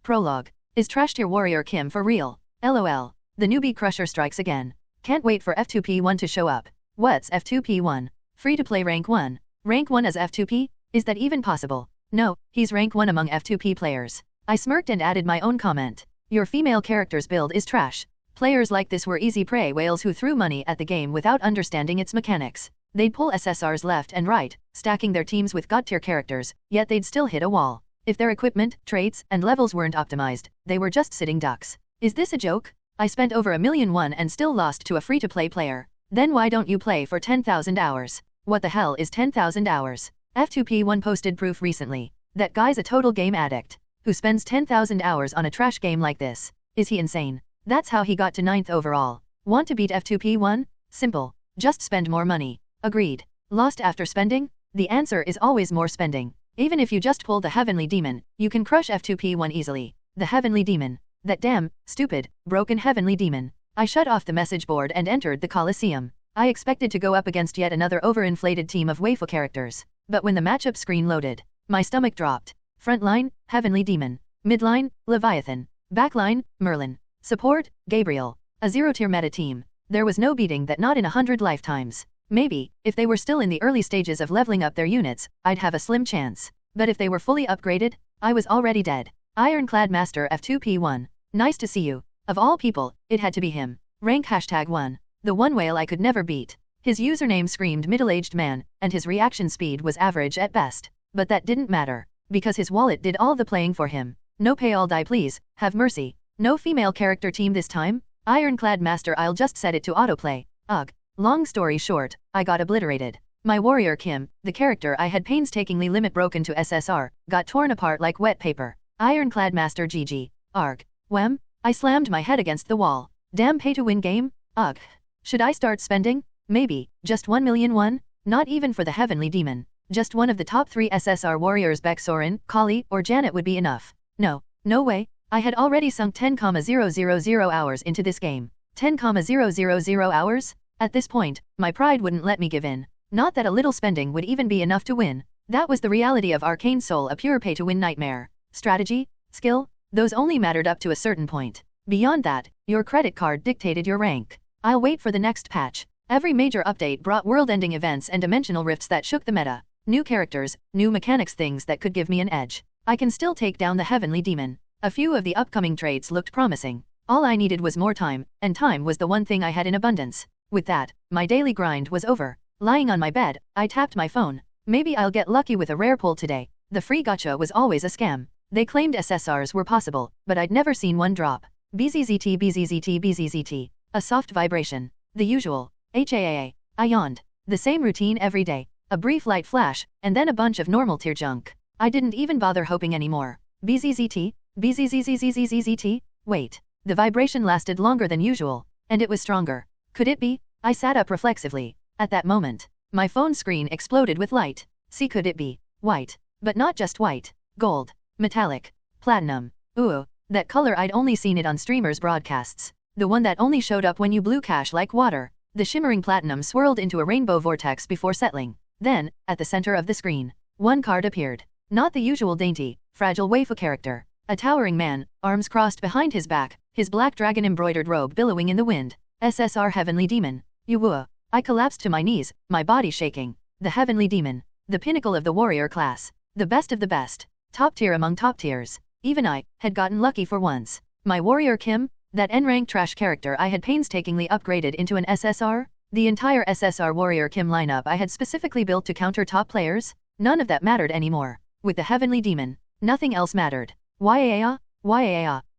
Prologue. Is trash tier warrior Kim for real? LOL. The newbie crusher strikes again. Can't wait for F2P1 to show up. What's F2P1? Free to play rank 1. Rank 1 as F2P? Is that even possible? No, he's rank 1 among F2P players. I smirked and added my own comment. Your female character's build is trash. Players like this were easy prey whales who threw money at the game without understanding its mechanics. They'd pull SSRs left and right, stacking their teams with god tier characters, yet they'd still hit a wall. If their equipment, traits, and levels weren't optimized, they were just sitting ducks. Is this a joke? I spent over $1 million and still lost to a free-to-play player. Then why don't you play for 10,000 hours? What the hell is 10,000 hours? F2P1 posted proof recently. That guy's a total game addict. Who spends 10,000 hours on a trash game like this? Is he insane? That's how he got to 9th overall. Want to beat F2P1? Simple. Just spend more money. Agreed. Lost after spending? The answer is always more spending. Even if you just pull the Heavenly Demon, you can crush F2P1 easily. The Heavenly Demon. That damn, stupid, broken Heavenly Demon. I shut off the message board and entered the Coliseum. I expected to go up against yet another overinflated team of waifu characters. But when the matchup screen loaded, my stomach dropped. Frontline, Heavenly Demon. Midline, Leviathan. Backline, Merlin. Support, Gabriel. A zero-tier meta team. There was no beating that not in 100 lifetimes. Maybe, if they were still in the early stages of leveling up their units, I'd have a slim chance. But if they were fully upgraded, I was already dead. Ironclad Master F2P1. Nice to see you. Of all people, it had to be him. Rank #1. The one whale I could never beat. His username screamed middle-aged man, and his reaction speed was average at best. But that didn't matter, because his wallet did all the playing for him. No pay all die please, have mercy. No female character team this time? Ironclad Master I'll just set it to autoplay. Ugh. Long story short, I got obliterated. My warrior Kim, the character I had painstakingly limit broken to SSR, got torn apart like wet paper. Ironclad Master GG. Arg. Whem? I slammed my head against the wall. Damn pay-to-win game? Ugh. Should I start spending? Maybe, just 1 million won? Not even for the Heavenly Demon. Just one of the top 3 SSR warriors Beck Sorin, Kali, or Janet would be enough. No. No way. I had already sunk 10,000 hours into this game. 10,000 hours? At this point, my pride wouldn't let me give in. Not that a little spending would even be enough to win. That was the reality of Arcane Seoul, a pure pay-to-win nightmare. Strategy? Skill? Those only mattered up to a certain point. Beyond that, your credit card dictated your rank. I'll wait for the next patch. Every major update brought world-ending events and dimensional rifts that shook the meta. New characters, new mechanics, things that could give me an edge. I can still take down the Heavenly Demon. A few of the upcoming traits looked promising. All I needed was more time, and time was the one thing I had in abundance. With that, my daily grind was over. Lying on my bed, I tapped my phone. Maybe I'll get lucky with a rare pull today. The free gacha was always a scam. They claimed SSRs were possible, but I'd never seen one drop. BZZT BZZT BZZT. A soft vibration. The usual. HAAA. I yawned. The same routine every day. A brief light flash, and then a bunch of normal tier junk. I didn't even bother hoping anymore. BZZT? BZZZZZZT? Wait. The vibration lasted longer than usual, and it was stronger. Could it be? I sat up reflexively. At that moment, my phone screen exploded with light. See, could it be white? But not just white. Gold. Metallic. Platinum. Ooh, that color I'd only seen it on streamers' broadcasts. The one that only showed up when you blew cash like water. The shimmering platinum swirled into a rainbow vortex before settling. Then, at the center of the screen, one card appeared. Not the usual dainty, fragile waifu character. A towering man, arms crossed behind his back, his black dragon-embroidered robe billowing in the wind. SSR Heavenly Demon. Yuwua. I collapsed to my knees, my body shaking. The Heavenly Demon. The pinnacle of the warrior class. The best of the best. Top tier among top tiers. Even I had gotten lucky for once. My warrior Kim, that N-rank trash character I had painstakingly upgraded into an SSR? The entire SSR warrior Kim lineup I had specifically built to counter top players? None of that mattered anymore. With the Heavenly Demon, nothing else mattered. Why?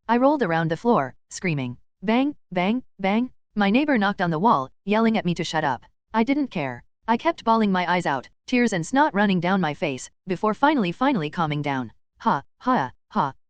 I rolled around the floor, screaming. Bang, bang, bang. My neighbor knocked on the wall, yelling at me to shut up. I didn't care. I kept bawling my eyes out, tears and snot running down my face, before finally calming down. Ha.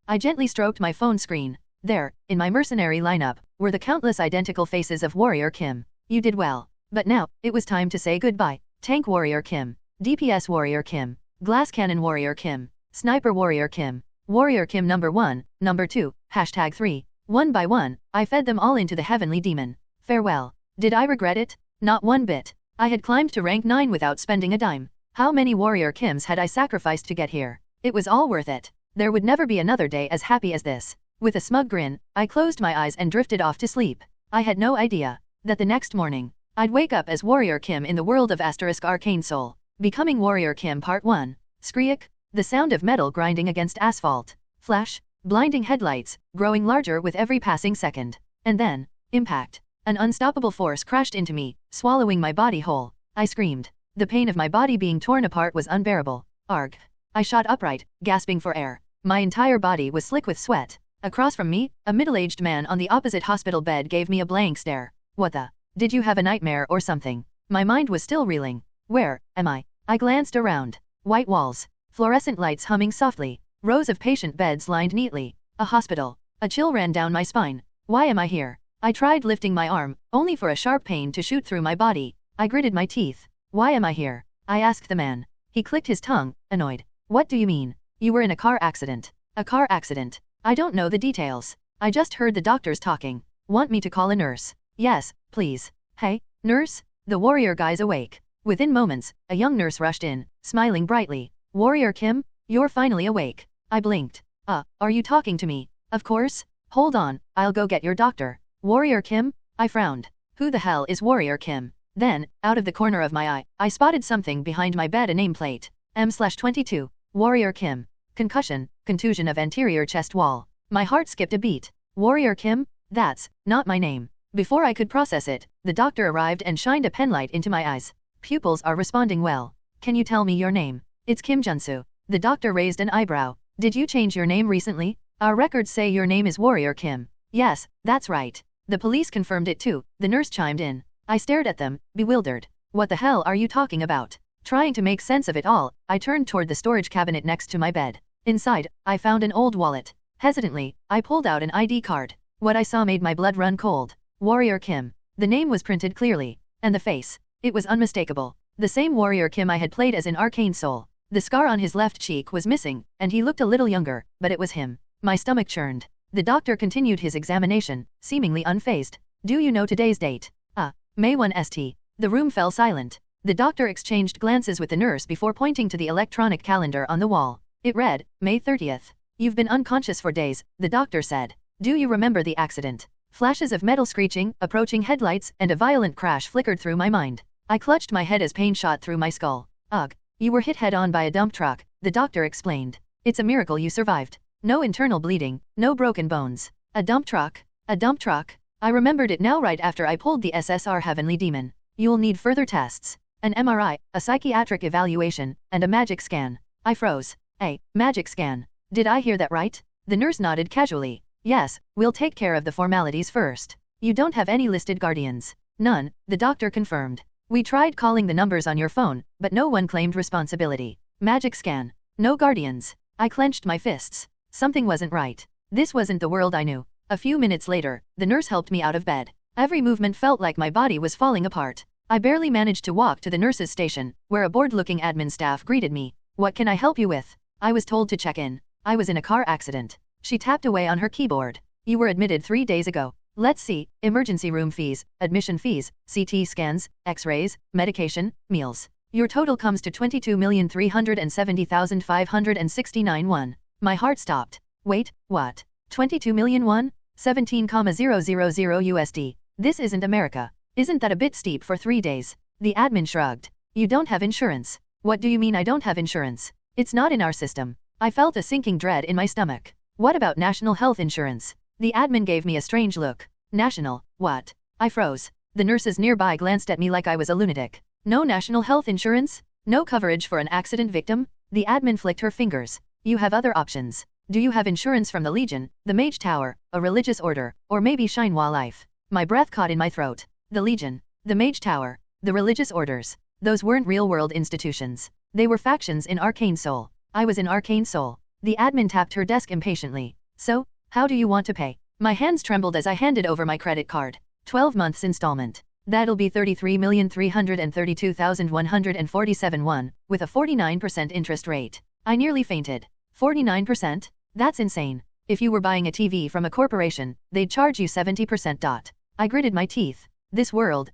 I gently stroked my phone screen. There, in my mercenary lineup, were the countless identical faces of Warrior Kim. You did well. But now, it was time to say goodbye. Tank Warrior Kim. DPS Warrior Kim. Glass Cannon Warrior Kim. Sniper Warrior Kim. Warrior Kim number 1, number 2, #3. One by one, I fed them all into the Heavenly Demon. Farewell. Did I regret it? Not one bit. I had climbed to rank 9 without spending a dime. How many Warrior Kims had I sacrificed to get here? It was all worth it. There would never be another day as happy as this. With a smug grin, I closed my eyes and drifted off to sleep. I had no idea that the next morning, I'd wake up as Warrior Kim in the world of Arcane Seoul. Becoming Warrior Kim Part 1. Skreek, the sound of metal grinding against asphalt. Flash, blinding headlights, growing larger with every passing second. And then, impact. An unstoppable force crashed into me, swallowing my body whole. I screamed. The pain of my body being torn apart was unbearable. Arg. I shot upright, gasping for air. My entire body was slick with sweat. Across from me, a middle-aged man on the opposite hospital bed gave me a blank stare. What the? Did you have a nightmare or something? My mind was still reeling. Where am I? I glanced around. White walls. Fluorescent lights humming softly. Rows of patient beds lined neatly. A hospital. A chill ran down my spine. Why am I here? I tried lifting my arm, only for a sharp pain to shoot through my body. I gritted my teeth. Why am I here? I asked the man. He clicked his tongue, annoyed. What do you mean? You were in a car accident. A car accident? I don't know the details. I just heard the doctors talking. Want me to call a nurse? Yes, please. Hey, nurse? The warrior guy's awake. Within moments, a young nurse rushed in, smiling brightly. Warrior Kim, you're finally awake. I blinked. Are you talking to me? Of course. Hold on, I'll go get your doctor. Warrior Kim? I frowned. Who the hell is Warrior Kim? Then, out of the corner of my eye, I spotted something behind my bed, a nameplate. M/22. Warrior Kim. Concussion, contusion of anterior chest wall. My heart skipped a beat. Warrior Kim? That's not my name. Before I could process it, the doctor arrived and shined a penlight into my eyes. Pupils are responding well. Can you tell me your name? It's Kim Junsu. The doctor raised an eyebrow. Did you change your name recently? Our records say your name is Warrior Kim. Yes, that's right. The police confirmed it too, the nurse chimed in. I stared at them, bewildered. What the hell are you talking about? Trying to make sense of it all, I turned toward the storage cabinet next to my bed. Inside, I found an old wallet. Hesitantly, I pulled out an ID card. What I saw made my blood run cold. Warrior Kim. The name was printed clearly. And the face. It was unmistakable. The same Warrior Kim I had played as in Arcane Seoul. The scar on his left cheek was missing, and he looked a little younger, but it was him. My stomach churned. The doctor continued his examination, seemingly unfazed. Do you know today's date? May 1 St. The room fell silent. The doctor exchanged glances with the nurse before pointing to the electronic calendar on the wall. It read, May 30th. You've been unconscious for days, the doctor said. Do you remember the accident? Flashes of metal screeching, approaching headlights, and a violent crash flickered through my mind. I clutched my head as pain shot through my skull. Ugh. You were hit head-on by a dump truck, the doctor explained. It's a miracle you survived. No internal bleeding, no broken bones. A dump truck? A dump truck? I remembered it now right after I pulled the SSR Heavenly Demon. You'll need further tests. An MRI, a psychiatric evaluation, and a magic scan. I froze. A magic scan. Did I hear that right? The nurse nodded casually. Yes, we'll take care of the formalities first. You don't have any listed guardians. None, the doctor confirmed. We tried calling the numbers on your phone, but no one claimed responsibility. Magic scan. No guardians. I clenched my fists. Something wasn't right. This wasn't the world I knew. A few minutes later, the nurse helped me out of bed. Every movement felt like my body was falling apart. I barely managed to walk to the nurse's station, where a bored-looking admin staff greeted me. What can I help you with? I was told to check in. I was in a car accident. She tapped away on her keyboard. You were admitted 3 days ago. Let's see, emergency room fees, admission fees, CT scans, x-rays, medication, meals. Your total comes to 22,370,569 won. My heart stopped. Wait, what? 22 million won? 17,000 USD. This isn't America. Isn't that a bit steep for 3 days? The admin shrugged. You don't have insurance. What do you mean I don't have insurance? It's not in our system. I felt a sinking dread in my stomach. What about national health insurance? The admin gave me a strange look. National, what? I froze. The nurses nearby glanced at me like I was a lunatic. No national health insurance? No coverage for an accident victim? The admin flicked her fingers. You have other options. Do you have insurance from the Legion, the Mage Tower, a religious order, or maybe Shinhwa Life? My breath caught in my throat. The Legion, the Mage Tower, the religious orders. Those weren't real-world institutions. They were factions in Arcane Seoul. I was in Arcane Seoul. The admin tapped her desk impatiently. So, how do you want to pay? My hands trembled as I handed over my credit card. 12 months installment. That'll be 33,332,147 won, with a 49% interest rate. I nearly fainted. 49%? That's insane. If you were buying a TV from a corporation, they'd charge you 70%. I gritted my teeth. This world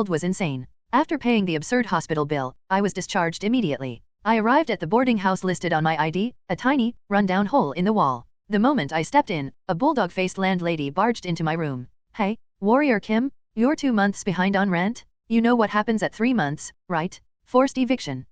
was insane. After paying the absurd hospital bill, I was discharged immediately. I arrived at the boarding house listed on my ID, a tiny, run-down hole in the wall. The moment I stepped in, a bulldog-faced landlady barged into my room. Hey, Warrior Kim, you're 2 months behind on rent? You know what happens at 3 months, right? Forced eviction.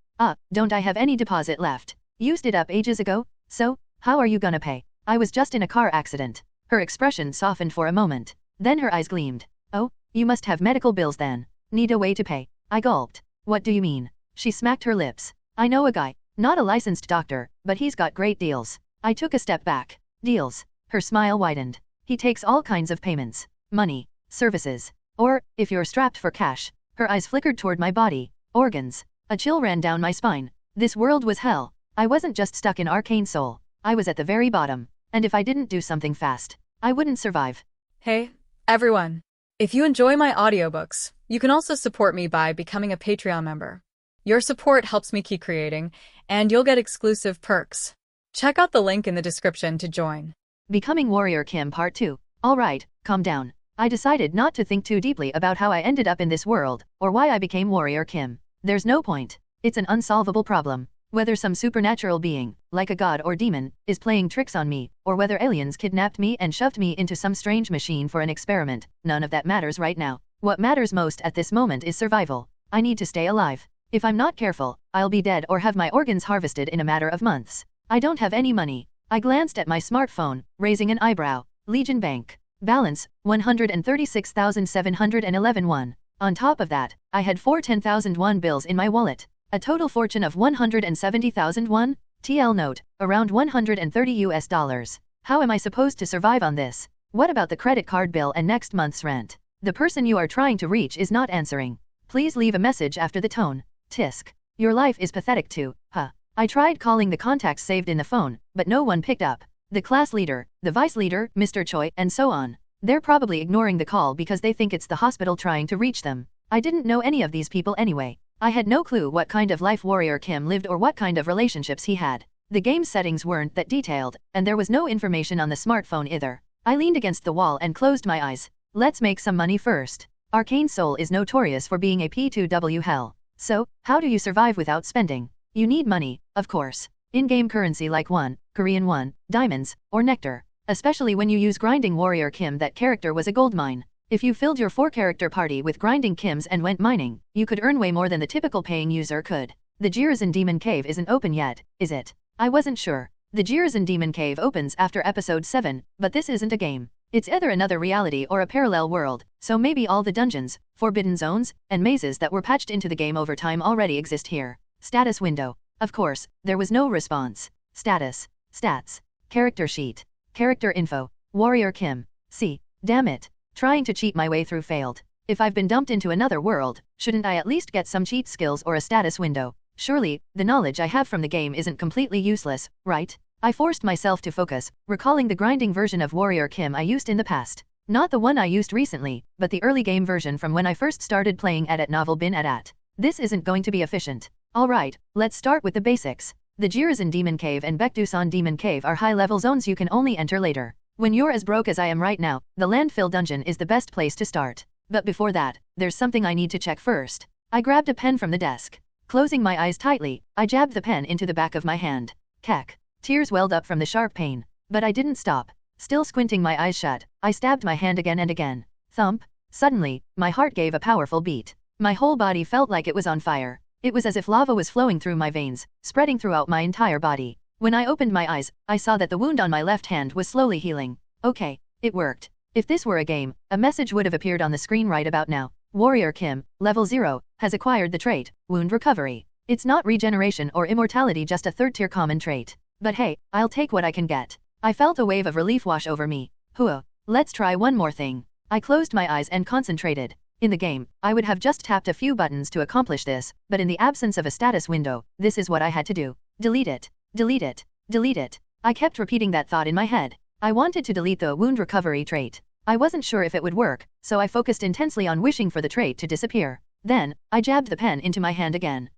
Don't I have any deposit left? Used it up ages ago, so, how are you gonna pay? I was just in a car accident. Her expression softened for a moment. Then her eyes gleamed. Oh, you must have medical bills then. Need a way to pay. I gulped. What do you mean? She smacked her lips. I know a guy, not a licensed doctor, but he's got great deals. I took a step back. Deals. Her smile widened. He takes all kinds of payments. Money. Services. Or, if you're strapped for cash. Her eyes flickered toward my body. Organs. A chill ran down my spine. This world was hell. I wasn't just stuck in Arcane Seoul. I was at the very bottom. And if I didn't do something fast, I wouldn't survive. Hey, everyone. If you enjoy my audiobooks, you can also support me by becoming a Patreon member. Your support helps me keep creating, and you'll get exclusive perks. Check out the link in the description to join. Becoming Warrior Kim Part 2. Alright, calm down. I decided not to think too deeply about how I ended up in this world, or why I became Warrior Kim. There's no point. It's an unsolvable problem. Whether some supernatural being, like a god or demon, is playing tricks on me, or whether aliens kidnapped me and shoved me into some strange machine for an experiment, none of that matters right now. What matters most at this moment is survival. I need to stay alive. If I'm not careful, I'll be dead or have my organs harvested in a matter of months. I don't have any money. I glanced at my smartphone, raising an eyebrow. Legion Bank. Balance, 136,711 won. On top of that, I had 4 10,000 won bills in my wallet. A total fortune of 170,000 won? TL note, around $130. How am I supposed to survive on this? What about the credit card bill and next month's rent? The person you are trying to reach is not answering. Please leave a message after the tone. Tisk. Your life is pathetic too, huh? I tried calling the contacts saved in the phone, but no one picked up. The class leader, the vice leader, Mr. Choi, and so on. They're probably ignoring the call because they think it's the hospital trying to reach them. I didn't know any of these people anyway. I had no clue what kind of life Warrior Kim lived or what kind of relationships he had. The game's settings weren't that detailed, and there was no information on the smartphone either. I leaned against the wall and closed my eyes. Let's make some money first. Arcane Seoul is notorious for being a P2W hell. So, how do you survive without spending? You need money, of course. In-game currency like won, Korean won, diamonds, or nectar. Especially when you use grinding Warrior Kim, that character was a gold mine. If you filled your 4-character party with grinding Kims and went mining, you could earn way more than the typical paying user could. The Jeonsa Demon Cave isn't open yet, is it? I wasn't sure. The Jeonsa Demon Cave opens after episode 7, but this isn't a game. It's either another reality or a parallel world, so maybe all the dungeons, forbidden zones, and mazes that were patched into the game over time already exist here. Status window. Of course, there was no response. Status. Stats. Character sheet. Character info. Warrior Kim. C. Damn it. Trying to cheat my way through failed. If I've been dumped into another world, shouldn't I at least get some cheat skills or a status window? Surely, the knowledge I have from the game isn't completely useless, right? I forced myself to focus, recalling the grinding version of Warrior Kim I used in the past. Not the one I used recently, but the early game version from when I first started playing at Novel Bin at. This isn't going to be efficient. Alright, let's start with the basics. The Jeonsa Demon Cave and Baekdusan Demon Cave are high-level zones you can only enter later. When you're as broke as I am right now, the landfill dungeon is the best place to start. But before that, there's something I need to check first. I grabbed a pen from the desk. Closing my eyes tightly, I jabbed the pen into the back of my hand. Keck. Tears welled up from the sharp pain. But I didn't stop. Still squinting my eyes shut, I stabbed my hand again and again. Thump. Suddenly, my heart gave a powerful beat. My whole body felt like it was on fire. It was as if lava was flowing through my veins, spreading throughout my entire body. When I opened my eyes, I saw that the wound on my left hand was slowly healing. Okay, it worked. If this were a game, a message would have appeared on the screen right about now. Warrior Kim, level 0, has acquired the trait, Wound Recovery. It's not regeneration or immortality, just a third-tier common trait. But hey, I'll take what I can get. I felt a wave of relief wash over me. Huh, let's try one more thing. I closed my eyes and concentrated. In the game, I would have just tapped a few buttons to accomplish this, but in the absence of a status window, this is what I had to do. Delete it. Delete it. Delete it. I kept repeating that thought in my head. I wanted to delete the Wound Recovery trait. I wasn't sure if it would work, so I focused intensely on wishing for the trait to disappear. Then, I jabbed the pen into my hand again.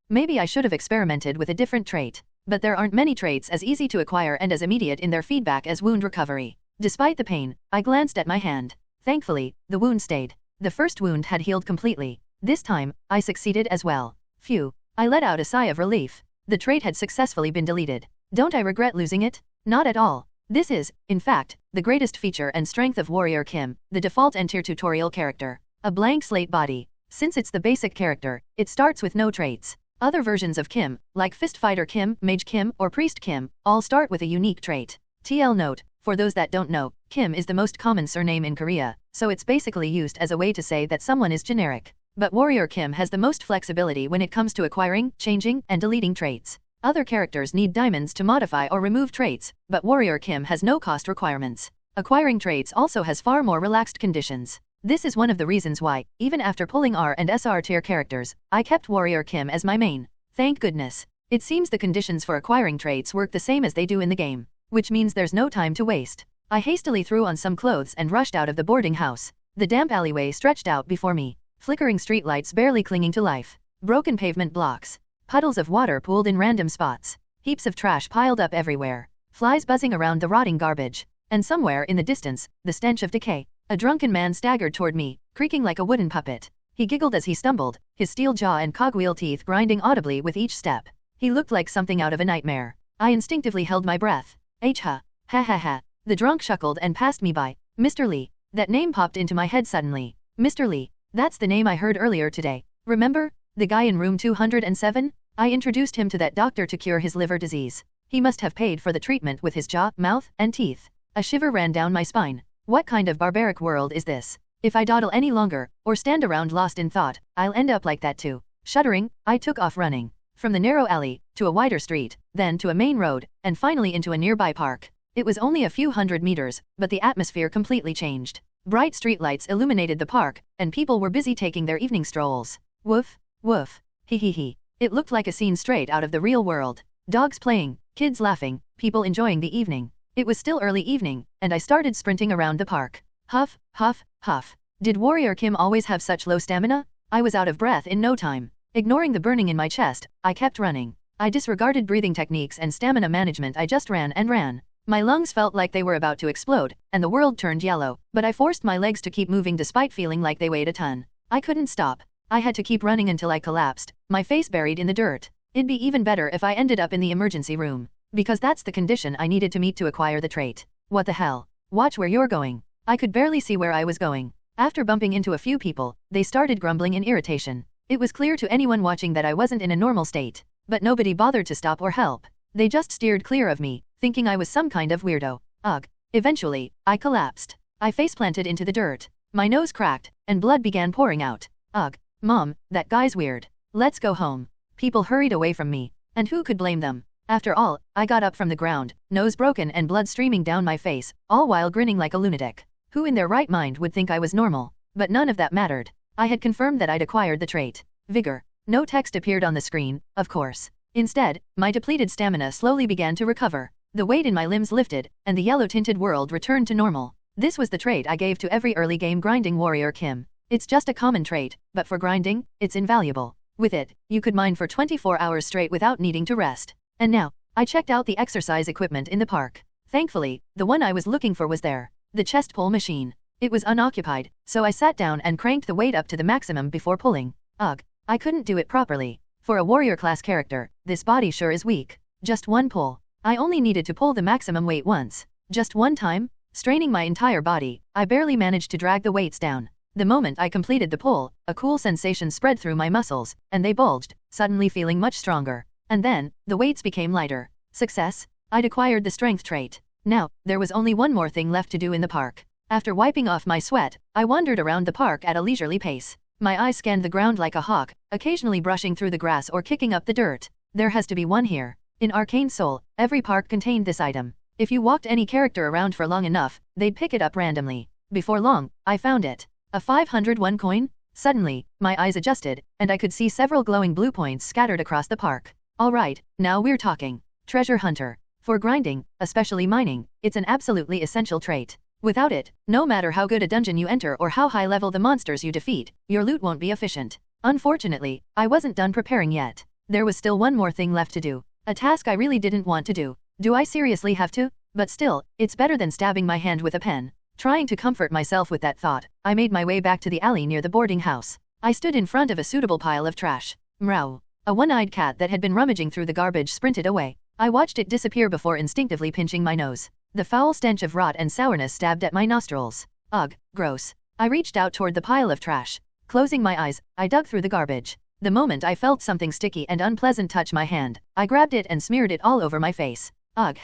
Maybe I should have experimented with a different trait. But there aren't many traits as easy to acquire and as immediate in their feedback as Wound Recovery. Despite the pain, I glanced at my hand. Thankfully, the wound stayed. The first wound had healed completely. This time, I succeeded as well. Phew. I let out a sigh of relief. The trait had successfully been deleted. Don't I regret losing it? Not at all. This is, in fact, the greatest feature and strength of Warrior Kim, the default N-tier tutorial character. A blank slate body. Since it's the basic character, it starts with no traits. Other versions of Kim, like Fist Fighter Kim, Mage Kim, or Priest Kim, all start with a unique trait. TL note, for those that don't know, Kim is the most common surname in Korea, so it's basically used as a way to say that someone is generic. But Warrior Kim has the most flexibility when it comes to acquiring, changing, and deleting traits. Other characters need diamonds to modify or remove traits, but Warrior Kim has no cost requirements. Acquiring traits also has far more relaxed conditions. This is one of the reasons why, even after pulling R and SR tier characters, I kept Warrior Kim as my main. Thank goodness. It seems the conditions for acquiring traits work the same as they do in the game, which means there's no time to waste. I hastily threw on some clothes and rushed out of the boarding house. The damp alleyway stretched out before me. Flickering streetlights barely clinging to life. Broken pavement blocks. Puddles of water pooled in random spots. Heaps of trash piled up everywhere. Flies buzzing around the rotting garbage. And somewhere in the distance, the stench of decay. A drunken man staggered toward me, creaking like a wooden puppet. He giggled as he stumbled, his steel jaw and cogwheel teeth grinding audibly with each step. He looked like something out of a nightmare. I instinctively held my breath. Ha. Ha ha ha. The drunk chuckled and passed me by. Mr. Lee. That name popped into my head suddenly. Mr. Lee. That's the name I heard earlier today. Remember? The guy in room 207? I introduced him to that doctor to cure his liver disease. He must have paid for the treatment with his jaw, mouth, and teeth. A shiver ran down my spine. What kind of barbaric world is this? If I dawdle any longer, or stand around lost in thought, I'll end up like that too. Shuddering, I took off running. From the narrow alley, to a wider street, then to a main road, and finally into a nearby park. It was only a few hundred meters, but the atmosphere completely changed. Bright streetlights illuminated the park, and people were busy taking their evening strolls. Woof, woof, hee hee hee. It looked like a scene straight out of the real world. Dogs playing, kids laughing, people enjoying the evening. It was still early evening, and I started sprinting around the park. Huff, huff, huff. Did Warrior Kim always have such low stamina? I was out of breath in no time. Ignoring the burning in my chest, I kept running. I disregarded breathing techniques and stamina management. I just ran and ran. My lungs felt like they were about to explode, and the world turned yellow, but I forced my legs to keep moving despite feeling like they weighed a ton. I couldn't stop. I had to keep running until I collapsed, my face buried in the dirt. It'd be even better if I ended up in the emergency room, because that's the condition I needed to meet to acquire the trait. What the hell? Watch where you're going. I could barely see where I was going. After bumping into a few people, they started grumbling in irritation. It was clear to anyone watching that I wasn't in a normal state, but nobody bothered to stop or help. They just steered clear of me, thinking I was some kind of weirdo. Ugh. Eventually, I collapsed. I face-planted into the dirt. My nose cracked, and blood began pouring out. Ugh. Mom, that guy's weird. Let's go home. People hurried away from me, and who could blame them? After all, I got up from the ground, nose broken and blood streaming down my face, all while grinning like a lunatic. Who in their right mind would think I was normal? But none of that mattered. I had confirmed that I'd acquired the trait. Vigor. No text appeared on the screen, of course. Instead, my depleted stamina slowly began to recover. The weight in my limbs lifted, and the yellow-tinted world returned to normal. This was the trait I gave to every early game grinding Warrior Kim. It's just a common trait, but for grinding, it's invaluable. With it, you could mine for 24 hours straight without needing to rest. And now, I checked out the exercise equipment in the park. Thankfully, the one I was looking for was there. The chest pull machine. It was unoccupied, so I sat down and cranked the weight up to the maximum before pulling. Ugh, I couldn't do it properly. For a warrior class character, this body sure is weak. Just one pull. I only needed to pull the maximum weight once. Just one time? Straining my entire body, I barely managed to drag the weights down. The moment I completed the pull, a cool sensation spread through my muscles, and they bulged, suddenly feeling much stronger. And then, the weights became lighter. Success? I'd acquired the strength trait. Now, there was only one more thing left to do in the park. After wiping off my sweat, I wandered around the park at a leisurely pace. My eyes scanned the ground like a hawk, occasionally brushing through the grass or kicking up the dirt. There has to be one here. In Arcane Seoul, every park contained this item. If you walked any character around for long enough, they'd pick it up randomly. Before long, I found it. A 501 coin? Suddenly, my eyes adjusted, and I could see several glowing blue points scattered across the park. Alright, now we're talking. Treasure hunter. For grinding, especially mining, it's an absolutely essential trait. Without it, no matter how good a dungeon you enter or how high level the monsters you defeat, your loot won't be efficient. Unfortunately, I wasn't done preparing yet. There was still one more thing left to do. A task I really didn't want to do. Do I seriously have to? But still, it's better than stabbing my hand with a pen. Trying to comfort myself with that thought, I made my way back to the alley near the boarding house. I stood in front of a suitable pile of trash. Mrow. A one-eyed cat that had been rummaging through the garbage sprinted away. I watched it disappear before instinctively pinching my nose. The foul stench of rot and sourness stabbed at my nostrils. Ugh, gross. I reached out toward the pile of trash. Closing my eyes, I dug through the garbage. The moment I felt something sticky and unpleasant touch my hand, I grabbed it and smeared it all over my face. Ugh.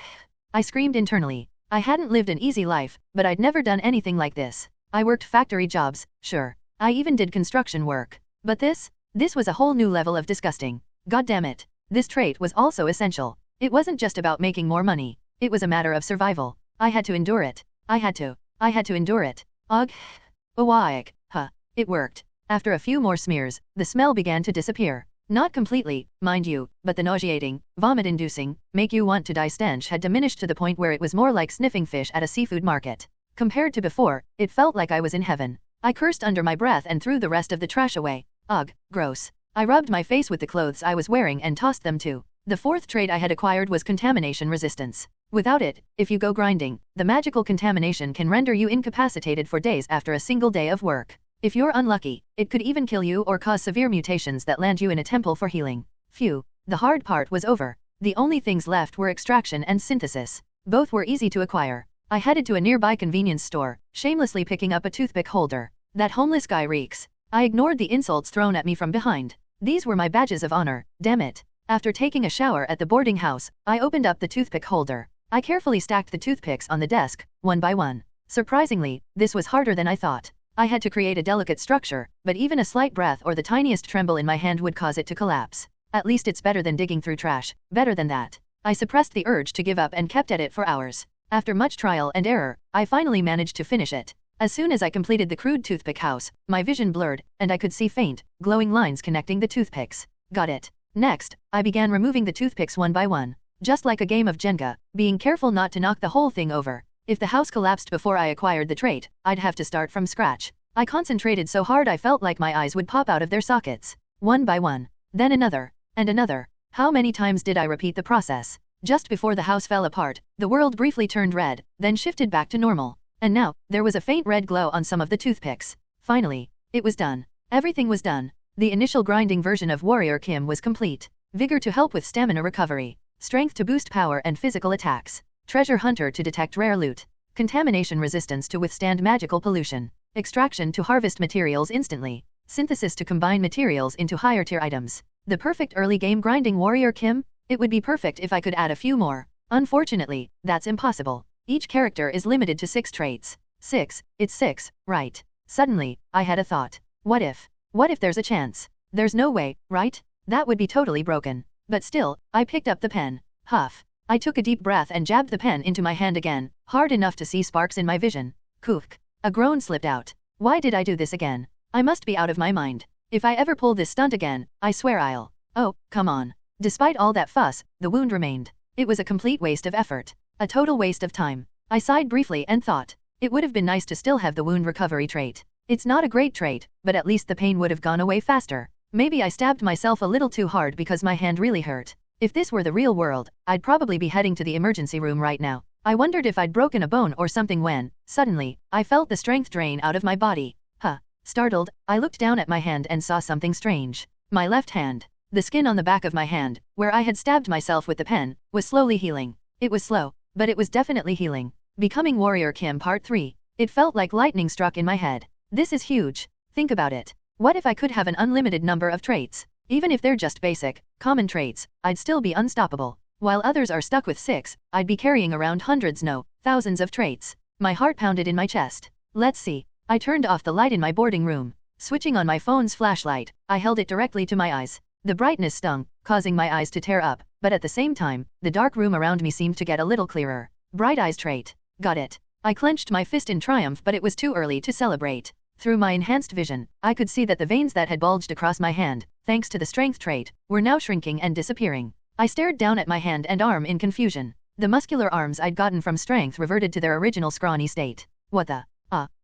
I screamed internally. I hadn't lived an easy life, but I'd never done anything like this. I worked factory jobs, sure. I even did construction work. But this was a whole new level of disgusting. God damn it. This trait was also essential. It wasn't just about making more money. It was a matter of survival. I had to endure it. I had to endure it. Ugh. Owaik. Huh. It worked. After a few more smears, the smell began to disappear. Not completely, mind you, but the nauseating, vomit-inducing, make-you-want-to-die stench had diminished to the point where it was more like sniffing fish at a seafood market. Compared to before, it felt like I was in heaven. I cursed under my breath and threw the rest of the trash away. Ugh, gross. I rubbed my face with the clothes I was wearing and tossed them too. The fourth trait I had acquired was contamination resistance. Without it, if you go grinding, the magical contamination can render you incapacitated for days after a single day of work. If you're unlucky, it could even kill you or cause severe mutations that land you in a temple for healing. Phew, the hard part was over. The only things left were extraction and synthesis. Both were easy to acquire. I headed to a nearby convenience store, shamelessly picking up a toothpick holder. That homeless guy reeks. I ignored the insults thrown at me from behind. These were my badges of honor, damn it. After taking a shower at the boarding house, I opened up the toothpick holder. I carefully stacked the toothpicks on the desk, one by one. Surprisingly, this was harder than I thought. I had to create a delicate structure, but even a slight breath or the tiniest tremble in my hand would cause it to collapse. At least it's better than digging through trash, better than that. I suppressed the urge to give up and kept at it for hours. After much trial and error, I finally managed to finish it. As soon as I completed the crude toothpick house, my vision blurred, and I could see faint, glowing lines connecting the toothpicks. Got it. Next, I began removing the toothpicks one by one. Just like a game of Jenga, being careful not to knock the whole thing over. If the house collapsed before I acquired the trait, I'd have to start from scratch. I concentrated so hard I felt like my eyes would pop out of their sockets. One by one. Then another. And another. How many times did I repeat the process? Just before the house fell apart, the world briefly turned red, then shifted back to normal. And now, there was a faint red glow on some of the toothpicks. Finally, it was done. Everything was done. The initial grinding version of Warrior Kim was complete. Vigor to help with stamina recovery. Strength to boost power and physical attacks. Treasure hunter to detect rare loot. Contamination resistance to withstand magical pollution. Extraction to harvest materials instantly. Synthesis to combine materials into higher tier items. The perfect early game grinding Warrior Kim? It would be perfect if I could add a few more. Unfortunately, that's impossible. Each character is limited to 6 traits. 6, it's 6, right? Suddenly, I had a thought. What if there's a chance? There's no way, right? That would be totally broken. But still, I picked up the pen. Huff. I took a deep breath and jabbed the pen into my hand again, hard enough to see sparks in my vision. Kook. A groan slipped out. Why did I do this again? I must be out of my mind. If I ever pull this stunt again, I swear I'll... Oh, come on. Despite all that fuss, the wound remained. It was a complete waste of effort. A total waste of time. I sighed briefly and thought. It would have been nice to still have the wound recovery trait. It's not a great trait, but at least the pain would have gone away faster. Maybe I stabbed myself a little too hard because my hand really hurt. If this were the real world, I'd probably be heading to the emergency room right now. I wondered if I'd broken a bone or something when, suddenly, I felt the strength drain out of my body. Huh. Startled, I looked down at my hand and saw something strange. My left hand. The skin on the back of my hand, where I had stabbed myself with the pen, was slowly healing. It was slow, but it was definitely healing. Becoming Warrior Kim Part 3. It felt like lightning struck in my head. This is huge. Think about it. What if I could have an unlimited number of traits? Even if they're just basic, common traits, I'd still be unstoppable. While others are stuck with 6, I'd be carrying around hundreds, no, thousands of traits. My heart pounded in my chest. Let's see. I turned off the light in my boarding room. Switching on my phone's flashlight, I held it directly to my eyes. The brightness stung, causing my eyes to tear up, but at the same time, the dark room around me seemed to get a little clearer. Bright eyes trait. Got it. I clenched my fist in triumph, but it was too early to celebrate. Through my enhanced vision, I could see that the veins that had bulged across my hand, thanks to the strength trait, were now shrinking and disappearing. I stared down at my hand and arm in confusion. The muscular arms I'd gotten from strength reverted to their original scrawny state. What the?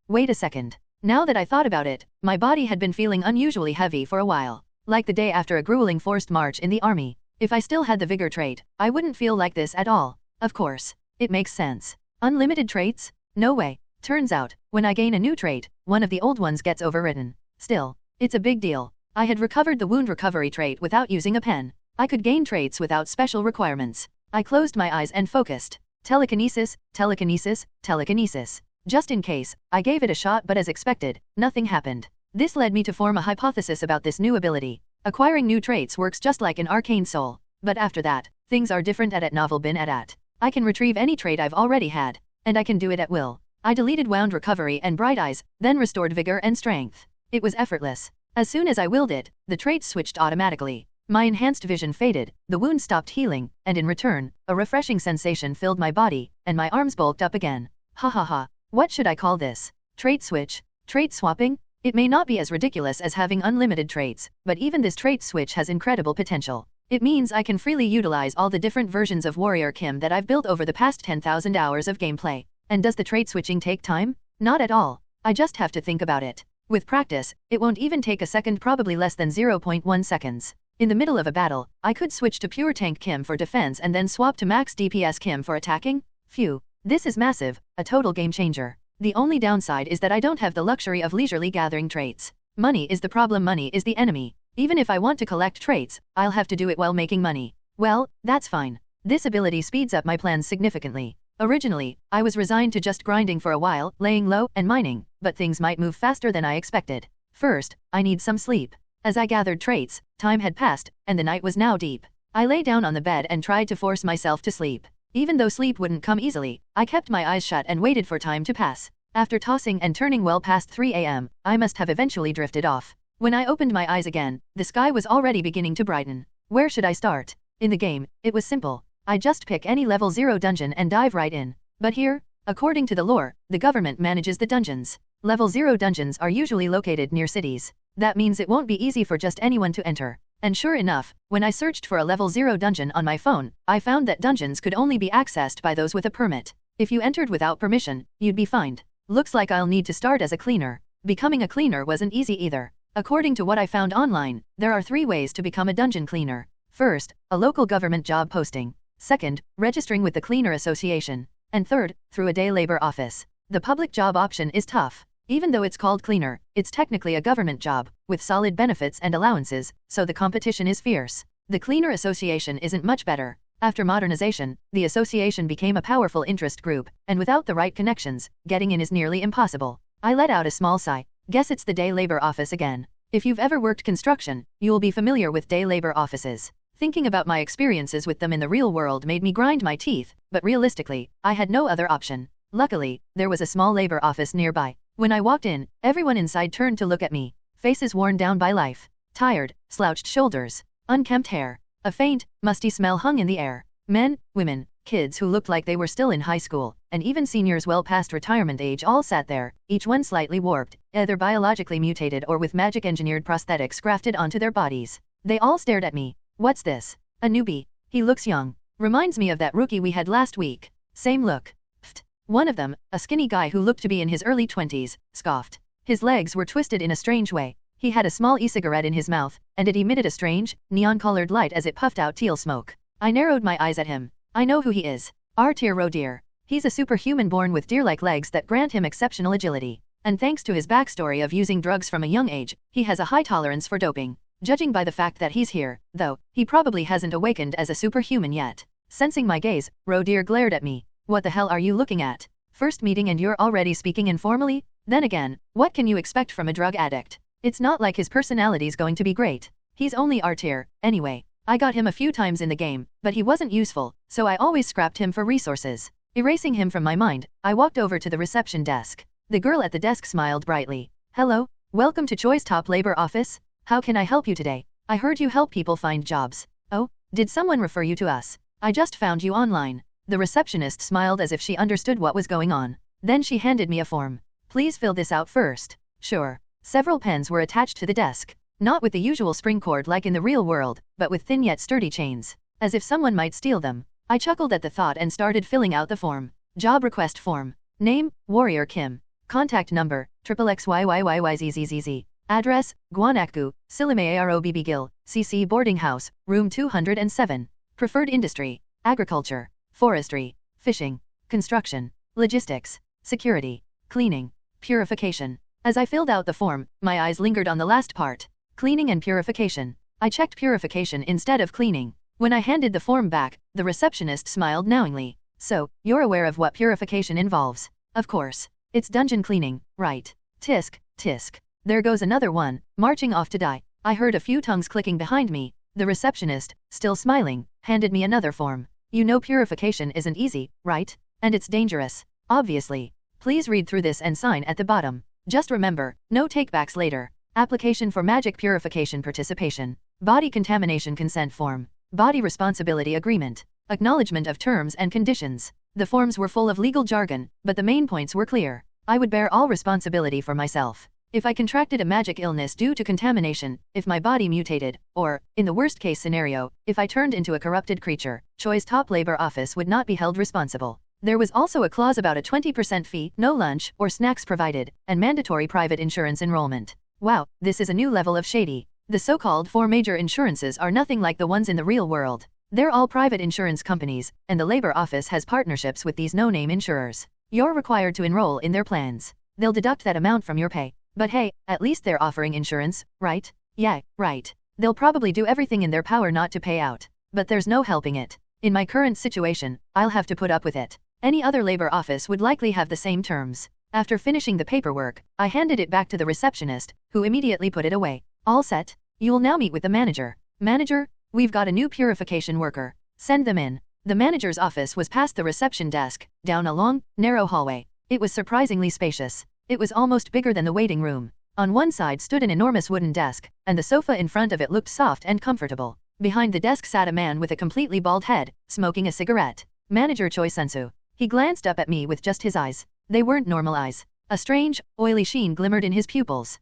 Wait a second. Now that I thought about it, my body had been feeling unusually heavy for a while. Like the day after a grueling forced march in the army. If I still had the vigor trait, I wouldn't feel like this at all. Of course. It makes sense. Unlimited traits? No way. Turns out, when I gain a new trait, one of the old ones gets overridden. Still, it's a big deal. I had recovered the wound recovery trait without using a pen. I could gain traits without special requirements. I closed my eyes and focused. Telekinesis, telekinesis, telekinesis. Just in case, I gave it a shot, but as expected, nothing happened. This led me to form a hypothesis about this new ability. Acquiring new traits works just like in Arcane Seoul. But after that, things are different at novel bin at. I can retrieve any trait I've already had. And I can do it at will. I deleted wound recovery and bright eyes, then restored vigor and strength. It was effortless. As soon as I willed it, the traits switched automatically. My enhanced vision faded, the wound stopped healing, and in return, a refreshing sensation filled my body, and my arms bulked up again. Ha ha ha. What should I call this? Trait switch? Trait swapping? It may not be as ridiculous as having unlimited traits, but even this trait switch has incredible potential. It means I can freely utilize all the different versions of Warrior Kim that I've built over the past 10,000 hours of gameplay. And does the trait switching take time? Not at all. I just have to think about it. With practice, it won't even take a second, probably less than 0.1 seconds. In the middle of a battle, I could switch to pure tank Kim for defense and then swap to max DPS Kim for attacking? Phew. This is massive, a total game changer. The only downside is that I don't have the luxury of leisurely gathering traits. Money is the problem, money is the enemy. Even if I want to collect traits, I'll have to do it while making money. Well, that's fine. This ability speeds up my plans significantly. Originally, I was resigned to just grinding for a while, laying low, and mining, but things might move faster than I expected. First, I need some sleep. As I gathered traits, time had passed, and the night was now deep. I lay down on the bed and tried to force myself to sleep. Even though sleep wouldn't come easily, I kept my eyes shut and waited for time to pass. After tossing and turning well past 3 a.m., I must have eventually drifted off. When I opened my eyes again, the sky was already beginning to brighten. Where should I start? In the game, it was simple. I just pick any level 0 dungeon and dive right in. But here, according to the lore, the government manages the dungeons. Level 0 dungeons are usually located near cities. That means it won't be easy for just anyone to enter. And sure enough, when I searched for a level 0 dungeon on my phone, I found that dungeons could only be accessed by those with a permit. If you entered without permission, you'd be fined. Looks like I'll need to start as a cleaner. Becoming a cleaner wasn't easy either. According to what I found online, there are 3 ways to become a dungeon cleaner. First, a local government job posting. Second, registering with the Cleaner Association. And third, through a day labor office. The public job option is tough. Even though it's called cleaner, it's technically a government job, with solid benefits and allowances, so the competition is fierce. The Cleaner Association isn't much better. After modernization, the association became a powerful interest group, and without the right connections, getting in is nearly impossible. I let out a small sigh. Guess it's the day labor office again. If you've ever worked construction, you'll be familiar with day labor offices. Thinking about my experiences with them in the real world made me grind my teeth, but realistically, I had no other option. Luckily, there was a small labor office nearby. When I walked in, everyone inside turned to look at me. Faces worn down by life. Tired, slouched shoulders, unkempt hair. A faint, musty smell hung in the air. Men, women, kids who looked like they were still in high school, and even seniors well past retirement age all sat there, each one slightly warped, either biologically mutated or with magic-engineered prosthetics grafted onto their bodies. They all stared at me. What's this? A newbie. He looks young. Reminds me of that rookie we had last week. Same look. Pfft. One of them, a skinny guy who looked to be in his early 20s, scoffed. His legs were twisted in a strange way. He had a small e-cigarette in his mouth, and it emitted a strange, neon-colored light as it puffed out teal smoke. I narrowed my eyes at him. I know who he is. Arcane Seoul. He's a superhuman born with deer-like legs that grant him exceptional agility. And thanks to his backstory of using drugs from a young age, he has a high tolerance for doping. Judging by the fact that he's here, though, he probably hasn't awakened as a superhuman yet. Sensing my gaze, Rodir glared at me. What the hell are you looking at? First meeting and you're already speaking informally? Then again, what can you expect from a drug addict? It's not like his personality's going to be great. He's only Arcane, anyway. I got him a few times in the game, but he wasn't useful, so I always scrapped him for resources. Erasing him from my mind, I walked over to the reception desk. The girl at the desk smiled brightly. Hello, welcome to Choi's top labor office. How can I help you today? I heard you help people find jobs. Oh, did someone refer you to us? I just found you online. The receptionist smiled as if she understood what was going on. Then she handed me a form. Please fill this out first. Sure. Several pens were attached to the desk. Not with the usual spring cord like in the real world, but with thin yet sturdy chains. As if someone might steal them. I chuckled at the thought and started filling out the form. Job request form. Name, Warrior Kim. Contact number, XXXYYYYZZZZ. Address, Guanakgu, Silime Arobb Gil, CC Boarding House, Room 207. Preferred industry, agriculture, forestry, fishing, construction, logistics, security, cleaning, purification. As I filled out the form, my eyes lingered on the last part. Cleaning and purification. I checked purification instead of cleaning. When I handed the form back, the receptionist smiled knowingly. So, you're aware of what purification involves. Of course. It's dungeon cleaning, right? Tisk, tisk. There goes another one, marching off to die. I heard a few tongues clicking behind me. The receptionist, still smiling, handed me another form. You know purification isn't easy, right? And it's dangerous. Obviously. Please read through this and sign at the bottom. Just remember, no takebacks later. Application for magic purification participation. Body contamination consent form. Body responsibility agreement. Acknowledgement of terms and conditions. The forms were full of legal jargon, but the main points were clear. I would bear all responsibility for myself. If I contracted a magic illness due to contamination, if my body mutated, or, in the worst case scenario, if I turned into a corrupted creature, Choi's top labor office would not be held responsible. There was also a clause about a 20% fee, no lunch or snacks provided, and mandatory private insurance enrollment. Wow, this is a new level of shady. The so-called 4 major insurances are nothing like the ones in the real world. They're all private insurance companies, and the labor office has partnerships with these no-name insurers. You're required to enroll in their plans. They'll deduct that amount from your pay. But hey, at least they're offering insurance, right? Yeah, right. They'll probably do everything in their power not to pay out. But there's no helping it. In my current situation, I'll have to put up with it. Any other labor office would likely have the same terms. After finishing the paperwork, I handed it back to the receptionist, who immediately put it away. All set. You'll now meet with the manager. Manager, we've got a new purification worker. Send them in. The manager's office was past the reception desk, down a long, narrow hallway. It was surprisingly spacious. It was almost bigger than the waiting room. On one side stood an enormous wooden desk, and the sofa in front of it looked soft and comfortable. Behind the desk sat a man with a completely bald head, smoking a cigarette. Manager Choi Sensu. He glanced up at me with just his eyes. They weren't normal eyes. A strange, oily sheen glimmered in his pupils.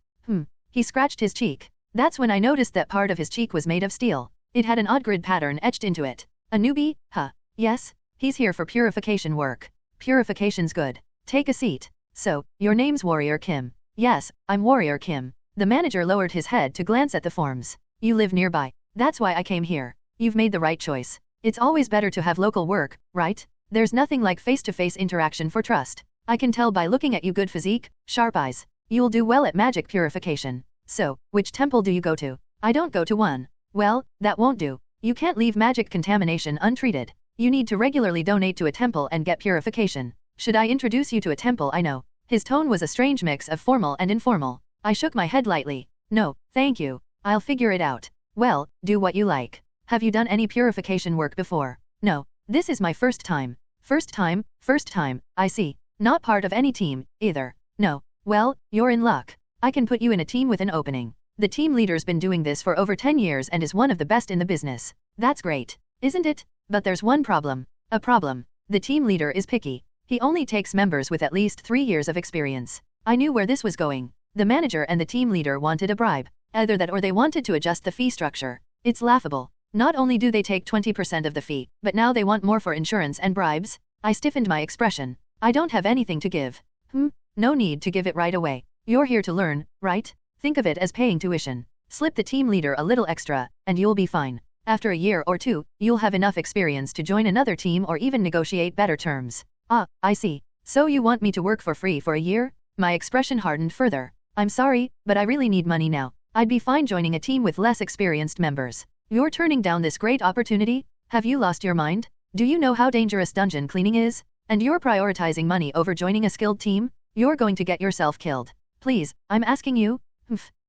He scratched his cheek. That's when I noticed that part of his cheek was made of steel. It had an odd grid pattern etched into it. A newbie? Huh. Yes. He's here for purification work. Purification's good. Take a seat. So, your name's Warrior Kim. Yes, I'm Warrior Kim. The manager lowered his head to glance at the forms. You live nearby. That's why I came here. You've made the right choice. It's always better to have local work, right? There's nothing like face-to-face interaction for trust. I can tell by looking at you, good physique, sharp eyes. You'll do well at magic purification. So, which temple do you go to? I don't go to one. Well, that won't do. You can't leave magic contamination untreated. You need to regularly donate to a temple and get purification. Should I introduce you to a temple I know? His tone was a strange mix of formal and informal. I shook my head lightly. No, thank you. I'll figure it out. Well, do what you like. Have you done any purification work before? No. This is my first time. First time, I see. Not part of any team, either. No. Well, you're in luck. I can put you in a team with an opening. The team leader's been doing this for over 10 years and is one of the best in the business. That's great. Isn't it? But there's one problem. A problem. The team leader is picky. He only takes members with at least 3 years of experience. I knew where this was going. The manager and the team leader wanted a bribe. Either that or they wanted to adjust the fee structure. It's laughable. Not only do they take 20% of the fee, but now they want more for insurance and bribes. I stiffened my expression. I don't have anything to give. No need to give it right away. You're here to learn, right? Think of it as paying tuition. Slip the team leader a little extra, and you'll be fine. After a year or two, you'll have enough experience to join another team or even negotiate better terms. Ah, I see. So you want me to work for free for a year? My expression hardened further. I'm sorry, but I really need money now. I'd be fine joining a team with less experienced members. You're turning down this great opportunity? Have you lost your mind? Do you know how dangerous dungeon cleaning is? And you're prioritizing money over joining a skilled team? You're going to get yourself killed. Please, I'm asking you.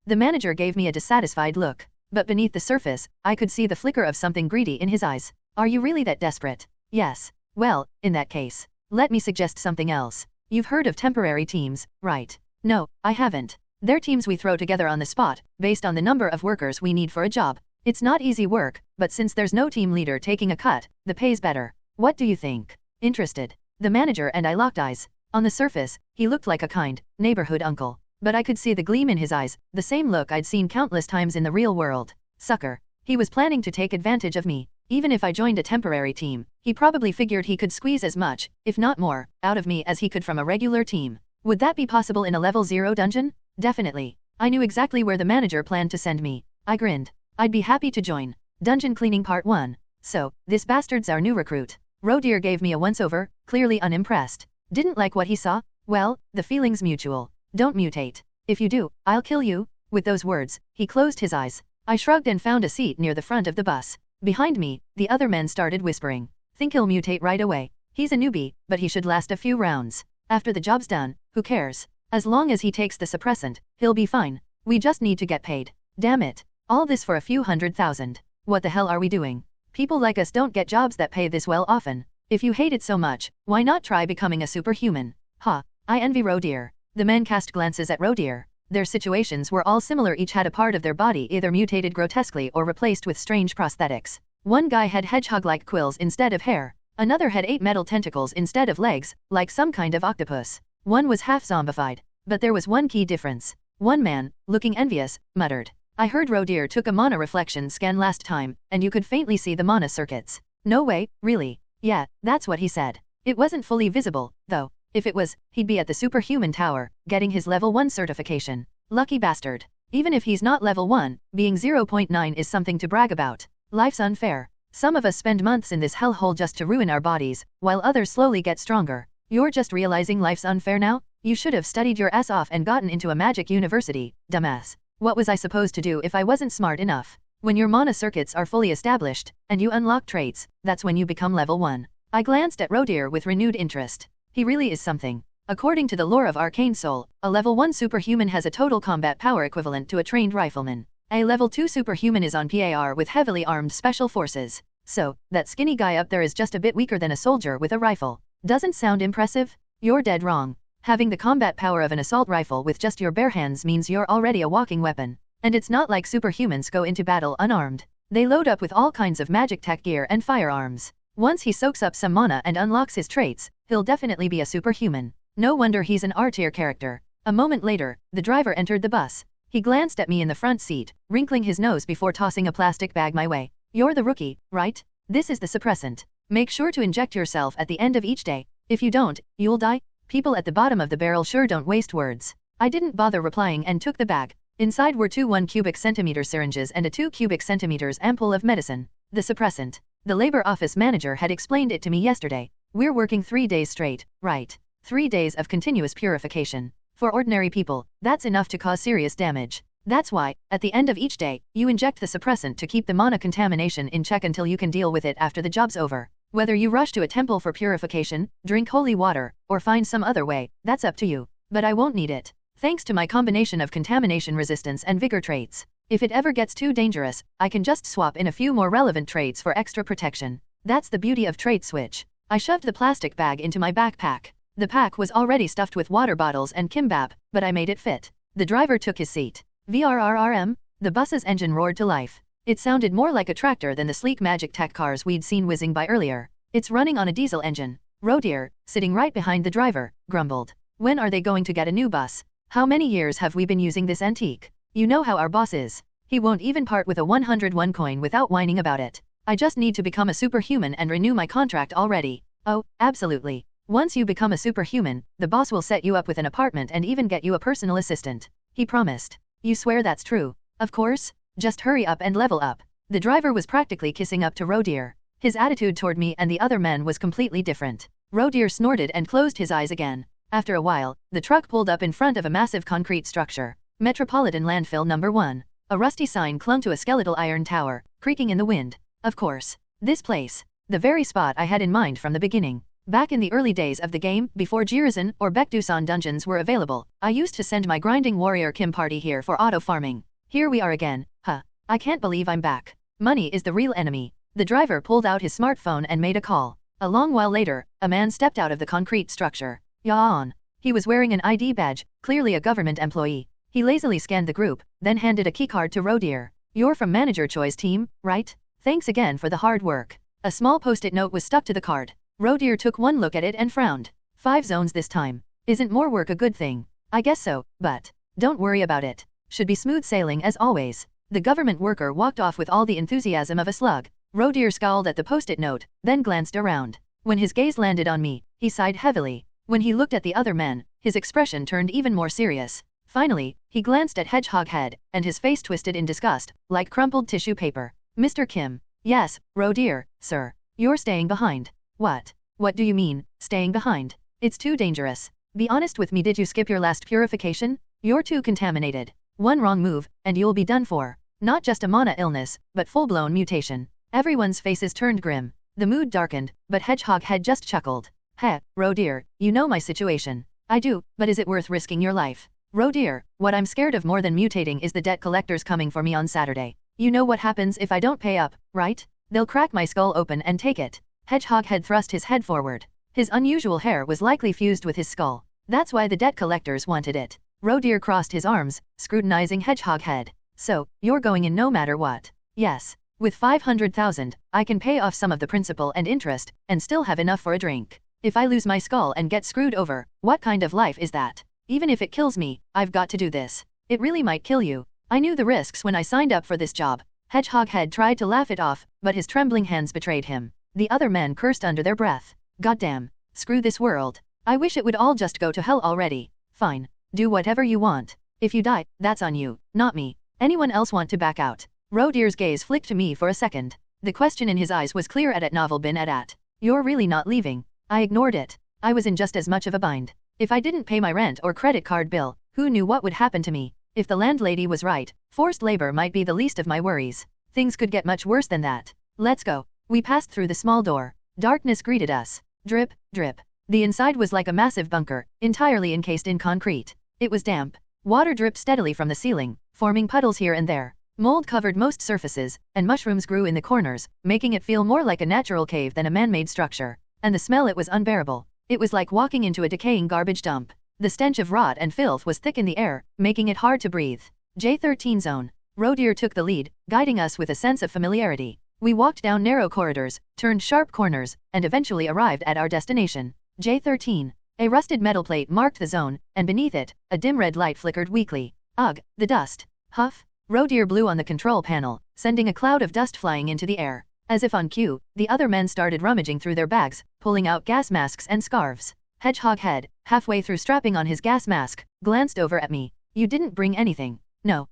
The manager gave me a dissatisfied look. But beneath the surface, I could see the flicker of something greedy in his eyes. Are you really that desperate? Yes. Well, in that case. Let me suggest something else. You've heard of temporary teams, right? No, I haven't. They're teams we throw together on the spot, based on the number of workers we need for a job. It's not easy work, but since there's no team leader taking a cut, the pay's better. What do you think? Interested? The manager and I locked eyes. On the surface, he looked like a kind, neighborhood uncle. But I could see the gleam in his eyes, the same look I'd seen countless times in the real world. Sucker. He was planning to take advantage of me. Even if I joined a temporary team, he probably figured he could squeeze as much, if not more, out of me as he could from a regular team. Would that be possible in a level 0 dungeon? Definitely. I knew exactly where the manager planned to send me. I grinned. I'd be happy to join. Dungeon Cleaning Part 1. So, this bastard's our new recruit. Rodeer gave me a once-over, clearly unimpressed. Didn't like what he saw? Well, the feeling's mutual. Don't mutate. If you do, I'll kill you. With those words, he closed his eyes. I shrugged and found a seat near the front of the bus. Behind me, the other men started whispering. Think he'll mutate right away. He's a newbie, but he should last a few rounds. After the job's done, who cares? As long as he takes the suppressant, he'll be fine. We just need to get paid. Damn it. All this for a few $100,000. What the hell are we doing? People like us don't get jobs that pay this well often. If you hate it so much, why not try becoming a superhuman? Ha, I envy Rodier. The men cast glances at Rodier. Their situations were all similar, each had a part of their body either mutated grotesquely or replaced with strange prosthetics. One guy had hedgehog-like quills instead of hair. Another had 8 metal tentacles instead of legs, like some kind of octopus. One was half zombified. But there was one key difference. One man, looking envious, muttered. I heard Rodier took a mana reflection scan last time, and you could faintly see the mana circuits. No way, really? Yeah, that's what he said. It wasn't fully visible, though. If it was, he'd be at the superhuman tower, getting his level 1 certification. Lucky bastard. Even if he's not level 1, being 0.9 is something to brag about. Life's unfair. Some of us spend months in this hellhole just to ruin our bodies, while others slowly get stronger. You're just realizing life's unfair now? You should have studied your ass off and gotten into a magic university, dumbass. What was I supposed to do if I wasn't smart enough? When your mana circuits are fully established, and you unlock traits, that's when you become level 1. I glanced at Rodier with renewed interest. He really is something. According to the lore of Arcane Seoul, a level 1 superhuman has a total combat power equivalent to a trained rifleman. A level 2 superhuman is on par with heavily armed special forces. So, that skinny guy up there is just a bit weaker than a soldier with a rifle. Doesn't sound impressive? You're dead wrong. Having the combat power of an assault rifle with just your bare hands means you're already a walking weapon. And it's not like superhumans go into battle unarmed. They load up with all kinds of magic tech gear and firearms. Once he soaks up some mana and unlocks his traits, he'll definitely be a superhuman. No wonder he's an R-tier character. A moment later, the driver entered the bus. He glanced at me in the front seat, wrinkling his nose before tossing a plastic bag my way. You're the rookie, right? This is the suppressant. Make sure to inject yourself at the end of each day. If you don't, you'll die. People at the bottom of the barrel sure don't waste words. I didn't bother replying and took the bag. Inside were 2 1 cubic centimeter syringes and a 2 cubic centimeters ampoule of medicine. The suppressant. The labor office manager had explained it to me yesterday. We're working 3 days straight, right? 3 days of continuous purification. For ordinary people, that's enough to cause serious damage. That's why, at the end of each day, you inject the suppressant to keep the mana contamination in check until you can deal with it after the job's over. Whether you rush to a temple for purification, drink holy water, or find some other way, that's up to you. But I won't need it. Thanks to my combination of contamination resistance and vigor traits. If it ever gets too dangerous, I can just swap in a few more relevant traits for extra protection. That's the beauty of trait switch. I shoved the plastic bag into my backpack. The pack was already stuffed with water bottles and kimbap, but I made it fit. The driver took his seat. VRRRM? The bus's engine roared to life. It sounded more like a tractor than the sleek magic tech cars we'd seen whizzing by earlier. It's running on a diesel engine. Rodier, sitting right behind the driver, grumbled. When are they going to get a new bus? How many years have we been using this antique? You know how our boss is. He won't even part with a 101 coin without whining about it. I just need to become a superhuman and renew my contract already. Oh, absolutely. Once you become a superhuman, the boss will set you up with an apartment and even get you a personal assistant. He promised. You swear that's true? Of course. Just hurry up and level up. The driver was practically kissing up to Rodier. His attitude toward me and the other men was completely different. Rodier snorted and closed his eyes again. After a while, the truck pulled up in front of a massive concrete structure. Metropolitan Landfill Number 1. A rusty sign clung to a skeletal iron tower, creaking in the wind. Of course. This place. The very spot I had in mind from the beginning. Back in the early days of the game, before Jirizan or Baekdusan dungeons were available, I used to send my grinding warrior Kim party here for auto farming. Here we are again. Huh. I can't believe I'm back. Money is the real enemy. The driver pulled out his smartphone and made a call. A long while later, a man stepped out of the concrete structure. Yawn. He was wearing an ID badge, clearly a government employee. He lazily scanned the group, then handed a keycard to Rodier. You're from Manager Choi's team, right? Thanks again for the hard work. A small post-it note was stuck to the card. Rodier took one look at it and frowned. 5 zones this time. Isn't more work a good thing? I guess so, but don't worry about it. Should be smooth sailing as always. The government worker walked off with all the enthusiasm of a slug. Rodier scowled at the post-it note, then glanced around. When his gaze landed on me, he sighed heavily. When he looked at the other men, his expression turned even more serious. Finally, he glanced at Hedgehog Head, and his face twisted in disgust, like crumpled tissue paper. Mr. Kim. Yes, Rodier, sir. You're staying behind. What? What do you mean, staying behind? It's too dangerous. Be honest with me, did you skip your last purification? You're too contaminated. One wrong move, and you'll be done for. Not just a mana illness, but full-blown mutation. Everyone's faces turned grim. The mood darkened, but Hedgehog Head just chuckled. Heh, Ro dear, you know my situation. I do, but is it worth risking your life? Ro dear, what I'm scared of more than mutating is the debt collectors coming for me on Saturday. You know what happens if I don't pay up, right? They'll crack my skull open and take it. Hedgehog Head thrust his head forward. His unusual hair was likely fused with his skull. That's why the debt collectors wanted it. Ro dear crossed his arms, scrutinizing Hedgehog Head. So, you're going in no matter what? Yes. With 500,000, I can pay off some of the principal and interest, and still have enough for a drink. If I lose my skull and get screwed over, what kind of life is that? Even if it kills me, I've got to do this. It really might kill you. I knew the risks when I signed up for this job. Hedgehog Head tried to laugh it off, but his trembling hands betrayed him. The other men cursed under their breath. Goddamn. Screw this world. I wish it would all just go to hell already. Fine. Do whatever you want. If you die, that's on you, not me. Anyone else want to back out? Ro dear's gaze flicked to me for a second. The question in his eyes was clear at novel bin at. You're really not leaving? I ignored it. I was in just as much of a bind. If I didn't pay my rent or credit card bill, who knew what would happen to me? If the landlady was right, forced labor might be the least of my worries. Things could get much worse than that. Let's go. We passed through the small door. Darkness greeted us. Drip, drip. The inside was like a massive bunker, entirely encased in concrete. It was damp. Water dripped steadily from the ceiling, forming puddles here and there. Mold covered most surfaces, and mushrooms grew in the corners, making it feel more like a natural cave than a man-made structure. And the smell, it was unbearable. It was like walking into a decaying garbage dump. The stench of rot and filth was thick in the air, making it hard to breathe. J13 zone. Ro dear took the lead, guiding us with a sense of familiarity. We walked down narrow corridors, turned sharp corners, and eventually arrived at our destination. J13. A rusted metal plate marked the zone, and beneath it, a dim red light flickered weakly. Ugh, the dust. Huff. Ro dear blew on the control panel, sending a cloud of dust flying into the air. As if on cue, the other men started rummaging through their bags, pulling out gas masks and scarves. Hedgehog Head, halfway through strapping on his gas mask, glanced over at me. You didn't bring anything. No.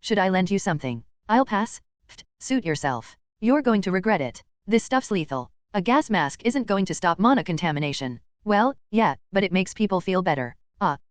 Should I lend you something? I'll pass. Pfft, suit yourself. You're going to regret it. This stuff's lethal. A gas mask isn't going to stop mana contamination. Well, yeah, but it makes people feel better.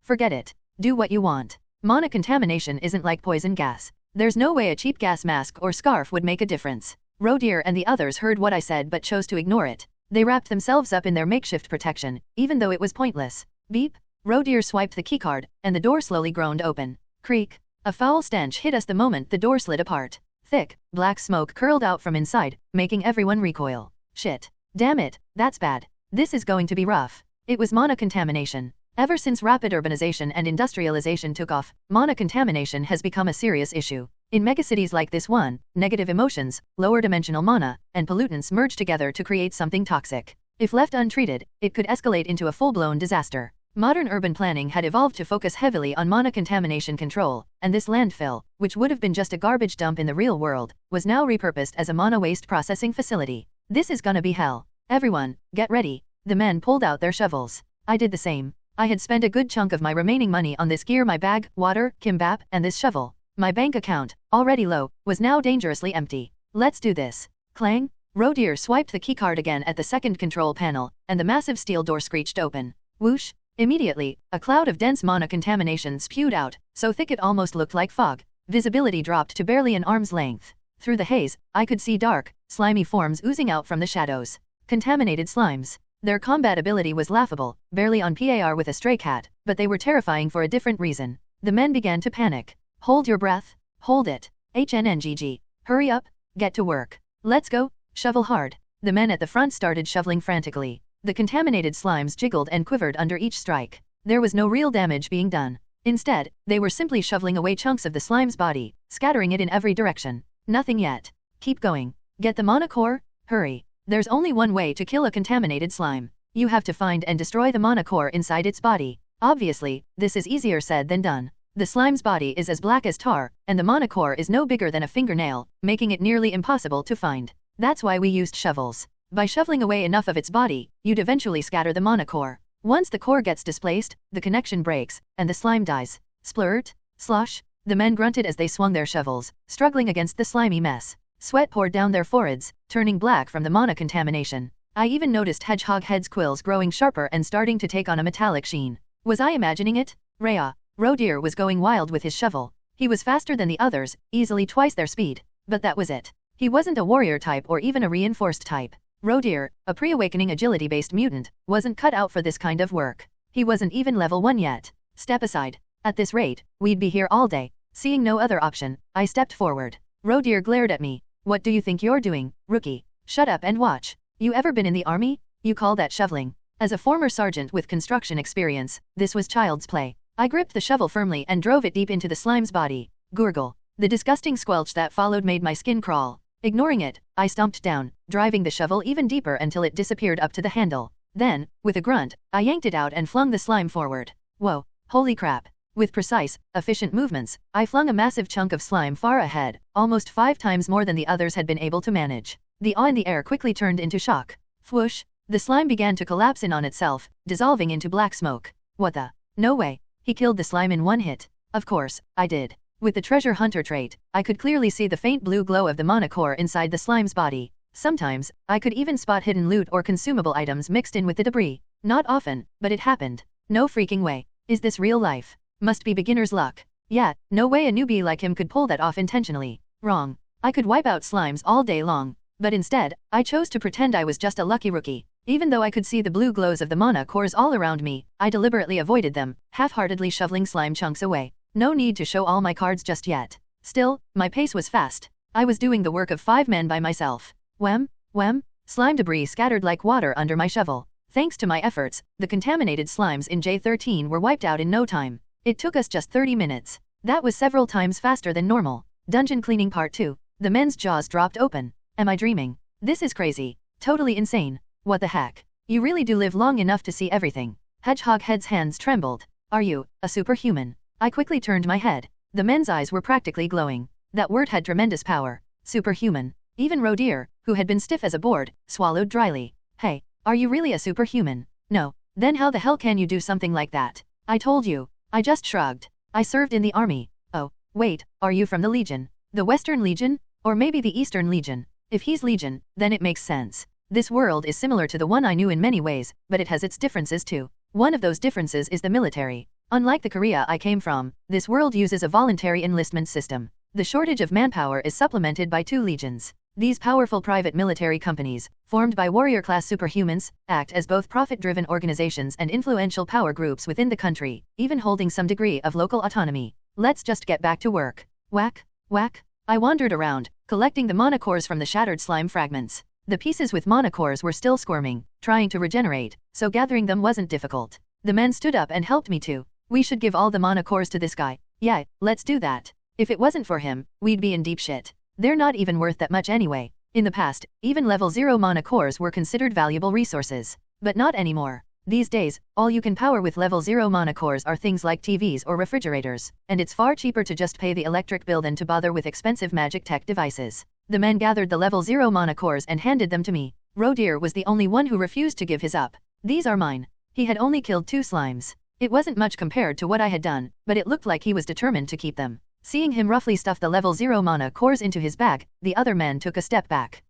Forget it. Do what you want. Mana contamination isn't like poison gas. There's no way a cheap gas mask or scarf would make a difference. Ro dear and the others heard what I said but chose to ignore it. They wrapped themselves up in their makeshift protection, even though it was pointless. Beep. Ro dear swiped the keycard, and the door slowly groaned open. Creak. A foul stench hit us the moment the door slid apart. Thick, black smoke curled out from inside, making everyone recoil. Shit. Damn it, that's bad. This is going to be rough. It was mana contamination. Ever since rapid urbanization and industrialization took off, mana contamination has become a serious issue. In megacities like this one, negative emotions, lower dimensional mana, and pollutants merge together to create something toxic. If left untreated, it could escalate into a full-blown disaster. Modern urban planning had evolved to focus heavily on mana contamination control, and this landfill, which would have been just a garbage dump in the real world, was now repurposed as a mana waste processing facility. This is gonna be hell. Everyone, get ready. The men pulled out their shovels. I did the same. I had spent a good chunk of my remaining money on this gear: my bag, water, kimbap, and this shovel. My bank account, already low, was now dangerously empty. Let's do this. Clang. Ro dear swiped the keycard again at the second control panel, and the massive steel door screeched open. Whoosh. Immediately, a cloud of dense mana contamination spewed out, so thick it almost looked like fog. Visibility dropped to barely an arm's length. Through the haze, I could see dark, slimy forms oozing out from the shadows. Contaminated slimes. Their combat ability was laughable, barely on par with a stray cat, but they were terrifying for a different reason. The men began to panic. Hold your breath. Hold it. HNNGG. Hurry up. Get to work. Let's go. Shovel hard. The men at the front started shoveling frantically. The contaminated slimes jiggled and quivered under each strike. There was no real damage being done. Instead, they were simply shoveling away chunks of the slime's body, scattering it in every direction. Nothing yet. Keep going. Get the mana core. Hurry. There's only one way to kill a contaminated slime. You have to find and destroy the mana core inside its body. Obviously, this is easier said than done. The slime's body is as black as tar, and the mana core is no bigger than a fingernail, making it nearly impossible to find. That's why we used shovels. By shoveling away enough of its body, you'd eventually scatter the mana core. Once the core gets displaced, the connection breaks, and the slime dies. Splurt. Slosh. The men grunted as they swung their shovels, struggling against the slimy mess. Sweat poured down their foreheads, turning black from the mana contamination. I even noticed Hedgehog Head's quills growing sharper and starting to take on a metallic sheen. Was I imagining it? Rhea. Ro dear was going wild with his shovel. He was faster than the others, easily twice their speed, but that was it. He wasn't a warrior type or even a reinforced type. Rodir, a pre-awakening agility-based mutant, wasn't cut out for this kind of work. He wasn't even level 1 yet. Step aside. At this rate, we'd be here all day. Seeing no other option, I stepped forward. Rodir glared at me. What do you think you're doing, rookie? Shut up and watch. You ever been in the army? You call that shoveling? As a former sergeant with construction experience, this was child's play. I gripped the shovel firmly and drove it deep into the slime's body. Gurgle. The disgusting squelch that followed made my skin crawl. Ignoring it, I stomped down, driving the shovel even deeper until it disappeared up to the handle. Then, with a grunt, I yanked it out and flung the slime forward. Whoa, holy crap. With precise, efficient movements, I flung a massive chunk of slime far ahead, almost 5 times more than the others had been able to manage. The awe in the air quickly turned into shock. Whoosh! The slime began to collapse in on itself, dissolving into black smoke. What the? No way. He killed the slime in one hit. Of course, I did. With the treasure hunter trait, I could clearly see the faint blue glow of the mana core inside the slime's body. Sometimes, I could even spot hidden loot or consumable items mixed in with the debris. Not often, but it happened. No freaking way. Is this real life? Must be beginner's luck. Yeah, no way a newbie like him could pull that off intentionally. Wrong. I could wipe out slimes all day long. But instead, I chose to pretend I was just a lucky rookie. Even though I could see the blue glows of the mana cores all around me, I deliberately avoided them, half-heartedly shoveling slime chunks away. No need to show all my cards just yet. Still, my pace was fast. I was doing the work of 5 men by myself. Whem, whem, slime debris scattered like water under my shovel. Thanks to my efforts, the contaminated slimes in J13 were wiped out in no time. It took us just 30 minutes. That was several times faster than normal. Dungeon cleaning part 2. The men's jaws dropped open. Am I dreaming? This is crazy. Totally insane. What the heck? You really do live long enough to see everything. Hedgehog Head's hands trembled. Are you a superhuman? I quickly turned my head. The men's eyes were practically glowing. That word had tremendous power. Superhuman. Even Rodir, who had been stiff as a board, swallowed dryly. Hey, are you really a superhuman? No. Then how the hell can you do something like that? I told you. I just shrugged. I served in the army. Oh, wait, are you from the Legion? The Western Legion? Or maybe the Eastern Legion? If he's Legion, then it makes sense. This world is similar to the one I knew in many ways, but it has its differences too. One of those differences is the military. Unlike the Korea I came from, this world uses a voluntary enlistment system. The shortage of manpower is supplemented by 2 legions. These powerful private military companies, formed by warrior-class superhumans, act as both profit-driven organizations and influential power groups within the country, even holding some degree of local autonomy. Let's just get back to work. Whack, whack. I wandered around, collecting the mana cores from the shattered slime fragments. The pieces with mana cores were still squirming, trying to regenerate, so gathering them wasn't difficult. The men stood up and helped me too. We should give all the mana cores to this guy. Yeah, let's do that. If it wasn't for him, we'd be in deep shit. They're not even worth that much anyway. In the past, even level 0 mana cores were considered valuable resources. But not anymore. These days, all you can power with level 0 mana cores are things like TVs or refrigerators, and it's far cheaper to just pay the electric bill than to bother with expensive magic tech devices. The men gathered the level 0 mana cores and handed them to me. Rodir was the only one who refused to give his up. These are mine. He had only killed 2 slimes. It wasn't much compared to what I had done, but it looked like he was determined to keep them. Seeing him roughly stuff the level 0 mana cores into his bag, the other men took a step back.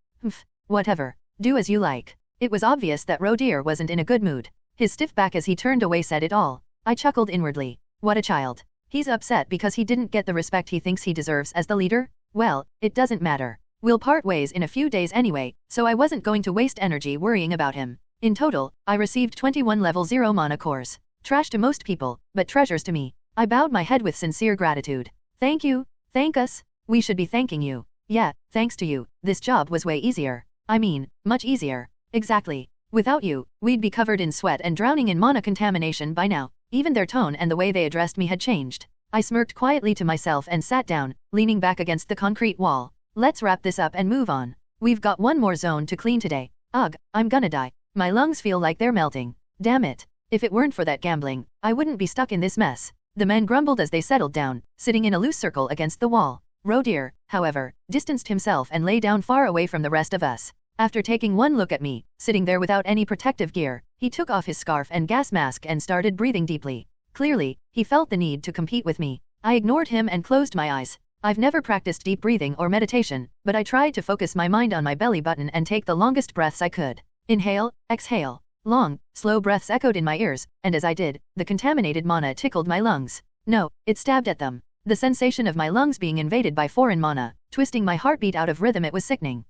Whatever. Do as you like. It was obvious that Rodir wasn't in a good mood. His stiff back as he turned away said it all. I chuckled inwardly. What a child. He's upset because he didn't get the respect he thinks he deserves as the leader? Well, it doesn't matter. We'll part ways in a few days anyway, so I wasn't going to waste energy worrying about him. In total, I received 21 level 0 mana cores. Trash to most people, but treasures to me. I bowed my head with sincere gratitude. Thank you. Thank us. We should be thanking you. Yeah, thanks to you, this job was way easier. I mean, much easier. Exactly. Without you, we'd be covered in sweat and drowning in mana contamination by now. Even their tone and the way they addressed me had changed. I smirked quietly to myself and sat down, leaning back against the concrete wall. Let's wrap this up and move on. We've got one more zone to clean today. Ugh, I'm gonna die. My lungs feel like they're melting. Damn it. If it weren't for that gambling, I wouldn't be stuck in this mess. The men grumbled as they settled down, sitting in a loose circle against the wall. Rodir, however, distanced himself and lay down far away from the rest of us. After taking one look at me, sitting there without any protective gear, he took off his scarf and gas mask and started breathing deeply. Clearly, he felt the need to compete with me. I ignored him and closed my eyes. I've never practiced deep breathing or meditation, but I tried to focus my mind on my belly button and take the longest breaths I could. Inhale, exhale. Long, slow breaths echoed in my ears, and as I did, the contaminated mana tickled my lungs. No, it stabbed at them. The sensation of my lungs being invaded by foreign mana, twisting my heartbeat out of rhythm, it was sickening.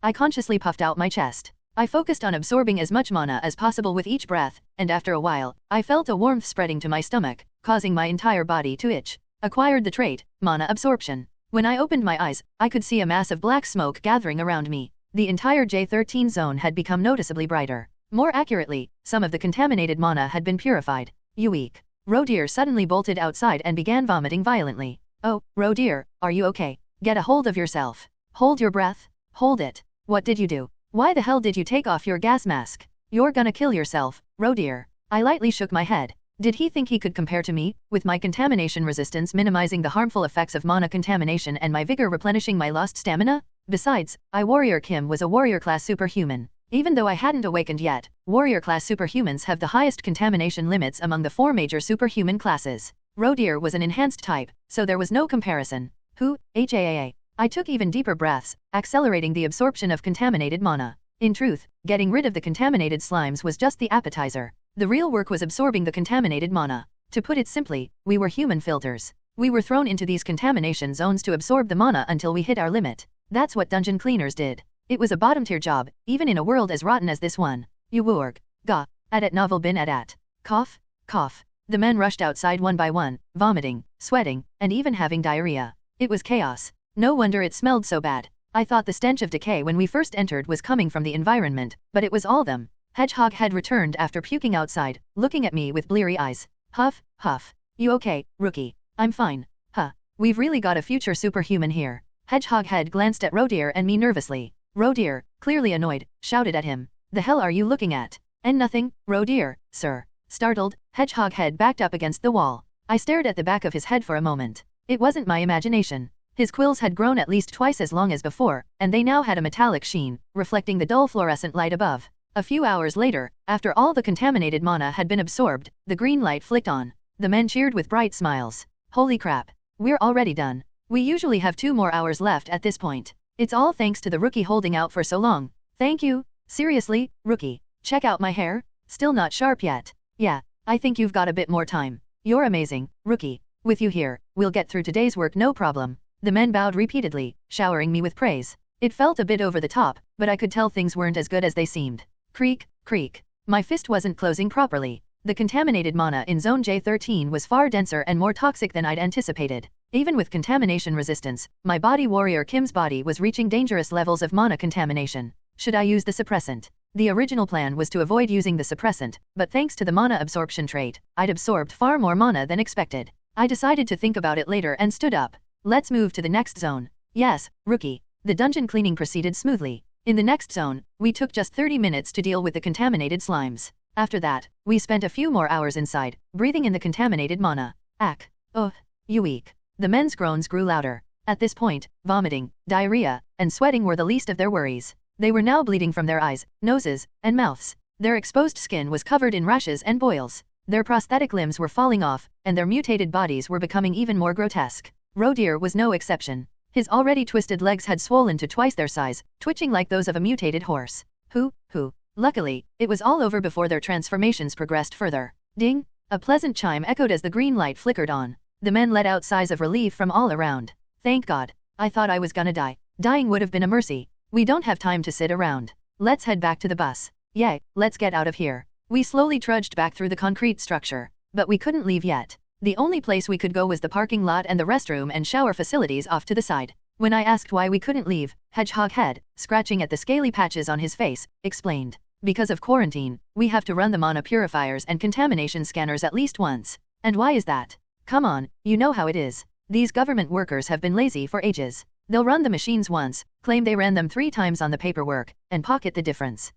I consciously puffed out my chest. I focused on absorbing as much mana as possible with each breath, and after a while, I felt a warmth spreading to my stomach, causing my entire body to itch. Acquired the trait, mana absorption. When I opened my eyes, I could see a mass of black smoke gathering around me. The entire J13 zone had become noticeably brighter. More accurately, some of the contaminated mana had been purified. Weak. Rodeer suddenly bolted outside and began vomiting violently. Oh, Rodeer, are you okay? Get a hold of yourself. Hold your breath. Hold it. What did you do? Why the hell did you take off your gas mask? You're gonna kill yourself, Rodeer. I lightly shook my head. Did he think he could compare to me, with my contamination resistance minimizing the harmful effects of mana contamination and my vigor replenishing my lost stamina? Besides, Warrior Kim was a warrior-class superhuman. Even though I hadn't awakened yet, warrior-class superhumans have the highest contamination limits among the 4 major superhuman classes. Rodeer was an enhanced type, so there was no comparison. HAAA. I took even deeper breaths, accelerating the absorption of contaminated mana. In truth, getting rid of the contaminated slimes was just the appetizer. The real work was absorbing the contaminated mana. To put it simply, we were human filters. We were thrown into these contamination zones to absorb the mana until we hit our limit. That's what dungeon cleaners did. It was a bottom-tier job, even in a world as rotten as this one. Uwurg. Ga. Adat novel bin adat. Cough. Cough. The men rushed outside one by one, vomiting, sweating, and even having diarrhea. It was chaos. No wonder it smelled so bad. I thought the stench of decay when we first entered was coming from the environment, but it was all them. Hedgehog Head returned after puking outside, looking at me with bleary eyes. Huff, huff. You okay, rookie? I'm fine. We've really got a future superhuman here. Hedgehog Head glanced at Rodeer and me nervously. Rodeer, clearly annoyed, shouted at him. The hell are you looking at? And nothing, Rodeer, sir. Startled, Hedgehog Head backed up against the wall. I stared at the back of his head for a moment. It wasn't my imagination. His quills had grown at least twice as long as before, and they now had a metallic sheen, reflecting the dull fluorescent light above. A few hours later, after all the contaminated mana had been absorbed, the green light flicked on. The men cheered with bright smiles. Holy crap. We're already done. We usually have 2 more hours left at this point. It's all thanks to the rookie holding out for so long. Thank you. Seriously, rookie. Check out my hair. Still not sharp yet. Yeah, I think you've got a bit more time. You're amazing, rookie. With you here, we'll get through today's work no problem. The men bowed repeatedly, showering me with praise. It felt a bit over the top, but I could tell things weren't as good as they seemed. Creak, creak. My fist wasn't closing properly. The contaminated mana in Zone J13 was far denser and more toxic than I'd anticipated. Even with contamination resistance, my body Warrior Kim's body was reaching dangerous levels of mana contamination. Should I use the suppressant? The original plan was to avoid using the suppressant, but thanks to the mana absorption trait, I'd absorbed far more mana than expected. I decided to think about it later and stood up. Let's move to the next zone. Yes, rookie. The dungeon cleaning proceeded smoothly. In the next zone, we took just 30 minutes to deal with the contaminated slimes. After that, we spent a few more hours inside, breathing in the contaminated mana. You weak. The men's groans grew louder. At this point, vomiting, diarrhea, and sweating were the least of their worries. They were now bleeding from their eyes, noses, and mouths. Their exposed skin was covered in rashes and boils. Their prosthetic limbs were falling off, and their mutated bodies were becoming even more grotesque. Rodeer was no exception. His already twisted legs had swollen to twice their size, twitching like those of a mutated horse. Luckily, it was all over before their transformations progressed further. Ding! A pleasant chime echoed as the green light flickered on. The men let out sighs of relief from all around. Thank God. I thought I was gonna die. Dying would have been a mercy. We don't have time to sit around. Let's head back to the bus. Yay, let's get out of here. We slowly trudged back through the concrete structure. But we couldn't leave yet. The only place we could go was the parking lot and the restroom and shower facilities off to the side. When I asked why we couldn't leave, Hedgehog Head, scratching at the scaly patches on his face, explained. Because of quarantine, we have to run the mana purifiers and contamination scanners at least once. And why is that? Come on, you know how it is. These government workers have been lazy for ages. They'll run the machines once, claim they ran them 3 times on the paperwork, and pocket the difference.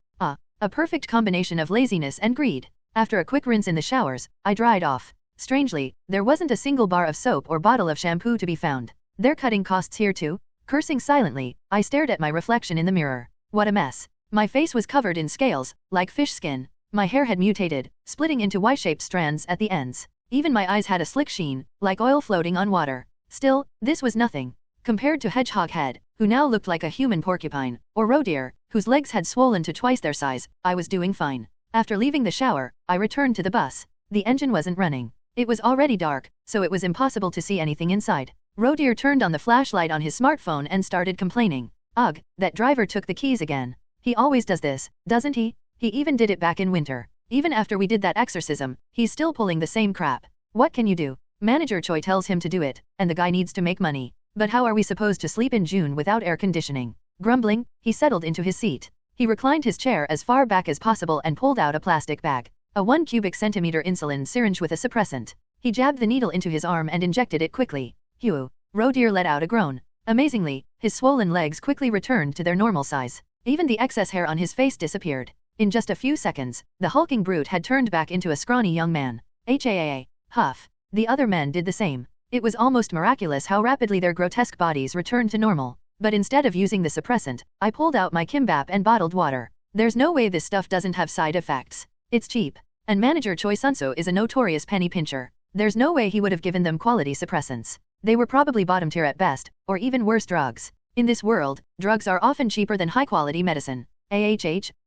A perfect combination of laziness and greed. After a quick rinse in the showers, I dried off. Strangely, there wasn't a single bar of soap or bottle of shampoo to be found. They're cutting costs here too? Cursing silently, I stared at my reflection in the mirror. What a mess. My face was covered in scales, like fish skin. My hair had mutated, splitting into Y-shaped strands at the ends. Even my eyes had a slick sheen, like oil floating on water. Still, this was nothing. Compared to Hedgehog Head, who now looked like a human porcupine, or Rodeer, whose legs had swollen to twice their size, I was doing fine. After leaving the shower, I returned to the bus. The engine wasn't running. It was already dark, so it was impossible to see anything inside. Rodir turned on the flashlight on his smartphone and started complaining. Ugh, that driver took the keys again. He always does this, doesn't he? He even did it back in winter. Even after we did that exorcism, he's still pulling the same crap. What can you do? Manager Choi tells him to do it, and the guy needs to make money. But how are we supposed to sleep in June without air conditioning? Grumbling, he settled into his seat. He reclined his chair as far back as possible and pulled out a plastic bag. A 1 cubic centimeter insulin syringe with a suppressant. He jabbed the needle into his arm and injected it quickly. Phew. Rodir let out a groan. Amazingly, his swollen legs quickly returned to their normal size. Even the excess hair on his face disappeared. In just a few seconds, the hulking brute had turned back into a scrawny young man. HAAA. Huff. The other men did the same. It was almost miraculous how rapidly their grotesque bodies returned to normal. But instead of using the suppressant, I pulled out my kimbap and bottled water. There's no way this stuff doesn't have side effects. It's cheap. And manager Choi Sunso is a notorious penny pincher. There's no way he would have given them quality suppressants. They were probably bottom tier at best, or even worse drugs. In this world, drugs are often cheaper than high-quality medicine.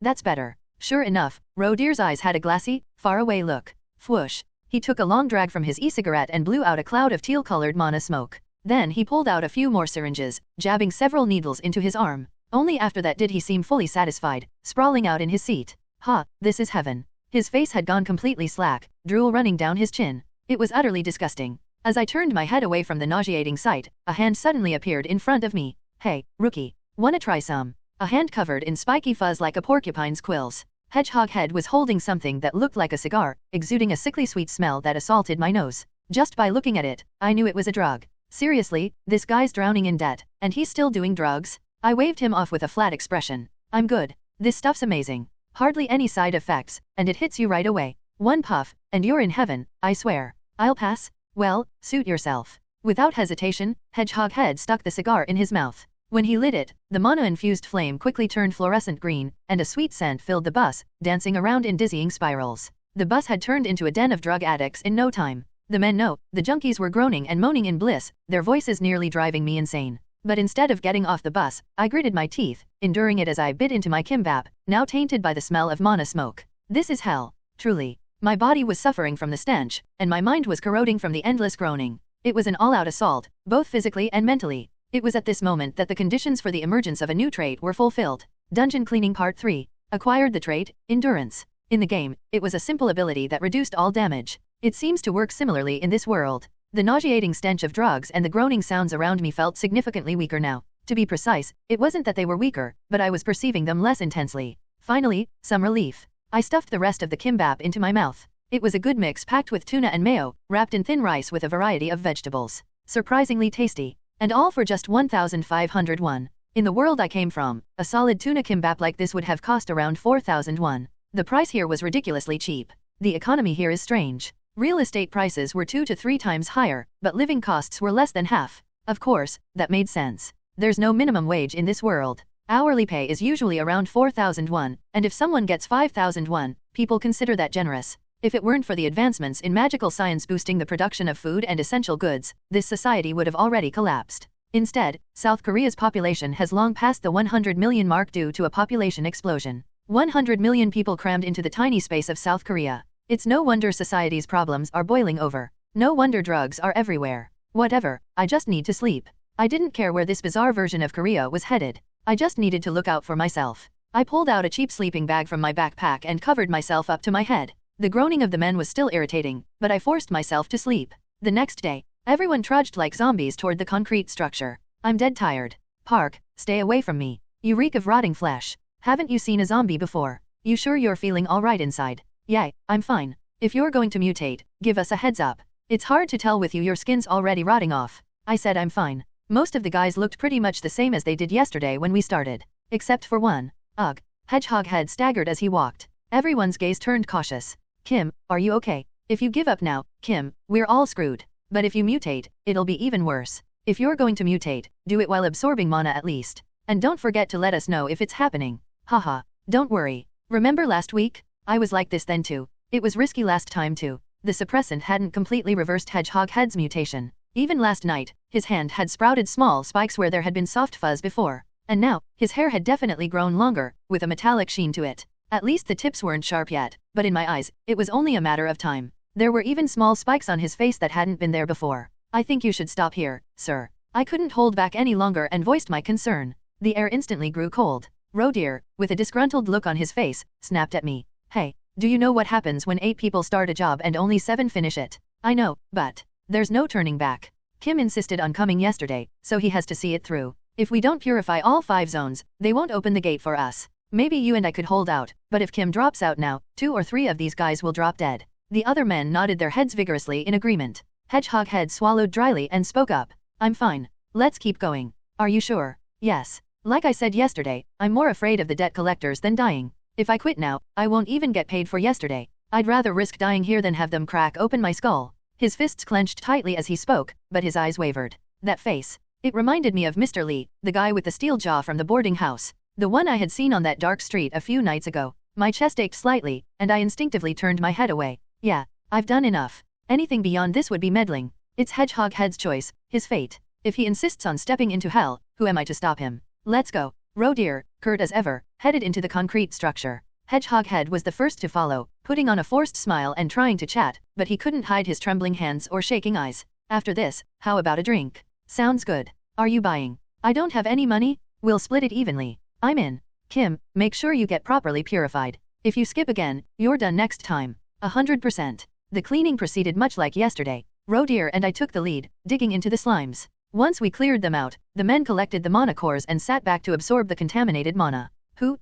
That's better. Sure enough, Rodir's eyes had a glassy, far-away look. Whoosh. He took a long drag from his e-cigarette and blew out a cloud of teal-colored mana smoke. Then he pulled out a few more syringes, jabbing several needles into his arm. Only after that did he seem fully satisfied, sprawling out in his seat. Ha, this is heaven. His face had gone completely slack, drool running down his chin. It was utterly disgusting. As I turned my head away from the nauseating sight, a hand suddenly appeared in front of me. Hey, rookie. Wanna try some? A hand covered in spiky fuzz like a porcupine's quills. Hedgehog Head was holding something that looked like a cigar, exuding a sickly sweet smell that assaulted my nose. Just by looking at it, I knew it was a drug. Seriously, this guy's drowning in debt, and he's still doing drugs? I waved him off with a flat expression. I'm good. This stuff's amazing. Hardly any side effects, and it hits you right away. One puff, and you're in heaven, I swear. I'll pass. Well, suit yourself. Without hesitation, Hedgehog Head stuck the cigar in his mouth. When he lit it, the mana-infused flame quickly turned fluorescent green, and a sweet scent filled the bus, dancing around in dizzying spirals. The bus had turned into a den of drug addicts in no time. The men know, the junkies were groaning and moaning in bliss, their voices nearly driving me insane. But instead of getting off the bus, I gritted my teeth, enduring it as I bit into my kimbap, now tainted by the smell of mana smoke. This is hell. Truly. My body was suffering from the stench, and my mind was corroding from the endless groaning. It was an all-out assault, both physically and mentally. It was at this moment that the conditions for the emergence of a new trait were fulfilled. Dungeon Cleaning Part 3. Acquired the trait, Endurance. In the game, it was a simple ability that reduced all damage. It seems to work similarly in this world. The nauseating stench of drugs and the groaning sounds around me felt significantly weaker now. To be precise, it wasn't that they were weaker, but I was perceiving them less intensely. Finally, some relief. I stuffed the rest of the kimbap into my mouth. It was a good mix packed with tuna and mayo, wrapped in thin rice with a variety of vegetables. Surprisingly tasty. And all for just 1,500 won. In the world I came from, a solid tuna kimbap like this would have cost around 4,000 won. The price here was ridiculously cheap. The economy here is strange. Real estate prices were 2 to 3 times higher, but living costs were less than half. Of course, that made sense. There's no minimum wage in this world. Hourly pay is usually around 4,000 won, and if someone gets 5,000 won, people consider that generous. If it weren't for the advancements in magical science boosting the production of food and essential goods, this society would have already collapsed. Instead, South Korea's population has long passed the 100 million mark due to a population explosion. 100 million people crammed into the tiny space of South Korea. It's no wonder society's problems are boiling over. No wonder drugs are everywhere. Whatever, I just need to sleep. I didn't care where this bizarre version of Korea was headed. I just needed to look out for myself. I pulled out a cheap sleeping bag from my backpack and covered myself up to my head. The groaning of the men was still irritating, but I forced myself to sleep. The next day, everyone trudged like zombies toward the concrete structure. I'm dead tired. Park, stay away from me. You reek of rotting flesh. Haven't you seen a zombie before? You sure you're feeling alright inside? Yeah, I'm fine. If you're going to mutate, give us a heads up. It's hard to tell with you, your skin's already rotting off. I said I'm fine. Most of the guys looked pretty much the same as they did yesterday when we started. Except for one. Ugh. Hedgehog Head staggered as he walked. Everyone's gaze turned cautious. Kim, are you okay? If you give up now, Kim, we're all screwed. But if you mutate, it'll be even worse. If you're going to mutate, do it while absorbing mana at least. And don't forget to let us know if it's happening. Haha, don't worry. Remember last week? I was like this then too. It was risky last time too. The suppressant hadn't completely reversed Hedgehog Head's mutation. Even last night, his hand had sprouted small spikes where there had been soft fuzz before. And now, his hair had definitely grown longer, with a metallic sheen to it. At least the tips weren't sharp yet, but in my eyes, it was only a matter of time. There were even small spikes on his face that hadn't been there before. I think you should stop here, sir. I couldn't hold back any longer and voiced my concern. The air instantly grew cold. Rodir, with a disgruntled look on his face, snapped at me. Hey, do you know what happens when 8 people start a job and only 7 finish it? I know, but there's no turning back. Kim insisted on coming yesterday, so he has to see it through. If we don't purify all 5 zones, they won't open the gate for us. Maybe you and I could hold out, but if Kim drops out now, 2 or 3 of these guys will drop dead. The other men nodded their heads vigorously in agreement. Hedgehog Head swallowed dryly and spoke up. I'm fine. Let's keep going. Are you sure? Yes. Like I said yesterday, I'm more afraid of the debt collectors than dying. If I quit now, I won't even get paid for yesterday. I'd rather risk dying here than have them crack open my skull. His fists clenched tightly as he spoke, but his eyes wavered. That face. It reminded me of Mr. Lee, the guy with the steel jaw from the boarding house. The one I had seen on that dark street a few nights ago. My chest ached slightly, and I instinctively turned my head away. Yeah, I've done enough. Anything beyond this would be meddling. It's Hedgehog Head's choice, his fate. If he insists on stepping into hell, who am I to stop him? Let's go. Rodir, curt as ever, headed into the concrete structure. Hedgehog Head was the first to follow, putting on a forced smile and trying to chat, but he couldn't hide his trembling hands or shaking eyes. After this, how about a drink? Sounds good. Are you buying? I don't have any money. We'll split it evenly. I'm in. Kim, make sure you get properly purified. If you skip again, you're done next time. 100%. The cleaning proceeded much like yesterday. Rodir and I took the lead, digging into the slimes. Once we cleared them out, the men collected the mana cores and sat back to absorb the contaminated mana. Haa.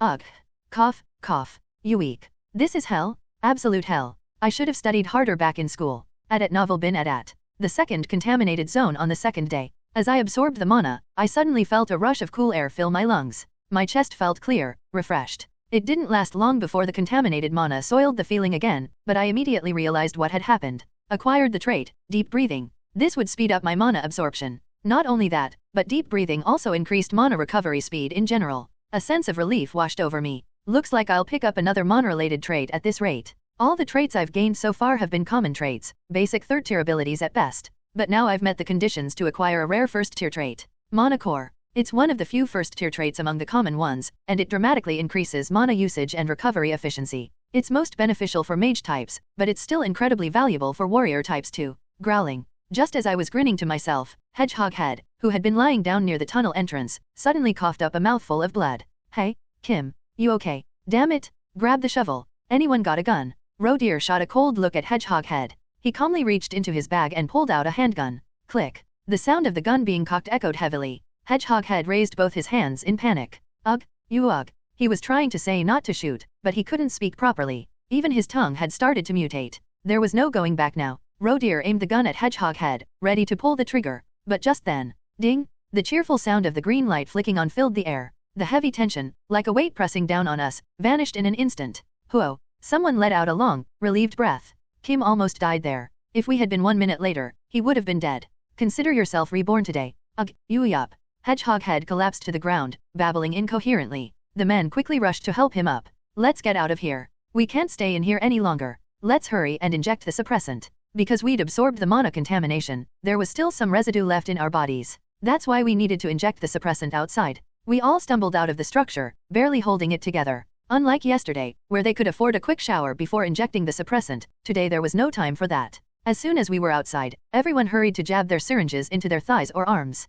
Ugh. Cough, cough. You weak. This is hell? Absolute hell. I should have studied harder back in school. At novel bin at. The second contaminated zone on the second day. As I absorbed the mana, I suddenly felt a rush of cool air fill my lungs. My chest felt clear, refreshed. It didn't last long before the contaminated mana soiled the feeling again, but I immediately realized what had happened. Acquired the trait, deep breathing. This would speed up my mana absorption. Not only that, but deep breathing also increased mana recovery speed in general. A sense of relief washed over me. Looks like I'll pick up another mana-related trait at this rate. All the traits I've gained so far have been common traits, basic third-tier abilities at best. But now I've met the conditions to acquire a rare first-tier trait. Mana Core. It's one of the few first-tier traits among the common ones, and it dramatically increases mana usage and recovery efficiency. It's most beneficial for mage types, but it's still incredibly valuable for warrior types too. Growling. Just as I was grinning to myself, Hedgehog Head, who had been lying down near the tunnel entrance, suddenly coughed up a mouthful of blood. Hey, Kim, you okay? Damn it, grab the shovel. Anyone got a gun? Rodir shot a cold look at Hedgehog Head. He calmly reached into his bag and pulled out a handgun. Click. The sound of the gun being cocked echoed heavily. Hedgehog Head raised both his hands in panic. Ugh, you ugh. He was trying to say not to shoot, but he couldn't speak properly. Even his tongue had started to mutate. There was no going back now. Rodir aimed the gun at Hedgehog Head, ready to pull the trigger. But just then, ding! The cheerful sound of the green light flicking on filled the air. The heavy tension, like a weight pressing down on us, vanished in an instant. Whoa! Someone let out a long, relieved breath. Kim almost died there. If we had been 1 minute later, he would have been dead. Consider yourself reborn today. Ugh, you yup. Hedgehog Head collapsed to the ground, babbling incoherently. The men quickly rushed to help him up. Let's get out of here. We can't stay in here any longer. Let's hurry and inject the suppressant. Because we'd absorbed the mana contamination, there was still some residue left in our bodies. That's why we needed to inject the suppressant outside. We all stumbled out of the structure, barely holding it together. Unlike yesterday, where they could afford a quick shower before injecting the suppressant, today there was no time for that. As soon as we were outside, everyone hurried to jab their syringes into their thighs or arms.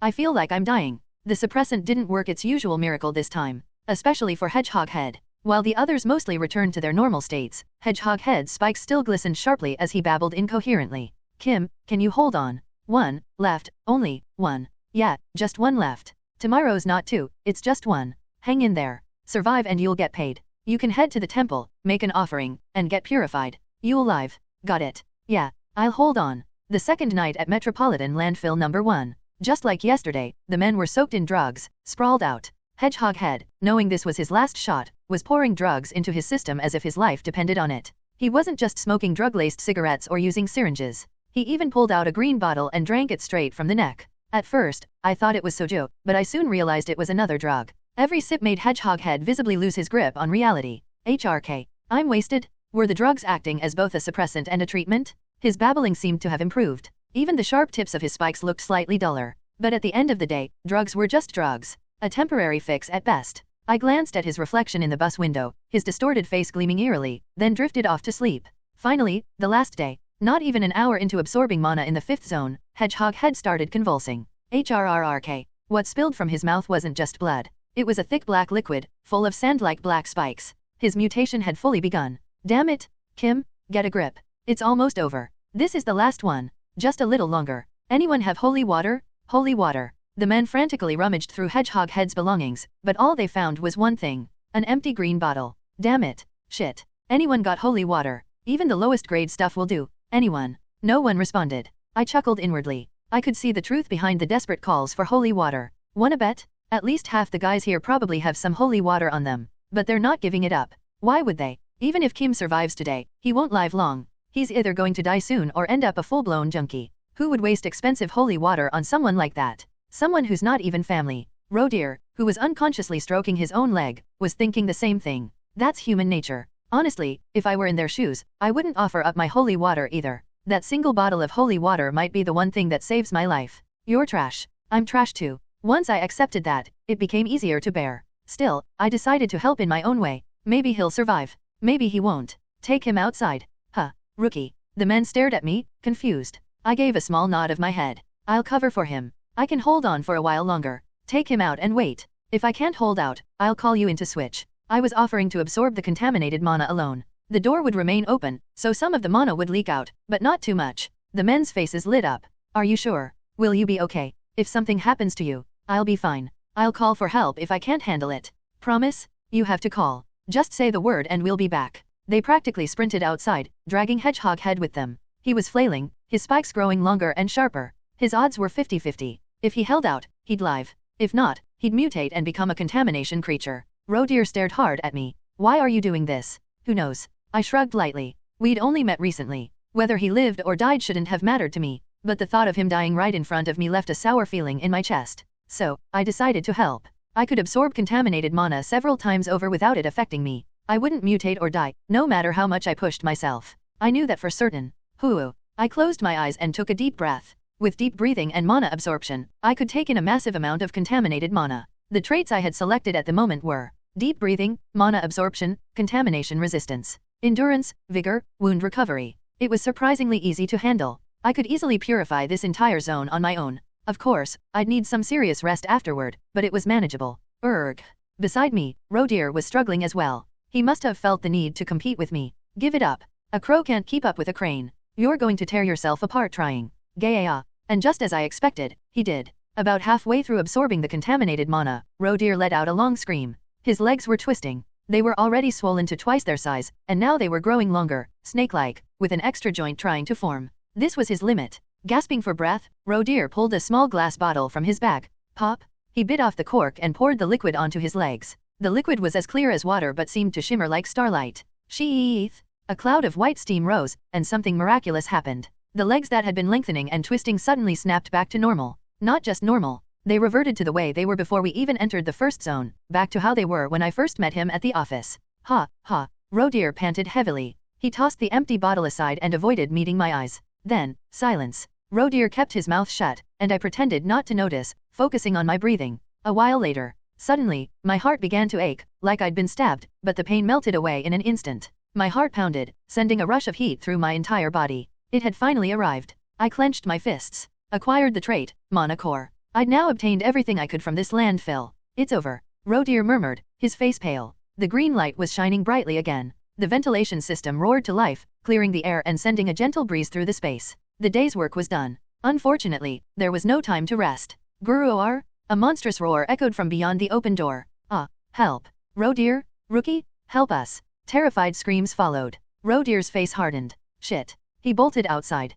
I feel like I'm dying. The suppressant didn't work its usual miracle this time, especially for Hedgehog Head. While the others mostly returned to their normal states, Hedgehog Head's spikes still glistened sharply as he babbled incoherently. Kim, can you hold on? 1 left, only 1. Yeah, just 1 left. Tomorrow's not 2, it's just 1. Hang in there. Survive and you'll get paid. You can head to the temple, make an offering, and get purified. You alive? Got it. Yeah, I'll hold on. The second night at Metropolitan Landfill Number 1. Just like yesterday, the men were soaked in drugs, sprawled out. Hedgehog Head, knowing this was his last shot, was pouring drugs into his system as if his life depended on it. He wasn't just smoking drug-laced cigarettes or using syringes. He even pulled out a green bottle and drank it straight from the neck. At first, I thought it was soju, but I soon realized it was another drug. Every sip made Hedgehog Head visibly lose his grip on reality. HRK. I'm wasted? Were the drugs acting as both a suppressant and a treatment? His babbling seemed to have improved. Even the sharp tips of his spikes looked slightly duller. But at the end of the day, drugs were just drugs. A temporary fix at best. I glanced at his reflection in the bus window, his distorted face gleaming eerily, then drifted off to sleep. Finally, the last day. Not even an hour into absorbing mana in the 5th zone, Hedgehog head started convulsing. HRRRK. What spilled from his mouth wasn't just blood. It was a thick black liquid, full of sand-like black spikes. His mutation had fully begun. Damn it, Kim, get a grip. It's almost over. This is the last one. Just a little longer. Anyone have holy water? Holy water. The men frantically rummaged through Hedgehog Head's belongings, but all they found was one thing. An empty green bottle. Damn it. Shit. Anyone got holy water? Even the lowest grade stuff will do. Anyone? No one responded. I chuckled inwardly. I could see the truth behind the desperate calls for holy water. Wanna bet? At least half the guys here probably have some holy water on them. But they're not giving it up. Why would they? Even if Kim survives today, he won't live long. He's either going to die soon or end up a full-blown junkie. Who would waste expensive holy water on someone like that? Someone who's not even family. Rodir, who was unconsciously stroking his own leg, was thinking the same thing. That's human nature. Honestly, if I were in their shoes, I wouldn't offer up my holy water either. That single bottle of holy water might be the one thing that saves my life. You're trash. I'm trash too. Once I accepted that, it became easier to bear. Still, I decided to help in my own way. Maybe he'll survive. Maybe he won't. Take him outside. Huh, rookie. The men stared at me, confused. I gave a small nod of my head. I'll cover for him. I can hold on for a while longer. Take him out and wait. If I can't hold out, I'll call you in to switch. I was offering to absorb the contaminated mana alone. The door would remain open, so some of the mana would leak out, but not too much. The men's faces lit up. Are you sure? Will you be okay? If something happens to you, I'll be fine. I'll call for help if I can't handle it. Promise? You have to call. Just say the word and we'll be back. They practically sprinted outside, dragging Hedgehog Head with them. He was flailing, his spikes growing longer and sharper. His odds were 50-50. If he held out, he'd live. If not, he'd mutate and become a contamination creature. Rodir stared hard at me. Why are you doing this? Who knows? I shrugged lightly. We'd only met recently. Whether he lived or died shouldn't have mattered to me, but the thought of him dying right in front of me left a sour feeling in my chest. So, I decided to help. I could absorb contaminated mana several times over without it affecting me. I wouldn't mutate or die, no matter how much I pushed myself. I knew that for certain. Hoo. I closed my eyes and took a deep breath. With deep breathing and mana absorption, I could take in a massive amount of contaminated mana. The traits I had selected at the moment were deep breathing, mana absorption, contamination resistance, endurance, vigor, wound recovery. It was surprisingly easy to handle. I could easily purify this entire zone on my own. Of course, I'd need some serious rest afterward, but it was manageable. Urgh. Beside me, Rodir was struggling as well. He must have felt the need to compete with me. Give it up. A crow can't keep up with a crane. You're going to tear yourself apart trying. Gaya. And just as I expected, he did. About halfway through absorbing the contaminated mana, Rodir let out a long scream. His legs were twisting. They were already swollen to twice their size, and now they were growing longer, snake-like, with an extra joint trying to form. This was his limit. Gasping for breath, Rodir pulled a small glass bottle from his bag. Pop! He bit off the cork and poured the liquid onto his legs. The liquid was as clear as water but seemed to shimmer like starlight. Sheath! A cloud of white steam rose, and something miraculous happened. The legs that had been lengthening and twisting suddenly snapped back to normal. Not just normal. They reverted to the way they were before we even entered the first zone, back to how they were when I first met him at the office. Ha, ha. Rodir panted heavily. He tossed the empty bottle aside and avoided meeting my eyes. Then, silence. Rodir kept his mouth shut, and I pretended not to notice, focusing on my breathing. A while later, suddenly, my heart began to ache, like I'd been stabbed, but the pain melted away in an instant. My heart pounded, sending a rush of heat through my entire body. It had finally arrived. I clenched my fists. Acquired the trait, Mana Core. I'd now obtained everything I could from this landfill. It's over. Rodir murmured, his face pale. The green light was shining brightly again. The ventilation system roared to life, clearing the air and sending a gentle breeze through the space. The day's work was done. Unfortunately, there was no time to rest. Guruor? A monstrous roar echoed from beyond the open door. Ah, help. Rodir? Rookie? Help us. Terrified screams followed. Rodir's face hardened. Shit. He bolted outside.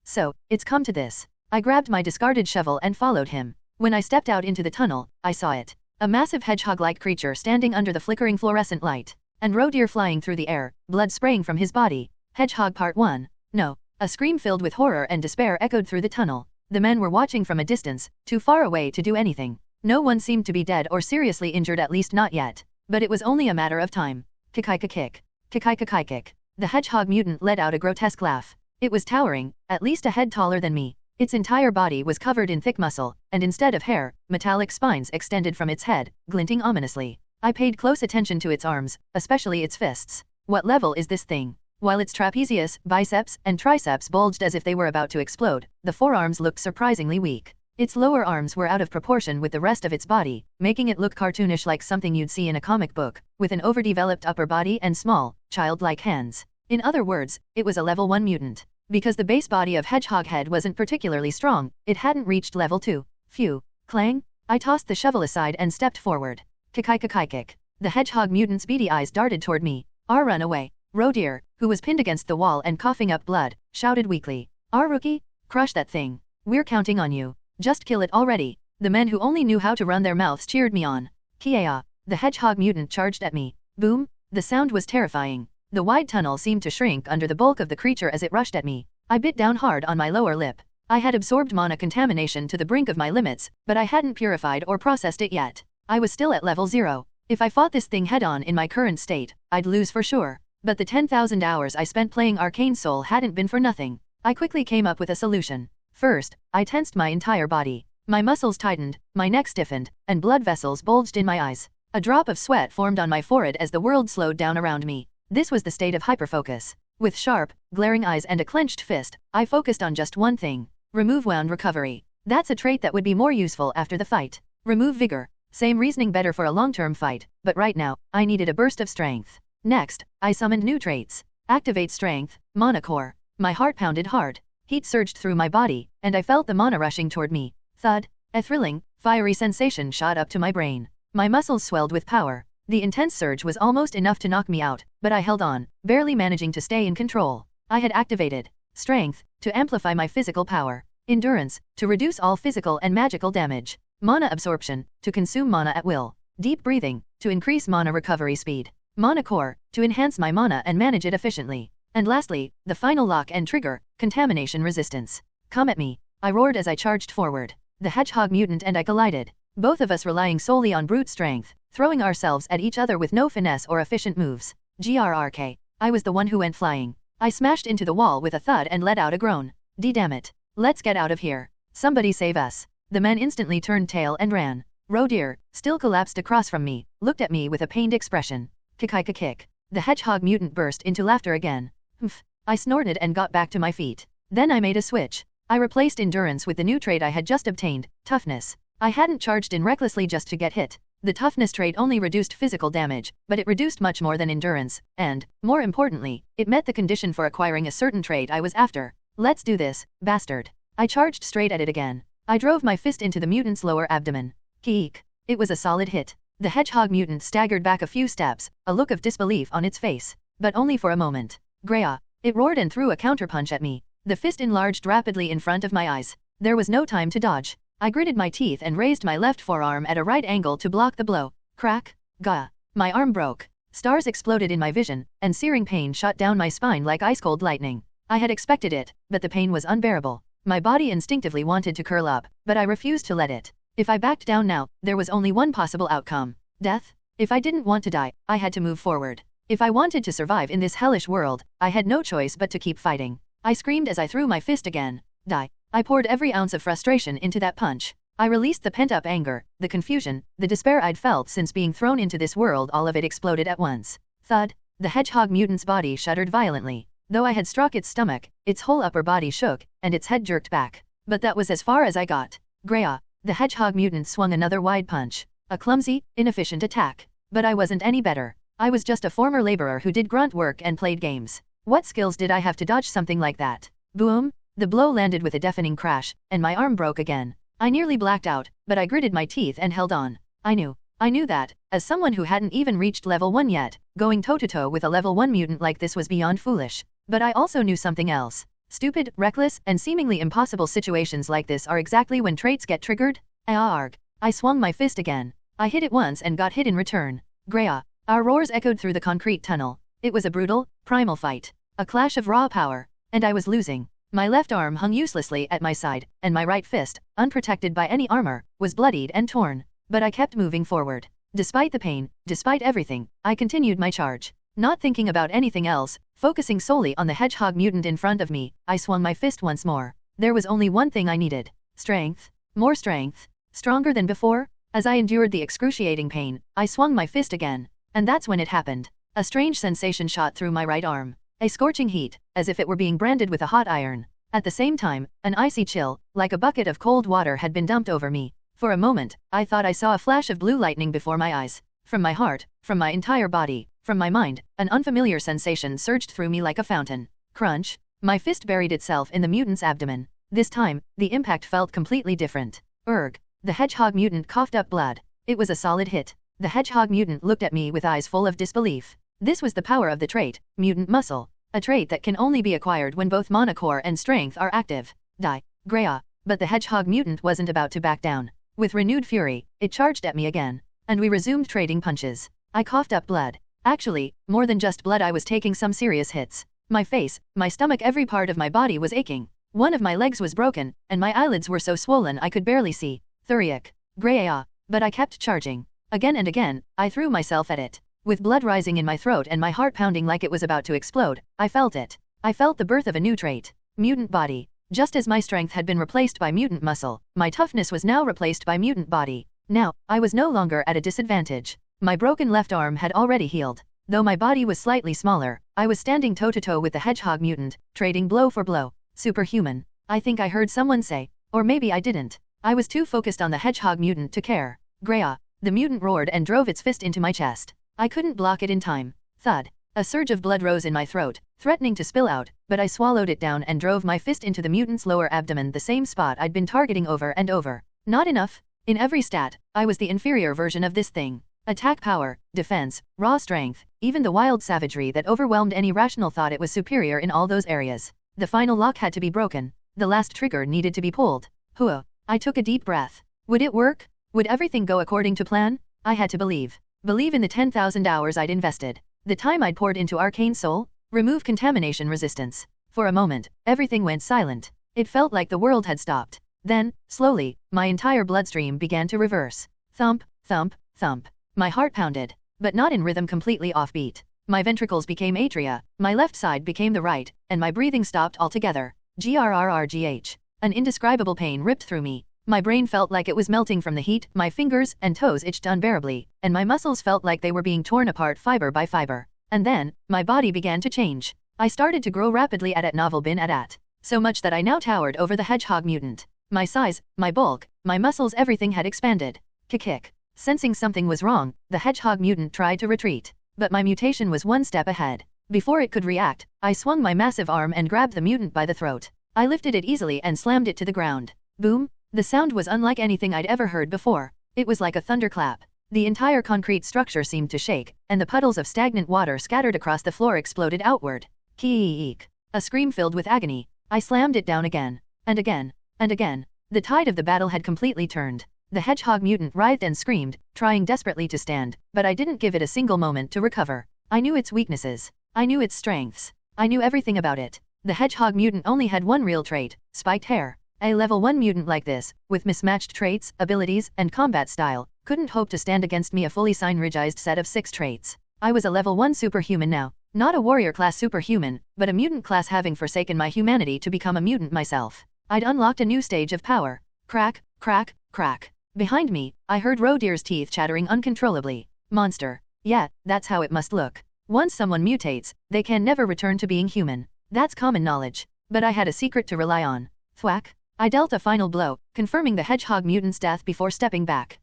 So, it's come to this. I grabbed my discarded shovel and followed him. When I stepped out into the tunnel, I saw it. A massive hedgehog-like creature standing under the flickering fluorescent light. And Rodir flying through the air, blood spraying from his body. Hedgehog Part 1. No. A scream filled with horror and despair echoed through the tunnel. The men were watching from a distance, too far away to do anything. No one seemed to be dead or seriously injured, at least not yet. But it was only a matter of time. Kikaika-kick. Kikaika-kick. The hedgehog mutant let out a grotesque laugh. It was towering, at least a head taller than me. Its entire body was covered in thick muscle, and instead of hair, metallic spines extended from its head, glinting ominously. I paid close attention to its arms, especially its fists. What level is this thing? While its trapezius, biceps, and triceps bulged as if they were about to explode, the forearms looked surprisingly weak. Its lower arms were out of proportion with the rest of its body, making it look cartoonish like something you'd see in a comic book, with an overdeveloped upper body and small, childlike hands. In other words, it was a level 1 mutant. Because the base body of Hedgehog Head wasn't particularly strong, it hadn't reached level 2. Phew. Clang. I tossed the shovel aside and stepped forward. Kick. The hedgehog mutant's beady eyes darted toward me. Run away. Rodeer, who was pinned against the wall and coughing up blood, shouted weakly. Rookie? Crush that thing. We're counting on you. Just kill it already. The men who only knew how to run their mouths cheered me on. Kia. The hedgehog mutant charged at me. Boom. The sound was terrifying. The wide tunnel seemed to shrink under the bulk of the creature as it rushed at me. I bit down hard on my lower lip. I had absorbed mana contamination to the brink of my limits, but I hadn't purified or processed it yet. I was still at level 0. If I fought this thing head-on in my current state, I'd lose for sure. But the 10,000 hours I spent playing Arcane Seoul hadn't been for nothing. I quickly came up with a solution. First, I tensed my entire body. My muscles tightened, my neck stiffened, and blood vessels bulged in my eyes. A drop of sweat formed on my forehead as the world slowed down around me. This was the state of hyperfocus. With sharp, glaring eyes and a clenched fist, I focused on just one thing. Remove wound recovery. That's a trait that would be more useful after the fight. Remove vigor. Same reasoning, better for a long-term fight, but right now, I needed a burst of strength. Next, I summoned new traits. Activate strength, mana core. My heart pounded hard. Heat surged through my body, and I felt the mana rushing toward me. Thud. A thrilling, fiery sensation shot up to my brain. My muscles swelled with power. The intense surge was almost enough to knock me out, but I held on, barely managing to stay in control. I had activated strength, to amplify my physical power. Endurance, to reduce all physical and magical damage. Mana absorption, to consume mana at will. Deep breathing, to increase mana recovery speed. Mana core, to enhance my mana and manage it efficiently. And lastly, the final lock and trigger, contamination resistance. Come at me. I roared as I charged forward. The hedgehog mutant and I collided. Both of us relying solely on brute strength, throwing ourselves at each other with no finesse or efficient moves. GRRK. I was the one who went flying. I smashed into the wall with a thud and let out a groan. Damn it. Let's get out of here. Somebody save us. The man instantly turned tail and ran. Rodeer, still collapsed across from me, looked at me with a pained expression. Kick. The hedgehog mutant burst into laughter again. Humph. I snorted and got back to my feet. Then I made a switch. I replaced endurance with the new trait I had just obtained, toughness. I hadn't charged in recklessly just to get hit. The toughness trait only reduced physical damage, but it reduced much more than endurance, and, more importantly, it met the condition for acquiring a certain trait I was after. Let's do this, bastard. I charged straight at it again. I drove my fist into the mutant's lower abdomen. Keek. It was a solid hit. The hedgehog mutant staggered back a few steps, a look of disbelief on its face. But only for a moment. Greya. It roared and threw a counterpunch at me. The fist enlarged rapidly in front of my eyes. There was no time to dodge. I gritted my teeth and raised my left forearm at a right angle to block the blow. Crack. Gah. My arm broke. Stars exploded in my vision, and searing pain shot down my spine like ice-cold lightning. I had expected it, but the pain was unbearable. My body instinctively wanted to curl up, but I refused to let it. If I backed down now, there was only one possible outcome. Death? If I didn't want to die, I had to move forward. If I wanted to survive in this hellish world, I had no choice but to keep fighting. I screamed as I threw my fist again. Die. I poured every ounce of frustration into that punch. I released the pent-up anger, the confusion, the despair I'd felt since being thrown into this world. All of it exploded at once. Thud. The hedgehog mutant's body shuddered violently. Though I had struck its stomach, its whole upper body shook, and its head jerked back. But that was as far as I got. Greya. The hedgehog mutant swung another wide punch. A clumsy, inefficient attack. But I wasn't any better. I was just a former laborer who did grunt work and played games. What skills did I have to dodge something like that? Boom! The blow landed with a deafening crash, and my arm broke again. I nearly blacked out, but I gritted my teeth and held on. I knew that, as someone who hadn't even reached level 1 yet, going toe-to-toe with a level 1 mutant like this was beyond foolish. But I also knew something else. Stupid, reckless, and seemingly impossible situations like this are exactly when traits get triggered. Arg. I swung my fist again. I hit it once and got hit in return. Greya. Our roars echoed through the concrete tunnel. It was a brutal, primal fight. A clash of raw power. And I was losing. My left arm hung uselessly at my side, and my right fist, unprotected by any armor, was bloodied and torn. But I kept moving forward. Despite the pain, despite everything, I continued my charge. Not thinking about anything else, focusing solely on the hedgehog mutant in front of me, I swung my fist once more. There was only one thing I needed. Strength. More strength. Stronger than before? As I endured the excruciating pain, I swung my fist again. And that's when it happened. A strange sensation shot through my right arm. A scorching heat, as if it were being branded with a hot iron. At the same time, an icy chill, like a bucket of cold water had been dumped over me. For a moment, I thought I saw a flash of blue lightning before my eyes. From my heart, from my entire body, from my mind, an unfamiliar sensation surged through me like a fountain. Crunch. My fist buried itself in the mutant's abdomen. This time, the impact felt completely different. Urgh. The hedgehog mutant coughed up blood. It was a solid hit. The hedgehog mutant looked at me with eyes full of disbelief. This was the power of the trait, mutant muscle. A trait that can only be acquired when both mana core and strength are active. Die. Greya. But the hedgehog mutant wasn't about to back down. With renewed fury, it charged at me again. And we resumed trading punches. I coughed up blood. Actually, more than just blood, I was taking some serious hits. My face, my stomach, every part of my body was aching. One of my legs was broken, and my eyelids were so swollen I could barely see. Thuriak. Greya. But I kept charging. Again and again, I threw myself at it. With blood rising in my throat and my heart pounding like it was about to explode, I felt it. I felt the birth of a new trait. Mutant body. Just as my strength had been replaced by mutant muscle, my toughness was now replaced by mutant body. Now, I was no longer at a disadvantage. My broken left arm had already healed. Though my body was slightly smaller, I was standing toe-to-toe with the hedgehog mutant, trading blow for blow. Superhuman. I think I heard someone say. Or maybe I didn't. I was too focused on the hedgehog mutant to care. Greya. The mutant roared and drove its fist into my chest. I couldn't block it in time. Thud. A surge of blood rose in my throat, threatening to spill out, but I swallowed it down and drove my fist into the mutant's lower abdomen, the same spot I'd been targeting over and over. Not enough. In every stat, I was the inferior version of this thing. Attack power, defense, raw strength, even the wild savagery that overwhelmed any rational thought, it was superior in all those areas. The final lock had to be broken. The last trigger needed to be pulled. Huh. I took a deep breath. Would it work? Would everything go according to plan? I had to believe. Believe in the 10,000 hours I'd invested. The time I'd poured into Arcane Seoul. Remove contamination resistance. For a moment, everything went silent. It felt like the world had stopped. Then, slowly, my entire bloodstream began to reverse. Thump, thump, thump. My heart pounded, but not in rhythm, completely offbeat. My ventricles became atria, my left side became the right, and my breathing stopped altogether. Grrrgh. An indescribable pain ripped through me. My brain felt like it was melting from the heat, my fingers and toes itched unbearably, and my muscles felt like they were being torn apart fiber by fiber. And then, my body began to change. I started to grow rapidly at novel bin at. So much that I now towered over the hedgehog mutant. My size, my bulk, my muscles, everything had expanded. Kick. Sensing something was wrong, the hedgehog mutant tried to retreat. But my mutation was one step ahead. Before it could react, I swung my massive arm and grabbed the mutant by the throat. I lifted it easily and slammed it to the ground. Boom! The sound was unlike anything I'd ever heard before. It was like a thunderclap. The entire concrete structure seemed to shake, and the puddles of stagnant water scattered across the floor exploded outward. Keek! A scream filled with agony. I slammed it down again. And again. And again. The tide of the battle had completely turned. The hedgehog mutant writhed and screamed, trying desperately to stand, but I didn't give it a single moment to recover. I knew its weaknesses. I knew its strengths. I knew everything about it. The hedgehog mutant only had one real trait, spiked hair. A level 1 mutant like this, with mismatched traits, abilities, and combat style, couldn't hope to stand against me, a fully synergized set of 6 traits. I was a level 1 superhuman now. Not a warrior class superhuman, but a mutant class, having forsaken my humanity to become a mutant myself. I'd unlocked a new stage of power. Crack, crack, crack. Behind me, I heard Rodeer's teeth chattering uncontrollably. Monster. Yeah, that's how it must look. Once someone mutates, they can never return to being human. That's common knowledge. But I had a secret to rely on. Thwack. I dealt a final blow, confirming the hedgehog mutant's death before stepping back.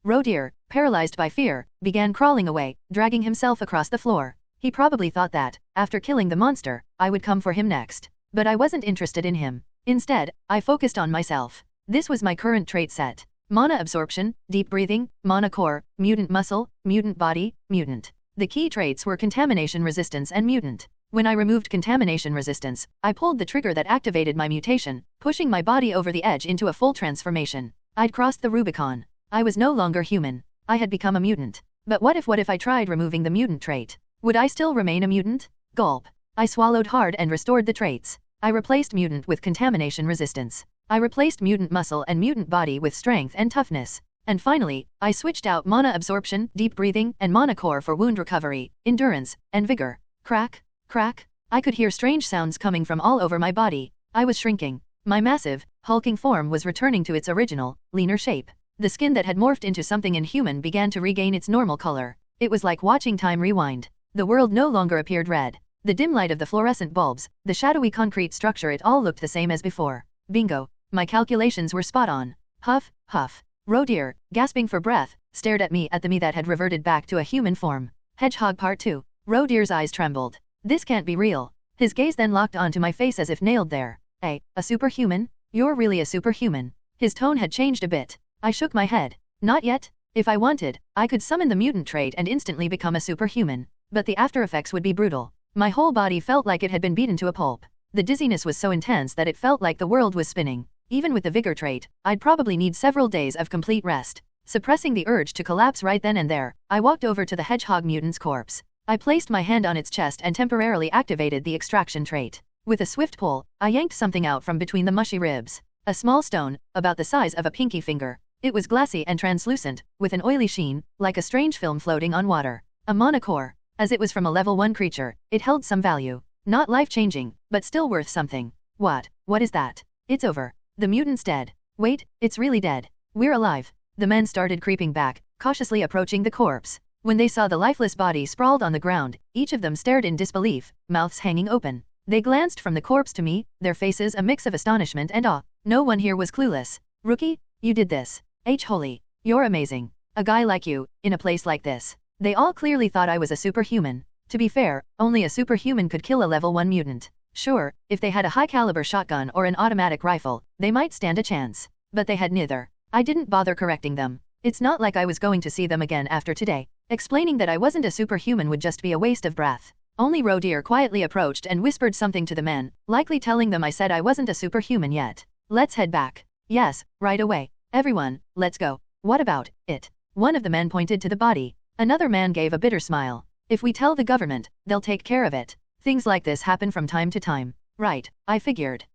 Rodeer, paralyzed by fear, began crawling away, dragging himself across the floor. He probably thought that, after killing the monster, I would come for him next. But I wasn't interested in him. Instead, I focused on myself. This was my current trait set. Mana absorption, deep breathing, mana core, mutant muscle, mutant body, mutant. The key traits were contamination resistance and mutant. When I removed contamination resistance, I pulled the trigger that activated my mutation, pushing my body over the edge into a full transformation. I'd crossed the Rubicon. I was no longer human. I had become a mutant. But what if I tried removing the mutant trait? Would I still remain a mutant? Gulp. I swallowed hard and restored the traits. I replaced mutant with contamination resistance. I replaced mutant muscle and mutant body with strength and toughness. And finally, I switched out mana absorption, deep breathing, and mana core for wound recovery, endurance, and vigor. Crack. Crack. I could hear strange sounds coming from all over my body. I was shrinking. My massive, hulking form was returning to its original, leaner shape. The skin that had morphed into something inhuman began to regain its normal color. It was like watching time rewind. The world no longer appeared red. The dim light of the fluorescent bulbs, the shadowy concrete structure, it all looked the same as before. Bingo. My calculations were spot on. Huff, huff. Rodeer, gasping for breath, stared at the me that had reverted back to a human form. Hedgehog Part 2. Rodeer's eyes trembled. This can't be real. His gaze then locked onto my face as if nailed there. A superhuman? You're really a superhuman. His tone had changed a bit. I shook my head. Not yet. If I wanted, I could summon the mutant trait and instantly become a superhuman. But the after effects would be brutal. My whole body felt like it had been beaten to a pulp. The dizziness was so intense that it felt like the world was spinning. Even with the vigor trait, I'd probably need several days of complete rest. Suppressing the urge to collapse right then and there, I walked over to the hedgehog mutant's corpse. I placed my hand on its chest and temporarily activated the extraction trait. With a swift pull, I yanked something out from between the mushy ribs. A small stone, about the size of a pinky finger. It was glassy and translucent, with an oily sheen, like a strange film floating on water. A monocore. As it was from a level 1 creature, it held some value. Not life-changing, but still worth something. What is that? It's over. The mutant's dead. Wait, it's really dead. We're alive. The men started creeping back, cautiously approaching the corpse. When they saw the lifeless body sprawled on the ground, each of them stared in disbelief, mouths hanging open. They glanced from the corpse to me, their faces a mix of astonishment and awe. No one here was clueless. Rookie, you did this. Holy. You're amazing. A guy like you, in a place like this. They all clearly thought I was a superhuman. To be fair, only a superhuman could kill a level 1 mutant. Sure, if they had a high-caliber shotgun or an automatic rifle, they might stand a chance. But they had neither. I didn't bother correcting them. It's not like I was going to see them again after today. Explaining that I wasn't a superhuman would just be a waste of breath. Only Rodeer quietly approached and whispered something to the men, likely telling them I said I wasn't a superhuman yet. Let's head back. Yes, right away. Everyone, let's go. What about it? One of the men pointed to the body. Another man gave a bitter smile. If we tell the government, they'll take care of it. Things like this happen from time to time. Right, I figured.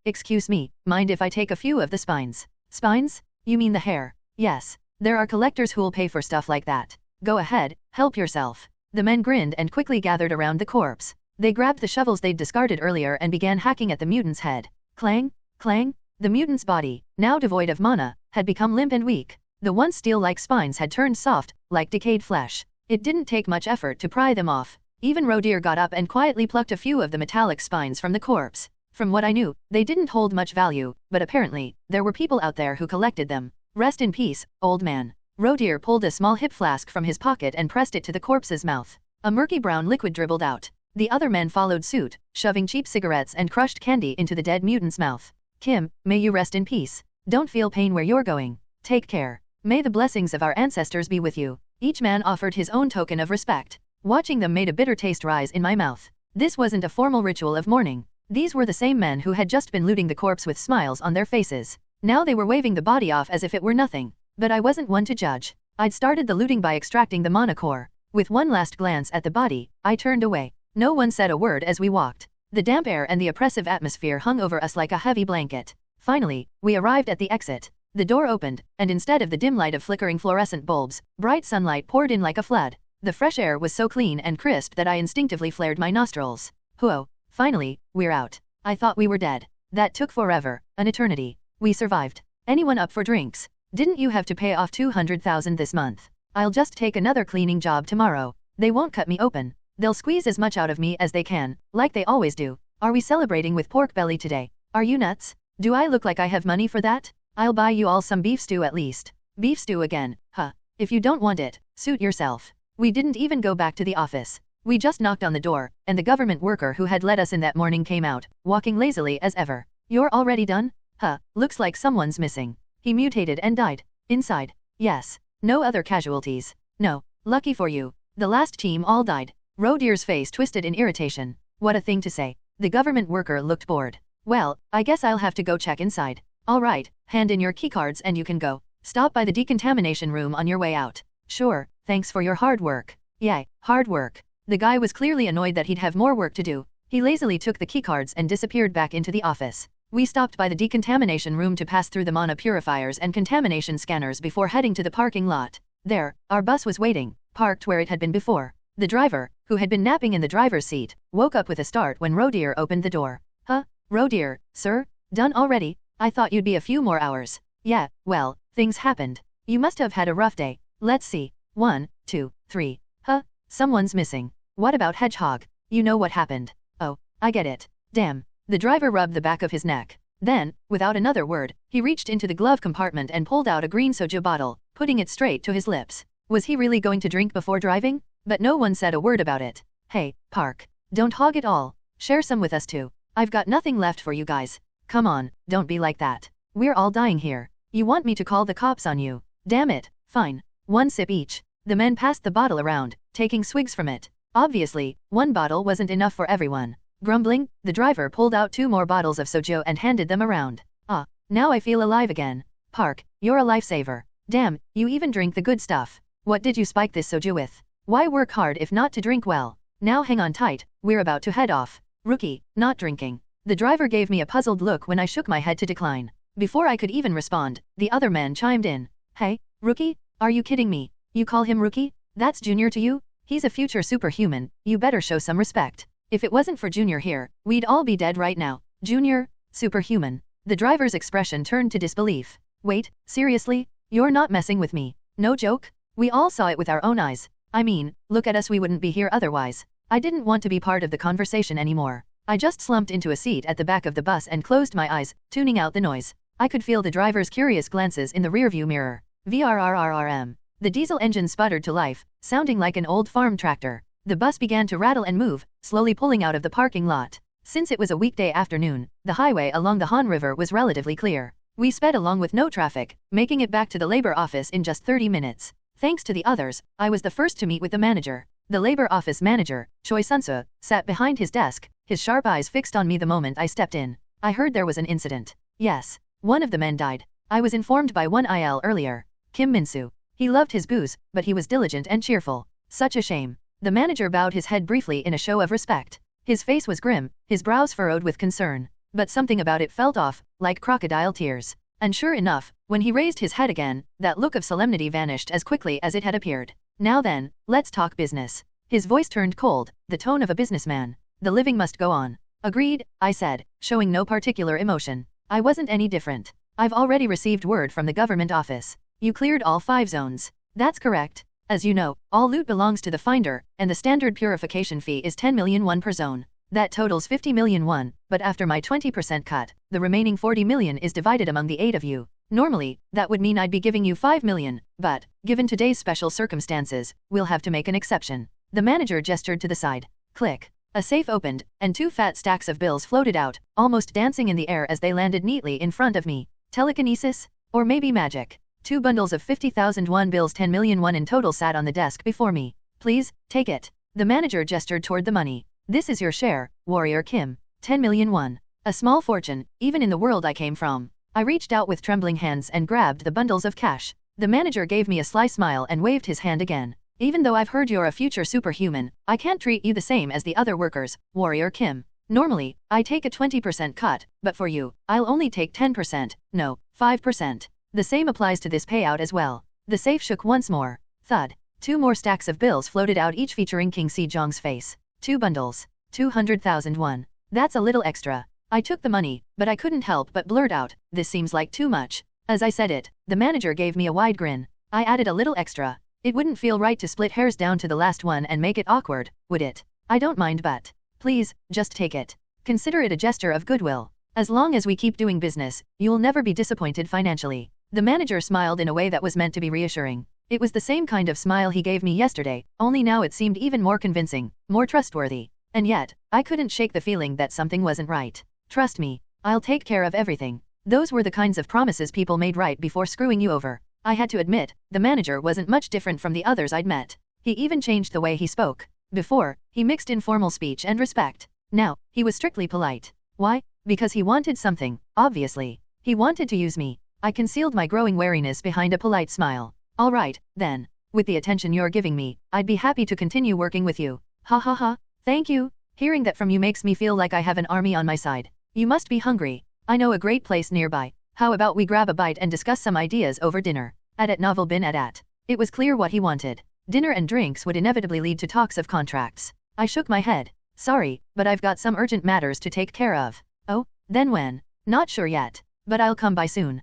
Excuse me, mind if I take a few of the spines? Spines? You mean the hair? Yes. There are collectors who'll pay for stuff like that. Go ahead, help yourself. The men grinned and quickly gathered around the corpse. They grabbed the shovels they'd discarded earlier and began hacking at the mutant's head. Clang, clang. The mutant's body, now devoid of mana, had become limp and weak. The once steel-like spines had turned soft, like decayed flesh. It didn't take much effort to pry them off. Even Rodeer got up and quietly plucked a few of the metallic spines from the corpse. From what I knew, they didn't hold much value, but apparently, there were people out there who collected them. Rest in peace, old man. Rodeer pulled a small hip flask from his pocket and pressed it to the corpse's mouth. A murky brown liquid dribbled out. The other men followed suit, shoving cheap cigarettes and crushed candy into the dead mutant's mouth. Kim, may you rest in peace. Don't feel pain where you're going. Take care. May the blessings of our ancestors be with you. Each man offered his own token of respect. Watching them made a bitter taste rise in my mouth. This wasn't a formal ritual of mourning. These were the same men who had just been looting the corpse with smiles on their faces. Now they were waving the body off as if it were nothing. But I wasn't one to judge. I'd started the looting by extracting the monocore. With one last glance at the body, I turned away. No one said a word as we walked. The damp air and the oppressive atmosphere hung over us like a heavy blanket. Finally, we arrived at the exit. The door opened, and instead of the dim light of flickering fluorescent bulbs, bright sunlight poured in like a flood. The fresh air was so clean and crisp that I instinctively flared my nostrils. Whoa, finally, we're out. I thought we were dead. That took forever, an eternity. We survived. Anyone up for drinks? Didn't you have to pay off 200,000 this month? I'll just take another cleaning job tomorrow. They won't cut me open. They'll squeeze as much out of me as they can, like they always do. Are we celebrating with pork belly today? Are you nuts? Do I look like I have money for that? I'll buy you all some beef stew at least. Beef stew again, huh? If you don't want it, suit yourself. We didn't even go back to the office. We just knocked on the door, and the government worker who had let us in that morning came out, walking lazily as ever. You're already done? Huh, looks like someone's missing. He mutated and died. Inside. Yes. No other casualties. No. Lucky for you. The last team all died. Rodeer's face twisted in irritation. What a thing to say. The government worker looked bored. Well, I guess I'll have to go check inside. All right, hand in your keycards and you can go. Stop by the decontamination room on your way out. Sure, thanks for your hard work. Yay, hard work. The guy was clearly annoyed that he'd have more work to do. He lazily took the keycards and disappeared back into the office. We stopped by the decontamination room to pass through the mana purifiers and contamination scanners before heading to the parking lot. There, our bus was waiting, parked where it had been before. The driver, who had been napping in the driver's seat, woke up with a start when Rodeer opened the door. Huh? Rodeer, sir? Done already? I thought you'd be a few more hours. Yeah, well, things happened. You must have had a rough day. Let's see. 1, 2, 3. Huh? Someone's missing. What about Hedgehog? You know what happened. Oh, I get it. Damn. The driver rubbed the back of his neck. Then, without another word, he reached into the glove compartment and pulled out a green soju bottle, putting it straight to his lips. Was he really going to drink before driving? But no one said a word about it. Hey, Park. Don't hog it all. Share some with us too. I've got nothing left for you guys. Come on, don't be like that. We're all dying here. You want me to call the cops on you? Damn it. Fine. One sip each. The men passed the bottle around, taking swigs from it. Obviously, one bottle wasn't enough for everyone. Grumbling, the driver pulled out 2 more bottles of soju and handed them around. Ah, now I feel alive again. Park, you're a lifesaver. Damn, you even drink the good stuff. What did you spike this soju with? Why work hard if not to drink well? Now hang on tight, we're about to head off. Rookie, not drinking. The driver gave me a puzzled look when I shook my head to decline. Before I could even respond, the other men chimed in. Hey, Rookie? Are you kidding me? You call him Rookie? That's Junior to you? He's a future superhuman, you better show some respect. If it wasn't for Junior here, we'd all be dead right now. Junior? Superhuman. The driver's expression turned to disbelief. Wait, seriously? You're not messing with me? No joke? We all saw it with our own eyes. I mean, look at us, we wouldn't be here otherwise. I didn't want to be part of the conversation anymore. I just slumped into a seat at the back of the bus and closed my eyes, tuning out the noise. I could feel the driver's curious glances in the rearview mirror. VRRRRM. The diesel engine sputtered to life, sounding like an old farm tractor. The bus began to rattle and move, slowly pulling out of the parking lot. Since it was a weekday afternoon, the highway along the Han River was relatively clear. We sped along with no traffic, making it back to the labor office in just 30 minutes. Thanks to the others, I was the first to meet with the manager. The labor office manager, Choi Sunsu, sat behind his desk, his sharp eyes fixed on me the moment I stepped in. I heard there was an incident. Yes. One of the men died. I was informed by one IL earlier. Kim Minsu. He loved his booze, but he was diligent and cheerful. Such a shame. The manager bowed his head briefly in a show of respect. His face was grim, his brows furrowed with concern. But something about it felt off, like crocodile tears. And sure enough, when he raised his head again, that look of solemnity vanished as quickly as it had appeared. Now then, let's talk business. His voice turned cold, the tone of a businessman. The living must go on. Agreed, I said, showing no particular emotion. I wasn't any different. I've already received word from the government office. You cleared all 5 zones. That's correct. As you know, all loot belongs to the finder, and the standard purification fee is 10 million won per zone. That totals 50 million won, but after my 20% cut, the remaining 40 million is divided among the 8 of you. Normally, that would mean I'd be giving you 5 million, but, given today's special circumstances, we'll have to make an exception. The manager gestured to the side. Click. A safe opened, and 2 fat stacks of bills floated out, almost dancing in the air as they landed neatly in front of me. Telekinesis? Or maybe magic? 2 bundles of 50,000 won bills, 10 million won in total, sat on the desk before me. Please, take it. The manager gestured toward the money. This is your share, Warrior Kim. 10 million won. A small fortune, even in the world I came from. I reached out with trembling hands and grabbed the bundles of cash. The manager gave me a sly smile and waved his hand again. Even though I've heard you're a future superhuman, I can't treat you the same as the other workers, Warrior Kim. Normally, I take a 20% cut, but for you, I'll only take 10%, no, 5%. The same applies to this payout as well. The safe shook once more. Thud. 2 more stacks of bills floated out, each featuring King Sejong's face. 2 bundles. 200,000 won. That's a little extra. I took the money, but I couldn't help but blurt out, this seems like too much. As I said it, the manager gave me a wide grin. I added a little extra. It wouldn't feel right to split hairs down to the last one and make it awkward, would it? I don't mind, but please, just take it. Consider it a gesture of goodwill. As long as we keep doing business, you'll never be disappointed financially. The manager smiled in a way that was meant to be reassuring. It was the same kind of smile he gave me yesterday, only now it seemed even more convincing, more trustworthy. And yet, I couldn't shake the feeling that something wasn't right. Trust me, I'll take care of everything. Those were the kinds of promises people made right before screwing you over. I had to admit, the manager wasn't much different from the others I'd met. He even changed the way he spoke. Before, he mixed informal speech and respect. Now, he was strictly polite. Why? Because he wanted something, obviously. He wanted to use me. I concealed my growing wariness behind a polite smile. All right, then. With the attention you're giving me, I'd be happy to continue working with you. Ha ha ha. Thank you. Hearing that from you makes me feel like I have an army on my side. You must be hungry. I know a great place nearby. How about we grab a bite and discuss some ideas over dinner? At Novel bin at. It was clear what he wanted. Dinner and drinks would inevitably lead to talks of contracts. I shook my head. Sorry, but I've got some urgent matters to take care of. Oh, then when? Not sure yet. But I'll come by soon.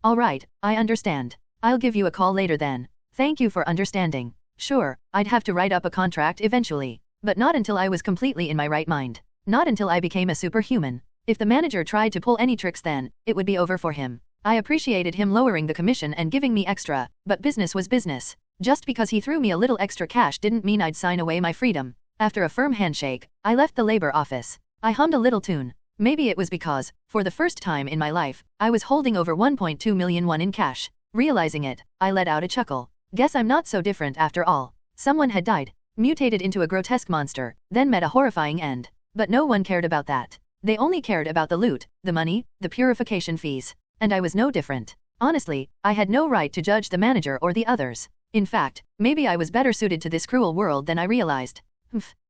All right, I understand. I'll give you a call later then. Thank you for understanding. Sure, I'd have to write up a contract eventually. But not until I was completely in my right mind. Not until I became a superhuman. If the manager tried to pull any tricks then, it would be over for him. I appreciated him lowering the commission and giving me extra, but business was business. Just because he threw me a little extra cash didn't mean I'd sign away my freedom. After a firm handshake, I left the labor office. I hummed a little tune. Maybe it was because, for the first time in my life, I was holding over 1.2 million won in cash. Realizing it, I let out a chuckle. Guess I'm not so different after all. Someone had died, mutated into a grotesque monster, then met a horrifying end. But no one cared about that. They only cared about the loot, the money, the purification fees. And I was no different. Honestly, I had no right to judge the manager or the others. In fact, maybe I was better suited to this cruel world than I realized.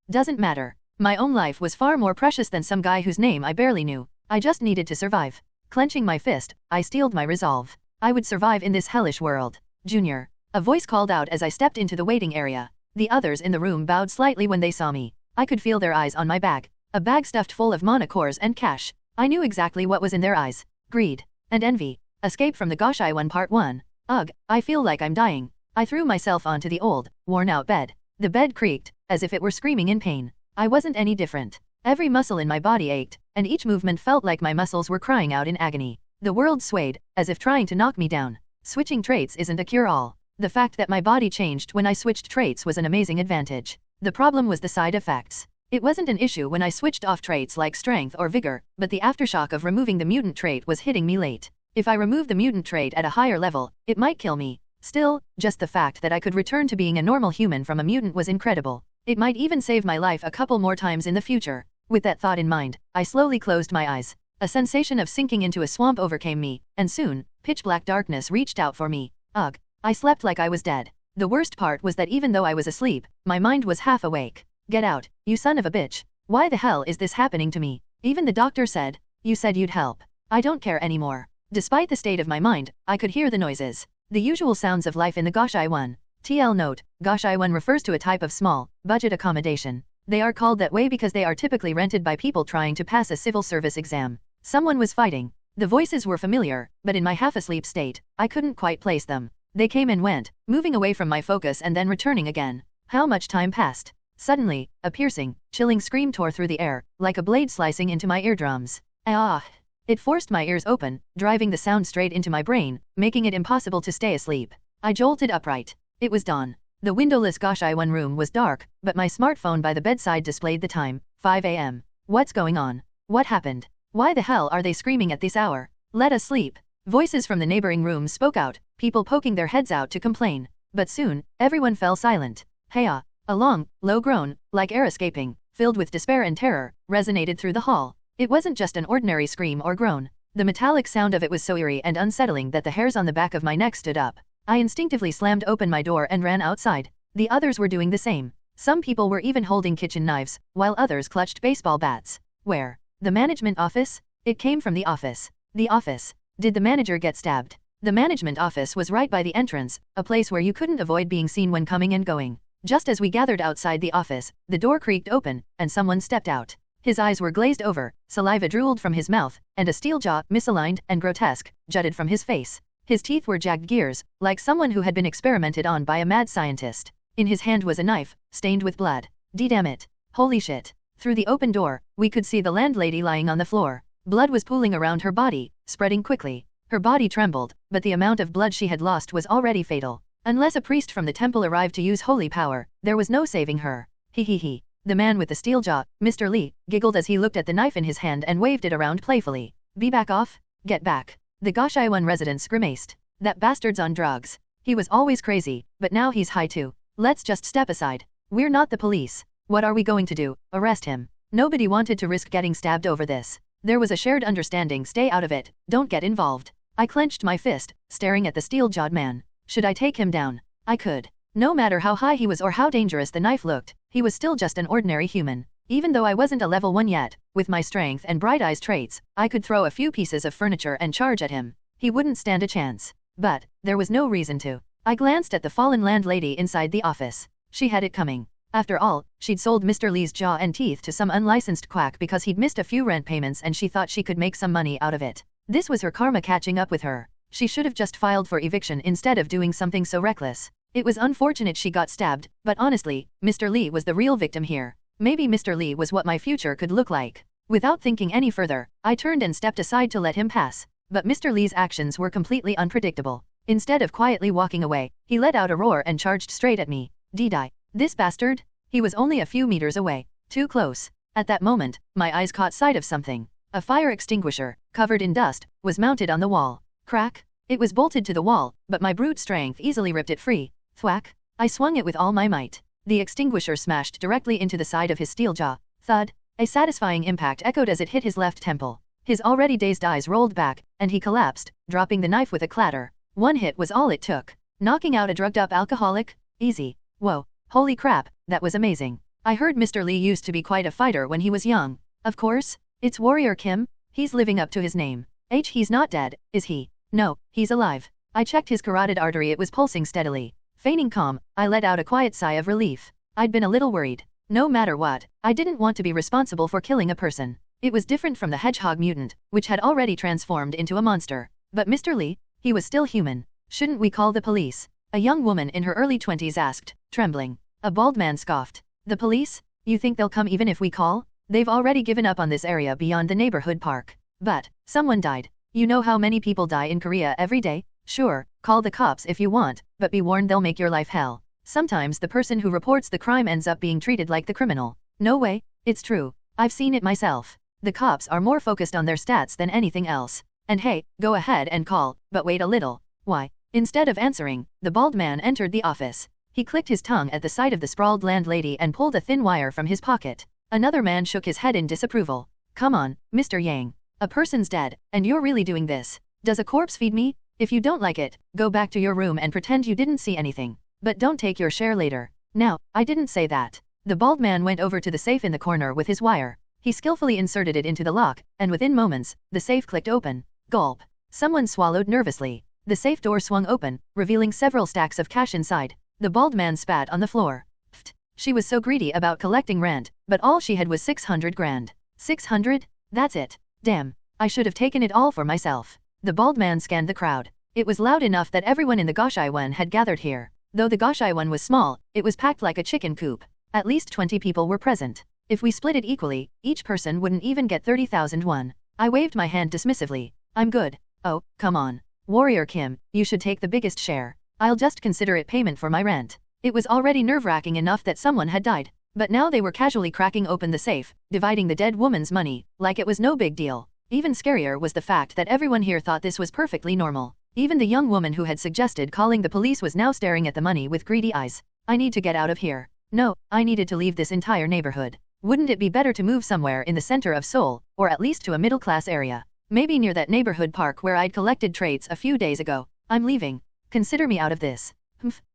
Doesn't matter. My own life was far more precious than some guy whose name I barely knew. I just needed to survive. Clenching my fist, I steeled my resolve. I would survive in this hellish world. Junior. A voice called out as I stepped into the waiting area. The others in the room bowed slightly when they saw me. I could feel their eyes on my bag. A bag stuffed full of mana cores and cash. I knew exactly what was in their eyes. Greed. And envy. Escape from the Goshai 1 Part 1. Ugh, I feel like I'm dying. I threw myself onto the old, worn-out bed. The bed creaked, as if it were screaming in pain. I wasn't any different. Every muscle in my body ached, and each movement felt like my muscles were crying out in agony. The world swayed, as if trying to knock me down. Switching traits isn't a cure-all. The fact that my body changed when I switched traits was an amazing advantage. The problem was the side effects. It wasn't an issue when I switched off traits like strength or vigor, but the aftershock of removing the mutant trait was hitting me late. If I removed the mutant trait at a higher level, it might kill me. Still, just the fact that I could return to being a normal human from a mutant was incredible. It might even save my life a couple more times in the future. With that thought in mind, I slowly closed my eyes. A sensation of sinking into a swamp overcame me, and soon, pitch-black darkness reached out for me. Ugh. I slept like I was dead. The worst part was that even though I was asleep, my mind was half awake. Get out, you son of a bitch. Why the hell is this happening to me? Even the doctor said, you said you'd help. I don't care anymore. Despite the state of my mind, I could hear the noises. The usual sounds of life in the Goshai 1. TL note, Goshai 1 refers to a type of small, budget accommodation. They are called that way because they are typically rented by people trying to pass a civil service exam. Someone was fighting. The voices were familiar, but in my half-asleep state, I couldn't quite place them. They came and went, moving away from my focus and then returning again. How much time passed? Suddenly, a piercing, chilling scream tore through the air, like a blade slicing into my eardrums. Ah! It forced my ears open, driving the sound straight into my brain, making it impossible to stay asleep. I jolted upright. It was dawn. The windowless Goshai 1 room was dark, but my smartphone by the bedside displayed the time, 5 a.m. What's going on? What happened? Why the hell are they screaming at this hour? Let us sleep. Voices from the neighboring rooms spoke out, people poking their heads out to complain. But soon, everyone fell silent. Heya! A long, low groan, like air escaping, filled with despair and terror, resonated through the hall. It wasn't just an ordinary scream or groan. The metallic sound of it was so eerie and unsettling that the hairs on the back of my neck stood up. I instinctively slammed open my door and ran outside. The others were doing the same. Some people were even holding kitchen knives, while others clutched baseball bats. Where? The management office? It came from the office. The office. Did the manager get stabbed? The management office was right by the entrance, a place where you couldn't avoid being seen when coming and going. Just as we gathered outside the office, the door creaked open, and someone stepped out. His eyes were glazed over, saliva drooled from his mouth, and a steel jaw, misaligned and grotesque, jutted from his face. His teeth were jagged gears, like someone who had been experimented on by a mad scientist. In his hand was a knife, stained with blood. Damn it. Holy shit. Through the open door, we could see the landlady lying on the floor. Blood was pooling around her body, spreading quickly. Her body trembled, but the amount of blood she had lost was already fatal. Unless a priest from the temple arrived to use holy power, there was no saving her. He. The man with the steel jaw, Mr. Lee, giggled as he looked at the knife in his hand and waved it around playfully. Be back off? Get back. The Goshai 1 residents grimaced. That bastard's on drugs. He was always crazy, but now he's high too. Let's just step aside. We're not the police. What are we going to do? Arrest him? Nobody wanted to risk getting stabbed over this. There was a shared understanding, stay out of it, don't get involved. I clenched my fist, staring at the steel-jawed man. Should I take him down? I could. No matter how high he was or how dangerous the knife looked, he was still just an ordinary human. Even though I wasn't a level 1 yet, with my strength and bright eyes traits, I could throw a few pieces of furniture and charge at him. He wouldn't stand a chance. But, there was no reason to. I glanced at the fallen landlady inside the office. She had it coming. After all, she'd sold Mr. Lee's jaw and teeth to some unlicensed quack because he'd missed a few rent payments and she thought she could make some money out of it. This was her karma catching up with her. She should have just filed for eviction instead of doing something so reckless. It was unfortunate she got stabbed, but honestly, Mr. Lee was the real victim here. Maybe Mr. Lee was what my future could look like. Without thinking any further, I turned and stepped aside to let him pass. But Mr. Lee's actions were completely unpredictable. Instead of quietly walking away, he let out a roar and charged straight at me. Did I? This bastard? He was only a few meters away. Too close. At that moment, my eyes caught sight of something. A fire extinguisher, covered in dust, was mounted on the wall. Crack. It was bolted to the wall, but my brute strength easily ripped it free. Thwack. I swung it with all my might. The extinguisher smashed directly into the side of his steel jaw. Thud. A satisfying impact echoed as it hit his left temple. His already dazed eyes rolled back, and he collapsed, dropping the knife with a clatter. One hit was all it took. Knocking out a drugged-up alcoholic? Easy. Whoa. Holy crap, that was amazing. I heard Mr. Lee used to be quite a fighter when he was young. Of course. It's Warrior Kim. He's living up to his name. He's not dead, is he? No, he's alive. I checked his carotid artery, it was pulsing steadily. Feigning calm, I let out a quiet sigh of relief. I'd been a little worried. No matter what, I didn't want to be responsible for killing a person. It was different from the hedgehog mutant, which had already transformed into a monster. But Mr. Lee, he was still human. Shouldn't we call the police? A young woman in her early 20s asked, trembling. A bald man scoffed. The police? You think they'll come even if we call? They've already given up on this area beyond the neighborhood park. But, someone died. You know how many people die in Korea every day? Sure, call the cops if you want, but be warned they'll make your life hell. Sometimes the person who reports the crime ends up being treated like the criminal. No way, it's true. I've seen it myself. The cops are more focused on their stats than anything else. And hey, go ahead and call, but wait a little. Why? Instead of answering, the bald man entered the office. He clicked his tongue at the sight of the sprawled landlady and pulled a thin wire from his pocket. Another man shook his head in disapproval. Come on, Mr. Yang. A person's dead, and you're really doing this. Does a corpse feed me? If you don't like it, go back to your room and pretend you didn't see anything. But don't take your share later. Now, I didn't say that. The bald man went over to the safe in the corner with his wire. He skillfully inserted it into the lock, and within moments, the safe clicked open. Gulp. Someone swallowed nervously. The safe door swung open, revealing several stacks of cash inside. The bald man spat on the floor. Pfft. She was so greedy about collecting rent, but all she had was 600 grand. 600? That's it. Damn. I should have taken it all for myself. The bald man scanned the crowd. It was loud enough that everyone in the Goshaiwan had gathered here. Though the Goshaiwan was small, it was packed like a chicken coop. At least 20 people were present. If we split it equally, each person wouldn't even get 30,000 won. I waved my hand dismissively. I'm good. Oh, come on. Warrior Kim, you should take the biggest share. I'll just consider it payment for my rent. It was already nerve-wracking enough that someone had died. But now they were casually cracking open the safe, dividing the dead woman's money, like it was no big deal. Even scarier was the fact that everyone here thought this was perfectly normal. Even the young woman who had suggested calling the police was now staring at the money with greedy eyes. I need to get out of here. No, I needed to leave this entire neighborhood. Wouldn't it be better to move somewhere in the center of Seoul, or at least to a middle-class area? Maybe near that neighborhood park where I'd collected traits a few days ago. I'm leaving. Consider me out of this.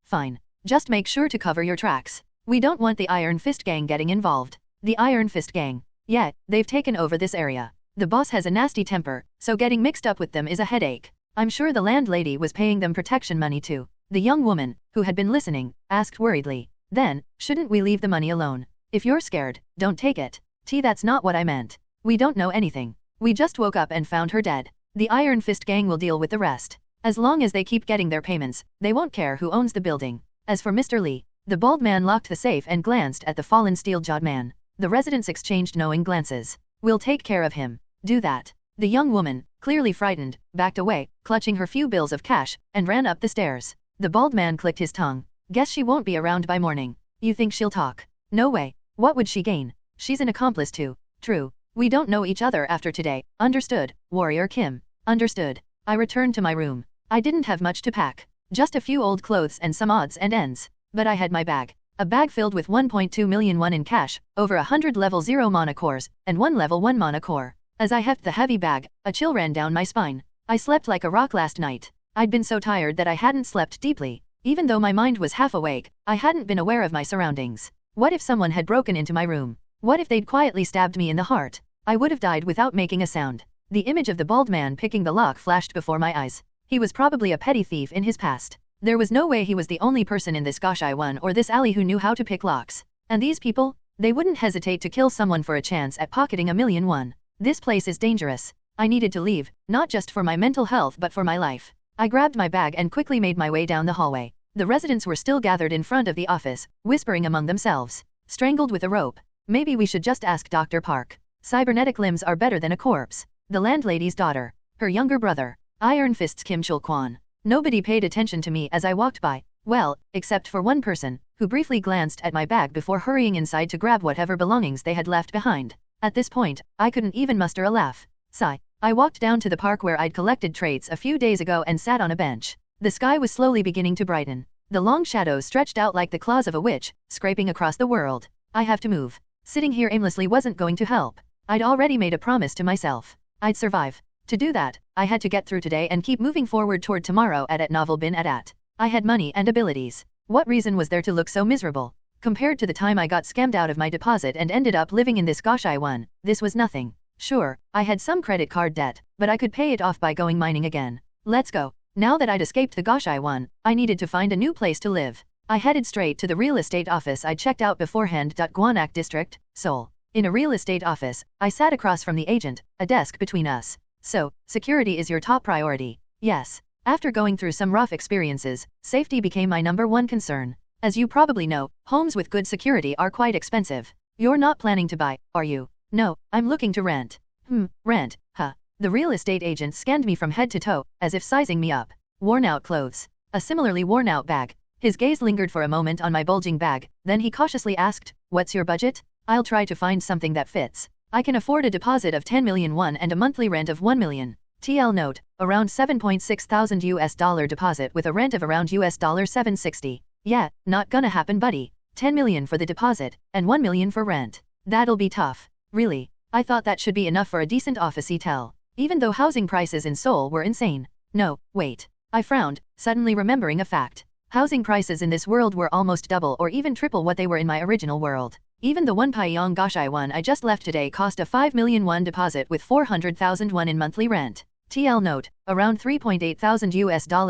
Fine. Just make sure to cover your tracks. We don't want the Iron Fist Gang getting involved. The Iron Fist Gang. Yeah, they've taken over this area. The boss has a nasty temper, so getting mixed up with them is a headache. I'm sure the landlady was paying them protection money too. The young woman, who had been listening, asked worriedly. Then, shouldn't we leave the money alone? If you're scared, don't take it. That's not what I meant. We don't know anything. We just woke up and found her dead. The Iron Fist Gang will deal with the rest. As long as they keep getting their payments, they won't care who owns the building. As for Mr. Lee, the bald man locked the safe and glanced at the fallen steel-jawed man. The residents exchanged knowing glances. We'll take care of him. Do that. The young woman, clearly frightened, backed away, clutching her few bills of cash, and ran up the stairs. The bald man clicked his tongue. Guess she won't be around by morning. You think she'll talk? No way. What would she gain? She's an accomplice too. True. We don't know each other after today. Understood, Warrior Kim. Understood. I returned to my room. I didn't have much to pack. Just a few old clothes and some odds and ends. But I had my bag. A bag filled with 1.2 million won in cash, over 100 level 0 mana cores, and 1 level 1 mana core. As I hefted the heavy bag, a chill ran down my spine. I slept like a rock last night. I'd been so tired that I hadn't slept deeply. Even though my mind was half awake, I hadn't been aware of my surroundings. What if someone had broken into my room? What if they'd quietly stabbed me in the heart? I would have died without making a sound. The image of the bald man picking the lock flashed before my eyes. He was probably a petty thief in his past. There was no way he was the only person in this Goshaiwan or this alley who knew how to pick locks. And these people? They wouldn't hesitate to kill someone for a chance at pocketing a million won. This place is dangerous. I needed to leave, not just for my mental health but for my life. I grabbed my bag and quickly made my way down the hallway. The residents were still gathered in front of the office, whispering among themselves. Strangled with a rope. Maybe we should just ask Dr. Park. Cybernetic limbs are better than a corpse. The landlady's daughter. Her younger brother. Iron Fist's Kim Chul-kwan. Nobody paid attention to me as I walked by. Well, except for one person, who briefly glanced at my bag before hurrying inside to grab whatever belongings they had left behind. At this point, I couldn't even muster a laugh. Sigh. I walked down to the park where I'd collected traits a few days ago and sat on a bench. The sky was slowly beginning to brighten. The long shadows stretched out like the claws of a witch, scraping across the world. I have to move. Sitting here aimlessly wasn't going to help. I'd already made a promise to myself. I'd survive. To do that, I had to get through today and keep moving forward toward tomorrow at novel bin at. I had money and abilities. What reason was there to look so miserable? Compared to the time I got scammed out of my deposit and ended up living in this Goshai one, this was nothing. Sure, I had some credit card debt, but I could pay it off by going mining again. Let's go. Now that I'd escaped the Goshai one, I needed to find a new place to live. I headed straight to the real estate office I'd checked out beforehand. Gwanak District, Seoul. In a real estate office, I sat across from the agent, a desk between us. So, security is your top priority. Yes. After going through some rough experiences, safety became my #1 concern. As you probably know, homes with good security are quite expensive. You're not planning to buy, are you? No, I'm looking to rent. Rent, huh. The real estate agent scanned me from head to toe, as if sizing me up. Worn out clothes. A similarly worn out bag. His gaze lingered for a moment on my bulging bag, then he cautiously asked, "What's your budget?" "I'll try to find something that fits. I can afford a deposit of 10 million won and a monthly rent of 1 million. TL note, around $7.6 thousand deposit with a rent of around $760. Yeah, not gonna happen buddy. 10 million for the deposit, and 1 million for rent. That'll be tough. Really? I thought that should be enough for a decent office hotel. Even though housing prices in Seoul were insane. No, wait. I frowned, suddenly remembering a fact. Housing prices in this world were almost double or even triple what they were in my original world. Even the one Pyong Goshai one I just left today cost a 5 million won deposit with 400,000 won in monthly rent. TL note, around $3.8 thousand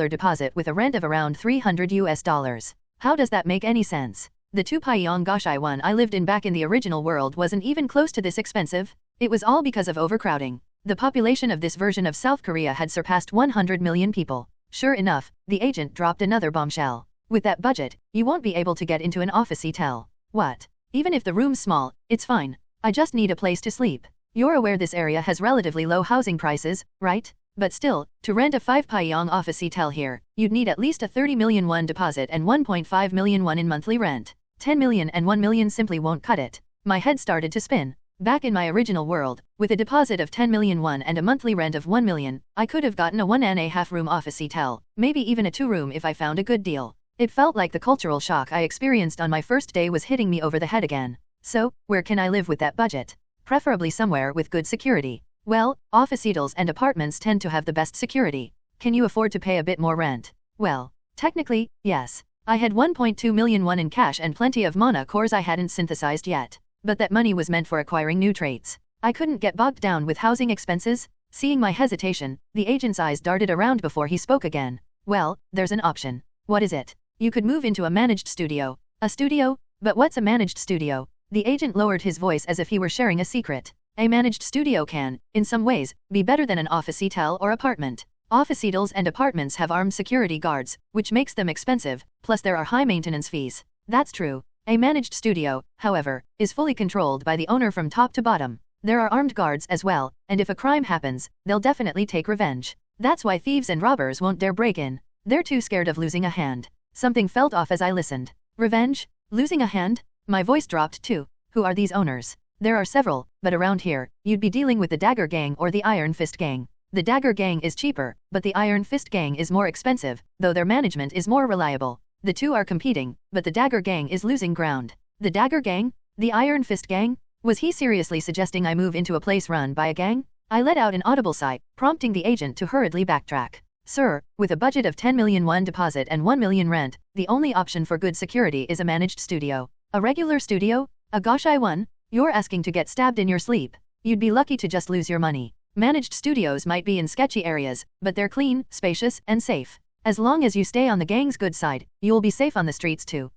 deposit with a rent of around $300. How does that make any sense? The 2 Pyong Goshai one I lived in back in the original world wasn't even close to this expensive. It was all because of overcrowding. The population of this version of South Korea had surpassed 100 million people. Sure enough, the agent dropped another bombshell. With that budget, you won't be able to get into an office hotel. What? Even if the room's small, it's fine. I just need a place to sleep. You're aware this area has relatively low housing prices, right? But still, to rent a 5 Pyong office hotel here, you'd need at least a 30 million won deposit and 1.5 million won in monthly rent. 10 million and 1 million simply won't cut it. My head started to spin. Back in my original world, with a deposit of 10 million won and a monthly rent of 1 million, I could have gotten a 1.5 room office hotel, maybe even a 2 room if I found a good deal. It felt like the cultural shock I experienced on my first day was hitting me over the head again. So, where can I live with that budget? Preferably somewhere with good security. Well, office hotels and apartments tend to have the best security. Can you afford to pay a bit more rent? Well, technically, yes. I had 1.2 million won in cash and plenty of mana cores I hadn't synthesized yet. But that money was meant for acquiring new traits. I couldn't get bogged down with housing expenses. Seeing my hesitation, the agent's eyes darted around before he spoke again. Well, there's an option. What is it? You could move into a managed studio. A studio? But what's a managed studio? The agent lowered his voice as if he were sharing a secret. A managed studio can, in some ways, be better than an office hotel or apartment. Office hotels and apartments have armed security guards, which makes them expensive, plus there are high maintenance fees. That's true. A managed studio, however, is fully controlled by the owner from top to bottom. There are armed guards as well, and if a crime happens, they'll definitely take revenge. That's why thieves and robbers won't dare break in. They're too scared of losing a hand. Something felt off as I listened. Revenge? Losing a hand? My voice dropped too. Who are these owners? There are several, but around here, you'd be dealing with the Dagger Gang or the Iron Fist Gang. The Dagger Gang is cheaper, but the Iron Fist Gang is more expensive, though their management is more reliable. The two are competing, but the Dagger Gang is losing ground. The Dagger Gang? The Iron Fist Gang? Was he seriously suggesting I move into a place run by a gang? I let out an audible sigh, prompting the agent to hurriedly backtrack. Sir, with a budget of 10 million won deposit and 1 million rent, the only option for good security is a managed studio. A regular studio? A Goshai one? You're asking to get stabbed in your sleep. You'd be lucky to just lose your money. Managed studios might be in sketchy areas, but they're clean, spacious, and safe. As long as you stay on the gang's good side, you'll be safe on the streets too.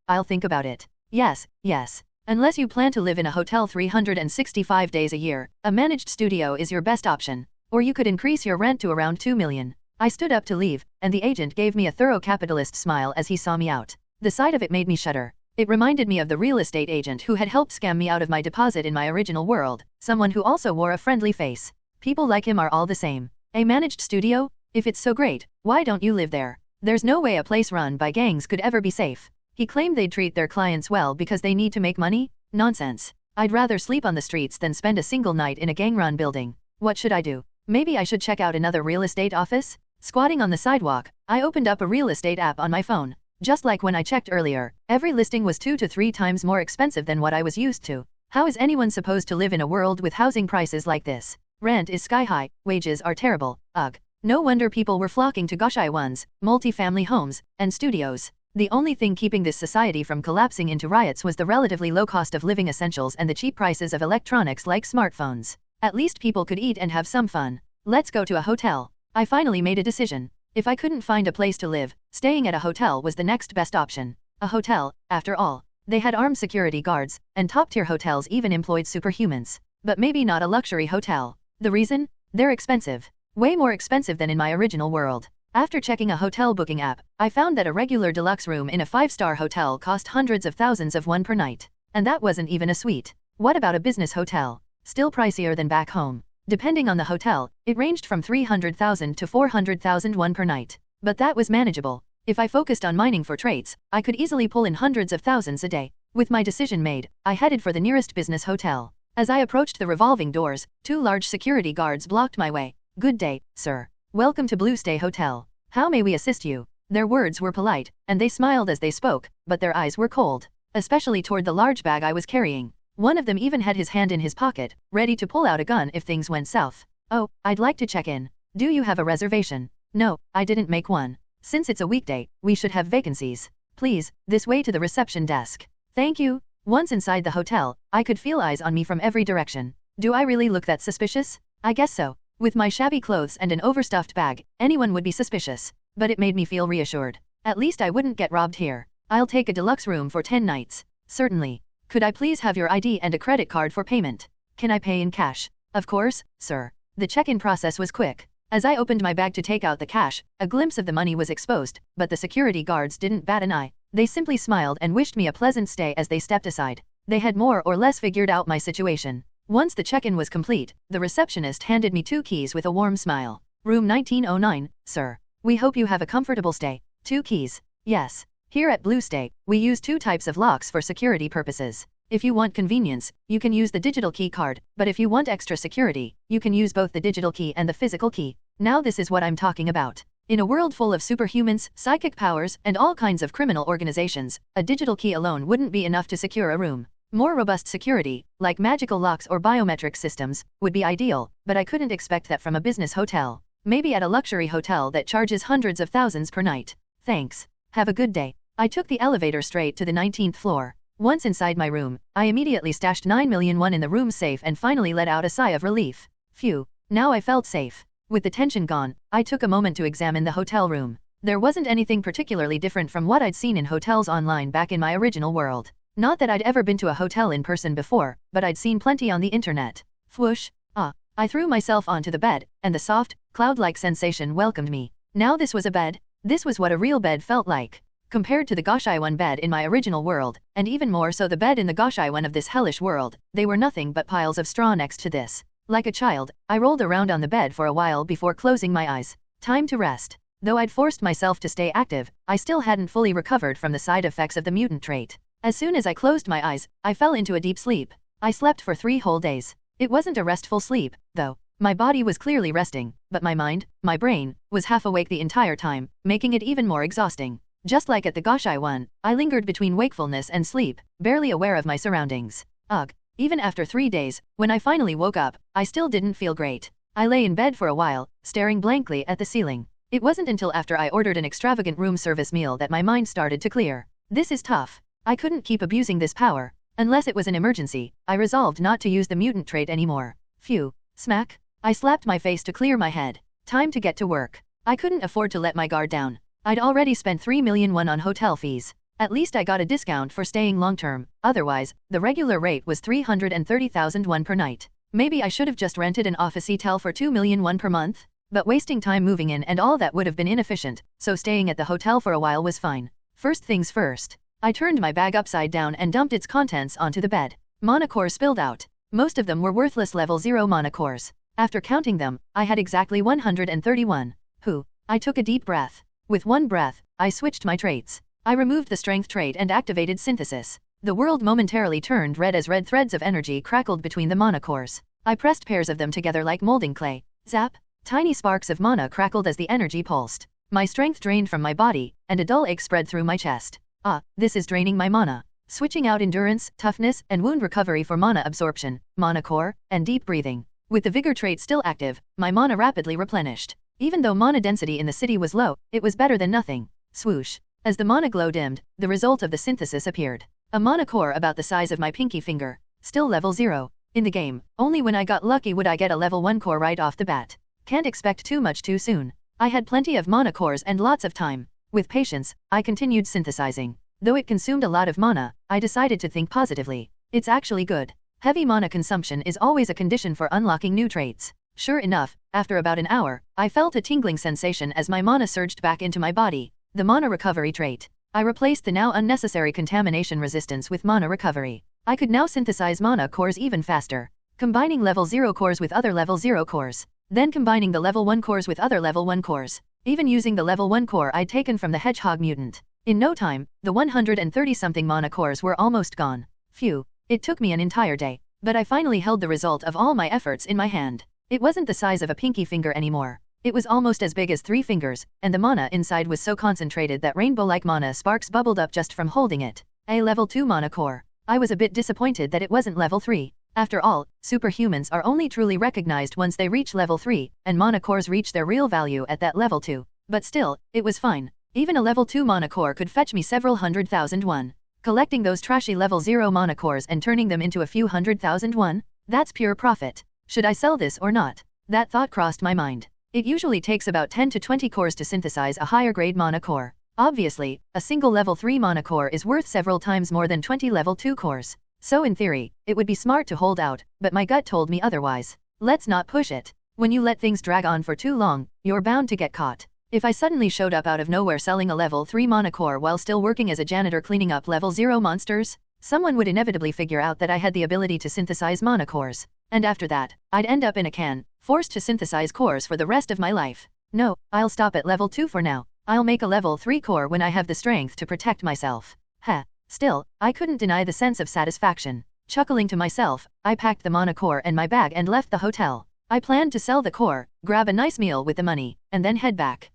I'll think about it. Yes. Unless you plan to live in a hotel 365 days a year, a managed studio is your best option. Or you could increase your rent to around 2 million. I stood up to leave, and the agent gave me a thorough capitalist smile as he saw me out. The sight of it made me shudder. It reminded me of the real estate agent who had helped scam me out of my deposit in my original world, someone who also wore a friendly face. People like him are all the same. A managed studio? If it's so great, why don't you live there? There's no way a place run by gangs could ever be safe. He claimed they'd treat their clients well because they need to make money? Nonsense. I'd rather sleep on the streets than spend a single night in a gang-run building. What should I do? Maybe I should check out another real estate office? Squatting on the sidewalk, I opened up a real estate app on my phone. Just like when I checked earlier, every listing was 2 to 3 times more expensive than what I was used to. How is anyone supposed to live in a world with housing prices like this? Rent is sky-high, wages are terrible, ugh. No wonder people were flocking to Goshaiwon's, multi-family homes, and studios. The only thing keeping this society from collapsing into riots was the relatively low cost of living essentials and the cheap prices of electronics like smartphones. At least people could eat and have some fun. Let's go to a hotel. I finally made a decision. If I couldn't find a place to live, staying at a hotel was the next best option. A hotel, after all. They had armed security guards, and top-tier hotels even employed superhumans. But maybe not a luxury hotel. The reason? They're expensive. Way more expensive than in my original world. After checking a hotel booking app, I found that a regular deluxe room in a 5-star hotel cost hundreds of thousands of won per night. And that wasn't even a suite. What about a business hotel? Still pricier than back home. Depending on the hotel, it ranged from 300,000 to 400,000 won per night. But that was manageable. If I focused on mining for traits, I could easily pull in hundreds of thousands a day. With my decision made, I headed for the nearest business hotel. As I approached the revolving doors, 2 large security guards blocked my way. Good day, sir. Welcome to Blue Stay Hotel. How may we assist you? Their words were polite, and they smiled as they spoke, but their eyes were cold, especially toward the large bag I was carrying. One of them even had his hand in his pocket, ready to pull out a gun if things went south. Oh, I'd like to check in. Do you have a reservation? No, I didn't make one. Since it's a weekday, we should have vacancies. Please, this way to the reception desk. Thank you. Once inside the hotel, I could feel eyes on me from every direction. Do I really look that suspicious? I guess so. With my shabby clothes and an overstuffed bag, anyone would be suspicious. But it made me feel reassured. At least I wouldn't get robbed here. I'll take a deluxe room for 10 nights. Certainly. Could I please have your ID and a credit card for payment? Can I pay in cash? Of course, sir. The check-in process was quick. As I opened my bag to take out the cash, a glimpse of the money was exposed, but the security guards didn't bat an eye. They simply smiled and wished me a pleasant stay as they stepped aside. They had more or less figured out my situation. Once the check-in was complete, the receptionist handed me 2 keys with a warm smile. Room 1909, sir. We hope you have a comfortable stay. 2 keys. Yes. Here at Blue Stay, we use 2 types of locks for security purposes. If you want convenience, you can use the digital key card, but if you want extra security, you can use both the digital key and the physical key. Now this is what I'm talking about. In a world full of superhumans, psychic powers, and all kinds of criminal organizations, a digital key alone wouldn't be enough to secure a room. More robust security, like magical locks or biometric systems, would be ideal, but I couldn't expect that from a business hotel. Maybe at a luxury hotel that charges hundreds of thousands per night. Thanks. Have a good day. I took the elevator straight to the 19th floor. Once inside my room, I immediately stashed 9 million won in the room safe and finally let out a sigh of relief. Phew. Now I felt safe. With the tension gone, I took a moment to examine the hotel room. There wasn't anything particularly different from what I'd seen in hotels online back in my original world. Not that I'd ever been to a hotel in person before, but I'd seen plenty on the internet. Whoosh. I threw myself onto the bed, and the soft, cloud-like sensation welcomed me. Now this was a bed. This was what a real bed felt like. Compared to the Goshaiwon bed in my original world, and even more so the bed in the Goshaiwon of this hellish world, they were nothing but piles of straw next to this. Like a child, I rolled around on the bed for a while before closing my eyes. Time to rest. Though I'd forced myself to stay active, I still hadn't fully recovered from the side effects of the mutant trait. As soon as I closed my eyes, I fell into a deep sleep. I slept for 3 whole days. It wasn't a restful sleep, though. My body was clearly resting, but my mind, my brain, was half awake the entire time, making it even more exhausting. Just like at the Goshaiwon, I lingered between wakefulness and sleep, barely aware of my surroundings. Ugh. Even after 3 days, when I finally woke up, I still didn't feel great. I lay in bed for a while, staring blankly at the ceiling. It wasn't until after I ordered an extravagant room service meal that my mind started to clear. This is tough. I couldn't keep abusing this power. Unless it was an emergency, I resolved not to use the mutant trait anymore. Phew. Smack. I slapped my face to clear my head. Time to get to work. I couldn't afford to let my guard down. I'd already spent 3 million won on hotel fees. At least I got a discount for staying long-term, otherwise, the regular rate was 330,000 won per night. Maybe I should have just rented an office hotel for 2 million won per month? but wasting time moving in and all that would have been inefficient, so staying at the hotel for a while was fine. First things first. I turned my bag upside down and dumped its contents onto the bed. Mana cores spilled out. Most of them were worthless level 0 mana cores. After counting them, I had exactly 131. I took a deep breath. With one breath, I switched my traits. I removed the strength trait and activated synthesis. The world momentarily turned red as red threads of energy crackled between the mana cores. I pressed pairs of them together like molding clay. Zap! Tiny sparks of mana crackled as the energy pulsed. My strength drained from my body, and a dull ache spread through my chest. This is draining my mana. Switching out endurance, toughness, and wound recovery for mana absorption, mana core, and deep breathing. With the vigor trait still active, my mana rapidly replenished. Even though mana density in the city was low, it was better than nothing. Swoosh. As the mana glow dimmed, the result of the synthesis appeared. A mana core about the size of my pinky finger. Still level 0. In the game, only when I got lucky would I get a level 1 core right off the bat. Can't expect too much too soon. I had plenty of mana cores and lots of time. With patience, I continued synthesizing. Though it consumed a lot of mana, I decided to think positively. It's actually good. Heavy mana consumption is always a condition for unlocking new traits. Sure enough, after about an hour, I felt a tingling sensation as my mana surged back into my body. The mana recovery trait. I replaced the now unnecessary contamination resistance with mana recovery. I could now synthesize mana cores even faster. Combining level 0 cores with other level 0 cores. Then combining the level 1 cores with other level 1 cores. Even using the level 1 core I'd taken from the hedgehog mutant. In no time, the 130-something mana cores were almost gone. Phew. It took me an entire day. But I finally held the result of all my efforts in my hand. It wasn't the size of a pinky finger anymore. It was almost as big as 3 fingers, and the mana inside was so concentrated that rainbow-like mana sparks bubbled up just from holding it. A level 2 mana core. I was a bit disappointed that it wasn't level 3. After all, superhumans are only truly recognized once they reach level 3, and mana cores reach their real value at that level 2. But still, it was fine. Even a level 2 mana core could fetch me several 100,000 won. Collecting those trashy level 0 mana cores and turning them into a few 100,000 won? That's pure profit. Should I sell this or not? That thought crossed my mind. It usually takes about 10 to 20 cores to synthesize a higher grade mana core. Obviously, a single level 3 mana core is worth several times more than 20 level 2 cores. So in theory, it would be smart to hold out, but my gut told me otherwise. Let's not push it. When you let things drag on for too long, you're bound to get caught. If I suddenly showed up out of nowhere selling a level 3 mana core while still working as a janitor cleaning up level 0 monsters, someone would inevitably figure out that I had the ability to synthesize mana cores. And after that, I'd end up in a can, forced to synthesize cores for the rest of my life. No, I'll stop at level 2 for now. I'll make a level 3 core when I have the strength to protect myself. Still, I couldn't deny the sense of satisfaction. Chuckling to myself, I packed the mana core in my bag and left the hotel. I planned to sell the core, grab a nice meal with the money, and then head back.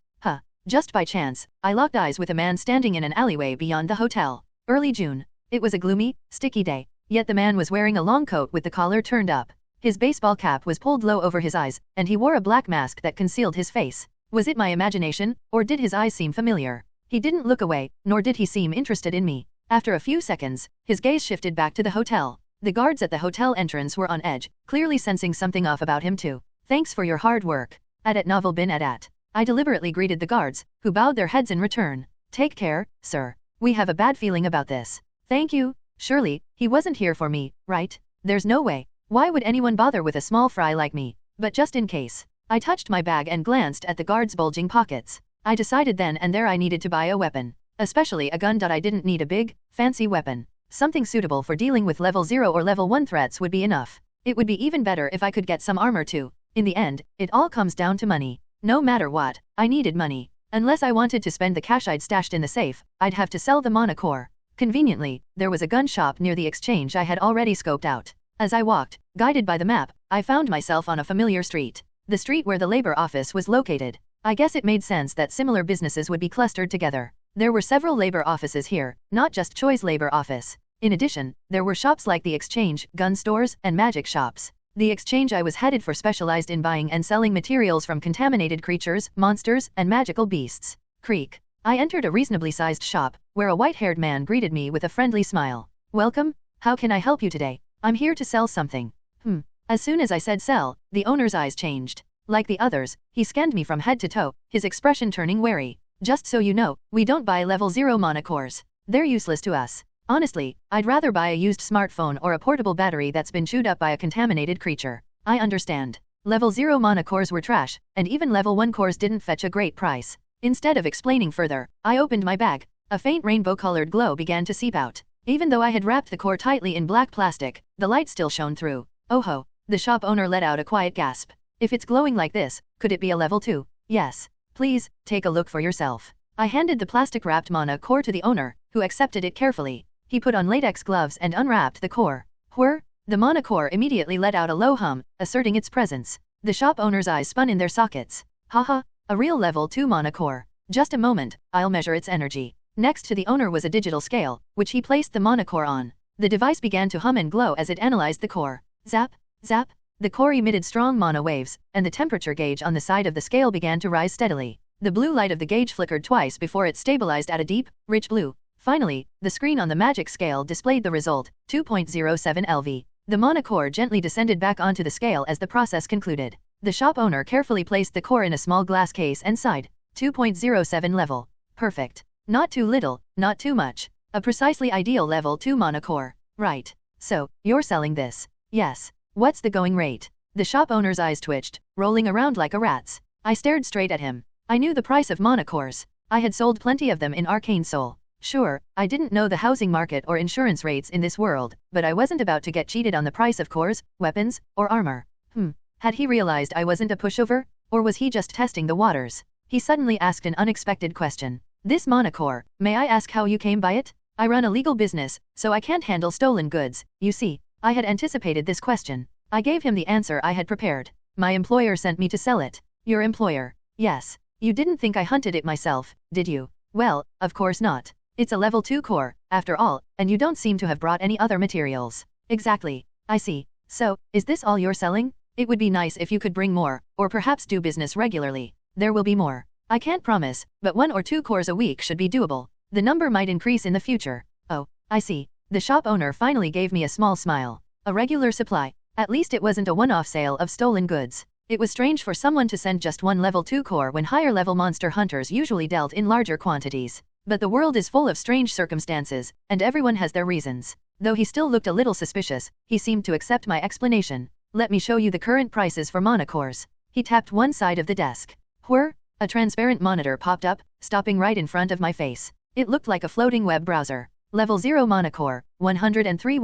Just by chance, I locked eyes with a man standing in an alleyway beyond the hotel. Early June. It was a gloomy, sticky day, yet the man was wearing a long coat with the collar turned up. His baseball cap was pulled low over his eyes, and he wore a black mask that concealed his face. Was it my imagination, or did his eyes seem familiar? He didn't look away, nor did he seem interested in me. After a few seconds, his gaze shifted back to the hotel. The guards at the hotel entrance were on edge, clearly sensing something off about him too. Thanks for your hard work. Adat novel bin adat. I deliberately greeted the guards, who bowed their heads in return. Take care, sir. We have a bad feeling about this. Thank you. Surely, he wasn't here for me, right? There's no way. Why would anyone bother with a small fry like me? But just in case. I touched my bag and glanced at the guards' bulging pockets. I decided then and there I needed to buy a weapon. Especially a gun. I didn't need a big, fancy weapon. Something suitable for dealing with level 0 or level 1 threats would be enough. It would be even better if I could get some armor too. In the end, it all comes down to money. No matter what, I needed money. Unless I wanted to spend the cash I'd stashed in the safe, I'd have to sell the mana core. Conveniently, there was a gun shop near the exchange I had already scoped out. As I walked, guided by the map, I found myself on a familiar street. The street where the labor office was located. I guess it made sense that similar businesses would be clustered together. There were several labor offices here, not just Choi's labor office. In addition, there were shops like the exchange, gun stores, and magic shops. The exchange I was headed for specialized in buying and selling materials from contaminated creatures, monsters, and magical beasts. Creak. I entered a reasonably sized shop, where a white-haired man greeted me with a friendly smile. Welcome, how can I help you today? I'm here to sell something. As soon as I said sell, the owner's eyes changed. Like the others, he scanned me from head to toe, his expression turning wary. Just so you know, we don't buy level 0 mana cores. They're useless to us. Honestly, I'd rather buy a used smartphone or a portable battery that's been chewed up by a contaminated creature. I understand. Level 0 mana cores were trash, and even level 1 cores didn't fetch a great price. Instead of explaining further, I opened my bag. A faint rainbow-colored glow began to seep out. Even though I had wrapped the core tightly in black plastic, the light still shone through. Oh ho! The shop owner let out a quiet gasp. If it's glowing like this, could it be a level 2? Yes. Please, take a look for yourself. I handed the plastic-wrapped mana core to the owner, who accepted it carefully. He put on latex gloves and unwrapped the core. Whir! The mana core immediately let out a low hum, asserting its presence. The shop owner's eyes spun in their sockets. Haha, a real level 2 mana core. Just a moment, I'll measure its energy. Next to the owner was a digital scale, which he placed the mana core on. The device began to hum and glow as it analyzed the core. Zap, zap. The core emitted strong mana waves, and the temperature gauge on the side of the scale began to rise steadily. The blue light of the gauge flickered twice before it stabilized at a deep, rich blue. Finally, the screen on the magic scale displayed the result, 2.07 LV. The mana core gently descended back onto the scale as the process concluded. The shop owner carefully placed the core in a small glass case and sighed. 2.07 level. Perfect. Not too little, not too much. A precisely ideal level 2 mana core. Right. So, you're selling this? Yes. What's the going rate? The shop owner's eyes twitched, rolling around like a rat's. I stared straight at him. I knew the price of mana cores. I had sold plenty of them in Arcane Seoul. Sure, I didn't know the housing market or insurance rates in this world, but I wasn't about to get cheated on the price of cores, weapons, or armor. Had he realized I wasn't a pushover? Or was he just testing the waters? He suddenly asked an unexpected question. This mana core, may I ask how you came by it? I run a legal business, so I can't handle stolen goods, you see. I had anticipated this question. I gave him the answer I had prepared. My employer sent me to sell it. Your employer? Yes. You didn't think I hunted it myself, did you? Well, of course not. It's a level 2 core, after all, and you don't seem to have brought any other materials. Exactly. I see. So, is this all you're selling? It would be nice if you could bring more, or perhaps do business regularly. There will be more. I can't promise, but 1 or 2 cores a week should be doable. The number might increase in the future. Oh, I see. The shop owner finally gave me a small smile. A regular supply. At least it wasn't a one-off sale of stolen goods. It was strange for someone to send just 1 level 2 core when higher level monster hunters usually dealt in larger quantities. But the world is full of strange circumstances, and everyone has their reasons. Though he still looked a little suspicious, he seemed to accept my explanation. Let me show you the current prices for mana cores. He tapped one side of the desk. Whir! A transparent monitor popped up, stopping right in front of my face. It looked like a floating web browser. Level 0 mana core, 103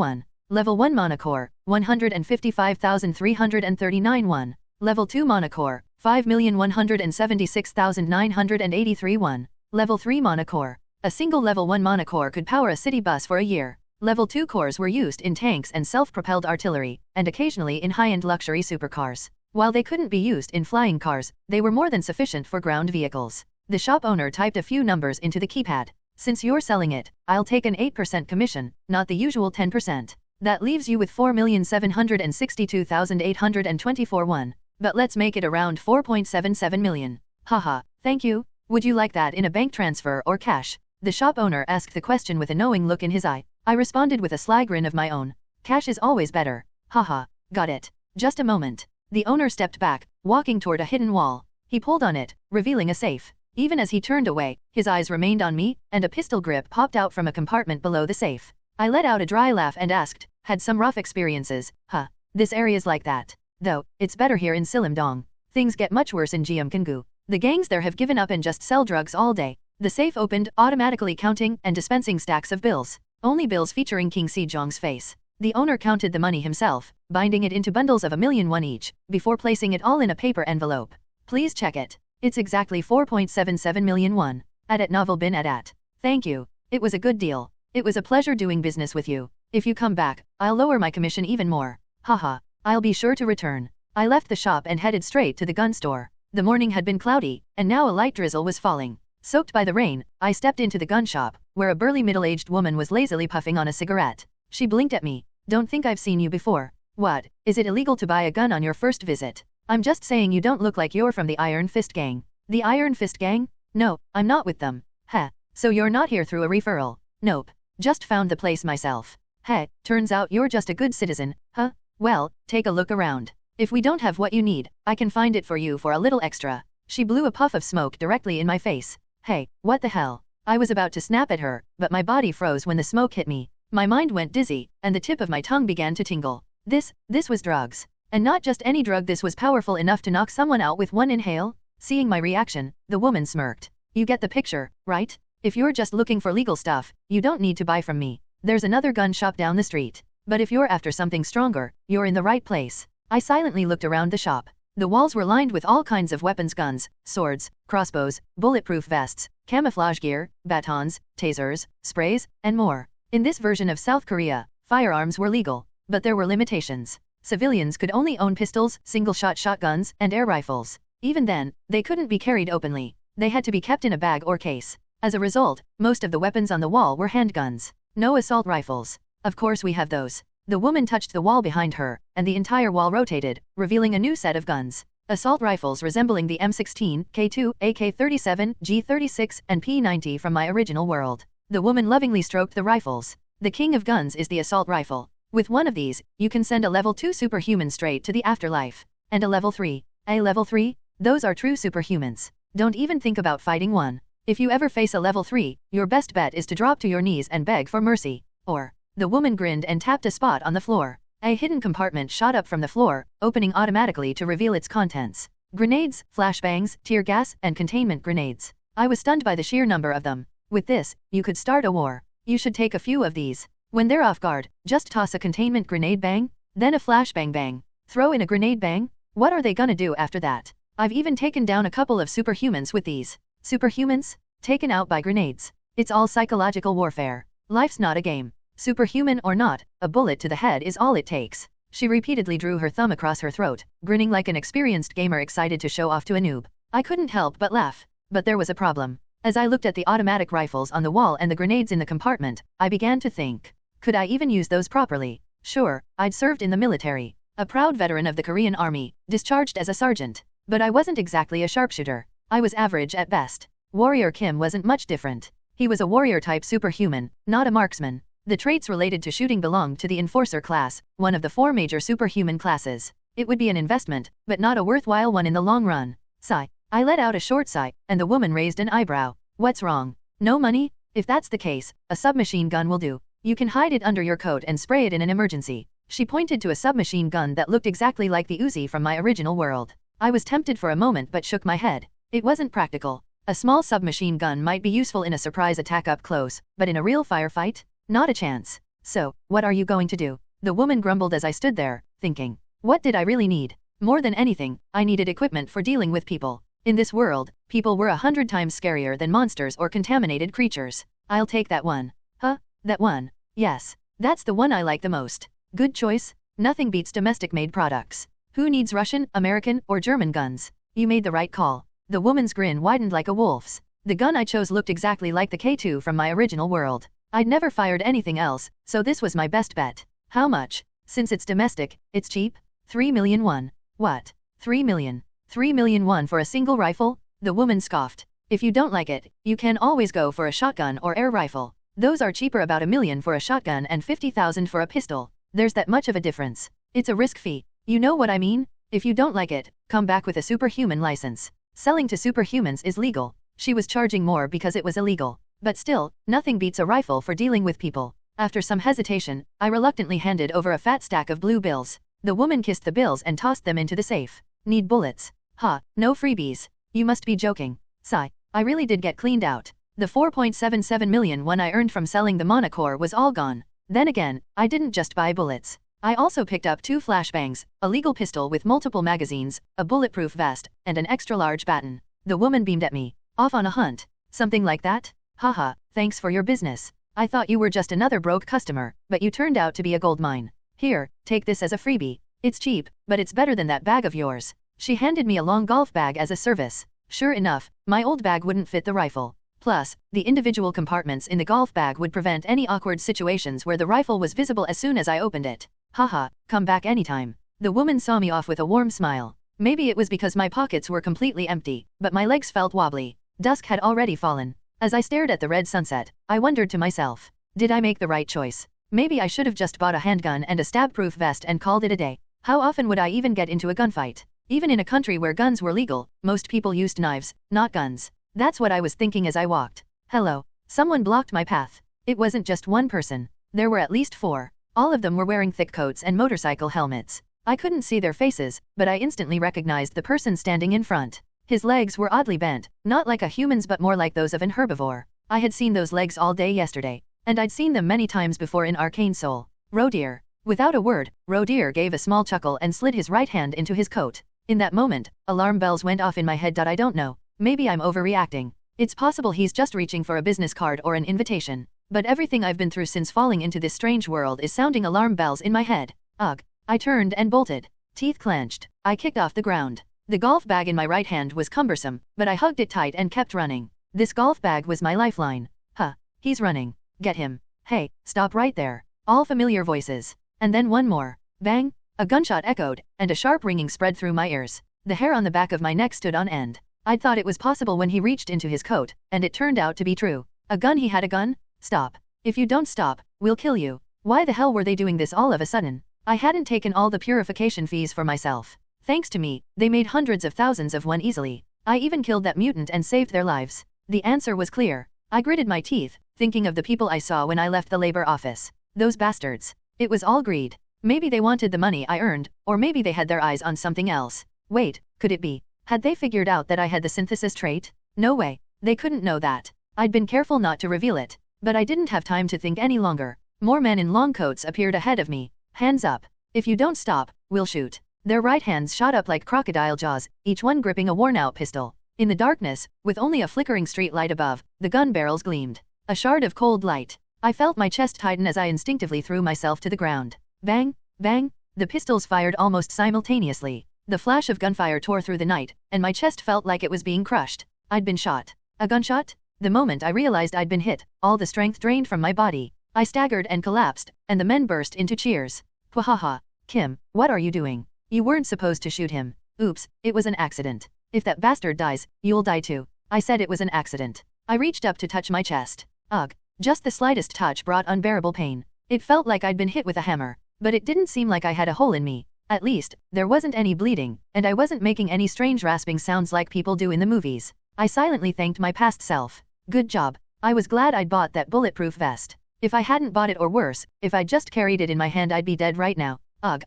Level 1 mana core, 155,339 Level 2 mana core, 5,176,983 Level 3 mana core. A single level 1 mana core could power a city bus for a year. Level 2 cores were used in tanks and self-propelled artillery, and occasionally in high-end luxury supercars. While they couldn't be used in flying cars, they were more than sufficient for ground vehicles. The shop owner typed a few numbers into the keypad. Since you're selling it, I'll take an 8% commission, not the usual 10%. That leaves you with 4,762,824 But let's make it around 4.77 million. Haha, thank you. Would you like that in a bank transfer or cash? The shop owner asked the question with a knowing look in his eye. I responded with a sly grin of my own. Cash is always better. Haha, got it. Just a moment. The owner stepped back, walking toward a hidden wall. He pulled on it, revealing a safe. Even as he turned away, his eyes remained on me, and a pistol grip popped out from a compartment below the safe. I let out a dry laugh and asked, had some rough experiences, huh? This area's like that. Though, it's better here in Silimdong. Things get much worse in Jeonsa. The gangs there have given up and just sell drugs all day. The safe opened, automatically counting and dispensing stacks of bills. Only bills featuring King Sejong's face. The owner counted the money himself, binding it into bundles of 1,000,000 each, before placing it all in a paper envelope. Please check it. It's exactly 4.77 million. Adat novel bin adat. Thank you. It was a good deal. It was a pleasure doing business with you. If you come back, I'll lower my commission even more. Haha, I'll be sure to return. I left the shop and headed straight to the gun store. The morning had been cloudy, and now a light drizzle was falling. Soaked by the rain, I stepped into the gun shop, where a burly middle-aged woman was lazily puffing on a cigarette. She blinked at me. Don't think I've seen you before. What, is it illegal to buy a gun on your first visit? I'm just saying you don't look like you're from the Iron Fist gang. The Iron Fist gang? No, I'm not with them. Heh, so you're not here through a referral? Nope. Just found the place myself. Heh, turns out you're just a good citizen, huh? Well, take a look around. If we don't have what you need, I can find it for you for a little extra. She blew a puff of smoke directly in my face. Hey, what the hell? I was about to snap at her, but my body froze when the smoke hit me. My mind went dizzy, and the tip of my tongue began to tingle. This was drugs. And not just any drug, this was powerful enough to knock someone out with one inhale? Seeing my reaction, the woman smirked. You get the picture, right? If you're just looking for legal stuff, you don't need to buy from me. There's another gun shop down the street. But if you're after something stronger, you're in the right place. I silently looked around the shop. The walls were lined with all kinds of weapons, guns, swords, crossbows, bulletproof vests, camouflage gear, batons, tasers, sprays, and more. In this version of South Korea, firearms were legal, but there were limitations. Civilians could only own pistols, single-shot shotguns, and air rifles. Even then, they couldn't be carried openly. They had to be kept in a bag or case. As a result, most of the weapons on the wall were handguns. No assault rifles. Of course we have those. The woman touched the wall behind her, and the entire wall rotated, revealing a new set of guns. Assault rifles resembling the M16, K2, AK-37, G36, and P90 from my original world. The woman lovingly stroked the rifles. The king of guns is the assault rifle. With one of these, you can send a level 2 superhuman straight to the afterlife. And a level 3. A level 3? Those are true superhumans. Don't even think about fighting one. If you ever face a level 3, your best bet is to drop to your knees and beg for mercy. Or, the woman grinned and tapped a spot on the floor. A hidden compartment shot up from the floor, opening automatically to reveal its contents. Grenades, flashbangs, tear gas, and containment grenades. I was stunned by the sheer number of them. With this, you could start a war. You should take a few of these. When they're off guard, just toss a containment grenade bang, then a flashbang bang. Throw in a grenade bang? What are they gonna do after that? I've even taken down a couple of superhumans with these. Superhumans? Taken out by grenades. It's all psychological warfare. Life's not a game. Superhuman or not, a bullet to the head is all it takes. She repeatedly drew her thumb across her throat, grinning like an experienced gamer excited to show off to a noob. I couldn't help but laugh. But there was a problem. As I looked at the automatic rifles on the wall and the grenades in the compartment, I began to think. Could I even use those properly? Sure, I'd served in the military. A proud veteran of the Korean Army, discharged as a sergeant. But I wasn't exactly a sharpshooter. I was average at best. Warrior Kim wasn't much different. He was a warrior-type superhuman, not a marksman. The traits related to shooting belonged to the Enforcer class, one of the 4 major superhuman classes. It would be an investment, but not a worthwhile one in the long run. Sigh. I let out a short sigh, and the woman raised an eyebrow. What's wrong? No money? If that's the case, a submachine gun will do. You can hide it under your coat and spray it in an emergency. She pointed to a submachine gun that looked exactly like the Uzi from my original world. I was tempted for a moment but shook my head. It wasn't practical. A small submachine gun might be useful in a surprise attack up close, but in a real firefight? Not a chance. So, what are you going to do? The woman grumbled as I stood there, thinking. What did I really need? More than anything, I needed equipment for dealing with people. In this world, people were 100 times scarier than monsters or contaminated creatures. I'll take that one. Huh? That one? Yes. That's the one I like the most. Good choice. Nothing beats domestic-made products. Who needs Russian, American, or German guns? You made the right call. The woman's grin widened like a wolf's. The gun I chose looked exactly like the K2 from my original world. I'd never fired anything else, so this was my best bet. How much? Since it's domestic, it's cheap. 3 million won. What? 3 million? 3 million won for a single rifle? The woman scoffed. If you don't like it, you can always go for a shotgun or air rifle. Those are cheaper, about $1 million for a shotgun and 50,000 for a pistol. There's that much of a difference. It's a risk fee. You know what I mean? If you don't like it, come back with a superhuman license. Selling to superhumans is legal. She was charging more because it was illegal. But still, nothing beats a rifle for dealing with people. After some hesitation, I reluctantly handed over a fat stack of blue bills. The woman kissed the bills and tossed them into the safe. Need bullets? Ha, no freebies. You must be joking. Sigh. I really did get cleaned out. The 4.77 million won I earned from selling the monocore was all gone. Then again, I didn't just buy bullets. I also picked up 2 flashbangs, a legal pistol with multiple magazines, a bulletproof vest, and an extra-large baton. The woman beamed at me. Off on a hunt? Something like that? Haha, thanks for your business. I thought you were just another broke customer, but you turned out to be a gold mine. Here, take this as a freebie. It's cheap, but it's better than that bag of yours. She handed me a long golf bag as a service. Sure enough, my old bag wouldn't fit the rifle. Plus, the individual compartments in the golf bag would prevent any awkward situations where the rifle was visible as soon as I opened it. Haha, come back anytime. The woman saw me off with a warm smile. Maybe it was because my pockets were completely empty, but my legs felt wobbly. Dusk had already fallen. As I stared at the red sunset, I wondered to myself, did I make the right choice? Maybe I should have just bought a handgun and a stab-proof vest and called it a day. How often would I even get into a gunfight? Even in a country where guns were legal, most people used knives, not guns. That's what I was thinking as I walked. Hello. Someone blocked my path. It wasn't just one person. There were at least 4. All of them were wearing thick coats and motorcycle helmets. I couldn't see their faces, but I instantly recognized the person standing in front. His legs were oddly bent, not like a human's but more like those of an herbivore. I had seen those legs all day yesterday, and I'd seen them many times before in Arcane Seoul. Rodir. Without a word, Rodir gave a small chuckle and slid his right hand into his coat. In that moment, alarm bells went off in my head. I don't know, maybe I'm overreacting. It's possible he's just reaching for a business card or an invitation. But everything I've been through since falling into this strange world is sounding alarm bells in my head. Ugh. I turned and bolted. Teeth clenched. I kicked off the ground. The golf bag in my right hand was cumbersome, but I hugged it tight and kept running. This golf bag was my lifeline. Huh. He's running. Get him. Hey, stop right there. All familiar voices. And then one more. Bang! A gunshot echoed, and a sharp ringing spread through my ears. The hair on the back of my neck stood on end. I'd thought it was possible when he reached into his coat, and it turned out to be true. A gun? He had a gun? Stop. If you don't stop, we'll kill you. Why the hell were they doing this all of a sudden? I hadn't taken all the purification fees for myself. Thanks to me, they made hundreds of thousands of one easily. I even killed that mutant and saved their lives. The answer was clear. I gritted my teeth, thinking of the people I saw when I left the labor office. Those bastards. It was all greed. Maybe they wanted the money I earned, or maybe they had their eyes on something else. Wait, could it be? Had they figured out that I had the synthesis trait? No way. They couldn't know that. I'd been careful not to reveal it. But I didn't have time to think any longer. More men in long coats appeared ahead of me. Hands up. If you don't stop, we'll shoot. Their right hands shot up like crocodile jaws, each one gripping a worn-out pistol. In the darkness, with only a flickering street light above, the gun barrels gleamed. A shard of cold light. I felt my chest tighten as I instinctively threw myself to the ground. Bang! Bang! The pistols fired almost simultaneously. The flash of gunfire tore through the night, and my chest felt like it was being crushed. I'd been shot. A gunshot? The moment I realized I'd been hit, all the strength drained from my body. I staggered and collapsed, and the men burst into cheers. Pwahaha. Kim, what are you doing? You weren't supposed to shoot him. Oops, it was an accident. If that bastard dies, you'll die too. I said it was an accident. I reached up to touch my chest. Ugh. Just the slightest touch brought unbearable pain. It felt like I'd been hit with a hammer, but it didn't seem like I had a hole in me. At least, there wasn't any bleeding, and I wasn't making any strange rasping sounds like people do in the movies. I silently thanked my past self. Good job. I was glad I'd bought that bulletproof vest. If I hadn't bought it, or worse, if I'd just carried it in my hand, I'd be dead right now. Ugh.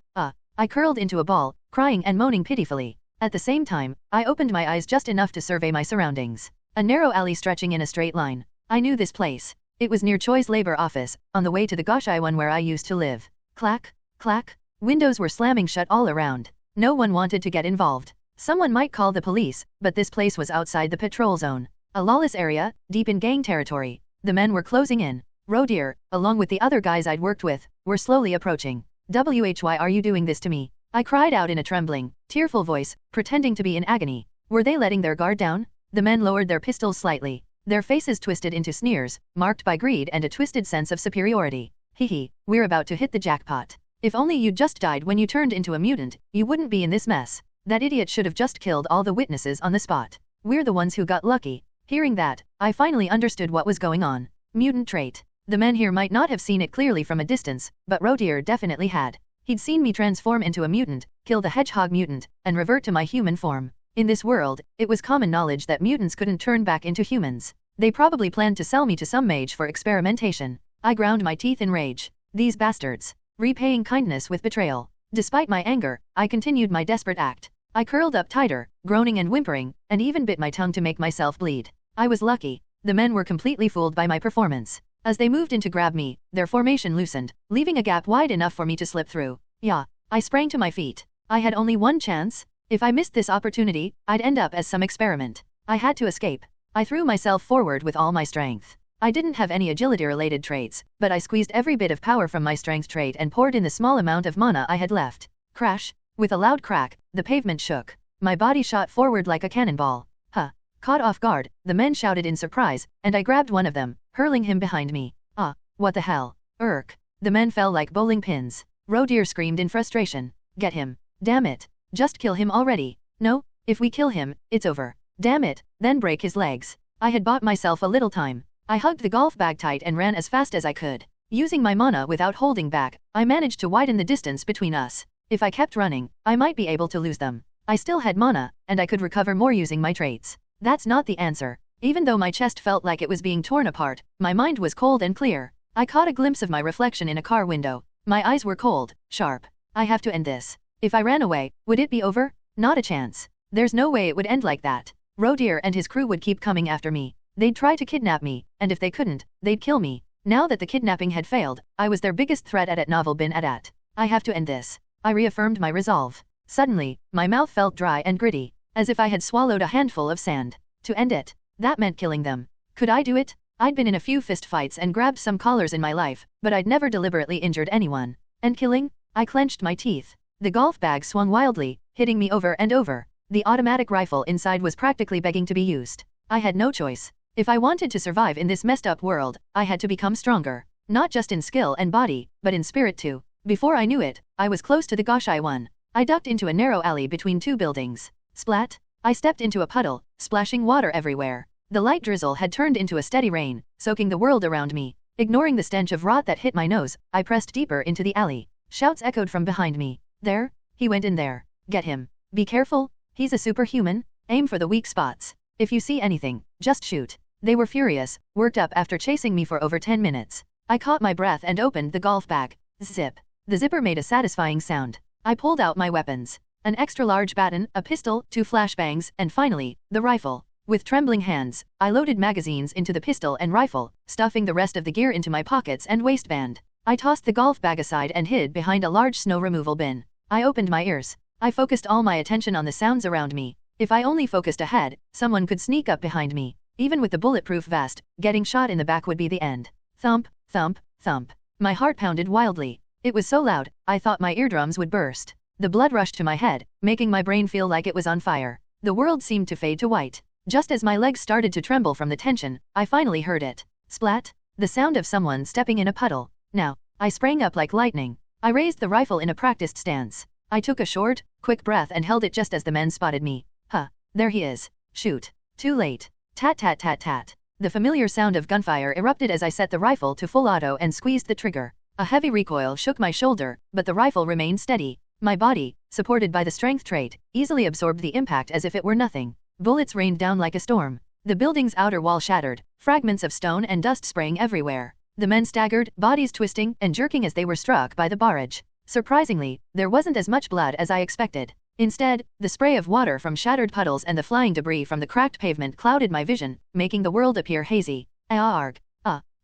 I curled into a ball, crying and moaning pitifully. At the same time, I opened my eyes just enough to survey my surroundings. A narrow alley stretching in a straight line. I knew this place. It was near Choi's labor office, on the way to the Goshai one where I used to live. Clack, clack. Windows were slamming shut all around. No one wanted to get involved. Someone might call the police, but this place was outside the patrol zone. A lawless area, deep in gang territory. The men were closing in. Rodir, along with the other guys I'd worked with, were slowly approaching. Why are you doing this to me? I cried out in a trembling, tearful voice, pretending to be in agony. Were they letting their guard down? The men lowered their pistols slightly. Their faces twisted into sneers, marked by greed and a twisted sense of superiority. Hehe, we're about to hit the jackpot. If only you'd just died when you turned into a mutant, you wouldn't be in this mess. That idiot should have just killed all the witnesses on the spot. We're the ones who got lucky. Hearing that, I finally understood what was going on. Mutant trait. The men here might not have seen it clearly from a distance, but Rodir definitely had. He'd seen me transform into a mutant, kill the hedgehog mutant, and revert to my human form. In this world, it was common knowledge that mutants couldn't turn back into humans. They probably planned to sell me to some mage for experimentation. I ground my teeth in rage. These bastards. Repaying kindness with betrayal. Despite my anger, I continued my desperate act. I curled up tighter, groaning and whimpering, and even bit my tongue to make myself bleed. I was lucky. The men were completely fooled by my performance. As they moved in to grab me, their formation loosened, leaving a gap wide enough for me to slip through. Yeah. I sprang to my feet. I had only one chance. If I missed this opportunity, I'd end up as some experiment. I had to escape. I threw myself forward with all my strength. I didn't have any agility-related traits, but I squeezed every bit of power from my strength trait and poured in the small amount of mana I had left. Crash! With a loud crack, the pavement shook. My body shot forward like a cannonball. Huh. Caught off guard, the men shouted in surprise, and I grabbed one of them, hurling him behind me. Ah, what the hell? Urk. The men fell like bowling pins. Rodir screamed in frustration. Get him. Damn it. Just kill him already. No, if we kill him, it's over. Damn it, then break his legs. I had bought myself a little time. I hugged the golf bag tight and ran as fast as I could. Using my mana without holding back, I managed to widen the distance between us. If I kept running, I might be able to lose them. I still had mana, and I could recover more using my traits. That's not the answer. Even though my chest felt like it was being torn apart, my mind was cold and clear. I caught a glimpse of my reflection in a car window. My eyes were cold, sharp. I have to end this. If I ran away, would it be over? Not a chance. There's no way it would end like that. Rodir and his crew would keep coming after me. They'd try to kidnap me, and if they couldn't, they'd kill me. Now that the kidnapping had failed, I was their biggest threat at novel bin adat. I have to end this. I reaffirmed my resolve. Suddenly, my mouth felt dry and gritty, as if I had swallowed a handful of sand. To end it, that meant killing them. Could I do it? I'd been in a few fist fights and grabbed some collars in my life, but I'd never deliberately injured anyone. And killing? I clenched my teeth. The golf bag swung wildly, hitting me over and over. The automatic rifle inside was practically begging to be used. I had no choice. If I wanted to survive in this messed up world, I had to become stronger. Not just in skill and body, but in spirit too. Before I knew it, I was close to the Goshai-1. I ducked into a narrow alley between two buildings. Splat! I stepped into a puddle, splashing water everywhere. The light drizzle had turned into a steady rain, soaking the world around me. Ignoring the stench of rot that hit my nose, I pressed deeper into the alley. Shouts echoed from behind me. There? He went in there. Get him. Be careful. He's a superhuman. Aim for the weak spots. If you see anything, just shoot. They were furious, worked up after chasing me for over 10 minutes. I caught my breath and opened the golf bag. Zip. The zipper made a satisfying sound. I pulled out my weapons. An extra-large baton, a pistol, 2 flashbangs, and finally, the rifle. With trembling hands, I loaded magazines into the pistol and rifle, stuffing the rest of the gear into my pockets and waistband. I tossed the golf bag aside and hid behind a large snow removal bin. I opened my ears. I focused all my attention on the sounds around me. If I only focused ahead, someone could sneak up behind me. Even with the bulletproof vest, getting shot in the back would be the end. Thump, thump, thump. My heart pounded wildly. It was so loud, I thought my eardrums would burst. The blood rushed to my head, making my brain feel like it was on fire. The world seemed to fade to white. Just as my legs started to tremble from the tension, I finally heard it. Splat! The sound of someone stepping in a puddle. Now, I sprang up like lightning. I raised the rifle in a practiced stance. I took a short, quick breath and held it just as the men spotted me. Huh. There he is. Shoot. Too late. Tat tat tat tat. The familiar sound of gunfire erupted as I set the rifle to full auto and squeezed the trigger. A heavy recoil shook my shoulder, but the rifle remained steady. My body, supported by the strength trait, easily absorbed the impact as if it were nothing. Bullets rained down like a storm. The building's outer wall shattered, fragments of stone and dust spraying everywhere. The men staggered, bodies twisting and jerking as they were struck by the barrage. Surprisingly, there wasn't as much blood as I expected. Instead, the spray of water from shattered puddles and the flying debris from the cracked pavement clouded my vision, making the world appear hazy. Arg.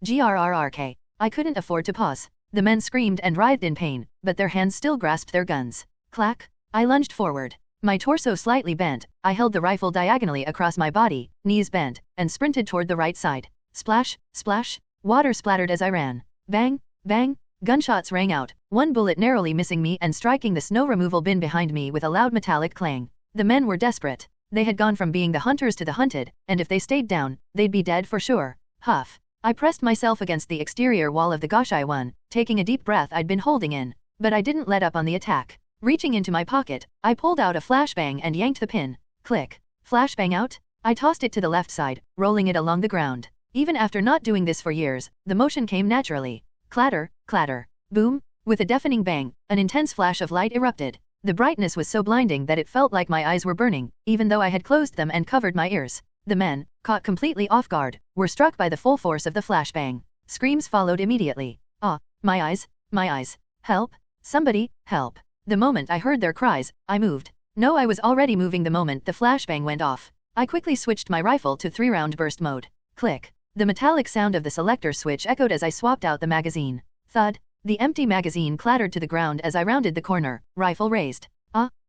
Grrrk. I couldn't afford to pause. The men screamed and writhed in pain, but their hands still grasped their guns. Clack. I lunged forward. My torso slightly bent, I held the rifle diagonally across my body, knees bent, and sprinted toward the right side. Splash, splash. Water splattered as I ran. Bang, bang. Gunshots rang out, one bullet narrowly missing me and striking the snow removal bin behind me with a loud metallic clang. The men were desperate. They had gone from being the hunters to the hunted, and if they stayed down, they'd be dead for sure. Huff. I pressed myself against the exterior wall of the Goshai-1, taking a deep breath I'd been holding in. But I didn't let up on the attack. Reaching into my pocket, I pulled out a flashbang and yanked the pin. Click. Flashbang out? I tossed it to the left side, rolling it along the ground. Even after not doing this for years, the motion came naturally. Clatter, clatter. Boom. With a deafening bang, an intense flash of light erupted. The brightness was so blinding that it felt like my eyes were burning, even though I had closed them and covered my ears. The men, caught completely off guard, were struck by the full force of the flashbang. Screams followed immediately. Ah, my eyes, my eyes. Help. Somebody, help. The moment I heard their cries, I moved. No, I was already moving the moment the flashbang went off. I quickly switched my rifle to 3-round burst mode. Click. The metallic sound of the selector switch echoed as I swapped out the magazine. Thud. The empty magazine clattered to the ground as I rounded the corner, rifle raised.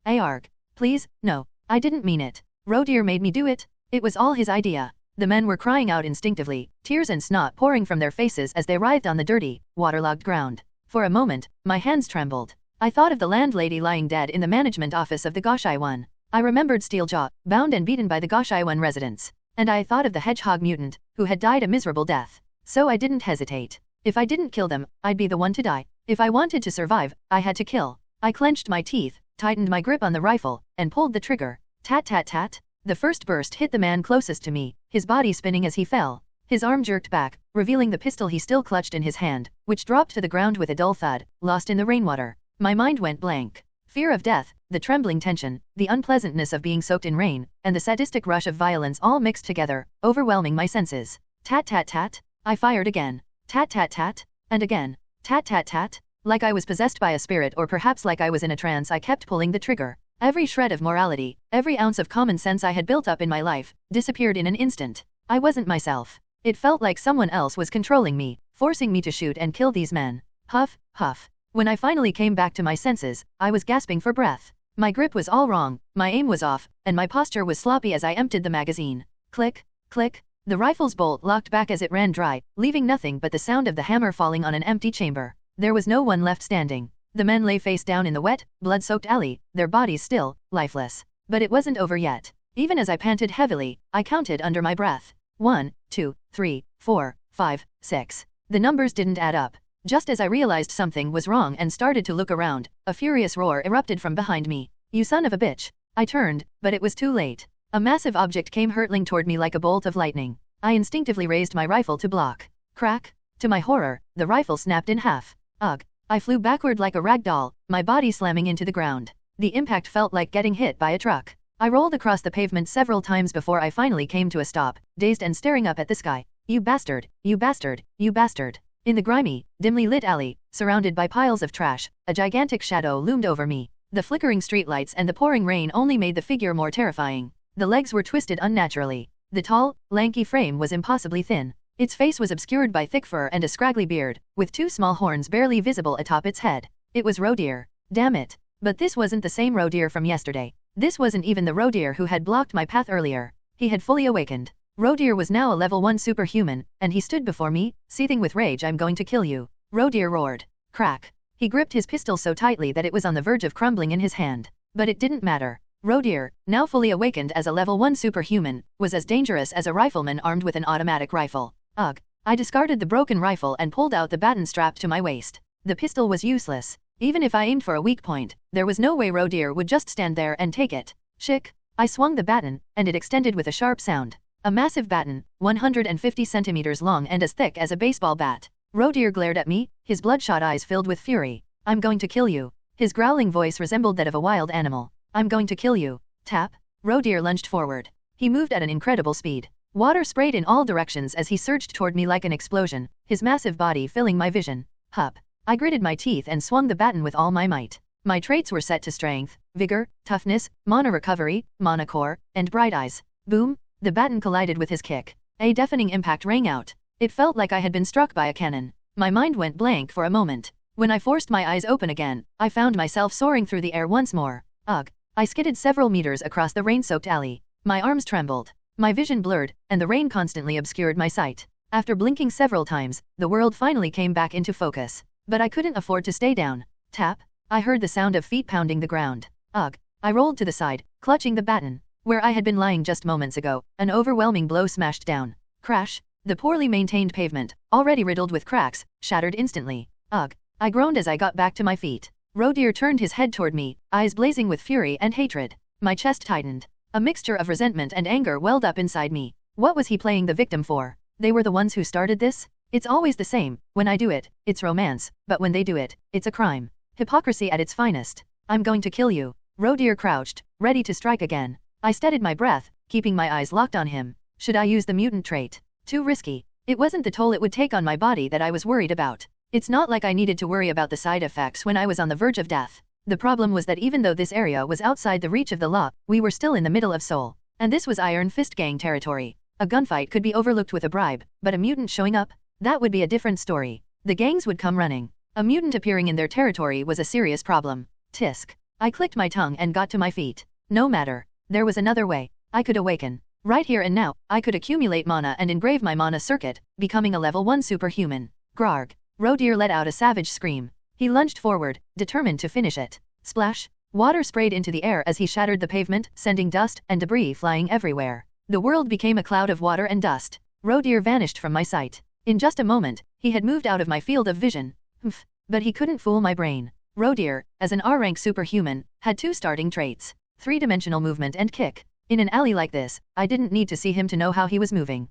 Arg. Please, no. I didn't mean it. Rodir made me do it. It was all his idea. The men were crying out instinctively, tears and snot pouring from their faces as they writhed on the dirty, waterlogged ground. For a moment, my hands trembled. I thought of the landlady lying dead in the management office of the Goshai-1. I remembered Steeljaw, bound and beaten by the Goshai-1 residents. And I thought of the hedgehog mutant, who had died a miserable death. So I didn't hesitate. If I didn't kill them, I'd be the one to die. If I wanted to survive, I had to kill. I clenched my teeth, tightened my grip on the rifle, and pulled the trigger. Tat tat tat. The first burst hit the man closest to me, his body spinning as he fell. His arm jerked back, revealing the pistol he still clutched in his hand, which dropped to the ground with a dull thud, lost in the rainwater. My mind went blank. Fear of death, the trembling tension, the unpleasantness of being soaked in rain, and the sadistic rush of violence all mixed together, overwhelming my senses. Tat tat tat. I fired again. Tat tat tat. And again. Tat tat tat. Like I was possessed by a spirit, or perhaps like I was in a trance. I kept pulling the trigger. Every shred of morality, every ounce of common sense I had built up in my life, disappeared in an instant. I wasn't myself. It felt like someone else was controlling me, forcing me to shoot and kill these men. Huff, huff. When I finally came back to my senses, I was gasping for breath. My grip was all wrong, my aim was off, and my posture was sloppy as I emptied the magazine. Click, click. The rifle's bolt locked back as it ran dry, leaving nothing but the sound of the hammer falling on an empty chamber. There was no one left standing. The men lay face down in the wet, blood-soaked alley, their bodies still, lifeless. But it wasn't over yet. Even as I panted heavily, I counted under my breath. 1, 2, 3, 4, 5, 6. The numbers didn't add up. Just as I realized something was wrong and started to look around, a furious roar erupted from behind me. You son of a bitch. I turned, but it was too late. A massive object came hurtling toward me like a bolt of lightning. I instinctively raised my rifle to block. Crack. To my horror, the rifle snapped in half. Ugh. I flew backward like a rag doll, my body slamming into the ground. The impact felt like getting hit by a truck. I rolled across the pavement several times before I finally came to a stop, dazed and staring up at the sky. You bastard, you bastard, you bastard. In the grimy, dimly lit alley, surrounded by piles of trash, a gigantic shadow loomed over me. The flickering streetlights and the pouring rain only made the figure more terrifying. The legs were twisted unnaturally. The tall, lanky frame was impossibly thin. Its face was obscured by thick fur and a scraggly beard, with two small horns barely visible atop its head. It was Rodeer. Damn it. But this wasn't the same Rodeer from yesterday. This wasn't even the Rodeer who had blocked my path earlier. He had fully awakened. Rodeer was now a level 1 superhuman, and he stood before me, seething with rage. I'm going to kill you. Rodeer roared. Crack. He gripped his pistol so tightly that it was on the verge of crumbling in his hand. But it didn't matter. Rodeer, now fully awakened as a level 1 superhuman, was as dangerous as a rifleman armed with an automatic rifle. Ugh. I discarded the broken rifle and pulled out the baton strapped to my waist. The pistol was useless. Even if I aimed for a weak point, there was no way Rodeer would just stand there and take it. Shick. I swung the baton, and it extended with a sharp sound. A massive baton, 150 centimeters long and as thick as a baseball bat. Rodeer glared at me, his bloodshot eyes filled with fury. I'm going to kill you. His growling voice resembled that of a wild animal. I'm going to kill you. Tap. Rodeer lunged forward. He moved at an incredible speed. Water sprayed in all directions as he surged toward me like an explosion, his massive body filling my vision. Hup. I gritted my teeth and swung the baton with all my might. My traits were set to strength, vigor, toughness, mana recovery, mana core, and bright eyes. Boom. The baton collided with his kick. A deafening impact rang out. It felt like I had been struck by a cannon. My mind went blank for a moment. When I forced my eyes open again, I found myself soaring through the air once more. Ugh. I skidded several meters across the rain-soaked alley. My arms trembled. My vision blurred, and the rain constantly obscured my sight. After blinking several times, the world finally came back into focus. But I couldn't afford to stay down. Tap. I heard the sound of feet pounding the ground. Ugh. I rolled to the side, clutching the baton. Where I had been lying just moments ago, an overwhelming blow smashed down. Crash. The poorly maintained pavement, already riddled with cracks, shattered instantly. Ugh. I groaned as I got back to my feet. Rodeer turned his head toward me, eyes blazing with fury and hatred. My chest tightened. A mixture of resentment and anger welled up inside me. What was he playing the victim for? They were the ones who started this? It's always the same. When I do it, it's romance, but when they do it, it's a crime. Hypocrisy at its finest. I'm going to kill you. Rodeer crouched, ready to strike again. I steadied my breath, keeping my eyes locked on him. Should I use the mutant trait? Too risky. It wasn't the toll it would take on my body that I was worried about. It's not like I needed to worry about the side effects when I was on the verge of death. The problem was that even though this area was outside the reach of the law, we were still in the middle of Seoul. And this was Iron Fist gang territory. A gunfight could be overlooked with a bribe, but a mutant showing up? That would be a different story. The gangs would come running. A mutant appearing in their territory was a serious problem. Tisk. I clicked my tongue and got to my feet. No matter. There was another way. I could awaken. Right here and now, I could accumulate mana and engrave my mana circuit, becoming a level 1 superhuman. Grarg. Rodeer let out a savage scream. He lunged forward, determined to finish it. Splash. Water sprayed into the air as he shattered the pavement, sending dust and debris flying everywhere. The world became a cloud of water and dust. Rodeer vanished from my sight. In just a moment, he had moved out of my field of vision. Humph. But he couldn't fool my brain. Rodeer, as an R-rank superhuman, had 2 starting traits. 3-dimensional movement and kick. In an alley like this, I didn't need to see him to know how he was moving.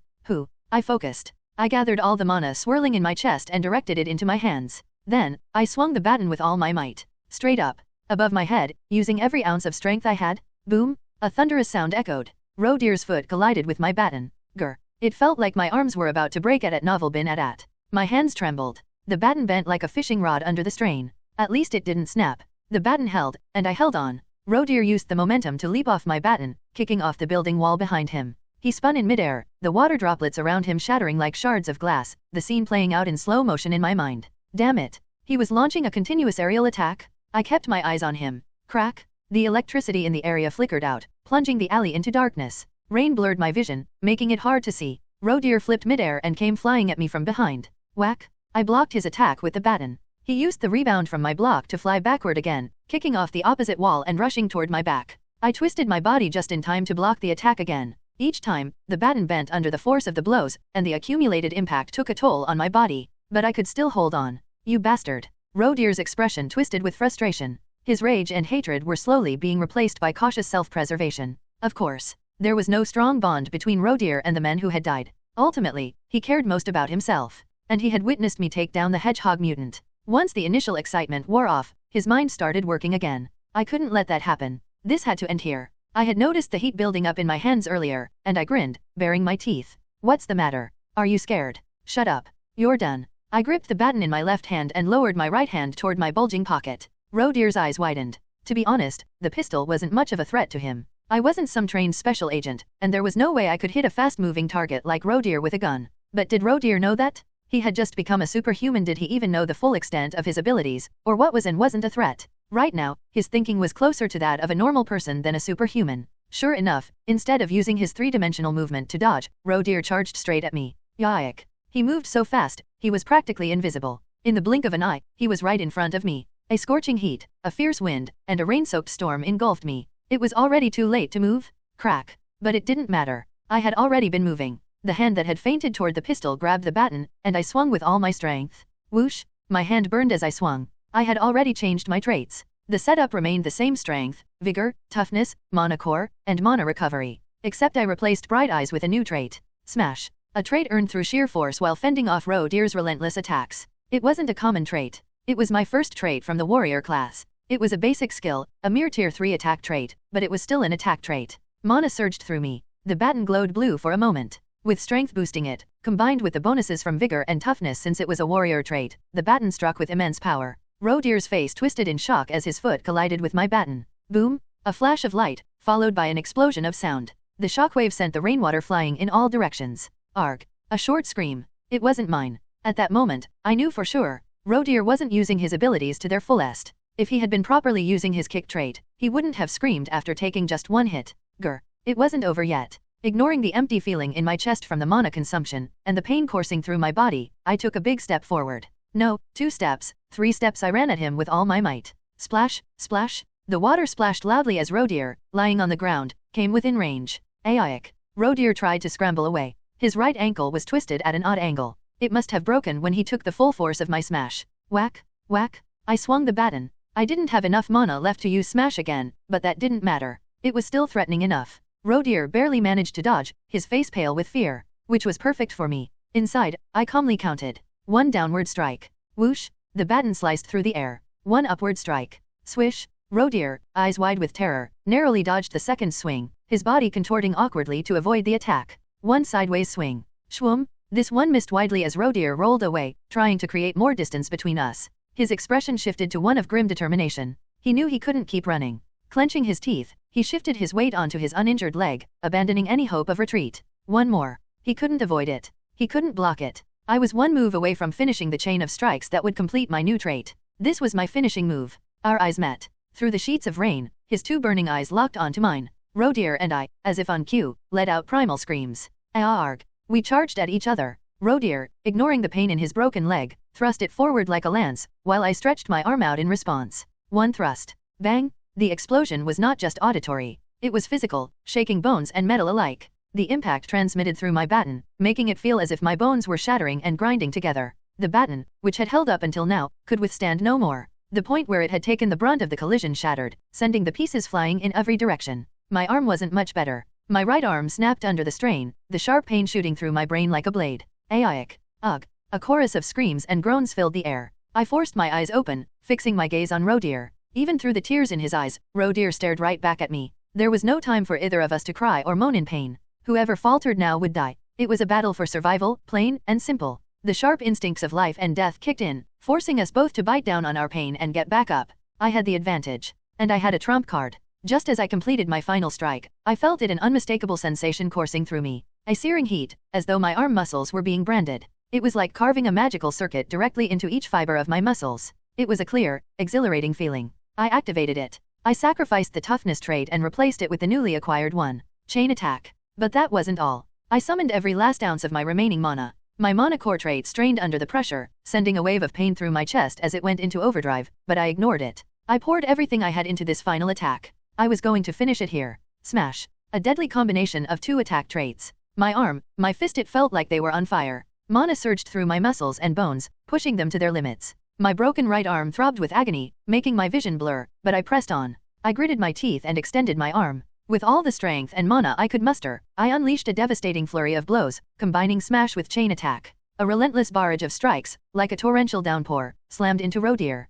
I focused. I gathered all the mana swirling in my chest and directed it into my hands. Then, I swung the baton with all my might. Straight up. Above my head, using every ounce of strength I had. Boom. A thunderous sound echoed. Rodeer's foot collided with my baton. Grr. It felt like my arms were about to break at Novel bin at. My hands trembled. The baton bent like a fishing rod under the strain. At least it didn't snap. The baton held, and I held on. Rodir used the momentum to leap off my baton, kicking off the building wall behind him. He spun in midair, the water droplets around him shattering like shards of glass, the scene playing out in slow motion in my mind. Damn it. He was launching a continuous aerial attack? I kept my eyes on him. Crack. The electricity in the area flickered out, plunging the alley into darkness. Rain blurred my vision, making it hard to see. Rodir flipped midair and came flying at me from behind. Whack. I blocked his attack with the baton. He used the rebound from my block to fly backward again, kicking off the opposite wall and rushing toward my back. I twisted my body just in time to block the attack again. Each time, the baton bent under the force of the blows, and the accumulated impact took a toll on my body. But I could still hold on. You bastard. Rodir's expression twisted with frustration. His rage and hatred were slowly being replaced by cautious self-preservation. Of course, there was no strong bond between Rodir and the men who had died. Ultimately, he cared most about himself. And he had witnessed me take down the hedgehog mutant. Once the initial excitement wore off, his mind started working again. I couldn't let that happen. This had to end here. I had noticed the heat building up in my hands earlier, and I grinned, baring my teeth. What's the matter? Are you scared? Shut up. You're done. I gripped the baton in my left hand and lowered my right hand toward my bulging pocket. Rodir's eyes widened. To be honest, the pistol wasn't much of a threat to him. I wasn't some trained special agent, and there was no way I could hit a fast-moving target like Rodir with a gun. But did Rodir know that? He had just become a superhuman. Did he even know the full extent of his abilities, or what was and wasn't a threat? Right now, his thinking was closer to that of a normal person than a superhuman. Sure enough, instead of using his three-dimensional movement to dodge, Rodir charged straight at me. Yike. He moved so fast, he was practically invisible. In the blink of an eye, he was right in front of me. A scorching heat, a fierce wind, and a rain-soaked storm engulfed me. It was already too late to move. Crack. But it didn't matter. I had already been moving. The hand that had fainted toward the pistol grabbed the baton, and I swung with all my strength. Whoosh! My hand burned as I swung. I had already changed my traits. The setup remained the same: strength, vigor, toughness, mana core, and mana recovery. Except I replaced Bright Eyes with a new trait. Smash. A trait earned through sheer force while fending off Rodir's relentless attacks. It wasn't a common trait. It was my first trait from the warrior class. It was a basic skill, a mere tier 3 attack trait, but it was still an attack trait. Mana surged through me. The baton glowed blue for a moment. With strength boosting it, combined with the bonuses from vigor and toughness since it was a warrior trait, the baton struck with immense power. Rodir's face twisted in shock as his foot collided with my baton. Boom! A flash of light, followed by an explosion of sound. The shockwave sent the rainwater flying in all directions. Arg! A short scream. It wasn't mine. At that moment, I knew for sure, Rodir wasn't using his abilities to their fullest. If he had been properly using his kick trait, he wouldn't have screamed after taking just one hit. Grr. It wasn't over yet. Ignoring the empty feeling in my chest from the mana consumption, and the pain coursing through my body, I took a big step forward. No, 2 steps, 3 steps. I ran at him with all my might. Splash, splash. The water splashed loudly as Rodir, lying on the ground, came within range. Aik. Rodir tried to scramble away. His right ankle was twisted at an odd angle. It must have broken when he took the full force of my smash. Whack, whack. I swung the baton. I didn't have enough mana left to use smash again, but that didn't matter. It was still threatening enough. Rodir barely managed to dodge, his face pale with fear, which was perfect for me. Inside, I calmly counted. 1 downward strike. Whoosh! The baton sliced through the air. 1 upward strike. Swish! Rodir, eyes wide with terror, narrowly dodged the second swing, his body contorting awkwardly to avoid the attack. 1 sideways swing. Shwoom! This one missed widely as Rodir rolled away, trying to create more distance between us. His expression shifted to one of grim determination. He knew he couldn't keep running. Clenching his teeth, he shifted his weight onto his uninjured leg, abandoning any hope of retreat. 1 more. He couldn't avoid it. He couldn't block it. I was 1 move away from finishing the chain of strikes that would complete my new trait. This was my finishing move. Our eyes met. Through the sheets of rain, his 2 burning eyes locked onto mine. Rodir and I, as if on cue, let out primal screams. Arg! We charged at each other. Rodir, ignoring the pain in his broken leg, thrust it forward like a lance, while I stretched my arm out in response. 1 thrust. Bang! The explosion was not just auditory. It was physical, shaking bones and metal alike. The impact transmitted through my baton, making it feel as if my bones were shattering and grinding together. The baton, which had held up until now, could withstand no more. The point where it had taken the brunt of the collision shattered, sending the pieces flying in every direction. My arm wasn't much better. My right arm snapped under the strain, the sharp pain shooting through my brain like a blade. Aik. Ugh. A chorus of screams and groans filled the air. I forced my eyes open, fixing my gaze on Rodir. Even through the tears in his eyes, Rodir stared right back at me. There was no time for either of us to cry or moan in pain. Whoever faltered now would die. It was a battle for survival, plain and simple. The sharp instincts of life and death kicked in, forcing us both to bite down on our pain and get back up. I had the advantage. And I had a trump card. Just as I completed my final strike, I felt an unmistakable sensation coursing through me. A searing heat, as though my arm muscles were being branded. It was like carving a magical circuit directly into each fiber of my muscles. It was a clear, exhilarating feeling. I activated it. I sacrificed the toughness trait and replaced it with the newly acquired one, chain attack. But that wasn't all. I summoned every last ounce of my remaining mana. My mana core trait strained under the pressure, sending a wave of pain through my chest as it went into overdrive, but I ignored it. I poured everything I had into this final attack. I was going to finish it here. Smash. A deadly combination of two attack traits. My arm, my fist, it felt like they were on fire. Mana surged through my muscles and bones, pushing them to their limits. My broken right arm throbbed with agony, making my vision blur, but I pressed on. I gritted my teeth and extended my arm. With all the strength and mana I could muster, I unleashed a devastating flurry of blows, combining smash with chain attack. A relentless barrage of strikes, like a torrential downpour, slammed into Rodir.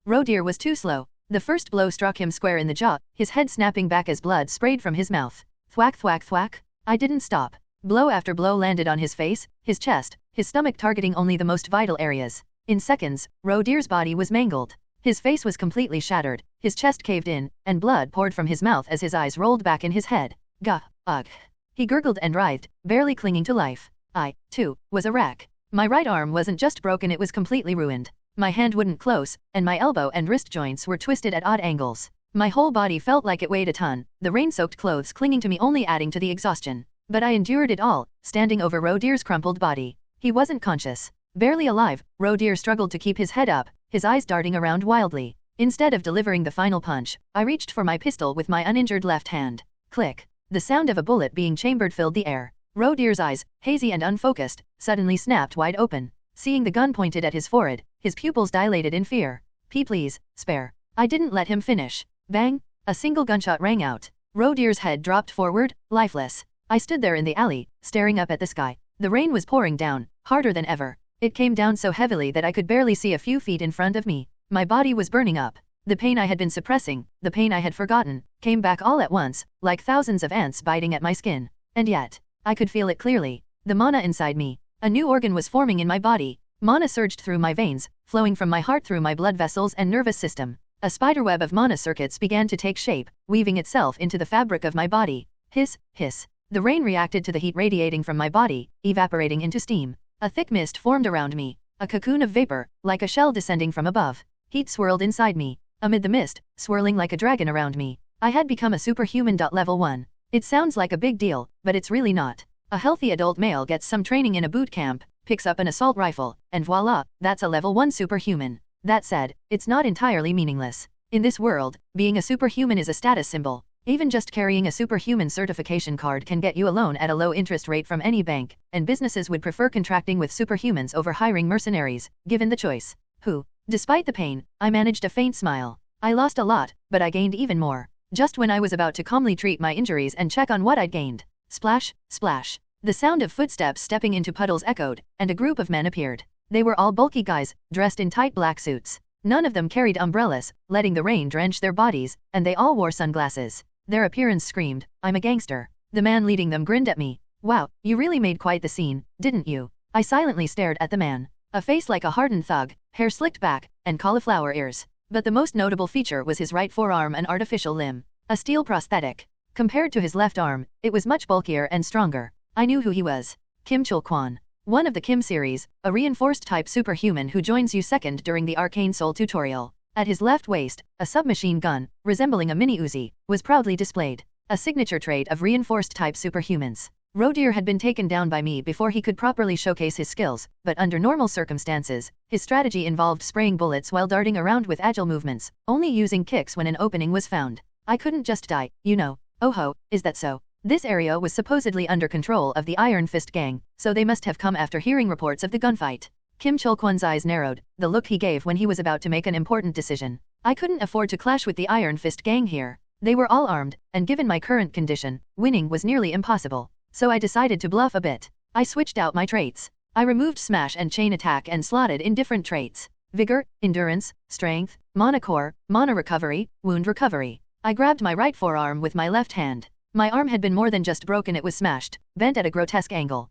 Rodir was too slow. The first blow struck him square in the jaw, his head snapping back as blood sprayed from his mouth. Thwack thwack thwack. I didn't stop. Blow after blow landed on his face, his chest, his stomach, targeting only the most vital areas. In seconds, Rodir's body was mangled. His face was completely shattered, his chest caved in, and blood poured from his mouth as his eyes rolled back in his head. Gah, ugh. He gurgled and writhed, barely clinging to life. I, too, was a wreck. My right arm wasn't just broken, it was completely ruined. My hand wouldn't close, and my elbow and wrist joints were twisted at odd angles. My whole body felt like it weighed a ton, the rain-soaked clothes clinging to me only adding to the exhaustion. But I endured it all, standing over Rodir's crumpled body. He wasn't conscious. Barely alive, Rodir struggled to keep his head up, his eyes darting around wildly. Instead of delivering the final punch, I reached for my pistol with my uninjured left hand. Click. The sound of a bullet being chambered filled the air. Rodir's eyes, hazy and unfocused, suddenly snapped wide open. Seeing the gun pointed at his forehead, his pupils dilated in fear. Please, spare. I didn't let him finish. Bang! A single gunshot rang out. Rodir's head dropped forward, lifeless. I stood there in the alley, staring up at the sky. The rain was pouring down, harder than ever. It came down so heavily that I could barely see a few feet in front of me. My body was burning up. The pain I had been suppressing, the pain I had forgotten, came back all at once, like thousands of ants biting at my skin. And yet, I could feel it clearly. The mana inside me. A new organ was forming in my body. Mana surged through my veins, flowing from my heart through my blood vessels and nervous system. A spiderweb of mana circuits began to take shape, weaving itself into the fabric of my body. Hiss, hiss. The rain reacted to the heat radiating from my body, evaporating into steam. A thick mist formed around me, a cocoon of vapor, like a shell descending from above. Heat swirled inside me. Amid the mist, swirling like a dragon around me, I had become a superhuman. Level 1. It sounds like a big deal, but it's really not. A healthy adult male gets some training in a boot camp, picks up an assault rifle, and voila, that's a level 1 superhuman. That said, it's not entirely meaningless. In this world, being a superhuman is a status symbol. Even just carrying a superhuman certification card can get you a loan at a low interest rate from any bank, and businesses would prefer contracting with superhumans over hiring mercenaries, given the choice. Despite the pain, I managed a faint smile. I lost a lot, but I gained even more. Just when I was about to calmly treat my injuries and check on what I'd gained. Splash, splash. The sound of footsteps stepping into puddles echoed, and a group of men appeared. They were all bulky guys, dressed in tight black suits. None of them carried umbrellas, letting the rain drench their bodies, and they all wore sunglasses. Their appearance screamed, "I'm a gangster." The man leading them grinned at me. "Wow, you really made quite the scene, didn't you?" I silently stared at the man. A face like a hardened thug, hair slicked back, and cauliflower ears. But the most notable feature was his right forearm, an artificial limb. A steel prosthetic. Compared to his left arm, it was much bulkier and stronger. I knew who he was. Kim Chul-kwon. One of the Kim series, a reinforced type superhuman who joins you second during the Arcane Seoul tutorial. At his left waist, a submachine gun, resembling a mini Uzi, was proudly displayed. A signature trait of reinforced type superhumans. Rodir had been taken down by me before he could properly showcase his skills, but under normal circumstances, his strategy involved spraying bullets while darting around with agile movements, only using kicks when an opening was found. I couldn't just die, you know. Oh ho, is that so? This area was supposedly under control of the Iron Fist gang, so they must have come after hearing reports of the gunfight. Kim Chul-kwon's eyes narrowed, the look he gave when he was about to make an important decision. I couldn't afford to clash with the Iron Fist gang here. They were all armed, and given my current condition, winning was nearly impossible. So I decided to bluff a bit. I switched out my traits. I removed smash and chain attack and slotted in different traits. Vigor, endurance, strength, mana core, mana recovery, wound recovery. I grabbed my right forearm with my left hand. My arm had been more than just broken, it was smashed, bent at a grotesque angle.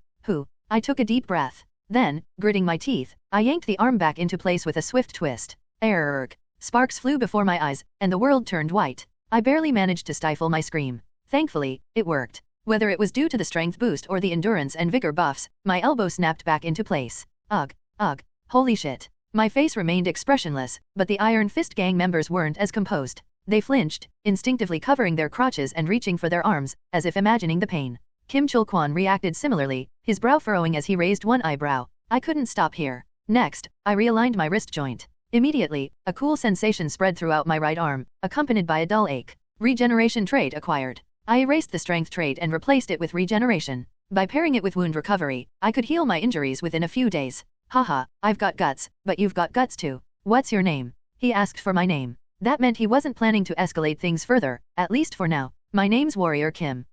I took a deep breath. Then, gritting my teeth, I yanked the arm back into place with a swift twist. Erg! Sparks flew before my eyes, and the world turned white. I barely managed to stifle my scream. Thankfully, it worked. Whether it was due to the strength boost or the endurance and vigor buffs, my elbow snapped back into place. Ugh. Ugh. Holy shit. My face remained expressionless, but the Iron Fist gang members weren't as composed. They flinched, instinctively covering their crotches and reaching for their arms, as if imagining the pain. Kim Chul-kwon reacted similarly, his brow furrowing as he raised one eyebrow. I couldn't stop here. Next, I realigned my wrist joint. Immediately, a cool sensation spread throughout my right arm, accompanied by a dull ache. Regeneration trait acquired. I erased the strength trait and replaced it with regeneration. By pairing it with wound recovery, I could heal my injuries within a few days. Haha, I've got guts, but you've got guts too. What's your name? He asked for my name. That meant he wasn't planning to escalate things further, at least for now. My name's Warrior Kim.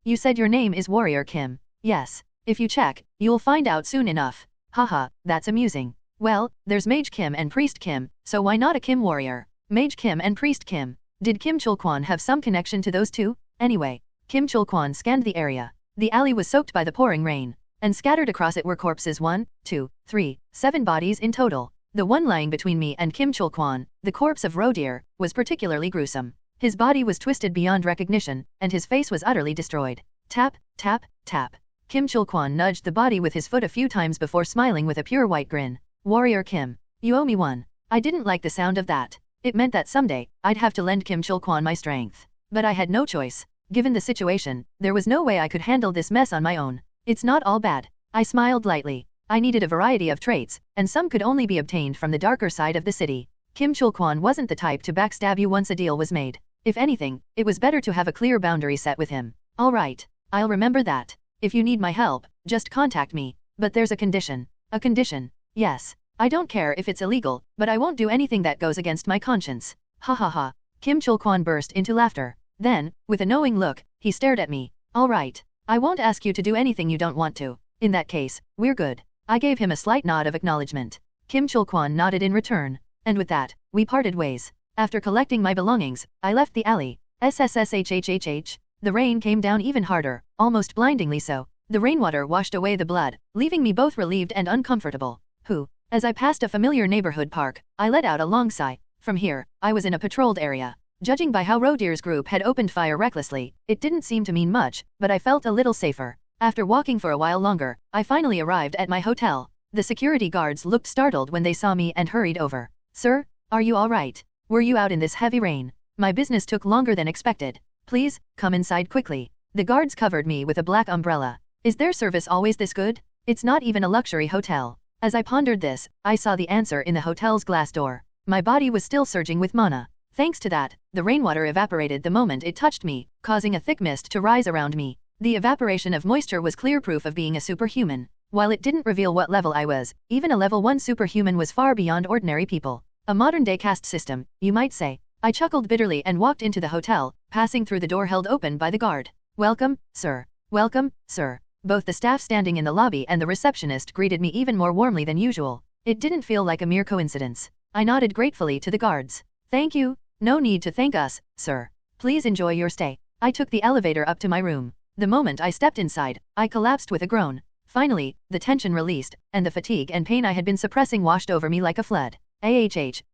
You said your name is Warrior Kim. Yes. If you check, you'll find out soon enough. Haha, that's amusing. Well, there's Mage Kim and Priest Kim, so why not a Kim Warrior? Mage Kim and Priest Kim. Did Kim Chul-kwon have some connection to those two? Anyway, Kim Chul-kwon scanned the area. The alley was soaked by the pouring rain, and scattered across it were corpses 1, 2, 3, 7 bodies in total. The one lying between me and Kim Chul-kwon, the corpse of Rodir, was particularly gruesome. His body was twisted beyond recognition, and his face was utterly destroyed. Tap, tap, tap. Kim Chul-kwon nudged the body with his foot a few times before smiling with a pure white grin. Warrior Kim, you owe me one. I didn't like the sound of that. It meant that someday, I'd have to lend Kim Chul-kwon my strength. But I had no choice. Given the situation, there was no way I could handle this mess on my own. It's not all bad. I smiled lightly. I needed a variety of traits, and some could only be obtained from the darker side of the city. Kim Chul-kwon wasn't the type to backstab you once a deal was made. If anything, it was better to have a clear boundary set with him. All right. I'll remember that. If you need my help, just contact me. But there's a condition. A condition. Yes. I don't care if it's illegal, but I won't do anything that goes against my conscience. Ha ha ha. Kim Chul-kwon burst into laughter. Then, with a knowing look, he stared at me. All right. I won't ask you to do anything you don't want to. In that case, we're good. I gave him a slight nod of acknowledgement. Kim Chul-kwon nodded in return. And with that, we parted ways. After collecting my belongings, I left the alley. SSSHHHH. The rain came down even harder, almost blindingly so. The rainwater washed away the blood, leaving me both relieved and uncomfortable. As I passed a familiar neighborhood park, I let out a long sigh. From here, I was in a patrolled area. Judging by how Rodir's group had opened fire recklessly, it didn't seem to mean much, but I felt a little safer. After walking for a while longer, I finally arrived at my hotel. The security guards looked startled when they saw me and hurried over. Sir, are you all right? Were you out in this heavy rain? My business took longer than expected. Please, come inside quickly. The guards covered me with a black umbrella. Is their service always this good? It's not even a luxury hotel. As I pondered this, I saw the answer in the hotel's glass door. My body was still surging with mana. Thanks to that, the rainwater evaporated the moment it touched me, causing a thick mist to rise around me. The evaporation of moisture was clear proof of being a superhuman. While it didn't reveal what level I was, even a level 1 superhuman was far beyond ordinary people. A modern-day caste system, you might say. I chuckled bitterly and walked into the hotel, passing through the door held open by the guard. Welcome, sir. Welcome, sir. Both the staff standing in the lobby and the receptionist greeted me even more warmly than usual. It didn't feel like a mere coincidence. I nodded gratefully to the guards. Thank you. No need to thank us, sir. Please enjoy your stay. I took the elevator up to my room. The moment I stepped inside, I collapsed with a groan. Finally, the tension released, and the fatigue and pain I had been suppressing washed over me like a flood.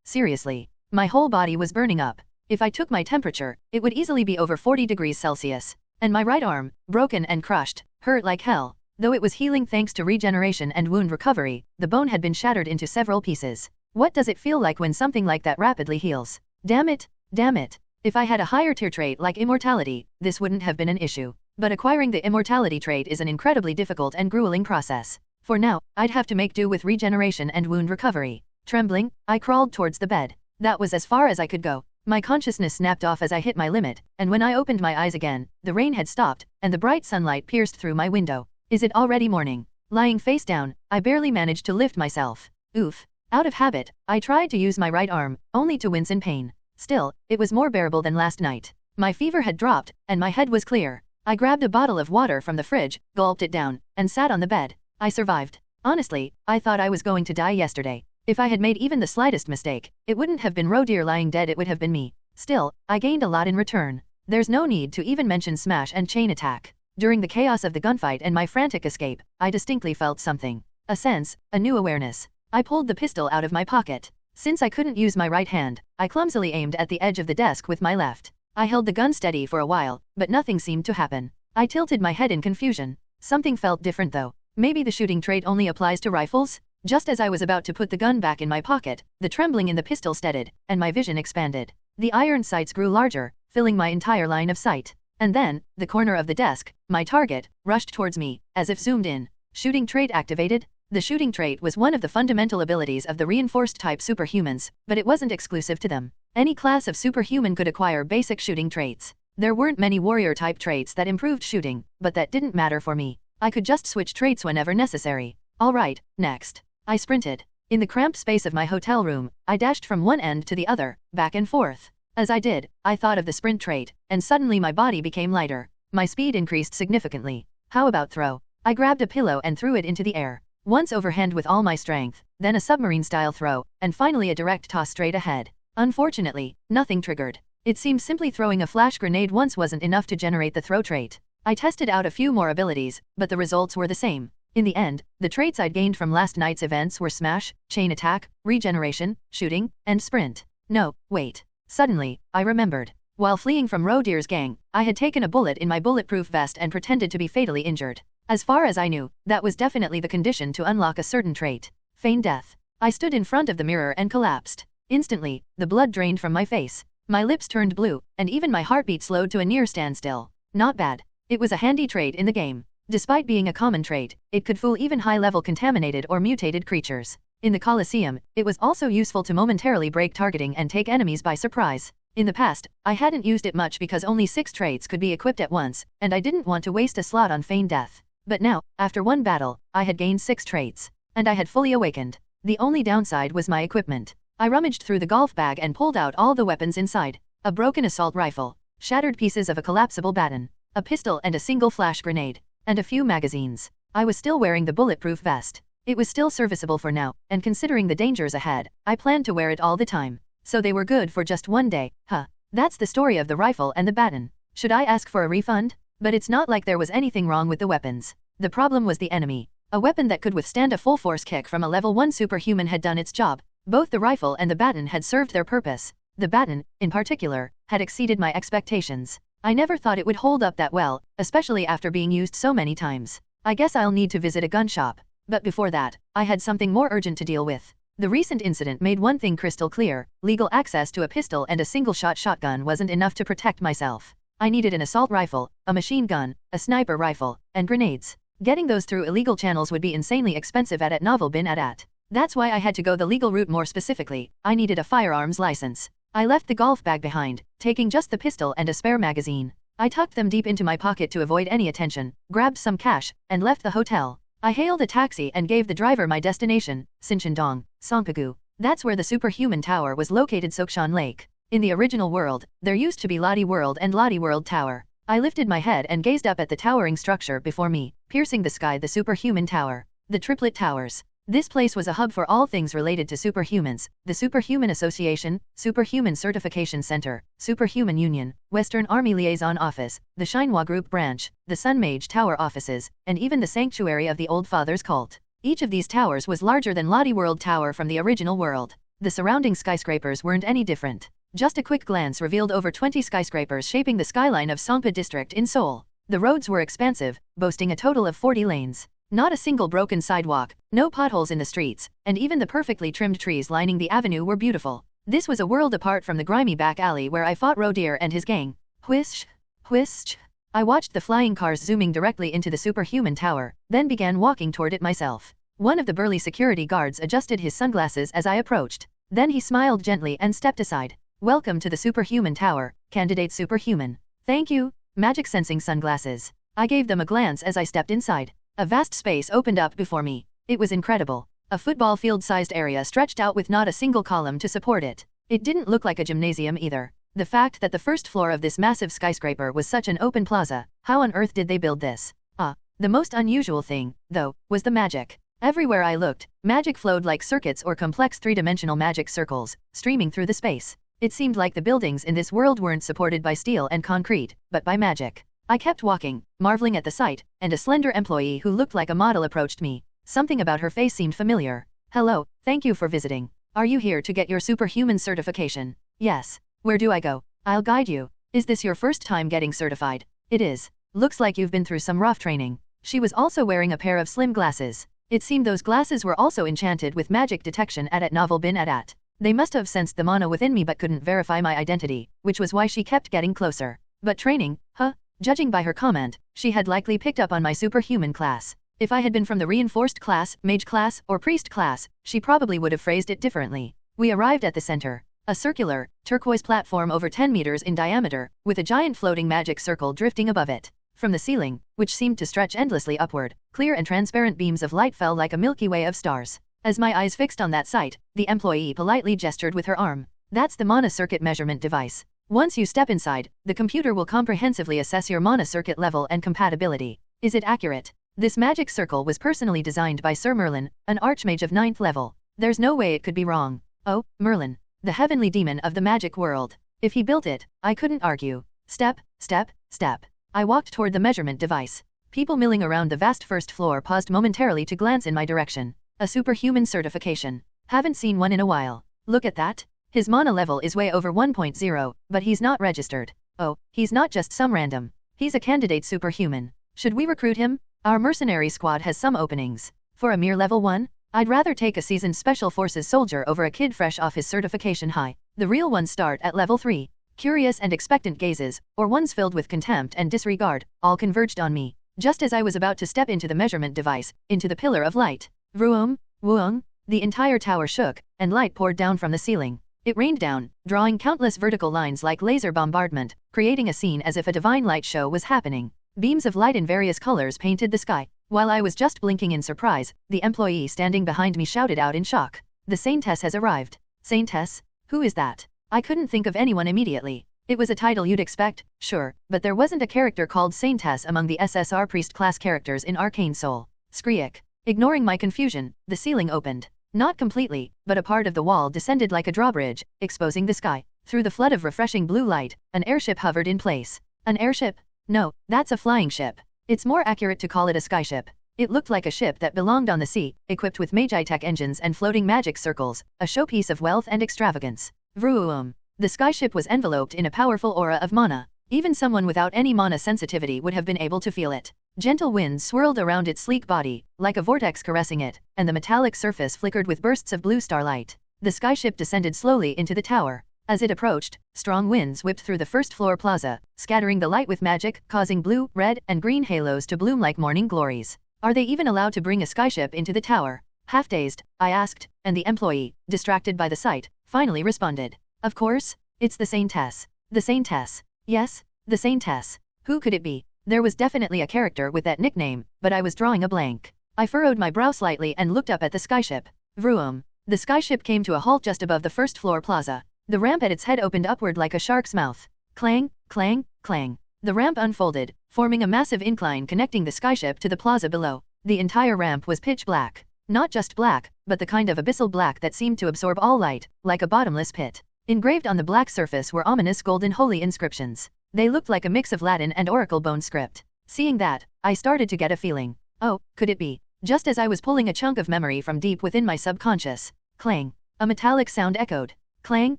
Seriously. My whole body was burning up. If I took my temperature, it would easily be over 40 degrees Celsius. And my right arm, broken and crushed, hurt like hell. Though it was healing thanks to regeneration and wound recovery, the bone had been shattered into several pieces. What does it feel like when something like that rapidly heals? Damn it. Damn it. If I had a higher tier trait like immortality, this wouldn't have been an issue. But acquiring the immortality trait is an incredibly difficult and grueling process. For now, I'd have to make do with regeneration and wound recovery. Trembling, I crawled towards the bed. That was as far as I could go. My consciousness snapped off as I hit my limit, and when I opened my eyes again, the rain had stopped, and the bright sunlight pierced through my window. Is it already morning? Lying face down, I barely managed to lift myself. Oof. Out of habit, I tried to use my right arm, only to wince in pain. Still, it was more bearable than last night. My fever had dropped, and my head was clear. I grabbed a bottle of water from the fridge, gulped it down, and sat on the bed. I survived. Honestly, I thought I was going to die yesterday. If I had made even the slightest mistake, it wouldn't have been Rodir lying dead, it would have been me. Still, I gained a lot in return. There's no need to even mention smash and chain attack. During the chaos of the gunfight and my frantic escape, I distinctly felt something. A sense, a new awareness. I pulled the pistol out of my pocket. Since I couldn't use my right hand, I clumsily aimed at the edge of the desk with my left. I held the gun steady for a while, but nothing seemed to happen. I tilted my head in confusion. Something felt different though. Maybe the shooting trait only applies to rifles? Just as I was about to put the gun back in my pocket, the trembling in the pistol steadied, and my vision expanded. The iron sights grew larger, filling my entire line of sight. And then, the corner of the desk, my target, rushed towards me, as if zoomed in. Shooting trait activated? The shooting trait was one of the fundamental abilities of the reinforced type superhumans, but it wasn't exclusive to them. Any class of superhuman could acquire basic shooting traits. There weren't many warrior type traits that improved shooting, but that didn't matter for me. I could just switch traits whenever necessary. Alright, next. I sprinted. In the cramped space of my hotel room, I dashed from one end to the other, back and forth. As I did, I thought of the sprint trait, and suddenly my body became lighter. My speed increased significantly. How about throw? I grabbed a pillow and threw it into the air. Once overhand with all my strength, then a submarine-style throw, and finally a direct toss straight ahead. Unfortunately, nothing triggered. It seemed simply throwing a flash grenade once wasn't enough to generate the throw trait. I tested out a few more abilities, but the results were the same. In the end, the traits I'd gained from last night's events were smash, chain attack, regeneration, shooting, and sprint. No, wait. Suddenly, I remembered. While fleeing from Rodier's gang, I had taken a bullet in my bulletproof vest and pretended to be fatally injured. As far as I knew, that was definitely the condition to unlock a certain trait. Feign death. I stood in front of the mirror and collapsed. Instantly, the blood drained from my face. My lips turned blue, and even my heartbeat slowed to a near standstill. Not bad. It was a handy trait in the game. Despite being a common trait, it could fool even high-level contaminated or mutated creatures. In the Colosseum, it was also useful to momentarily break targeting and take enemies by surprise. In the past, I hadn't used it much because only 6 traits could be equipped at once, and I didn't want to waste a slot on feign death. But now, after one battle, I had gained 6 traits. And I had fully awakened. The only downside was my equipment. I rummaged through the golf bag and pulled out all the weapons inside. A broken assault rifle, shattered pieces of a collapsible baton, a pistol and a single flash grenade, and a few magazines. I was still wearing the bulletproof vest. It was still serviceable for now, and considering the dangers ahead, I planned to wear it all the time. So they were good for just one day, huh? That's the story of the rifle and the baton. Should I ask for a refund? But it's not like there was anything wrong with the weapons. The problem was the enemy. A weapon that could withstand a full-force kick from a level 1 superhuman had done its job. Both the rifle and the baton had served their purpose. The baton, in particular, had exceeded my expectations. I never thought it would hold up that well, especially after being used so many times. I guess I'll need to visit a gun shop. But before that, I had something more urgent to deal with. The recent incident made one thing crystal clear: legal access to a pistol and a single-shot shotgun wasn't enough to protect myself. I needed an assault rifle, a machine gun, a sniper rifle, and grenades. Getting those through illegal channels would be insanely expensive at novel bin at. That's why I had to go the legal route. More specifically, I needed a firearms license. I left the golf bag behind, taking just the pistol and a spare magazine. I tucked them deep into my pocket to avoid any attention, grabbed some cash, and left the hotel. I hailed a taxi and gave the driver my destination, Sinchandong, Songpagu. That's where the superhuman tower was located. Sokshan Lake. In the original world, there used to be Lottie World and Lottie World Tower. I lifted my head and gazed up at the towering structure before me, piercing the sky. The superhuman tower. The Triplet Towers. This place was a hub for all things related to superhumans: the Superhuman Association, Superhuman Certification Center, Superhuman Union, Western Army Liaison Office, the Shinhwa Group Branch, the Sun Mage Tower offices, and even the Sanctuary of the Old Father's Cult. Each of these towers was larger than Lottie World Tower from the original world. The surrounding skyscrapers weren't any different. Just a quick glance revealed over 20 skyscrapers shaping the skyline of Songpa district in Seoul. The roads were expansive, boasting a total of 40 lanes. Not a single broken sidewalk, no potholes in the streets, and even the perfectly trimmed trees lining the avenue were beautiful. This was a world apart from the grimy back alley where I fought Rodier and his gang. Whish, whish. I watched the flying cars zooming directly into the superhuman tower, then began walking toward it myself. One of the burly security guards adjusted his sunglasses as I approached. Then he smiled gently and stepped aside. Welcome to the superhuman tower, candidate superhuman. Thank you. Magic sensing sunglasses. I gave them a glance as I stepped inside. A vast space opened up before me. It was incredible. A football field-sized area stretched out with not a single column to support it. It didn't look like a gymnasium either. The fact that the first floor of this massive skyscraper was such an open plaza, how on earth did they build this? The most unusual thing, though, was the magic. Everywhere I looked, magic flowed like circuits or complex three-dimensional magic circles, streaming through the space. It seemed like the buildings in this world weren't supported by steel and concrete, but by magic. I kept walking, marveling at the sight, and a slender employee who looked like a model approached me. Something about her face seemed familiar. Hello, thank you for visiting. Are you here to get your superhuman certification? Yes. Where do I go? I'll guide you. Is this your first time getting certified? It is. Looks like you've been through some rough training. She was also wearing a pair of slim glasses. It seemed those glasses were also enchanted with magic detection at novel bin at. They must have sensed the mana within me but couldn't verify my identity, which was why she kept getting closer. But training, huh? Judging by her comment, she had likely picked up on my superhuman class. If I had been from the reinforced class, mage class, or priest class, she probably would have phrased it differently. We arrived at the center. A circular, turquoise platform over 10 meters in diameter, with a giant floating magic circle drifting above it. From the ceiling, which seemed to stretch endlessly upward, clear and transparent beams of light fell like a Milky Way of stars. As my eyes fixed on that sight, the employee politely gestured with her arm. That's the mana circuit measurement device. Once you step inside, the computer will comprehensively assess your mana circuit level and compatibility. Is it accurate? This magic circle was personally designed by Sir Merlin, an archmage of 9th level. There's no way it could be wrong. Oh, Merlin. The heavenly demon of the magic world. If he built it, I couldn't argue. Step, step, step. I walked toward the measurement device. People milling around the vast first floor paused momentarily to glance in my direction. A superhuman certification. Haven't seen one in a while. Look at that. His mana level is way over 1.0, but he's not registered. Oh, he's not just some random. He's a candidate superhuman. Should we recruit him? Our mercenary squad has some openings. For a mere level 1? I'd rather take a seasoned special forces soldier over a kid fresh off his certification high. The real ones start at level 3. Curious and expectant gazes, or ones filled with contempt and disregard, all converged on me. Just as I was about to step into the measurement device, into the pillar of light. Vroom, woong, the entire tower shook, and light poured down from the ceiling. It rained down, drawing countless vertical lines like laser bombardment, creating a scene as if a divine light show was happening. Beams of light in various colors painted the sky. While I was just blinking in surprise, the employee standing behind me shouted out in shock. The Saintess has arrived. Saintess? Who is that? I couldn't think of anyone immediately. It was a title you'd expect, sure, but there wasn't a character called Saintess among the SSR priest class characters in Arcane Seoul. Skreek. Ignoring my confusion, the ceiling opened. Not completely, but a part of the wall descended like a drawbridge, exposing the sky. Through the flood of refreshing blue light, an airship hovered in place. An airship? No, that's a flying ship. It's more accurate to call it a skyship. It looked like a ship that belonged on the sea, equipped with magi-tech engines and floating magic circles, a showpiece of wealth and extravagance. Vroom. The skyship was enveloped in a powerful aura of mana. Even someone without any mana sensitivity would have been able to feel it. Gentle winds swirled around its sleek body, like a vortex caressing it, and the metallic surface flickered with bursts of blue starlight. The skyship descended slowly into the tower. As it approached, strong winds whipped through the first-floor plaza, scattering the light with magic, causing blue, red, and green halos to bloom like morning glories. Are they even allowed to bring a skyship into the tower? Half-dazed, I asked, and the employee, distracted by the sight, finally responded. Of course, it's the Saintess. The Saintess. Yes, the Saintess. Who could it be? There was definitely a character with that nickname, but I was drawing a blank. I furrowed my brow slightly and looked up at the skyship. Vroom. The skyship came to a halt just above the first-floor plaza. The ramp at its head opened upward like a shark's mouth. Clang, clang, clang. The ramp unfolded, forming a massive incline connecting the skyship to the plaza below. The entire ramp was pitch black. Not just black, but the kind of abyssal black that seemed to absorb all light, like a bottomless pit. Engraved on the black surface were ominous golden holy inscriptions. They looked like a mix of Latin and Oracle bone script. Seeing that, I started to get a feeling. Oh, could it be? Just as I was pulling a chunk of memory from deep within my subconscious. Clang. A metallic sound echoed. Clang,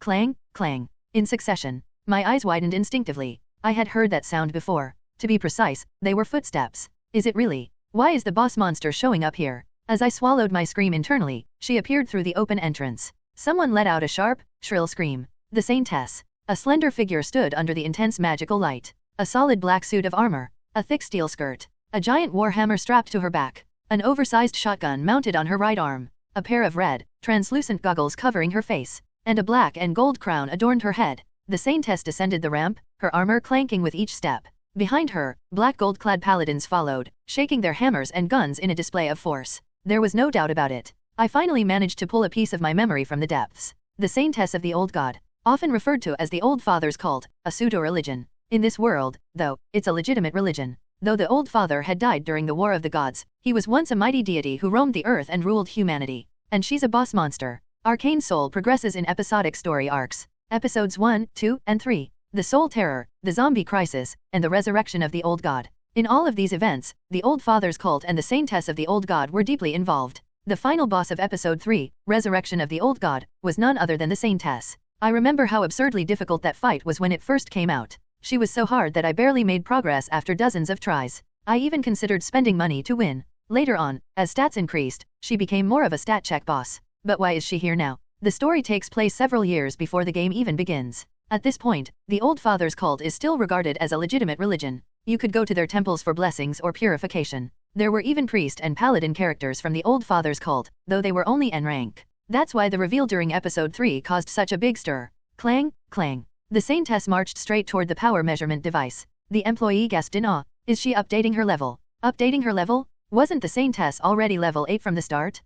clang, clang. In succession. My eyes widened instinctively. I had heard that sound before. To be precise, they were footsteps. Is it really? Why is the boss monster showing up here? As I swallowed my scream internally, she appeared through the open entrance. Someone let out a sharp, shrill scream. The Saintess. A slender figure stood under the intense magical light. A solid black suit of armor. A thick steel skirt. A giant warhammer strapped to her back. An oversized shotgun mounted on her right arm. A pair of red, translucent goggles covering her face. And a black and gold crown adorned her head. The Saintess descended the ramp, her armor clanking with each step. Behind her, black gold-clad paladins followed, shaking their hammers and guns in a display of force. There was no doubt about it. I finally managed to pull a piece of my memory from the depths. The Saintess of the Old God. Often referred to as the Old Father's cult, a pseudo-religion. In this world, though, it's a legitimate religion. Though the Old Father had died during the War of the Gods, he was once a mighty deity who roamed the earth and ruled humanity. And she's a boss monster. Arcane Seoul progresses in episodic story arcs. Episodes 1, 2, and 3. The Soul Terror, the Zombie Crisis, and the Resurrection of the Old God. In all of these events, the Old Father's cult and the Saintess of the Old God were deeply involved. The final boss of episode 3, Resurrection of the Old God, was none other than the Saintess. I remember how absurdly difficult that fight was when it first came out. She was so hard that I barely made progress after dozens of tries. I even considered spending money to win. Later on, as stats increased, she became more of a stat check boss. But why is she here now? The story takes place several years before the game even begins. At this point, the Old Father's cult is still regarded as a legitimate religion. You could go to their temples for blessings or purification. There were even priest and paladin characters from the Old Father's cult, though they were only N rank. That's why the reveal during episode 3 caused such a big stir. Clang, clang. The Saintess marched straight toward the power measurement device. The employee gasped in awe. Is she updating her level? Updating her level? Wasn't the Saintess already level 8 from the start?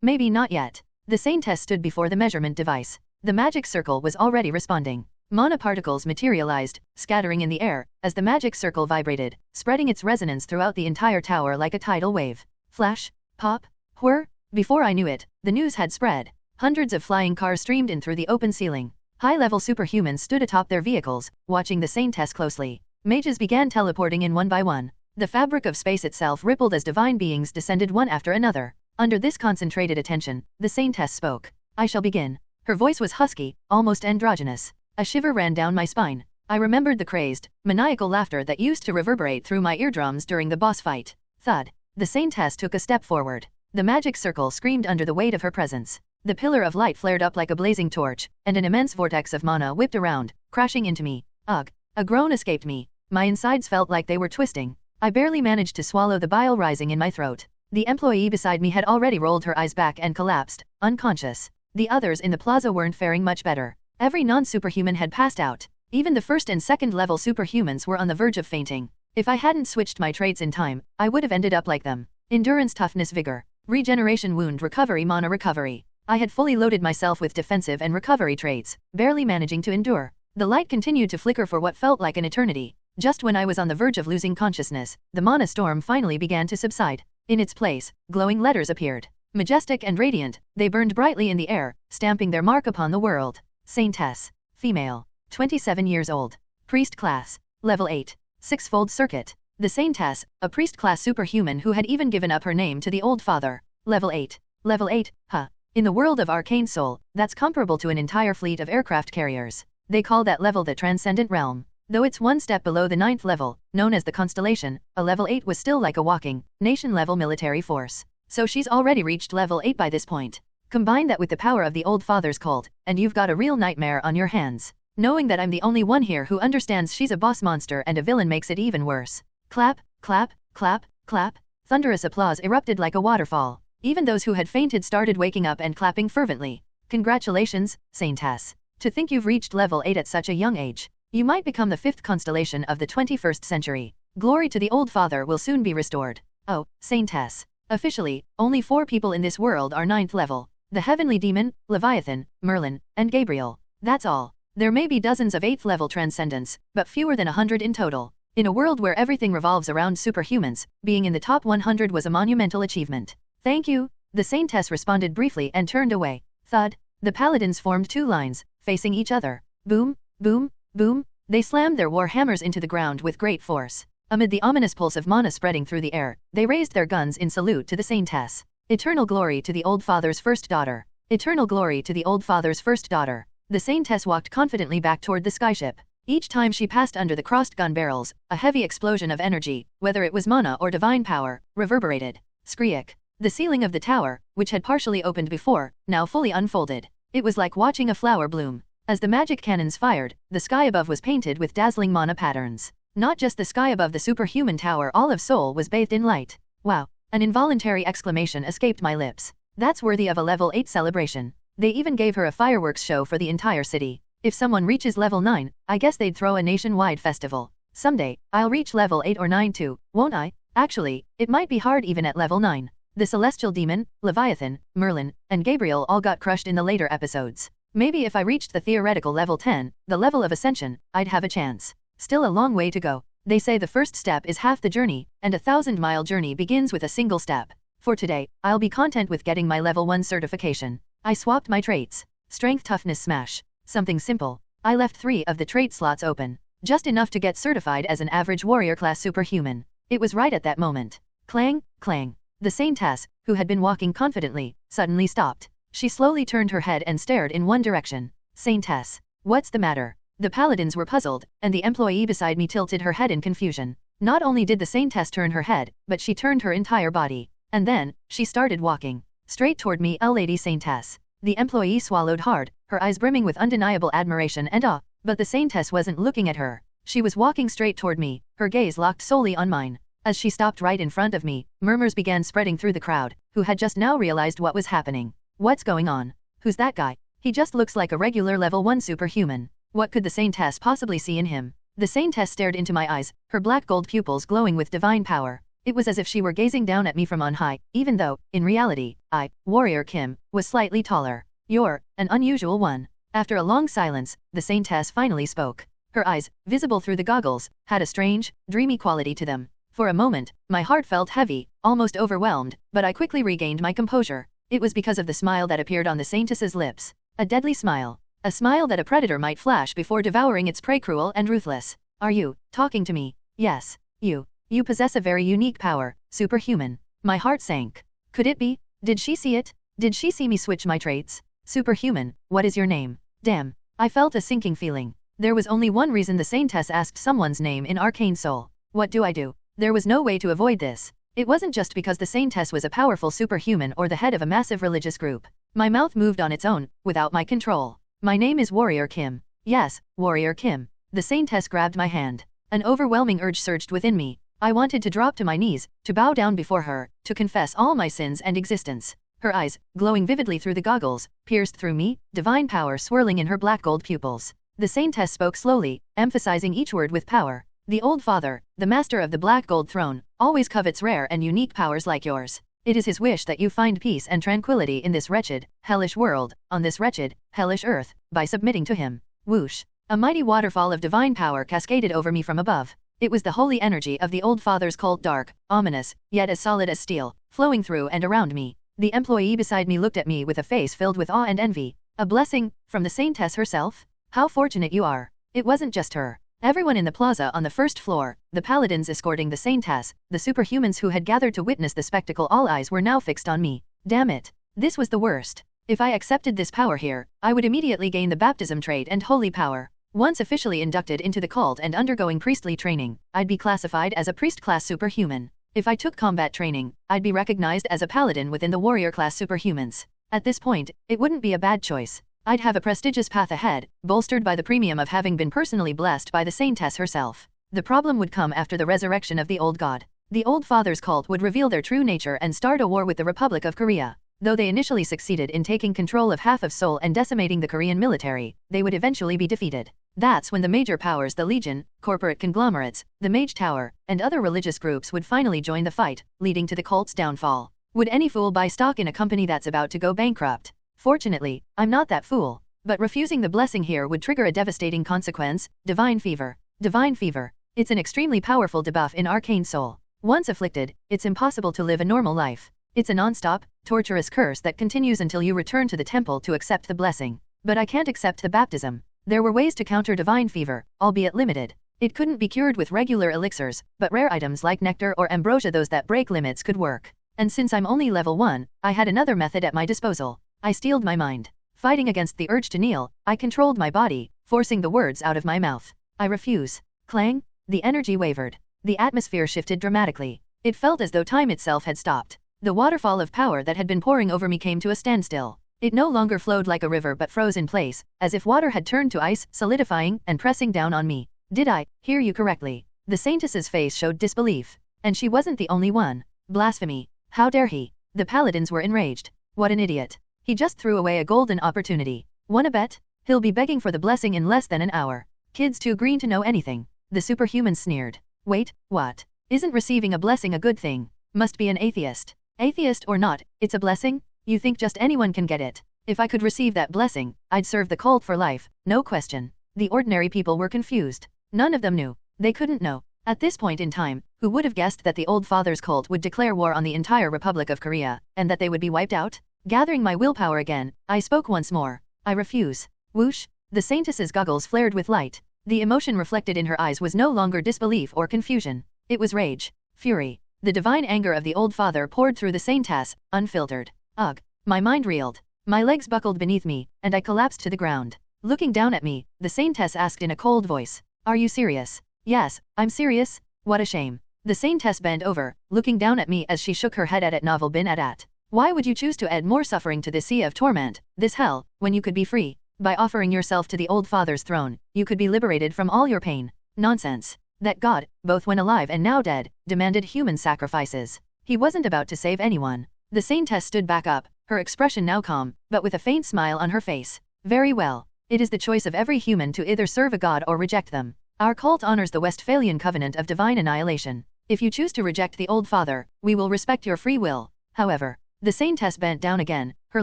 Maybe not yet. The Saintess stood before the measurement device. The magic circle was already responding. Mana particles materialized, scattering in the air, as the magic circle vibrated, spreading its resonance throughout the entire tower like a tidal wave. Flash, pop, whir. Before I knew it, the news had spread. Hundreds of flying cars streamed in through the open ceiling. High-level superhumans stood atop their vehicles, watching the Saintess closely. Mages began teleporting in one by one. The fabric of space itself rippled as divine beings descended one after another. Under this concentrated attention, the Saintess spoke. I shall begin. Her voice was husky, almost androgynous. A shiver ran down my spine. I remembered the crazed, maniacal laughter that used to reverberate through my eardrums during the boss fight. Thud. The Saintess took a step forward. The magic circle screamed under the weight of her presence. The pillar of light flared up like a blazing torch, and an immense vortex of mana whipped around, crashing into me. Ugh. A groan escaped me. My insides felt like they were twisting. I barely managed to swallow the bile rising in my throat. The employee beside me had already rolled her eyes back and collapsed, unconscious. The others in the plaza weren't faring much better. Every non-superhuman had passed out. Even the first and second level superhumans were on the verge of fainting. If I hadn't switched my traits in time, I would have ended up like them. Endurance, toughness, vigor. Regeneration, wound recovery, mana recovery. I had fully loaded myself with defensive and recovery traits, barely managing to endure. The light continued to flicker for what felt like an eternity. Just when I was on the verge of losing consciousness, the mana storm finally began to subside. In its place, glowing letters appeared. Majestic and radiant, they burned brightly in the air, stamping their mark upon the world. Saintess. Female. 27 years old. Priest class. Level 8. Six-fold circuit. The Saintess, a priest class superhuman who had even given up her name to the Old Father. Level 8. Level 8, huh. In the world of Arcane Seoul, that's comparable to an entire fleet of aircraft carriers. They call that level the Transcendent Realm. Though it's one step below the 9th level, known as the Constellation, a level 8 was still like a walking, nation-level military force. So she's already reached level 8 by this point. Combine that with the power of the Old Father's cult, and you've got a real nightmare on your hands. Knowing that I'm the only one here who understands she's a boss monster and a villain makes it even worse. Clap, clap, clap, clap. Thunderous applause erupted like a waterfall. Even those who had fainted started waking up and clapping fervently. Congratulations, Saintess. To think you've reached level 8 at such a young age. You might become the 5th constellation of the 21st century. Glory to the Old Father will soon be restored. Oh, Saintess. Officially, only 4 people in this world are 9th level. The Heavenly Demon, Leviathan, Merlin, and Gabriel. That's all. There may be dozens of 8th level transcendents, but fewer than 100 in total. In a world where everything revolves around superhumans, being in the top 100 was a monumental achievement. Thank you, the Saintess responded briefly and turned away. Thud. The paladins formed 2 lines, facing each other. Boom, boom, boom. They slammed their war hammers into the ground with great force. Amid the ominous pulse of mana spreading through the air, they raised their guns in salute to the Saintess. Eternal glory to the Old Father's first daughter. Eternal glory to the Old Father's first daughter. The Saintess walked confidently back toward the skyship. Each time she passed under the crossed gun barrels, a heavy explosion of energy, whether it was mana or divine power, reverberated. Skreek. The ceiling of the tower, which had partially opened before, now fully unfolded. It was like watching a flower bloom. As the magic cannons fired, the sky above was painted with dazzling mana patterns. Not just the sky above the superhuman tower, all of Seoul was bathed in light. Wow. An involuntary exclamation escaped my lips. That's worthy of a level 8 celebration. They even gave her a fireworks show for the entire city. If someone reaches level 9, I guess they'd throw a nationwide festival. Someday, I'll reach level 8 or 9 too, won't I? Actually, it might be hard even at level 9. The Celestial Demon, Leviathan, Merlin, and Gabriel all got crushed in the later episodes. Maybe if I reached the theoretical level 10, the level of ascension, I'd have a chance. Still a long way to go. They say the first step is half the journey, and a 1,000-mile journey begins with a single step. For today, I'll be content with getting my level 1 certification. I swapped my traits. Strength, toughness, smash. Something simple. I left 3 of the trait slots open. Just enough to get certified as an average warrior class superhuman. It was right at that moment. Clang, clang. The Saintess, who had been walking confidently, suddenly stopped. She slowly turned her head and stared in one direction. Saintess. What's the matter? The paladins were puzzled, and the employee beside me tilted her head in confusion. Not only did the Saintess turn her head, but she turned her entire body. And then, she started walking. Straight toward me, Lady Saintess. The employee swallowed hard, her eyes brimming with undeniable admiration and awe, but the Saintess wasn't looking at her. She was walking straight toward me, her gaze locked solely on mine. As she stopped right in front of me, murmurs began spreading through the crowd, who had just now realized what was happening. What's going on? Who's that guy? He just looks like a regular level 1 superhuman. What could the Saintess possibly see in him? The Saintess stared into my eyes, her black gold pupils glowing with divine power. It was as if she were gazing down at me from on high, even though, in reality, I, Warrior Kim, was slightly taller. You're an unusual one. After a long silence, the Saintess finally spoke. Her eyes, visible through the goggles, had a strange, dreamy quality to them. For a moment, my heart felt heavy, almost overwhelmed, but I quickly regained my composure. It was because of the smile that appeared on the Saintess's lips. A deadly smile. A smile that a predator might flash before devouring its prey, cruel and ruthless. Are you talking to me? Yes, you. You possess a very unique power, superhuman. My heart sank. Could it be? Did she see it? Did she see me switch my traits? Superhuman, what is your name? Damn. I felt a sinking feeling. There was only one reason the Saintess asked someone's name in Arcane Seoul. What do I do? There was no way to avoid this. It wasn't just because the Saintess was a powerful superhuman or the head of a massive religious group. My mouth moved on its own, without my control. My name is Warrior Kim. Yes, Warrior Kim. The Saintess grabbed my hand. An overwhelming urge surged within me. I wanted to drop to my knees, to bow down before her, to confess all my sins and existence. Her eyes, glowing vividly through the goggles, pierced through me, divine power swirling in her black gold pupils. The Saintess spoke slowly, emphasizing each word with power. The old father, the master of the black gold throne, always covets rare and unique powers like yours. It is his wish that you find peace and tranquility in this wretched, hellish world, on this wretched, hellish earth, by submitting to him. Whoosh! A mighty waterfall of divine power cascaded over me from above. It was the holy energy of the old father's cult, dark, ominous, yet as solid as steel, flowing through and around me. The employee beside me looked at me with a face filled with awe and envy. A blessing, from the Saintess herself? How fortunate you are. It wasn't just her. Everyone in the plaza on the first floor, the paladins escorting the Saintess, the superhumans who had gathered to witness the spectacle, all eyes were now fixed on me. Damn it. This was the worst. If I accepted this power here, I would immediately gain the baptism trait and holy power. Once officially inducted into the cult and undergoing priestly training, I'd be classified as a priest-class superhuman. If I took combat training, I'd be recognized as a paladin within the warrior-class superhumans. At this point, it wouldn't be a bad choice. I'd have a prestigious path ahead, bolstered by the premium of having been personally blessed by the Saintess herself. The problem would come after the resurrection of the old god. The old father's cult would reveal their true nature and start a war with the Republic of Korea. Though they initially succeeded in taking control of half of Seoul and decimating the Korean military, they would eventually be defeated. That's when the major powers, the Legion, corporate conglomerates, the Mage Tower, and other religious groups would finally join the fight, leading to the cult's downfall. Would any fool buy stock in a company that's about to go bankrupt? Fortunately, I'm not that fool. But refusing the blessing here would trigger a devastating consequence: divine fever. Divine fever. It's an extremely powerful debuff in Arcane Seoul. Once afflicted, it's impossible to live a normal life. It's a non-stop, torturous curse that continues until you return to the temple to accept the blessing. But I can't accept the baptism. There were ways to counter divine fever, albeit limited. It couldn't be cured with regular elixirs, but rare items like nectar or ambrosia, those that break limits, could work. And since I'm only level 1, I had another method at my disposal. I steeled my mind. Fighting against the urge to kneel, I controlled my body, forcing the words out of my mouth. I refuse. Clang! The energy wavered. The atmosphere shifted dramatically. It felt as though time itself had stopped. The waterfall of power that had been pouring over me came to a standstill. It no longer flowed like a river but froze in place, as if water had turned to ice, solidifying and pressing down on me. Did I hear you correctly? The Saintess's face showed disbelief. And she wasn't the only one. Blasphemy. How dare he? The paladins were enraged. What an idiot. He just threw away a golden opportunity. Wanna bet? He'll be begging for the blessing in less than an hour. Kids too green to know anything. The superhuman sneered. Wait, what? Isn't receiving a blessing a good thing? Must be an atheist. Atheist or not, it's a blessing? You think just anyone can get it? If I could receive that blessing, I'd serve the cult for life, no question. The ordinary people were confused. None of them knew. They couldn't know. At this point in time, who would have guessed that the old father's cult would declare war on the entire Republic of Korea, and that they would be wiped out? Gathering my willpower again, I spoke once more. I refuse. Whoosh! The Saintess's goggles flared with light. The emotion reflected in her eyes was no longer disbelief or confusion. It was rage. fury. The divine anger of the old father poured through the Saintess, unfiltered. Ugh. My mind reeled. My legs buckled beneath me, and I collapsed to the ground. Looking down at me, the Saintess asked in a cold voice, "Are you serious?" "Yes, I'm serious. What a shame." The Saintess bent over, looking down at me as she shook her head at novel bin at. "Why would you choose to add more suffering to this sea of torment, this hell, when you could be free? By offering yourself to the old father's throne, you could be liberated from all your pain." Nonsense. That God, both when alive and now dead, demanded human sacrifices. He wasn't about to save anyone. The Saintess stood back up, her expression now calm, but with a faint smile on her face. "Very well. It is the choice of every human to either serve a god or reject them. Our cult honors the Westphalian covenant of divine annihilation. If you choose to reject the old father, we will respect your free will. However," the Saintess bent down again, her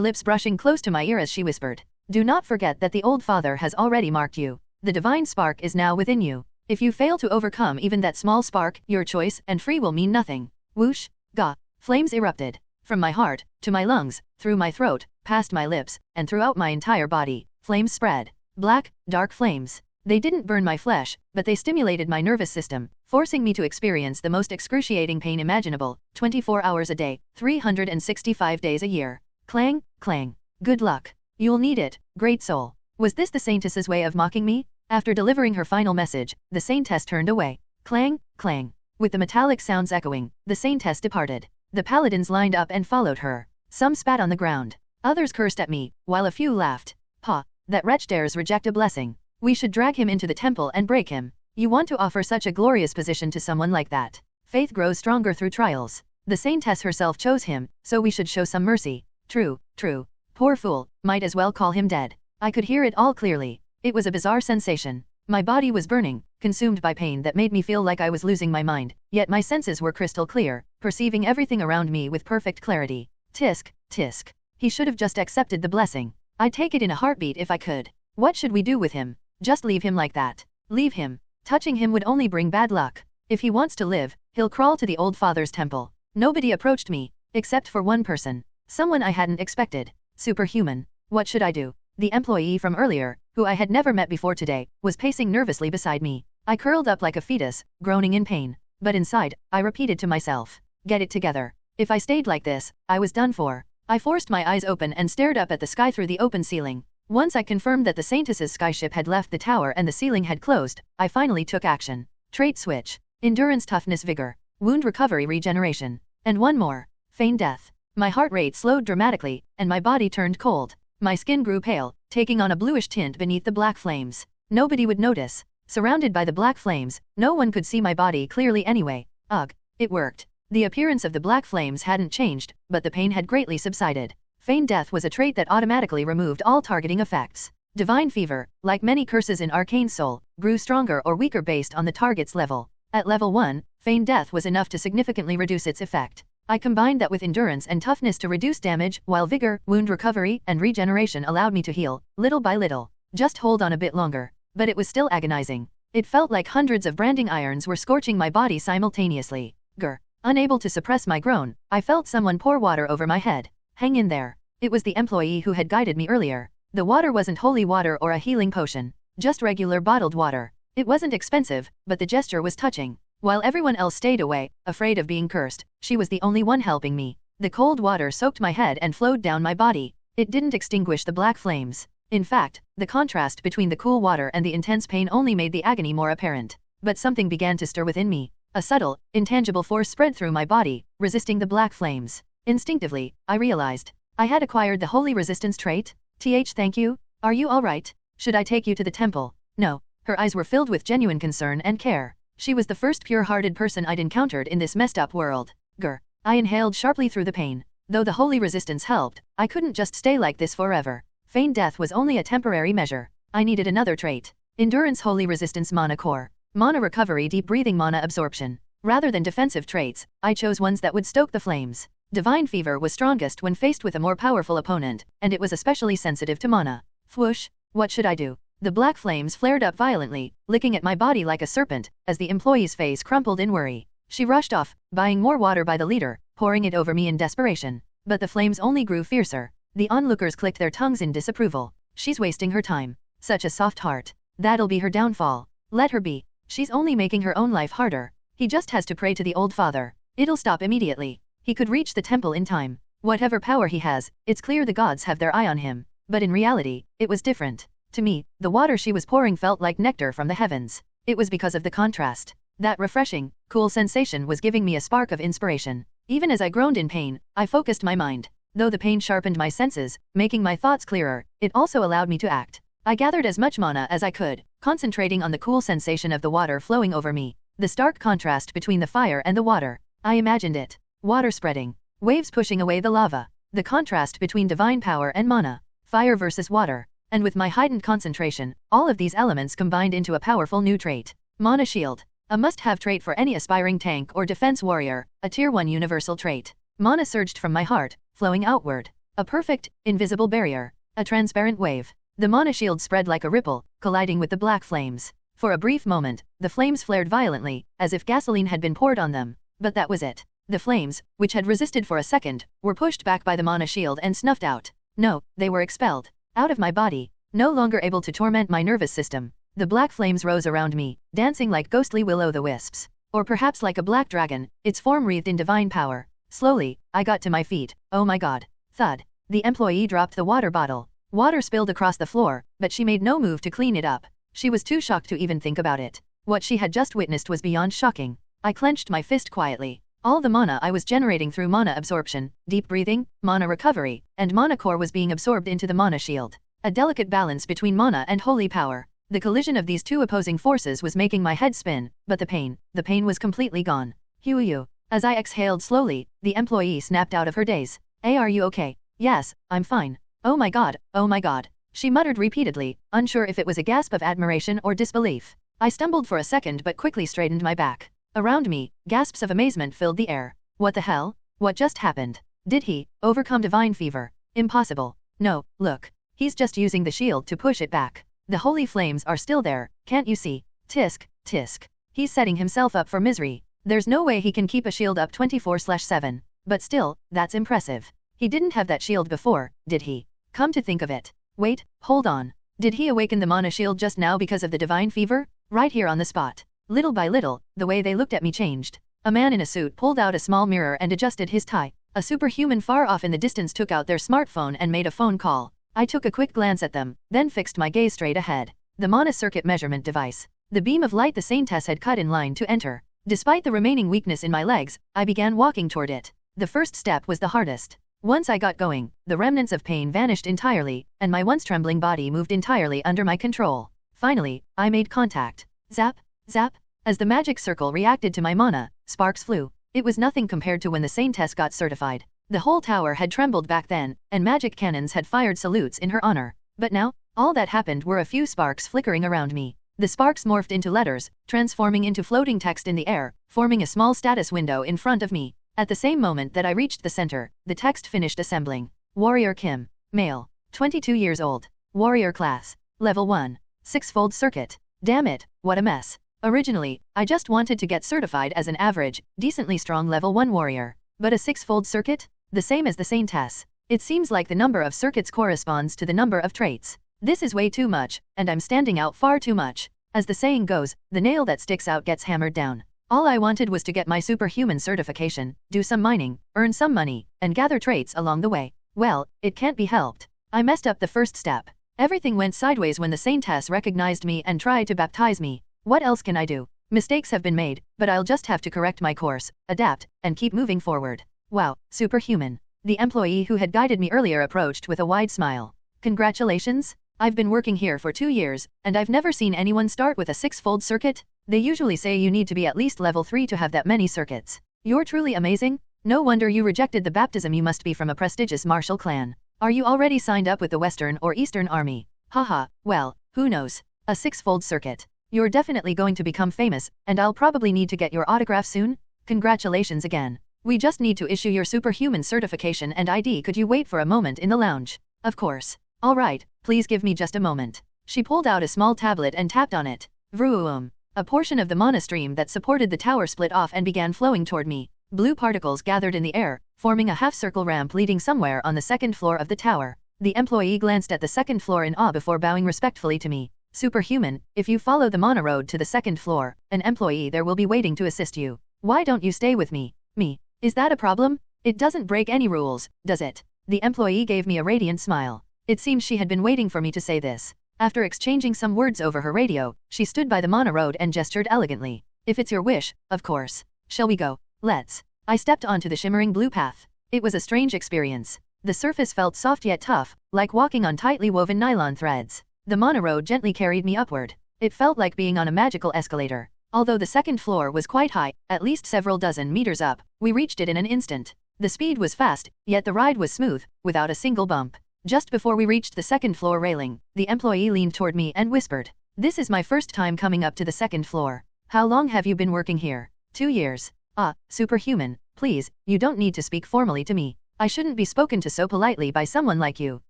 lips brushing close to my ear as she whispered, "do not forget that the old father has already marked you. The divine spark is now within you. If you fail to overcome even that small spark, your choice and free will mean nothing." Whoosh! Gah! Flames erupted. From my heart, to my lungs, through my throat, past my lips, and throughout my entire body, flames spread. Black, dark flames. They didn't burn my flesh, but they stimulated my nervous system, forcing me to experience the most excruciating pain imaginable, 24 hours a day, 365 days a year. Clang, clang. Good luck. You'll need it, great soul. Was this the Saintess's way of mocking me? After delivering her final message, the Saintess turned away. Clang, clang. With the metallic sounds echoing, the Saintess departed. The paladins lined up and followed her. Some spat on the ground. Others cursed at me, while a few laughed. "Pa, that wretch dares reject a blessing. We should drag him into the temple and break him. You want to offer such a glorious position to someone like that. Faith grows stronger through trials. The Saintess herself chose him, so we should show some mercy." True, true. Poor fool, might as well call him dead. I could hear it all clearly. It was a bizarre sensation. My body was burning, consumed by pain that made me feel like I was losing my mind, yet my senses were crystal clear, perceiving everything around me with perfect clarity. Tisk, tisk. He should have just accepted the blessing. I'd take it in a heartbeat if I could. What should we do with him? Just leave him like that. Leave him. Touching him would only bring bad luck. If he wants to live, he'll crawl to the old father's temple. Nobody approached me, except for one person. Someone I hadn't expected. Superhuman. What should I do? The employee from earlier, who I had never met before today, was pacing nervously beside me. I curled up like a fetus, groaning in pain. But inside, I repeated to myself, "Get it together." If I stayed like this, I was done for. I forced my eyes open and stared up at the sky through the open ceiling. Once I confirmed that the Saintess's skyship had left the tower and the ceiling had closed, I finally took action. Trait switch. Endurance, toughness, vigor. Wound recovery, regeneration. And one more. Feign death. My heart rate slowed dramatically, and my body turned cold. My skin grew pale, taking on a bluish tint beneath the black flames. Nobody would notice. Surrounded by the black flames, no one could see my body clearly anyway. Ugh. It worked. The appearance of the black flames hadn't changed, but the pain had greatly subsided. Feign death was a trait that automatically removed all targeting effects. Divine fever, like many curses in Arcane Seoul, grew stronger or weaker based on the target's level. At level 1, feign death was enough to significantly reduce its effect. I combined that with endurance and toughness to reduce damage, while vigor, wound recovery, and regeneration allowed me to heal, little by little. Just hold on a bit longer. But it was still agonizing. It felt like hundreds of branding irons were scorching my body simultaneously. Grr. Unable to suppress my groan, I felt someone pour water over my head. Hang in there. It was the employee who had guided me earlier. The water wasn't holy water or a healing potion. Just regular bottled water. It wasn't expensive, but the gesture was touching. While everyone else stayed away, afraid of being cursed, she was the only one helping me. The cold water soaked my head and flowed down my body. It didn't extinguish the black flames. In fact, the contrast between the cool water and the intense pain only made the agony more apparent. But something began to stir within me. A subtle, intangible force spread through my body, resisting the black flames. Instinctively, I realized I had acquired the holy resistance trait. Thank you. Are you alright? Should I take you to the temple? No. Her eyes were filled with genuine concern and care. She was the first pure-hearted person I'd encountered in this messed up world. Grr. I inhaled sharply through the pain. Though the holy resistance helped, I couldn't just stay like this forever. Feign death was only a temporary measure. I needed another trait. Endurance, holy resistance, mana core. Mana recovery, deep breathing, mana absorption. Rather than defensive traits, I chose ones that would stoke the flames. Divine fever was strongest when faced with a more powerful opponent, and it was especially sensitive to mana. Whoosh. What should I do? The black flames flared up violently, licking at my body like a serpent, as the employee's face crumpled in worry. She rushed off, buying more water by the liter, pouring it over me in desperation. But the flames only grew fiercer. The onlookers clicked their tongues in disapproval. She's wasting her time. Such a soft heart. That'll be her downfall. Let her be. She's only making her own life harder. He just has to pray to the old father. It'll stop immediately. He could reach the temple in time. Whatever power he has, it's clear the gods have their eye on him. But in reality, it was different. To me, the water she was pouring felt like nectar from the heavens. It was because of the contrast. That refreshing, cool sensation was giving me a spark of inspiration. Even as I groaned in pain, I focused my mind. Though the pain sharpened my senses, making my thoughts clearer, it also allowed me to act. I gathered as much mana as I could, concentrating on the cool sensation of the water flowing over me. The stark contrast between the fire and the water. I imagined it. Water spreading. Waves pushing away the lava. The contrast between divine power and mana. Fire versus water. And with my heightened concentration, all of these elements combined into a powerful new trait. Mana Shield. A must-have trait for any aspiring tank or defense warrior, a Tier 1 universal trait. Mana surged from my heart, flowing outward. A perfect, invisible barrier. A transparent wave. The mana shield spread like a ripple, colliding with the black flames. For a brief moment, the flames flared violently, as if gasoline had been poured on them. But that was it. The flames, which had resisted for a second, were pushed back by the mana shield and snuffed out. No, they were expelled. Out of my body, no longer able to torment my nervous system. The black flames rose around me, dancing like ghostly will-o'-the-wisps. Or perhaps like a black dragon, its form wreathed in divine power. Slowly, I got to my feet. Oh my god. Thud. The employee dropped the water bottle. Water spilled across the floor, but she made no move to clean it up. She was too shocked to even think about it. What she had just witnessed was beyond shocking. I clenched my fist quietly. All the mana I was generating through mana absorption, deep breathing, mana recovery, and mana core was being absorbed into the mana shield. A delicate balance between mana and holy power. The collision of these two opposing forces was making my head spin, but the pain was completely gone. Huyu. As I exhaled slowly, the employee snapped out of her daze. Hey, are you okay? Yes, I'm fine. Oh my god, oh my god. She muttered repeatedly, unsure if it was a gasp of admiration or disbelief. I stumbled for a second but quickly straightened my back. Around me, gasps of amazement filled the air. What the hell? What just happened? Did he overcome divine fever? Impossible. No, look. He's just using the shield to push it back. The holy flames are still there, can't you see? Tisk, tisk. He's setting himself up for misery. There's no way he can keep a shield up 24/7. But still, that's impressive. He didn't have that shield before, did he? Come to think of it. Wait, hold on. Did he awaken the mana shield just now because of the divine fever? Right here on the spot. Little by little, the way they looked at me changed. A man in a suit pulled out a small mirror and adjusted his tie. A superhuman far off in the distance took out their smartphone and made a phone call. I took a quick glance at them, then fixed my gaze straight ahead. The mana circuit measurement device. The beam of light the Saintess had cut in line to enter. Despite the remaining weakness in my legs, I began walking toward it. The first step was the hardest. Once I got going, the remnants of pain vanished entirely, and my once trembling body moved entirely under my control. Finally, I made contact. Zap, zap. As the magic circle reacted to my mana, sparks flew. It was nothing compared to when the Saintess got certified. The whole tower had trembled back then, and magic cannons had fired salutes in her honor. But now, all that happened were a few sparks flickering around me. The sparks morphed into letters, transforming into floating text in the air, forming a small status window in front of me. At the same moment that I reached the center, the text finished assembling. Warrior Kim. Male. 22 years old. Warrior class. Level 1. Six-fold circuit. Damn it, what a mess. Originally, I just wanted to get certified as an average, decently strong level 1 warrior. But a six-fold circuit? The same as the Saintess. It seems like the number of circuits corresponds to the number of traits. This is way too much, and I'm standing out far too much. As the saying goes, the nail that sticks out gets hammered down. All I wanted was to get my superhuman certification, do some mining, earn some money, and gather traits along the way. Well, it can't be helped. I messed up the first step. Everything went sideways when the Saintess recognized me and tried to baptize me. What else can I do? Mistakes have been made, but I'll just have to correct my course, adapt, and keep moving forward. Wow, superhuman. The employee who had guided me earlier approached with a wide smile. Congratulations? I've been working here for 2 years, and I've never seen anyone start with a six-fold circuit. They usually say you need to be at least level 3 to have that many circuits. You're truly amazing. No wonder you rejected the baptism. You must be from a prestigious martial clan. Are you already signed up with the Western or Eastern Army? Haha, well, who knows? A six-fold circuit. You're definitely going to become famous, and I'll probably need to get your autograph soon. Congratulations again. We just need to issue your superhuman certification and ID. Could you wait for a moment in the lounge? Of course. All right, please give me just a moment. She pulled out a small tablet and tapped on it. Vroom. A portion of the mana stream that supported the tower split off and began flowing toward me. Blue particles gathered in the air, forming a half-circle ramp leading somewhere on the second floor of the tower. The employee glanced at the second floor in awe before bowing respectfully to me. Superhuman, if you follow the mono-road to the second floor, an employee there will be waiting to assist you. Why don't you stay with me? Me. Is that a problem? It doesn't break any rules, does it? The employee gave me a radiant smile. It seems she had been waiting for me to say this. After exchanging some words over her radio, she stood by the mono-road and gestured elegantly. If it's your wish, of course. Shall we go? Let's. I stepped onto the shimmering blue path. It was a strange experience. The surface felt soft yet tough, like walking on tightly woven nylon threads. The mono-road gently carried me upward. It felt like being on a magical escalator. Although the second floor was quite high, at least several dozen meters up, we reached it in an instant. The speed was fast, yet the ride was smooth, without a single bump. Just before we reached the second floor railing, the employee leaned toward me and whispered, "This is my first time coming up to the second floor. How long have you been working here?" 2 years. Ah, superhuman, please, you don't need to speak formally to me. I shouldn't be spoken to so politely by someone like you.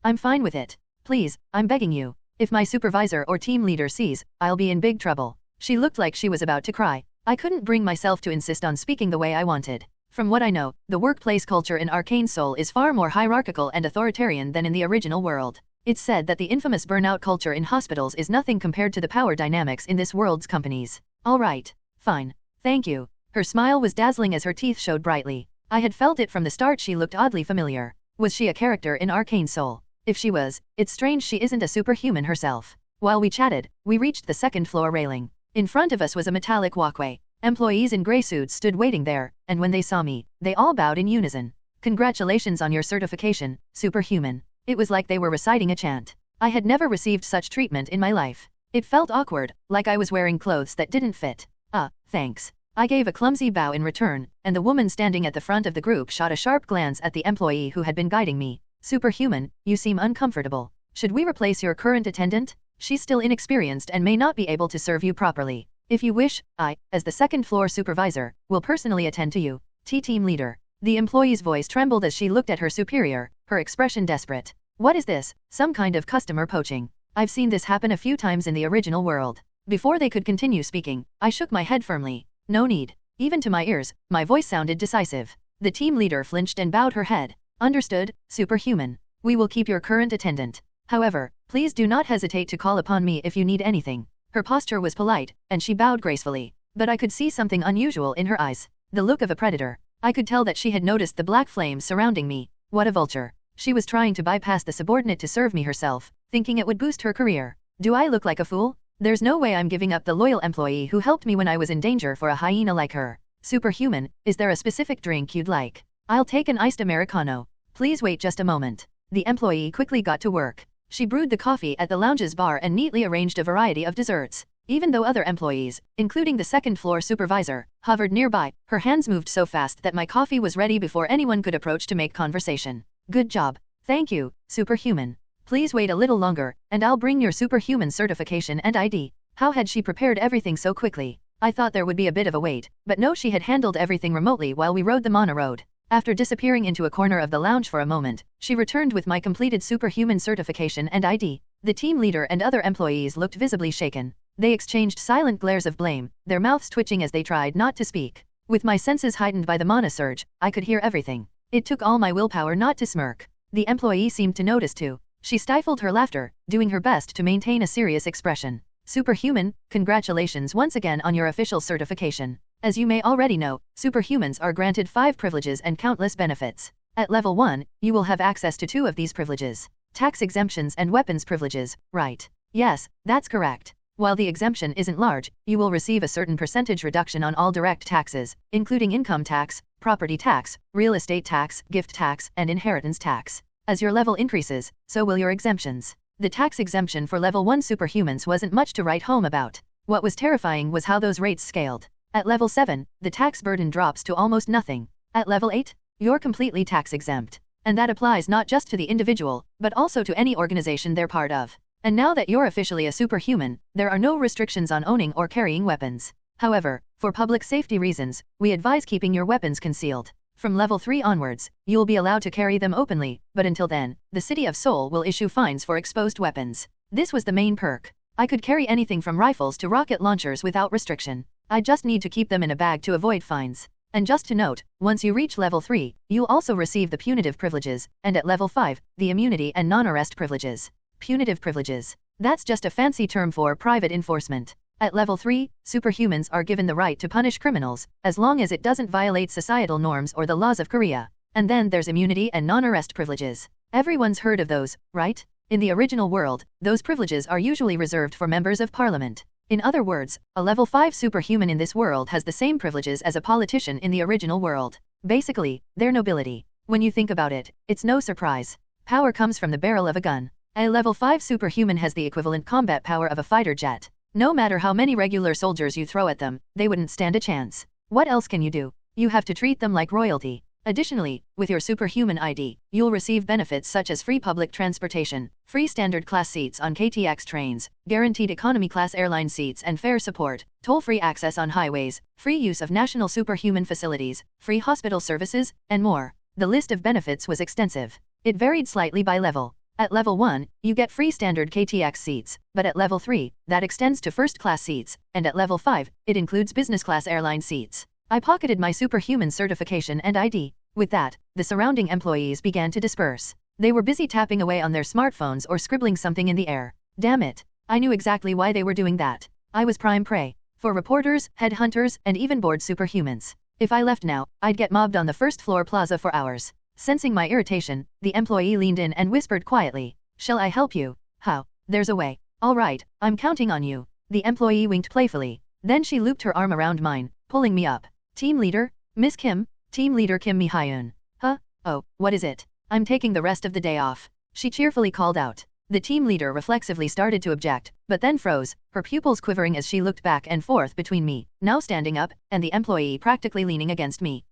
I'm fine with it. Please, I'm begging you. If my supervisor or team leader sees, I'll be in big trouble. She looked like she was about to cry. I couldn't bring myself to insist on speaking the way I wanted. From what I know, the workplace culture in Arcane Seoul is far more hierarchical and authoritarian than in the original world. It's said that the infamous burnout culture in hospitals is nothing compared to the power dynamics in this world's companies. All right. Fine. Thank you. Her smile was dazzling as her teeth showed brightly. I had felt it from the start. She looked oddly familiar. Was she a character in Arcane Seoul? If she was, it's strange she isn't a superhuman herself. While we chatted, we reached the second floor railing. In front of us was a metallic walkway. Employees in gray suits stood waiting there, and when they saw me, they all bowed in unison. Congratulations on your certification, superhuman. It was like they were reciting a chant. I had never received such treatment in my life. It felt awkward, like I was wearing clothes that didn't fit. Thanks. I gave a clumsy bow in return, and the woman standing at the front of the group shot a sharp glance at the employee who had been guiding me. Superhuman, you seem uncomfortable. Should we replace your current attendant? She's still inexperienced and may not be able to serve you properly. If you wish, I, as the second floor supervisor, will personally attend to you. Team leader. The employee's voice trembled as she looked at her superior, her expression desperate. What is this? Some kind of customer poaching? I've seen this happen a few times in the original world. Before they could continue speaking, I shook my head firmly. No need. Even to my ears, my voice sounded decisive. The team leader flinched and bowed her head. Understood, superhuman. We will keep your current attendant. However, please do not hesitate to call upon me if you need anything. Her posture was polite, and she bowed gracefully. But I could see something unusual in her eyes. The look of a predator. I could tell that she had noticed the black flames surrounding me. What a vulture. She was trying to bypass the subordinate to serve me herself, thinking it would boost her career. Do I look like a fool? There's no way I'm giving up the loyal employee who helped me when I was in danger for a hyena like her. Superhuman, is there a specific drink you'd like? I'll take an iced Americano. Please wait just a moment. The employee quickly got to work. She brewed the coffee at the lounge's bar and neatly arranged a variety of desserts. Even though other employees, including the second floor supervisor, hovered nearby, her hands moved so fast that my coffee was ready before anyone could approach to make conversation. Good job. Thank you, superhuman. Please wait a little longer, and I'll bring your superhuman certification and ID. How had she prepared everything so quickly? I thought there would be a bit of a wait, but no, she had handled everything remotely while we rode the mono-road. After disappearing into a corner of the lounge for a moment, she returned with my completed superhuman certification and ID. The team leader and other employees looked visibly shaken. They exchanged silent glares of blame, their mouths twitching as they tried not to speak. With my senses heightened by the mana surge, I could hear everything. It took all my willpower not to smirk. The employee seemed to notice too. She stifled her laughter, doing her best to maintain a serious expression. Superhuman, congratulations once again on your official certification. As you may already know, superhumans are granted 5 privileges and countless benefits. At level 1, you will have access to 2 of these privileges. Tax exemptions and weapons privileges, right? Yes, that's correct. While the exemption isn't large, you will receive a certain percentage reduction on all direct taxes, including income tax, property tax, real estate tax, gift tax, and inheritance tax. As your level increases, so will your exemptions. The tax exemption for level 1 superhumans wasn't much to write home about. What was terrifying was how those rates scaled. At level 7, the tax burden drops to almost nothing. At level 8, you're completely tax exempt. And that applies not just to the individual, but also to any organization they're part of. And now that you're officially a superhuman, there are no restrictions on owning or carrying weapons. However, for public safety reasons, we advise keeping your weapons concealed. From level 3 onwards, you'll be allowed to carry them openly, but until then, the city of Seoul will issue fines for exposed weapons. This was the main perk. I could carry anything from rifles to rocket launchers without restriction. I just need to keep them in a bag to avoid fines. And just to note, once you reach level 3, you'll also receive the punitive privileges, and at level 5, the immunity and non-arrest privileges. Punitive privileges. That's just a fancy term for private enforcement. At level 3, superhumans are given the right to punish criminals, as long as it doesn't violate societal norms or the laws of Korea. And then there's immunity and non-arrest privileges. Everyone's heard of those, right? In the original world, those privileges are usually reserved for members of parliament. In other words, a level 5 superhuman in this world has the same privileges as a politician in the original world. Basically, they're nobility. When you think about it, it's no surprise. Power comes from the barrel of a gun. A level 5 superhuman has the equivalent combat power of a fighter jet. No matter how many regular soldiers you throw at them, they wouldn't stand a chance. What else can you do? You have to treat them like royalty. Additionally, with your superhuman ID, you'll receive benefits such as free public transportation, free standard class seats on KTX trains, guaranteed economy class airline seats and fare support, toll-free access on highways, free use of national superhuman facilities, free hospital services, and more. The list of benefits was extensive. It varied slightly by level. At level 1, you get free standard KTX seats, but at level 3, that extends to first-class seats, and at level 5, it includes business-class airline seats. I pocketed my superhuman certification and ID. With that, the surrounding employees began to disperse. They were busy tapping away on their smartphones or scribbling something in the air. Damn it. I knew exactly why they were doing that. I was prime prey for reporters, headhunters, and even bored superhumans. If I left now, I'd get mobbed on the first-floor plaza for hours. Sensing my irritation, the employee leaned in and whispered quietly, "Shall I help you?" "How? There's a way." "All right, I'm counting on you." The employee winked playfully. Then she looped her arm around mine, pulling me up. "Team leader? Miss Kim? Team leader Kim Mi-hyun." "Huh? Oh, what is it?" "I'm taking the rest of the day off," she cheerfully called out. The team leader reflexively started to object, but then froze, her pupils quivering as she looked back and forth between me, now standing up, and the employee practically leaning against me.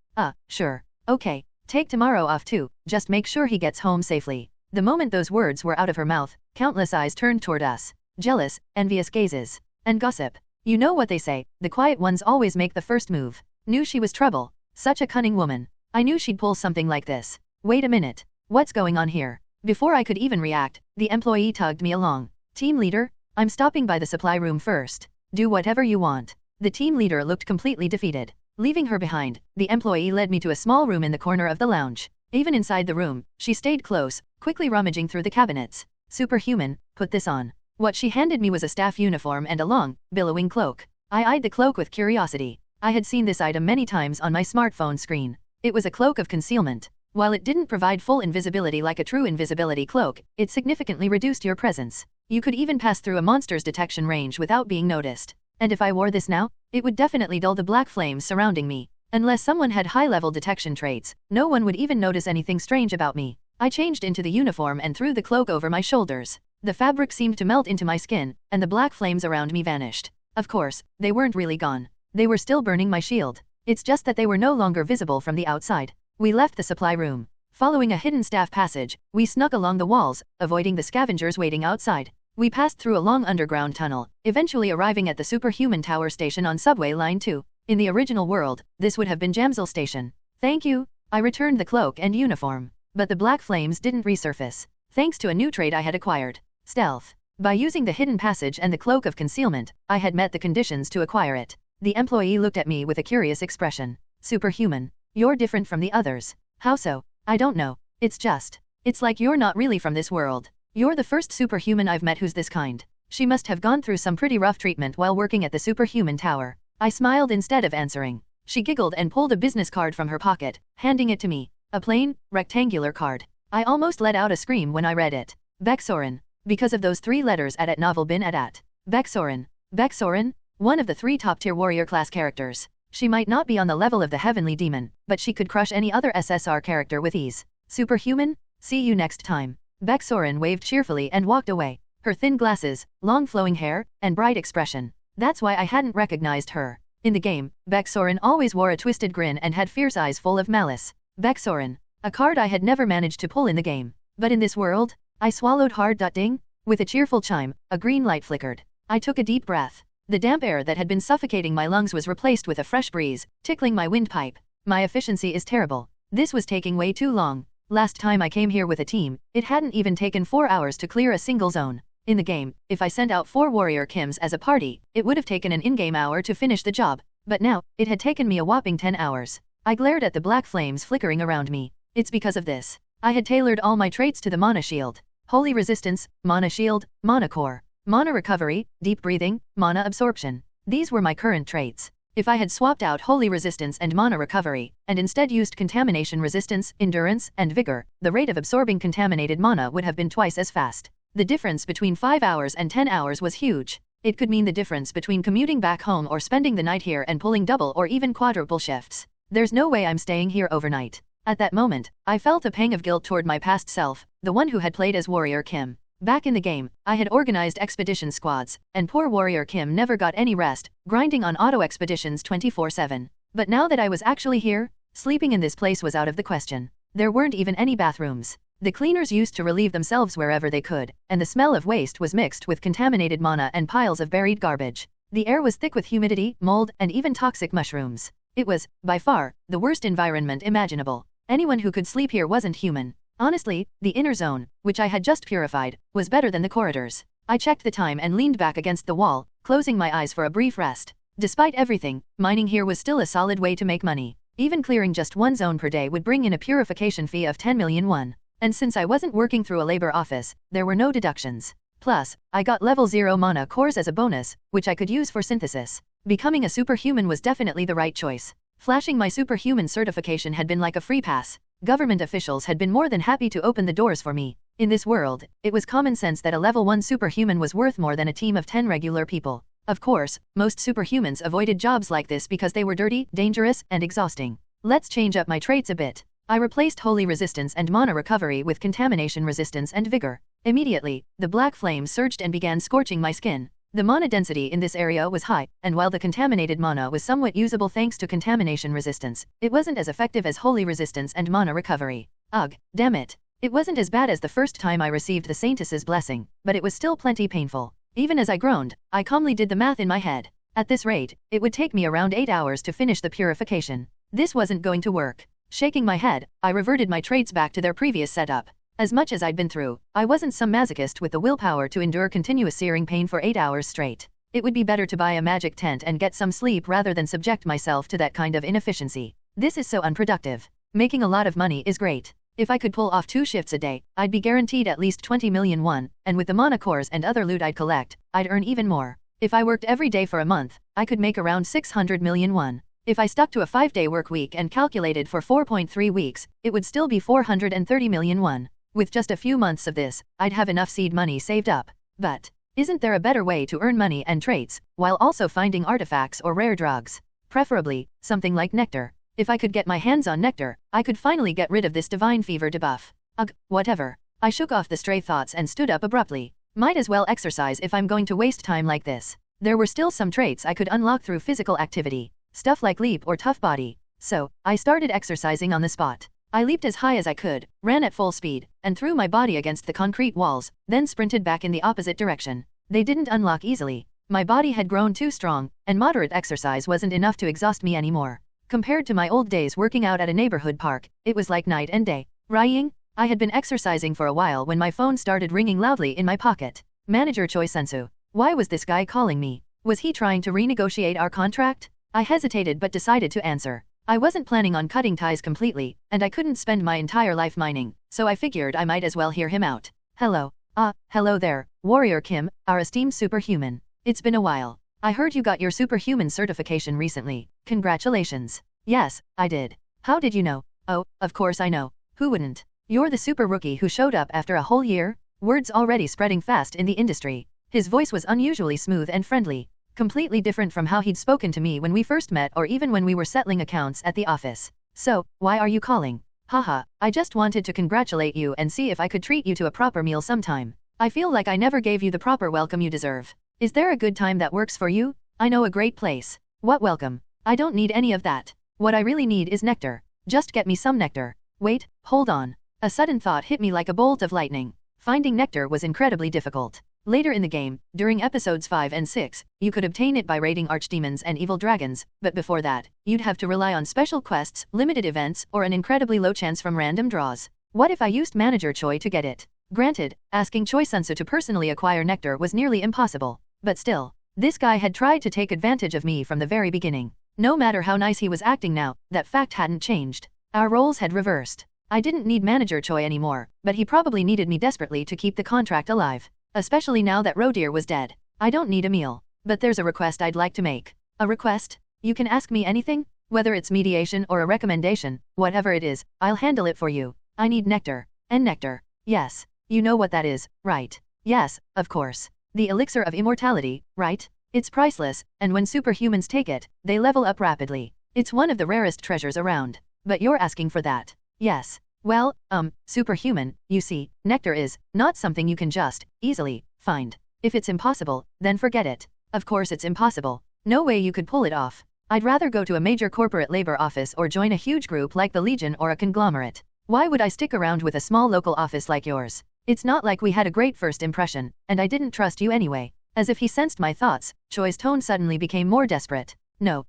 Sure. Okay. Take tomorrow off too, just make sure he gets home safely." The moment those words were out of her mouth, countless eyes turned toward us. Jealous, envious gazes. And gossip. You know what they say, the quiet ones always make the first move. Knew she was trouble. Such a cunning woman. I knew she'd pull something like this. Wait a minute. What's going on here? Before I could even react, the employee tugged me along. "Team leader, I'm stopping by the supply room first. Do whatever you want." The team leader looked completely defeated. Leaving her behind, the employee led me to a small room in the corner of the lounge. Even inside the room, she stayed close, quickly rummaging through the cabinets. "Superhuman, put this on." What she handed me was a staff uniform and a long, billowing cloak. I eyed the cloak with curiosity. I had seen this item many times on my smartphone screen. It was a cloak of concealment. While it didn't provide full invisibility like a true invisibility cloak, it significantly reduced your presence. You could even pass through a monster's detection range without being noticed. And if I wore this now, it would definitely dull the black flames surrounding me. Unless someone had high-level detection traits, no one would even notice anything strange about me. I changed into the uniform and threw the cloak over my shoulders. The fabric seemed to melt into my skin, and the black flames around me vanished. Of course, they weren't really gone. They were still burning my shield. It's just that they were no longer visible from the outside. We left the supply room. Following a hidden staff passage, we snuck along the walls, avoiding the scavengers waiting outside. We passed through a long underground tunnel, eventually arriving at the superhuman tower station on subway line 2. In the original world, this would have been Jamsil Station. "Thank you." I returned the cloak and uniform. But the black flames didn't resurface. Thanks to a new trait I had acquired. Stealth. By using the hidden passage and the cloak of concealment, I had met the conditions to acquire it. The employee looked at me with a curious expression. "Superhuman. You're different from the others." "How so?" "I don't know. It's like you're not really from this world. You're the first superhuman I've met who's this kind." She must have gone through some pretty rough treatment while working at the superhuman tower. I smiled instead of answering. She giggled and pulled a business card from her pocket, handing it to me. A plain, rectangular card. I almost let out a scream when I read it. Baeksorin. Because of those 3 letters at novel bin at. Baeksorin. Baeksorin? One of the 3 top-tier warrior class characters. She might not be on the level of the heavenly demon, but she could crush any other SSR character with ease. Superhuman? See you next time. Baeksorin waved cheerfully and walked away. Her thin glasses, long flowing hair, and bright expression. That's why I hadn't recognized her. In the game, Baeksorin always wore a twisted grin and had fierce eyes full of malice. Baeksorin. A card I had never managed to pull in the game. But in this world? I swallowed hard. Ding. With a cheerful chime, a green light flickered. I took a deep breath. The damp air that had been suffocating my lungs was replaced with a fresh breeze, tickling my windpipe. My efficiency is terrible. This was taking way too long. Last time I came here with a team, it hadn't even taken 4 hours to clear a single zone. In the game, if I sent out 4 warrior Kims as a party, it would have taken an in-game hour to finish the job. But now, it had taken me a whopping 10 hours. I glared at the black flames flickering around me. It's because of this. I had tailored all my traits to the mana shield. Holy resistance, mana shield, mana core. Mana recovery, deep breathing, mana absorption. These were my current traits. If I had swapped out holy resistance and mana recovery, and instead used contamination resistance, endurance, and vigor, the rate of absorbing contaminated mana would have been twice as fast. The difference between 5 hours and 10 hours was huge. It could mean the difference between commuting back home or spending the night here and pulling double or even quadruple shifts. There's no way I'm staying here overnight. At that moment, I felt a pang of guilt toward my past self, the one who had played as Warrior Kim. Back in the game, I had organized expedition squads, and poor Warrior Kim never got any rest, grinding on auto expeditions 24/7. But now that I was actually here, sleeping in this place was out of the question. There weren't even any bathrooms. The cleaners used to relieve themselves wherever they could, and the smell of waste was mixed with contaminated mana and piles of buried garbage. The air was thick with humidity, mold, and even toxic mushrooms. It was, by far, the worst environment imaginable. Anyone who could sleep here wasn't human. Honestly, the inner zone, which I had just purified, was better than the corridors. I checked the time and leaned back against the wall, closing my eyes for a brief rest. Despite everything, mining here was still a solid way to make money. Even clearing just one zone per day would bring in a purification fee of 10 million won. And since I wasn't working through a labor office, there were no deductions. Plus, I got level 0 mana cores as a bonus, which I could use for synthesis. Becoming a superhuman was definitely the right choice. Flashing my superhuman certification had been like a free pass. Government officials had been more than happy to open the doors for me. In this world, it was common sense that a level 1 superhuman was worth more than a team of 10 regular people. Of course, most superhumans avoided jobs like this because they were dirty, dangerous, and exhausting. Let's change up my traits a bit. I replaced holy resistance and mana recovery with contamination resistance and vigor. Immediately, the black flame surged and began scorching my skin. The mana density in this area was high, and while the contaminated mana was somewhat usable thanks to contamination resistance, it wasn't as effective as holy resistance and mana recovery. Ugh, damn it. It wasn't as bad as the first time I received the Saintess's blessing, but it was still plenty painful. Even as I groaned, I calmly did the math in my head. At this rate, it would take me around 8 hours to finish the purification. This wasn't going to work. Shaking my head, I reverted my traits back to their previous setup. As much as I'd been through, I wasn't some masochist with the willpower to endure continuous searing pain for 8 hours straight. It would be better to buy a magic tent and get some sleep rather than subject myself to that kind of inefficiency. This is so unproductive. Making a lot of money is great. If I could pull off 2 shifts a day, I'd be guaranteed at least 20 million won, and with the mana cores and other loot I'd collect, I'd earn even more. If I worked every day for a month, I could make around 600 million won. If I stuck to a 5-day work week and calculated for 4.3 weeks, it would still be 430 million won. With just a few months of this, I'd have enough seed money saved up. But, isn't there a better way to earn money and traits, while also finding artifacts or rare drugs? Preferably, something like nectar. If I could get my hands on nectar, I could finally get rid of this divine fever debuff. Ugh, whatever. I shook off the stray thoughts and stood up abruptly. Might as well exercise if I'm going to waste time like this. There were still some traits I could unlock through physical activity. Stuff like leap or tough body. So, I started exercising on the spot. I leaped as high as I could, ran at full speed, and threw my body against the concrete walls, then sprinted back in the opposite direction. They didn't unlock easily. My body had grown too strong, and moderate exercise wasn't enough to exhaust me anymore. Compared to my old days working out at a neighborhood park, it was like night and day. Rying? I had been exercising for a while when my phone started ringing loudly in my pocket. Manager Choi Sensu. Why was this guy calling me? Was he trying to renegotiate our contract? I hesitated but decided to answer. I wasn't planning on cutting ties completely, and I couldn't spend my entire life mining, so I figured I might as well hear him out. Hello. Hello there, Warrior Kim, our esteemed superhuman. It's been a while. I heard you got your superhuman certification recently. Congratulations. Yes, I did. How did you know? Oh, of course I know. Who wouldn't? You're the super rookie who showed up after a whole year? Words already spreading fast in the industry. His voice was unusually smooth and friendly. Completely different from how he'd spoken to me when we first met or even when we were settling accounts at the office. So, why are you calling? Haha, I just wanted to congratulate you and see if I could treat you to a proper meal sometime. I feel like I never gave you the proper welcome you deserve. Is there a good time that works for you? I know a great place. What welcome? I don't need any of that. What I really need is nectar. Just get me some nectar. Wait, hold on. A sudden thought hit me like a bolt of lightning. Finding nectar was incredibly difficult. Later in the game, during episodes 5 and 6, you could obtain it by raiding archdemons and evil dragons, but before that, you'd have to rely on special quests, limited events, or an incredibly low chance from random draws. What if I used Manager Choi to get it? Granted, asking Choi Sunsu to personally acquire nectar was nearly impossible, but still, this guy had tried to take advantage of me from the very beginning. No matter how nice he was acting now, that fact hadn't changed. Our roles had reversed. I didn't need Manager Choi anymore, but he probably needed me desperately to keep the contract alive. especially now that Rodir was dead. I don't need a meal, but there's a request I'd like to make. A request? You can ask me anything? Whether it's mediation or a recommendation, whatever it is, I'll handle it for you. I need nectar. And nectar. Yes. You know what that is, right? Yes, of course. The elixir of immortality, right? It's priceless, and when superhumans take it, they level up rapidly. It's one of the rarest treasures around. But you're asking for that. Yes. Well, superhuman, you see, nectar is not something you can just easily find. If it's impossible, then forget it. Of course it's impossible. No way you could pull it off. I'd rather go to a major corporate labor office or join a huge group like the Legion or a conglomerate. Why would I stick around with a small local office like yours? It's not like we had a great first impression, and I didn't trust you anyway. As if he sensed my thoughts, Choi's tone suddenly became more desperate. No,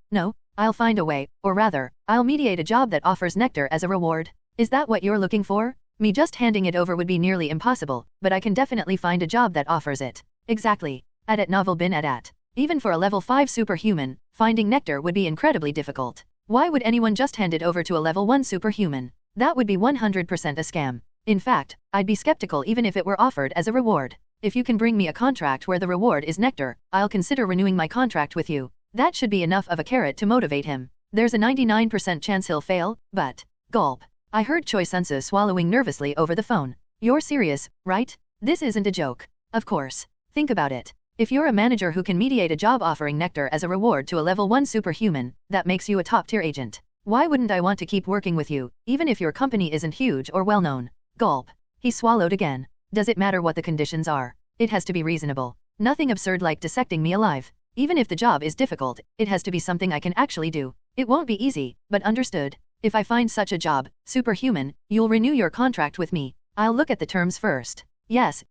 I'll find a way, or rather, I'll mediate a job that offers nectar as a reward. Is that what you're looking for? Me just handing it over would be nearly impossible, but I can definitely find a job that offers it. Exactly. At novel bin at. Even for a level 5 superhuman, finding nectar would be incredibly difficult. Why would anyone just hand it over to a level 1 superhuman? That would be 100% a scam. In fact, I'd be skeptical even if it were offered as a reward. If you can bring me a contract where the reward is nectar, I'll consider renewing my contract with you. That should be enough of a carrot to motivate him. There's a 99% chance he'll fail, but... Gulp. I heard Choi Sunsu swallowing nervously over the phone. You're serious, right? This isn't a joke. Of course. Think about it. If you're a manager who can mediate a job offering nectar as a reward to a level 1 superhuman, that makes you a top-tier agent. Why wouldn't I want to keep working with you, even if your company isn't huge or well-known? Gulp. He swallowed again. Does it matter what the conditions are? It has to be reasonable. Nothing absurd like dissecting me alive. Even if the job is difficult, it has to be something I can actually do. It won't be easy, but understood. If I find such a job, superhuman, you'll renew your contract with me. I'll look at the terms first. Yes,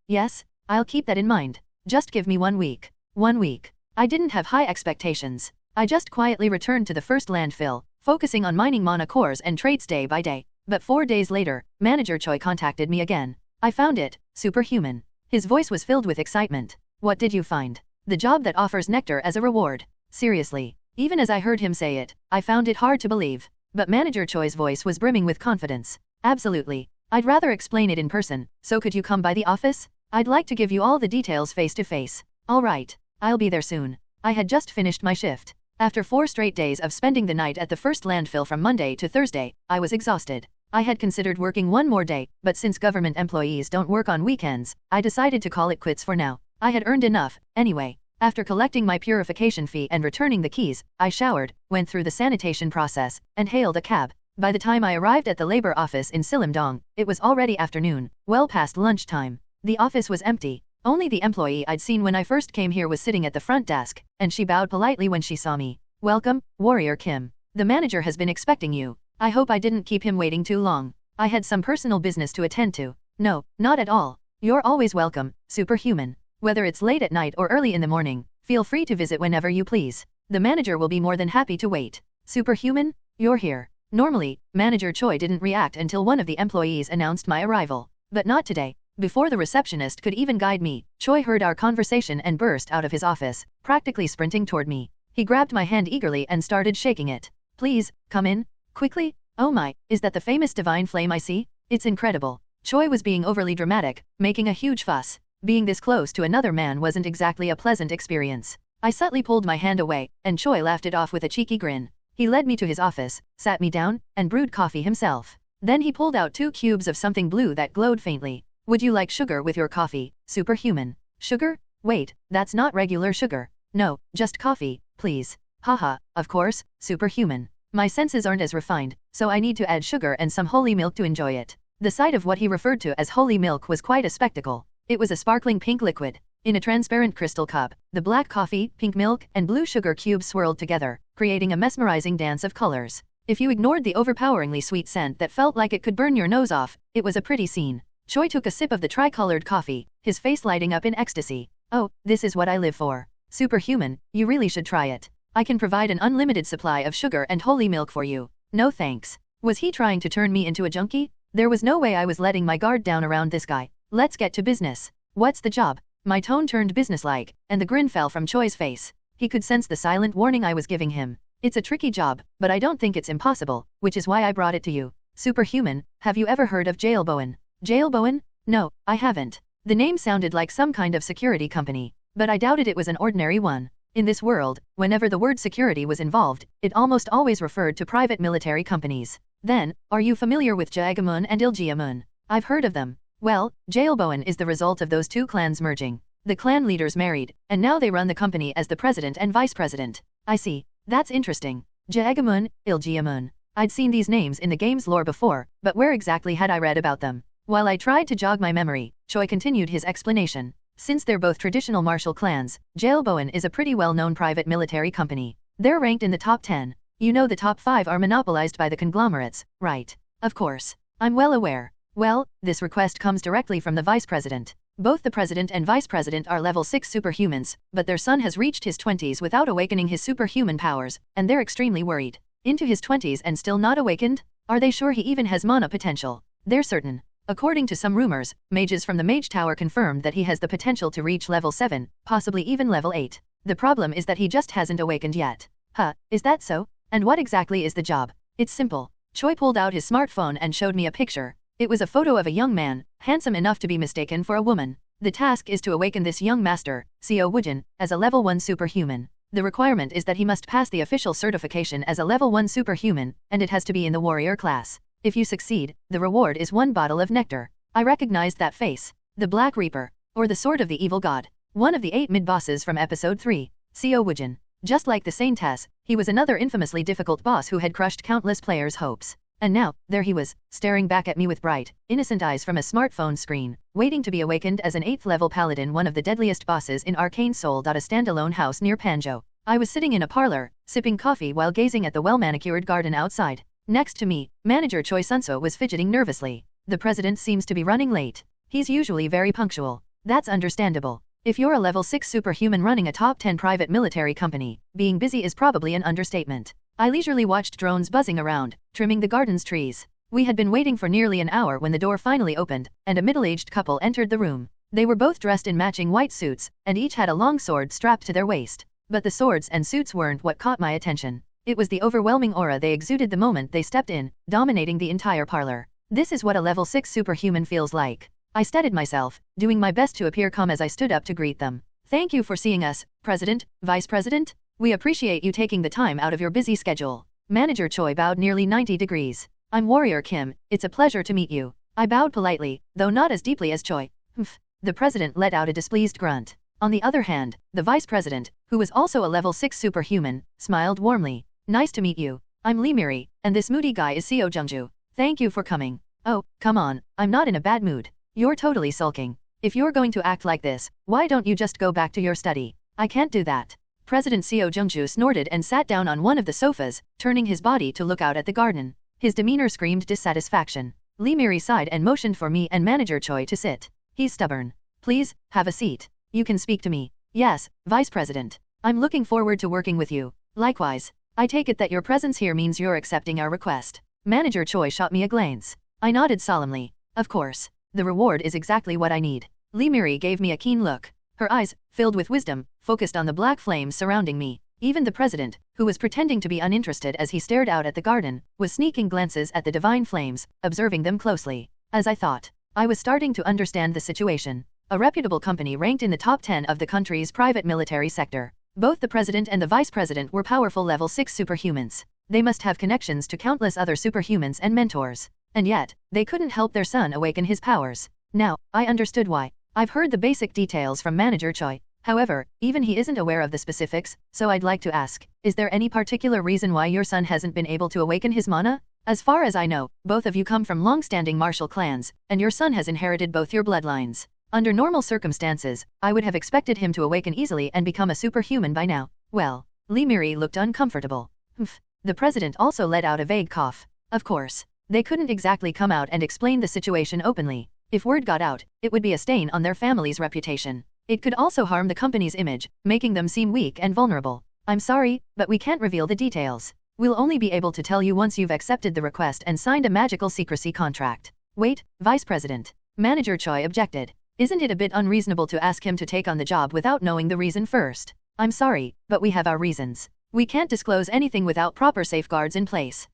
I'll keep that in mind. Just give me 1 week. 1 week. I didn't have high expectations. I just quietly returned to the first landfill, focusing on mining mana cores and traits day by day. But 4 days later, Manager Choi contacted me again. I found it, superhuman. His voice was filled with excitement. What did you find? The job that offers nectar as a reward. Seriously. Even as I heard him say it, I found it hard to believe. But Manager Choi's voice was brimming with confidence. Absolutely. I'd rather explain it in person, so could you come by the office? I'd like to give you all the details face to face. All right. I'll be there soon. I had just finished my shift. After 4 straight days of spending the night at the first landfill from Monday to Thursday, I was exhausted. I had considered working 1 more day, but since government employees don't work on weekends, I decided to call it quits for now. I had earned enough, anyway. After collecting my purification fee and returning the keys, I showered, went through the sanitation process, and hailed a cab. By the time I arrived at the labor office in Silimdong, it was already afternoon, well past lunchtime. The office was empty. Only the employee I'd seen when I first came here was sitting at the front desk, and she bowed politely when she saw me. Welcome, Warrior Kim. The manager has been expecting you. I hope I didn't keep him waiting too long. I had some personal business to attend to. No, not at all. You're always welcome, superhuman. Whether it's late at night or early in the morning, feel free to visit whenever you please. The manager will be more than happy to wait. Superhuman, you're here. Normally, Manager Choi didn't react until one of the employees announced my arrival. But not today. Before the receptionist could even guide me, Choi heard our conversation and burst out of his office, practically sprinting toward me. He grabbed my hand eagerly and started shaking it. Please, come in. Quickly. Oh my, is that the famous divine flame I see? It's incredible. Choi was being overly dramatic, making a huge fuss. Being this close to another man wasn't exactly a pleasant experience. I subtly pulled my hand away, and Choi laughed it off with a cheeky grin. He led me to his office, sat me down, and brewed coffee himself. Then he pulled out 2 cubes of something blue that glowed faintly. Would you like sugar with your coffee, superhuman? Sugar? Wait, that's not regular sugar. No, just coffee, please. Haha, of course, superhuman. My senses aren't as refined, so I need to add sugar and some holy milk to enjoy it. The sight of what he referred to as holy milk was quite a spectacle. It was a sparkling pink liquid. In a transparent crystal cup, the black coffee, pink milk, and blue sugar cubes swirled together, creating a mesmerizing dance of colors. If you ignored the overpoweringly sweet scent that felt like it could burn your nose off, it was a pretty scene. Choi took a sip of the tricolored coffee, his face lighting up in ecstasy. Oh, this is what I live for. Superhuman, you really should try it. I can provide an unlimited supply of sugar and holy milk for you. No thanks. Was he trying to turn me into a junkie? There was no way I was letting my guard down around this guy. Let's get to business. What's the job? My tone turned businesslike, and the grin fell from Choi's face. He could sense the silent warning I was giving him. It's a tricky job, but I don't think it's impossible, which is why I brought it to you. Superhuman, have you ever heard of Jailbowen? Jailbowen? No, I haven't. The name sounded like some kind of security company, but I doubted it was an ordinary one. In this world, whenever the word security was involved, it almost always referred to private military companies. Then, are you familiar with Jaegamun and Iljiamun? I've heard of them. Well, Jailboan is the result of those two clans merging. The clan leaders married, and now they run the company as the president and vice president. I see. That's interesting. Jaegamun, Iljiamun. I'd seen these names in the game's lore before, but where exactly had I read about them? While I tried to jog my memory, Choi continued his explanation. Since they're both traditional martial clans, Jailboan is a pretty well-known private military company. They're ranked in the top 10. You know the top 5 are monopolized by the conglomerates, right? Of course. I'm well aware. Well, this request comes directly from the vice president. Both the president and vice president are level 6 superhumans, but their son has reached his 20s without awakening his superhuman powers, and they're extremely worried. Into his 20s and still not awakened? Are they sure he even has mana potential? They're certain. According to some rumors, mages from the Mage Tower confirmed that he has the potential to reach level 7, possibly even level 8. The problem is that he just hasn't awakened yet. Huh, is that so? And what exactly is the job? It's simple. Choi pulled out his smartphone and showed me a picture. It was a photo of a young man, handsome enough to be mistaken for a woman. The task is to awaken this young master, Co Wuin, as a level 1 superhuman. The requirement is that he must pass the official certification as a level 1 superhuman, and it has to be in the warrior class. If you succeed, the reward is 1 bottle of nectar. I recognized that face. The Black Reaper, or the Sword of the Evil God. One of the 8 mid-bosses from episode 3, Co Wuin. Just like the Saintess, he was another infamously difficult boss who had crushed countless players' hopes. And now, there he was, staring back at me with bright, innocent eyes from a smartphone screen, waiting to be awakened as an 8th level paladin, one of the deadliest bosses in Arcane Seoul. A standalone house near Panjo. I was sitting in a parlor, sipping coffee while gazing at the well-manicured garden outside. Next to me, manager Choi Sunso was fidgeting nervously. The president seems to be running late. He's usually very punctual. That's understandable. If you're a level 6 superhuman running a top 10 private military company, being busy is probably an understatement. I leisurely watched drones buzzing around, trimming the garden's trees. We had been waiting for nearly an hour when the door finally opened, and a middle-aged couple entered the room. They were both dressed in matching white suits, and each had a long sword strapped to their waist. But the swords and suits weren't what caught my attention. It was the overwhelming aura they exuded the moment they stepped in, dominating the entire parlor. This is what a level 6 superhuman feels like. I steadied myself, doing my best to appear calm as I stood up to greet them. Thank you for seeing us, President, Vice President. We appreciate you taking the time out of your busy schedule. Manager Choi bowed nearly 90 degrees. I'm Warrior Kim, it's a pleasure to meet you. I bowed politely, though not as deeply as Choi. Humph. The president let out a displeased grunt. On the other hand, the vice president, who was also a level 6 superhuman, smiled warmly. Nice to meet you. I'm Lee Miri, and this moody guy is Seo Jungju. Thank you for coming. Oh, come on, I'm not in a bad mood. You're totally sulking. If you're going to act like this, why don't you just go back to your study? I can't do that. President Seo Jungju snorted and sat down on one of the sofas, turning his body to look out at the garden. His demeanor screamed dissatisfaction. Lee Miri sighed and motioned for me and Manager Choi to sit. He's stubborn. Please, have a seat. You can speak to me. Yes, Vice President. I'm looking forward to working with you. Likewise. I take it that your presence here means you're accepting our request. Manager Choi shot me a glance. I nodded solemnly. Of course. The reward is exactly what I need. Lee Miri gave me a keen look. Her eyes, filled with wisdom, focused on the black flames surrounding me. Even the president, who was pretending to be uninterested as he stared out at the garden, was sneaking glances at the divine flames, observing them closely. As I thought, I was starting to understand the situation. A reputable company ranked in the top 10 of the country's private military sector. Both the president and the vice president were powerful level 6 superhumans. They must have connections to countless other superhumans and mentors. And yet, they couldn't help their son awaken his powers. Now, I understood why. I've heard the basic details from Manager Choi. However, even he isn't aware of the specifics, so I'd like to ask, is there any particular reason why your son hasn't been able to awaken his mana? As far as I know, both of you come from long-standing martial clans, and your son has inherited both your bloodlines. Under normal circumstances, I would have expected him to awaken easily and become a superhuman by now. Well, Lee Miri looked uncomfortable. Humph. The president also let out a vague cough. Of course, they couldn't exactly come out and explain the situation openly. If word got out, it would be a stain on their family's reputation. It could also harm the company's image, making them seem weak and vulnerable. I'm sorry, but we can't reveal the details. We'll only be able to tell you once you've accepted the request and signed a magical secrecy contract. Wait, Vice President. Manager Choi objected. Isn't it a bit unreasonable to ask him to take on the job without knowing the reason first? I'm sorry, but we have our reasons. We can't disclose anything without proper safeguards in place.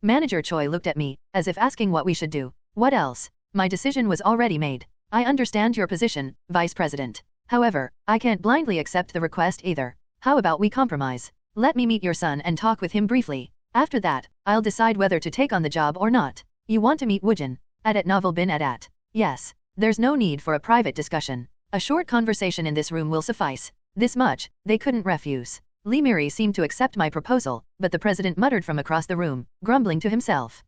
Manager Choi looked at me, as if asking what we should do. What else? My decision was already made. I understand your position, Vice President. However, I can't blindly accept the request either. How about we compromise? Let me meet your son and talk with him briefly. After that, I'll decide whether to take on the job or not. You want to meet Woojin? At novel bin at. Yes. There's no need for a private discussion. A short conversation in this room will suffice. This much, they couldn't refuse. Lee Miri seemed to accept my proposal, but the president muttered from across the room, grumbling to himself.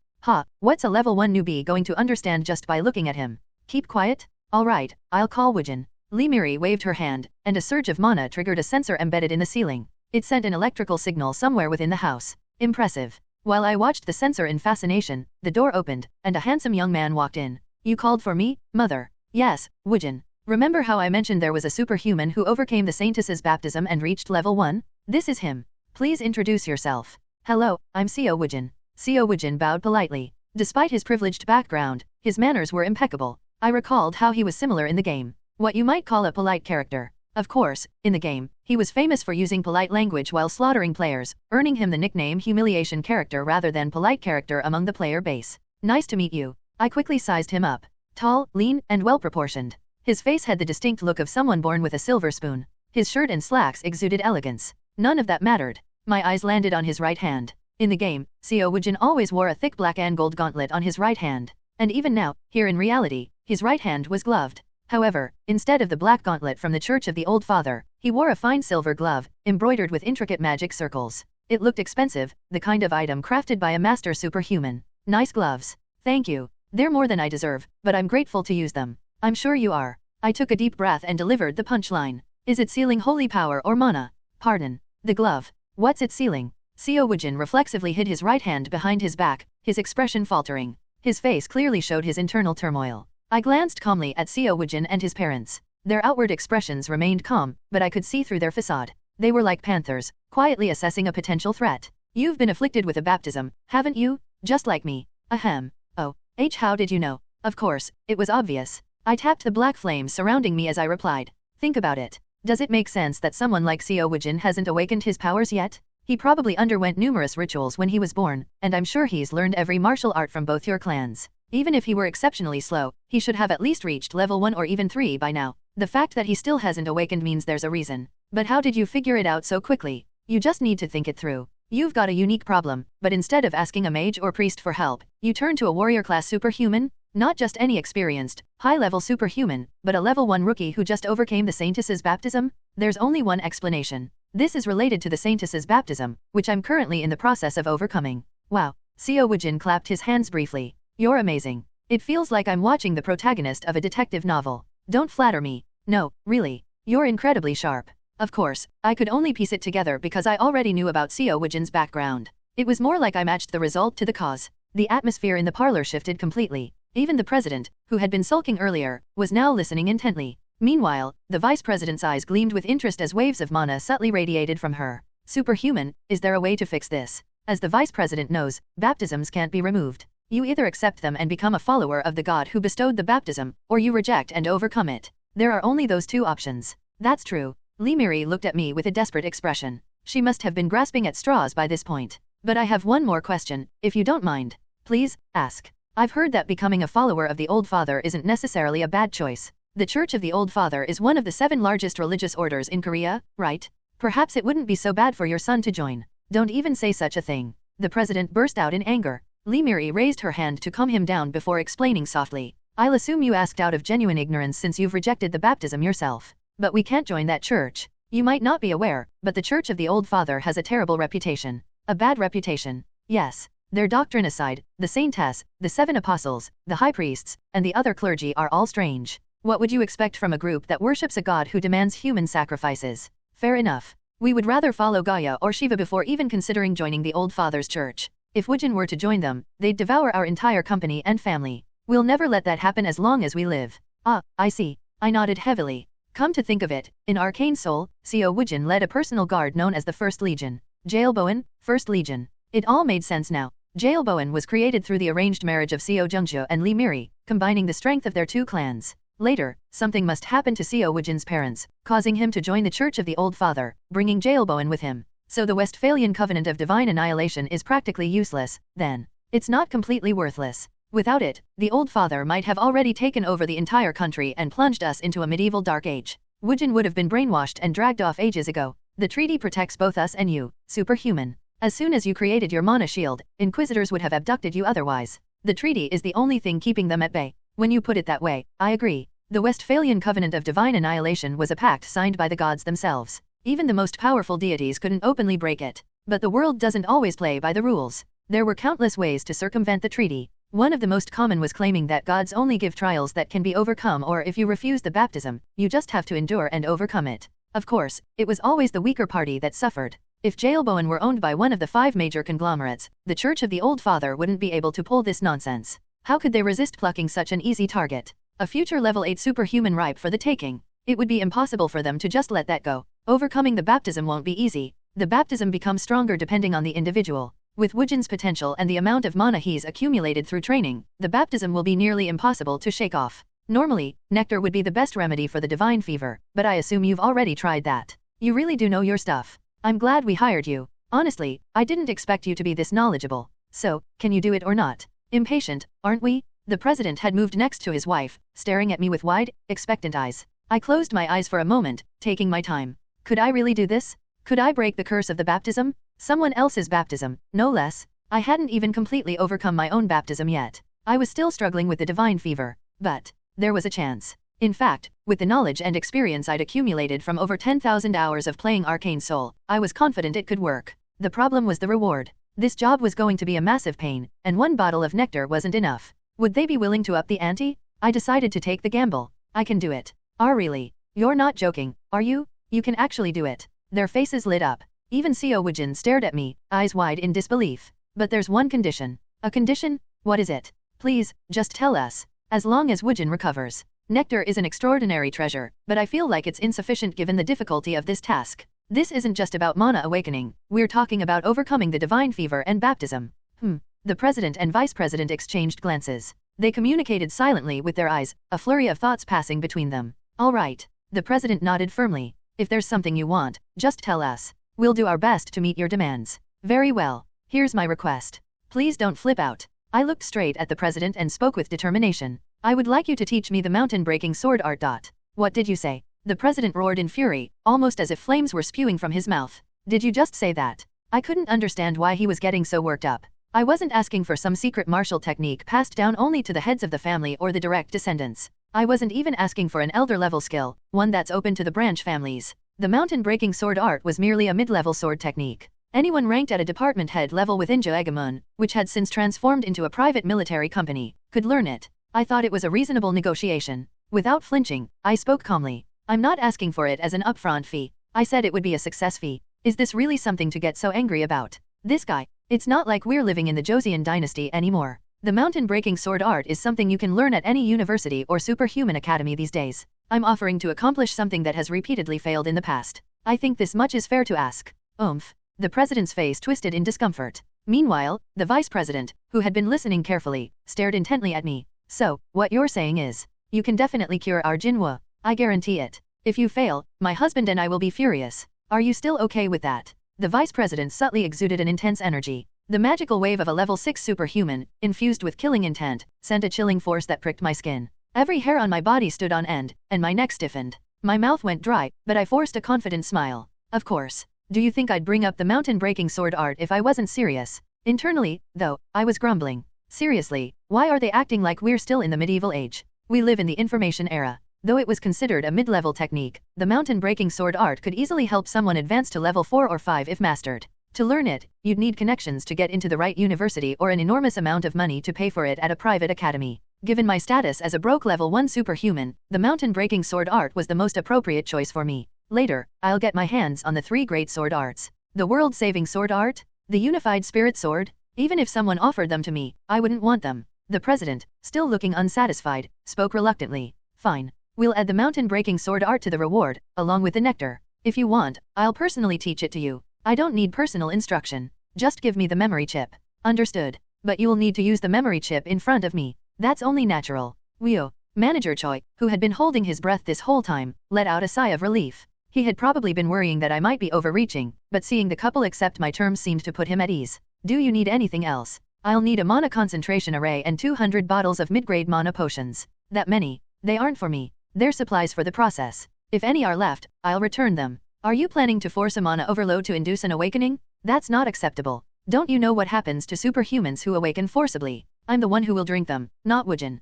What's a level 1 newbie going to understand just by looking at him? Keep quiet? Alright, I'll call Woojin. Lee Miri waved her hand, and a surge of mana triggered a sensor embedded in the ceiling. It sent an electrical signal somewhere within the house. Impressive. While I watched the sensor in fascination, the door opened, and a handsome young man walked in. You called for me, mother? Yes, Woojin. Remember how I mentioned there was a superhuman who overcame the Saintess's baptism and reached level 1? This is him. Please introduce yourself. Hello, I'm Co Wuin. Co Wuin bowed politely. Despite his privileged background, his manners were impeccable. I recalled how he was similar in the game. What you might call a polite character. Of course, in the game, he was famous for using polite language while slaughtering players, earning him the nickname humiliation character rather than polite character among the player base. Nice to meet you. I quickly sized him up. Tall, lean, and well-proportioned. His face had the distinct look of someone born with a silver spoon. His shirt and slacks exuded elegance. None of that mattered. My eyes landed on his right hand. In the game, Co Wuin always wore a thick black and gold gauntlet on his right hand. And even now, here in reality, his right hand was gloved. However, instead of the black gauntlet from the Church of the Old Father, he wore a fine silver glove, embroidered with intricate magic circles. It looked expensive, the kind of item crafted by a master superhuman. Nice gloves. Thank you. They're more than I deserve, but I'm grateful to use them. I'm sure you are. I took a deep breath and delivered the punchline. Is it sealing holy power or mana? Pardon. The glove. What's it sealing? Co Wuin reflexively hid his right hand behind his back, his expression faltering. His face clearly showed his internal turmoil. I glanced calmly at Co Wuin and his parents. Their outward expressions remained calm, but I could see through their facade. They were like panthers, quietly assessing a potential threat. You've been afflicted with a baptism, haven't you? Just like me. Ahem. Oh. How did you know? Of course, it was obvious. I tapped the black flames surrounding me as I replied. Think about it. Does it make sense that someone like Co Wuin hasn't awakened his powers yet? He probably underwent numerous rituals when he was born, and I'm sure he's learned every martial art from both your clans. Even if he were exceptionally slow, he should have at least reached level 1 or even 3 by now. The fact that he still hasn't awakened means there's a reason. But how did you figure it out so quickly? You just need to think it through. You've got a unique problem, but instead of asking a mage or priest for help, you turn to a warrior class superhuman? Not just any experienced, high-level superhuman, but a level 1 rookie who just overcame the Saintess's baptism? There's only one explanation. This is related to the Saintess's baptism, which I'm currently in the process of overcoming. Wow. Co Wuin clapped his hands briefly. You're amazing. It feels like I'm watching the protagonist of a detective novel. Don't flatter me. No, really. You're incredibly sharp. Of course, I could only piece it together because I already knew about Co Wuin's background. It was more like I matched the result to the cause. The atmosphere in the parlor shifted completely. Even the president, who had been sulking earlier, was now listening intently. Meanwhile, the vice president's eyes gleamed with interest as waves of mana subtly radiated from her. Superhuman, is there a way to fix this? As the vice president knows, baptisms can't be removed. You either accept them and become a follower of the god who bestowed the baptism, or you reject and overcome it. There are only those two options. That's true. Lee Miri looked at me with a desperate expression. She must have been grasping at straws by this point. But I have one more question, if you don't mind. Please, ask. I've heard that becoming a follower of the Old Father isn't necessarily a bad choice. The Church of the Old Father is one of the 7 largest religious orders in Korea, right? Perhaps it wouldn't be so bad for your son to join. Don't even say such a thing. The president burst out in anger. Lee Miri raised her hand to calm him down before explaining softly. I'll assume you asked out of genuine ignorance since you've rejected the baptism yourself. But we can't join that church. You might not be aware, but the Church of the Old Father has a terrible reputation. A bad reputation. Yes. Their doctrine aside, the Saintess, the 7 apostles, the high priests, and the other clergy are all strange. What would you expect from a group that worships a god who demands human sacrifices? Fair enough. We would rather follow Gaia or Shiva before even considering joining the Old Father's church. If Woojin were to join them, they'd devour our entire company and family. We'll never let that happen as long as we live. Ah, I see. I nodded heavily. Come to think of it, in Arcane Seoul, Co Wuin led a personal guard known as the First Legion. Jailboen, First Legion. It all made sense now. Jailboen was created through the arranged marriage of Co Junsu and Lee Miri, combining the strength of their 2 clans. Later, something must happen to Co Wuin's parents, causing him to join the Church of the Old Father, bringing Jailboen with him. So the Westphalian covenant of divine annihilation is practically useless, then. It's not completely worthless. Without it, the old father might have already taken over the entire country and plunged us into a medieval dark age. Wujin would have been brainwashed and dragged off ages ago. The treaty protects both us and you, superhuman. As soon as you created your mana shield, Inquisitors would have abducted you otherwise. The treaty is the only thing keeping them at bay. When you put it that way, I agree. The Westphalian Covenant of Divine Annihilation was a pact signed by the gods themselves. Even the most powerful deities couldn't openly break it. But the world doesn't always play by the rules. There were countless ways to circumvent the treaty. One of the most common was claiming that gods only give trials that can be overcome, or if you refuse the baptism, you just have to endure and overcome it. Of course, it was always the weaker party that suffered. If Jailboan were owned by one of the 5 major conglomerates, the Church of the Old Father wouldn't be able to pull this nonsense. How could they resist plucking such an easy target? A future level 8 superhuman ripe for the taking. It would be impossible for them to just let that go. Overcoming the baptism won't be easy. The baptism becomes stronger depending on the individual. With Wujin's potential and the amount of mana he's accumulated through training, the baptism will be nearly impossible to shake off. Normally, nectar would be the best remedy for the divine fever, but I assume you've already tried that. You really do know your stuff. I'm glad we hired you. Honestly, I didn't expect you to be this knowledgeable. So, can you do it or not? Impatient, aren't we? The president had moved next to his wife, staring at me with wide, expectant eyes. I closed my eyes for a moment, taking my time. Could I really do this? Could I break the curse of the baptism? Someone else's baptism, no less. I hadn't even completely overcome my own baptism yet. I was still struggling with the divine fever. But there was a chance. In fact, with the knowledge and experience I'd accumulated from over 10,000 hours of playing Arcane Seoul, I was confident it could work. The problem was the reward. This job was going to be a massive pain, and 1 bottle of nectar wasn't enough. Would they be willing to up the ante? I decided to take the gamble. I can do it. Really? You're not joking, are you? You can actually do it. Their faces lit up. Even Co Wuin stared at me, eyes wide in disbelief. But there's one condition. A condition? What is it? Please, just tell us. As long as Wujin recovers. Nectar is an extraordinary treasure, but I feel like it's insufficient given the difficulty of this task. This isn't just about mana awakening, we're talking about overcoming the divine fever and baptism. The president and vice president exchanged glances. They communicated silently with their eyes, a flurry of thoughts passing between them. All right. The president nodded firmly. If there's something you want, just tell us. We'll do our best to meet your demands. Very well. Here's my request. Please don't flip out. I looked straight at the president and spoke with determination. I would like you to teach me the mountain-breaking sword art. What did you say? The president roared in fury, almost as if flames were spewing from his mouth. Did you just say that? I couldn't understand why he was getting so worked up. I wasn't asking for some secret martial technique passed down only to the heads of the family or the direct descendants. I wasn't even asking for an elder-level skill, one that's open to the branch families. The mountain-breaking sword art was merely a mid-level sword technique. Anyone ranked at a department head level within Jeonsa, which had since transformed into a private military company, could learn it. I thought it was a reasonable negotiation. Without flinching, I spoke calmly. I'm not asking for it as an upfront fee. I said it would be a success fee. Is this really something to get so angry about? This guy. It's not like we're living in the Joseon dynasty anymore. The mountain-breaking sword art is something you can learn at any university or superhuman academy these days. I'm offering to accomplish something that has repeatedly failed in the past. I think this much is fair to ask. Oomph. The president's face twisted in discomfort. Meanwhile, the vice president, who had been listening carefully, stared intently at me. So, what you're saying is, you can definitely cure our Jinhwa. I guarantee it. If you fail, my husband and I will be furious. Are you still okay with that? The vice president subtly exuded an intense energy. The magical wave of a level 6 superhuman, infused with killing intent, sent a chilling force that pricked my skin. Every hair on my body stood on end, and my neck stiffened. My mouth went dry, but I forced a confident smile. Of course. Do you think I'd bring up the mountain-breaking sword art if I wasn't serious? Internally, though, I was grumbling. Seriously, why are they acting like we're still in the medieval age? We live in the information era. Though it was considered a mid-level technique, the mountain-breaking sword art could easily help someone advance to level 4 or 5 if mastered. To learn it, you'd need connections to get into the right university or an enormous amount of money to pay for it at a private academy. Given my status as a broke level 1 superhuman, the mountain-breaking sword art was the most appropriate choice for me. Later, I'll get my hands on the 3 great sword arts. The world-saving sword art? The unified spirit sword? Even if someone offered them to me, I wouldn't want them. The president, still looking unsatisfied, spoke reluctantly. Fine. We'll add the mountain-breaking sword art to the reward, along with the nectar. If you want, I'll personally teach it to you. I don't need personal instruction. Just give me the memory chip. Understood. But you'll need to use the memory chip in front of me. That's only natural. Wio. Manager Choi, who had been holding his breath this whole time, let out a sigh of relief. He had probably been worrying that I might be overreaching, but seeing the couple accept my terms seemed to put him at ease. Do you need anything else? I'll need a mana concentration array and 200 bottles of mid-grade mana potions. That many. They aren't for me. They're supplies for the process. If any are left, I'll return them. Are you planning to force a mana overload to induce an awakening? That's not acceptable. Don't you know what happens to superhumans who awaken forcibly? I'm the one who will drink them, not Woojin.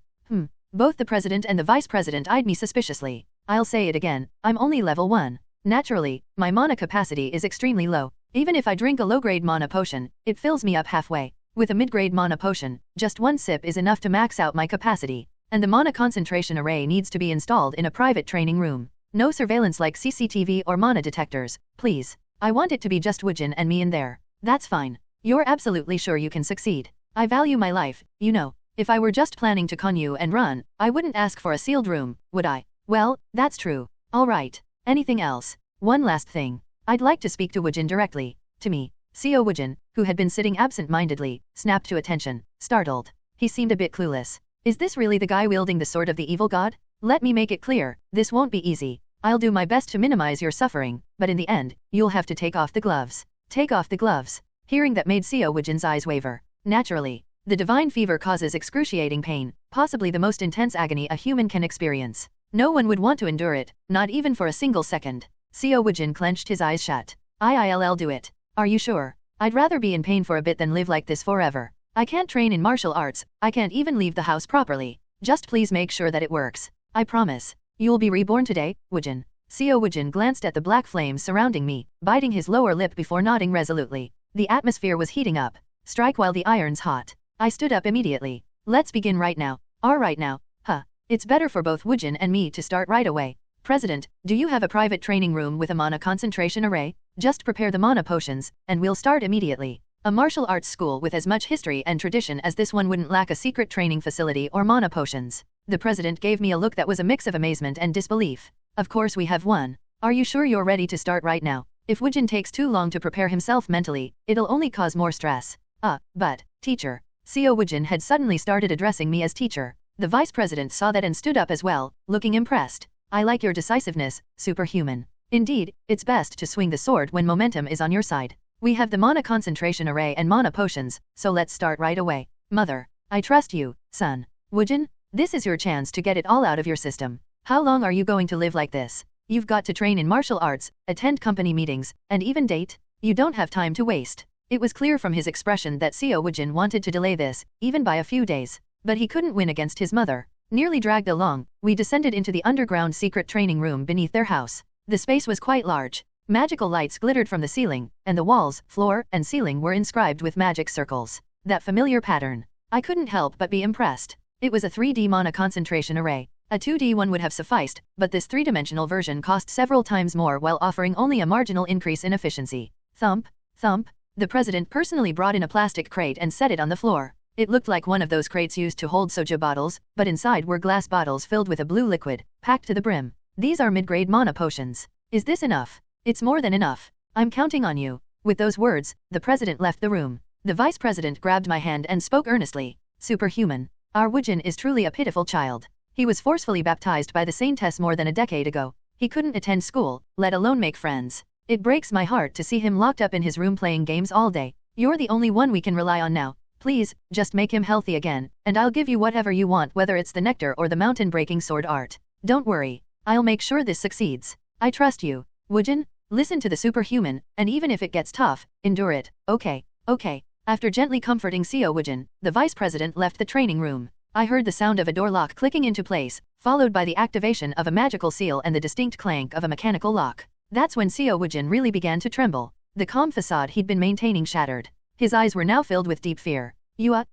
Both the president and the vice president eyed me suspiciously. I'll say it again, I'm only level 1. Naturally, my mana capacity is extremely low. Even if I drink a low-grade mana potion, it fills me up halfway. With a mid-grade mana potion, just one sip is enough to max out my capacity. And the mana concentration array needs to be installed in a private training room. No surveillance like CCTV or mana detectors, please. I want it to be just Woojin and me in there. That's fine. You're absolutely sure you can succeed. I value my life, you know. If I were just planning to con you and run, I wouldn't ask for a sealed room, would I? Well, that's true. All right. Anything else? One last thing. I'd like to speak to Woojin directly. To me. Co Wuin, who had been sitting absent-mindedly, snapped to attention, startled. He seemed a bit clueless. Is this really the guy wielding the sword of the evil god? Let me make it clear, this won't be easy. I'll do my best to minimize your suffering, but in the end, you'll have to take off the gloves. Take off the gloves. Hearing that made Co Wuin's eyes waver. Naturally. The divine fever causes excruciating pain, possibly the most intense agony a human can experience. No one would want to endure it, not even for a single second. Co Wuin clenched his eyes shut. I'll do it. Are you sure? I'd rather be in pain for a bit than live like this forever. I can't train in martial arts, I can't even leave the house properly. Just please make sure that it works. I promise. You'll be reborn today, Woojin. Co Wuin glanced at the black flames surrounding me, biting his lower lip before nodding resolutely. The atmosphere was heating up. Strike while the iron's hot. I stood up immediately. Let's begin right now. Right now. It's better for both Woojin and me to start right away. President, do you have a private training room with a mana concentration array? Just prepare the mana potions, and we'll start immediately. A martial arts school with as much history and tradition as this one wouldn't lack a secret training facility or mana potions. The president gave me a look that was a mix of amazement and disbelief. Of course we have one. Are you sure you're ready to start right now? If Woojin takes too long to prepare himself mentally, it'll only cause more stress. But, teacher. Co Wuin had suddenly started addressing me as teacher. The vice president saw that and stood up as well, looking impressed. I like your decisiveness, superhuman. Indeed, it's best to swing the sword when momentum is on your side. We have the mana concentration array and mana potions, so let's start right away. Mother, I trust you, son. Woojin, this is your chance to get it all out of your system. How long are you going to live like this? You've got to train in martial arts, attend company meetings, and even date. You don't have time to waste. It was clear from his expression that Co Wuin wanted to delay this, even by a few days. But he couldn't win against his mother. Nearly dragged along, we descended into the underground secret training room beneath their house. The space was quite large. Magical lights glittered from the ceiling, and the walls, floor, and ceiling were inscribed with magic circles. That familiar pattern. I couldn't help but be impressed. It was a 3D mana concentration array. A 2D one would have sufficed, but this three-dimensional version cost several times more while offering only a marginal increase in efficiency. Thump, thump. The president personally brought in a plastic crate and set it on the floor. It looked like one of those crates used to hold soju bottles, but inside were glass bottles filled with a blue liquid, packed to the brim. These are mid-grade mana potions. Is this enough? It's more than enough. I'm counting on you. With those words, the president left the room. The vice president grabbed my hand and spoke earnestly. Superhuman. Our Woojin is truly a pitiful child. He was forcefully baptized by the Saintess more than a decade ago. He couldn't attend school, let alone make friends. It breaks my heart to see him locked up in his room playing games all day. You're the only one we can rely on now. Please, just make him healthy again, and I'll give you whatever you want, whether it's the nectar or the mountain-breaking sword art. Don't worry. I'll make sure this succeeds. I trust you. Woojin, listen to the superhuman, and even if it gets tough, endure it. Okay. After gently comforting Co Wuin, the vice president left the training room. I heard the sound of a door lock clicking into place, followed by the activation of a magical seal and the distinct clank of a mechanical lock. That's when Co Wuin really began to tremble. The calm facade he'd been maintaining shattered. His eyes were now filled with deep fear.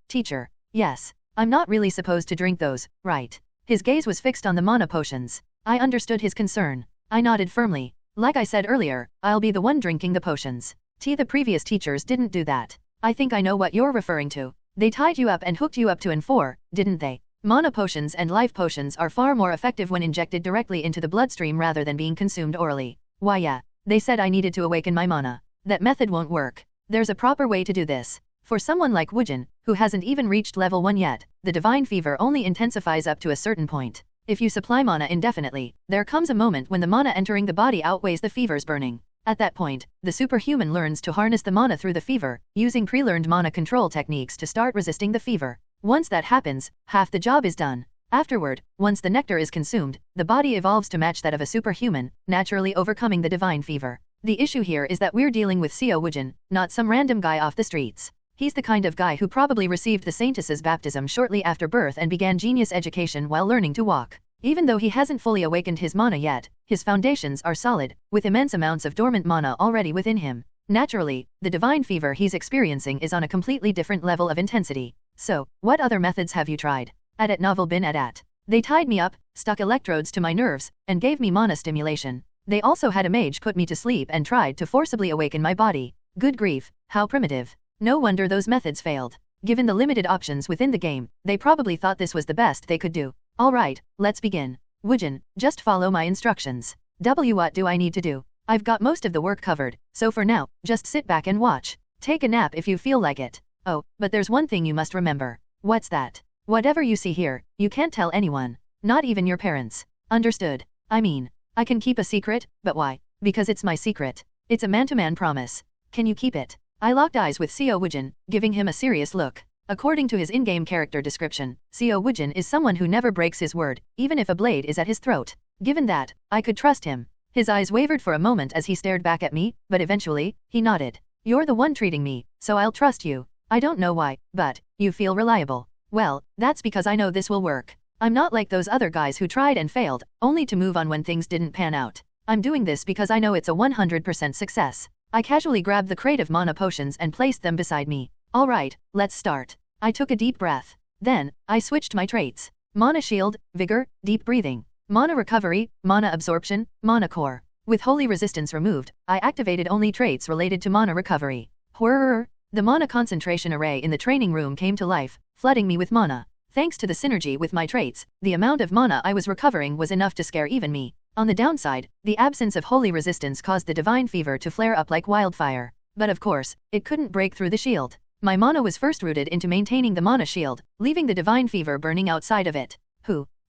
Teacher. Yes. I'm not really supposed to drink those, right? His gaze was fixed on the mana potions. I understood his concern. I nodded firmly. Like I said earlier, I'll be the one drinking the potions. The previous teachers didn't do that. I think I know what you're referring to. They tied you up and hooked you up to and for, didn't they? Mana potions and life potions are far more effective when injected directly into the bloodstream rather than being consumed orally. Why yeah, they said I needed to awaken my mana. That method won't work. There's a proper way to do this. For someone like Woojin, who hasn't even reached level 1 yet, the divine fever only intensifies up to a certain point. If you supply mana indefinitely, there comes a moment when the mana entering the body outweighs the fever's burning. At that point, the superhuman learns to harness the mana through the fever, using pre-learned mana control techniques to start resisting the fever. Once that happens, half the job is done. Afterward, once the nectar is consumed, the body evolves to match that of a superhuman, naturally overcoming the divine fever. The issue here is that we're dealing with Co Wuin, not some random guy off the streets. He's the kind of guy who probably received the Saintess's baptism shortly after birth and began genius education while learning to walk. Even though he hasn't fully awakened his mana yet, his foundations are solid, with immense amounts of dormant mana already within him. Naturally, the divine fever he's experiencing is on a completely different level of intensity. So, what other methods have you tried? At novel been at. They tied me up, stuck electrodes to my nerves, and gave me mana stimulation. They also had a mage put me to sleep and tried to forcibly awaken my body. Good grief, how primitive. No wonder those methods failed. Given the limited options within the game, they probably thought this was the best they could do. Alright, let's begin. Wuin, just follow my instructions. What do I need to do? I've got most of the work covered, so for now, just sit back and watch. Take a nap if you feel like it. Oh, but there's one thing you must remember. What's that? Whatever you see here, you can't tell anyone. Not even your parents. Understood? I mean, I can keep a secret, but why? Because it's my secret. It's a man-to-man promise. Can you keep it? I locked eyes with Co Wuin, giving him a serious look. According to his in-game character description, Co Wuin is someone who never breaks his word, even if a blade is at his throat. Given that, I could trust him. His eyes wavered for a moment as he stared back at me, but eventually, he nodded. You're the one treating me, so I'll trust you. I don't know why, but you feel reliable. Well, that's because I know this will work. I'm not like those other guys who tried and failed, only to move on when things didn't pan out. I'm doing this because I know it's a 100% success. I casually grabbed the crate of mana potions and placed them beside me. Alright, let's start. I took a deep breath. Then, I switched my traits. Mana shield, vigor, deep breathing. Mana recovery, mana absorption, mana core. With holy resistance removed, I activated only traits related to mana recovery. Whirr! The mana concentration array in the training room came to life, flooding me with mana. Thanks to the synergy with my traits, the amount of mana I was recovering was enough to scare even me. On the downside, the absence of holy resistance caused the divine fever to flare up like wildfire. But of course, it couldn't break through the shield. My mana was first rooted into maintaining the mana shield, leaving the divine fever burning outside of it.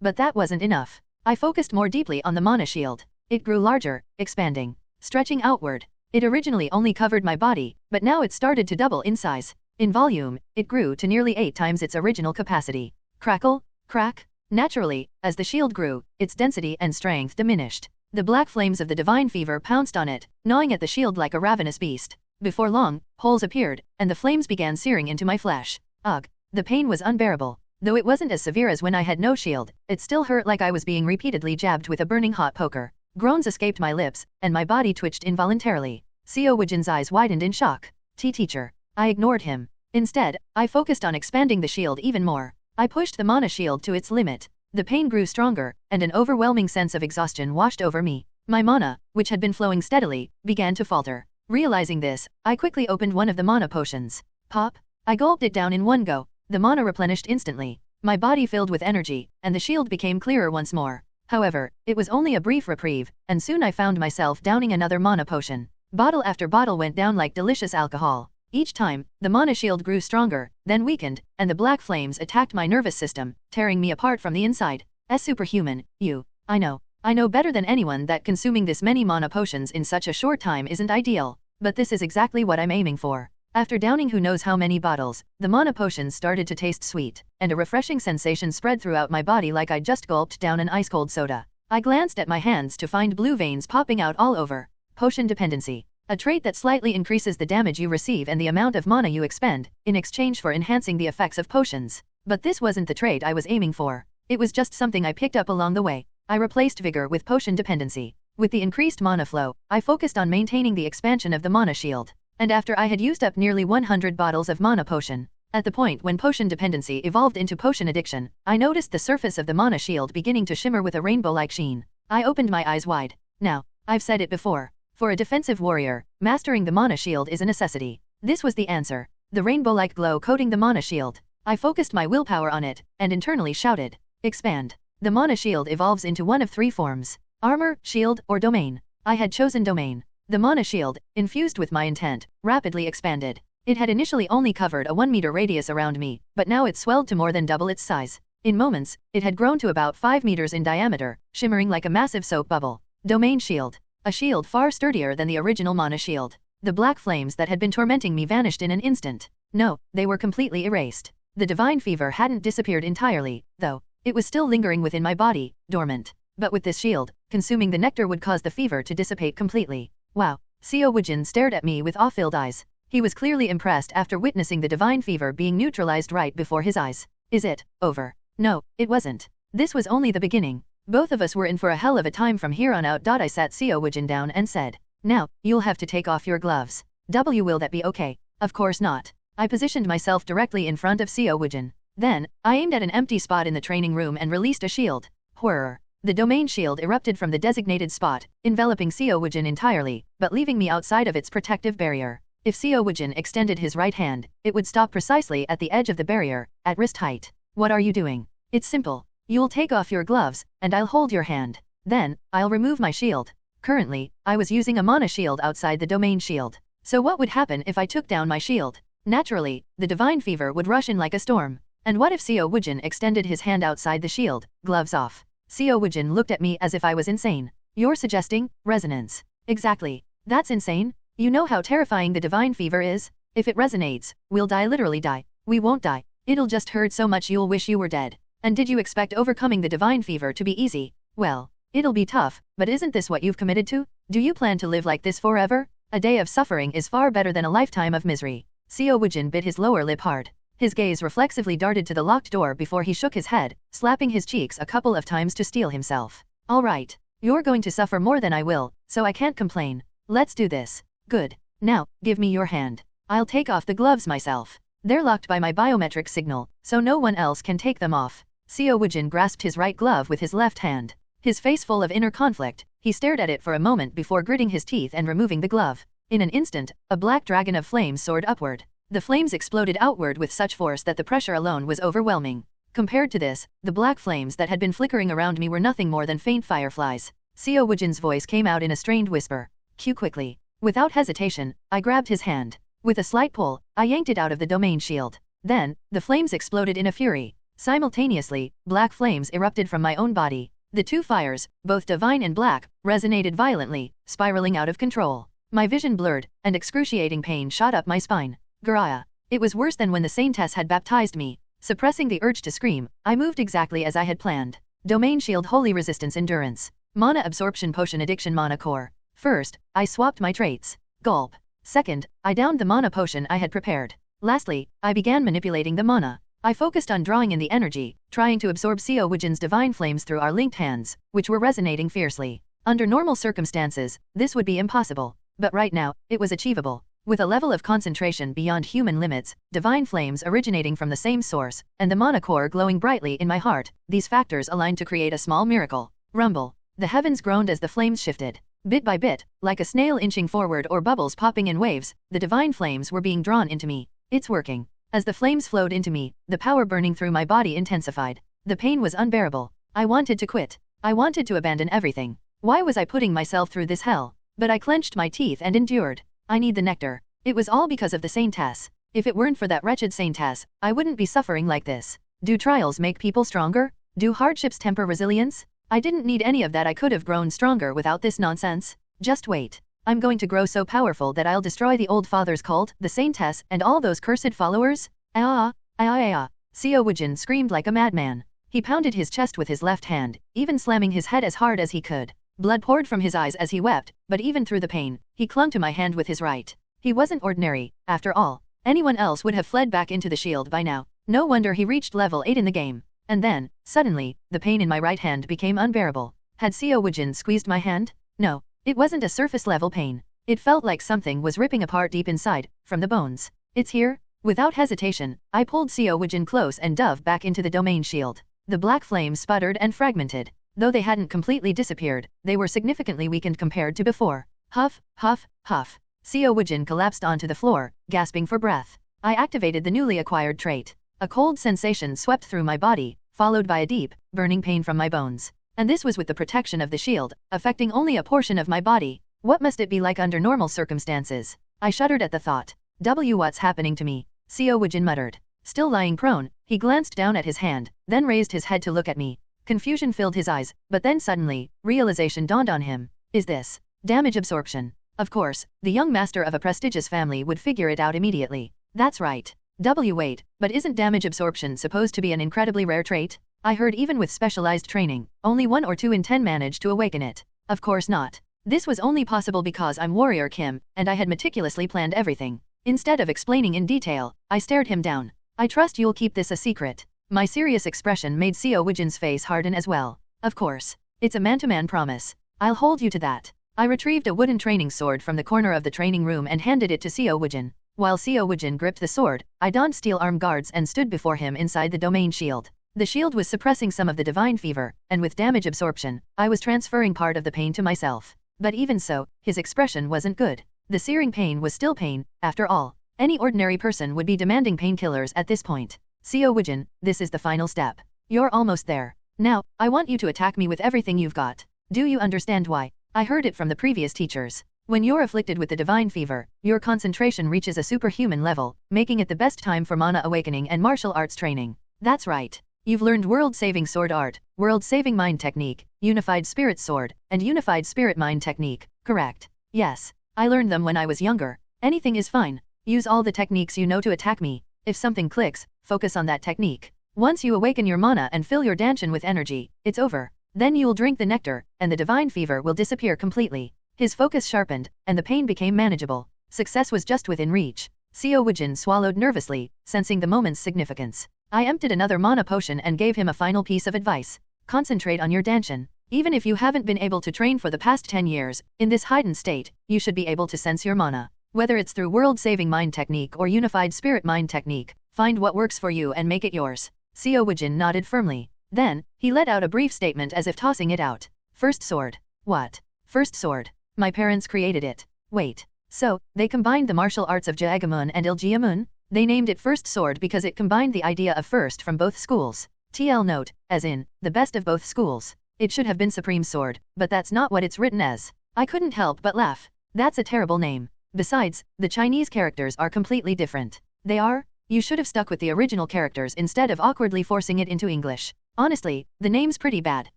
But that wasn't enough. I focused more deeply on the mana shield. It grew larger, expanding, stretching outward. It originally only covered my body, but now it started to double in size. In volume, it grew to nearly 8 times its original capacity. Crackle, crack. Naturally, as the shield grew, its density and strength diminished. The black flames of the divine fever pounced on it, gnawing at the shield like a ravenous beast. Before long, holes appeared, and the flames began searing into my flesh. Ugh, the pain was unbearable. Though it wasn't as severe as when I had no shield, it still hurt like I was being repeatedly jabbed with a burning hot poker. Groans escaped my lips, and my body twitched involuntarily. Co Wuin's eyes widened in shock. Teacher. I ignored him. Instead, I focused on expanding the shield even more. I pushed the mana shield to its limit. The pain grew stronger, and an overwhelming sense of exhaustion washed over me. My mana, which had been flowing steadily, began to falter. Realizing this, I quickly opened one of the mana potions. Pop! I gulped it down in one go. The mana replenished instantly. My body filled with energy, and the shield became clearer once more. However, it was only a brief reprieve, and soon I found myself downing another mana potion. Bottle after bottle went down like delicious alcohol. Each time, the mana shield grew stronger, then weakened, and the black flames attacked my nervous system, tearing me apart from the inside. Superhuman, you. I know better than anyone that consuming this many mana potions in such a short time isn't ideal, but this is exactly what I'm aiming for. After downing who knows how many bottles, the mana potions started to taste sweet, and a refreshing sensation spread throughout my body like I just gulped down an ice-cold soda. I glanced at my hands to find blue veins popping out all over. Potion dependency. A trait that slightly increases the damage you receive and the amount of mana you expend, in exchange for enhancing the effects of potions. But this wasn't the trait I was aiming for. It was just something I picked up along the way. I replaced vigor with potion dependency. With the increased mana flow, I focused on maintaining the expansion of the mana shield. And after I had used up nearly 100 bottles of mana potion, at the point when potion dependency evolved into potion addiction, I noticed the surface of the mana shield beginning to shimmer with a rainbow-like sheen. I opened my eyes wide. Now, I've said it before. For a defensive warrior, mastering the mana shield is a necessity. This was the answer. The rainbow-like glow coating the mana shield. I focused my willpower on it, and internally shouted, expand. The mana shield evolves into one of 3 forms: armor, shield, or domain. I had chosen domain. The mana shield, infused with my intent, rapidly expanded. It had initially only covered a 1 meter radius around me, but now it swelled to more than double its size. In moments, it had grown to about 5 meters in diameter, shimmering like a massive soap bubble. Domain shield. A shield far sturdier than the original mana shield. The black flames that had been tormenting me vanished in an instant. No, they were completely erased. The divine fever hadn't disappeared entirely, though. It was still lingering within my body, dormant. But with this shield, consuming the nectar would cause the fever to dissipate completely. Wow. Co Wuin stared at me with awe-filled eyes. He was clearly impressed after witnessing the divine fever being neutralized right before his eyes. Is it over? No, it wasn't. This was only the beginning. Both of us were in for a hell of a time from here on out. I sat Co Wuin down and said, "Now, you'll have to take off your gloves." Will that be okay? Of course not. I positioned myself directly in front of Co Wuin. Then, I aimed at an empty spot in the training room and released a shield. Whirr. The domain shield erupted from the designated spot, enveloping Co Wuin entirely, but leaving me outside of its protective barrier. If Co Wuin extended his right hand, it would stop precisely at the edge of the barrier, at wrist height. What are you doing? It's simple. You'll take off your gloves, and I'll hold your hand. Then, I'll remove my shield. Currently, I was using a mana shield outside the domain shield. So what would happen if I took down my shield? Naturally, the divine fever would rush in like a storm. And what if Co Wuin extended his hand outside the shield, gloves off? Co Wuin looked at me as if I was insane. You're suggesting resonance. Exactly. That's insane. You know how terrifying the divine fever is? If it resonates, we'll die, literally die. We won't die. It'll just hurt so much you'll wish you were dead. And did you expect overcoming the divine fever to be easy? Well, it'll be tough, but isn't this what you've committed to? Do you plan to live like this forever? A day of suffering is far better than a lifetime of misery. Co Wuin bit his lower lip hard. His gaze reflexively darted to the locked door before he shook his head, slapping his cheeks a couple of times to steel himself. All right. You're going to suffer more than I will, so I can't complain. Let's do this. Good. Now, give me your hand. I'll take off the gloves myself. They're locked by my biometric signal, so no one else can take them off. Co Wuin grasped his right glove with his left hand. His face full of inner conflict, he stared at it for a moment before gritting his teeth and removing the glove. In an instant, a black dragon of flames soared upward. The flames exploded outward with such force that the pressure alone was overwhelming. Compared to this, the black flames that had been flickering around me were nothing more than faint fireflies. Co Wuin's voice came out in a strained whisper. Cue quickly. Without hesitation, I grabbed his hand. With a slight pull, I yanked it out of the domain shield. Then, the flames exploded in a fury. Simultaneously, black flames erupted from my own body. The two fires, both divine and black, resonated violently, spiraling out of control. My vision blurred, and excruciating pain shot up my spine. Garaya. It was worse than when the Saintess had baptized me. Suppressing the urge to scream, I moved exactly as I had planned. Domain shield, holy resistance, endurance. Mana absorption potion, addiction, mana core. First, I swapped my traits. Gulp. Second, I downed the mana potion I had prepared. Lastly, I began manipulating the mana. I focused on drawing in the energy, trying to absorb Co Wuin's divine flames through our linked hands, which were resonating fiercely. Under normal circumstances, this would be impossible. But right now, it was achievable. With a level of concentration beyond human limits, divine flames originating from the same source, and the mana core glowing brightly in my heart, these factors aligned to create a small miracle. Rumble. The heavens groaned as the flames shifted. Bit by bit, like a snail inching forward or bubbles popping in waves, the divine flames were being drawn into me. It's working. As the flames flowed into me, the power burning through my body intensified. The pain was unbearable. I wanted to quit. I wanted to abandon everything. Why was I putting myself through this hell? But I clenched my teeth and endured. I need the nectar. It was all because of the Saintess. If it weren't for that wretched Saintess, I wouldn't be suffering like this. Do trials make people stronger? Do hardships temper resilience? I didn't need any of that. I could have grown stronger without this nonsense. Just wait. I'm going to grow so powerful that I'll destroy the old father's cult, the Saintess, and all those cursed followers. Co Wuin screamed like a madman. He pounded his chest with his left hand, even slamming his head as hard as he could. Blood poured from his eyes as he wept, but even through the pain, he clung to my hand with his right. He wasn't ordinary, after all. Anyone else would have fled back into the shield by now. No wonder he reached level 8 in the game. And then, suddenly, the pain in my right hand became unbearable. Had Co Wuin squeezed my hand? No, it wasn't a surface-level pain. It felt like something was ripping apart deep inside, from the bones. It's here? Without hesitation, I pulled Co Wuin close and dove back into the domain shield. The black flames sputtered and fragmented. Though they hadn't completely disappeared, they were significantly weakened compared to before. Huff, huff, huff. Co Wuin collapsed onto the floor, gasping for breath. I activated the newly acquired trait. A cold sensation swept through my body, followed by a deep, burning pain from my bones. And this was with the protection of the shield, affecting only a portion of my body. What must it be like under normal circumstances? I shuddered at the thought. What's happening to me? Co Wuin muttered. Still lying prone, he glanced down at his hand, then raised his head to look at me. Confusion filled his eyes, but then suddenly, realization dawned on him. Is this Damage absorption. Of course, the young master of a prestigious family would figure it out immediately. That's right. Wait, but isn't damage absorption supposed to be an incredibly rare trait? I heard even with specialized training, only 1 or 2 in 10 manage to awaken it. Of course not. This was only possible because I'm Warrior Kim, and I had meticulously planned everything. Instead of explaining in detail, I stared him down. I trust you'll keep this a secret. My serious expression made Co Wuin's face harden as well. Of course. It's a man-to-man promise. I'll hold you to that. I retrieved a wooden training sword from the corner of the training room and handed it to Co Wuin. While Co Wuin gripped the sword, I donned steel arm guards and stood before him inside the domain shield. The shield was suppressing some of the divine fever, and with damage absorption, I was transferring part of the pain to myself. But even so, his expression wasn't good. The searing pain was still pain, after all. Any ordinary person would be demanding painkillers at this point. Co Wuin, this is the final step. You're almost there. Now, I want you to attack me with everything you've got. Do you understand why? I heard it from the previous teachers. When you're afflicted with the divine fever, your concentration reaches a superhuman level, making it the best time for mana awakening and martial arts training. That's right. You've learned world-saving sword art, world-saving mind technique, unified spirit sword, and unified spirit mind technique, correct? Yes. I learned them when I was younger. Anything is fine. Use all the techniques you know to attack me. If something clicks, focus on that technique. Once you awaken your mana and fill your danshin with energy, it's over. Then you'll drink the nectar, and the divine fever will disappear completely. His focus sharpened, and the pain became manageable. Success was just within reach. Co Wuin swallowed nervously, sensing the moment's significance. I emptied another mana potion and gave him a final piece of advice. Concentrate on your danshin. Even if you haven't been able to train for the past 10 years, in this heightened state, you should be able to sense your mana. Whether it's through world-saving mind technique or unified spirit mind technique, find what works for you and make it yours. Co Wuin nodded firmly. Then, he let out a brief statement as if tossing it out. First sword. What? First sword. My parents created it. Wait. So, they combined the martial arts of Jaegamun and Iljiamun? They named it First Sword because it combined the idea of first from both schools. TL note, as in, the best of both schools. It should have been Supreme Sword, but that's not what it's written as. I couldn't help but laugh. That's a terrible name. Besides, the Chinese characters are completely different. They are? You should have stuck with the original characters instead of awkwardly forcing it into English. Honestly, the name's pretty bad.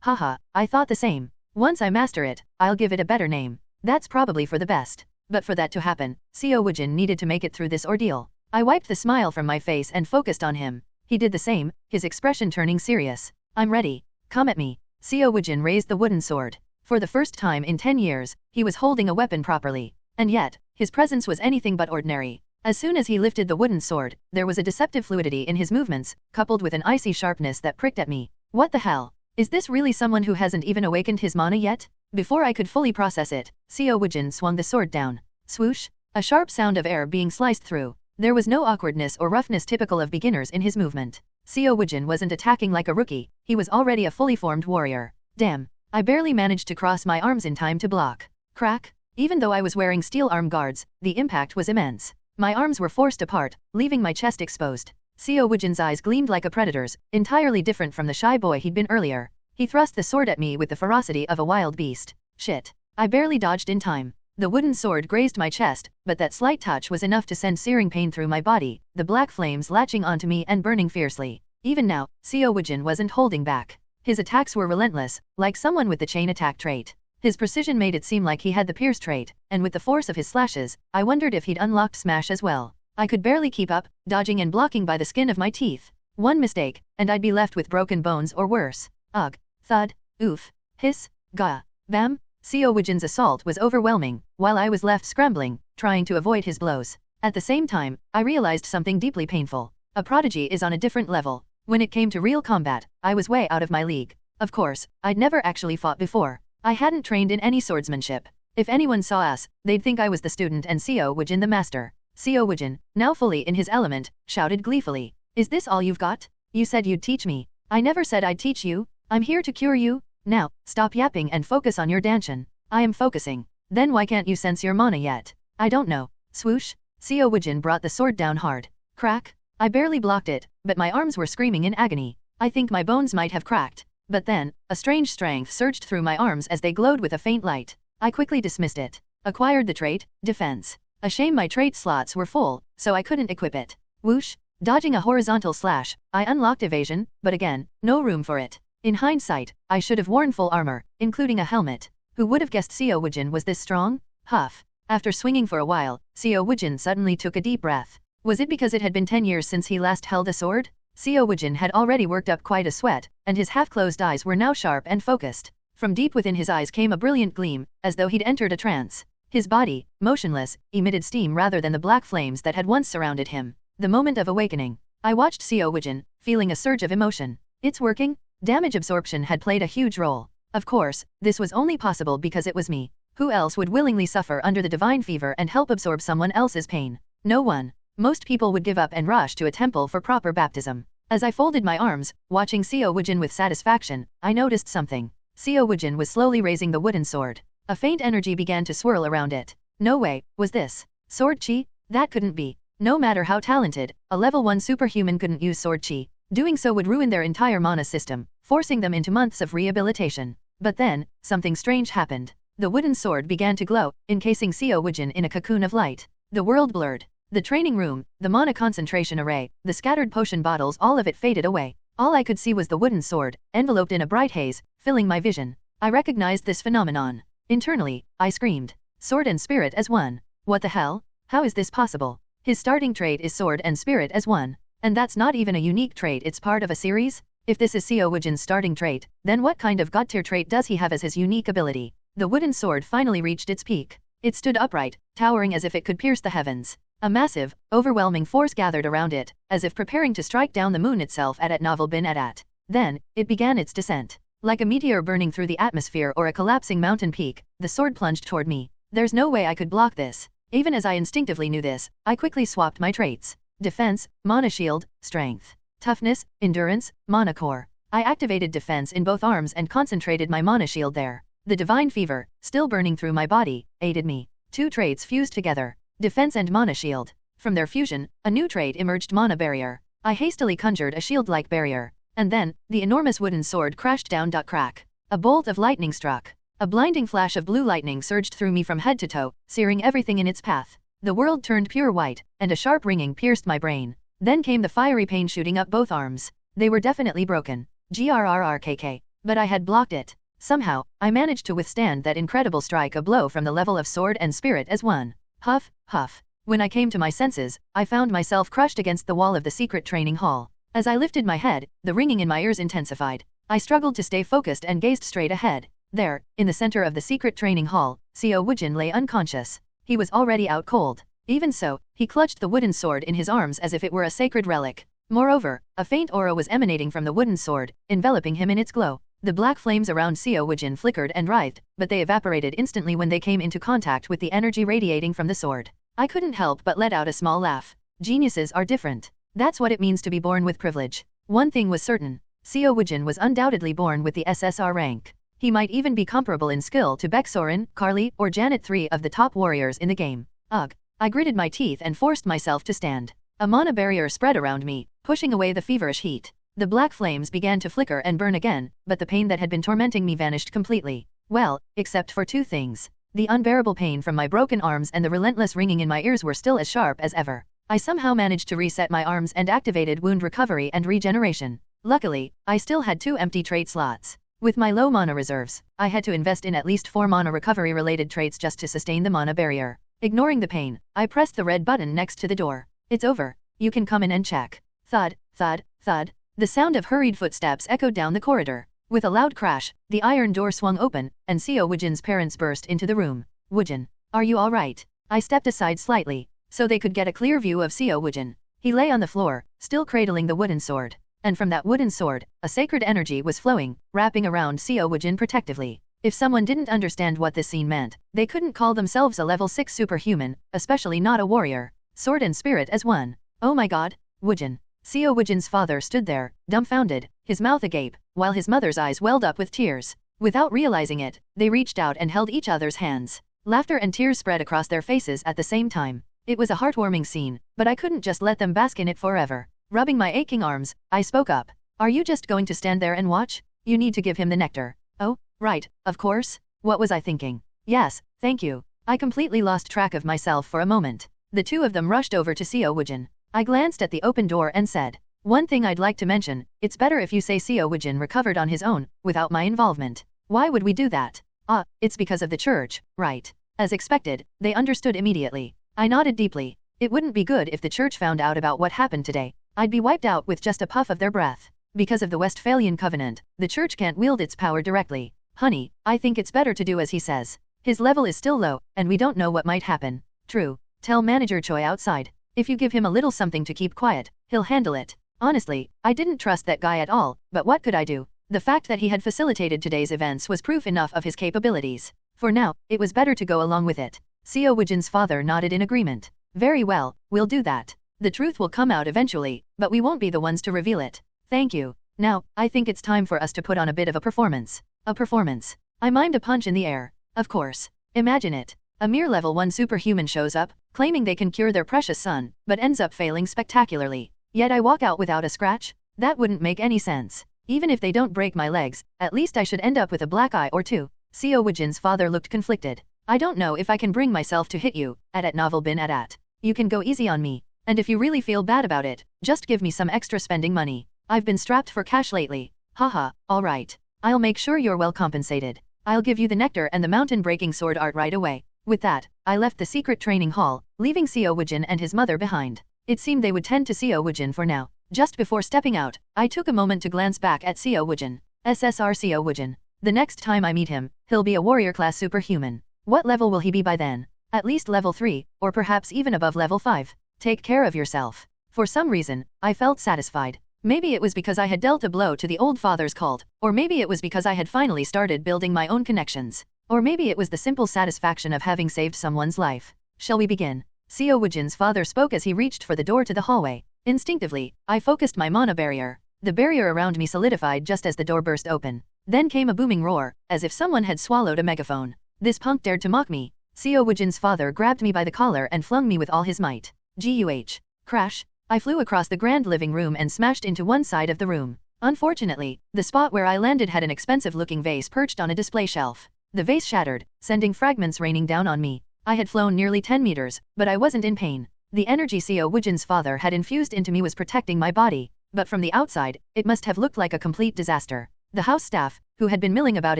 Haha, I thought the same. Once I master it, I'll give it a better name. That's probably for the best. But for that to happen, Co Wuin needed to make it through this ordeal. I wiped the smile from my face and focused on him. He did the same, his expression turning serious. I'm ready. Come at me. Co Wuin raised the wooden sword. For the first time in 10 years, he was holding a weapon properly. And yet, his presence was anything but ordinary. As soon as he lifted the wooden sword, there was a deceptive fluidity in his movements, coupled with an icy sharpness that pricked at me. What the hell? Is this really someone who hasn't even awakened his mana yet? Before I could fully process it, Co Wuin swung the sword down. Swoosh! A sharp sound of air being sliced through. There was no awkwardness or roughness typical of beginners in his movement. Co Wuin wasn't attacking like a rookie, he was already a fully formed warrior. Damn, I barely managed to cross my arms in time to block. Crack! Even though I was wearing steel arm guards, the impact was immense. My arms were forced apart, leaving my chest exposed. Co Wuin's eyes gleamed like a predator's, entirely different from the shy boy he'd been earlier. He thrust the sword at me with the ferocity of a wild beast. Shit. I barely dodged in time. The wooden sword grazed my chest, but that slight touch was enough to send searing pain through my body, the black flames latching onto me and burning fiercely. Even now, Co Wuin wasn't holding back. His attacks were relentless, like someone with the chain attack trait. His precision made it seem like he had the pierce trait, and with the force of his slashes, I wondered if he'd unlocked smash as well. I could barely keep up, dodging and blocking by the skin of my teeth. One mistake, and I'd be left with broken bones or worse. Ugh. Thud. Oof. Hiss. Gah. Bam. Co Wuin's assault was overwhelming, while I was left scrambling, trying to avoid his blows. At the same time, I realized something deeply painful. A prodigy is on a different level. When it came to real combat, I was way out of my league. Of course, I'd never actually fought before. I hadn't trained in any swordsmanship. If anyone saw us, they'd think I was the student and Co Wuin the master. Co Wuin, now fully in his element, shouted gleefully. Is this all you've got? You said you'd teach me. I never said I'd teach you. I'm here to cure you. Now, stop yapping and focus on your danshin. I am focusing. Then why can't you sense your mana yet? I don't know. Swoosh. Co Wuin brought the sword down hard. Crack. I barely blocked it, but my arms were screaming in agony. I think my bones might have cracked. But then, a strange strength surged through my arms as they glowed with a faint light. I quickly dismissed it. Acquired the trait, defense. A shame my trait slots were full, so I couldn't equip it. Whoosh. Dodging a horizontal slash, I unlocked evasion, but again, no room for it. In hindsight, I should have worn full armor, including a helmet. Who would have guessed Co Wuin was this strong? Huff. After swinging for a while, Co Wuin suddenly took a deep breath. Was it because it had been 10 years since he last held a sword? Co Wuin had already worked up quite a sweat, and his half-closed eyes were now sharp and focused. From deep within his eyes came a brilliant gleam, as though he'd entered a trance. His body, motionless, emitted steam rather than the black flames that had once surrounded him. The moment of awakening. I watched Co Wuin, feeling a surge of emotion. It's working? Damage absorption had played a huge role. Of course, this was only possible because it was me. Who else would willingly suffer under the divine fever and help absorb someone else's pain? No one. Most people would give up and rush to a temple for proper baptism. As I folded my arms, watching Co Wuin with satisfaction, I noticed something. Co Wuin was slowly raising the wooden sword. A faint energy began to swirl around it. No way, was this sword chi? That couldn't be. No matter how talented, a level 1 superhuman couldn't use sword chi. Doing so would ruin their entire mana system, forcing them into months of rehabilitation. But then, something strange happened. The wooden sword began to glow, encasing Co Wuin in a cocoon of light. The world blurred. The training room, the mana concentration array, the scattered potion bottles, all of it faded away. All I could see was the wooden sword, enveloped in a bright haze, filling my vision. I recognized this phenomenon. Internally, I screamed. Sword and spirit as one. What the hell? How is this possible? His starting trait is sword and spirit as one. And that's not even a unique trait, it's part of a series? If this is Co Wuin's starting trait, then what kind of god-tier trait does he have as his unique ability? The wooden sword finally reached its peak. It stood upright, towering as if it could pierce the heavens. A massive, overwhelming force gathered around it, as if preparing to strike down the moon itself at Novel bin at. Then, it began its descent. Like a meteor burning through the atmosphere or a collapsing mountain peak, the sword plunged toward me. There's no way I could block this. Even as I instinctively knew this, I quickly swapped my traits. Defense, mana shield, strength. Toughness, endurance, mana core. I activated defense in both arms and concentrated my mana shield there. The divine fever, still burning through my body, aided me. 2 traits fused together. Defense and mana shield. From their fusion, a new trait emerged, mana barrier. I hastily conjured a shield-like barrier. And then, the enormous wooden sword crashed down. Crack. A bolt of lightning struck. A blinding flash of blue lightning surged through me from head to toe, searing everything in its path. The world turned pure white, and a sharp ringing pierced my brain. Then came the fiery pain shooting up both arms. They were definitely broken. Grrrkk. But I had blocked it. Somehow, I managed to withstand that incredible strike, a blow from the level of sword and spirit as one. Huff, huff. When I came to my senses, I found myself crushed against the wall of the secret training hall. As I lifted my head, the ringing in my ears intensified. I struggled to stay focused and gazed straight ahead. There, in the center of the secret training hall, Co Wuin lay unconscious. He was already out cold. Even so, he clutched the wooden sword in his arms as if it were a sacred relic. Moreover, a faint aura was emanating from the wooden sword, enveloping him in its glow. The black flames around Co Wuin flickered and writhed, but they evaporated instantly when they came into contact with the energy radiating from the sword. I couldn't help but let out a small laugh. Geniuses are different. That's what it means to be born with privilege. One thing was certain. Co Wuin was undoubtedly born with the SSR rank. He might even be comparable in skill to Baek Sorin, Carly, or Janet, 3 of the top warriors in the game. Ugh. I gritted my teeth and forced myself to stand. A mana barrier spread around me, pushing away the feverish heat. The black flames began to flicker and burn again, but the pain that had been tormenting me vanished completely. Well, except for 2 things. The unbearable pain from my broken arms and the relentless ringing in my ears were still as sharp as ever. I somehow managed to reset my arms and activated wound recovery and regeneration. Luckily, I still had 2 empty trait slots. With my low mana reserves, I had to invest in at least 4 mana recovery related traits just to sustain the mana barrier. Ignoring the pain, I pressed the red button next to the door. It's over. You can come in and check. Thud, thud, thud. The sound of hurried footsteps echoed down the corridor. With a loud crash, the iron door swung open, and Co Wuin's parents burst into the room. Wuin, are you all right? I stepped aside slightly, so they could get a clear view of Co Wuin. He lay on the floor, still cradling the wooden sword. And from that wooden sword, a sacred energy was flowing, wrapping around Co Wuin protectively. If someone didn't understand what this scene meant, they couldn't call themselves a level 6 superhuman, especially not a warrior. Sword and spirit as one. Oh my god, Wuin. Co Wuin's father stood there, dumbfounded, his mouth agape, while his mother's eyes welled up with tears. Without realizing it, they reached out and held each other's hands. Laughter and tears spread across their faces at the same time. It was a heartwarming scene, but I couldn't just let them bask in it forever. Rubbing my aching arms, I spoke up. Are you just going to stand there and watch? You need to give him the nectar. Oh, right, of course. What was I thinking? Yes, thank you. I completely lost track of myself for a moment. The 2 of them rushed over to Co Wuin. I glanced at the open door and said, one thing I'd like to mention, it's better if you say Co Wuin recovered on his own, without my involvement. Why would we do that? Ah, it's because of the church, right? As expected, they understood immediately. I nodded deeply. It wouldn't be good if the church found out about what happened today. I'd be wiped out with just a puff of their breath. Because of the Westphalian Covenant, the church can't wield its power directly. Honey, I think it's better to do as he says. His level is still low, and we don't know what might happen. True. Tell Manager Choi outside. If you give him a little something to keep quiet, he'll handle it. Honestly, I didn't trust that guy at all, but what could I do? The fact that he had facilitated today's events was proof enough of his capabilities. For now, it was better to go along with it. Co Wuin's father nodded in agreement. Very well, we'll do that. The truth will come out eventually, but we won't be the ones to reveal it. Thank you. Now, I think it's time for us to put on a bit of a performance. A performance. I mimed a punch in the air. Of course. Imagine it. A mere level 1 superhuman shows up, claiming they can cure their precious son, but ends up failing spectacularly. Yet I walk out without a scratch? That wouldn't make any sense. Even if they don't break my legs, at least I should end up with a black eye or two. Co Wuin's father looked conflicted. I don't know if I can bring myself to hit you, at novel bin at. You can go easy on me. And if you really feel bad about it, just give me some extra spending money. I've been strapped for cash lately. Haha, alright. I'll make sure you're well compensated. I'll give you the nectar and the mountain-breaking sword art right away. With that, I left the secret training hall, leaving Co Wuin and his mother behind. It seemed they would tend to Co Wuin for now. Just before stepping out, I took a moment to glance back at Co Wuin. SSR Co Wuin. The next time I meet him, he'll be a warrior-class superhuman. What level will he be by then? At least level 3, or perhaps even above level 5. Take care of yourself. For some reason, I felt satisfied. Maybe it was because I had dealt a blow to the old father's cult, or maybe it was because I had finally started building my own connections. Or maybe it was the simple satisfaction of having saved someone's life. Shall we begin? Co Wuin's father spoke as he reached for the door to the hallway. Instinctively, I focused my mana barrier. The barrier around me solidified just as the door burst open. Then came a booming roar, as if someone had swallowed a megaphone. This punk dared to mock me. Co Wuin's father grabbed me by the collar and flung me with all his might. Guh. Crash. I flew across the grand living room and smashed into one side of the room. Unfortunately, the spot where I landed had an expensive-looking vase perched on a display shelf. The vase shattered, sending fragments raining down on me. I had flown nearly 10 meters, but I wasn't in pain. The energy Co Wuin's father had infused into me was protecting my body, but from the outside, it must have looked like a complete disaster. The house staff, who had been milling about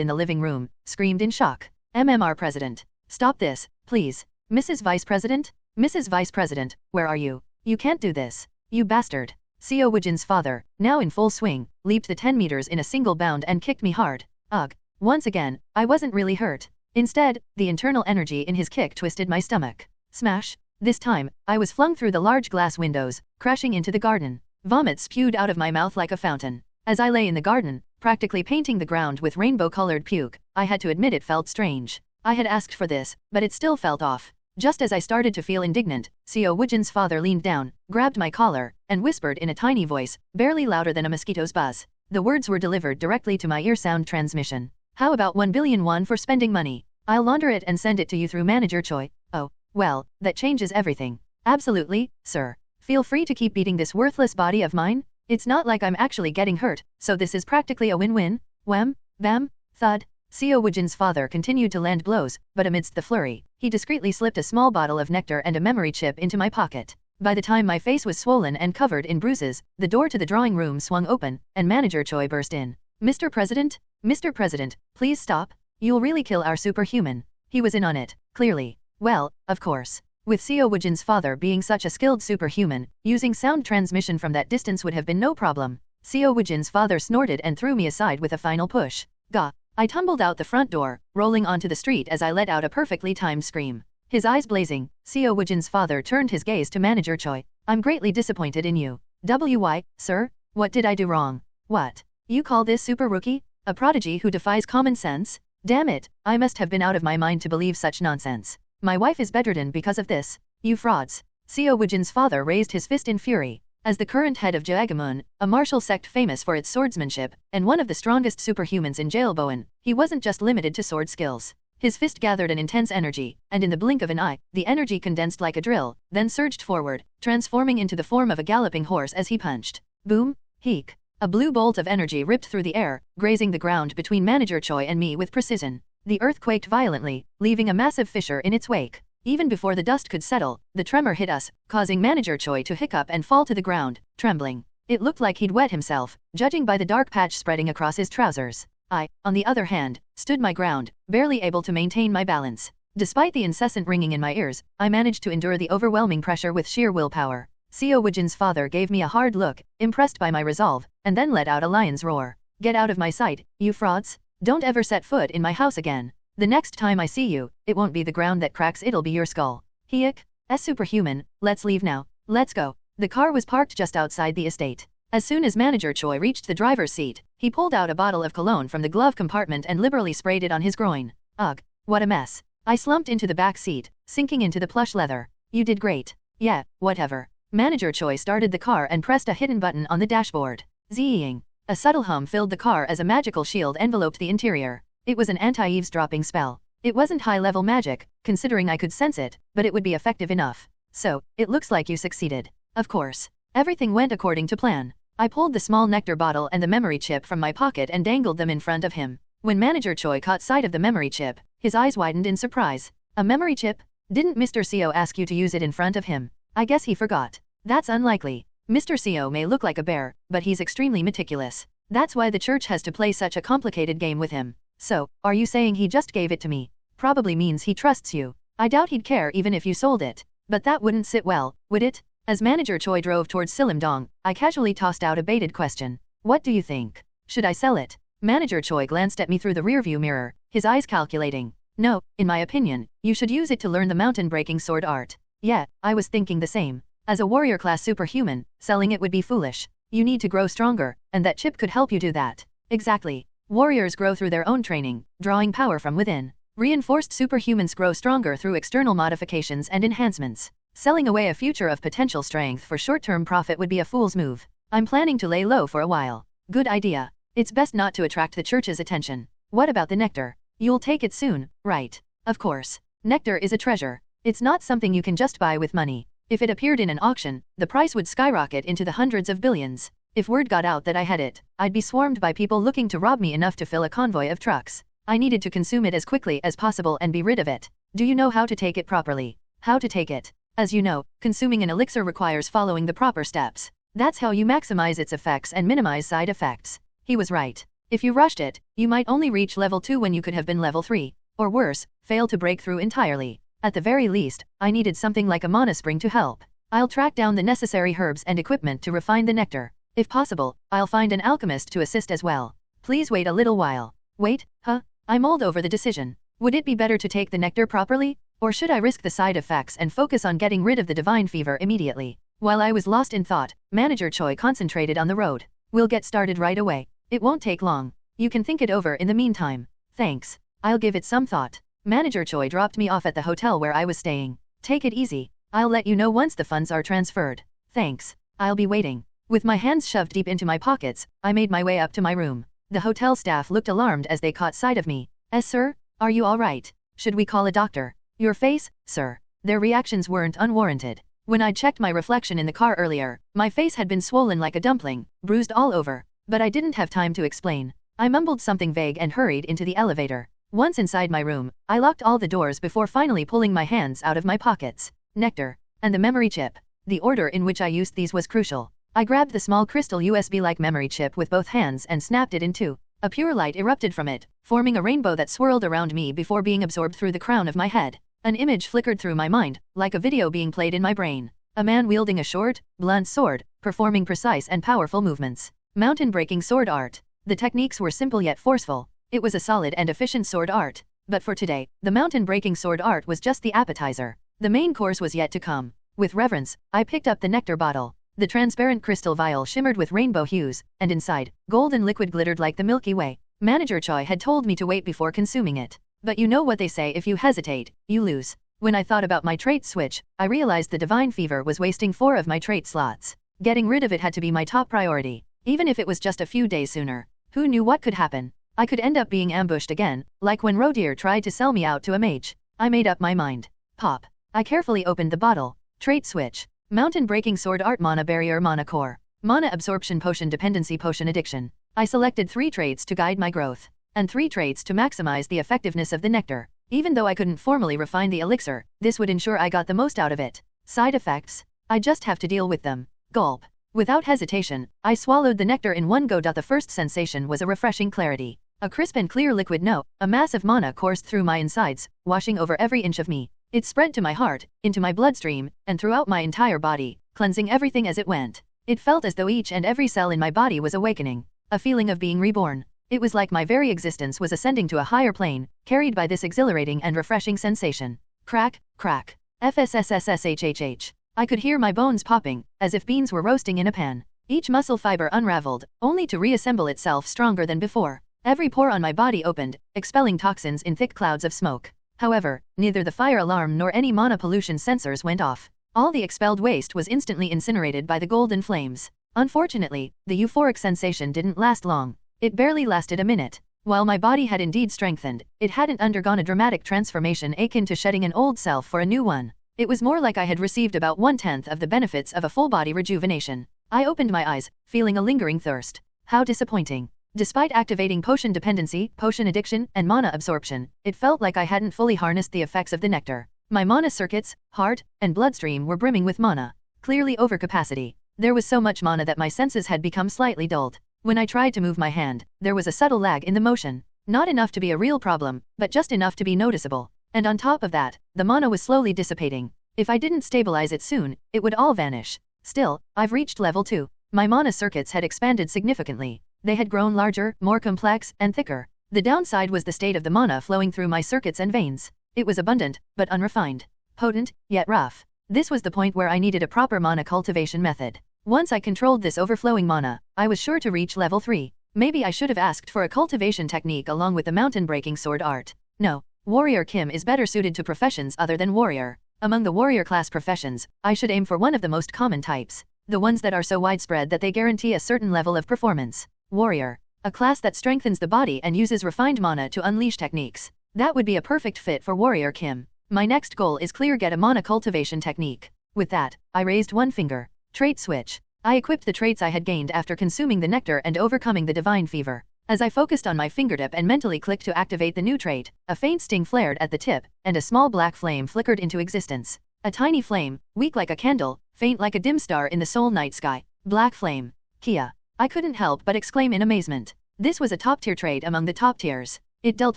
in the living room, screamed in shock. MMR President. Stop this, please. Mrs. Vice President? Mrs. Vice President, where are you? You can't do this. You bastard. Co Wuin's father, now in full swing, leaped the 10 meters in a single bound and kicked me hard. Ugh. Once again, I wasn't really hurt. Instead, the internal energy in his kick twisted my stomach. Smash. This time, I was flung through the large glass windows, crashing into the garden. Vomit spewed out of my mouth like a fountain. As I lay in the garden, practically painting the ground with rainbow-colored puke, I had to admit it felt strange. I had asked for this, but it still felt off. Just as I started to feel indignant, Co Wuin's father leaned down, grabbed my collar, and whispered in a tiny voice, barely louder than a mosquito's buzz. The words were delivered directly to my ear sound transmission. How about 1 billion won for spending money? I'll launder it and send it to you through Manager Choi. Oh, well, that changes everything. Absolutely, sir. Feel free to keep beating this worthless body of mine. It's not like I'm actually getting hurt, so this is practically a win-win. Wham, bam, thud. Co Wuin's father continued to land blows, but amidst the flurry, he discreetly slipped a small bottle of nectar and a memory chip into my pocket. By the time my face was swollen and covered in bruises, the door to the drawing room swung open, and Manager Choi burst in. Mr. President? Mr. President, please stop. You'll really kill our superhuman. He was in on it, clearly. Well, of course. With Co Wuin's father being such a skilled superhuman, using sound transmission from that distance would have been no problem. Co Wuin's father snorted and threw me aside with a final push. Gah. I tumbled out the front door, rolling onto the street as I let out a perfectly timed scream. His eyes blazing, Co Wuin's father turned his gaze to Manager Choi. I'm greatly disappointed in you. Why, sir? What did I do wrong? What? You call this super rookie? A prodigy who defies common sense? Damn it, I must have been out of my mind to believe such nonsense. My wife is bedridden because of this. You frauds. Co Wuin's father raised his fist in fury. As the current head of Jeonsa, a martial sect famous for its swordsmanship, and one of the strongest superhumans in Jeolboan, he wasn't just limited to sword skills. His fist gathered an intense energy, and in the blink of an eye, the energy condensed like a drill, then surged forward, transforming into the form of a galloping horse as he punched. Boom, heek. A blue bolt of energy ripped through the air, grazing the ground between Manager Choi and me with precision. The earth quaked violently, leaving a massive fissure in its wake. Even before the dust could settle, the tremor hit us, causing Manager Choi to hiccup and fall to the ground, trembling. It looked like he'd wet himself, judging by the dark patch spreading across his trousers. I, on the other hand, stood my ground, barely able to maintain my balance. Despite the incessant ringing in my ears, I managed to endure the overwhelming pressure with sheer willpower. Co Wuin's father gave me a hard look, impressed by my resolve, and then let out a lion's roar. Get out of my sight, you frauds! Don't ever set foot in my house again. The next time I see you, it won't be the ground that cracks, it'll be your skull. Hiek, superhuman, let's leave now. Let's go. The car was parked just outside the estate. As soon as Manager Choi reached the driver's seat, he pulled out a bottle of cologne from the glove compartment and liberally sprayed it on his groin. Ugh, what a mess. I slumped into the back seat, sinking into the plush leather. You did great. Yeah, whatever. Manager Choi started the car and pressed a hidden button on the dashboard. Zing. A subtle hum filled the car as a magical shield enveloped the interior. It was an anti-eavesdropping spell. It wasn't high-level magic, considering I could sense it, but it would be effective enough. So, it looks like you succeeded. Of course. Everything went according to plan. I pulled the small nectar bottle and the memory chip from my pocket and dangled them in front of him. When Manager Choi caught sight of the memory chip, his eyes widened in surprise. A memory chip? Didn't Mr. Co ask you to use it in front of him? I guess he forgot. That's unlikely. Mr. Co may look like a bear, but he's extremely meticulous. That's why the church has to play such a complicated game with him. So, are you saying he just gave it to me? Probably means he trusts you. I doubt he'd care even if you sold it. But that wouldn't sit well, would it? As Manager Choi drove towards Sillim-dong, I casually tossed out a baited question. What do you think? Should I sell it? Manager Choi glanced at me through the rearview mirror, his eyes calculating. No, in my opinion, you should use it to learn the mountain-breaking sword art. Yeah, I was thinking the same. As a warrior-class superhuman, selling it would be foolish. You need to grow stronger, and that chip could help you do that. Exactly. Warriors grow through their own training, drawing power from within. Reinforced superhumans grow stronger through external modifications and enhancements. Selling away a future of potential strength for short-term profit would be a fool's move. I'm planning to lay low for a while. Good idea. It's best not to attract the church's attention. What about the nectar? You'll take it soon, right? Of course. Nectar is a treasure. It's not something you can just buy with money. If it appeared in an auction, the price would skyrocket into the hundreds of billions. If word got out that I had it, I'd be swarmed by people looking to rob me enough to fill a convoy of trucks. I needed to consume it as quickly as possible and be rid of it. Do you know how to take it properly? How to take it? As you know, consuming an elixir requires following the proper steps. That's how you maximize its effects and minimize side effects. He was right. If you rushed it, you might only reach level 2 when you could have been level 3. Or worse, fail to break through entirely. At the very least, I needed something like a mana spring to help. I'll track down the necessary herbs and equipment to refine the nectar. If possible, I'll find an alchemist to assist as well. Please wait a little while. Wait, huh? I mulled over the decision. Would it be better to take the nectar properly? Or should I risk the side effects and focus on getting rid of the divine fever immediately? While I was lost in thought, Manager Choi concentrated on the road. We'll get started right away. It won't take long. You can think it over in the meantime. Thanks. I'll give it some thought. Manager Choi dropped me off at the hotel where I was staying. Take it easy. I'll let you know once the funds are transferred. Thanks. I'll be waiting. With my hands shoved deep into my pockets, I made my way up to my room. The hotel staff looked alarmed as they caught sight of me. Sir? Are you all right? Should we call a doctor? Your face, sir. Their reactions weren't unwarranted. When I'd checked my reflection in the car earlier, my face had been swollen like a dumpling, bruised all over. But I didn't have time to explain. I mumbled something vague and hurried into the elevator. Once inside my room, I locked all the doors before finally pulling my hands out of my pockets. Nectar. And the memory chip. The order in which I used these was crucial. I grabbed the small crystal USB-like memory chip with both hands and snapped it in two. A pure light erupted from it, forming a rainbow that swirled around me before being absorbed through the crown of my head. An image flickered through my mind, like a video being played in my brain. A man wielding a short, blunt sword, performing precise and powerful movements. Mountain-breaking sword art. The techniques were simple yet forceful. It was a solid and efficient sword art. But for today, the mountain-breaking sword art was just the appetizer. The main course was yet to come. With reverence, I picked up the nectar bottle. The transparent crystal vial shimmered with rainbow hues, and inside, golden liquid glittered like the Milky Way. Manager Choi had told me to wait before consuming it. But you know what they say, if you hesitate, you lose. When I thought about my trait switch, I realized the divine fever was wasting 4 of my trait slots. Getting rid of it had to be my top priority, even if it was just a few days sooner. Who knew what could happen? I could end up being ambushed again, like when Rodier tried to sell me out to a mage. I made up my mind. Pop. I carefully opened the bottle. Trait switch. Mountain-breaking sword art, mana barrier, mana core. Mana absorption potion, dependency potion, addiction. I selected 3 traits to guide my growth, and 3 traits to maximize the effectiveness of the nectar. Even though I couldn't formally refine the elixir, this would ensure I got the most out of it. Side effects? I just have to deal with them. Gulp. Without hesitation, I swallowed the nectar in one go. The first sensation was a refreshing clarity. A crisp and clear liquid no, a mass of mana coursed through my insides, washing over every inch of me. It spread to my heart, into my bloodstream, and throughout my entire body, cleansing everything as it went. It felt as though each and every cell in my body was awakening. A feeling of being reborn. It was like my very existence was ascending to a higher plane, carried by this exhilarating and refreshing sensation. Crack, crack. FSSSSHHH. I could hear my bones popping, as if beans were roasting in a pan. Each muscle fiber unraveled, only to reassemble itself stronger than before. Every pore on my body opened, expelling toxins in thick clouds of smoke. However, neither the fire alarm nor any mana pollution sensors went off. All the expelled waste was instantly incinerated by the golden flames. Unfortunately, the euphoric sensation didn't last long. It barely lasted a minute. While my body had indeed strengthened, it hadn't undergone a dramatic transformation akin to shedding an old self for a new one. It was more like I had received about 1/10 of the benefits of a full-body rejuvenation. I opened my eyes, feeling a lingering thirst. How disappointing. Despite activating potion dependency, potion addiction, and mana absorption, it felt like I hadn't fully harnessed the effects of the nectar. My mana circuits, heart, and bloodstream were brimming with mana. Clearly overcapacity. There was so much mana that my senses had become slightly dulled. When I tried to move my hand, there was a subtle lag in the motion. Not enough to be a real problem, but just enough to be noticeable. And on top of that, the mana was slowly dissipating. If I didn't stabilize it soon, it would all vanish. Still, I've reached level 2. My mana circuits had expanded significantly. They had grown larger, more complex, and thicker. The downside was the state of the mana flowing through my circuits and veins. It was abundant, but unrefined. Potent, yet rough. This was the point where I needed a proper mana cultivation method. Once I controlled this overflowing mana, I was sure to reach level 3. Maybe I should have asked for a cultivation technique along with the mountain-breaking sword art. No, Warrior Kim is better suited to professions other than warrior. Among the warrior class professions, I should aim for one of the most common types. The ones that are so widespread that they guarantee a certain level of performance. Warrior. A class that strengthens the body and uses refined mana to unleash techniques. That would be a perfect fit for Warrior Kim. My next goal is get a mana cultivation technique. With that, I raised one finger. Trait switch. I equipped the traits I had gained after consuming the nectar and overcoming the divine fever. As I focused on my fingertip and mentally clicked to activate the new trait, a faint sting flared at the tip, and a small black flame flickered into existence. A tiny flame, weak like a candle, faint like a dim star in the soul night sky. Black flame. Kia. I couldn't help but exclaim in amazement. This was a top-tier trait among the top tiers. It dealt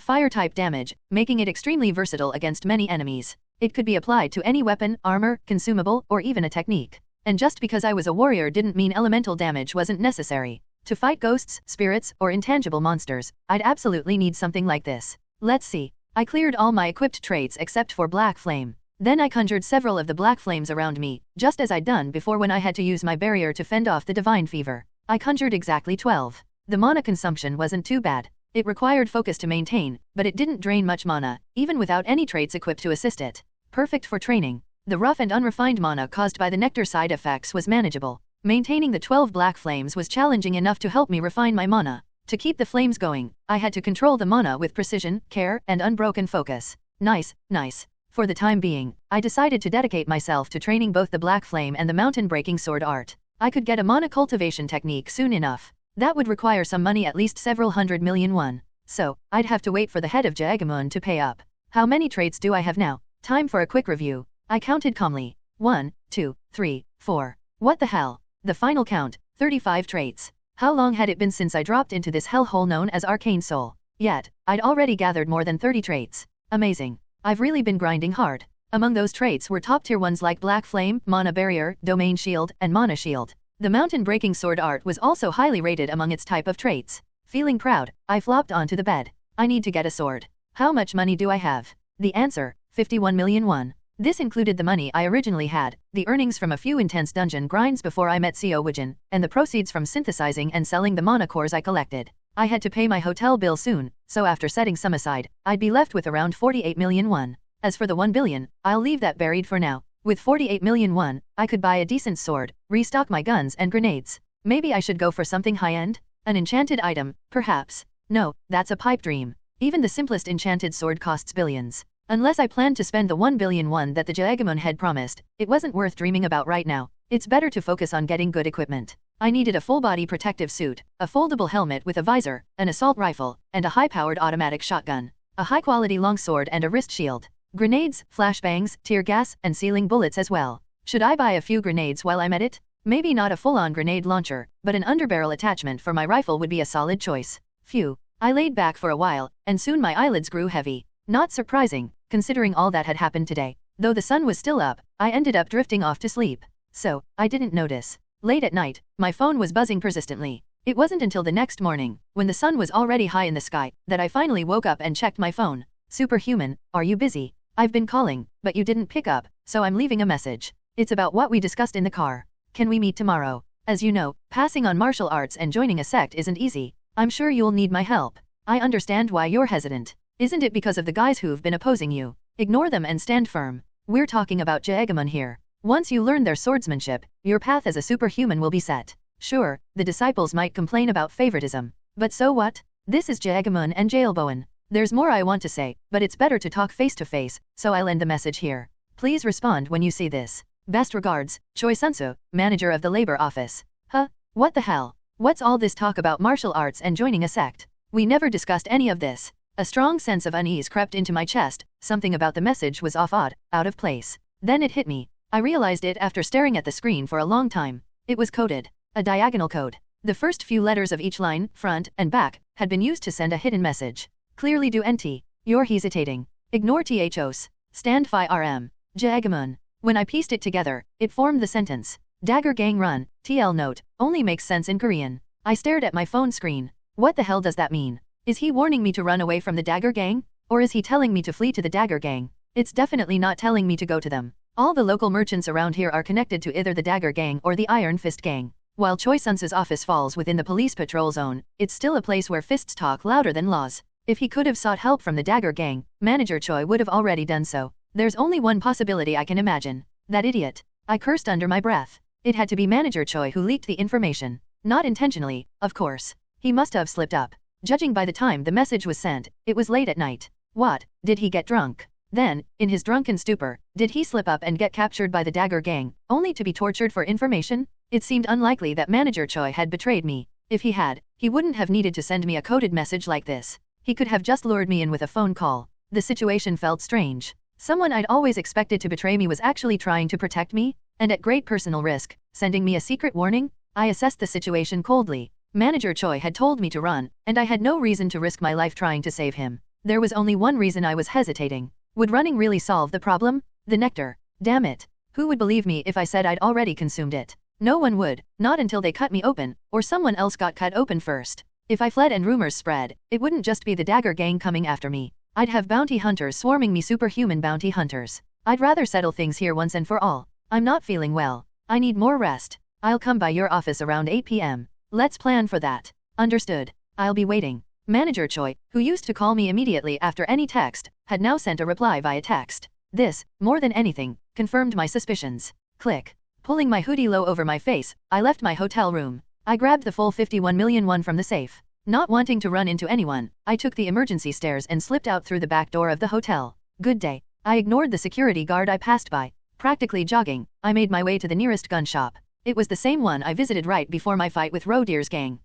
fire-type damage, making it extremely versatile against many enemies. It could be applied to any weapon, armor, consumable, or even a technique. And just because I was a warrior didn't mean elemental damage wasn't necessary. To fight ghosts, spirits, or intangible monsters, I'd absolutely need something like this. Let's see. I cleared all my equipped traits except for Black Flame. Then I conjured several of the black flames around me, just as I'd done before when I had to use my barrier to fend off the divine fever. I conjured exactly 12. The mana consumption wasn't too bad. It required focus to maintain, but it didn't drain much mana, even without any traits equipped to assist it. Perfect for training. The rough and unrefined mana caused by the nectar side effects was manageable. Maintaining the 12 black flames was challenging enough to help me refine my mana. To keep the flames going, I had to control the mana with precision, care, and unbroken focus. Nice, nice. For the time being, I decided to dedicate myself to training both the black flame and the mountain-breaking sword art. I could get a mana cultivation technique soon enough. That would require some money, at least several 100 million won. So, I'd have to wait for the head of Jaegamon to pay up. How many traits do I have now? Time for a quick review. I counted calmly. 1, 2, 3, 4. What the hell? The final count, 35 traits. How long had it been since I dropped into this hellhole known as Arcane Seoul? Yet, I'd already gathered more than 30 traits. Amazing. I've really been grinding hard. Among those traits were top-tier ones like Black Flame, Mana Barrier, Domain Shield, and Mana Shield. The mountain-breaking sword art was also highly rated among its type of traits. Feeling proud, I flopped onto the bed. I need to get a sword. How much money do I have? The answer, 51 million won. This included the money I originally had, the earnings from a few intense dungeon grinds before I met Co Wuin, and the proceeds from synthesizing and selling the mana cores I collected. I had to pay my hotel bill soon, so after setting some aside, I'd be left with around 48 million won. As for the 1 billion, I'll leave that buried for now. With 48 million won, I could buy a decent sword, restock my guns and grenades. Maybe I should go for something high-end? An enchanted item, perhaps. No, that's a pipe dream. Even the simplest enchanted sword costs billions. Unless I planned to spend the 1 billion won that the Jaegamon had promised, it wasn't worth dreaming about right now. It's better to focus on getting good equipment. I needed a full-body protective suit, a foldable helmet with a visor, an assault rifle, and a high-powered automatic shotgun. A high-quality longsword and a wrist shield. Grenades, flashbangs, tear gas, and ceiling bullets as well. Should I buy a few grenades while I'm at it? Maybe not a full-on grenade launcher, but an underbarrel attachment for my rifle would be a solid choice. Phew. I laid back for a while, and soon my eyelids grew heavy. Not surprising, considering all that had happened today. Though the sun was still up, I ended up drifting off to sleep. So, I didn't notice. Late at night, my phone was buzzing persistently. It wasn't until the next morning, when the sun was already high in the sky, that I finally woke up and checked my phone. Superhuman, are you busy? I've been calling, but you didn't pick up, so I'm leaving a message. It's about what we discussed in the car. Can we meet tomorrow? As you know, passing on martial arts and joining a sect isn't easy. I'm sure you'll need my help. I understand why you're hesitant. Isn't it because of the guys who've been opposing you? Ignore them and stand firm. We're talking about Jeonsa here. Once you learn their swordsmanship, your path as a superhuman will be set. Sure, the disciples might complain about favoritism. But so what? This is Jeonsa and Jailboen. There's more I want to say, but it's better to talk face to face, so I'll end the message here. Please respond when you see this. Best regards, Choi Sunsu, manager of the labor office. Huh? What the hell? What's all this talk about martial arts and joining a sect? We never discussed any of this. A strong sense of unease crept into my chest. Something about the message was odd, out of place. Then it hit me. I realized it after staring at the screen for a long time. It was coded. A diagonal code. The first few letters of each line, front and back, had been used to send a hidden message. Clearly do NT. You're hesitating. Ignore THOS. Stand Phi RM. Jeonsa. When I pieced it together, it formed the sentence. Dagger Gang Run, TL note, only makes sense in Korean. I stared at my phone screen. What the hell does that mean? Is he warning me to run away from the Dagger Gang? Or is he telling me to flee to the Dagger Gang? It's definitely not telling me to go to them. All the local merchants around here are connected to either the Dagger Gang or the Iron Fist Gang. While Choi Sunsu's office falls within the police patrol zone, it's still a place where fists talk louder than laws. If he could have sought help from the Dagger Gang, Manager Choi would have already done so. There's only one possibility I can imagine. That idiot. I cursed under my breath. It had to be Manager Choi who leaked the information. Not intentionally, of course. He must have slipped up. Judging by the time the message was sent, it was late at night. What, did he get drunk? Then, in his drunken stupor, did he slip up and get captured by the Dagger Gang, only to be tortured for information? It seemed unlikely that Manager Choi had betrayed me. If he had, he wouldn't have needed to send me a coded message like this. He could have just lured me in with a phone call. The situation felt strange. Someone I'd always expected to betray me was actually trying to protect me, and at great personal risk, sending me a secret warning? I assessed the situation coldly. Manager Choi had told me to run, and I had no reason to risk my life trying to save him. There was only one reason I was hesitating. Would running really solve the problem? The nectar. Damn it. Who would believe me if I said I'd already consumed it? No one would, not until they cut me open, or someone else got cut open first. If I fled and rumors spread, it wouldn't just be the Dagger Gang coming after me. I'd have bounty hunters swarming me, superhuman bounty hunters. I'd rather settle things here once and for all. I'm not feeling well. I need more rest. I'll come by your office around 8 p.m. Let's plan for that. Understood. I'll be waiting. Manager Choi, who used to call me immediately after any text, had now sent a reply via text. This, more than anything, confirmed my suspicions. Click. Pulling my hoodie low over my face, I left my hotel room. I grabbed the full 51 million won from the safe. Not wanting to run into anyone, I took the emergency stairs and slipped out through the back door of the hotel. Good day. I ignored the security guard I passed by. Practically jogging, I made my way to the nearest gun shop. It was the same one I visited right before my fight with Rodeer's gang.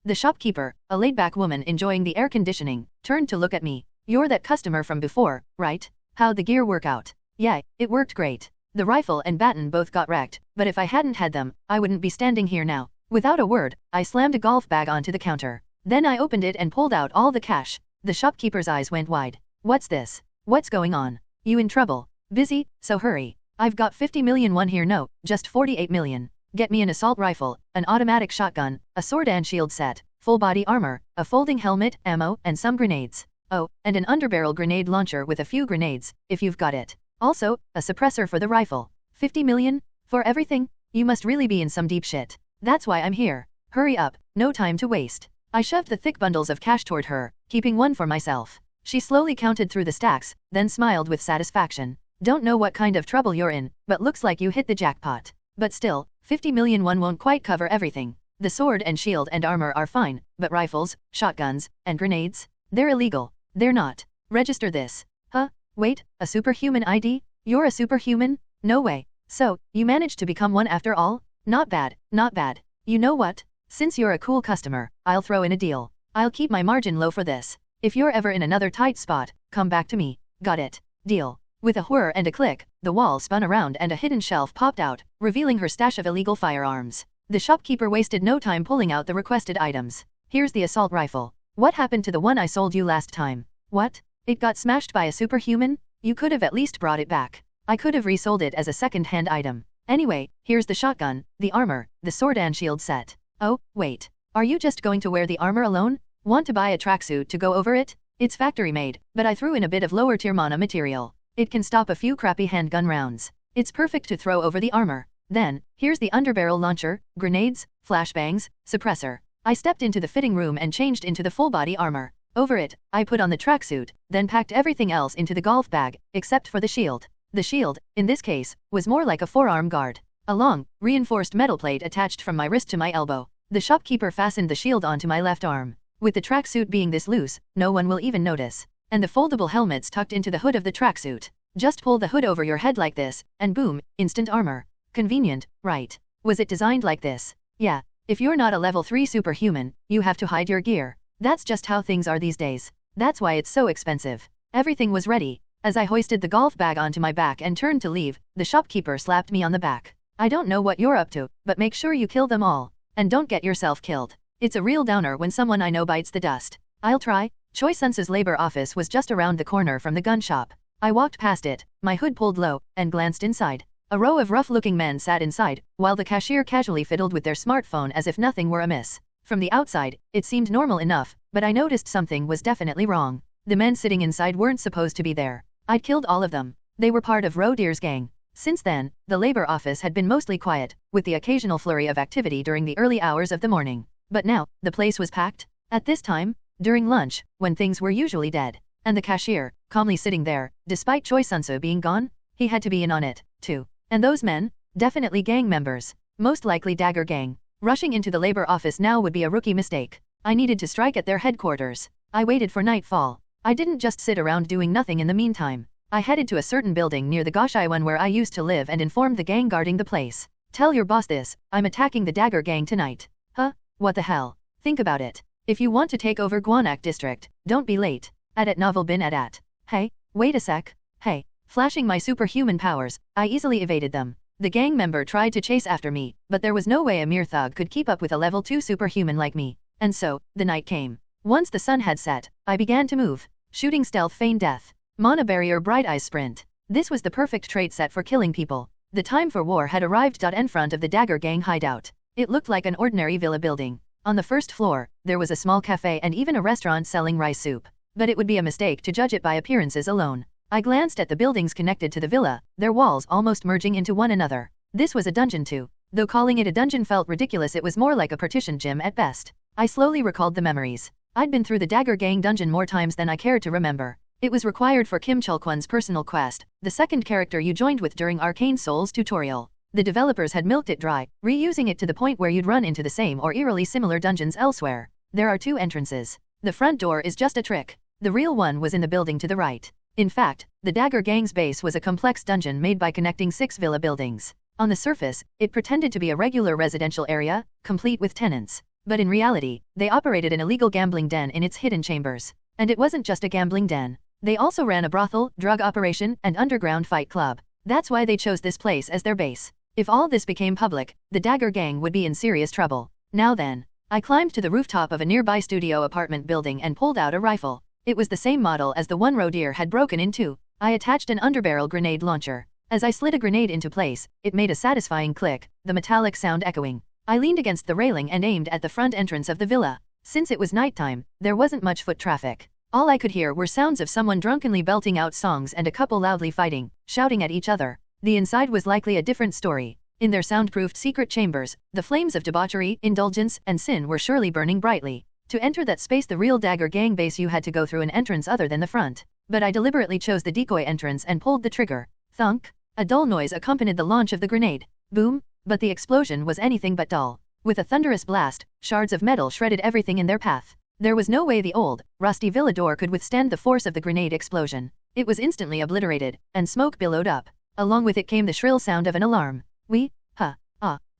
The shopkeeper, a laid-back woman enjoying the air conditioning, turned to look at me. You're that customer from before, right? How'd the gear work out? Yeah, it worked great. The rifle and baton both got wrecked, but if I hadn't had them, I wouldn't be standing here now. Without a word, I slammed a golf bag onto the counter. Then I opened it and pulled out all the cash. The shopkeeper's eyes went wide. What's this? What's going on? You in trouble? Busy? So hurry. I've got 50 million won here. No, just 48 million. Get me an assault rifle, an automatic shotgun, a sword and shield set, full body armor, a folding helmet, ammo, and some grenades. Oh, and an underbarrel grenade launcher with a few grenades, if you've got it. Also, a suppressor for the rifle. 50 million? For everything? You must really be in some deep shit. That's why I'm here. Hurry up, no time to waste. I shoved the thick bundles of cash toward her, keeping one for myself. She slowly counted through the stacks, then smiled with satisfaction. Don't know what kind of trouble you're in, but looks like you hit the jackpot. But still, 50 million won won't quite cover everything. The sword and shield and armor are fine, but rifles, shotguns, and grenades? They're illegal. They're not. Register this. Huh? Wait, a superhuman ID? You're a superhuman? No way. So, you managed to become one after all? Not bad, not bad. You know what? Since you're a cool customer, I'll throw in a deal. I'll keep my margin low for this. If you're ever in another tight spot, come back to me. Got it. Deal. With a whir and a click, the wall spun around and a hidden shelf popped out, revealing her stash of illegal firearms. The shopkeeper wasted no time pulling out the requested items. Here's the assault rifle. What happened to the one I sold you last time? What? It got smashed by a superhuman? You could have at least brought it back. I could have resold it as a second-hand item. Anyway, here's the shotgun, the armor, the sword and shield set. Oh, wait. Are you just going to wear the armor alone? Want to buy a tracksuit to go over it? It's factory-made, but I threw in a bit of lower-tier mana material. It can stop a few crappy handgun rounds. It's perfect to throw over the armor. Then, here's the underbarrel launcher, grenades, flashbangs, suppressor. I stepped into the fitting room and changed into the full-body armor. Over it, I put on the tracksuit, then packed everything else into the golf bag, except for the shield. The shield, in this case, was more like a forearm guard. A long, reinforced metal plate attached from my wrist to my elbow. The shopkeeper fastened the shield onto my left arm. With the tracksuit being this loose, no one will even notice. And the foldable helmet's tucked into the hood of the tracksuit. Just pull the hood over your head like this, and boom, instant armor. Convenient, right? Was it designed like this? Yeah. If you're not a level 3 superhuman, you have to hide your gear. That's just how things are these days. That's why it's so expensive. Everything was ready. As I hoisted the golf bag onto my back and turned to leave, the shopkeeper slapped me on the back. I don't know what you're up to, but make sure you kill them all. And don't get yourself killed. It's a real downer when someone I know bites the dust. I'll try. Choi Sunsu's labor office was just around the corner from the gun shop. I walked past it, my hood pulled low, and glanced inside. A row of rough-looking men sat inside, while the cashier casually fiddled with their smartphone as if nothing were amiss. From the outside, it seemed normal enough, but I noticed something was definitely wrong. The men sitting inside weren't supposed to be there. I'd killed all of them. They were part of Rodeer's gang. Since then, the labor office had been mostly quiet, with the occasional flurry of activity during the early hours of the morning. But now, the place was packed. At this time, during lunch, when things were usually dead. And the cashier, calmly sitting there, despite Choi Sunsu being gone, he had to be in on it, too. And those men? Definitely gang members. Most likely Dagger Gang. Rushing into the labor office now would be a rookie mistake. I needed to strike at their headquarters. I waited for nightfall. I didn't just sit around doing nothing in the meantime. I headed to a certain building near the Goshaiwan where I used to live and informed the gang guarding the place. Tell your boss this, I'm attacking the Dagger Gang tonight. Huh? What the hell? Think about it. If you want to take over Gwanak district, don't be late. At novel bin at. Hey, wait a sec. Hey. Flashing my superhuman powers, I easily evaded them. The gang member tried to chase after me, but there was no way a mere thug could keep up with a level 2 superhuman like me. And so, the night came. Once the sun had set, I began to move. Shooting stealth feign death. Mana barrier bright eyes sprint. This was the perfect trait set for killing people. The time for war had arrived. In front of the Dagger Gang hideout. It looked like an ordinary villa building. On the first floor, there was a small cafe and even a restaurant selling rice soup. But it would be a mistake to judge it by appearances alone. I glanced at the buildings connected to the villa, their walls almost merging into one another. This was a dungeon too. Though calling it a dungeon felt ridiculous, it was more like a partition gym at best. I slowly recalled the memories. I'd been through the Dagger Gang dungeon more times than I cared to remember. It was required for Kim Chulkwon's personal quest, the second character you joined with during Arcane Seoul's tutorial. The developers had milked it dry, reusing it to the point where you'd run into the same or eerily similar dungeons elsewhere. There are 2 entrances. The front door is just a trick. The real one was in the building to the right. In fact, the Dagger Gang's base was a complex dungeon made by connecting 6 villa buildings. On the surface, it pretended to be a regular residential area, complete with tenants. But in reality, they operated an illegal gambling den in its hidden chambers. And it wasn't just a gambling den. They also ran a brothel, drug operation, and underground fight club. That's why they chose this place as their base. If all this became public, the Dagger Gang would be in serious trouble. Now then, I climbed to the rooftop of a nearby studio apartment building and pulled out a rifle. It was the same model as the one Rodeer had broken into. I attached an underbarrel grenade launcher. As I slid a grenade into place, it made a satisfying click, the metallic sound echoing. I leaned against the railing and aimed at the front entrance of the villa. Since it was nighttime, there wasn't much foot traffic. All I could hear were sounds of someone drunkenly belting out songs and a couple loudly fighting, shouting at each other. The inside was likely a different story. In their soundproofed secret chambers, the flames of debauchery, indulgence, and sin were surely burning brightly. To enter that space, the real Dagger Gang base, you had to go through an entrance other than the front. But I deliberately chose the decoy entrance and pulled the trigger. Thunk! A dull noise accompanied the launch of the grenade. Boom! But the explosion was anything but dull. With a thunderous blast, shards of metal shredded everything in their path. There was no way the old, rusty villa door could withstand the force of the grenade explosion. It was instantly obliterated, and smoke billowed up. Along with it came the shrill sound of an alarm.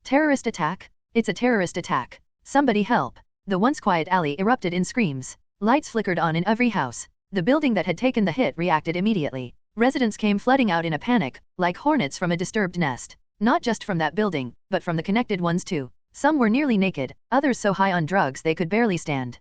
Terrorist attack? It's a terrorist attack. Somebody help. The once quiet alley erupted in screams. Lights flickered on in every house. The building that had taken the hit reacted immediately. Residents came flooding out in a panic, like hornets from a disturbed nest. Not just from that building, but from the connected ones too. Some were nearly naked, others so high on drugs they could barely stand.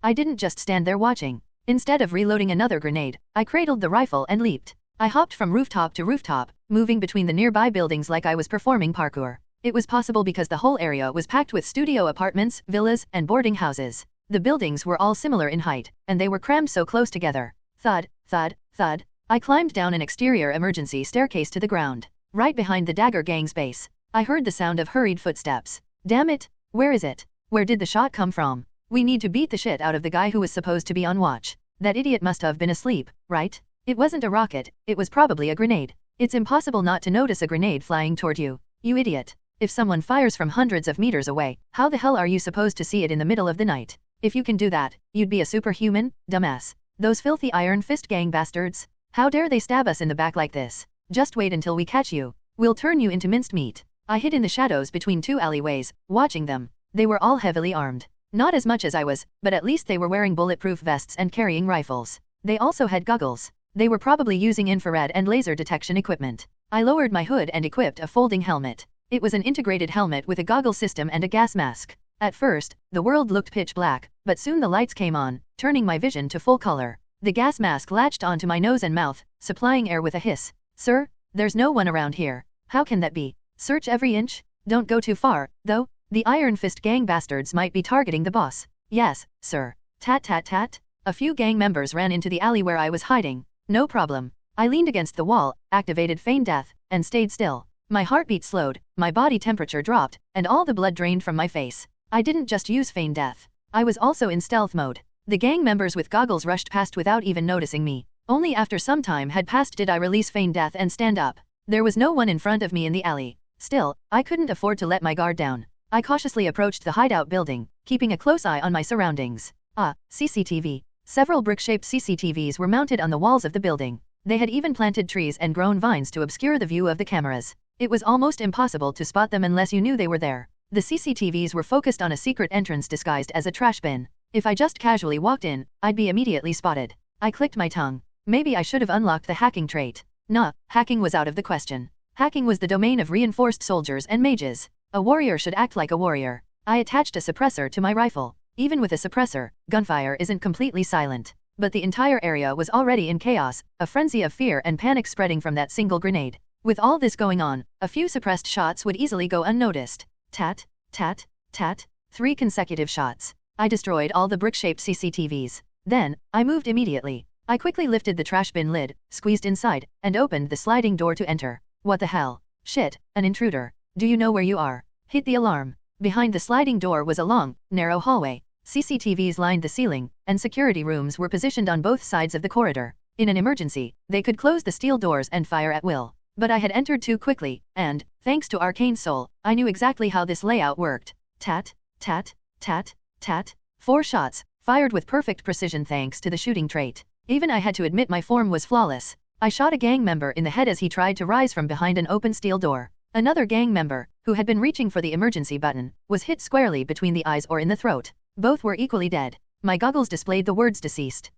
I didn't just stand there watching. Instead of reloading another grenade, I cradled the rifle and leaped. I hopped from rooftop to rooftop, moving between the nearby buildings like I was performing parkour. It was possible because the whole area was packed with studio apartments, villas, and boarding houses. The buildings were all similar in height, and they were crammed so close together. Thud, thud, thud. I climbed down an exterior emergency staircase to the ground. Right behind the Dagger Gang's base, I heard the sound of hurried footsteps. Damn it! Where is it? Where did the shot come from? We need to beat the shit out of the guy who was supposed to be on watch. That idiot must have been asleep, right? It wasn't a rocket, it was probably a grenade. It's impossible not to notice a grenade flying toward you, you idiot. If someone fires from hundreds of meters away, how the hell are you supposed to see it in the middle of the night? If you can do that, you'd be a superhuman, dumbass. Those filthy Iron Fist gang bastards. How dare they stab us in the back like this? Just wait until we catch you. We'll turn you into minced meat. I hid in the shadows between two alleyways, watching them. They were all heavily armed. Not as much as I was, but at least they were wearing bulletproof vests and carrying rifles. They also had goggles. They were probably using infrared and laser detection equipment. I lowered my hood and equipped a folding helmet. It was an integrated helmet with a goggle system and a gas mask. At first, the world looked pitch black, but soon the lights came on, turning my vision to full color. The gas mask latched onto my nose and mouth, supplying air with a hiss. Sir, there's no one around here. How can that be? Search every inch? Don't go too far, though. The Iron Fist gang bastards might be targeting the boss. Yes, sir. Tat tat tat. A few gang members ran into the alley where I was hiding. No problem. I leaned against the wall, activated feign death, and stayed still. My heartbeat slowed, my body temperature dropped, and all the blood drained from my face. I didn't just use feign death. I was also in stealth mode. The gang members with goggles rushed past without even noticing me. Only after some time had passed did I release feign death and stand up. There was no one in front of me in the alley. Still, I couldn't afford to let my guard down. I cautiously approached the hideout building, keeping a close eye on my surroundings. CCTV. Several brick-shaped CCTVs were mounted on the walls of the building. They had even planted trees and grown vines to obscure the view of the cameras. It was almost impossible to spot them unless you knew they were there. The CCTVs were focused on a secret entrance disguised as a trash bin. If I just casually walked in, I'd be immediately spotted. I clicked my tongue. Maybe I should have unlocked the hacking trait. Nah, hacking was out of the question. Hacking was the domain of reinforced soldiers and mages. A warrior should act like a warrior. I attached a suppressor to my rifle. Even with a suppressor, gunfire isn't completely silent. But the entire area was already in chaos, a frenzy of fear and panic spreading from that single grenade. With all this going on, a few suppressed shots would easily go unnoticed. Tat, tat, tat, 3 consecutive shots. I destroyed all the brick-shaped CCTVs. Then, I moved immediately. I quickly lifted the trash bin lid, squeezed inside, and opened the sliding door to enter. What the hell? Shit, an intruder. Do you know where you are? Hit the alarm. Behind the sliding door was a long, narrow hallway. CCTVs lined the ceiling, and security rooms were positioned on both sides of the corridor. In an emergency, they could close the steel doors and fire at will. But I had entered too quickly, and, thanks to Arcane Seoul, I knew exactly how this layout worked. Tat, tat, tat, tat. 4 shots, fired with perfect precision thanks to the shooting trait. Even I had to admit my form was flawless. I shot a gang member in the head as he tried to rise from behind an open steel door. Another gang member, who had been reaching for the emergency button, was hit squarely between the eyes or in the throat. Both were equally dead. My goggles displayed the words deceased.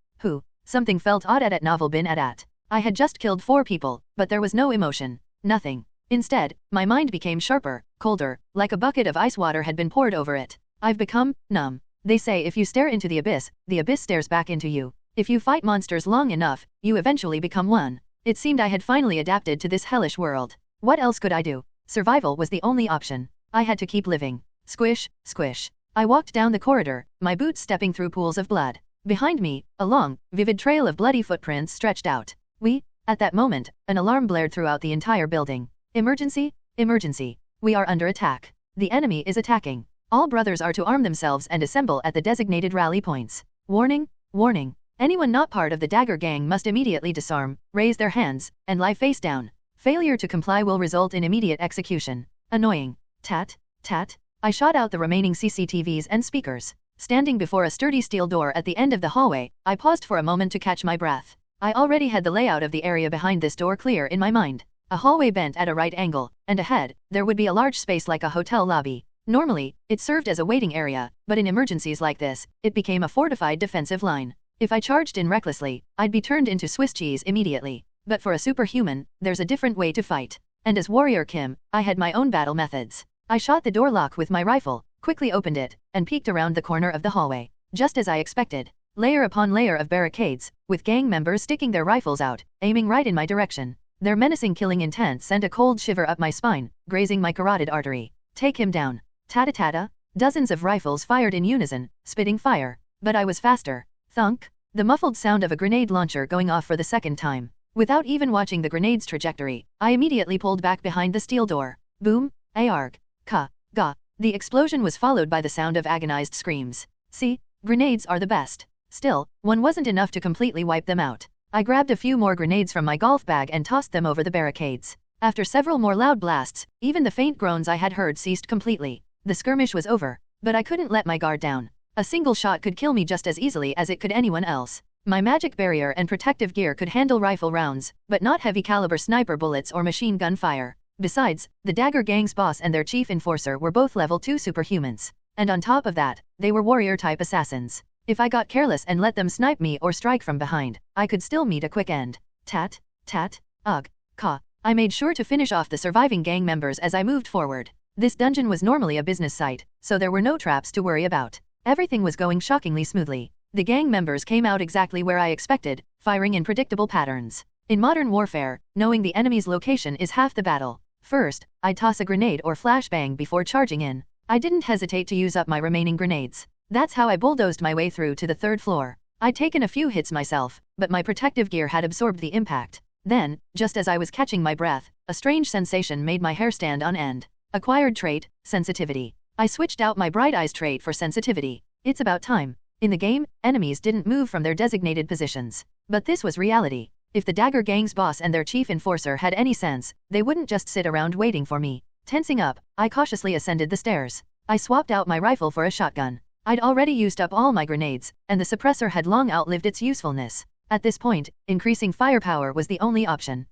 Something felt odd at novel bin at. I had just killed 4 people, but there was no emotion. Nothing. Instead, my mind became sharper, colder, like a bucket of ice water had been poured over it. I've become numb. They say if you stare into the abyss stares back into you. If you fight monsters long enough, you eventually become one. It seemed I had finally adapted to this hellish world. What else could I do? Survival was the only option. I had to keep living. Squish, squish. I walked down the corridor, my boots stepping through pools of blood. Behind me, a long, vivid trail of bloody footprints stretched out. At that moment, an alarm blared throughout the entire building. Emergency, emergency. We are under attack. The enemy is attacking. All brothers are to arm themselves and assemble at the designated rally points. Warning, warning. Anyone not part of the Dagger Gang must immediately disarm, raise their hands, and lie face down. Failure to comply will result in immediate execution. Annoying. Tat, tat. I shot out the remaining CCTVs and speakers. Standing before a sturdy steel door at the end of the hallway, I paused for a moment to catch my breath. I already had the layout of the area behind this door clear in my mind. A hallway bent at a right angle, and ahead, there would be a large space like a hotel lobby. Normally, it served as a waiting area, but in emergencies like this, it became a fortified defensive line. If I charged in recklessly, I'd be turned into Swiss cheese immediately. But for a superhuman, there's a different way to fight. And as Warrior Kim, I had my own battle methods. I shot the door lock with my rifle, quickly opened it, and peeked around the corner of the hallway. just as I expected. Layer upon layer of barricades, with gang members sticking their rifles out, aiming right in my direction. Their menacing killing intent sent a cold shiver up my spine, grazing my carotid artery. Take him down. Tata-tata. Dozens of rifles fired in unison, spitting fire. But I was faster. Thunk. The muffled sound of a grenade launcher going off for the second time. Without even watching the grenade's trajectory, I immediately pulled back behind the steel door. Boom. Arg. Ka. Ga. The explosion was followed by the sound of agonized screams. See? Grenades are the best. Still, one wasn't enough to completely wipe them out. I grabbed a few more grenades from my golf bag and tossed them over the barricades. After several more loud blasts, even the faint groans I had heard ceased completely. The skirmish was over, but I couldn't let my guard down. A single shot could kill me just as easily as it could anyone else. My magic barrier and protective gear could handle rifle rounds, but not heavy caliber sniper bullets or machine gun fire. Besides, the Dagger Gang's boss and their chief enforcer were both level 2 superhumans. And on top of that, they were warrior-type assassins. If I got careless and let them snipe me or strike from behind, I could still meet a quick end. Tat, tat, ugh, ka. I made sure to finish off the surviving gang members as I moved forward. This dungeon was normally a business site, so there were no traps to worry about. Everything was going shockingly smoothly. The gang members came out exactly where I expected, firing in predictable patterns. In modern warfare, knowing the enemy's location is half the battle. First, I toss a grenade or flashbang before charging in. I didn't hesitate to use up my remaining grenades. That's how I bulldozed my way through to the 3rd floor. I'd taken a few hits myself, but my protective gear had absorbed the impact. Then, just as I was catching my breath, a strange sensation made my hair stand on end. Acquired trait, sensitivity. I switched out my bright eyes trait for sensitivity. It's about time. In the game, enemies didn't move from their designated positions. But this was reality. If the Dagger Gang's boss and their chief enforcer had any sense, they wouldn't just sit around waiting for me. Tensing up, I cautiously ascended the stairs. I swapped out my rifle for a shotgun. I'd already used up all my grenades, and the suppressor had long outlived its usefulness. At this point, increasing firepower was the only option.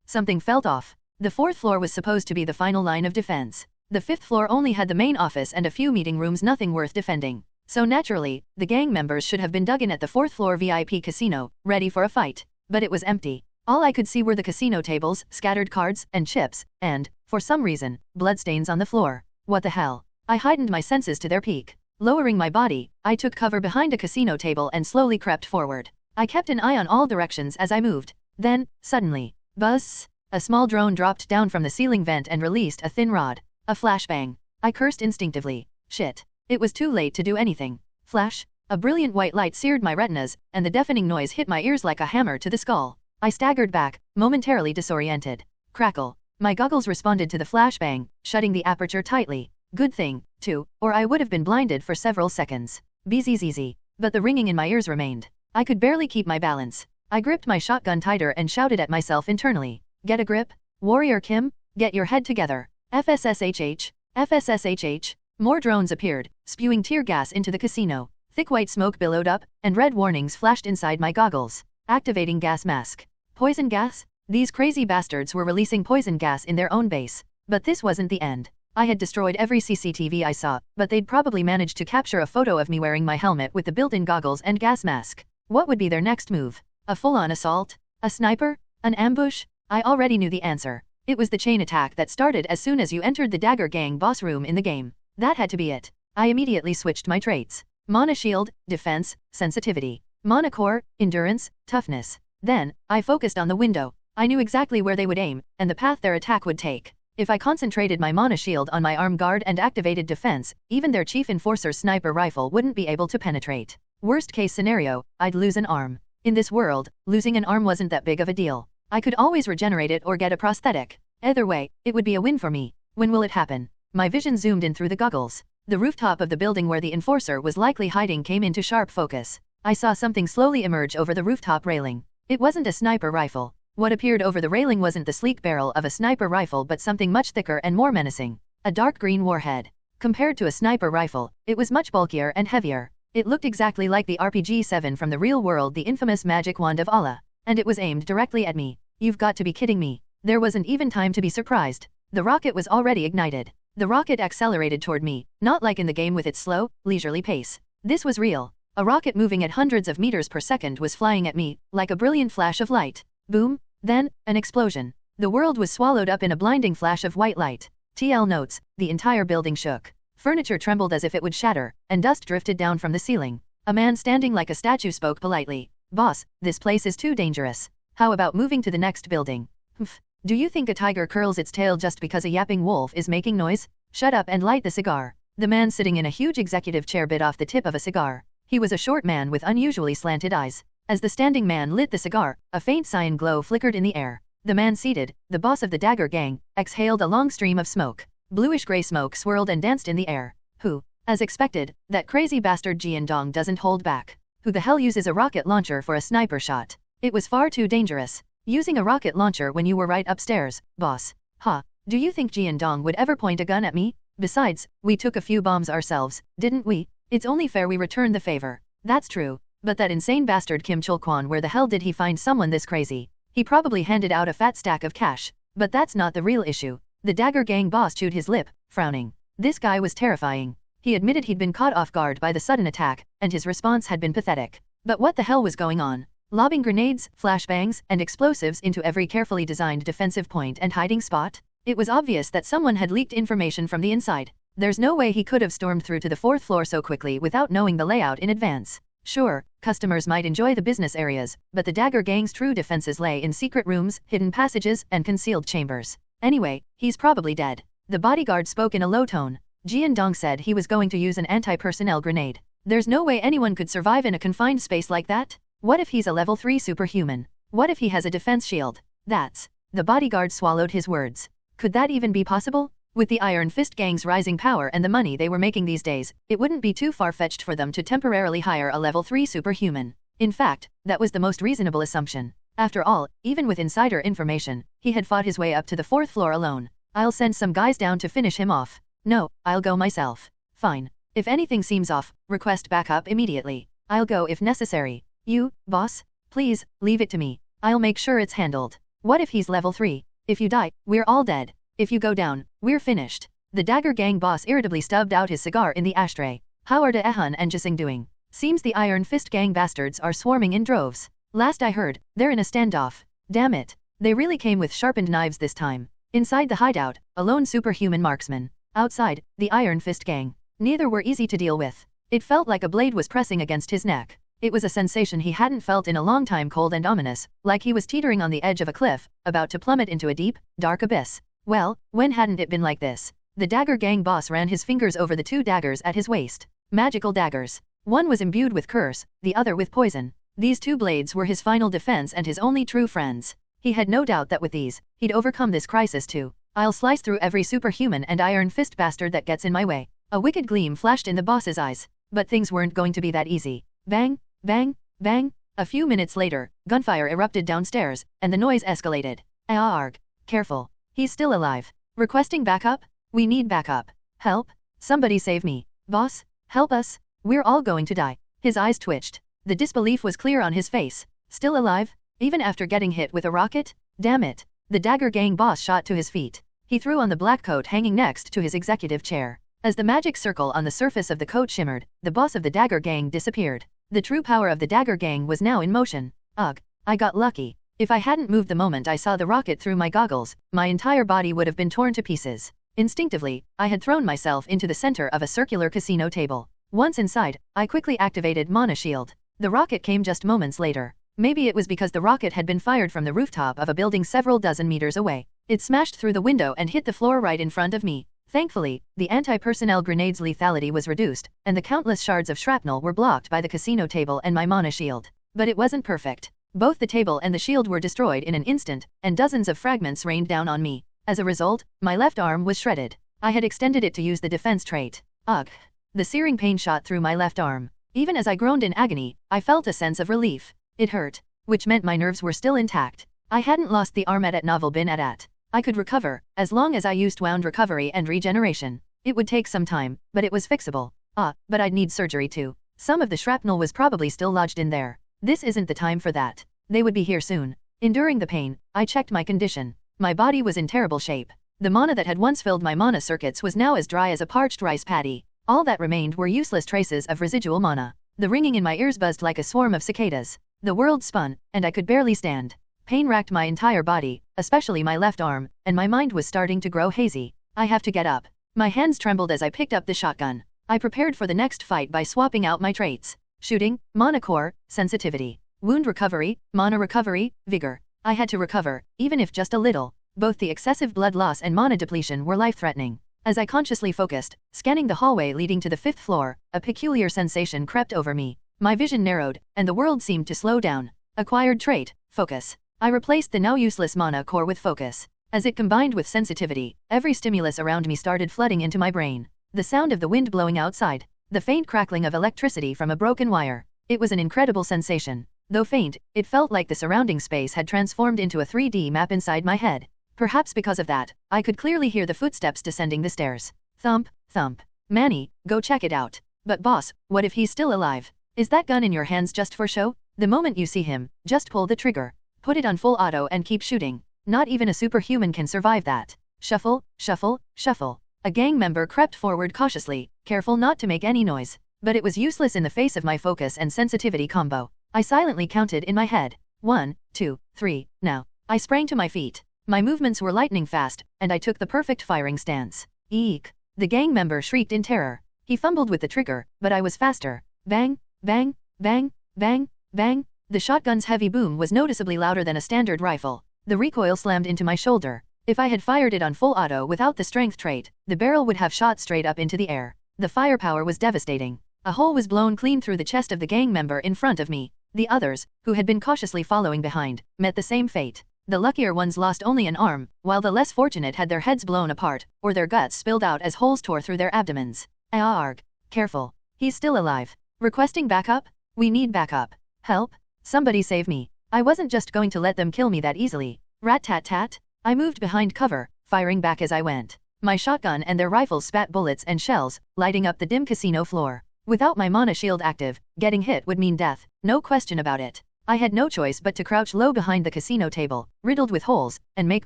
Something felt off. The 4th floor was supposed to be the final line of defense. The 5th floor only had the main office and a few meeting rooms, nothing worth defending. So naturally, the gang members should have been dug in at the 4th floor VIP casino, ready for a fight. But it was empty. All I could see were the casino tables, scattered cards, and chips, and, for some reason, bloodstains on the floor. What the hell? I heightened my senses to their peak. Lowering my body, I took cover behind a casino table and slowly crept forward. I kept an eye on all directions as I moved. Then, suddenly, buzz! A small drone dropped down from the ceiling vent and released a thin rod. A flashbang. I cursed instinctively. Shit. It was too late to do anything. Flash. A brilliant white light seared my retinas, and the deafening noise hit my ears like a hammer to the skull. I staggered back, momentarily disoriented. Crackle. My goggles responded to the flashbang, shutting the aperture tightly. Good thing, too, or I would have been blinded for several seconds. Bzzz. But the ringing in my ears remained. I could barely keep my balance. I gripped my shotgun tighter and shouted at myself internally. Get a grip? Warrior Kim? Get your head together. FSSHH. FSSHH. More drones appeared, spewing tear gas into the casino. Thick white smoke billowed up, and red warnings flashed inside my goggles. Activating gas mask. Poison gas? These crazy bastards were releasing poison gas in their own base. But this wasn't the end. I had destroyed every CCTV I saw, but they'd probably managed to capture a photo of me wearing my helmet with the built-in goggles and gas mask. What would be their next move? A full-on assault? A sniper? An ambush? I already knew the answer. It was the chain attack that started as soon as you entered the Dagger Gang boss room in the game. That had to be it. I immediately switched my traits. Mana Shield, Defense, Sensitivity. Mana Core, Endurance, Toughness. Then, I focused on the window. I knew exactly where they would aim, and the path their attack would take. If I concentrated my Mana Shield on my arm guard and activated Defense, even their chief enforcer's sniper rifle wouldn't be able to penetrate. Worst case scenario, I'd lose an arm. In this world, losing an arm wasn't that big of a deal. I could always regenerate it or get a prosthetic. Either way, it would be a win for me. When will it happen? My vision zoomed in through the goggles. The rooftop of the building where the enforcer was likely hiding came into sharp focus. I saw something slowly emerge over the rooftop railing. It wasn't a sniper rifle. What appeared over the railing wasn't the sleek barrel of a sniper rifle but something much thicker and more menacing. A dark green warhead. Compared to a sniper rifle, it was much bulkier and heavier. It looked exactly like the RPG-7 from the real world, the infamous magic wand of Allah. And it was aimed directly at me. You've got to be kidding me. There wasn't even time to be surprised. The rocket was already ignited. The rocket accelerated toward me, not like in the game with its slow, leisurely pace. This was real. A rocket moving at hundreds of meters per second was flying at me, like a brilliant flash of light. Boom. Then, an explosion. The world was swallowed up in a blinding flash of white light. TL notes, the entire building shook. Furniture trembled as if it would shatter, and dust drifted down from the ceiling. A man standing like a statue spoke politely. Boss, this place is too dangerous. How about moving to the next building? Humph. Do you think a tiger curls its tail just because a yapping wolf is making noise? Shut up and light the cigar. The man sitting in a huge executive chair bit off the tip of a cigar. He was a short man with unusually slanted eyes. As the standing man lit the cigar, a faint cyan glow flickered in the air. The man seated, the boss of the Dagger Gang, exhaled a long stream of smoke. Bluish-gray smoke swirled and danced in the air. Who? As expected, that crazy bastard Jiandong doesn't hold back. Who the hell uses a rocket launcher for a sniper shot? It was far too dangerous. Using a rocket launcher when you were right upstairs, boss. Ha, do you think Jiandong would ever point a gun at me? Besides, we took a few bombs ourselves, didn't we? It's only fair we return the favor. That's true. But that insane bastard Kim Chul-kwan, where the hell did he find someone this crazy? He probably handed out a fat stack of cash. But that's not the real issue. The Dagger Gang boss chewed his lip, frowning. This guy was terrifying. He admitted he'd been caught off guard by the sudden attack, and his response had been pathetic. But what the hell was going on? Lobbing grenades, flashbangs, and explosives into every carefully designed defensive point and hiding spot? It was obvious that someone had leaked information from the inside. There's no way he could have stormed through to the 4th floor so quickly without knowing the layout in advance. Sure, customers might enjoy the business areas, but the Dagger Gang's true defenses lay in secret rooms, hidden passages, and concealed chambers. Anyway, he's probably dead. The bodyguard spoke in a low tone. Jiandong said he was going to use an anti-personnel grenade. There's no way anyone could survive in a confined space like that. What if he's a level 3 superhuman? What if he has a defense shield? That's... The bodyguard swallowed his words. Could that even be possible? With the Iron Fist Gang's rising power and the money they were making these days, it wouldn't be too far-fetched for them to temporarily hire a level 3 superhuman. In fact, that was the most reasonable assumption. After all, even with insider information, he had fought his way up to the 4th floor alone. I'll send some guys down to finish him off. No, I'll go myself. Fine. If anything seems off, request backup immediately. I'll go if necessary. You, boss? Please, leave it to me. I'll make sure it's handled. What if he's level 3? If you die, we're all dead. If you go down, we're finished. The Dagger Gang boss irritably stubbed out his cigar in the ashtray. How are De Ehun and Jising doing? Seems the Iron Fist Gang bastards are swarming in droves. Last I heard, they're in a standoff. Damn it. They really came with sharpened knives this time. Inside the hideout, a lone superhuman marksman. Outside, the Iron Fist Gang. Neither were easy to deal with. It felt like a blade was pressing against his neck. It was a sensation he hadn't felt in a long time, cold and ominous, like he was teetering on the edge of a cliff, about to plummet into a deep, dark abyss. Well, when hadn't it been like this? The Dagger Gang boss ran his fingers over the 2 daggers at his waist. Magical daggers. One was imbued with curse, the other with poison. These 2 blades were his final defense and his only true friends. He had no doubt that with these, he'd overcome this crisis too. I'll slice through every superhuman and Iron Fist bastard that gets in my way. A wicked gleam flashed in the boss's eyes. But things weren't going to be that easy. Bang, bang, bang. A few minutes later, gunfire erupted downstairs, and the noise escalated. Arg. Careful. He's still alive. Requesting backup? We need backup. Help? Somebody save me. Boss? Help us? We're all going to die. His eyes twitched. The disbelief was clear on his face. Still alive? Even after getting hit with a rocket? Damn it. The Dagger Gang boss shot to his feet. He threw on the black coat hanging next to his executive chair. As the magic circle on the surface of the coat shimmered, the boss of the Dagger Gang disappeared. The true power of the Dagger Gang was now in motion. Ugh. I got lucky. If I hadn't moved the moment I saw the rocket through my goggles, my entire body would have been torn to pieces. Instinctively, I had thrown myself into the center of a circular casino table. Once inside, I quickly activated Mana Shield. The rocket came just moments later. Maybe it was because the rocket had been fired from the rooftop of a building several dozen meters away. It smashed through the window and hit the floor right in front of me. Thankfully, the anti-personnel grenade's lethality was reduced, and the countless shards of shrapnel were blocked by the casino table and my Mana Shield. But it wasn't perfect. Both the table and the shield were destroyed in an instant, and dozens of fragments rained down on me. As a result, my left arm was shredded. I had extended it to use the defense trait. Ugh. The searing pain shot through my left arm. Even as I groaned in agony, I felt a sense of relief. It hurt, which meant my nerves were still intact. I hadn't lost the arm at novel bin at. I could recover, as long as I used wound recovery and regeneration. It would take some time, but it was fixable. But I'd need surgery too. Some of the shrapnel was probably still lodged in there. This isn't the time for that. They would be here soon. Enduring the pain, I checked my condition. My body was in terrible shape. The mana that had once filled my mana circuits was now as dry as a parched rice paddy. All that remained were useless traces of residual mana. The ringing in my ears buzzed like a swarm of cicadas. The world spun, and I could barely stand. Pain racked my entire body, especially my left arm, and my mind was starting to grow hazy. I have to get up. My hands trembled as I picked up the shotgun. I prepared for the next fight by swapping out my traits. Shooting, mana core, sensitivity. Wound recovery, mana recovery, vigor. I had to recover, even if just a little. Both the excessive blood loss and mana depletion were life-threatening. As I consciously focused, scanning the hallway leading to the 5th floor, a peculiar sensation crept over me. My vision narrowed, and the world seemed to slow down. Acquired trait, focus. I replaced the now useless mana core with focus. As it combined with sensitivity, every stimulus around me started flooding into my brain. The sound of the wind blowing outside, the faint crackling of electricity from a broken wire. It was an incredible sensation. Though faint, it felt like the surrounding space had transformed into a 3D map inside my head. Perhaps because of that, I could clearly hear the footsteps descending the stairs. Thump, thump. Manny, go check it out. But boss, what if he's still alive? Is that gun in your hands just for show? The moment you see him, just pull the trigger. Put it on full auto and keep shooting. Not even a superhuman can survive that. Shuffle, shuffle, shuffle. A gang member crept forward cautiously, careful not to make any noise. But it was useless in the face of my focus and sensitivity combo. I silently counted in my head. 1, 2, 3, now. I sprang to my feet. My movements were lightning fast, and I took the perfect firing stance. Eek! The gang member shrieked in terror. He fumbled with the trigger, but I was faster. Bang, bang, bang, bang, bang. The shotgun's heavy boom was noticeably louder than a standard rifle. The recoil slammed into my shoulder. If I had fired it on full auto without the strength trait, the barrel would have shot straight up into the air. The firepower was devastating. A hole was blown clean through the chest of the gang member in front of me. The others, who had been cautiously following behind, met the same fate. The luckier ones lost only an arm, while the less fortunate had their heads blown apart, or their guts spilled out as holes tore through their abdomens. Arg. Careful. He's still alive. Requesting backup? We need backup. Help. Somebody save me. I wasn't just going to let them kill me that easily. Rat-tat-tat. I moved behind cover, firing back as I went. My shotgun and their rifles spat bullets and shells, lighting up the dim casino floor. Without my mana shield active, getting hit would mean death, no question about it. I had no choice but to crouch low behind the casino table, riddled with holes, and make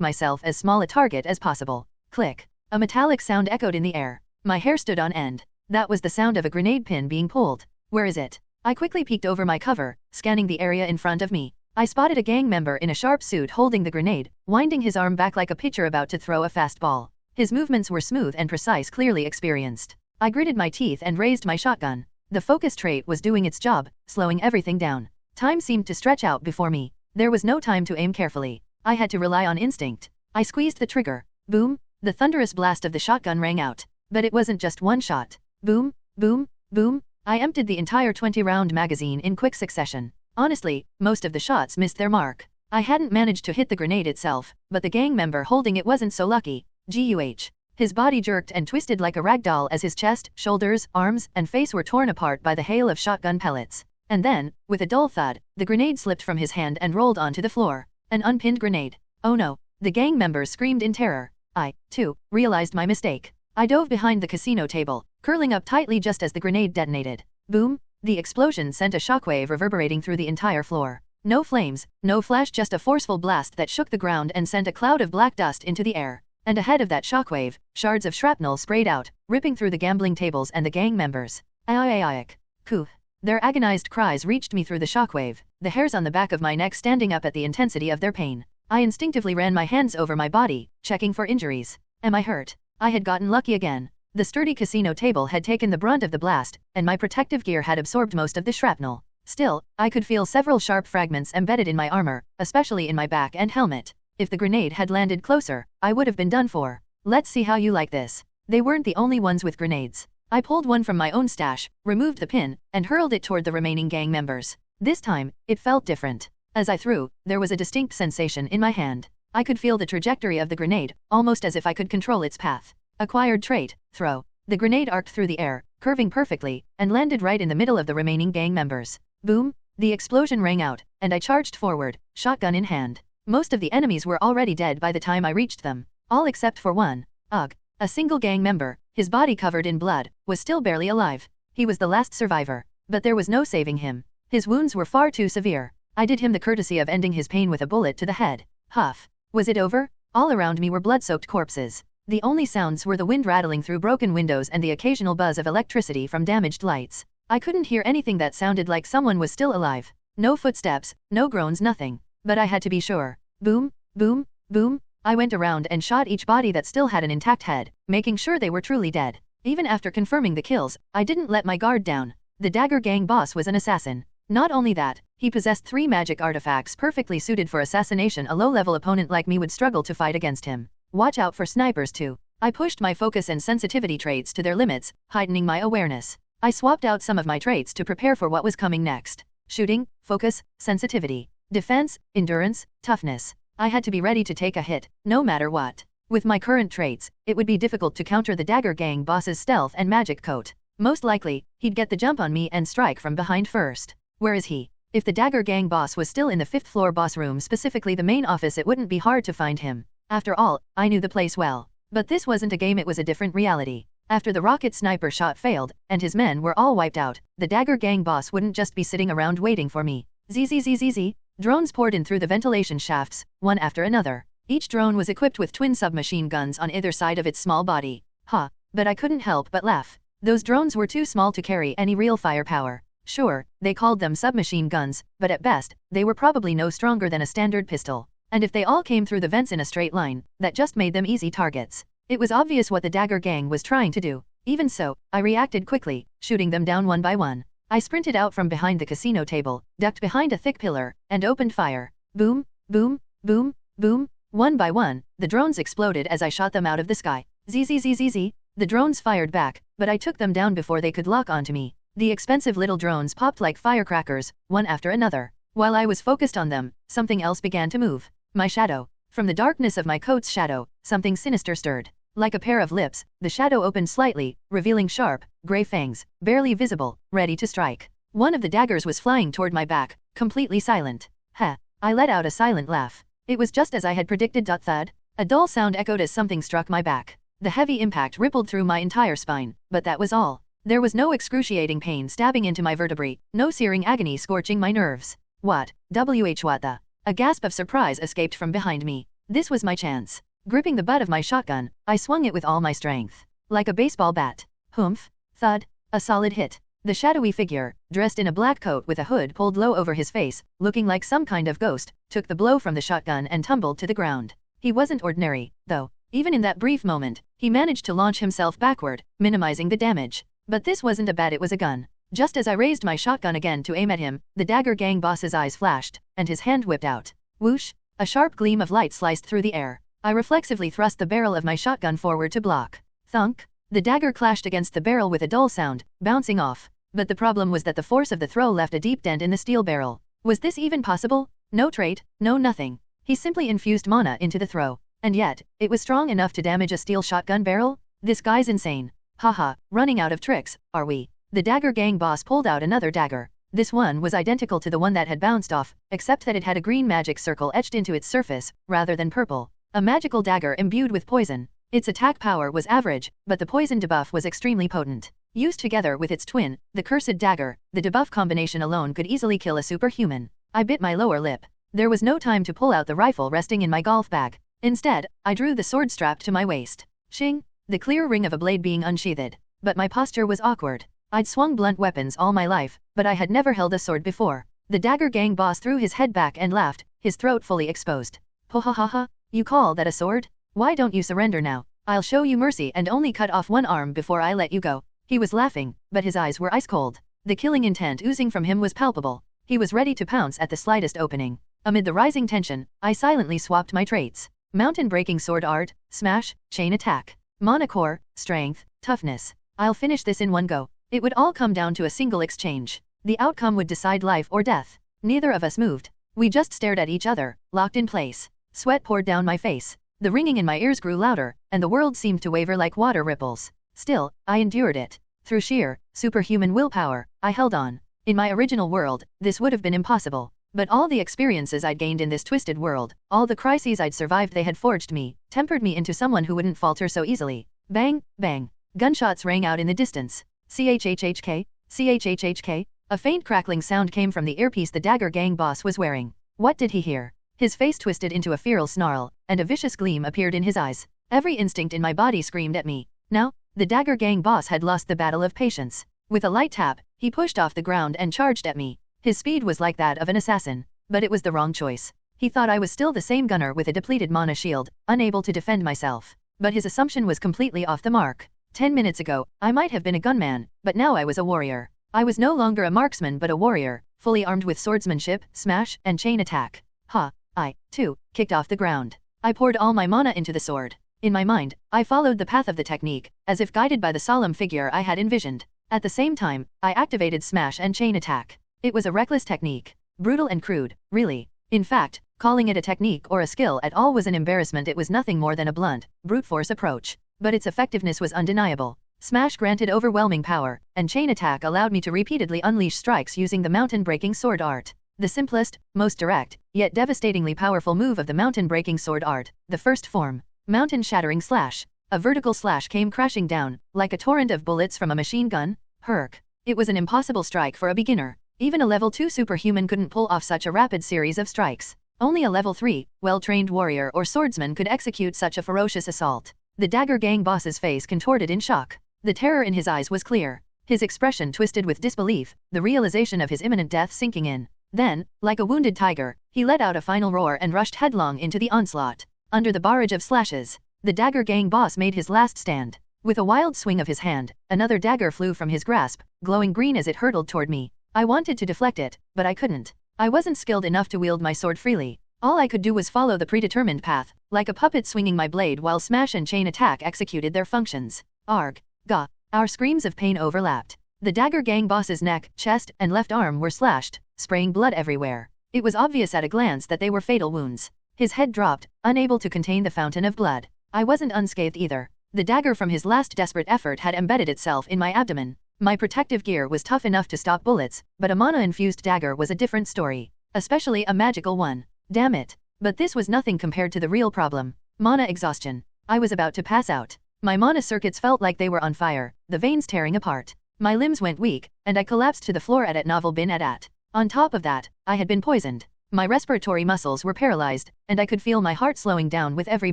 myself as small a target as possible. Click. A metallic sound echoed in the air. My hair stood on end. That was the sound of a grenade pin being pulled. Where is it? I quickly peeked over my cover, scanning the area in front of me. I spotted a gang member in a sharp suit holding the grenade, winding his arm back like a pitcher about to throw a fastball. His movements were smooth and precise, clearly experienced. I gritted my teeth and raised my shotgun. The focus trait was doing its job, slowing everything down. Time seemed to stretch out before me. There was no time to aim carefully. I had to rely on instinct. I squeezed the trigger. Boom! The thunderous blast of the shotgun rang out. But it wasn't just one shot. Boom! Boom! Boom! I emptied the entire 20-round magazine in quick succession. Honestly, most of the shots missed their mark. I hadn't managed to hit the grenade itself, but the gang member holding it wasn't so lucky. Guh. His body jerked and twisted like a rag doll as his chest, shoulders, arms, and face were torn apart by the hail of shotgun pellets. And then, with a dull thud, the grenade slipped from his hand and rolled onto the floor. An unpinned grenade. Oh no. The gang members screamed in terror. I, too, realized my mistake. I dove behind the casino table, curling up tightly just as the grenade detonated. Boom! The explosion sent a shockwave reverberating through the entire floor. No flames, no flash, just a forceful blast that shook the ground and sent a cloud of black dust into the air. And ahead of that shockwave, shards of shrapnel sprayed out, ripping through the gambling tables and the gang members. Aiaiaiaic. Koof. Their agonized cries reached me through the shockwave, the hairs on the back of my neck standing up at the intensity of their pain. I instinctively ran my hands over my body, checking for injuries. Am I hurt? I had gotten lucky again. The sturdy casino table had taken the brunt of the blast, and my protective gear had absorbed most of the shrapnel. Still, I could feel several sharp fragments embedded in my armor, especially in my back and helmet. If the grenade had landed closer, I would have been done for. Let's see how you like this. They weren't the only ones with grenades. I pulled one from my own stash, removed the pin, and hurled it toward the remaining gang members. This time, it felt different. As I threw, there was a distinct sensation in my hand. I could feel the trajectory of the grenade, almost as if I could control its path. Acquired trait, throw. The grenade arced through the air, curving perfectly, and landed right in the middle of the remaining gang members. Boom! The explosion rang out, and I charged forward, shotgun in hand. Most of the enemies were already dead by the time I reached them. All except for one. Ugh. A single gang member, his body covered in blood, was still barely alive. He was the last survivor. But there was no saving him. His wounds were far too severe. I did him the courtesy of ending his pain with a bullet to the head. Huff. Was it over? All around me were blood-soaked corpses. The only sounds were the wind rattling through broken windows and the occasional buzz of electricity from damaged lights. I couldn't hear anything that sounded like someone was still alive. No footsteps, no groans, nothing. But I had to be sure. Boom, boom, boom. I went around and shot each body that still had an intact head, making sure they were truly dead. Even after confirming the kills, I didn't let my guard down. The Dagger Gang boss was an assassin. Not only that, he possessed 3 magic artifacts perfectly suited for assassination. A low-level opponent like me would struggle to fight against him. Watch out for snipers too. I pushed my focus and sensitivity traits to their limits, heightening my awareness. I swapped out some of my traits to prepare for what was coming next. Shooting, focus, sensitivity, defense, endurance, toughness. I had to be ready to take a hit, no matter what. With my current traits, it would be difficult to counter the Dagger Gang boss's stealth and magic coat. Most likely, he'd get the jump on me and strike from behind first. Where is he? If the Dagger Gang boss was still in the 5th floor boss room, specifically the main office, it wouldn't be hard to find him. After all, I knew the place well. But this wasn't a game, it was a different reality. After the rocket sniper shot failed, and his men were all wiped out, the Dagger Gang boss wouldn't just be sitting around waiting for me. Zzzzz. Drones poured in through the ventilation shafts, one after another. Each drone was equipped with twin submachine guns on either side of its small body. But I couldn't help but laugh. Those drones were too small to carry any real firepower. Sure, they called them submachine guns, but at best, they were probably no stronger than a standard pistol. And if they all came through the vents in a straight line, that just made them easy targets. It was obvious what the Dagger Gang was trying to do. Even so, I reacted quickly, shooting them down one by one. I sprinted out from behind the casino table, ducked behind a thick pillar, and opened fire. Boom, boom, boom, boom. One by one, the drones exploded as I shot them out of the sky. Zzzzz. The drones fired back, but I took them down before they could lock onto me. The expensive little drones popped like firecrackers, one after another. While I was focused on them, something else began to move. My shadow. From the darkness of my coat's shadow, something sinister stirred. Like a pair of lips, the shadow opened slightly, revealing sharp, gray fangs, barely visible, ready to strike. One of the daggers was flying toward my back, completely silent. Heh. I let out a silent laugh. It was just as I had predicted. Thud. A dull sound echoed as something struck my back. The heavy impact rippled through my entire spine, but that was all. There was no excruciating pain stabbing into my vertebrae, no searing agony scorching my nerves. What the? A gasp of surprise escaped from behind me. This was my chance. Gripping the butt of my shotgun, I swung it with all my strength. Like a baseball bat. Humph. Thud. A solid hit. The shadowy figure, dressed in a black coat with a hood pulled low over his face, looking like some kind of ghost, took the blow from the shotgun and tumbled to the ground. He wasn't ordinary, though. Even in that brief moment, he managed to launch himself backward, minimizing the damage. But this wasn't a bat, it was a gun. Just as I raised my shotgun again to aim at him, the Dagger Gang boss's eyes flashed, and his hand whipped out. Whoosh! A sharp gleam of light sliced through the air. I reflexively thrust the barrel of my shotgun forward to block. Thunk! The dagger clashed against the barrel with a dull sound, bouncing off. But the problem was that the force of the throw left a deep dent in the steel barrel. Was this even possible? No trait, no nothing. He simply infused mana into the throw. And yet, it was strong enough to damage a steel shotgun barrel? This guy's insane. Haha, running out of tricks, are we? The Dagger Gang boss pulled out another dagger. This one was identical to the one that had bounced off, except that it had a green magic circle etched into its surface, rather than purple. A magical dagger imbued with poison. Its attack power was average, but the poison debuff was extremely potent. Used together with its twin, the cursed dagger, the debuff combination alone could easily kill a superhuman. I bit my lower lip. There was no time to pull out the rifle resting in my golf bag. Instead, I drew the sword strapped to my waist. Shing! The clear ring of a blade being unsheathed. But my posture was awkward. I'd swung blunt weapons all my life, but I had never held a sword before. The Dagger Gang boss threw his head back and laughed, his throat fully exposed. Pohahaha, you call that a sword? Why don't you surrender now? I'll show you mercy and only cut off one arm before I let you go. He was laughing, but his eyes were ice cold. The killing intent oozing from him was palpable. He was ready to pounce at the slightest opening. Amid the rising tension, I silently swapped my traits. Mountain breaking sword art, smash, chain attack. Mana core, strength, toughness. I'll finish this in one go. It would all come down to a single exchange. The outcome would decide life or death. Neither of us moved. We just stared at each other, locked in place. Sweat poured down my face. The ringing in my ears grew louder, and the world seemed to waver like water ripples. Still, I endured it. Through sheer, superhuman willpower, I held on. In my original world, this would have been impossible. But all the experiences I'd gained in this twisted world, all the crises I'd survived, they had forged me, tempered me into someone who wouldn't falter so easily. Bang, bang. Gunshots rang out in the distance. Chhhk, chhhk. A faint crackling sound came from the earpiece the Dagger Gang boss was wearing. What did he hear? His face twisted into a feral snarl, and a vicious gleam appeared in his eyes. Every instinct in my body screamed at me. Now, the Dagger Gang boss had lost the battle of patience. With a light tap, he pushed off the ground and charged at me. His speed was like that of an assassin. But it was the wrong choice. He thought I was still the same gunner with a depleted mana shield, unable to defend myself. But his assumption was completely off the mark. 10 minutes ago, I might have been a gunman, but now I was a warrior. I was no longer a marksman but a warrior, fully armed with swordsmanship, smash, and chain attack. Ha! I, too, kicked off the ground. I poured all my mana into the sword. In my mind, I followed the path of the technique, as if guided by the solemn figure I had envisioned. At the same time, I activated smash and chain attack. It was a reckless technique. Brutal and crude, really. In fact, calling it a technique or a skill at all was an embarrassment. It was nothing more than a blunt, brute force approach. But its effectiveness was undeniable. Smash granted overwhelming power, and chain attack allowed me to repeatedly unleash strikes using the mountain-breaking sword art. The simplest, most direct, yet devastatingly powerful move of the mountain-breaking sword art, the first form. Mountain-shattering slash. A vertical slash came crashing down, like a torrent of bullets from a machine gun. Herc. It was an impossible strike for a beginner. Even a level 2 superhuman couldn't pull off such a rapid series of strikes. Only a level 3, well-trained warrior or swordsman could execute such a ferocious assault. The Dagger Gang boss's face contorted in shock. The terror in his eyes was clear. His expression twisted with disbelief, the realization of his imminent death sinking in. Then, like a wounded tiger, he let out a final roar and rushed headlong into the onslaught. Under the barrage of slashes, the Dagger Gang boss made his last stand. With a wild swing of his hand, another dagger flew from his grasp, glowing green as it hurtled toward me. I wanted to deflect it, but I couldn't. I wasn't skilled enough to wield my sword freely. All I could do was follow the predetermined path, like a puppet swinging my blade while smash and chain attack executed their functions. Arg. Gah. Our screams of pain overlapped. The Dagger Gang boss's neck, chest, and left arm were slashed, spraying blood everywhere. It was obvious at a glance that they were fatal wounds. His head dropped, unable to contain the fountain of blood. I wasn't unscathed either. The dagger from his last desperate effort had embedded itself in my abdomen. My protective gear was tough enough to stop bullets, but a mana-infused dagger was a different story. Especially a magical one. Damn it. But this was nothing compared to the real problem. Mana exhaustion. I was about to pass out. My mana circuits felt like they were on fire, the veins tearing apart. My limbs went weak, and I collapsed to the floor at novel bin at. On top of that, I had been poisoned. My respiratory muscles were paralyzed, and I could feel my heart slowing down with every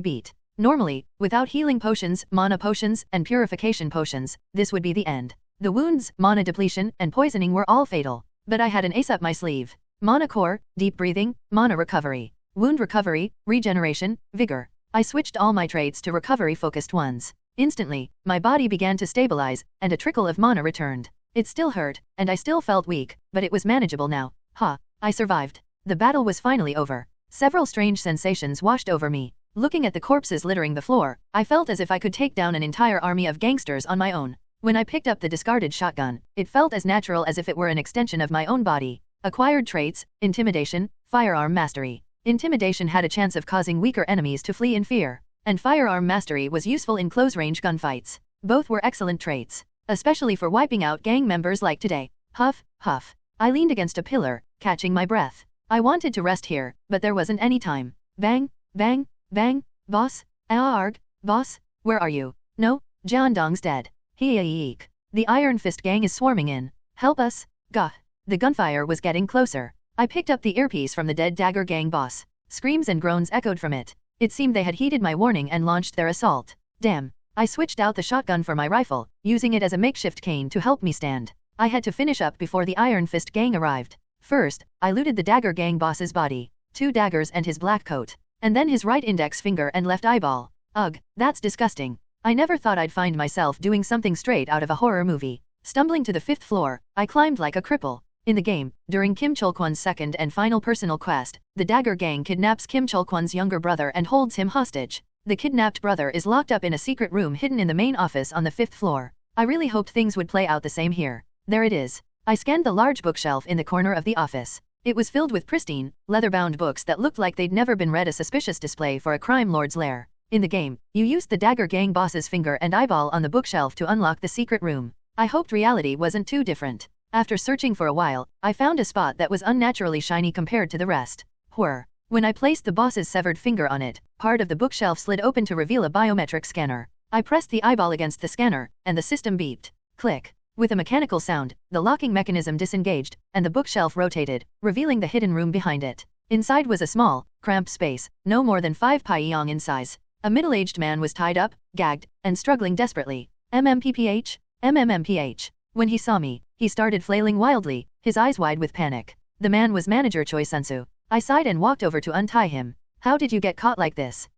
beat. Normally, without healing potions, mana potions, and purification potions, this would be the end. The wounds, mana depletion, and poisoning were all fatal. But I had an ace up my sleeve. Mana core, deep breathing, mana recovery, wound recovery, regeneration, vigor. I switched all my traits to recovery-focused ones. Instantly, my body began to stabilize, and a trickle of mana returned. It still hurt, and I still felt weak, but it was manageable now. Ha! I survived. The battle was finally over. Several strange sensations washed over me. Looking at the corpses littering the floor, I felt as if I could take down an entire army of gangsters on my own. When I picked up the discarded shotgun, it felt as natural as if it were an extension of my own body. Acquired traits, intimidation, firearm mastery. Intimidation had a chance of causing weaker enemies to flee in fear, and firearm mastery was useful in close-range gunfights. Both were excellent traits, especially for wiping out gang members like today. Huff, huff. I leaned against a pillar, catching my breath. I wanted to rest here, but there wasn't any time. Bang, bang, bang, boss, arg, boss, where are you? No, Jeondong's dead. Eek. The Iron Fist gang is swarming in. Help us, gah. The gunfire was getting closer. I picked up the earpiece from the dead Dagger Gang boss. Screams and groans echoed from it. It seemed they had heeded my warning and launched their assault. Damn. I switched out the shotgun for my rifle, using it as a makeshift cane to help me stand. I had to finish up before the Iron Fist gang arrived. First, I looted the Dagger Gang boss's body, 2 daggers and his black coat, and then his right index finger and left eyeball. Ugh, that's disgusting. I never thought I'd find myself doing something straight out of a horror movie. Stumbling to the 5th floor, I climbed like a cripple. In the game, during Kim Chol-kwon's second and final personal quest, the Dagger Gang kidnaps Kim Chol-kwon's younger brother and holds him hostage. The kidnapped brother is locked up in a secret room hidden in the main office on the 5th floor. I really hoped things would play out the same here. There it is. I scanned the large bookshelf in the corner of the office. It was filled with pristine, leather-bound books that looked like they'd never been read, a suspicious display for a crime lord's lair. In the game, you used the Dagger Gang boss's finger and eyeball on the bookshelf to unlock the secret room. I hoped reality wasn't too different. After searching for a while, I found a spot that was unnaturally shiny compared to the rest. Whir. When I placed the boss's severed finger on it, part of the bookshelf slid open to reveal a biometric scanner. I pressed the eyeball against the scanner, and the system beeped. Click. With a mechanical sound, the locking mechanism disengaged, and the bookshelf rotated, revealing the hidden room behind it. Inside was a small, cramped space, no more than 5 pyong in size. A middle-aged man was tied up, gagged, and struggling desperately. MMPPH? MMMPH. When he saw me, he started flailing wildly, his eyes wide with panic. The man was manager Choi Sunsu. I sighed and walked over to untie him. How did you get caught like this?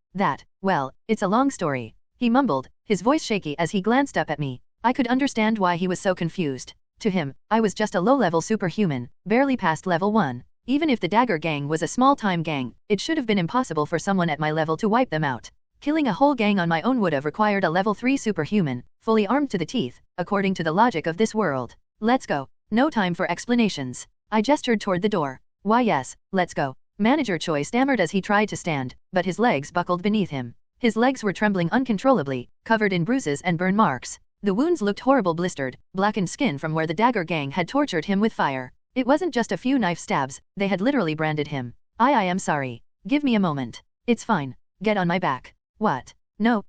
Well, it's a long story. He mumbled, his voice shaky as he glanced up at me. I could understand why he was so confused. To him, I was just a low-level superhuman, barely past level 1. Even if the Dagger Gang was a small-time gang, it should have been impossible for someone at my level to wipe them out. Killing a whole gang on my own would have required a level 3 superhuman, fully armed to the teeth, according to the logic of this world. Let's go. No time for explanations. I gestured toward the door. Why yes, let's go. Manager Choi stammered as he tried to stand, but his legs buckled beneath him. His legs were trembling uncontrollably, covered in bruises and burn marks. The wounds looked horrible, blistered, blackened skin from where the Dagger Gang had tortured him with fire. It wasn't just a few knife stabs, they had literally branded him. I am sorry. Give me a moment. It's fine. Get on my back. What? No,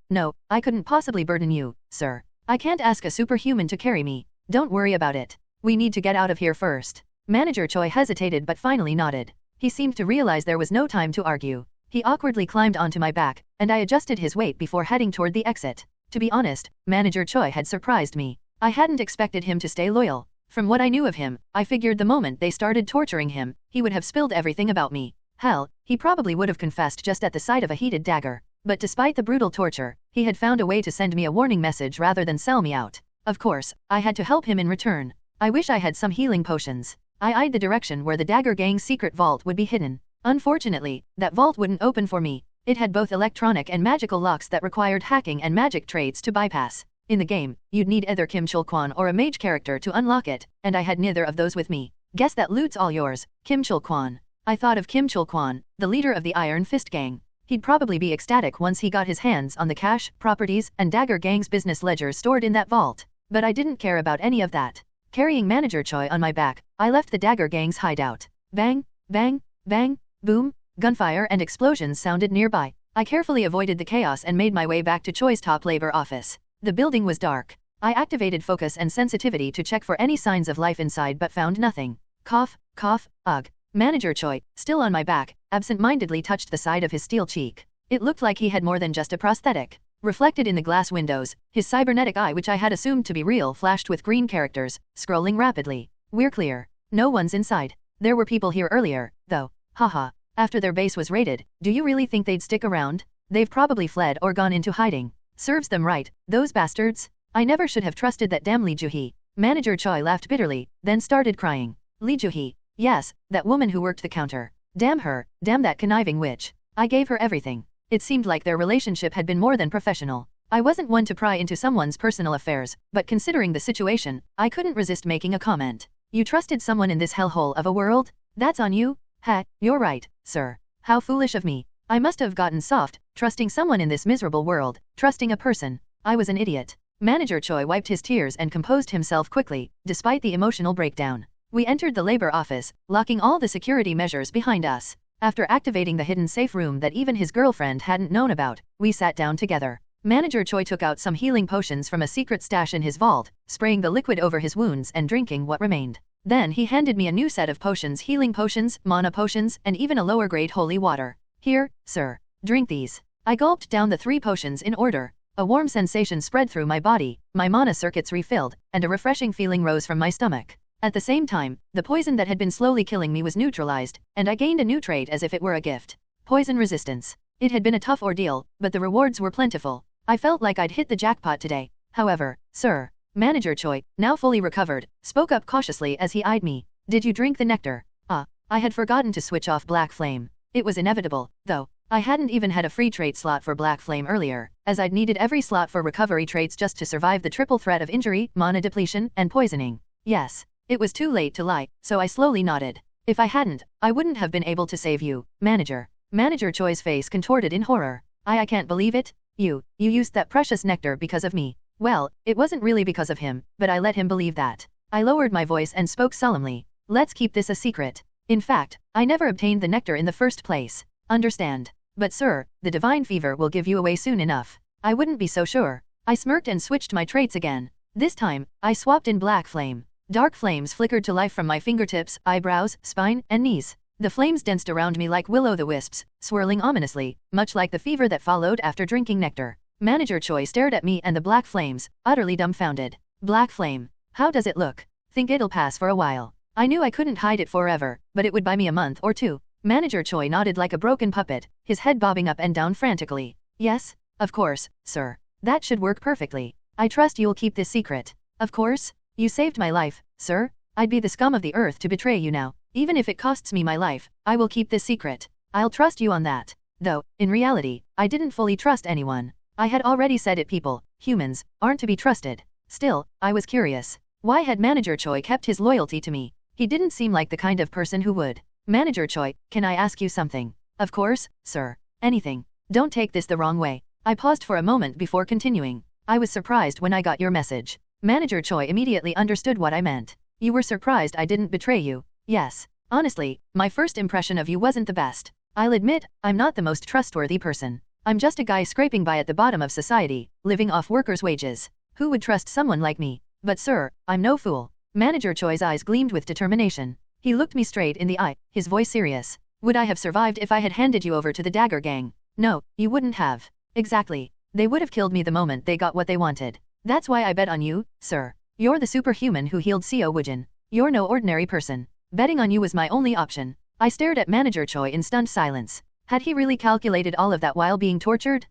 I couldn't possibly burden you, sir. I can't ask a superhuman to carry me. Don't worry about it. We need to get out of here first. Manager Choi hesitated but finally nodded. He seemed to realize there was no time to argue. He awkwardly climbed onto my back, and I adjusted his weight before heading toward the exit. To be honest, Manager Choi had surprised me. I hadn't expected him to stay loyal. From what I knew of him, I figured the moment they started torturing him, he would have spilled everything about me. Hell, he probably would have confessed just at the sight of a heated dagger. But despite the brutal torture, he had found a way to send me a warning message rather than sell me out. Of course, I had to help him in return. I wish I had some healing potions. I eyed the direction where the Dagger Gang's secret vault would be hidden. Unfortunately, that vault wouldn't open for me. It had both electronic and magical locks that required hacking and magic traits to bypass. In the game, you'd need either Kim Chul-kwan or a mage character to unlock it, and I had neither of those with me. Guess that loot's all yours, Kim Chul-kwan. I thought of Kim Chul-kwan, the leader of the Iron Fist Gang. He'd probably be ecstatic once he got his hands on the cash, properties, and Dagger Gang's business ledgers stored in that vault. But I didn't care about any of that. Carrying Manager Choi on my back, I left the Dagger Gang's hideout. Bang, bang, bang, boom, gunfire and explosions sounded nearby. I carefully avoided the chaos and made my way back to Choi's top labor office. The building was dark. I activated focus and sensitivity to check for any signs of life inside but found nothing. Cough, cough, ugh. Manager Choi, still on my back, absent-mindedly touched the side of his steel cheek. It looked like he had more than just a prosthetic. Reflected in the glass windows, his cybernetic eye, which I had assumed to be real, flashed with green characters, scrolling rapidly. We're clear. No one's inside. There were people here earlier, though. Haha. After their base was raided, do you really think they'd stick around? They've probably fled or gone into hiding. Serves them right, those bastards. I never should have trusted that damn Lee Joo-hee. Manager Choi laughed bitterly, then started crying. Lee Joo-hee. Yes, that woman who worked the counter. Damn her, damn that conniving witch. I gave her everything. It seemed like their relationship had been more than professional. I wasn't one to pry into someone's personal affairs, but considering the situation, I couldn't resist making a comment. You trusted someone in this hellhole of a world? That's on you? Ha, you're right, sir. How foolish of me. I must have gotten soft, trusting someone in this miserable world, trusting a person. I was an idiot. Manager Choi wiped his tears and composed himself quickly, despite the emotional breakdown. We entered the labor office, locking all the security measures behind us. After activating the hidden safe room that even his girlfriend hadn't known about, we sat down together. Manager Choi took out some healing potions from a secret stash in his vault, spraying the liquid over his wounds and drinking what remained. Then he handed me a new set of potions, healing potions, mana potions, and even a lower grade holy water. Here, sir. Drink these. I gulped down the 3 potions in order. A warm sensation spread through my body, my mana circuits refilled, and a refreshing feeling rose from my stomach. At the same time, the poison that had been slowly killing me was neutralized, and I gained a new trait as if it were a gift. Poison resistance. It had been a tough ordeal, but the rewards were plentiful. I felt like I'd hit the jackpot today. However, sir, Manager Choi, now fully recovered, spoke up cautiously as he eyed me. Did you drink the nectar? I had forgotten to switch off Black Flame. It was inevitable, though. I hadn't even had a free trait slot for Black Flame earlier, as I'd needed every slot for recovery traits just to survive the triple threat of injury, mana depletion, and poisoning. Yes. It was too late to lie, so I slowly nodded. If I hadn't, I wouldn't have been able to save you, Manager. Manager Choi's face contorted in horror. I can't believe it. You used that precious nectar because of me. Well, it wasn't really because of him, but I let him believe that. I lowered my voice and spoke solemnly. Let's keep this a secret. In fact, I never obtained the nectar in the first place. Understand? But sir, the divine fever will give you away soon enough. I wouldn't be so sure. I smirked and switched my traits again. This time, I swapped in Black Flame. Dark flames flickered to life from my fingertips, eyebrows, spine, and knees. The flames danced around me like will-o'-the-wisps, swirling ominously, much like the fever that followed after drinking nectar. Manager Choi stared at me and the black flames, utterly dumbfounded. Black flame. How does it look? Think it'll pass for a while. I knew I couldn't hide it forever, but it would buy me a month or 2. Manager Choi nodded like a broken puppet, his head bobbing up and down frantically. Yes, of course, sir. That should work perfectly. I trust you'll keep this secret. Of course? You saved my life, sir. I'd be the scum of the earth to betray you now. Even if it costs me my life, I will keep this secret. I'll trust you on that. Though, in reality, I didn't fully trust anyone. I had already said it, people, humans, aren't to be trusted. Still, I was curious. Why had Manager Choi kept his loyalty to me? He didn't seem like the kind of person who would. Manager Choi, can I ask you something? Of course, sir. Anything. Don't take this the wrong way. I paused for a moment before continuing. I was surprised when I got your message. Manager Choi immediately understood what I meant. You were surprised I didn't betray you. Yes. Honestly, my first impression of you wasn't the best. I'll admit, I'm not the most trustworthy person. I'm just a guy scraping by at the bottom of society, living off workers' wages. Who would trust someone like me? But sir, I'm no fool. Manager Choi's eyes gleamed with determination. He looked me straight in the eye, his voice serious. Would I have survived if I had handed you over to the Dagger Gang? No, you wouldn't have. Exactly. They would have killed me the moment they got what they wanted. That's why I bet on you, sir. You're the superhuman who healed Co Wuin. You're no ordinary person. Betting on you was my only option. I stared at Manager Choi in stunned silence. Had he really calculated all of that while being tortured?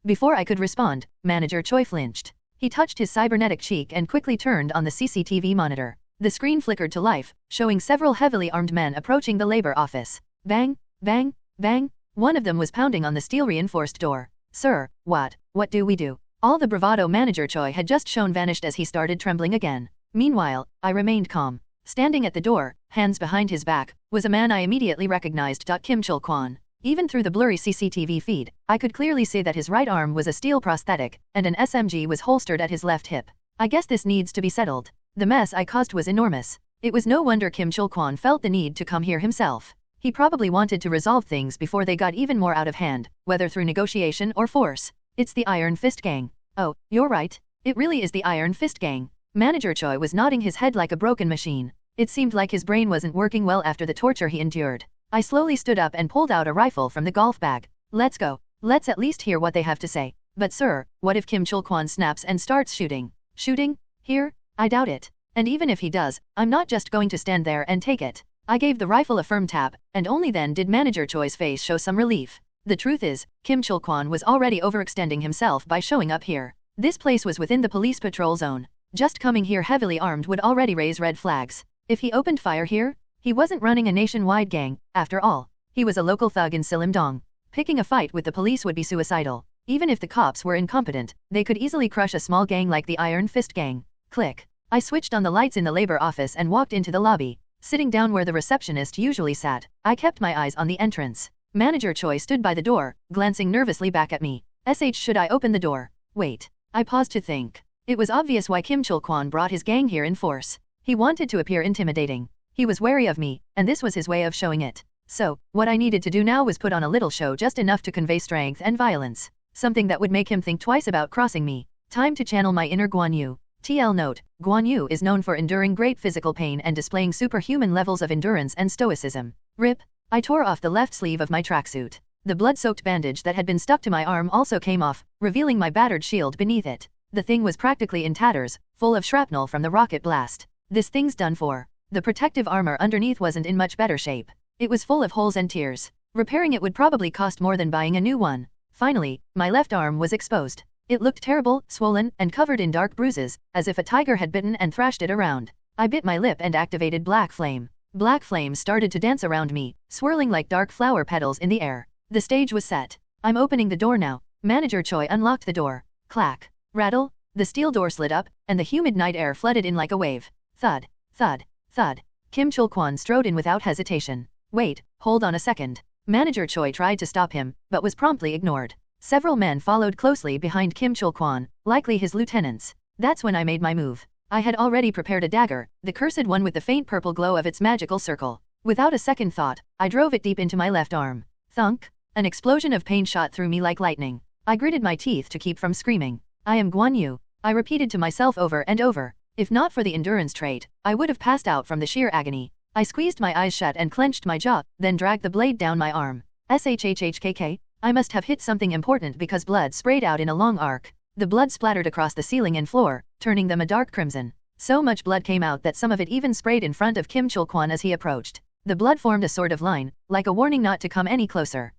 Before I could respond, Manager Choi flinched. He touched his cybernetic cheek and quickly turned on the CCTV monitor. The screen flickered to life, showing several heavily armed men approaching the labor office. Bang, bang, bang. One of them was pounding on the steel-reinforced door. Sir, what do we do? All the bravado Manager Choi had just shown vanished as he started trembling again. Meanwhile, I remained calm. Standing at the door, hands behind his back, was a man I immediately recognized. Kim Chul-kwon. Even through the blurry CCTV feed, I could clearly see that his right arm was a steel prosthetic, and an SMG was holstered at his left hip. I guess this needs to be settled. The mess I caused was enormous. It was no wonder Kim Chul-kwon felt the need to come here himself. He probably wanted to resolve things before they got even more out of hand, whether through negotiation or force. It's the Iron Fist Gang. Oh, you're right. It really is the Iron Fist Gang. Manager Choi was nodding his head like a broken machine. It seemed like his brain wasn't working well after the torture he endured. I slowly stood up and pulled out a rifle from the golf bag. Let's go. Let's at least hear what they have to say. But sir, what if Kim Chul-kwon snaps and starts shooting? Shooting? Here? I doubt it. And even if he does, I'm not just going to stand there and take it. I gave the rifle a firm tap, and only then did Manager Choi's face show some relief. The truth is, Kim Chul-kwon was already overextending himself by showing up here. This place was within the police patrol zone. Just coming here heavily armed would already raise red flags. If he opened fire here, he wasn't running a nationwide gang, after all. He was a local thug in Sillim-dong. Picking a fight with the police would be suicidal. Even if the cops were incompetent, they could easily crush a small gang like the Iron Fist Gang. Click. I switched on the lights in the labor office and walked into the lobby. Sitting down where the receptionist usually sat, I kept my eyes on the entrance. Manager Choi stood by the door, glancing nervously back at me. Should I open the door? Wait. I paused to think. It was obvious why Kim Chul-kwon brought his gang here in force. He wanted to appear intimidating. He was wary of me, and this was his way of showing it. So, what I needed to do now was put on a little show, just enough to convey strength and violence. Something that would make him think twice about crossing me. Time to channel my inner Guan Yu. TL note, Guan Yu is known for enduring great physical pain and displaying superhuman levels of endurance and stoicism. RIP. I tore off the left sleeve of my tracksuit. The blood-soaked bandage that had been stuck to my arm also came off, revealing my battered shield beneath it. The thing was practically in tatters, full of shrapnel from the rocket blast. This thing's done for. The protective armor underneath wasn't in much better shape. It was full of holes and tears. Repairing it would probably cost more than buying a new one. Finally, my left arm was exposed. It looked terrible, swollen, and covered in dark bruises, as if a tiger had bitten and thrashed it around. I bit my lip and activated Black Flame. Black flames started to dance around me, swirling like dark flower petals in the air. The stage was set. I'm opening the door now. Manager Choi unlocked the door. Clack. Rattle. The steel door slid up, and the humid night air flooded in like a wave. Thud. Thud. Thud. Kim Chul-kwon strode in without hesitation. Wait, hold on a second. Manager Choi tried to stop him, but was promptly ignored. Several men followed closely behind Kim Chul-kwon, likely his lieutenants. That's when I made my move. I had already prepared a dagger, the cursed one with the faint purple glow of its magical circle. Without a second thought, I drove it deep into my left arm. Thunk! An explosion of pain shot through me like lightning. I gritted my teeth to keep from screaming. I am Guan Yu. I repeated to myself over and over. If not for the endurance trait, I would have passed out from the sheer agony. I squeezed my eyes shut and clenched my jaw, then dragged the blade down my arm. SHHHKK. I must have hit something important because blood sprayed out in a long arc. The blood splattered across the ceiling and floor, turning them a dark crimson. So much blood came out that some of it even sprayed in front of Kim Chul-kwon as he approached. The blood formed a sort of line, like a warning not to come any closer.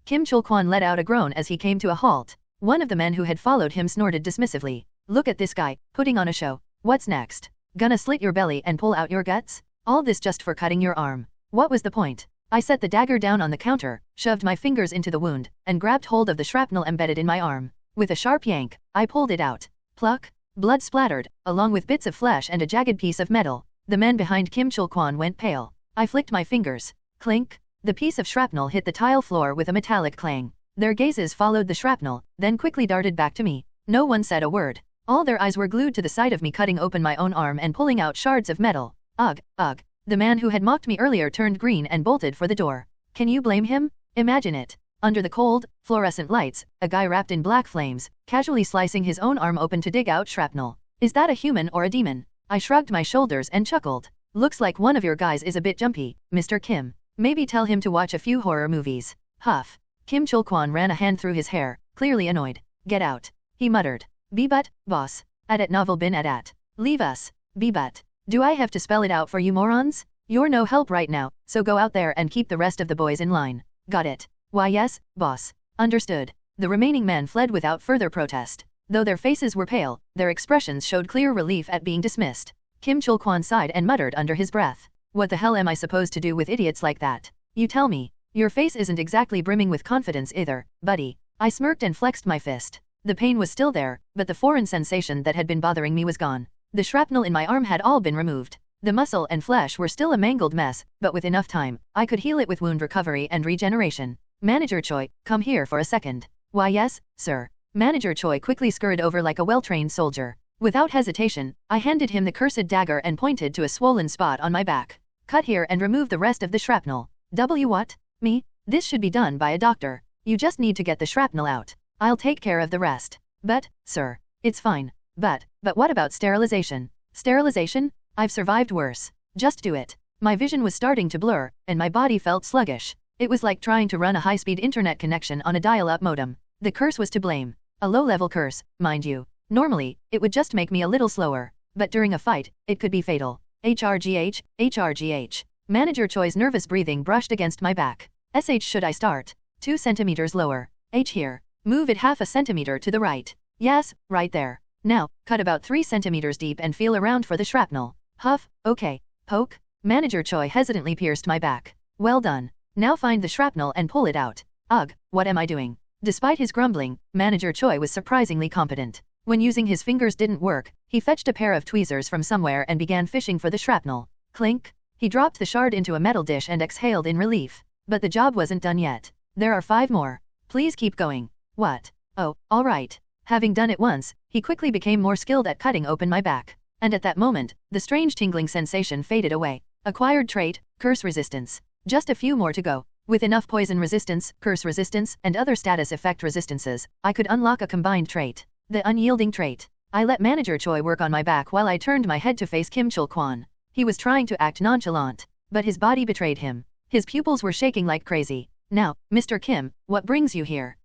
Kim Chul-kwon let out a groan as he came to a halt. One of the men who had followed him snorted dismissively. Look at this guy, putting on a show. What's next? Gonna slit your belly and pull out your guts? All this just for cutting your arm. What was the point? I set the dagger down on the counter, shoved my fingers into the wound, and grabbed hold of the shrapnel embedded in my arm. With a sharp yank, I pulled it out. Pluck. Blood splattered, along with bits of flesh and a jagged piece of metal. The man behind Kim Chul-kwon went pale. I flicked my fingers. Clink. The piece of shrapnel hit the tile floor with a metallic clang. Their gazes followed the shrapnel, then quickly darted back to me. No one said a word. All their eyes were glued to the sight of me cutting open my own arm and pulling out shards of metal. Ugh, ugh. The man who had mocked me earlier turned green and bolted for the door. Can you blame him? Imagine it. Under the cold, fluorescent lights, a guy wrapped in black flames, casually slicing his own arm open to dig out shrapnel. Is that a human or a demon? I shrugged my shoulders and chuckled. Looks like one of your guys is a bit jumpy, Mr. Kim. Maybe tell him to watch a few horror movies. Huff. Kim Chul-kwon ran a hand through his hair, clearly annoyed. Get out. He muttered. Bibat, boss. Adat novel bin adat. Leave us. Bibat. Do I have to spell it out for you morons? You're no help right now, so go out there and keep the rest of the boys in line. Got it. Why yes, boss. Understood. The remaining men fled without further protest. Though their faces were pale, their expressions showed clear relief at being dismissed. Kim Chul-kwon sighed and muttered under his breath. What the hell am I supposed to do with idiots like that? You tell me. Your face isn't exactly brimming with confidence either, buddy. I smirked and flexed my fist. The pain was still there, but the foreign sensation that had been bothering me was gone. The shrapnel in my arm had all been removed. The muscle and flesh were still a mangled mess, but with enough time, I could heal it with wound recovery and regeneration. Manager Choi, come here for a second. Why yes, sir. Manager Choi quickly scurried over like a well-trained soldier. Without hesitation, I handed him the cursed dagger and pointed to a swollen spot on my back. Cut here and remove the rest of the shrapnel. What? Me? This should be done by a doctor. You just need to get the shrapnel out. I'll take care of the rest. But, sir, it's fine. But what about sterilization? Sterilization? I've survived worse. Just do it. My vision was starting to blur, and my body felt sluggish. It was like trying to run a high-speed internet connection on a dial-up modem. The curse was to blame. A low-level curse, mind you. Normally, it would just make me a little slower. But during a fight, it could be fatal. HRGH, HRGH. Manager Choi's nervous breathing brushed against my back. SH should I start? 2 centimeters lower. H here. Move it half a centimeter to the right. Yes, right there. Now, cut about 3 centimeters deep and feel around for the shrapnel. Huff, okay. Poke. Manager Choi hesitantly pierced my back. Well done. Now find the shrapnel and pull it out. Ugh, what am I doing? Despite his grumbling, Manager Choi was surprisingly competent. When using his fingers didn't work, he fetched a pair of tweezers from somewhere and began fishing for the shrapnel. Clink. He dropped the shard into a metal dish and exhaled in relief. But the job wasn't done yet. There are 5 more. Please keep going. What? Oh, all right. Having done it once, he quickly became more skilled at cutting open my back. And at that moment, the strange tingling sensation faded away. Acquired trait, curse resistance. Just a few more to go. With enough poison resistance, curse resistance, and other status effect resistances, I could unlock a combined trait. The unyielding trait. I let Manager Choi work on my back while I turned my head to face Kim Chul-kwon. He was trying to act nonchalant, but his body betrayed him. His pupils were shaking like crazy. Now, Mr. Kim, what brings you here?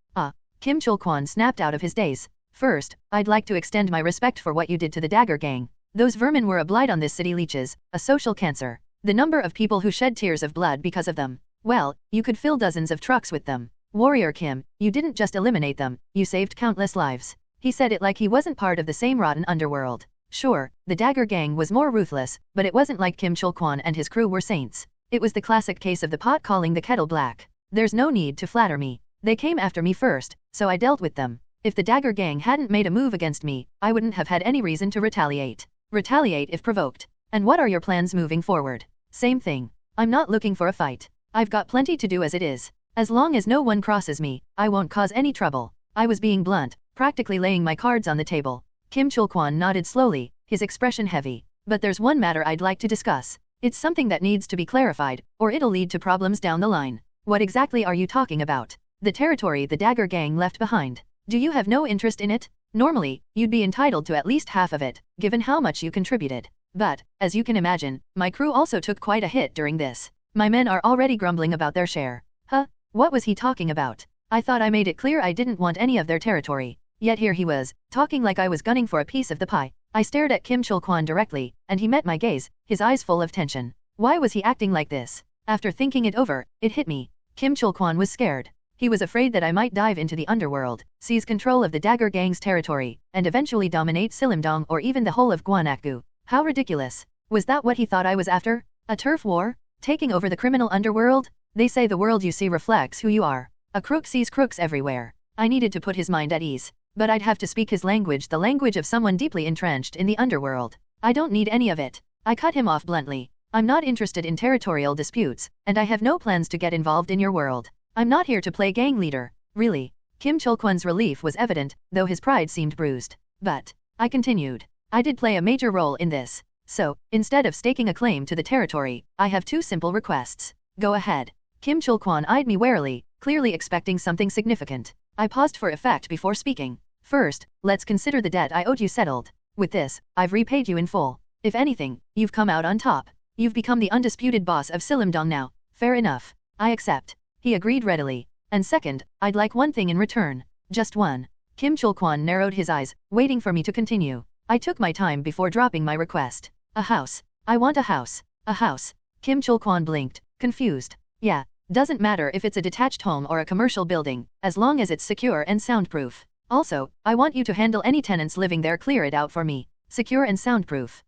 Kim Chul-kwon snapped out of his daze. First, I'd like to extend my respect for what you did to the Dagger Gang. Those vermin were a blight on this city, leeches, a social cancer. The number of people who shed tears of blood because of them. Well, you could fill dozens of trucks with them. Warrior Kim, you didn't just eliminate them, you saved countless lives. He said it like he wasn't part of the same rotten underworld. Sure, the Dagger Gang was more ruthless, but it wasn't like Kim Chul-kwon and his crew were saints. It was the classic case of the pot calling the kettle black. There's no need to flatter me. They came after me first, so I dealt with them. If the Dagger Gang hadn't made a move against me, I wouldn't have had any reason to retaliate. Retaliate if provoked. And what are your plans moving forward? Same thing. I'm not looking for a fight. I've got plenty to do as it is. As long as no one crosses me, I won't cause any trouble. I was being blunt, practically laying my cards on the table. Kim Chul-kwon nodded slowly, his expression heavy. But there's one matter I'd like to discuss. It's something that needs to be clarified, or it'll lead to problems down the line. What exactly are you talking about? The territory the Dagger Gang left behind. Do you have no interest in it? Normally, you'd be entitled to at least half of it, given how much you contributed. But, as you can imagine, my crew also took quite a hit during this. My men are already grumbling about their share. Huh? What was he talking about? I thought I made it clear I didn't want any of their territory. Yet here he was, talking like I was gunning for a piece of the pie. I stared at Kim Chul-kwon directly, and he met my gaze, his eyes full of tension. Why was he acting like this? After thinking it over, it hit me. Kim Chul-kwon was scared. He was afraid that I might dive into the underworld, seize control of the Dagger Gang's territory, and eventually dominate Sillimdong or even the whole of Gwanak-gu. How ridiculous. Was that what he thought I was after? A turf war? Taking over the criminal underworld? They say the world you see reflects who you are. A crook sees crooks everywhere. I needed to put his mind at ease. But I'd have to speak his language, the language of someone deeply entrenched in the underworld. I don't need any of it. I cut him off bluntly. I'm not interested in territorial disputes, and I have no plans to get involved in your world. I'm not here to play gang leader. Really. Kim Chul-kwon's relief was evident, though his pride seemed bruised. But, I continued, I did play a major role in this. So, instead of staking a claim to the territory, I have two simple requests. Go ahead. Kim Chul-kwon eyed me warily, clearly expecting something significant. I paused for effect before speaking. First, let's consider the debt I owed you settled. With this, I've repaid you in full. If anything, you've come out on top. You've become the undisputed boss of Silumdong now. Fair enough. I accept. He agreed readily. And second, I'd like one thing in return. Just one. Kim Chul-kwon narrowed his eyes, waiting for me to continue. I took my time before dropping my request. A house. I want a house. A house. Kim Chul-kwon blinked, confused. Yeah, doesn't matter if it's a detached home or a commercial building, as long as it's secure and soundproof. Also, I want you to handle any tenants living there, clear it out for me. Secure and soundproof.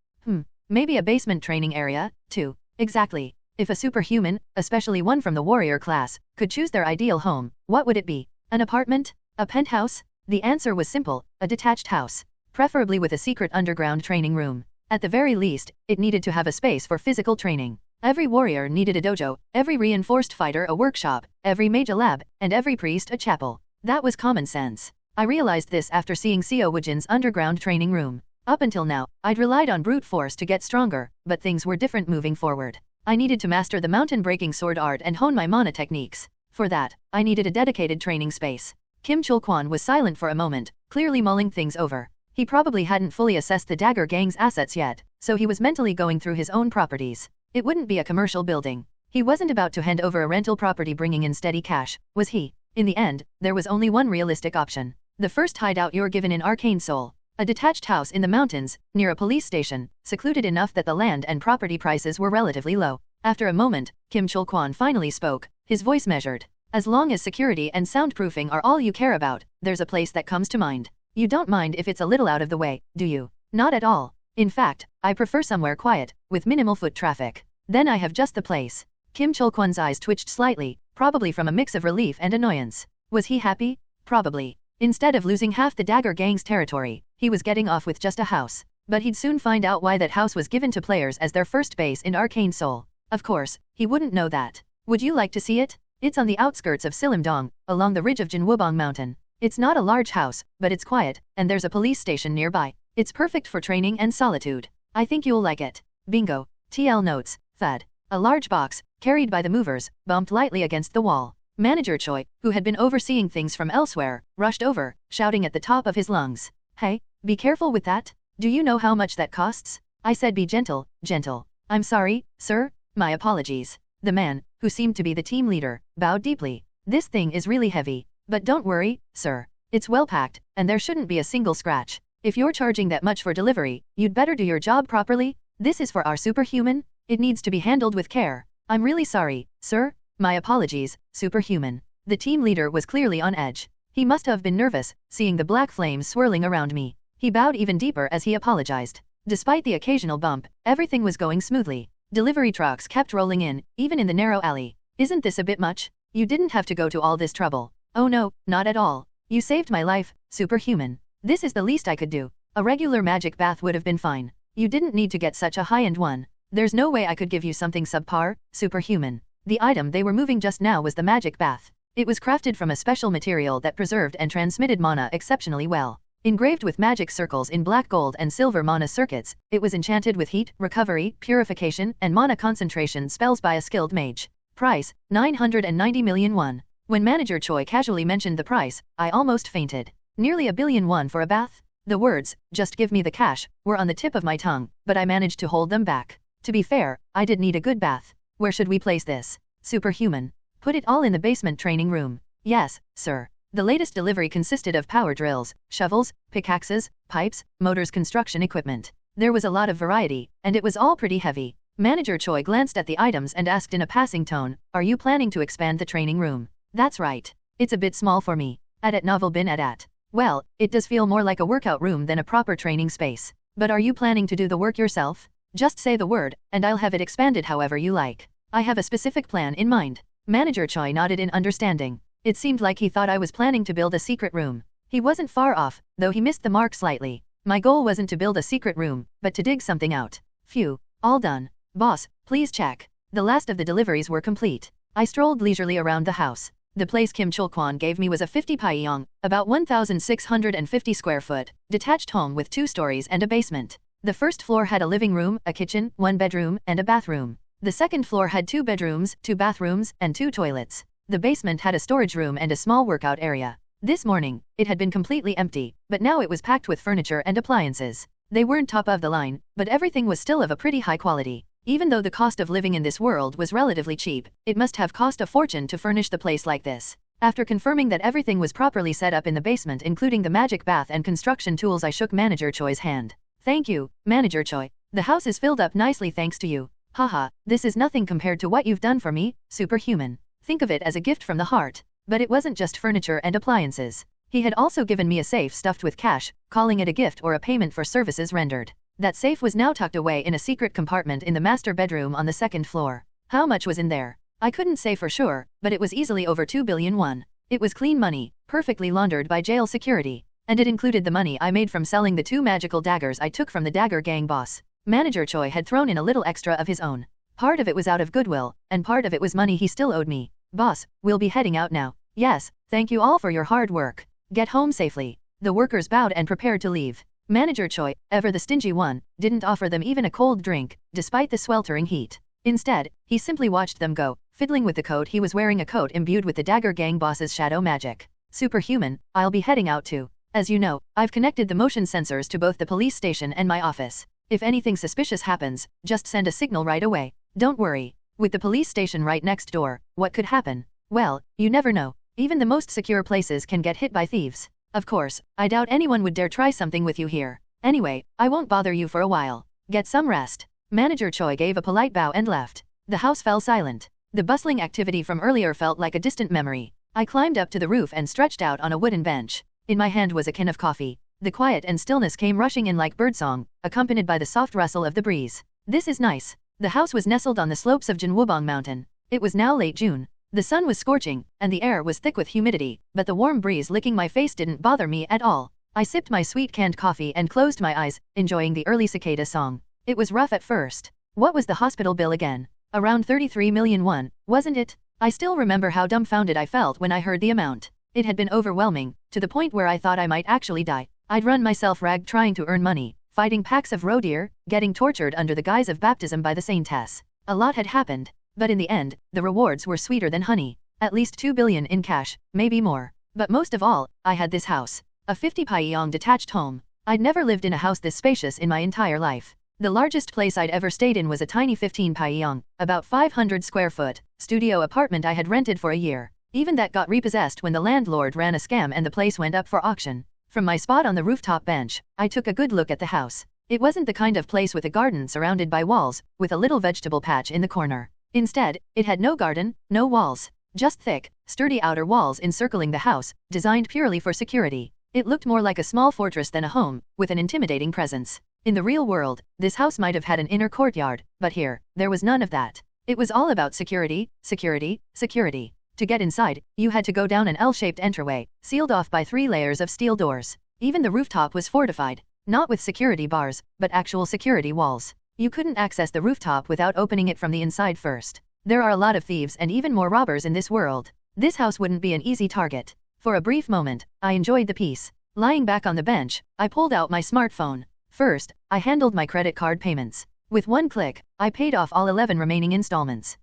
Maybe a basement training area, too. Exactly. If a superhuman, especially one from the warrior class, could choose their ideal home, what would it be? An apartment? A penthouse? The answer was simple, a detached house. Preferably with a secret underground training room. At the very least, it needed to have a space for physical training. Every warrior needed a dojo, every reinforced fighter a workshop, every mage a lab, and every priest a chapel. That was common sense. I realized this after seeing Co Wuin's underground training room. Up until now, I'd relied on brute force to get stronger, but things were different moving forward. I needed to master the mountain-breaking sword art and hone my mana techniques. For that, I needed a dedicated training space. Kim Chul-kwon was silent for a moment, clearly mulling things over. He probably hadn't fully assessed the Dagger Gang's assets yet, so he was mentally going through his own properties. It wouldn't be a commercial building. He wasn't about to hand over a rental property bringing in steady cash, was he? In the end, there was only one realistic option. The first hideout you're given in Arcane Seoul. A detached house in the mountains, near a police station, secluded enough that the land and property prices were relatively low. After a moment, Kim Chul-kwon finally spoke, his voice measured. As long as security and soundproofing are all you care about, there's a place that comes to mind. You don't mind if it's a little out of the way, do you? Not at all. In fact, I prefer somewhere quiet, with minimal foot traffic. Then I have just the place. Kim Chul-kwon's eyes twitched slightly, probably from a mix of relief and annoyance. Was he happy? Probably. Instead of losing half the Dagger Gang's territory, he was getting off with just a house. But he'd soon find out why that house was given to players as their first base in Arcane Seoul. Of course, he wouldn't know that. Would you like to see it? It's on the outskirts of Silumdong, along the ridge of Jinwubong Mountain. It's not a large house, but it's quiet, and there's a police station nearby. It's perfect for training and solitude. I think you'll like it. Bingo. TL notes. Thud. A large box, carried by the movers, bumped lightly against the wall. Manager Choi, who had been overseeing things from elsewhere, rushed over, shouting at the top of his lungs. Hey, be careful with that. Do you know how much that costs? I said be gentle, gentle. I'm sorry, sir. My apologies. The man, who seemed to be the team leader, bowed deeply. This thing is really heavy. But don't worry, sir. It's well packed, and there shouldn't be a single scratch. If you're charging that much for delivery, you'd better do your job properly. This is for our superhuman. It needs to be handled with care. I'm really sorry, sir. My apologies, superhuman. The team leader was clearly on edge. He must have been nervous, seeing the black flames swirling around me. He bowed even deeper as he apologized. Despite the occasional bump, everything was going smoothly. Delivery trucks kept rolling in, even in the narrow alley. Isn't this a bit much? You didn't have to go to all this trouble. Oh no, not at all. You saved my life, superhuman. This is the least I could do. A regular magic bath would have been fine. You didn't need to get such a high-end one. There's no way I could give you something subpar, superhuman. The item they were moving just now was the magic bath. It was crafted from a special material that preserved and transmitted mana exceptionally well. Engraved with magic circles in black gold and silver mana circuits, it was enchanted with heat, recovery, purification, and mana concentration spells by a skilled mage. Price, 990 million won. When Manager Choi casually mentioned the price, I almost fainted. Nearly 1 billion won for a bath? The words, just give me the cash, were on the tip of my tongue, but I managed to hold them back. To be fair, I did need a good bath. Where should we place this? Superhuman. Put it all in the basement training room. Yes, sir. The latest delivery consisted of power drills, shovels, pickaxes, pipes, motors, construction equipment. There was a lot of variety, and it was all pretty heavy. Manager Choi glanced at the items and asked in a passing tone, are you planning to expand the training room? That's right. It's a bit small for me. At novel bin at. Well, it does feel more like a workout room than a proper training space. But are you planning to do the work yourself? Just say the word, and I'll have it expanded however you like. I have a specific plan in mind. Manager Choi nodded in understanding. It seemed like he thought I was planning to build a secret room. He wasn't far off, though he missed the mark slightly. My goal wasn't to build a secret room, but to dig something out. Phew, all done. Boss, please check. The last of the deliveries were complete. I strolled leisurely around the house. The place Kim Chul-kwan gave me was a 50 paeyong, about 1,650 square foot, detached home with 2 stories and a basement. The first floor had a living room, a kitchen, 1 bedroom, and a bathroom. The second floor had 2 bedrooms, 2 bathrooms, and 2 toilets. The basement had a storage room and a small workout area. This morning, it had been completely empty, but now it was packed with furniture and appliances. They weren't top of the line, but everything was still of a pretty high quality. Even though the cost of living in this world was relatively cheap, it must have cost a fortune to furnish the place like this. After confirming that everything was properly set up in the basement including the magic bath and construction tools, I shook Manager Choi's hand. Thank you, Manager Choi. The house is filled up nicely thanks to you. Haha, this is nothing compared to what you've done for me, superhuman. Think of it as a gift from the heart. But it wasn't just furniture and appliances. He had also given me a safe stuffed with cash, calling it a gift or a payment for services rendered. That safe was now tucked away in a secret compartment in the master bedroom on the 2nd floor. How much was in there? I couldn't say for sure, but it was easily over 2 billion won. It was clean money, perfectly laundered by jail security. And it included the money I made from selling the 2 magical daggers I took from the dagger gang boss. Manager Choi had thrown in a little extra of his own. Part of it was out of goodwill, and part of it was money he still owed me. Boss, we'll be heading out now. Yes, thank you all for your hard work. Get home safely. The workers bowed and prepared to leave. Manager Choi, ever the stingy one, didn't offer them even a cold drink, despite the sweltering heat. Instead, he simply watched them go, fiddling with the coat he was wearing, a coat imbued with the dagger gang boss's shadow magic. Superhuman, I'll be heading out too. As you know, I've connected the motion sensors to both the police station and my office. If anything suspicious happens, just send a signal right away. Don't worry. With the police station right next door, what could happen? Well, you never know. Even the most secure places can get hit by thieves. Of course, I doubt anyone would dare try something with you here. Anyway, I won't bother you for a while. Get some rest. Manager Choi gave a polite bow and left. The house fell silent. The bustling activity from earlier felt like a distant memory. I climbed up to the roof and stretched out on a wooden bench. In my hand was a can of coffee. The quiet and stillness came rushing in like birdsong, accompanied by the soft rustle of the breeze. This is nice. The house was nestled on the slopes of Jinwubong Mountain. It was now late June. The sun was scorching, and the air was thick with humidity, but the warm breeze licking my face didn't bother me at all. I sipped my sweet canned coffee and closed my eyes, enjoying the early cicada song. It was rough at first. What was the hospital bill again? Around 33 million won, wasn't it? I still remember how dumbfounded I felt when I heard the amount. It had been overwhelming, to the point where I thought I might actually die. I'd run myself ragged trying to earn money, fighting packs of roe deer, getting tortured under the guise of baptism by the Saintess. A lot had happened. But in the end, the rewards were sweeter than honey. At least 2 billion in cash, maybe more. But most of all, I had this house. A 50 paeyong detached home. I'd never lived in a house this spacious in my entire life. The largest place I'd ever stayed in was a tiny 15 paeyong, about 500 square foot, studio apartment I had rented for a year. Even that got repossessed when the landlord ran a scam and the place went up for auction. From my spot on the rooftop bench, I took a good look at the house. It wasn't the kind of place with a garden surrounded by walls, with a little vegetable patch in the corner. Instead, it had no garden, no walls. Just thick, sturdy outer walls encircling the house, designed purely for security. It looked more like a small fortress than a home, with an intimidating presence. In the real world, this house might have had an inner courtyard, but here, there was none of that. It was all about security, security, security. To get inside, you had to go down an L-shaped entryway, sealed off by 3 layers of steel doors. Even the rooftop was fortified, not with security bars, but actual security walls. You couldn't access the rooftop without opening it from the inside first. There are a lot of thieves and even more robbers in this world. This house wouldn't be an easy target. For a brief moment, I enjoyed the peace. Lying back on the bench, I pulled out my smartphone. First, I handled my credit card payments. With one click, I paid off all 11 remaining installments.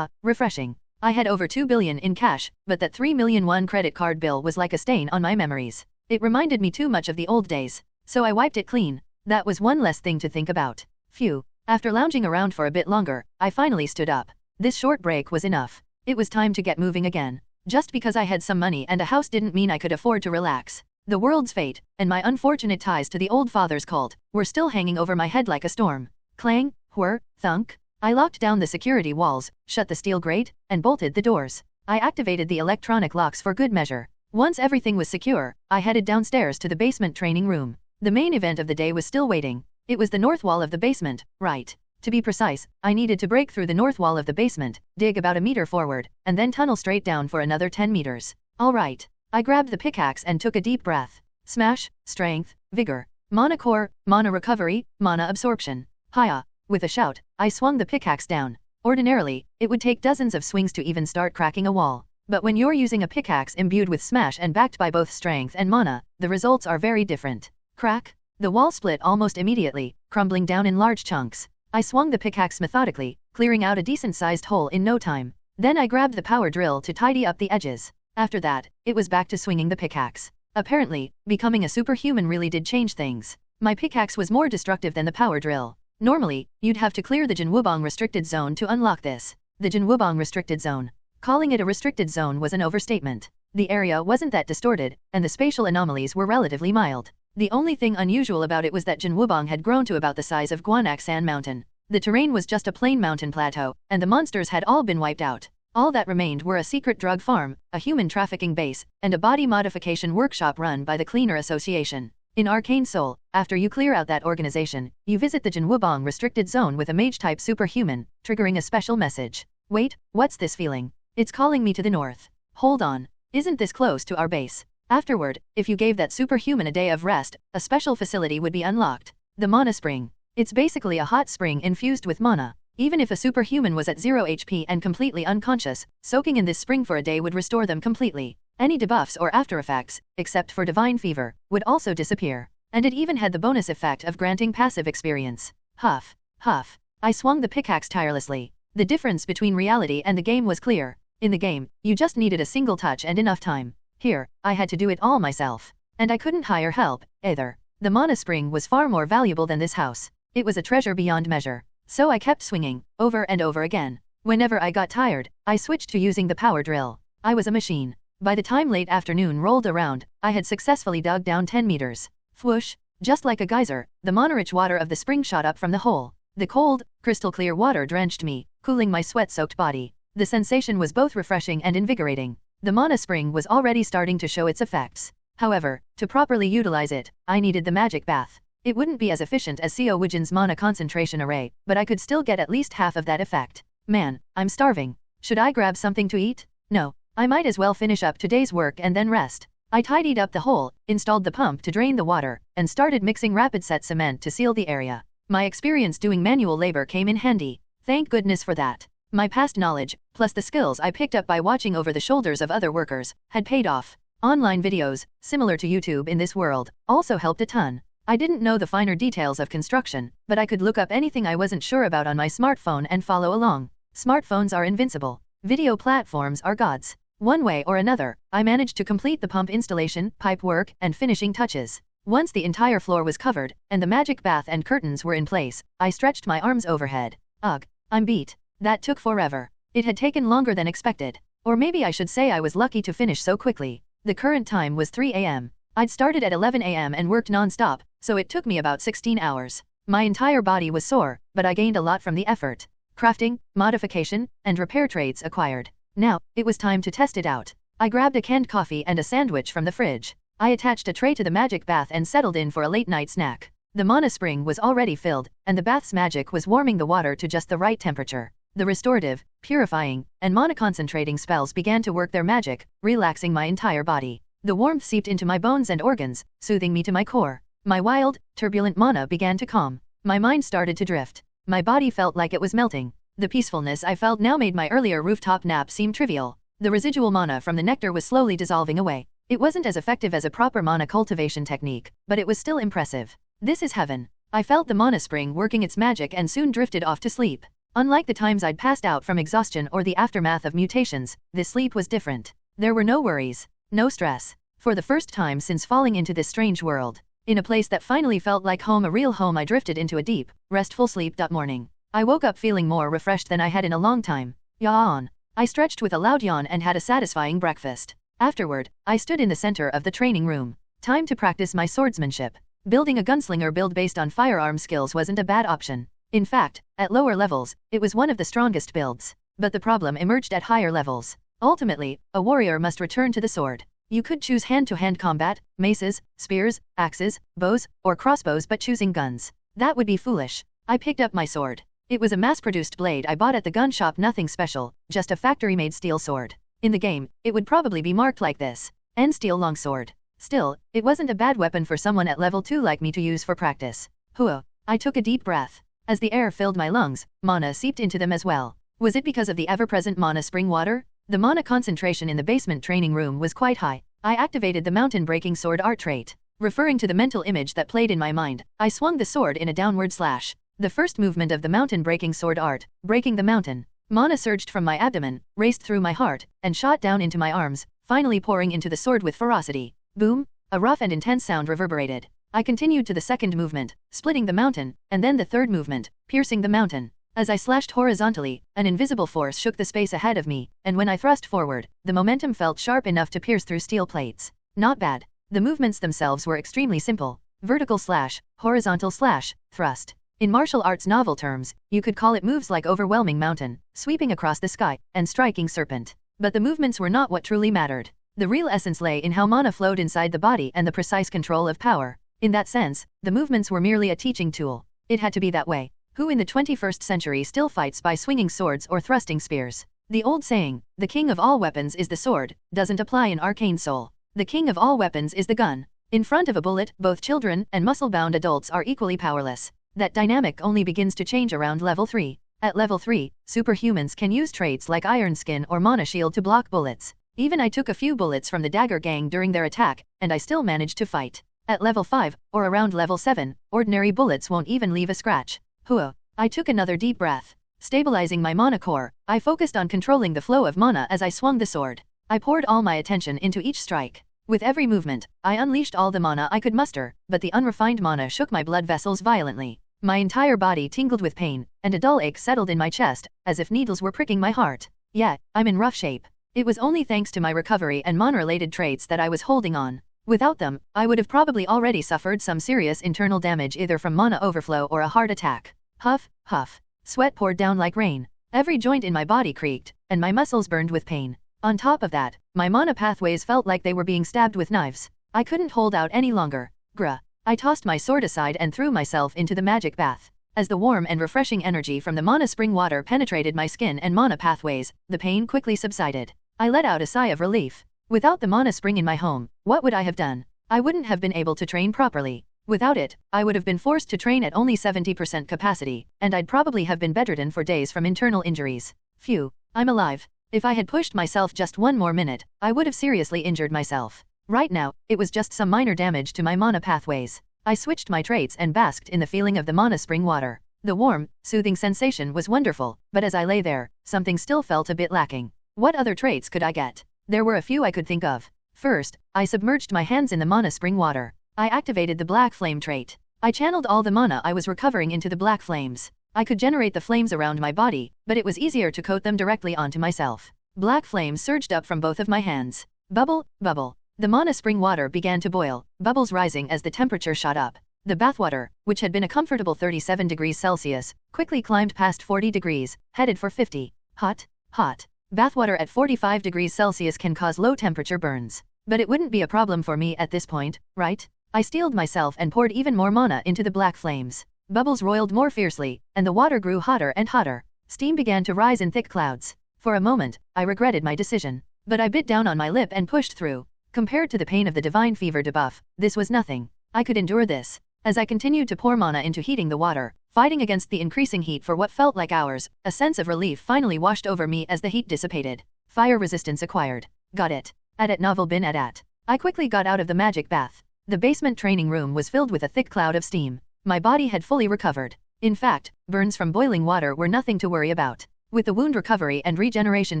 Refreshing. I had over 2 billion in cash, but that 3 million won credit card bill was like a stain on my memories. It reminded me too much of the old days. So I wiped it clean. That was one less thing to think about. Phew. After lounging around for a bit longer, I finally stood up. This short break was enough. It was time to get moving again. Just because I had some money and a house didn't mean I could afford to relax. The world's fate, and my unfortunate ties to the old father's cult, were still hanging over my head like a storm. Clang, whir, thunk. I locked down the security walls, shut the steel grate, and bolted the doors. I activated the electronic locks for good measure. Once everything was secure, I headed downstairs to the basement training room. The main event of the day was still waiting. It was the north wall of the basement, right? To be precise, I needed to break through the north wall of the basement, dig about a meter forward, and then tunnel straight down for another 10 meters. Alright. I grabbed the pickaxe and took a deep breath. Smash, strength, vigor, mana core, mana recovery, mana absorption. Hiya! With a shout, I swung the pickaxe down. Ordinarily, it would take dozens of swings to even start cracking a wall. But when you're using a pickaxe imbued with smash and backed by both strength and mana, the results are very different. Crack! The wall split almost immediately, crumbling down in large chunks. I swung the pickaxe methodically, clearing out a decent-sized hole in no time. Then I grabbed the power drill to tidy up the edges. After that, it was back to swinging the pickaxe. Apparently, becoming a superhuman really did change things. My pickaxe was more destructive than the power drill. Normally, you'd have to clear the Jinwubong restricted zone to unlock this. The Jinwubong restricted zone. Calling it a restricted zone was an overstatement. The area wasn't that distorted, and the spatial anomalies were relatively mild. The only thing unusual about it was that Jinwubong had grown to about the size of Guanaksan Mountain. The terrain was just a plain mountain plateau, and the monsters had all been wiped out. All that remained were a secret drug farm, a human trafficking base, and a body modification workshop run by the Cleaner Association. In Arcane Seoul, after you clear out that organization, you visit the Jinwubong restricted zone with a mage-type superhuman, triggering a special message. Wait, what's this feeling? It's calling me to the north. Hold on. Isn't this close to our base? Afterward, if you gave that superhuman a day of rest, a special facility would be unlocked. The Mana Spring. It's basically a hot spring infused with mana. Even if a superhuman was at 0 HP and completely unconscious, soaking in this spring for a day would restore them completely. Any debuffs or aftereffects, except for Divine Fever, would also disappear. And it even had the bonus effect of granting passive experience. Huff. Huff. I swung the pickaxe tirelessly. The difference between reality and the game was clear. In the game, you just needed a single touch and enough time. Here, I had to do it all myself. And I couldn't hire help, either. The Mana Spring was far more valuable than this house. It was a treasure beyond measure. So I kept swinging, over and over again. Whenever I got tired, I switched to using the power drill. I was a machine. By the time late afternoon rolled around, I had successfully dug down 10 meters. Whoosh! Just like a geyser, the mana-rich water of the spring shot up from the hole. The cold, crystal-clear water drenched me, cooling my sweat-soaked body. The sensation was both refreshing and invigorating. The Mana Spring was already starting to show its effects. However, to properly utilize it, I needed the magic bath. It wouldn't be as efficient as Co Wuin's mana concentration array, but I could still get at least half of that effect. Man, I'm starving. Should I grab something to eat? No, I might as well finish up today's work and then rest. I tidied up the hole, installed the pump to drain the water, and started mixing rapid set cement to seal the area. My experience doing manual labor came in handy. Thank goodness for that. My past knowledge, plus the skills I picked up by watching over the shoulders of other workers, had paid off. Online videos, similar to YouTube in this world, also helped a ton. I didn't know the finer details of construction, but I could look up anything I wasn't sure about on my smartphone and follow along. Smartphones are invincible. Video platforms are gods. One way or another, I managed to complete the pump installation, pipe work, and finishing touches. Once the entire floor was covered, and the magic bath and curtains were in place, I stretched my arms overhead. Ugh, I'm beat. That took forever. It had taken longer than expected. Or maybe I should say I was lucky to finish so quickly. The current time was 3 a.m. I'd started at 11 a.m. and worked non-stop, so it took me about 16 hours. My entire body was sore, but I gained a lot from the effort. Crafting, modification, and repair trades acquired. Now, it was time to test it out. I grabbed a canned coffee and a sandwich from the fridge. I attached a tray to the magic bath and settled in for a late-night snack. The Mana Spring was already filled, and the bath's magic was warming the water to just the right temperature. The restorative, purifying, and mana-concentrating spells began to work their magic, relaxing my entire body. The warmth seeped into my bones and organs, soothing me to my core. My wild, turbulent mana began to calm. My mind started to drift. My body felt like it was melting. The peacefulness I felt now made my earlier rooftop nap seem trivial. The residual mana from the nectar was slowly dissolving away. It wasn't as effective as a proper mana cultivation technique, but it was still impressive. This is heaven. I felt the Mana Spring working its magic and soon drifted off to sleep. Unlike the times I'd passed out from exhaustion or the aftermath of mutations, this sleep was different. There were no worries, no stress. For the first time since falling into this strange world, in a place that finally felt like home, a real home, I drifted into a deep, restful sleep. Morning. I woke up feeling more refreshed than I had in a long time. Yawn. I stretched with a loud yawn and had a satisfying breakfast. Afterward, I stood in the center of the training room. Time to practice my swordsmanship. Building a gunslinger build based on firearm skills wasn't a bad option. In fact, at lower levels, it was one of the strongest builds. But the problem emerged at higher levels. Ultimately, a warrior must return to the sword. You could choose hand-to-hand combat, maces, spears, axes, bows, or crossbows, but choosing guns. That would be foolish. I picked up my sword. It was a mass-produced blade I bought at the gun shop, nothing special, just a factory-made steel sword. In the game, it would probably be marked like this. N steel longsword. Still, it wasn't a bad weapon for someone at level 2 like me to use for practice. Hua. I took a deep breath. As the air filled my lungs, mana seeped into them as well. Was it because of the ever-present mana spring water? The mana concentration in the basement training room was quite high. I activated the mountain breaking sword art trait. Referring to the mental image that played in my mind, I swung the sword in a downward slash. The first movement of the mountain breaking sword art, breaking the mountain. Mana surged from my abdomen, raced through my heart, and shot down into my arms, finally pouring into the sword with ferocity. Boom! A rough and intense sound reverberated. I continued to the second movement, splitting the mountain, and then the third movement, piercing the mountain. As I slashed horizontally, an invisible force shook the space ahead of me, and when I thrust forward, the momentum felt sharp enough to pierce through steel plates. Not bad. The movements themselves were extremely simple. Vertical slash, horizontal slash, thrust. In martial arts novel terms, you could call it moves like overwhelming mountain, sweeping across the sky, and striking serpent. But the movements were not what truly mattered. The real essence lay in how mana flowed inside the body and the precise control of power. In that sense, the movements were merely a teaching tool. It had to be that way. Who in the 21st century still fights by swinging swords or thrusting spears? The old saying, the king of all weapons is the sword, doesn't apply in Arcane Seoul. The king of all weapons is the gun. In front of a bullet, both children and muscle-bound adults are equally powerless. That dynamic only begins to change around level 3. At level 3, superhumans can use traits like Iron Skin or Mana Shield to block bullets. Even I took a few bullets from the Dagger Gang during their attack, and I still managed to fight. At level 5, or around level 7, ordinary bullets won't even leave a scratch. Hua. I took another deep breath. Stabilizing my mana core, I focused on controlling the flow of mana as I swung the sword. I poured all my attention into each strike. With every movement, I unleashed all the mana I could muster, but the unrefined mana shook my blood vessels violently. My entire body tingled with pain, and a dull ache settled in my chest, as if needles were pricking my heart. Yeah, I'm in rough shape. It was only thanks to my recovery and mana-related traits that I was holding on. Without them, I would have probably already suffered some serious internal damage either from mana overflow or a heart attack. Huff, huff. Sweat poured down like rain. Every joint in my body creaked, and my muscles burned with pain. On top of that, my mana pathways felt like they were being stabbed with knives. I couldn't hold out any longer. Gruh. I tossed my sword aside and threw myself into the magic bath. As the warm and refreshing energy from the mana spring water penetrated my skin and mana pathways, the pain quickly subsided. I let out a sigh of relief. Without the mana spring in my home, what would I have done? I wouldn't have been able to train properly. Without it, I would have been forced to train at only 70% capacity, and I'd probably have been bedridden for days from internal injuries. Phew, I'm alive. If I had pushed myself just one more minute, I would have seriously injured myself. Right now, it was just some minor damage to my mana pathways. I switched my traits and basked in the feeling of the mana spring water. The warm, soothing sensation was wonderful, but as I lay there, something still felt a bit lacking. What other traits could I get? There were a few I could think of. First, I submerged my hands in the mana spring water. I activated the black flame trait. I channeled all the mana I was recovering into the black flames. I could generate the flames around my body, but it was easier to coat them directly onto myself. Black flames surged up from both of my hands. Bubble, bubble. The mana spring water began to boil, bubbles rising as the temperature shot up. The bathwater, which had been a comfortable 37 degrees Celsius, quickly climbed past 40 degrees, headed for 50. Hot, hot. Bathwater at 45 degrees Celsius can cause low temperature burns. But it wouldn't be a problem for me at this point, right? I steeled myself and poured even more mana into the black flames. Bubbles roiled more fiercely, and the water grew hotter and hotter. Steam began to rise in thick clouds. For a moment, I regretted my decision. But I bit down on my lip and pushed through. Compared to the pain of the divine fever debuff, this was nothing. I could endure this. As I continued to pour mana into heating the water, fighting against the increasing heat for what felt like hours, a sense of relief finally washed over me as the heat dissipated. Fire resistance acquired. Got it. At novel bin at. I quickly got out of the magic bath. The basement training room was filled with a thick cloud of steam. My body had fully recovered. In fact, burns from boiling water were nothing to worry about. With the wound recovery and regeneration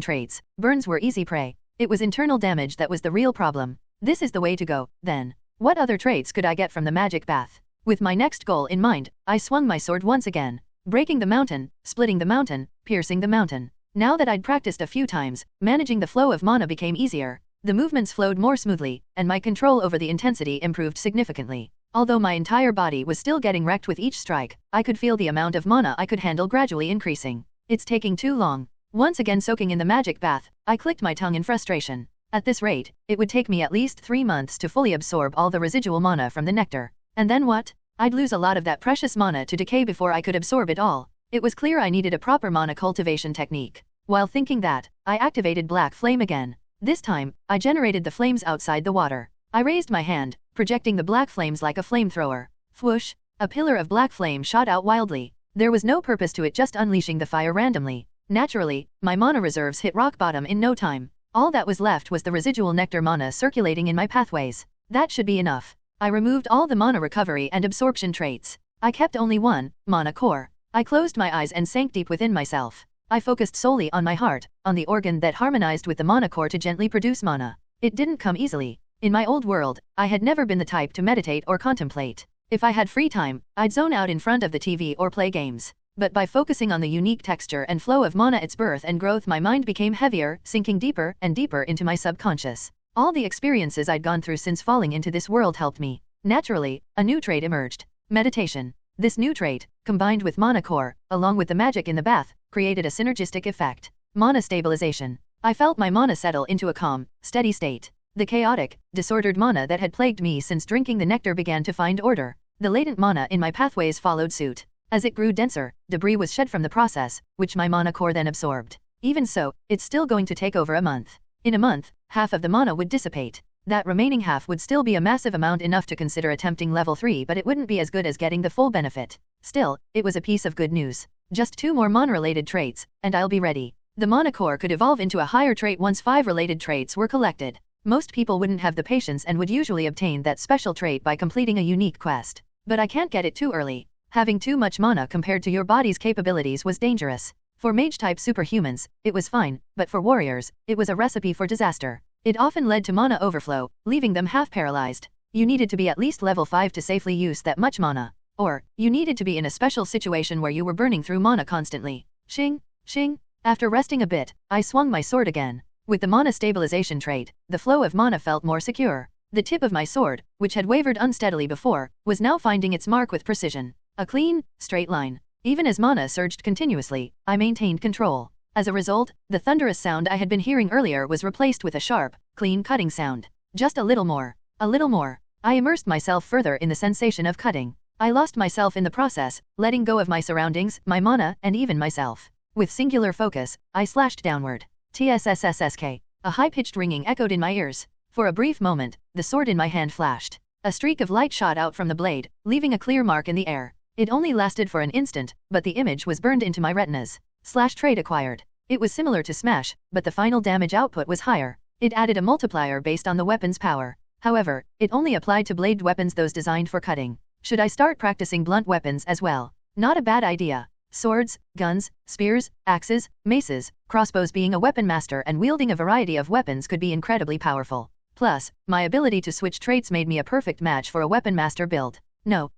traits, burns were easy prey. It was internal damage that was the real problem. This is the way to go, then. What other traits could I get from the magic bath? With my next goal in mind, I swung my sword once again. Breaking the mountain, splitting the mountain, piercing the mountain. Now that I'd practiced a few times, managing the flow of mana became easier. The movements flowed more smoothly, and my control over the intensity improved significantly. Although my entire body was still getting wrecked with each strike, I could feel the amount of mana I could handle gradually increasing. It's taking too long. Once again soaking in the magic bath, I clicked my tongue in frustration. At this rate, it would take me at least 3 months to fully absorb all the residual mana from the nectar. And then what? I'd lose a lot of that precious mana to decay before I could absorb it all. It was clear I needed a proper mana cultivation technique. While thinking that, I activated Black Flame again. This time, I generated the flames outside the water. I raised my hand, projecting the black flames like a flamethrower. Whoosh! A pillar of black flame shot out wildly. There was no purpose to it, just unleashing the fire randomly. Naturally, my mana reserves hit rock bottom in no time. All that was left was the residual nectar mana circulating in my pathways. That should be enough. I removed all the mana recovery and absorption traits. I kept only one, mana core. I closed my eyes and sank deep within myself. I focused solely on my heart, on the organ that harmonized with the mana core to gently produce mana. It didn't come easily. In my old world, I had never been the type to meditate or contemplate. If I had free time, I'd zone out in front of the TV or play games. But by focusing on the unique texture and flow of mana, its birth and growth, my mind became heavier, sinking deeper and deeper into my subconscious. All the experiences I'd gone through since falling into this world helped me. Naturally, a new trait emerged. Meditation. This new trait, combined with mana core, along with the magic in the bath, created a synergistic effect. Mana stabilization. I felt my mana settle into a calm, steady state. The chaotic, disordered mana that had plagued me since drinking the nectar began to find order. The latent mana in my pathways followed suit. As it grew denser, debris was shed from the process, which my mana core then absorbed. Even so, it's still going to take over a month. In a month, half of the mana would dissipate. That remaining half would still be a massive amount, enough to consider attempting level 3, but it wouldn't be as good as getting the full benefit. Still, it was a piece of good news. Just 2 more mana-related traits, and I'll be ready. The mana core could evolve into a higher trait once 5 related traits were collected. Most people wouldn't have the patience and would usually obtain that special trait by completing a unique quest. But I can't get it too early. Having too much mana compared to your body's capabilities was dangerous. For mage-type superhumans, it was fine, but for warriors, it was a recipe for disaster. It often led to mana overflow, leaving them half-paralyzed. You needed to be at least level 5 to safely use that much mana. Or, you needed to be in a special situation where you were burning through mana constantly. Shing, shing. After resting a bit, I swung my sword again. With the mana stabilization trait, the flow of mana felt more secure. The tip of my sword, which had wavered unsteadily before, was now finding its mark with precision. A clean, straight line. Even as mana surged continuously, I maintained control. As a result, the thunderous sound I had been hearing earlier was replaced with a sharp, clean cutting sound. Just a little more. A little more. I immersed myself further in the sensation of cutting. I lost myself in the process, letting go of my surroundings, my mana, and even myself. With singular focus, I slashed downward. TSSSSK. A high-pitched ringing echoed in my ears. For a brief moment, the sword in my hand flashed. A streak of light shot out from the blade, leaving a clear mark in the air. It only lasted for an instant, but the image was burned into my retinas. Slash trait acquired. It was similar to Smash, but the final damage output was higher. It added a multiplier based on the weapon's power. However, it only applied to bladed weapons, those designed for cutting. Should I start practicing blunt weapons as well? Not a bad idea. Swords, guns, spears, axes, maces, crossbows. Being a weapon master and wielding a variety of weapons could be incredibly powerful. Plus, my ability to switch traits made me a perfect match for a weapon master build. No.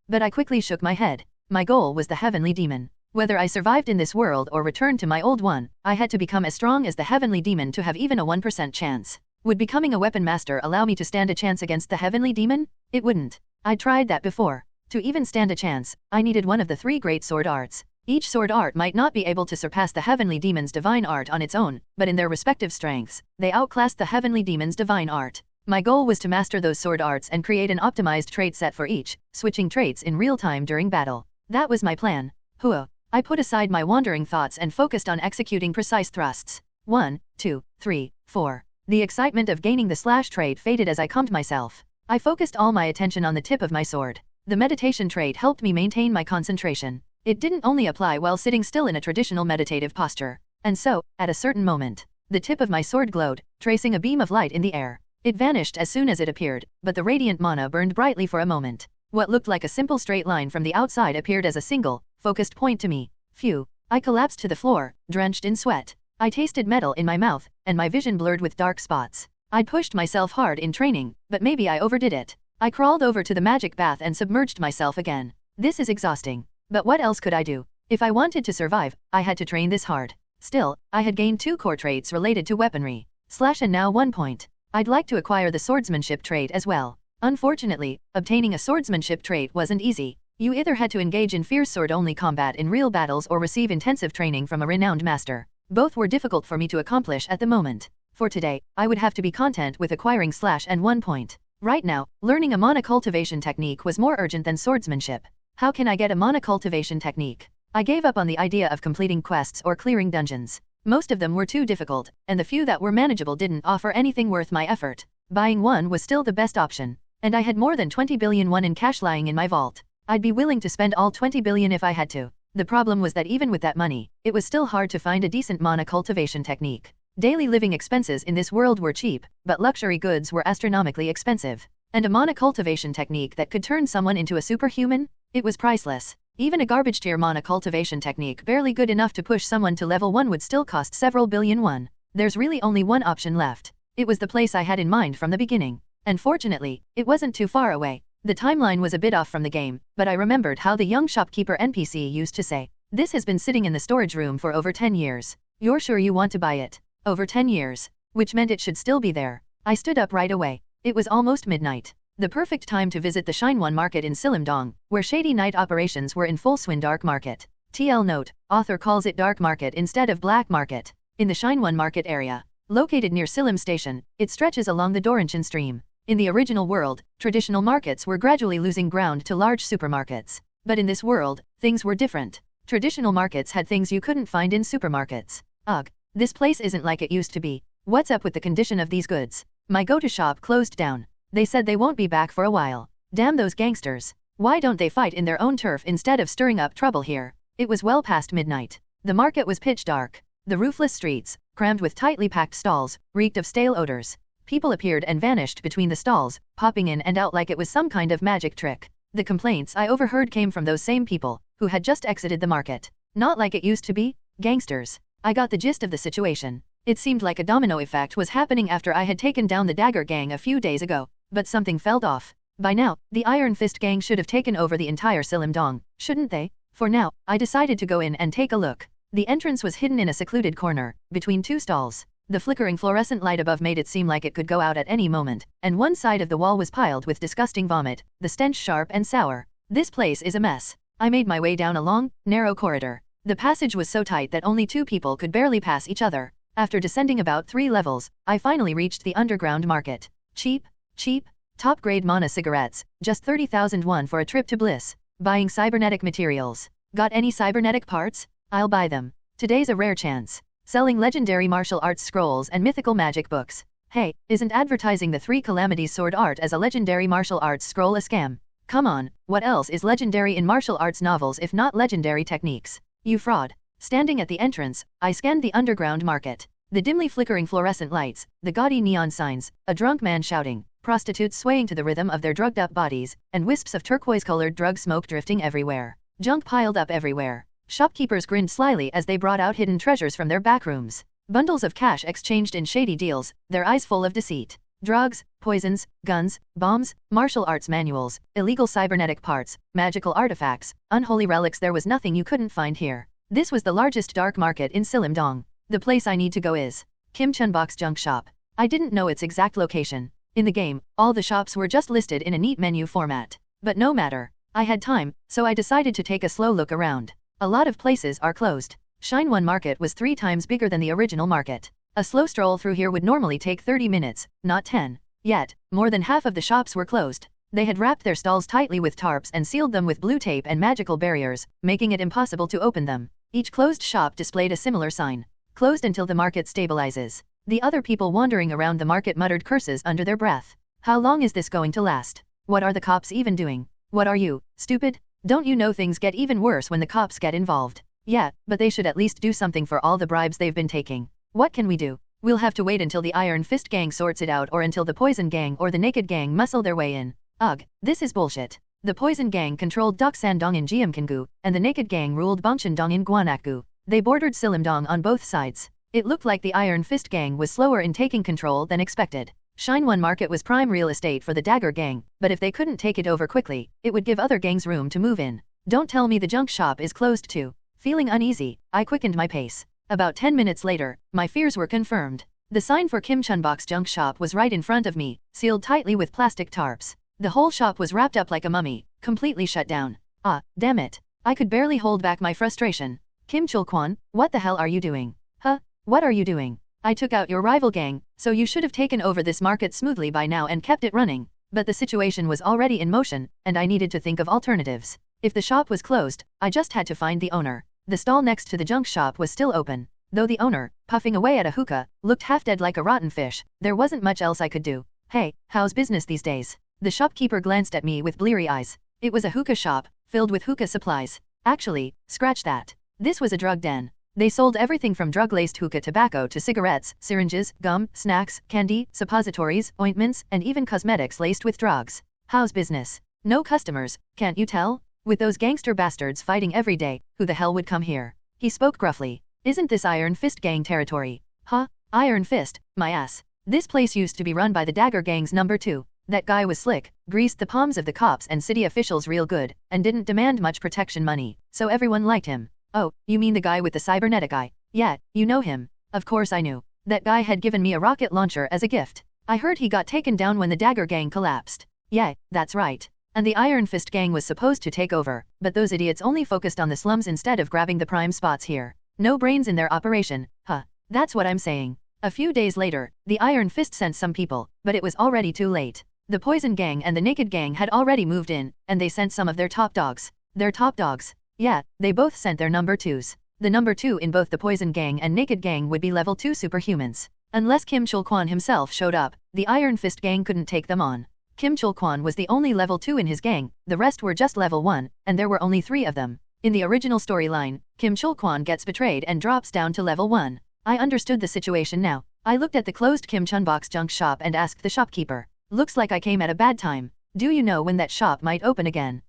But I quickly shook my head. My goal was the heavenly demon. Whether I survived in this world or returned to my old one, I had to become as strong as the heavenly demon to have even a 1% chance. Would becoming a weapon master allow me to stand a chance against the heavenly demon? It wouldn't. I'd tried that before. To even stand a chance, I needed one of the 3 great sword arts. Each sword art might not be able to surpass the heavenly demon's divine art on its own, but in their respective strengths, they outclassed the heavenly demon's divine art. My goal was to master those sword arts and create an optimized trait set for each, switching traits in real time during battle. That was my plan. Hua. I put aside my wandering thoughts and focused on executing precise thrusts. 1, 2, 3, 4. The excitement of gaining the slash trait faded as I calmed myself. I focused all my attention on the tip of my sword. The meditation trait helped me maintain my concentration. It didn't only apply while sitting still in a traditional meditative posture. And so, at a certain moment, the tip of my sword glowed, tracing a beam of light in the air. It vanished as soon as it appeared, but the radiant mana burned brightly for a moment. What looked like a simple straight line from the outside appeared as a single, focused point to me. Phew. I collapsed to the floor, drenched in sweat. I tasted metal in my mouth, and my vision blurred with dark spots. I'd pushed myself hard in training, but maybe I overdid it. I crawled over to the magic bath and submerged myself again. This is exhausting. But what else could I do? If I wanted to survive, I had to train this hard. Still, I had gained 2 core traits related to weaponry. Slash and now 1 point. I'd like to acquire the swordsmanship trait as well. Unfortunately, obtaining a swordsmanship trait wasn't easy. You either had to engage in fierce sword-only combat in real battles or receive intensive training from a renowned master. Both were difficult for me to accomplish at the moment. For today, I would have to be content with acquiring slash and 1 point. Right now, learning a mana cultivation technique was more urgent than swordsmanship. How can I get a mana cultivation technique? I gave up on the idea of completing quests or clearing dungeons. Most of them were too difficult, and the few that were manageable didn't offer anything worth my effort. Buying one was still the best option. And I had more than 20 billion won in cash lying in my vault. I'd be willing to spend all 20 billion if I had to. The problem was that even with that money, it was still hard to find a decent mana cultivation technique. Daily living expenses in this world were cheap, but luxury goods were astronomically expensive. And a mana cultivation technique that could turn someone into a superhuman? It was priceless. Even a garbage tier mana cultivation technique barely good enough to push someone to level 1 would still cost several billion won. There's really only one option left. It was the place I had in mind from the beginning. And fortunately, it wasn't too far away. The timeline was a bit off from the game, but I remembered how the young shopkeeper NPC used to say, "This has been sitting in the storage room for over 10 years. You're sure you want to buy it?" Over 10 years. Which meant it should still be there. I stood up right away. It was almost midnight. The perfect time to visit the Shinwon market in Sillimdong, where shady night operations were in full swing. Dark market. TL note, author calls it dark market instead of black market. In the Shinwon market area, located near Sillim station, it stretches along the Dorinchan stream. In the original world, traditional markets were gradually losing ground to large supermarkets. But in this world, things were different. Traditional markets had things you couldn't find in supermarkets. Ugh, this place isn't like it used to be. What's up with the condition of these goods? My go-to shop closed down. They said they won't be back for a while. Damn those gangsters. Why don't they fight in their own turf instead of stirring up trouble here? It was well past midnight. The market was pitch dark. The roofless streets, crammed with tightly packed stalls, reeked of stale odors. People appeared and vanished between the stalls, popping in and out like it was some kind of magic trick. The complaints I overheard came from those same people, who had just exited the market. Not like it used to be. Gangsters. I got the gist of the situation. It seemed like a domino effect was happening after I had taken down the Dagger Gang a few days ago. But something felt off. By now, the Iron Fist Gang should have taken over the entire Sillimdong, shouldn't they? For now, I decided to go in and take a look. The entrance was hidden in a secluded corner, between two stalls. The flickering fluorescent light above made it seem like it could go out at any moment, and one side of the wall was piled with disgusting vomit, the stench sharp and sour. This place is a mess. I made my way down a long, narrow corridor. The passage was so tight that only two people could barely pass each other. After descending about 3 levels, I finally reached the underground market. Cheap, top-grade mana cigarettes, just 30,000 won for a trip to bliss. Buying cybernetic materials. Got any cybernetic parts? I'll buy them. Today's a rare chance. Selling legendary martial arts scrolls and mythical magic books. Hey, isn't advertising the 3 Calamities sword art as a legendary martial arts scroll a scam? Come on, what else is legendary in martial arts novels if not legendary techniques? You fraud. Standing at the entrance, I scanned the underground market. The dimly flickering fluorescent lights, the gaudy neon signs, a drunk man shouting, prostitutes swaying to the rhythm of their drugged-up bodies, and wisps of turquoise-colored drug smoke drifting everywhere. Junk piled up everywhere. Shopkeepers grinned slyly as they brought out hidden treasures from their back rooms. Bundles of cash exchanged in shady deals, their eyes full of deceit. Drugs, poisons, guns, bombs, martial arts manuals, illegal cybernetic parts, magical artifacts, unholy relics. There was nothing you couldn't find here. This was the largest dark market in Sillimdong. The place I need to go is Kim Chunbok's junk shop. I didn't know its exact location. In the game, all the shops were just listed in a neat menu format. But no matter. I had time, so I decided to take a slow look around. A lot of places are closed. Shinwon Market was 3 times bigger than the original market. A slow stroll through here would normally take 30 minutes, not 10. Yet, more than half of the shops were closed. They had wrapped their stalls tightly with tarps and sealed them with blue tape and magical barriers, making it impossible to open them. Each closed shop displayed a similar sign. Closed until the market stabilizes. The other people wandering around the market muttered curses under their breath. How long is this going to last? What are the cops even doing? What are you, stupid? Don't you know things get even worse when the cops get involved? Yeah, but they should at least do something for all the bribes they've been taking. What can we do? We'll have to wait until the Iron Fist Gang sorts it out or until the Poison Gang or the Naked Gang muscle their way in. Ugh, this is bullshit. The Poison Gang controlled Doksandong in Jeomkang-gu, and the Naked Gang ruled Bongshandong in Gwanak-gu. They bordered Sillimdong on both sides. It looked like the Iron Fist Gang was slower in taking control than expected. Shinwon Market was prime real estate for the Dagger Gang, but if they couldn't take it over quickly, it would give other gangs room to move in. Don't tell me the junk shop is closed too. Feeling uneasy, I quickened my pace. About 10 minutes later, my fears were confirmed. The sign for Kim Chunbok's junk shop was right in front of me, sealed tightly with plastic tarps. The whole shop was wrapped up like a mummy, completely shut down. Ah, damn it. I could barely hold back my frustration. Kim Chulkwan, what the hell are you doing? Huh? What are you doing? I took out your rival gang, so you should have taken over this market smoothly by now and kept it running. but the situation was already in motion, and I needed to think of alternatives. If the shop was closed, I just had to find the owner. The stall next to the junk shop was still open, though the owner, puffing away at a hookah, looked half dead like a rotten fish. There wasn't much else I could do. Hey, how's business these days? The shopkeeper glanced at me with bleary eyes. It was a hookah shop, filled with hookah supplies. Actually, scratch that. This was a drug den. They sold everything from drug-laced hookah tobacco to cigarettes, syringes, gum, snacks, candy, suppositories, ointments, and even cosmetics laced with drugs. How's business? No customers, can't you tell? With those gangster bastards fighting every day, who the hell would come here? He spoke gruffly. Isn't this Iron Fist gang territory? Huh? Iron Fist, my ass. This place used to be run by the Dagger Gang's number 2. That guy was slick, greased the palms of the cops and city officials real good, and didn't demand much protection money, so everyone liked him. Oh, you mean the guy with the cybernetic eye? Yeah, you know him. Of course I knew. That guy had given me a rocket launcher as a gift. I heard he got taken down when the Dagger Gang collapsed. Yeah, that's right. And the Iron Fist gang was supposed to take over, but those idiots only focused on the slums instead of grabbing the prime spots here. No brains in their operation, huh? That's what I'm saying. A few days later, the Iron Fist sent some people, but it was already too late. The Poison Gang and the Naked Gang had already moved in, and they sent some of their top dogs. Their top dogs? Yeah, they both sent their number 2s. The number 2 in both the Poison Gang and Naked Gang would be level 2 superhumans. Unless Kim Chul-kwan himself showed up, the Iron Fist gang couldn't take them on. Kim Chul-kwan was the only level 2 in his gang, the rest were just level 1, and there were only 3 of them. In the original storyline, Kim Chul-kwan gets betrayed and drops down to level 1. I understood the situation now. I looked at the closed Kim Chunbok's junk shop and asked the shopkeeper. Looks like I came at a bad time. Do you know when that shop might open again?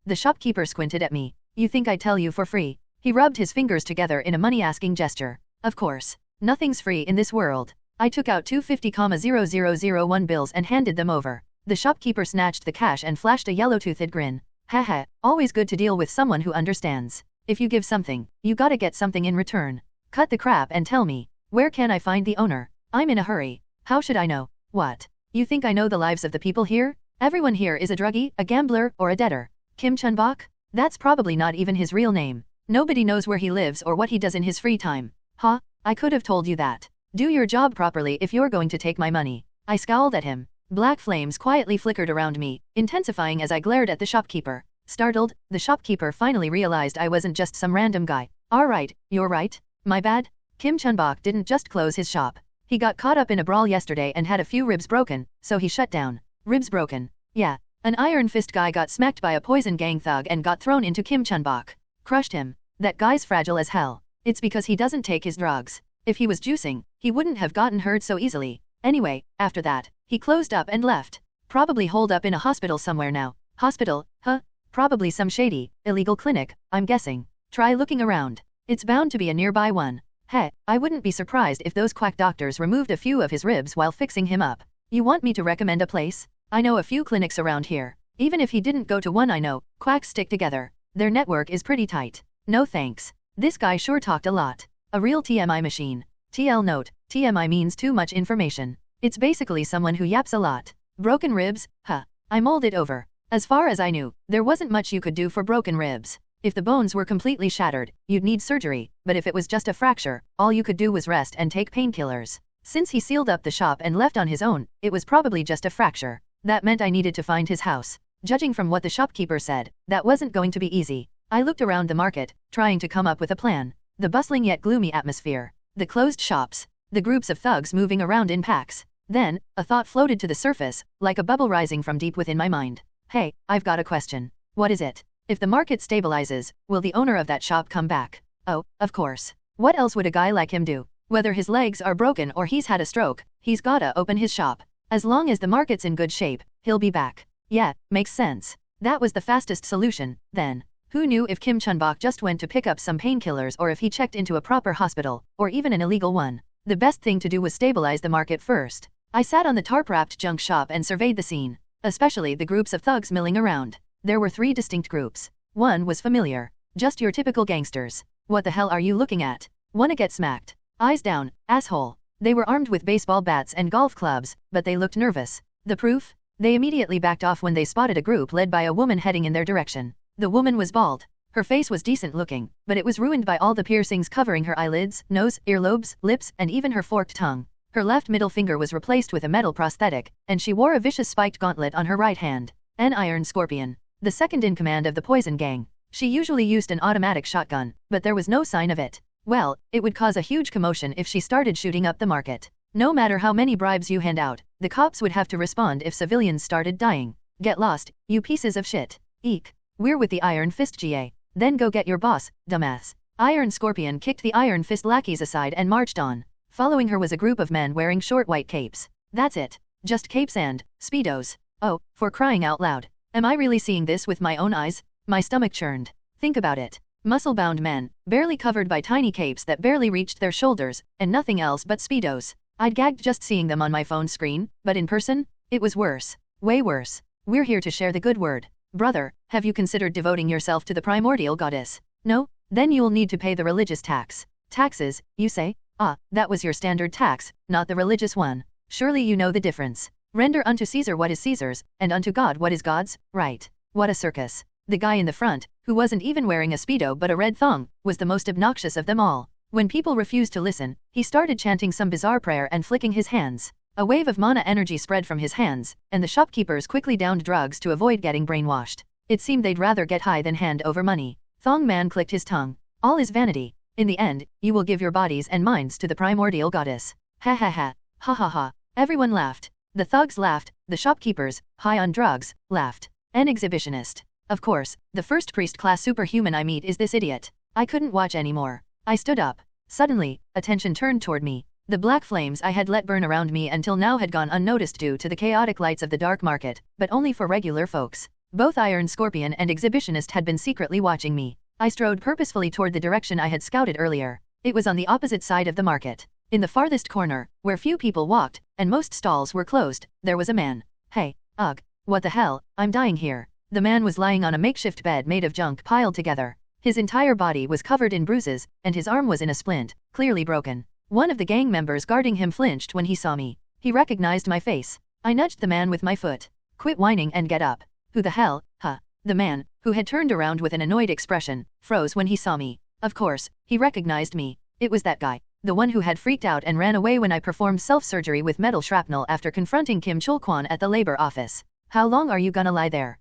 The shopkeeper squinted at me. You think I'd tell you for free? He rubbed his fingers together in a money-asking gesture. Of course. Nothing's free in this world. I took out 250,0001 bills and handed them over. The shopkeeper snatched the cash and flashed a yellow-toothed grin. Haha, always good to deal with someone who understands. If you give something, you gotta get something in return. Cut the crap and tell me, where can I find the owner? I'm in a hurry. How should I know? What? You think I know the lives of the people here? Everyone here is a druggie, a gambler, or a debtor. Kim Chunbok? That's probably not even his real name. Nobody knows where he lives or what he does in his free time. Huh? I could have told you that. Do your job properly if you're going to take my money. I scowled at him. Black flames quietly flickered around me, intensifying as I glared at the shopkeeper. Startled, the shopkeeper finally realized I wasn't just some random guy. Alright, you're right. My bad. Kim Chunbok didn't just close his shop. He got caught up in a brawl yesterday and had a few ribs broken, so he shut down. Ribs broken. Yeah. An Iron Fist guy got smacked by a Poison Gang thug and got thrown into Kim Chunbok. Crushed him. That guy's fragile as hell. It's because he doesn't take his drugs. If he was juicing, he wouldn't have gotten hurt so easily. Anyway, after that, he closed up and left. Probably holed up in a hospital somewhere now. Hospital, huh? Probably some shady, illegal clinic, I'm guessing. Try looking around. It's bound to be a nearby one. Heh, I wouldn't be surprised if those quack doctors removed a few of his ribs while fixing him up. You want me to recommend a place? I know a few clinics around here. Even if he didn't go to one I know, quacks stick together. Their network is pretty tight. No thanks. This guy sure talked a lot. A real TMI machine. TL note, TMI means too much information. It's basically someone who yaps a lot. Broken ribs? Huh. I mulled it over. As far as I knew, there wasn't much you could do for broken ribs. If the bones were completely shattered, you'd need surgery, but if it was just a fracture, all you could do was rest and take painkillers. Since he sealed up the shop and left on his own, it was probably just a fracture. That meant I needed to find his house. Judging from what the shopkeeper said, that wasn't going to be easy. I looked around the market, trying to come up with a plan. The bustling yet gloomy atmosphere. The closed shops. The groups of thugs moving around in packs. Then, a thought floated to the surface, like a bubble rising from deep within my mind. Hey, I've got a question. What is it? If the market stabilizes, will the owner of that shop come back? Oh, of course. What else would a guy like him do? Whether his legs are broken or he's had a stroke, he's gotta open his shop. As long as the market's in good shape, he'll be back. Yeah, makes sense. That was the fastest solution, then. Who knew if Kim Chunbok just went to pick up some painkillers or if he checked into a proper hospital, or even an illegal one? The best thing to do was stabilize the market first. I sat on the tarp-wrapped junk shop and surveyed the scene, especially the groups of thugs milling around. There were 3 distinct groups. One was familiar. Just your typical gangsters. What the hell are you looking at? Wanna get smacked? Eyes down, asshole. They were armed with baseball bats and golf clubs, but they looked nervous. The proof? They immediately backed off when they spotted a group led by a woman heading in their direction. The woman was bald. Her face was decent looking, but it was ruined by all the piercings covering her eyelids, nose, earlobes, lips, and even her forked tongue. Her left middle finger was replaced with a metal prosthetic, and she wore a vicious spiked gauntlet on her right hand. An Iron Scorpion. The second in command of the Poison Gang. She usually used an automatic shotgun, but there was no sign of it. Well, it would cause a huge commotion if she started shooting up the market. No matter how many bribes you hand out, the cops would have to respond if civilians started dying. Get lost, you pieces of shit. Eek. We're with the Iron Fist GA. Then go get your boss, dumbass. Iron Scorpion kicked the Iron Fist lackeys aside and marched on. Following her was a group of men wearing short white capes. That's it. Just capes and speedos. Oh, for crying out loud. Am I really seeing this with my own eyes? My stomach churned. Think about it. Muscle-bound men, barely covered by tiny capes that barely reached their shoulders, and nothing else but speedos. I'd gagged just seeing them on my phone screen, but in person? It was worse. Way worse. We're here to share the good word. Brother, have you considered devoting yourself to the primordial goddess? No? Then you'll need to pay the religious tax. Taxes, you say? Ah, that was your standard tax, not the religious one. Surely you know the difference. Render unto Caesar what is Caesar's, and unto God what is God's, right? What a circus. The guy in the front, who wasn't even wearing a speedo but a red thong, was the most obnoxious of them all. When people refused to listen, he started chanting some bizarre prayer and flicking his hands. A wave of mana energy spread from his hands, and the shopkeepers quickly downed drugs to avoid getting brainwashed. It seemed they'd rather get high than hand over money. Thong Man clicked his tongue. All is vanity. In the end, you will give your bodies and minds to the primordial goddess. Ha ha ha. Ha ha ha. Everyone laughed. The thugs laughed, the shopkeepers, high on drugs, laughed. An exhibitionist. Of course, the first priest-class superhuman I meet is this idiot. I couldn't watch anymore. I stood up. Suddenly, attention turned toward me. The black flames I had let burn around me until now had gone unnoticed due to the chaotic lights of the dark market, but only for regular folks. Both Iron Scorpion and Exhibitionist had been secretly watching me. I strode purposefully toward the direction I had scouted earlier. It was on the opposite side of the market. In the farthest corner, where few people walked, and most stalls were closed, there was a man. Hey, ugh, what the hell, I'm dying here. The man was lying on a makeshift bed made of junk piled together. His entire body was covered in bruises, and his arm was in a splint, clearly broken. One of the gang members guarding him flinched when he saw me. He recognized my face. I nudged the man with my foot. Quit whining and get up. Who the hell, huh? The man, who had turned around with an annoyed expression, froze when he saw me. Of course, he recognized me. It was that guy. The one who had freaked out and ran away when I performed self-surgery with metal shrapnel after confronting Kim Chul-kwon at the labor office. How long are you gonna lie there?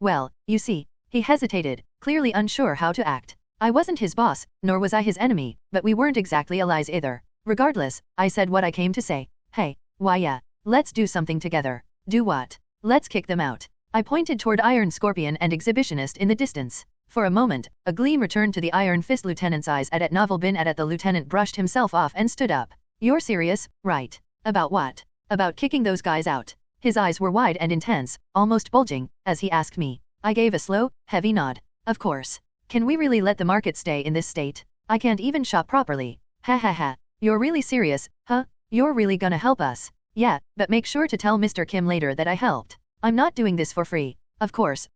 Well, you see. He hesitated, clearly unsure how to act. I wasn't his boss, nor was I his enemy, but we weren't exactly allies either. Regardless, I said what I came to say. Hey, why yeah, let's do something together. Do what? Let's kick them out. I pointed toward Iron Scorpion and Exhibitionist in the distance. For a moment, a gleam returned to the Iron Fist lieutenant's eyes at novel bin at the lieutenant brushed himself off and stood up. You're serious, right? About what? About kicking those guys out. His eyes were wide and intense, almost bulging, as he asked me. I gave a slow, heavy nod. Of course. Can we really let the market stay in this state? I can't even shop properly. Ha ha ha. You're really serious, huh? You're really gonna help us? Yeah, but make sure to tell Mr. Kim later that I helped. I'm not doing this for free. Of course.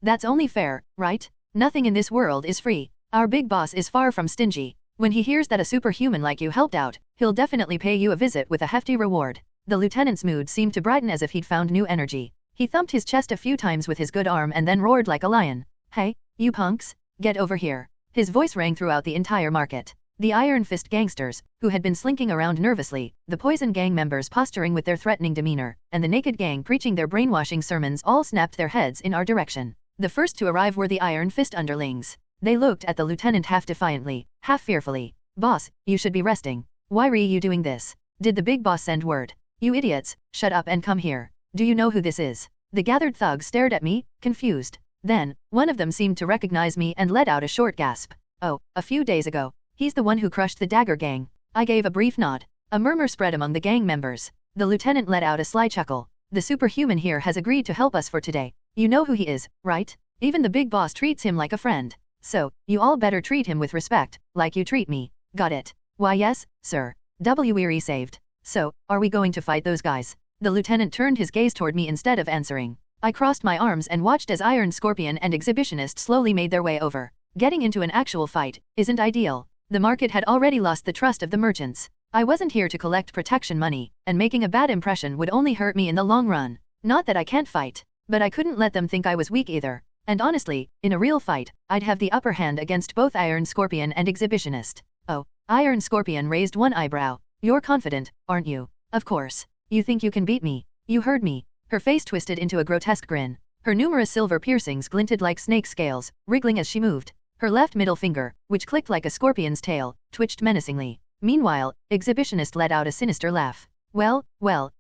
That's only fair, right? Nothing in this world is free. Our big boss is far from stingy. When he hears that a superhuman like you helped out, he'll definitely pay you a visit with a hefty reward. The lieutenant's mood seemed to brighten as if he'd found new energy. He thumped his chest a few times with his good arm and then roared like a lion. Hey, you punks, get over here. His voice rang throughout the entire market. The Iron Fist gangsters, who had been slinking around nervously, the Poison Gang members posturing with their threatening demeanor, and the Naked Gang preaching their brainwashing sermons all snapped their heads in our direction. The first to arrive were the Iron Fist underlings. They looked at the lieutenant half defiantly, half fearfully. Boss, you should be resting. Why are you doing this? Did the big boss send word? You idiots, shut up and come here. Do you know who this is? The gathered thugs stared at me, confused. Then, one of them seemed to recognize me and let out a short gasp. Oh, a few days ago. He's the one who crushed the Dagger Gang. I gave a brief nod. A murmur spread among the gang members. The lieutenant let out a sly chuckle. The superhuman here has agreed to help us for today. You know who he is, right? Even the big boss treats him like a friend. So, you all better treat him with respect, like you treat me. Got it? Why yes, sir. Weary saved. So, are we going to fight those guys? The lieutenant turned his gaze toward me instead of answering. I crossed my arms and watched as Iron Scorpion and Exhibitionist slowly made their way over. Getting into an actual fight isn't ideal. The market had already lost the trust of the merchants. I wasn't here to collect protection money, and making a bad impression would only hurt me in the long run. Not that I can't fight, but I couldn't let them think I was weak either. And honestly, in a real fight, I'd have the upper hand against both Iron Scorpion and Exhibitionist. Oh, Iron Scorpion raised one eyebrow. You're confident, aren't you? Of course. You think you can beat me? You heard me. Her face twisted into a grotesque grin. Her numerous silver piercings glinted like snake scales, wriggling as she moved. Her left middle finger, which clicked like a scorpion's tail, twitched menacingly. Meanwhile, Exhibitionist let out a sinister laugh. Well,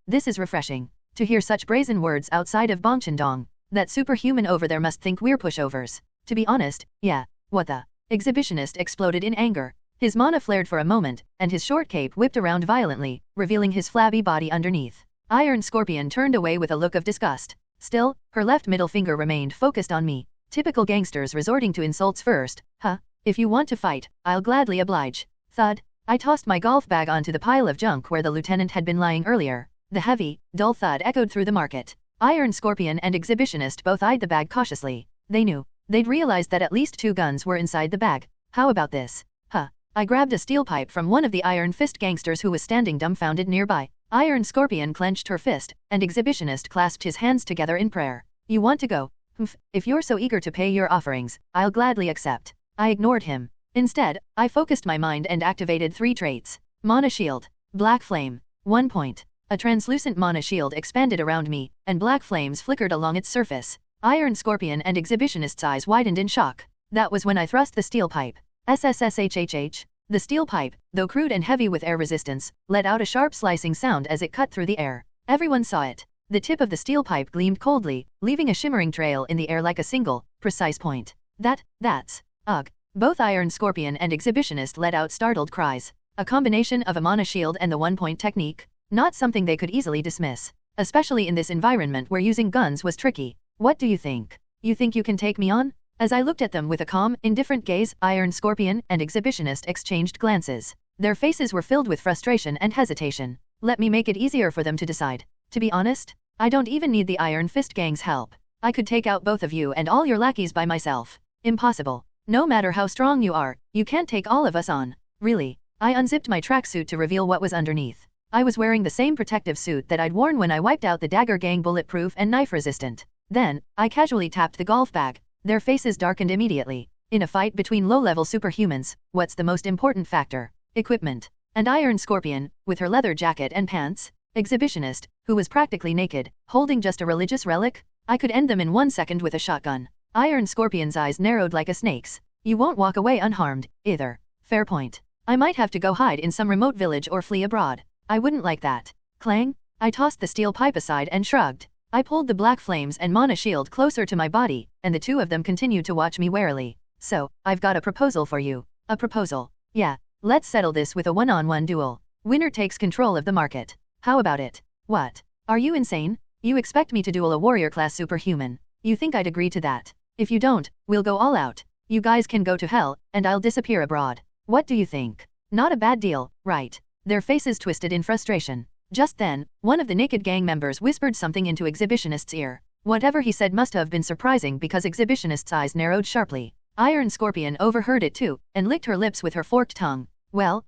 this is refreshing. To hear such brazen words outside of Bongchendong. That superhuman over there must think we're pushovers. To be honest, yeah, what the? Exhibitionist exploded in anger. His mana flared for a moment, and his short cape whipped around violently, revealing his flabby body underneath. Iron Scorpion turned away with a look of disgust. Still, her left middle finger remained focused on me. Typical gangsters resorting to insults first, huh? If you want to fight, I'll gladly oblige. Thud. I tossed my golf bag onto the pile of junk where the lieutenant had been lying earlier. The heavy, dull thud echoed through the market. Iron Scorpion and Exhibitionist both eyed the bag cautiously. They knew. They'd realized that at least 2 guns were inside the bag. How about this? Huh. I grabbed a steel pipe from one of the Iron Fist gangsters who was standing dumbfounded nearby. Iron Scorpion clenched her fist, and Exhibitionist clasped his hands together in prayer. You want to go? Humph, if you're so eager to pay your offerings, I'll gladly accept. I ignored him. Instead, I focused my mind and activated 3 traits. Mana Shield. Black Flame. 1 point. A translucent mana shield expanded around me, and black flames flickered along its surface. Iron Scorpion and Exhibitionist's eyes widened in shock. That was when I thrust the steel pipe. SSSHHH. The steel pipe, though crude and heavy with air resistance, let out a sharp slicing sound as it cut through the air. Everyone saw it. The tip of the steel pipe gleamed coldly, leaving a shimmering trail in the air like a single, precise point. That's... Ugh. Both Iron Scorpion and Exhibitionist let out startled cries. A combination of a mana shield and the 1-point technique. Not something they could easily dismiss. Especially in this environment where using guns was tricky. What do you think? You think you can take me on? As I looked at them with a calm, indifferent gaze, Iron Scorpion and Exhibitionist exchanged glances. Their faces were filled with frustration and hesitation. Let me make it easier for them to decide. To be honest, I don't even need the Iron Fist gang's help. I could take out both of you and all your lackeys by myself. Impossible. No matter how strong you are, you can't take all of us on. Really. I unzipped my tracksuit to reveal what was underneath. I was wearing the same protective suit that I'd worn when I wiped out the Dagger Gang, bulletproof and knife resistant. Then, I casually tapped the golf bag. Their faces darkened immediately. In a fight between low-level superhumans, what's the most important factor? Equipment. And Iron Scorpion, with her leather jacket and pants? Exhibitionist, who was practically naked, holding just a religious relic? I could end them in 1 second with a shotgun. Iron Scorpion's eyes narrowed like a snake's. You won't walk away unharmed, either. Fair point. I might have to go hide in some remote village or flee abroad. I wouldn't like that. Clang. I tossed the steel pipe aside and shrugged. I pulled the black flames and mana shield closer to my body, and the 2 of them continued to watch me warily. So, I've got a proposal for you. A proposal. Yeah, let's settle this with a one-on-one duel. Winner takes control of the market. How about it? What? Are you insane? You expect me to duel a warrior-class superhuman. You think I'd agree to that? If you don't, we'll go all out. You guys can go to hell, and I'll disappear abroad. What do you think? Not a bad deal, right? Their faces twisted in frustration. Just then, one of the naked gang members whispered something into Exhibitionist's ear. Whatever he said must have been surprising because Exhibitionist's eyes narrowed sharply. Iron Scorpion overheard it too, and licked her lips with her forked tongue. Well,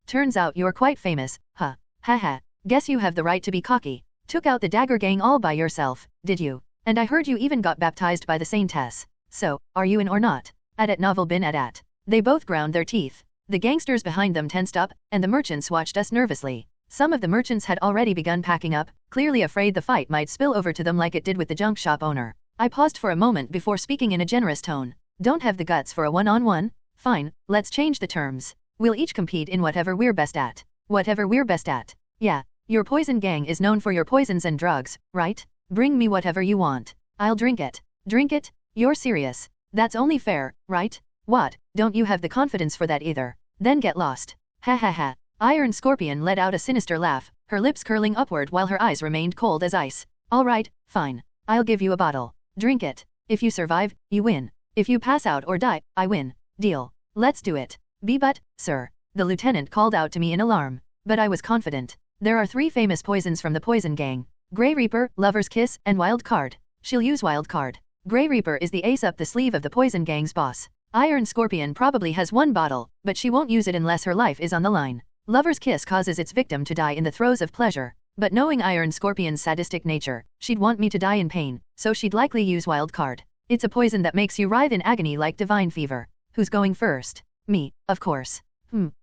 turns out you're quite famous, huh? Haha, guess you have the right to be cocky. Took out the Dagger Gang all by yourself, did you? And I heard you even got baptized by the Saintess. So, are you in or not? At novel bin at. They both ground their teeth. The gangsters behind them tensed up, and the merchants watched us nervously. Some of the merchants had already begun packing up, clearly afraid the fight might spill over to them like it did with the junk shop owner. I paused for a moment before speaking in a generous tone. Don't have the guts for a one-on-one? Fine, let's change the terms. We'll each compete in whatever we're best at. Whatever we're best at. Yeah, your poison gang is known for your poisons and drugs, right? Bring me whatever you want. I'll drink it. Drink it? You're serious. That's only fair, right? What, don't you have the confidence for that either? Then get lost. Ha ha ha. Iron Scorpion let out a sinister laugh, her lips curling upward while her eyes remained cold as ice. Alright, fine. I'll give you a bottle. Drink it. If you survive, you win. If you pass out or die, I win. Deal. Let's do it. But, sir. The lieutenant called out to me in alarm. But I was confident. There are 3 famous poisons from the Poison Gang. Grey Reaper, Lover's Kiss, and Wild Card. She'll use Wild Card. Grey Reaper is the ace up the sleeve of the Poison Gang's boss. Iron Scorpion probably has 1 bottle, but she won't use it unless her life is on the line. Lover's Kiss causes its victim to die in the throes of pleasure, but knowing Iron Scorpion's sadistic nature, she'd want me to die in pain, so she'd likely use Wild Card. It's a poison that makes you writhe in agony like divine fever. Who's going first? Me, of course.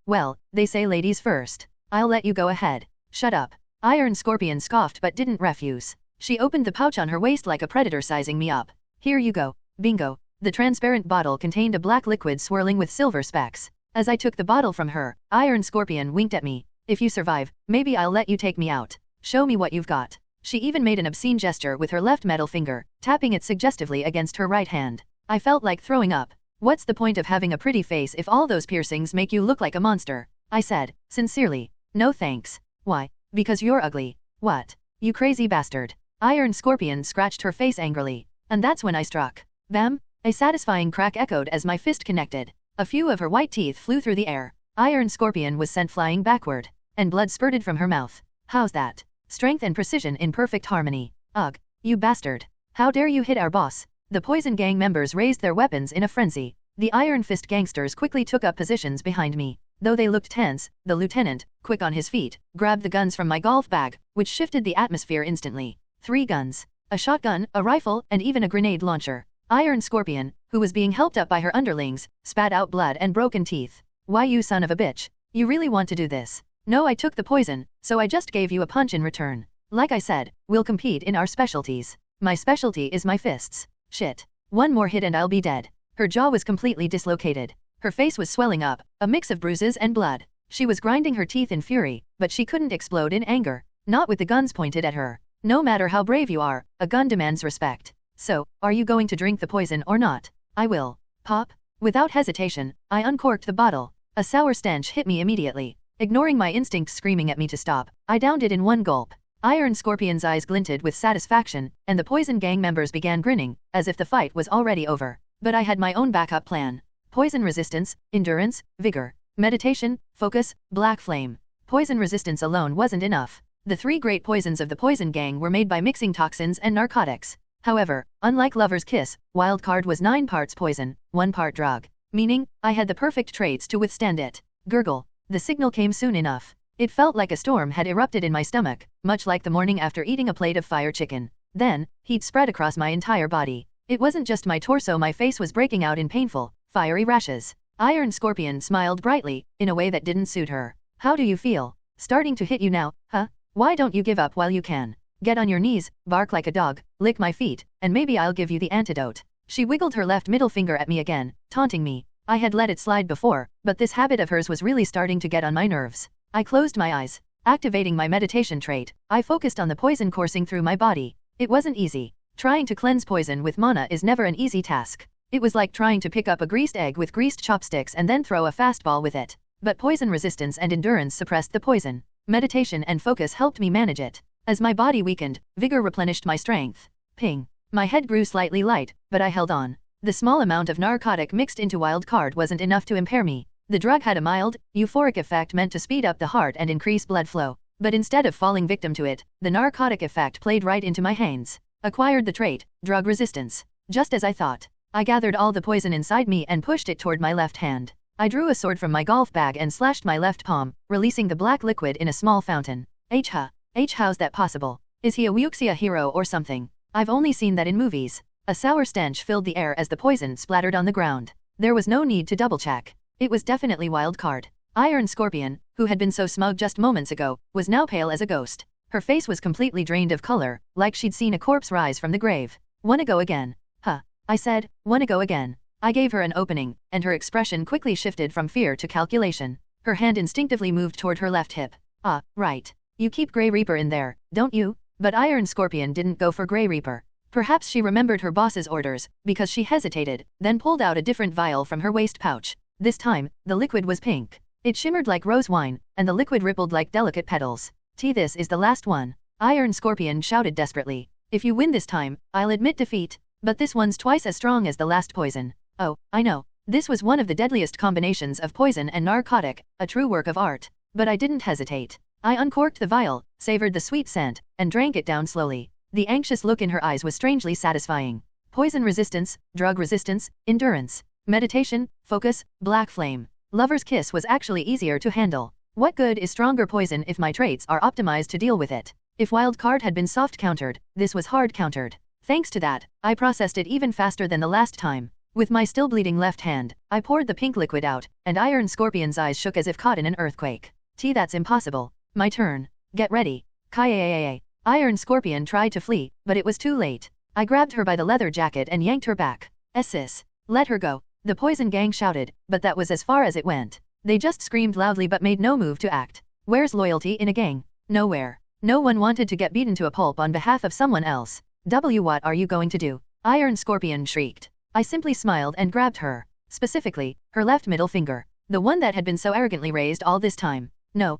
Well, they say ladies first. I'll let you go ahead. Shut up. Iron Scorpion scoffed but didn't refuse. She opened the pouch on her waist like a predator sizing me up. Here you go. Bingo. The transparent bottle contained a black liquid swirling with silver specks. As I took the bottle from her, Iron Scorpion winked at me. If you survive, maybe I'll let you take me out. Show me what you've got. She even made an obscene gesture with her left metal finger, tapping it suggestively against her right hand. I felt like throwing up. What's the point of having a pretty face if all those piercings make you look like a monster? I said, sincerely. No thanks. Why? Because you're ugly. What? You crazy bastard. Iron Scorpion scratched her face angrily. And that's when I struck. Bam! A satisfying crack echoed as my fist connected. A few of her white teeth flew through the air. Iron Scorpion was sent flying backward, and blood spurted from her mouth. How's that? Strength and precision in perfect harmony. Ugh, you bastard. How dare you hit our boss? The Poison Gang members raised their weapons in a frenzy. The Iron Fist gangsters quickly took up positions behind me. Though they looked tense, the lieutenant, quick on his feet, grabbed the guns from my golf bag, which shifted the atmosphere instantly. 3 guns. A shotgun, a rifle, and even a grenade launcher. Iron Scorpion, who was being helped up by her underlings, spat out blood and broken teeth. Why, you son of a bitch? You really want to do this? No, I took the poison, so I just gave you a punch in return. Like I said, we'll compete in our specialties. My specialty is my fists. Shit. One more hit and I'll be dead. Her jaw was completely dislocated. Her face was swelling up, a mix of bruises and blood. She was grinding her teeth in fury, but she couldn't explode in anger. Not with the guns pointed at her. No matter how brave you are, a gun demands respect. So, are you going to drink the poison or not? I will. Pop. Without hesitation, I uncorked the bottle. A sour stench hit me immediately. Ignoring my instincts screaming at me to stop, I downed it in one gulp. Iron Scorpion's eyes glinted with satisfaction, and the Poison Gang members began grinning, as if the fight was already over. But I had my own backup plan. Poison resistance, endurance, vigor, meditation, focus, black flame. Poison resistance alone wasn't enough. The 3 great poisons of the Poison Gang were made by mixing toxins and narcotics. However, unlike Lover's Kiss, Wildcard was 9 parts poison, 1 part drug. Meaning, I had the perfect traits to withstand it. Gurgle. The signal came soon enough. It felt like a storm had erupted in my stomach, much like the morning after eating a plate of fire chicken. Then, heat spread across my entire body. It wasn't just my torso, my face was breaking out in painful, fiery rashes. Iron Scorpion smiled brightly, in a way that didn't suit her. How do you feel? Starting to hit you now, huh? Why don't you give up while you can? Get on your knees, bark like a dog, lick my feet, and maybe I'll give you the antidote. She wiggled her left middle finger at me again, taunting me. I had let it slide before, but this habit of hers was really starting to get on my nerves. I closed my eyes. Activating my meditation trait, I focused on the poison coursing through my body. It wasn't easy. Trying to cleanse poison with mana is never an easy task. It was like trying to pick up a greased egg with greased chopsticks and then throw a fastball with it. But poison resistance and endurance suppressed the poison. Meditation and focus helped me manage it. As my body weakened, vigor replenished my strength. Ping. My head grew slightly light, but I held on. The small amount of narcotic mixed into Wildcard wasn't enough to impair me. The drug had a mild, euphoric effect meant to speed up the heart and increase blood flow. But instead of falling victim to it, the narcotic effect played right into my hands. Acquired the trait, drug resistance. Just as I thought. I gathered all the poison inside me and pushed it toward my left hand. I drew a sword from my golf bag and slashed my left palm, releasing the black liquid in a small fountain. How's that possible? Is he a Wuxia hero or something? I've only seen that in movies. A sour stench filled the air as the poison splattered on the ground. There was no need to double-check. It was definitely Wildcard. Iron Scorpion, who had been so smug just moments ago, was now pale as a ghost. Her face was completely drained of color, like she'd seen a corpse rise from the grave. Wanna go again? Huh. I said, wanna go again. I gave her an opening, and her expression quickly shifted from fear to calculation. Her hand instinctively moved toward her left hip. Ah, right. You keep Grey Reaper in there, don't you? But Iron Scorpion didn't go for Grey Reaper. Perhaps she remembered her boss's orders, because she hesitated, then pulled out a different vial from her waist pouch. This time, the liquid was pink. It shimmered like rose wine, and the liquid rippled like delicate petals. This is the last one. Iron Scorpion shouted desperately. If you win this time, I'll admit defeat. But this one's twice as strong as the last poison. Oh, I know. This was one of the deadliest combinations of poison and narcotic, a true work of art. But I didn't hesitate. I uncorked the vial, savored the sweet scent, and drank it down slowly. The anxious look in her eyes was strangely satisfying. Poison resistance, drug resistance, endurance, meditation, focus, black flame. Lover's Kiss was actually easier to handle. What good is stronger poison if my traits are optimized to deal with it? If Wildcard had been soft countered, this was hard countered. Thanks to that, I processed it even faster than the last time. With my still bleeding left hand, I poured the pink liquid out, and Iron Scorpion's eyes shook as if caught in an earthquake. That's impossible. My turn. Get ready. Kaya. Iron Scorpion tried to flee, but it was too late. I grabbed her by the leather jacket and yanked her back. Sis. Let her go. The Poison Gang shouted, but that was as far as it went. They just screamed loudly but made no move to act. Where's loyalty in a gang? Nowhere. No one wanted to get beaten to a pulp on behalf of someone else. What are you going to do? Iron Scorpion shrieked. I simply smiled and grabbed her. Specifically, her left middle finger. The one that had been so arrogantly raised all this time. No.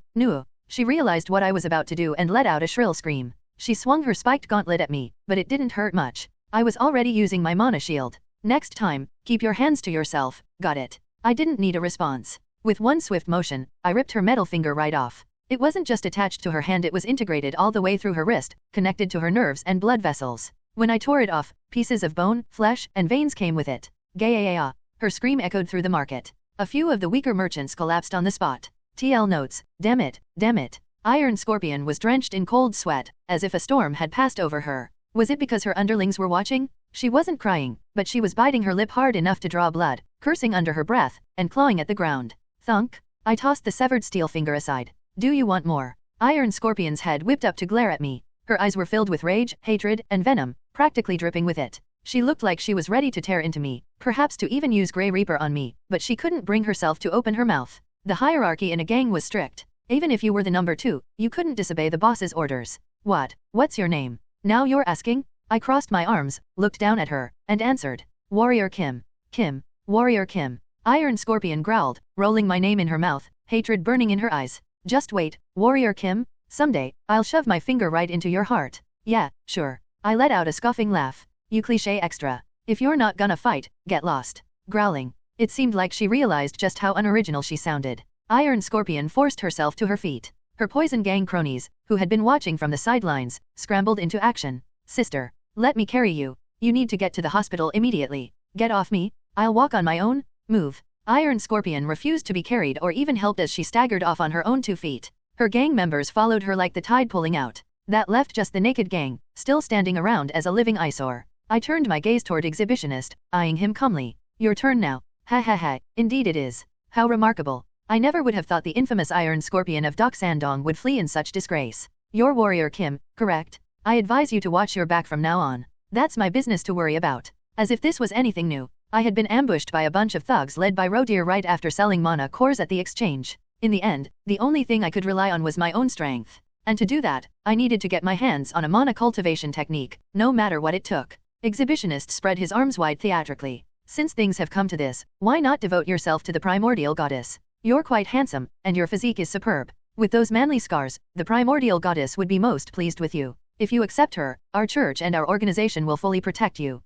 She realized what I was about to do and let out a shrill scream. She swung her spiked gauntlet at me, but it didn't hurt much. I was already using my mana shield. Next time, keep your hands to yourself, got it? I didn't need a response. With one swift motion, I ripped her metal finger right off. It wasn't just attached to her hand, it was integrated all the way through her wrist, connected to her nerves and blood vessels. When I tore it off, pieces of bone, flesh, and veins came with it. Gaya. Her scream echoed through the market. A few of the weaker merchants collapsed on the spot. TL notes, damn it. Iron Scorpion was drenched in cold sweat, as if a storm had passed over her. Was it because her underlings were watching? She wasn't crying, but she was biting her lip hard enough to draw blood, cursing under her breath, and clawing at the ground. Thunk. I tossed the severed steel finger aside. Do you want more? Iron Scorpion's head whipped up to glare at me. Her eyes were filled with rage, hatred, and venom, practically dripping with it. She looked like she was ready to tear into me, perhaps to even use Grey Reaper on me, but she couldn't bring herself to open her mouth. The hierarchy in a gang was strict. Even if you were the number 2, you couldn't disobey the boss's orders. What's your name? Now you're asking? I crossed my arms, looked down at her, and answered. Warrior Kim. Warrior Kim. Iron Scorpion growled, rolling my name in her mouth, hatred burning in her eyes. Just wait, Warrior Kim. Someday, I'll shove my finger right into your heart. Yeah, sure. I let out a scoffing laugh. You cliché extra. If you're not gonna fight, get lost. Growling. It seemed like she realized just how unoriginal she sounded. Iron Scorpion forced herself to her feet. Her Poison Gang cronies, who had been watching from the sidelines, scrambled into action. Sister, let me carry you. You need to get to the hospital immediately. Get off me. I'll walk on my own. Move. Iron Scorpion refused to be carried or even helped as she staggered off on her own 2 feet. Her gang members followed her like the tide pulling out. That left just the naked gang, still standing around as a living eyesore. I turned my gaze toward Exhibitionist, eyeing him calmly. Your turn now. Ha, indeed it is. How remarkable. I never would have thought the infamous Iron Scorpion of Dak Sandong would flee in such disgrace. You're Warrior Kim, correct? I advise you to watch your back from now on. That's my business to worry about. As if this was anything new, I had been ambushed by a bunch of thugs led by Rodeer right after selling mana cores at the exchange. In the end, the only thing I could rely on was my own strength. And to do that, I needed to get my hands on a mana cultivation technique, no matter what it took. Exhibitionist spread his arms wide theatrically. Since things have come to this, why not devote yourself to the primordial goddess? You're quite handsome, and your physique is superb. With those manly scars, the primordial goddess would be most pleased with you. If you accept her, our church and our organization will fully protect you.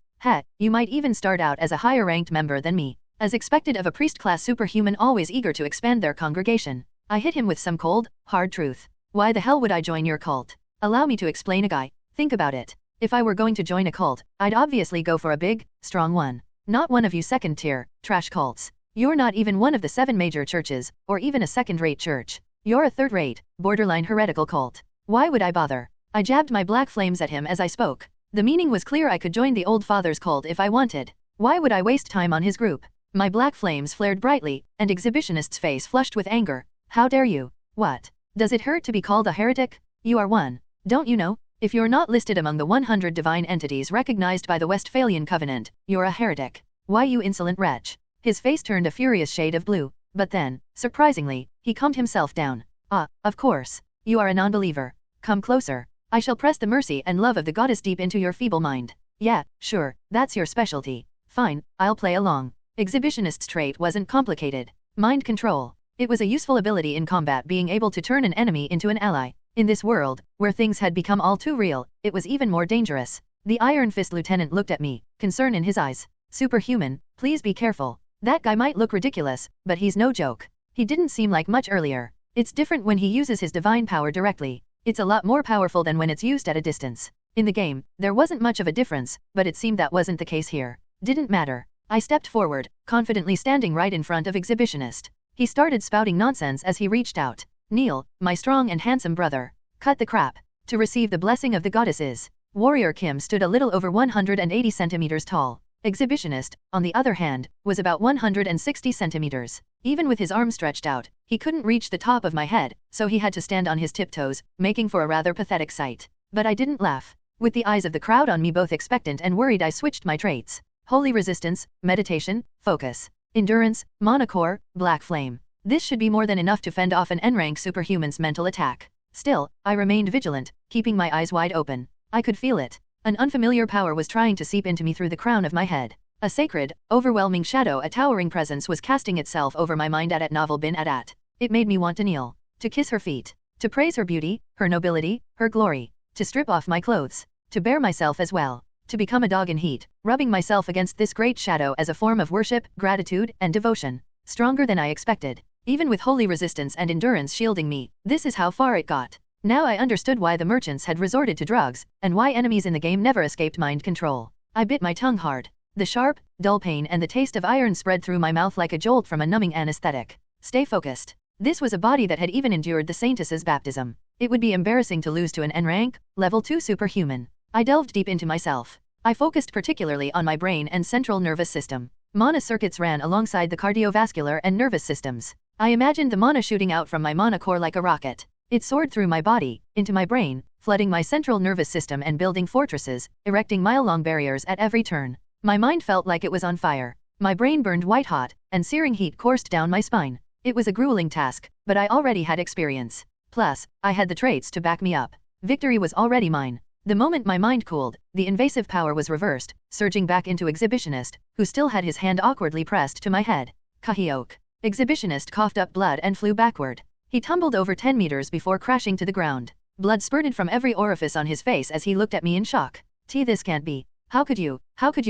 You might even start out as a higher-ranked member than me. As expected of a priest-class superhuman always eager to expand their congregation. I hit him with some cold, hard truth. Why the hell would I join your cult? Allow me to explain, a guy. Think about it. If I were going to join a cult, I'd obviously go for a big, strong one. Not one of you second-tier, trash cults. You're not even one of the 7 major churches, or even a second-rate church. You're a third-rate, borderline heretical cult. Why would I bother? I jabbed my black flames at him as I spoke. The meaning was clear. I could join the Old Father's cult if I wanted. Why would I waste time on his group? My black flames flared brightly, and Exhibitionist's face flushed with anger. How dare you? What? Does it hurt to be called a heretic? You are one. Don't you know? If you're not listed among the 100 divine entities recognized by the Westphalian Covenant, you're a heretic. Why, you insolent wretch? His face turned a furious shade of blue, but then, surprisingly, he calmed himself down. Of course. You are a non-believer. Come closer. I shall press the mercy and love of the goddess deep into your feeble mind. Yeah, sure, that's your specialty. Fine, I'll play along. Exhibitionist's trait wasn't complicated. Mind control. It was a useful ability in combat, being able to turn an enemy into an ally. In this world, where things had become all too real, it was even more dangerous. The Iron Fist lieutenant looked at me, concern in his eyes. Superhuman, please be careful. That guy might look ridiculous, but he's no joke. He didn't seem like much earlier. It's different when he uses his divine power directly. It's a lot more powerful than when it's used at a distance. In the game, there wasn't much of a difference, but it seemed that wasn't the case here. Didn't matter. I stepped forward, confidently standing right in front of Exhibitionist. He started spouting nonsense as he reached out. Kneel, my strong and handsome brother. Cut the crap. To receive the blessing of the goddesses. Warrior Kim stood a little over 180 centimeters tall. Exhibitionist, on the other hand, was about 160 centimeters. Even with his arms stretched out, he couldn't reach the top of my head, so he had to stand on his tiptoes, making for a rather pathetic sight. But I didn't laugh. With the eyes of the crowd on me both expectant and worried, I switched my traits. Holy resistance, meditation, focus, endurance, monocore, black flame. This should be more than enough to fend off an N-rank superhuman's mental attack. Still, I remained vigilant, keeping my eyes wide open. I could feel it. An unfamiliar power was trying to seep into me through the crown of my head. A sacred, overwhelming shadow, a towering presence was casting itself over my mind at novel bin at. It made me want to kneel, to kiss her feet, to praise her beauty, her nobility, her glory, to strip off my clothes, to bare myself as well, to become a dog in heat, rubbing myself against this great shadow as a form of worship, gratitude, and devotion. Stronger than I expected. Even with holy resistance and endurance shielding me, this is how far it got. Now I understood why the merchants had resorted to drugs, and why enemies in the game never escaped mind control. I bit my tongue hard. The sharp, dull pain and the taste of iron spread through my mouth like a jolt from a numbing anesthetic. Stay focused. This was a body that had even endured the Saintess's baptism. It would be embarrassing to lose to an N-rank, level 2 superhuman. I delved deep into myself. I focused particularly on my brain and central nervous system. Mana circuits ran alongside the cardiovascular and nervous systems. I imagined the mana shooting out from my mana core like a rocket. It soared through my body, into my brain, flooding my central nervous system and building fortresses, erecting mile-long barriers at every turn. My mind felt like it was on fire. My brain burned white-hot, and searing heat coursed down my spine. It was a grueling task, but I already had experience. Plus, I had the traits to back me up. Victory was already mine. The moment my mind cooled, the invasive power was reversed, surging back into Exhibitionist, who still had his hand awkwardly pressed to my head. Kahioke. Exhibitionist coughed up blood and flew backward. He tumbled over 10 meters before crashing to the ground. Blood spurted from every orifice on his face as he looked at me in shock. This can't be. How could you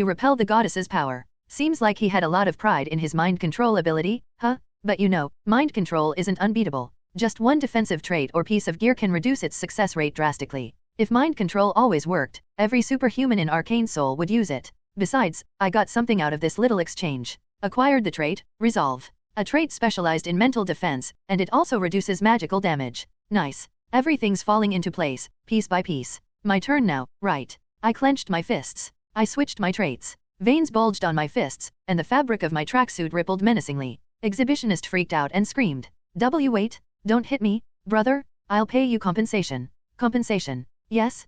repel the goddess's power? Seems like he had a lot of pride in his mind control ability, huh? But you know, mind control isn't unbeatable. Just one defensive trait or piece of gear can reduce its success rate drastically. If mind control always worked, every superhuman in Arcane Seoul would use it. Besides, I got something out of this little exchange. Acquired the trait, Resolve. A trait specialized in mental defense, and it also reduces magical damage. Nice. Everything's falling into place, piece by piece. My turn now, right. I clenched my fists. I switched my traits. Veins bulged on my fists, and the fabric of my tracksuit rippled menacingly. Exhibitionist freaked out and screamed. Wait, don't hit me, brother, I'll pay you compensation. Compensation. Yes,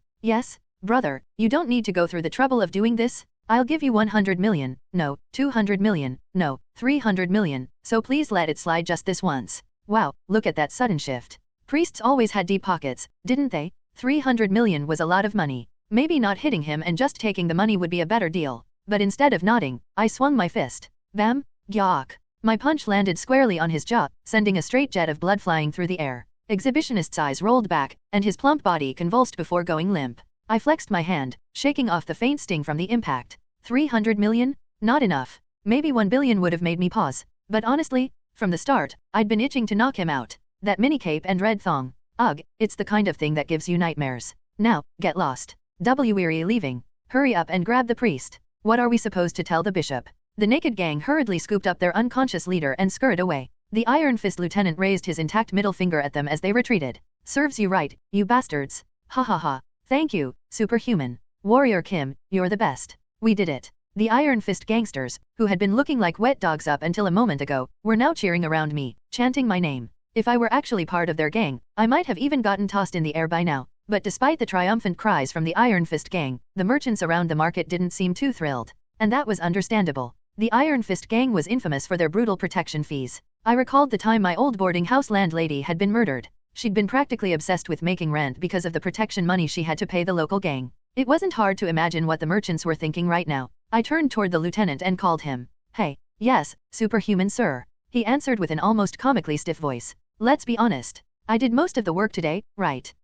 brother, you don't need to go through the trouble of doing this. I'll give you 100 million, no, 200 million, no, 300 million, so please let it slide just this once. Wow, look at that sudden shift. Priests always had deep pockets, didn't they? 300 million was a lot of money. Maybe not hitting him and just taking the money would be a better deal. But instead of nodding, I swung my fist. Bam! Gyak! My punch landed squarely on his jaw, sending a straight jet of blood flying through the air. Exhibitionist's eyes rolled back, and his plump body convulsed before going limp. I flexed my hand, shaking off the faint sting from the impact. 300 million? Not enough. Maybe 1 billion would have made me pause. But honestly, from the start, I'd been itching to knock him out. That mini cape and red thong. Ugh, it's the kind of thing that gives you nightmares. Now, get lost. Weary leaving. Hurry up and grab the priest. What are we supposed to tell the bishop? The naked gang hurriedly scooped up their unconscious leader and scurried away. The Iron Fist lieutenant raised his intact middle finger at them as they retreated. Serves you right, you bastards. Ha ha ha. Thank you, superhuman. Warrior Kim, you're the best. We did it. The Iron Fist gangsters, who had been looking like wet dogs up until a moment ago, were now cheering around me, chanting my name. If I were actually part of their gang, I might have even gotten tossed in the air by now. But despite the triumphant cries from the Iron Fist gang, the merchants around the market didn't seem too thrilled. And that was understandable. The Iron Fist gang was infamous for their brutal protection fees. I recalled the time my old boarding house landlady had been murdered. She'd been practically obsessed with making rent because of the protection money she had to pay the local gang. It wasn't hard to imagine what the merchants were thinking right now. I turned toward the lieutenant and called him. Hey, yes, superhuman sir. He answered with an almost comically stiff voice. Let's be honest. I did most of the work today, right?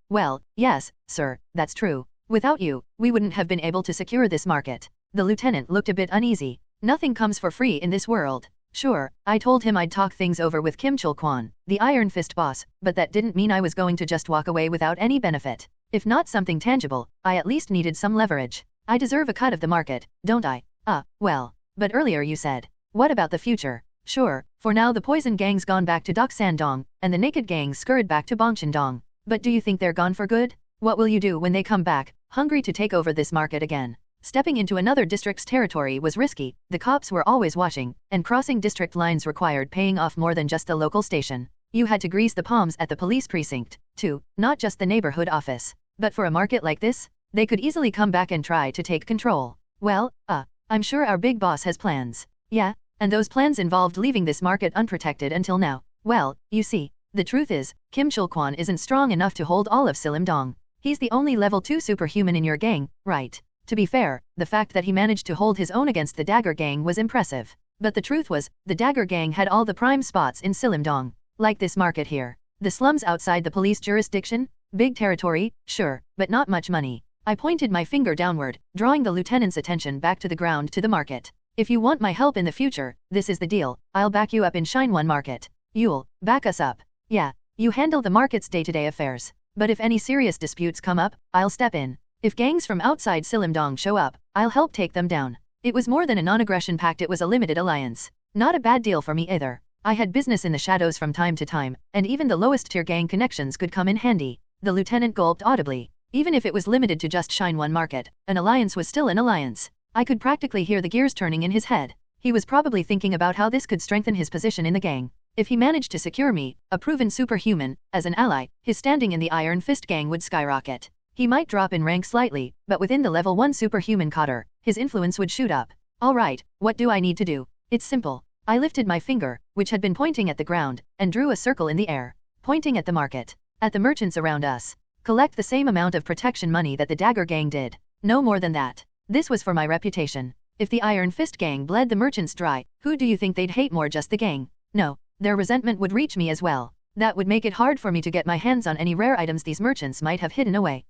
Well, yes, sir, that's true. Without you, we wouldn't have been able to secure this market. The lieutenant looked a bit uneasy. Nothing comes for free in this world. Sure, I told him I'd talk things over with Kim Chul-kwan, the Iron Fist boss, but that didn't mean I was going to just walk away without any benefit. If not something tangible, I at least needed some leverage. I deserve a cut of the market, don't I? Well, but earlier you said. What about the future? Sure, for now the poison gang's gone back to Doksan-dong, and the naked gang scurried back to Bongshan-dong. But do you think they're gone for good? What will you do when they come back, hungry to take over this market again? Stepping into another district's territory was risky, the cops were always watching, and crossing district lines required paying off more than just the local station. You had to grease the palms at the police precinct, too, not just the neighborhood office. But for a market like this, they could easily come back and try to take control. Well, I'm sure our big boss has plans. Yeah, and those plans involved leaving this market unprotected until now. Well, you see, the truth is, Kim Chul-kwan isn't strong enough to hold all of Silim-dong. He's the only level 2 superhuman in your gang, right? To be fair, the fact that he managed to hold his own against the Dagger gang was impressive. But the truth was, the Dagger gang had all the prime spots in Silim-dong. Like this market here. The slums outside the police jurisdiction? Big territory, sure, but not much money. I pointed my finger downward, drawing the lieutenant's attention back to the ground to the market. If you want my help in the future, this is the deal. I'll back you up in Shinwon Market. You'll back us up. Yeah, you handle the market's day-to-day affairs. But if any serious disputes come up, I'll step in. If gangs from outside Silim-dong show up, I'll help take them down. It was more than a non-aggression pact, it was a limited alliance. Not a bad deal for me either. I had business in the shadows from time to time, and even the lowest tier gang connections could come in handy. The lieutenant gulped audibly. Even if it was limited to just Shinwon Market, an alliance was still an alliance. I could practically hear the gears turning in his head. He was probably thinking about how this could strengthen his position in the gang. If he managed to secure me, a proven superhuman, as an ally, his standing in the Iron Fist gang would skyrocket. He might drop in rank slightly, but within the level 1 superhuman cadre, his influence would shoot up. Alright, what do I need to do? It's simple. I lifted my finger, which had been pointing at the ground, and drew a circle in the air, pointing at the market, at the merchants around us. Collect the same amount of protection money that the Dagger gang did. No more than that. This was for my reputation. If the Iron Fist gang bled the merchants dry, who do you think they'd hate more, just the gang? No, their resentment would reach me as well. That would make it hard for me to get my hands on any rare items these merchants might have hidden away.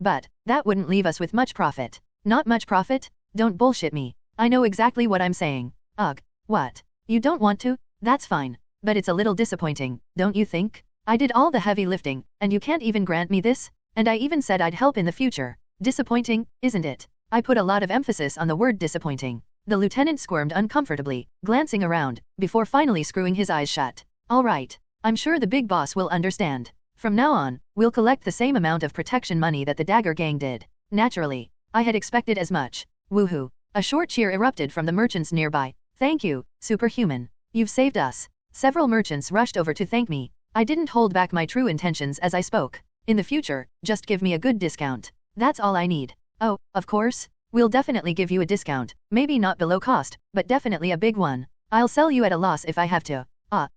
But that wouldn't leave us with much profit. Not much profit? Don't bullshit me. I know exactly what I'm saying. Ugh. What? You don't want to? That's fine. But it's a little disappointing, don't you think? I did all the heavy lifting, and you can't even grant me this? And I even said I'd help in the future. Disappointing, isn't it? I put a lot of emphasis on the word disappointing. The lieutenant squirmed uncomfortably, glancing around, before finally screwing his eyes shut. All right. I'm sure the big boss will understand. From now on, we'll collect the same amount of protection money that the Dagger gang did. Naturally. I had expected as much. Woohoo. A short cheer erupted from the merchants nearby. Thank you, superhuman. You've saved us. Several merchants rushed over to thank me. I didn't hold back my true intentions as I spoke. In the future, just give me a good discount. That's all I need. Oh, of course. We'll definitely give you a discount. Maybe not below cost, but definitely a big one. I'll sell you at a loss if I have to.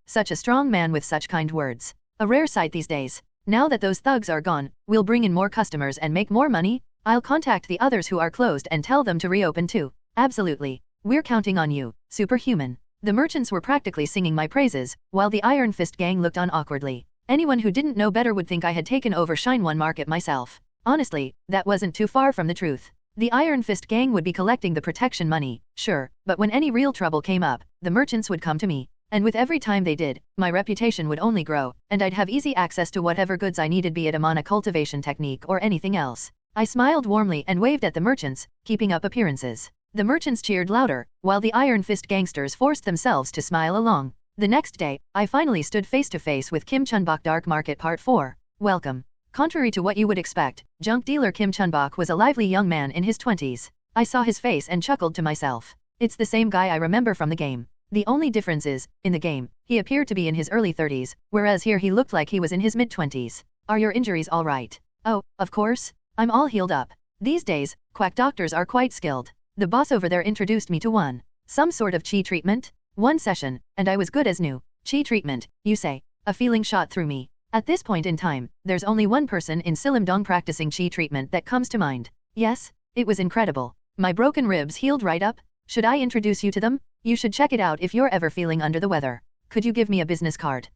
Such a strong man with such kind words. A rare sight these days. Now that those thugs are gone, we'll bring in more customers and make more money. I'll contact the others who are closed and tell them to reopen too. Absolutely. We're counting on you, superhuman. The merchants were practically singing my praises, while the Iron Fist gang looked on awkwardly. Anyone who didn't know better would think I had taken over Shinwon Market myself. Honestly, that wasn't too far from the truth. The Iron Fist gang would be collecting the protection money, sure, but when any real trouble came up, the merchants would come to me. And with every time they did, my reputation would only grow, and I'd have easy access to whatever goods I needed, be it a mana cultivation technique or anything else. I smiled warmly and waved at the merchants, keeping up appearances. The merchants cheered louder, while the Iron Fist gangsters forced themselves to smile along. The next day, I finally stood face to face with Kim Chunbok. Dark Market Part 4. Welcome. Contrary to what you would expect, junk dealer Kim Chunbok was a lively young man in his 20s. I saw his face and chuckled to myself. It's the same guy I remember from the game. The only difference is, in the game, he appeared to be in his early 30s, whereas here he looked like he was in his mid-20s. Are your injuries all right? Oh, of course. I'm all healed up. These days, quack doctors are quite skilled. The boss over there introduced me to some sort of chi treatment. One session, and I was good as new. Chi treatment, you say? A feeling shot through me. At this point in time, there's only one person in Silim-dong practicing chi treatment that comes to mind. Yes, it was incredible. My broken ribs healed right up. Should I introduce you to them? You should check it out if you're ever feeling under the weather. Could you give me a business card?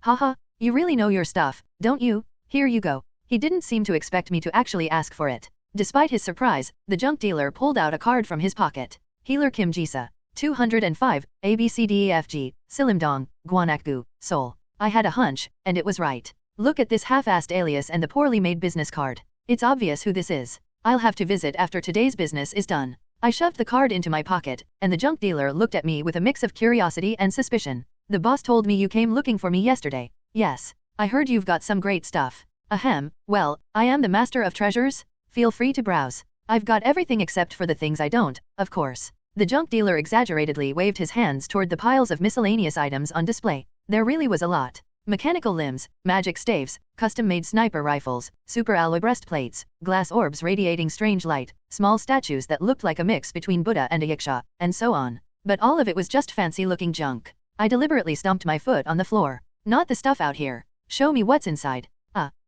Haha, you really know your stuff, don't you? Here you go. He didn't seem to expect me to actually ask for it. Despite his surprise, the junk dealer pulled out a card from his pocket. Healer Kim Jeonsa 205, ABCDEFG, Silim-dong, Gwanakgu, Seoul. I had a hunch, and it was right. Look at this half-assed alias and the poorly made business card. It's obvious who this is. I'll have to visit after today's business is done. I shoved the card into my pocket, and the junk dealer looked at me with a mix of curiosity and suspicion. The boss told me you came looking for me yesterday. Yes. I heard you've got some great stuff. Ahem, well, I am the master of treasures. Feel free to browse. I've got everything except for the things I don't, of course. The junk dealer exaggeratedly waved his hands toward the piles of miscellaneous items on display. There really was a lot. Mechanical limbs, magic staves, custom-made sniper rifles, super alloy breastplates, glass orbs radiating strange light, small statues that looked like a mix between Buddha and a yaksha, and so on. But all of it was just fancy-looking junk. I deliberately stomped my foot on the floor. Not the stuff out here. Show me what's inside.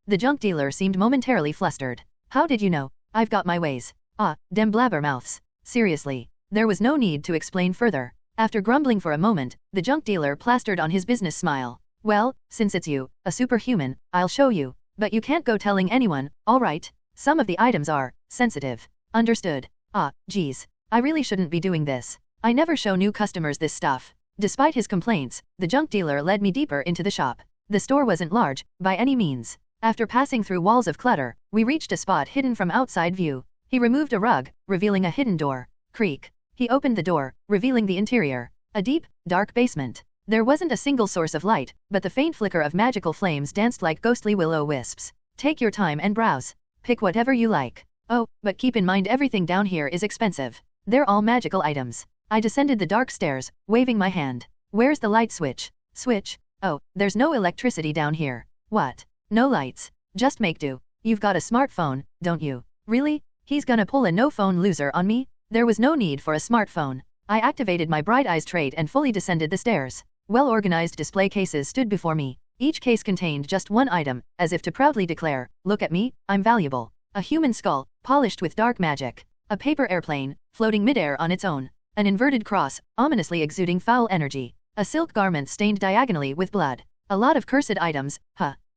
The junk dealer seemed momentarily flustered. How did you know? I've got my ways. Dem blabbermouths. Seriously. There was no need to explain further. After grumbling for a moment, the junk dealer plastered on his business smile. Well, since it's you, a superhuman, I'll show you. But you can't go telling anyone, alright? Some of the items are sensitive. Understood. Geez. I really shouldn't be doing this. I never show new customers this stuff. Despite his complaints, the junk dealer led me deeper into the shop. The store wasn't large, by any means. After passing through walls of clutter, we reached a spot hidden from outside view. He removed a rug, revealing a hidden door. Creak. He opened the door, revealing the interior. A deep, dark basement. There wasn't a single source of light, but the faint flicker of magical flames danced like ghostly will-o-wisps. Take your time and browse. Pick whatever you like. Oh, but keep in mind everything down here is expensive. They're all magical items. I descended the dark stairs, waving my hand. Where's the light switch? Switch? Oh, there's no electricity down here. What? No lights. Just make do. You've got a smartphone, don't you? Really? He's gonna pull a no-phone loser on me? There was no need for a smartphone. I activated my bright eyes trait and fully descended the stairs. Well-organized display cases stood before me. Each case contained just one item, as if to proudly declare, look at me, I'm valuable. A human skull, polished with dark magic. A paper airplane, floating midair on its own. An inverted cross, ominously exuding foul energy. A silk garment stained diagonally with blood. A lot of cursed items,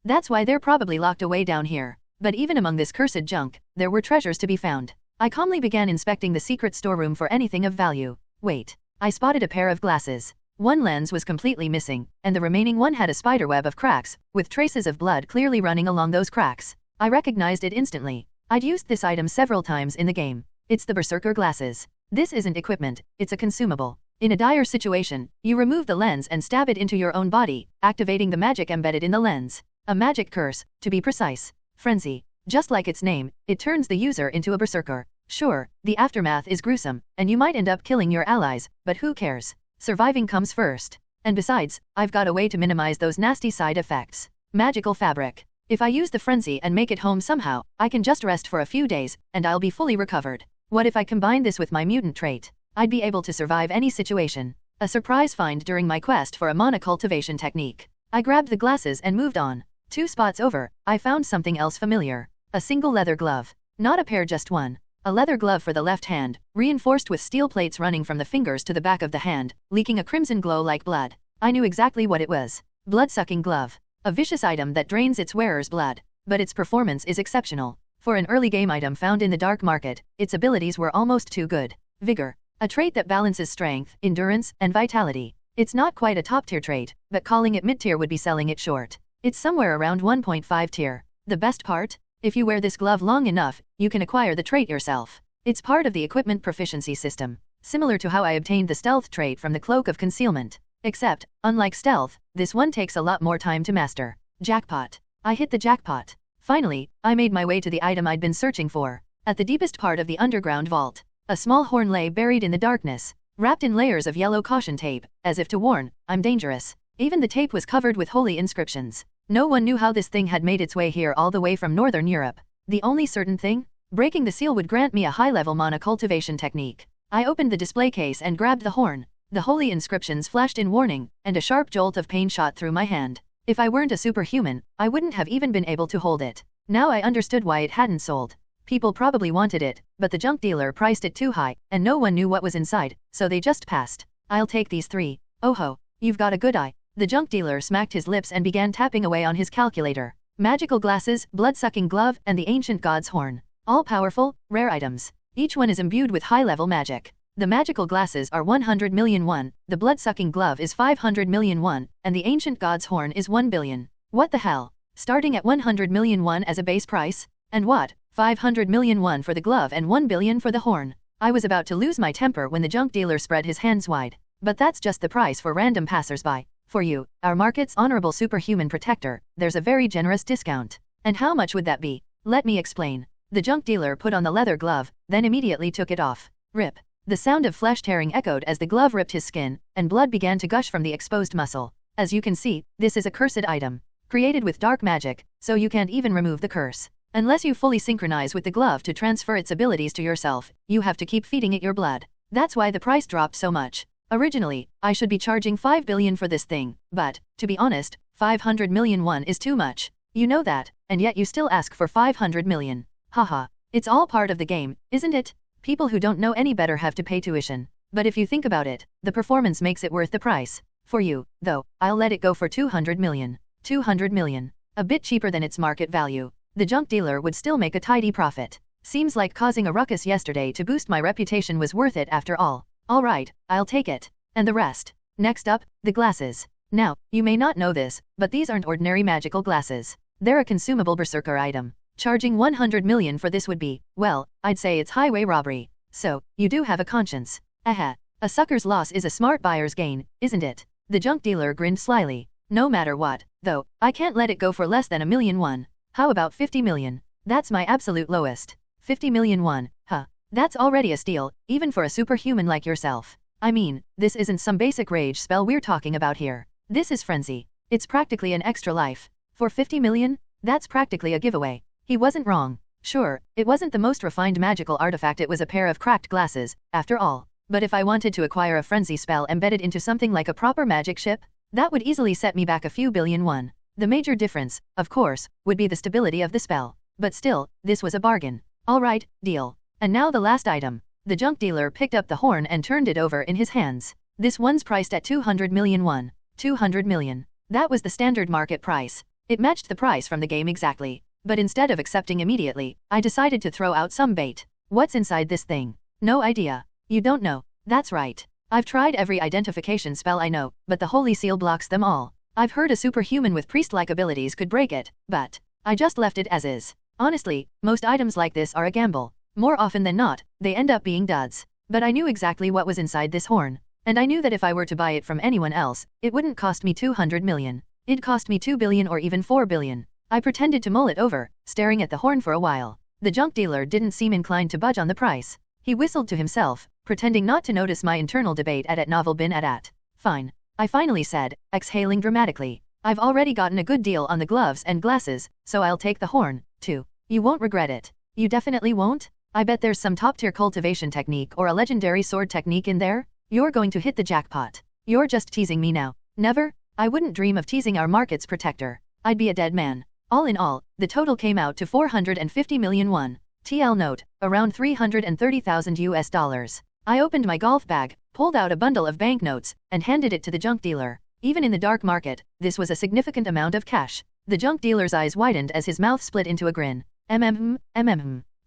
That's why they're probably locked away down here. But even among this cursed junk, there were treasures to be found. I calmly began inspecting the secret storeroom for anything of value. Wait. I spotted a pair of glasses. One lens was completely missing, and the remaining one had a spiderweb of cracks, with traces of blood clearly running along those cracks. I recognized it instantly. I'd used this item several times in the game. It's the Berserker glasses. This isn't equipment, it's a consumable. In a dire situation, you remove the lens and stab it into your own body, activating the magic embedded in the lens. A magic curse, to be precise. Frenzy. Just like its name, it turns the user into a berserker. Sure, the aftermath is gruesome, and you might end up killing your allies, but who cares? Surviving comes first. And besides, I've got a way to minimize those nasty side effects. Magical fabric. If I use the frenzy and make it home somehow, I can just rest for a few days, and I'll be fully recovered. What if I combine this with my mutant trait? I'd be able to survive any situation. A surprise find during my quest for a mana cultivation technique. I grabbed the glasses and moved on. 2 spots over, I found something else familiar. A single leather glove. Not a pair, just one. A leather glove for the left hand, reinforced with steel plates running from the fingers to the back of the hand, leaking a crimson glow like blood. I knew exactly what it was. Blood-sucking glove. A vicious item that drains its wearer's blood. But its performance is exceptional. For an early game item found in the dark market, its abilities were almost too good. Vigor. A trait that balances strength, endurance, and vitality. It's not quite a top-tier trait, but calling it mid-tier would be selling it short. It's somewhere around 1.5 tier. The best part? If you wear this glove long enough, you can acquire the trait yourself. It's part of the equipment proficiency system, similar to how I obtained the stealth trait from the cloak of concealment. Except, unlike stealth, this one takes a lot more time to master. Jackpot. I hit the jackpot. Finally, I made my way to the item I'd been searching for. At the deepest part of the underground vault, a small horn lay buried in the darkness, wrapped in layers of yellow caution tape, as if to warn, I'm dangerous. Even the tape was covered with holy inscriptions. No one knew how this thing had made its way here all the way from Northern Europe. The only certain thing? Breaking the seal would grant me a high-level mana cultivation technique. I opened the display case and grabbed the horn. The holy inscriptions flashed in warning, and a sharp jolt of pain shot through my hand. If I weren't a superhuman, I wouldn't have even been able to hold it. Now I understood why it hadn't sold. People probably wanted it, but the junk dealer priced it too high, and no one knew what was inside, so they just passed. I'll take these 3. Oh ho, you've got a good eye. The junk dealer smacked his lips and began tapping away on his calculator. Magical glasses, blood-sucking glove, and the ancient god's horn. All powerful, rare items. Each one is imbued with high-level magic. The magical glasses are 100 million won, the blood-sucking glove is 500 million won, and the ancient god's horn is 1 billion. What the hell? Starting at 100 million won as a base price? And what? 500 million won for the glove and 1 billion for the horn. I was about to lose my temper when the junk dealer spread his hands wide. But that's just the price for random passersby. For you, our market's honorable superhuman protector, there's a very generous discount. And how much would that be? Let me explain. The junk dealer put on the leather glove, then immediately took it off. Rip. The sound of flesh tearing echoed as the glove ripped his skin, and blood began to gush from the exposed muscle. As you can see, this is a cursed item. Created with dark magic, so you can't even remove the curse. Unless you fully synchronize with the glove to transfer its abilities to yourself, you have to keep feeding it your blood. That's why the price dropped so much. Originally, I should be charging 5 billion for this thing, but, to be honest, 500 million won is too much. You know that, and yet you still ask for 500 million. Haha. It's all part of the game, isn't it? People who don't know any better have to pay tuition. But if you think about it, the performance makes it worth the price. For you, though, I'll let it go for 200 million. 200 million. A bit cheaper than its market value. The junk dealer would still make a tidy profit. Seems like causing a ruckus yesterday to boost my reputation was worth it after all. Alright, I'll take it. And the rest. Next up, the glasses. Now, you may not know this, but these aren't ordinary magical glasses. They're a consumable berserker item. Charging 100 million for this would be, well, I'd say it's highway robbery. So, you do have a conscience. Aha. A sucker's loss is a smart buyer's gain, isn't it? The junk dealer grinned slyly. No matter what, though, I can't let it go for less than a million won. How about 50 million? That's my absolute lowest. 50 million won, huh? That's already a steal, even for a superhuman like yourself. I mean, this isn't some basic rage spell we're talking about here. This is frenzy. It's practically an extra life. For 50 million? That's practically a giveaway. He wasn't wrong. Sure, it wasn't the most refined magical artifact, it was a pair of cracked glasses, after all. But if I wanted to acquire a frenzy spell embedded into something like a proper magic ship, that would easily set me back a few billion won. The major difference, of course, would be the stability of the spell. But still, this was a bargain. Alright, deal. And now the last item. The junk dealer picked up the horn and turned it over in his hands. This one's priced at 200 million won. 200 million. That was the standard market price. It matched the price from the game exactly. But instead of accepting immediately, I decided to throw out some bait. What's inside this thing? No idea. You don't know. That's right. I've tried every identification spell I know, but the holy seal blocks them all. I've heard a superhuman with priest-like abilities could break it, but I just left it as is. Honestly, most items like this are a gamble. More often than not, they end up being duds. But I knew exactly what was inside this horn. And I knew that if I were to buy it from anyone else, it wouldn't cost me 200 million. It'd cost me 2 billion or even 4 billion. I pretended to mull it over, staring at the horn for a while. The junk dealer didn't seem inclined to budge on the price. He whistled to himself, pretending not to notice my internal debate at novel bin at. Fine. I finally said, exhaling dramatically. I've already gotten a good deal on the gloves and glasses, so I'll take the horn, too. You won't regret it. You definitely won't? I bet there's some top-tier cultivation technique or a legendary sword technique in there. You're going to hit the jackpot. You're just teasing me now. Never? I wouldn't dream of teasing our market's protector. I'd be a dead man. All in all, the total came out to 450 million won. TL note, around 330,000 US dollars. I opened my golf bag, pulled out a bundle of banknotes, and handed it to the junk dealer. Even in the dark market, this was a significant amount of cash. The junk dealer's eyes widened as his mouth split into a grin.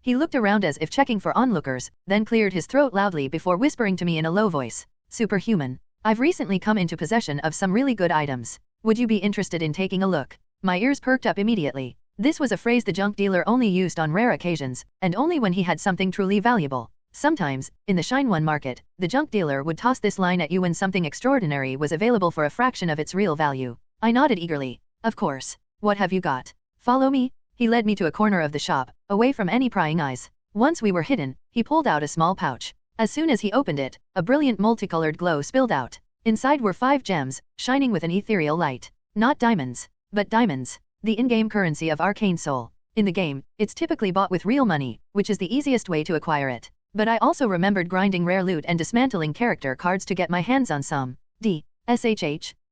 He looked around as if checking for onlookers, then cleared his throat loudly before whispering to me in a low voice. Superhuman. I've recently come into possession of some really good items. Would you be interested in taking a look? My ears perked up immediately. This was a phrase the junk dealer only used on rare occasions, and only when he had something truly valuable. Sometimes, in the Shine One market, the junk dealer would toss this line at you when something extraordinary was available for a fraction of its real value. I nodded eagerly. Of course. What have you got? Follow me? He led me to a corner of the shop, away from any prying eyes. Once we were hidden, he pulled out a small pouch. As soon as he opened it, a brilliant multicolored glow spilled out. Inside were 5 gems, shining with an ethereal light. Not diamonds, but diamonds. The in-game currency of Arcane Seoul. In the game, it's typically bought with real money, which is the easiest way to acquire it. But I also remembered grinding rare loot and dismantling character cards to get my hands on some.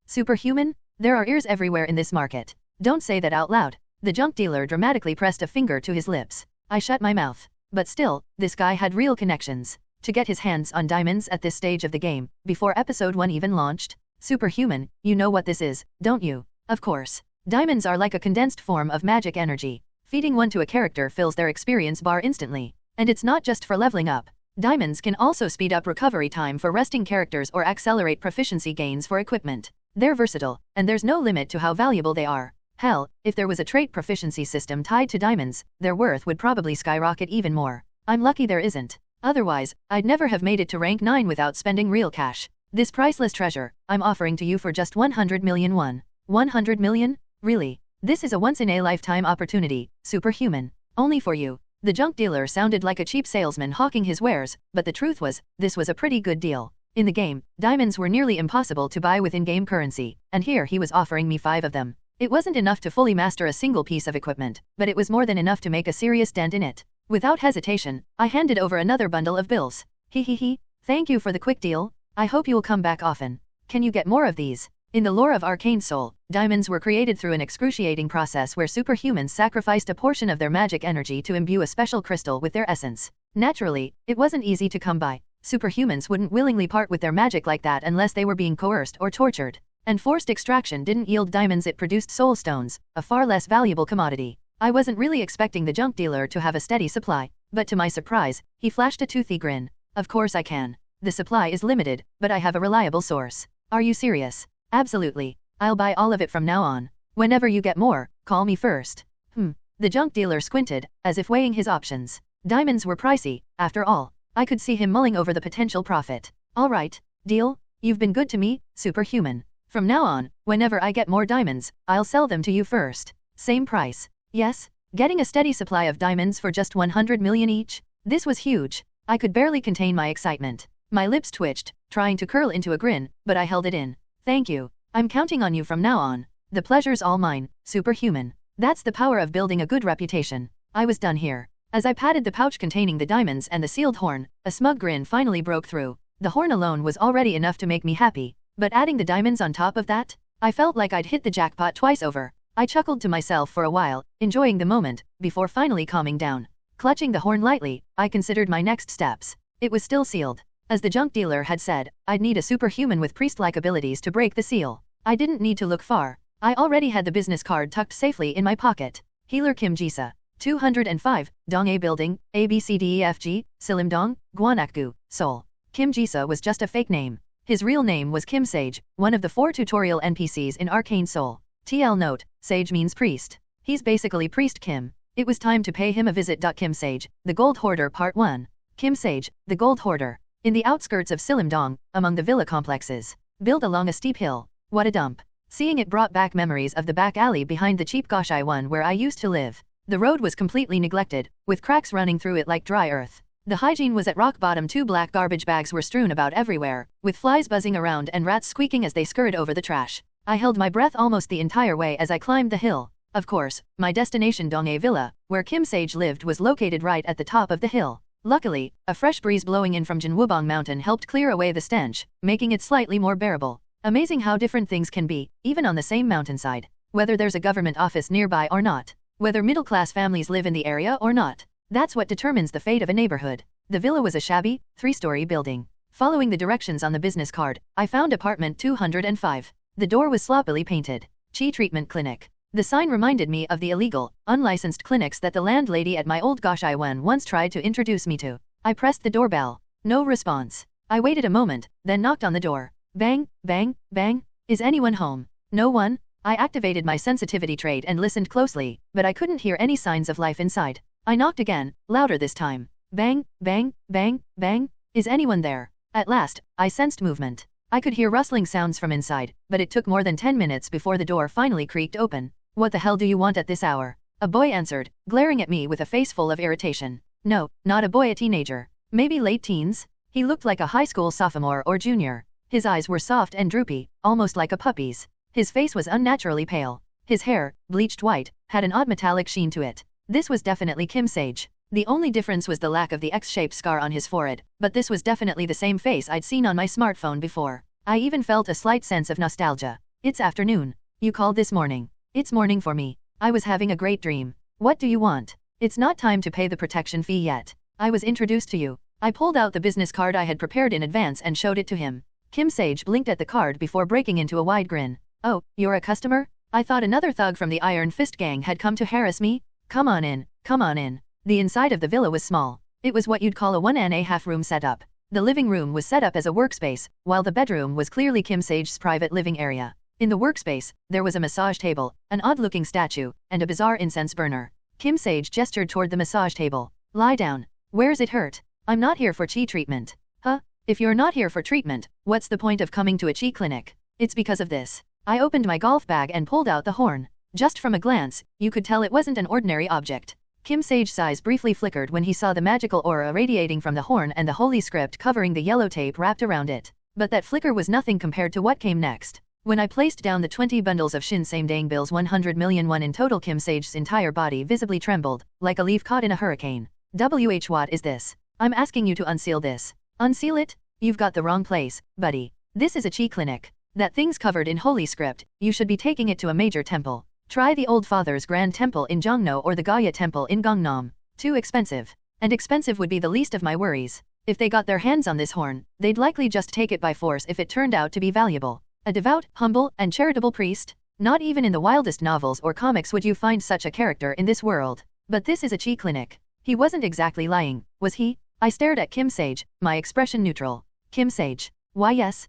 Superhuman? There are ears everywhere in this market. Don't say that out loud. The junk dealer dramatically pressed a finger to his lips. I shut my mouth. But still, this guy had real connections. To get his hands on diamonds at this stage of the game, before episode 1 even launched? Superhuman, you know what this is, don't you? Of course. Diamonds are like a condensed form of magic energy. Feeding one to a character fills their experience bar instantly. And it's not just for leveling up. Diamonds can also speed up recovery time for resting characters or accelerate proficiency gains for equipment. They're versatile, and there's no limit to how valuable they are. Hell, if there was a trait proficiency system tied to diamonds, their worth would probably skyrocket even more. I'm lucky there isn't. Otherwise, I'd never have made it to rank 9 without spending real cash. This priceless treasure, I'm offering to you for just 100 million won. 100 million? Really? This is a once-in-a-lifetime opportunity, superhuman. Only for you. The junk dealer sounded like a cheap salesman hawking his wares, but the truth was, this was a pretty good deal. In the game, diamonds were nearly impossible to buy with in-game currency, and here he was offering me 5 of them. It wasn't enough to fully master a single piece of equipment, but it was more than enough to make a serious dent in it. Without hesitation, I handed over another bundle of bills. Hehehe, thank you for the quick deal. I hope you'll come back often. Can you get more of these? In the lore of Arcane Seoul, diamonds were created through an excruciating process where superhumans sacrificed a portion of their magic energy to imbue a special crystal with their essence. Naturally, it wasn't easy to come by. Superhumans wouldn't willingly part with their magic like that unless they were being coerced or tortured. And forced extraction didn't yield diamonds, it produced soul stones, a far less valuable commodity. I wasn't really expecting the junk dealer to have a steady supply, but to my surprise, he flashed a toothy grin. Of course I can. The supply is limited, but I have a reliable source. Are you serious? Absolutely. I'll buy all of it from now on. Whenever you get more, call me first. The junk dealer squinted, as if weighing his options. Diamonds were pricey, after all. I could see him mulling over the potential profit. All right, deal. You've been good to me, superhuman. From now on, whenever I get more diamonds, I'll sell them to you first. Same price. Yes? Getting a steady supply of diamonds for just 100 million each? This was huge. I could barely contain my excitement. My lips twitched, trying to curl into a grin, but I held it in. Thank you. I'm counting on you from now on. The pleasure's all mine, superhuman. That's the power of building a good reputation. I was done here. As I patted the pouch containing the diamonds and the sealed horn, a smug grin finally broke through. The horn alone was already enough to make me happy, but adding the diamonds on top of that? I felt like I'd hit the jackpot twice over. I chuckled to myself for a while, enjoying the moment, before finally calming down. Clutching the horn lightly, I considered my next steps. It was still sealed. As the junk dealer had said, I'd need a superhuman with priest-like abilities to break the seal. I didn't need to look far. I already had the business card tucked safely in my pocket. Healer Kim Jisa. 205, Donghae Building, ABCDEFG, Silimdong, Gwanakgu, Seoul. Kim Jisa was just a fake name. His real name was Kim Sage, one of the 4 tutorial NPCs in Arcane Seoul. TL note, Sage means priest. He's basically Priest Kim. It was time to pay him a visit. Kim Sage, the Gold Hoarder Part 1. Kim Sage, the Gold Hoarder. In the outskirts of Silimdong, among the villa complexes. Built along a steep hill. What a dump. Seeing it brought back memories of the back alley behind the cheap Goshai one where I used to live. The road was completely neglected, with cracks running through it like dry earth. The hygiene was at rock bottom. 2 black garbage bags were strewn about everywhere, with flies buzzing around and rats squeaking as they scurried over the trash. I held my breath almost the entire way as I climbed the hill. Of course, my destination Donghae Villa, where Kim Sage lived, was located right at the top of the hill. Luckily, a fresh breeze blowing in from Jinwubong Mountain helped clear away the stench, making it slightly more bearable. Amazing how different things can be, even on the same mountainside. Whether there's a government office nearby or not. Whether middle-class families live in the area or not. That's what determines the fate of a neighborhood. The villa was a shabby, 3-story building. Following the directions on the business card, I found apartment 205. The door was sloppily painted. Chi Treatment Clinic. The sign reminded me of the illegal, unlicensed clinics that the landlady at my old Goshai Wen once tried to introduce me to. I pressed the doorbell. No response. I waited a moment, then knocked on the door. Bang, bang, bang. Is anyone home? No one? I activated my sensitivity trait and listened closely, but I couldn't hear any signs of life inside. I knocked again, louder this time. Bang, bang, bang, bang. Is anyone there? At last, I sensed movement. I could hear rustling sounds from inside, but it took more than 10 minutes before the door finally creaked open. What the hell do you want at this hour? A boy answered, glaring at me with a face full of irritation. No, not a boy, a teenager. Maybe late teens? He looked like a high school sophomore or junior. His eyes were soft and droopy, almost like a puppy's. His face was unnaturally pale. His hair, bleached white, had an odd metallic sheen to it. This was definitely Kim Sage. The only difference was the lack of the X-shaped scar on his forehead, but this was definitely the same face I'd seen on my smartphone before. I even felt a slight sense of nostalgia. It's afternoon. You called this morning. It's morning for me. I was having a great dream. What do you want? It's not time to pay the protection fee yet. I was introduced to you. I pulled out the business card I had prepared in advance and showed it to him. Kim Sage blinked at the card before breaking into a wide grin. Oh, you're a customer? I thought another thug from the Iron Fist gang had come to harass me. Come on in, come on in. The inside of the villa was small. It was what you'd call a 1.5 room setup. The living room was set up as a workspace, while the bedroom was clearly Kim Sage's private living area. In the workspace, there was a massage table, an odd-looking statue, and a bizarre incense burner. Kim Sage gestured toward the massage table. Lie down. Where's it hurt? I'm not here for chi treatment. Huh? If you're not here for treatment, what's the point of coming to a chi clinic? It's because of this. I opened my golf bag and pulled out the horn. Just from a glance, you could tell it wasn't an ordinary object. Kim Sage's eyes briefly flickered when he saw the magical aura radiating from the horn and the holy script covering the yellow tape wrapped around it. But that flicker was nothing compared to what came next. When I placed down the 20 bundles of Shin Same Dang bills 100 million won in total, Kim Sage's entire body visibly trembled, like a leaf caught in a hurricane. What is this? I'm asking you to unseal this. Unseal it? You've got the wrong place, buddy. This is a chi clinic. That thing's covered in holy script, you should be taking it to a major temple. Try the Old Father's Grand Temple in Jongno or the Gaya Temple in Gangnam. Too expensive. And expensive would be the least of my worries. If they got their hands on this horn, they'd likely just take it by force if it turned out to be valuable. A devout, humble, and charitable priest? Not even in the wildest novels or comics would you find such a character in this world. But this is a chi clinic. He wasn't exactly lying, was he? I stared at Kim Sage, my expression neutral. Kim Sage. Why yes.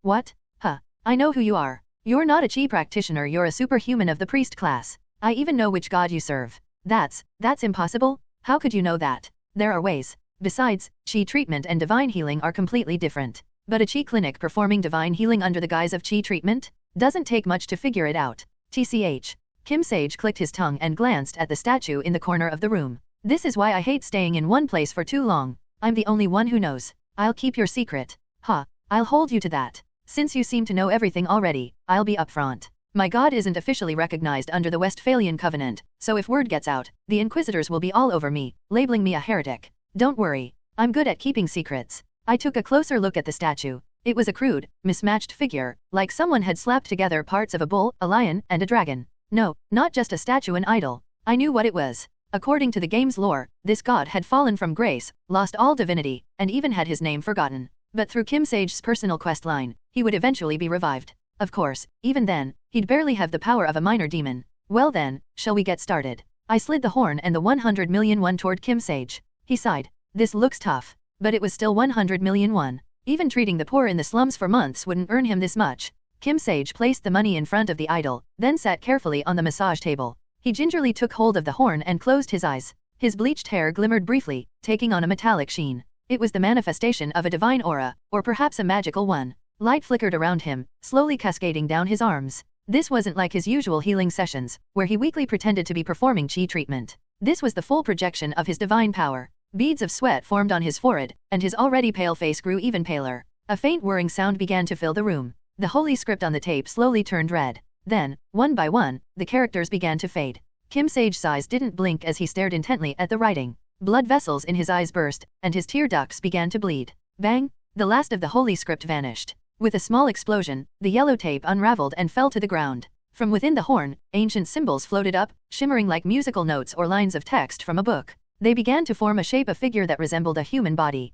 What? Huh. I know who you are. You're not a chi practitioner, you're a superhuman of the priest class. I even know which god you serve. That's impossible? How could you know that? There are ways. Besides, chi treatment and divine healing are completely different. But a chi clinic performing divine healing under the guise of chi treatment? Doesn't take much to figure it out. TCH. Kim Sage clicked his tongue and glanced at the statue in the corner of the room. This is why I hate staying in one place for too long. I'm the only one who knows. I'll keep your secret. I'll hold you to that. Since you seem to know everything already, I'll be upfront. My god isn't officially recognized under the Westphalian Covenant, so if word gets out, the Inquisitors will be all over me, labeling me a heretic. Don't worry. I'm good at keeping secrets. I took a closer look at the statue. It was a crude, mismatched figure, like someone had slapped together parts of a bull, a lion, and a dragon. No, not just a statue, an idol. I knew what it was. According to the game's lore, this god had fallen from grace, lost all divinity, and even had his name forgotten. But through Kim Sage's personal quest line, he would eventually be revived. Of course, even then, he'd barely have the power of a minor demon. Well then, shall we get started? I slid the horn and the 100 million won toward Kim Sage. He sighed. This looks tough. But it was still 100 million won. Even treating the poor in the slums for months wouldn't earn him this much. Kim Sage placed the money in front of the idol, then sat carefully on the massage table. He gingerly took hold of the horn and closed his eyes. His bleached hair glimmered briefly, taking on a metallic sheen. It was the manifestation of a divine aura, or perhaps a magical one. Light flickered around him, slowly cascading down his arms. This wasn't like his usual healing sessions, where he weakly pretended to be performing chi treatment. This was the full projection of his divine power. Beads of sweat formed on his forehead, and his already pale face grew even paler. A faint whirring sound began to fill the room. The holy script on the tape slowly turned red. Then, one by one, the characters began to fade. Kim Sage's eyes didn't blink as he stared intently at the writing. Blood vessels in his eyes burst, and his tear ducts began to bleed. Bang! The last of the holy script vanished. With a small explosion, the yellow tape unraveled and fell to the ground. From within the horn, ancient symbols floated up, shimmering like musical notes or lines of text from a book. They began to form a shape, a figure that resembled a human body.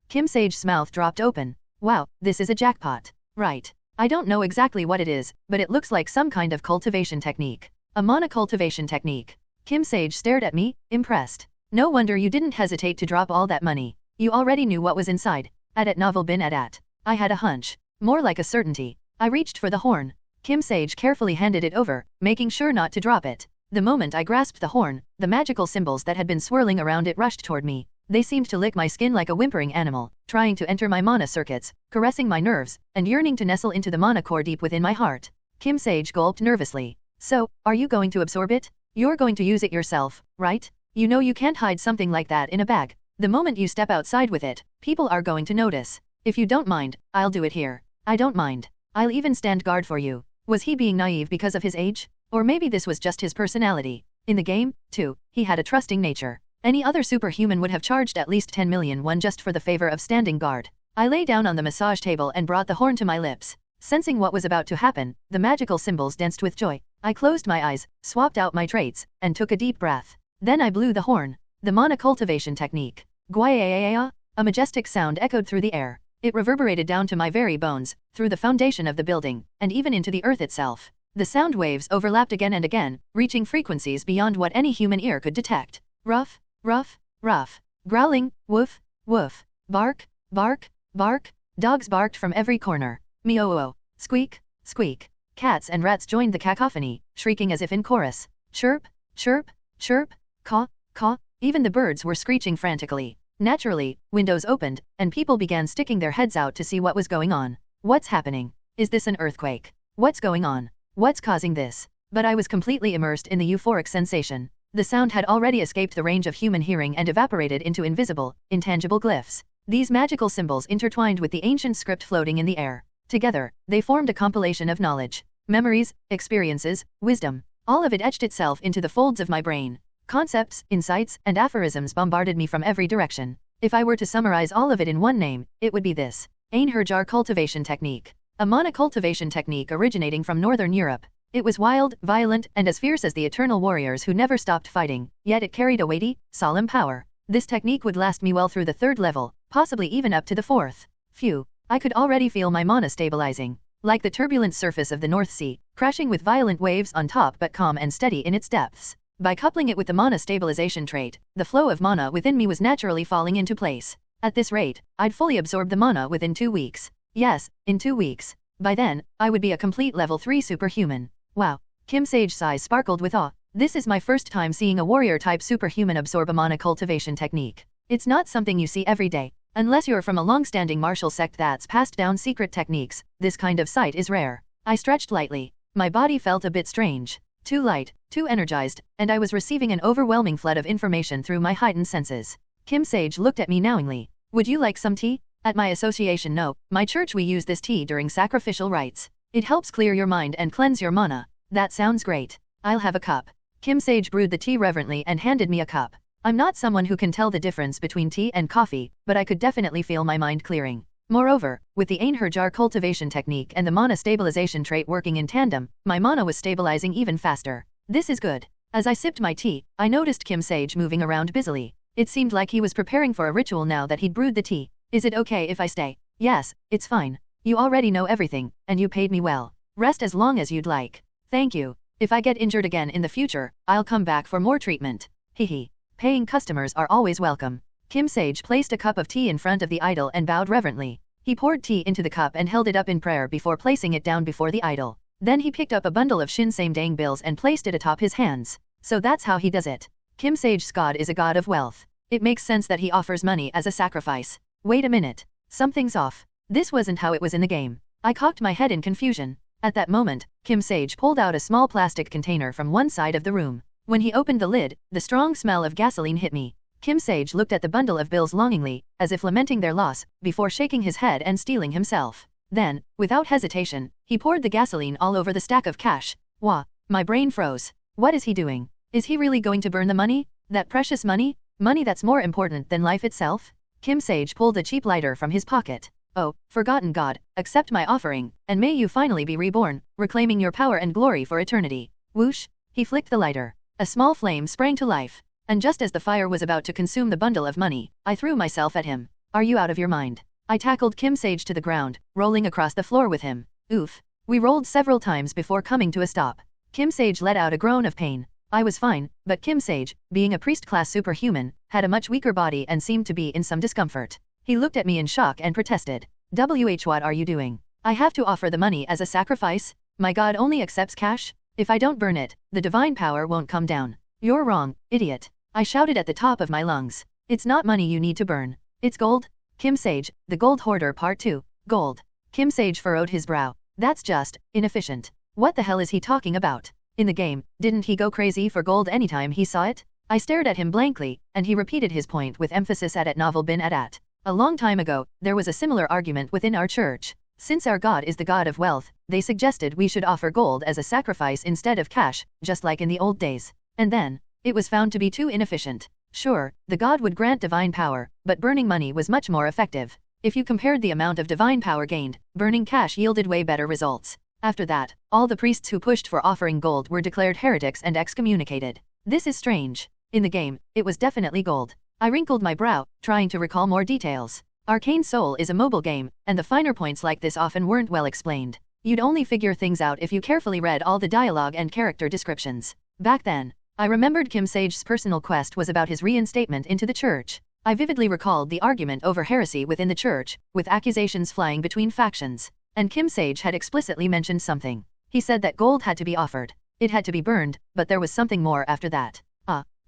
Kim Sage's mouth dropped open. Wow, this is a jackpot. Right. I don't know exactly what it is, but it looks like some kind of cultivation technique. A monocultivation technique. Kim Sage stared at me, impressed. No wonder you didn't hesitate to drop all that money. You already knew what was inside. Adat novel bin adat. I had a hunch. More like a certainty. I reached for the horn. Kim Sage carefully handed it over, making sure not to drop it. The moment I grasped the horn, the magical symbols that had been swirling around it rushed toward me. They seemed to lick my skin like a whimpering animal, trying to enter my mana circuits, caressing my nerves, and yearning to nestle into the mana core deep within my heart. Kim Sage gulped nervously. So, are you going to absorb it? You're going to use it yourself, right? You know you can't hide something like that in a bag. The moment you step outside with it, people are going to notice. If you don't mind, I'll do it here. I don't mind. I'll even stand guard for you. Was he being naive because of his age? Or maybe this was just his personality. In the game, too, he had a trusting nature. Any other superhuman would have charged at least 10 million won just for the favor of standing guard. I lay down on the massage table and brought the horn to my lips. Sensing what was about to happen, the magical symbols danced with joy. I closed my eyes, swapped out my traits, and took a deep breath. Then I blew the horn. The monocultivation technique. Guayayaya, a majestic sound echoed through the air. It reverberated down to my very bones, through the foundation of the building, and even into the earth itself. The sound waves overlapped again and again, reaching frequencies beyond what any human ear could detect. Ruff, ruff, ruff. Growling, woof, woof. Bark, bark, bark. Dogs barked from every corner. Meow, squeak, squeak. Cats and rats joined the cacophony, shrieking as if in chorus. Chirp, chirp, chirp. Caw, caw. Even the birds were screeching frantically. Naturally, windows opened, and people began sticking their heads out to see what was going on. What's happening? Is this an earthquake? What's going on? What's causing this? But I was completely immersed in the euphoric sensation. The sound had already escaped the range of human hearing and evaporated into invisible, intangible glyphs. These magical symbols intertwined with the ancient script floating in the air. Together, they formed a compilation of knowledge, memories, experiences, wisdom. All of it etched itself into the folds of my brain. Concepts, insights, and aphorisms bombarded me from every direction. If I were to summarize all of it in one name, it would be this: Einherjar cultivation technique. A mana cultivation technique originating from Northern Europe. It was wild, violent, and as fierce as the eternal warriors who never stopped fighting, yet it carried a weighty, solemn power. This technique would last me well through the 3rd level, possibly even up to the 4th. Phew, I could already feel my mana stabilizing. Like the turbulent surface of the North Sea, crashing with violent waves on top but calm and steady in its depths. By coupling it with the mana stabilization trait, the flow of mana within me was naturally falling into place. At this rate, I'd fully absorb the mana within 2 weeks. Yes, in 2 weeks. By then, I would be a complete level 3 superhuman. Wow. Kim Sage's eyes sparkled with awe. This is my first time seeing a warrior-type superhuman absorb a mana cultivation technique. It's not something you see every day. Unless you're from a long-standing martial sect that's passed down secret techniques, this kind of sight is rare. I stretched lightly. My body felt a bit strange. Too light, too energized, and I was receiving an overwhelming flood of information through my heightened senses. Kim Sage looked at me knowingly. Would you like some tea? At my association, no. My church, we use this tea during sacrificial rites. It helps clear your mind and cleanse your mana. That sounds great. I'll have a cup. Kim Sage brewed the tea reverently and handed me a cup. I'm not someone who can tell the difference between tea and coffee, but I could definitely feel my mind clearing. Moreover, with the Einherjar cultivation technique and the mana stabilization trait working in tandem, my mana was stabilizing even faster. This is good. As I sipped my tea, I noticed Kim Sage moving around busily. It seemed like he was preparing for a ritual now that he'd brewed the tea. Is it okay if I stay? Yes, it's fine. You already know everything, and you paid me well. Rest as long as you'd like. Thank you. If I get injured again in the future, I'll come back for more treatment. Hehe. Paying customers are always welcome. Kim Sage placed a cup of tea in front of the idol and bowed reverently. He poured tea into the cup and held it up in prayer before placing it down before the idol. Then he picked up a bundle of Shinsamdang bills and placed it atop his hands. So that's how he does it. Kim Sage's god is a god of wealth. It makes sense that he offers money as a sacrifice. Wait a minute. Something's off. This wasn't how it was in the game. I cocked my head in confusion. At that moment, Kim Sage pulled out a small plastic container from one side of the room. When he opened the lid, the strong smell of gasoline hit me. Kim Sage looked at the bundle of bills longingly, as if lamenting their loss, before shaking his head and steeling himself. Then, without hesitation, he poured the gasoline all over the stack of cash. Wah! My brain froze. What is he doing? Is he really going to burn the money? That precious money? Money that's more important than life itself? Kim Sage pulled a cheap lighter from his pocket. Oh, forgotten god, accept my offering, and may you finally be reborn, reclaiming your power and glory for eternity. Whoosh! He flicked the lighter. A small flame sprang to life. And just as the fire was about to consume the bundle of money, I threw myself at him. Are you out of your mind? I tackled Kim Sage to the ground, rolling across the floor with him. Oof. We rolled several times before coming to a stop. Kim Sage let out a groan of pain. I was fine, but Kim Sage, being a priest-class superhuman, had a much weaker body and seemed to be in some discomfort. He looked at me in shock and protested. What are you doing? I have to offer the money as a sacrifice? My god only accepts cash? If I don't burn it, the divine power won't come down. You're wrong, idiot. I shouted at the top of my lungs. It's not money you need to burn. It's gold. Kim Sage, the Gold Hoarder Part 2. Gold. Kim Sage furrowed his brow. That's just inefficient. What the hell is he talking about? In the game, didn't he go crazy for gold anytime he saw it? I stared at him blankly, and he repeated his point with emphasis at novel bin at. A long time ago, there was a similar argument within our church. Since our god is the god of wealth, they suggested we should offer gold as a sacrifice instead of cash, just like in the old days. And then, it was found to be too inefficient. Sure, the god would grant divine power, but burning money was much more effective. If you compared the amount of divine power gained, burning cash yielded way better results. After that, all the priests who pushed for offering gold were declared heretics and excommunicated. This is strange. In the game, it was definitely gold. I wrinkled my brow, trying to recall more details. Arcane Seoul is a mobile game, and the finer points like this often weren't well explained. You'd only figure things out if you carefully read all the dialogue and character descriptions. Back then, I remembered Kim Sage's personal quest was about his reinstatement into the church. I vividly recalled the argument over heresy within the church, with accusations flying between factions. And Kim Sage had explicitly mentioned something. He said that gold had to be offered. It had to be burned, but there was something more after that.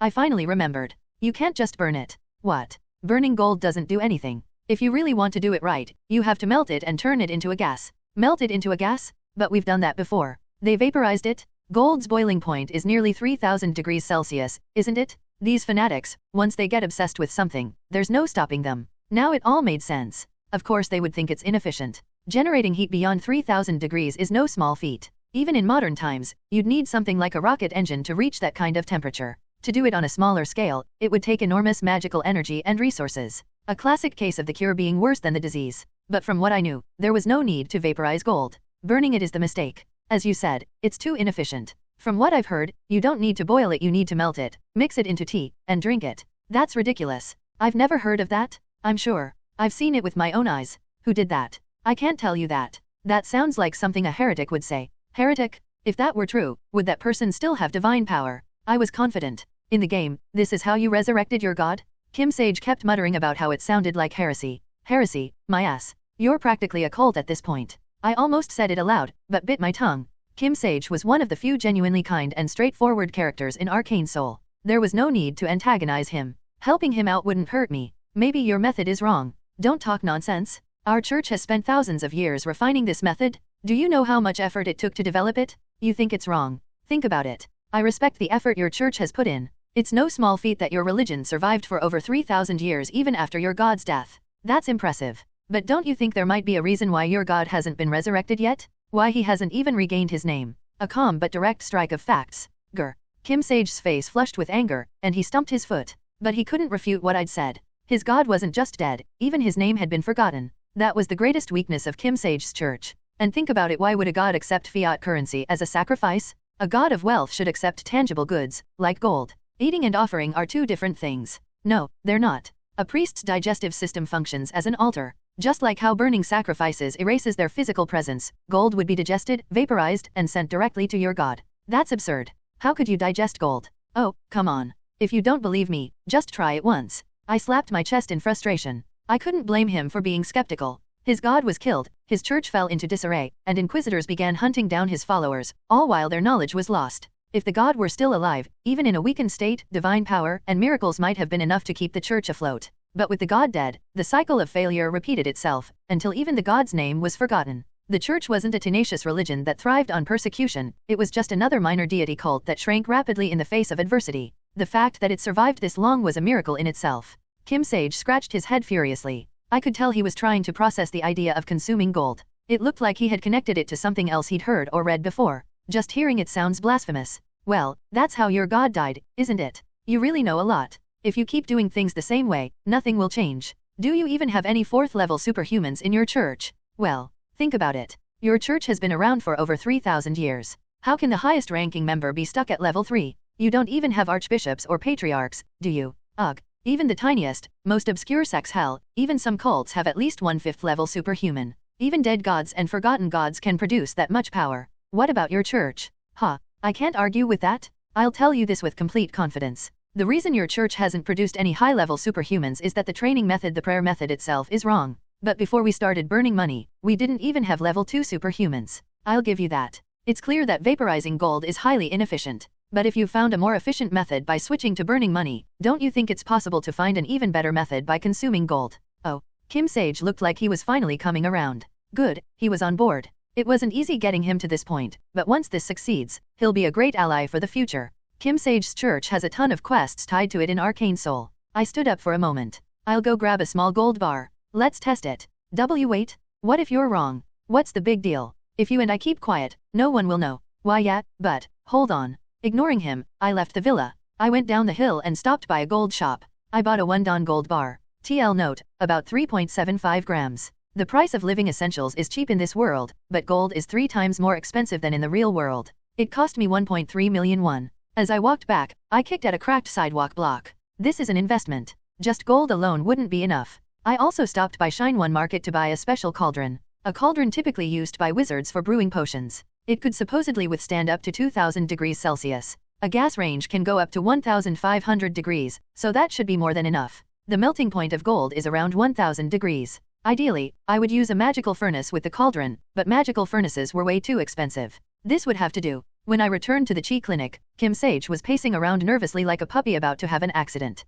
I finally remembered. You can't just burn it. What? Burning gold doesn't do anything. If you really want to do it right, you have to melt it and turn it into a gas. Melt it into a gas? But we've done that before. They vaporized it? Gold's boiling point is nearly 3000 degrees Celsius, isn't it? These fanatics, once they get obsessed with something, there's no stopping them. Now it all made sense. Of course they would think it's inefficient. Generating heat beyond 3000 degrees is no small feat. Even in modern times, you'd need something like a rocket engine to reach that kind of temperature. To do it on a smaller scale, it would take enormous magical energy and resources. A classic case of the cure being worse than the disease. But from what I knew, there was no need to vaporize gold. Burning it is the mistake. As you said, it's too inefficient. From what I've heard, you don't need to boil it, you need to melt it, mix it into tea, and drink it. That's ridiculous. I've never heard of that. I'm sure. I've seen it with my own eyes. Who did that? I can't tell you that. That sounds like something a heretic would say. Heretic? If that were true, would that person still have divine power? I was confident. In the game, this is how you resurrected your god? Kim Sage kept muttering about how it sounded like heresy. Heresy, my ass. You're practically a cult at this point. I almost said it aloud, but bit my tongue. Kim Sage was one of the few genuinely kind and straightforward characters in Arcane Seoul. There was no need to antagonize him. Helping him out wouldn't hurt me. Maybe your method is wrong. Don't talk nonsense. Our church has spent thousands of years refining this method. Do you know how much effort it took to develop it? You think it's wrong. Think about it. I respect the effort your church has put in. It's no small feat that your religion survived for over 3000 years even after your god's death. That's impressive. But don't you think there might be a reason why your god hasn't been resurrected yet? Why he hasn't even regained his name? A calm but direct strike of facts. Grr. Kim Sage's face flushed with anger, and he stumped his foot. But he couldn't refute what I'd said. His god wasn't just dead, even his name had been forgotten. That was the greatest weakness of Kim Sage's church. And think about it, why would a god accept fiat currency as a sacrifice? A god of wealth should accept tangible goods, like gold. Eating and offering are two different things. No, they're not. A priest's digestive system functions as an altar. Just like how burning sacrifices erases their physical presence, gold would be digested, vaporized, and sent directly to your god. That's absurd. How could you digest gold? Oh, come on. If you don't believe me, just try it once. I slapped my chest in frustration. I couldn't blame him for being skeptical. His god was killed, his church fell into disarray, and inquisitors began hunting down his followers, all while their knowledge was lost. If the god were still alive, even in a weakened state, divine power and miracles might have been enough to keep the church afloat. But with the god dead, the cycle of failure repeated itself, until even the god's name was forgotten. The church wasn't a tenacious religion that thrived on persecution, it was just another minor deity cult that shrank rapidly in the face of adversity. The fact that it survived this long was a miracle in itself. Kim Sage scratched his head furiously. I could tell he was trying to process the idea of consuming gold. It looked like he had connected it to something else he'd heard or read before. Just hearing it sounds blasphemous. Well, that's how your god died, isn't it? You really know a lot. If you keep doing things the same way, nothing will change. Do you even have any 4th-level superhumans in your church? Well, think about it. Your church has been around for over 3000 years. How can the highest-ranking member be stuck at level 3? You don't even have archbishops or patriarchs, do you? Ugh. Even the tiniest, most obscure sects, hell, even some cults have at least one 5th-level superhuman. Even dead gods and forgotten gods can produce that much power. What about your church? I can't argue with that. I'll tell you this with complete confidence. The reason your church hasn't produced any high-level superhumans is that the training method, the prayer method itself, is wrong. But before we started burning money, we didn't even have level 2 superhumans. I'll give you that. It's clear that vaporizing gold is highly inefficient. But if you found a more efficient method by switching to burning money, don't you think it's possible to find an even better method by consuming gold? Oh, Kim Sage looked like he was finally coming around. Good, he was on board. It wasn't easy getting him to this point, but once this succeeds, he'll be a great ally for the future. Kim Sage's church has a ton of quests tied to it in Arcane Seoul. I stood up for a moment. I'll go grab a small gold bar. Let's test it. Wait. What if you're wrong? What's the big deal? If you and I keep quiet, no one will know. Why yeah, but, hold on. Ignoring him, I left the villa. I went down the hill and stopped by a gold shop. I bought a 1 don gold bar. TL note, about 3.75 grams. The price of living essentials is cheap in this world, but gold is 3 times more expensive than in the real world. It cost me 1.3 million won. As I walked back, I kicked at a cracked sidewalk block. This is an investment. Just gold alone wouldn't be enough. I also stopped by Shinwon Market to buy a special cauldron. A cauldron typically used by wizards for brewing potions. It could supposedly withstand up to 2000 degrees Celsius. A gas range can go up to 1500 degrees, so that should be more than enough. The melting point of gold is around 1000 degrees. Ideally, I would use a magical furnace with the cauldron, but magical furnaces were way too expensive. This would have to do. When I returned to the Chi clinic, Kim Sage was pacing around nervously like a puppy about to have an accident.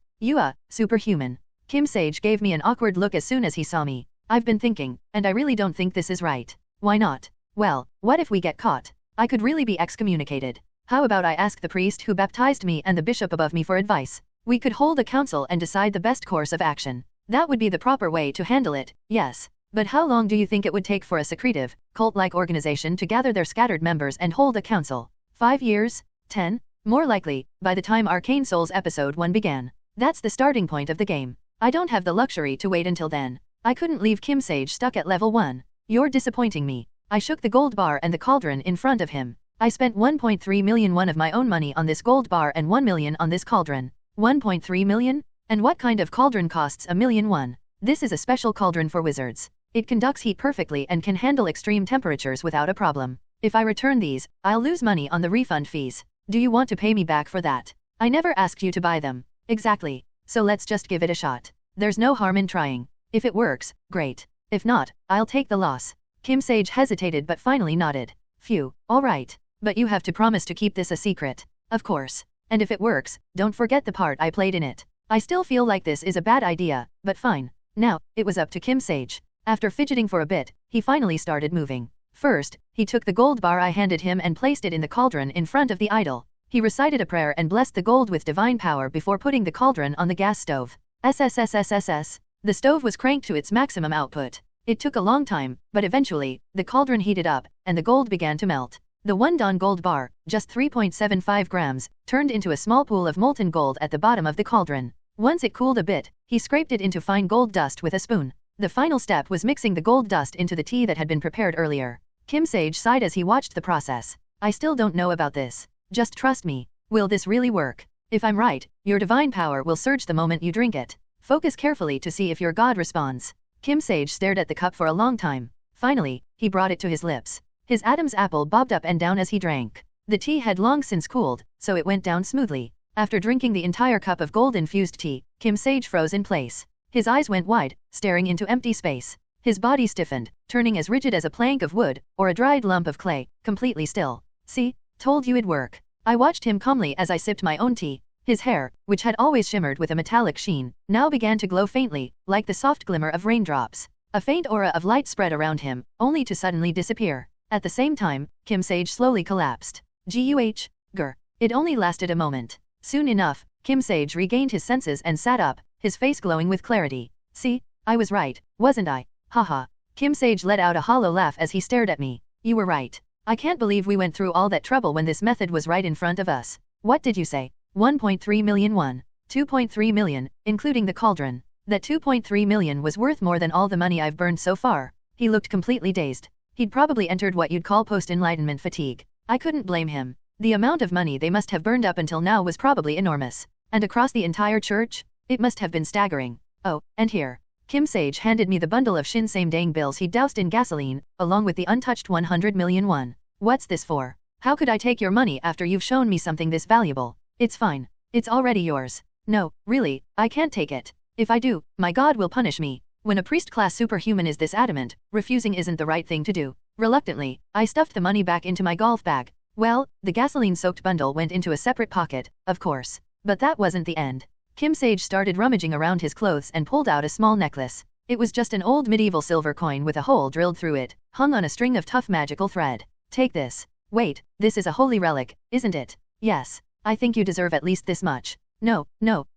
Superhuman. Kim Sage gave me an awkward look as soon as he saw me. I've been thinking, and I really don't think this is right. Why not? Well, what if we get caught? I could really be excommunicated. How about I ask the priest who baptized me and the bishop above me for advice? We could hold a council and decide the best course of action. That would be the proper way to handle it, yes. But how long do you think it would take for a secretive, cult-like organization to gather their scattered members and hold a council? 5 years? 10? More likely, by the time Arcane Seoul's episode 1 began. That's the starting point of the game. I don't have the luxury to wait until then. I couldn't leave Kim Sage stuck at level 1. You're disappointing me. I shook the gold bar and the cauldron in front of him. I spent 1.3 million won of my own money on this gold bar and 1 million on this cauldron. 1.3 million? And what kind of cauldron costs a million won? This is a special cauldron for wizards. It conducts heat perfectly and can handle extreme temperatures without a problem. If I return these, I'll lose money on the refund fees. Do you want to pay me back for that? I never asked you to buy them. Exactly. So let's just give it a shot. There's no harm in trying. If it works, great. If not, I'll take the loss. Kim Sage hesitated but finally nodded. Phew, alright. But you have to promise to keep this a secret. Of course. And if it works, don't forget the part I played in it. I still feel like this is a bad idea, but fine. Now, it was up to Kim Sage. After fidgeting for a bit, he finally started moving. First, he took the gold bar I handed him and placed it in the cauldron in front of the idol. He recited a prayer and blessed the gold with divine power before putting the cauldron on the gas stove. SSSSSS. The stove was cranked to its maximum output. It took a long time, but eventually, the cauldron heated up, and the gold began to melt. The 1 Don gold bar, just 3.75 grams, turned into a small pool of molten gold at the bottom of the cauldron. Once it cooled a bit, he scraped it into fine gold dust with a spoon. The final step was mixing the gold dust into the tea that had been prepared earlier. Kim Sage sighed as he watched the process. I still don't know about this. Just trust me. Will this really work? If I'm right, your divine power will surge the moment you drink it. Focus carefully to see if your god responds. Kim Sage stared at the cup for a long time. Finally, he brought it to his lips. His Adam's apple bobbed up and down as he drank. The tea had long since cooled, so it went down smoothly. After drinking the entire cup of gold-infused tea, Kim Sage froze in place. His eyes went wide, staring into empty space. His body stiffened, turning as rigid as a plank of wood, or a dried lump of clay, completely still. See? Told you it'd work. I watched him calmly as I sipped my own tea. His hair, which had always shimmered with a metallic sheen, now began to glow faintly, like the soft glimmer of raindrops. A faint aura of light spread around him, only to suddenly disappear. At the same time, Kim Sage slowly collapsed. Grr. It only lasted a moment. Soon enough, Kim Sage regained his senses and sat up, his face glowing with clarity. See? I was right, wasn't I? Haha. Kim Sage let out a hollow laugh as he stared at me. You were right. I can't believe we went through all that trouble when this method was right in front of us. What did you say? 1.3 million won. 2.3 million, including the cauldron. That 2.3 million was worth more than all the money I've burned so far. He looked completely dazed. He'd probably entered what you'd call post-enlightenment fatigue. I couldn't blame him. The amount of money they must have burned up until now was probably enormous. And across the entire church? It must have been staggering. Oh, and here. Kim Sage handed me the bundle of Shin-Same-Dang bills he doused in gasoline, along with the untouched 100 million won. What's this for? How could I take your money after you've shown me something this valuable? It's fine. It's already yours. No, really, I can't take it. If I do, my god will punish me. When a priest-class superhuman is this adamant, refusing isn't the right thing to do. Reluctantly, I stuffed the money back into my golf bag. Well, the gasoline-soaked bundle went into a separate pocket, of course. But that wasn't the end. Kim Sage started rummaging around his clothes and pulled out a small necklace. It was just an old medieval silver coin with a hole drilled through it, hung on a string of tough magical thread. Take this. Wait, this is a holy relic, isn't it? Yes. I think you deserve at least this much. No,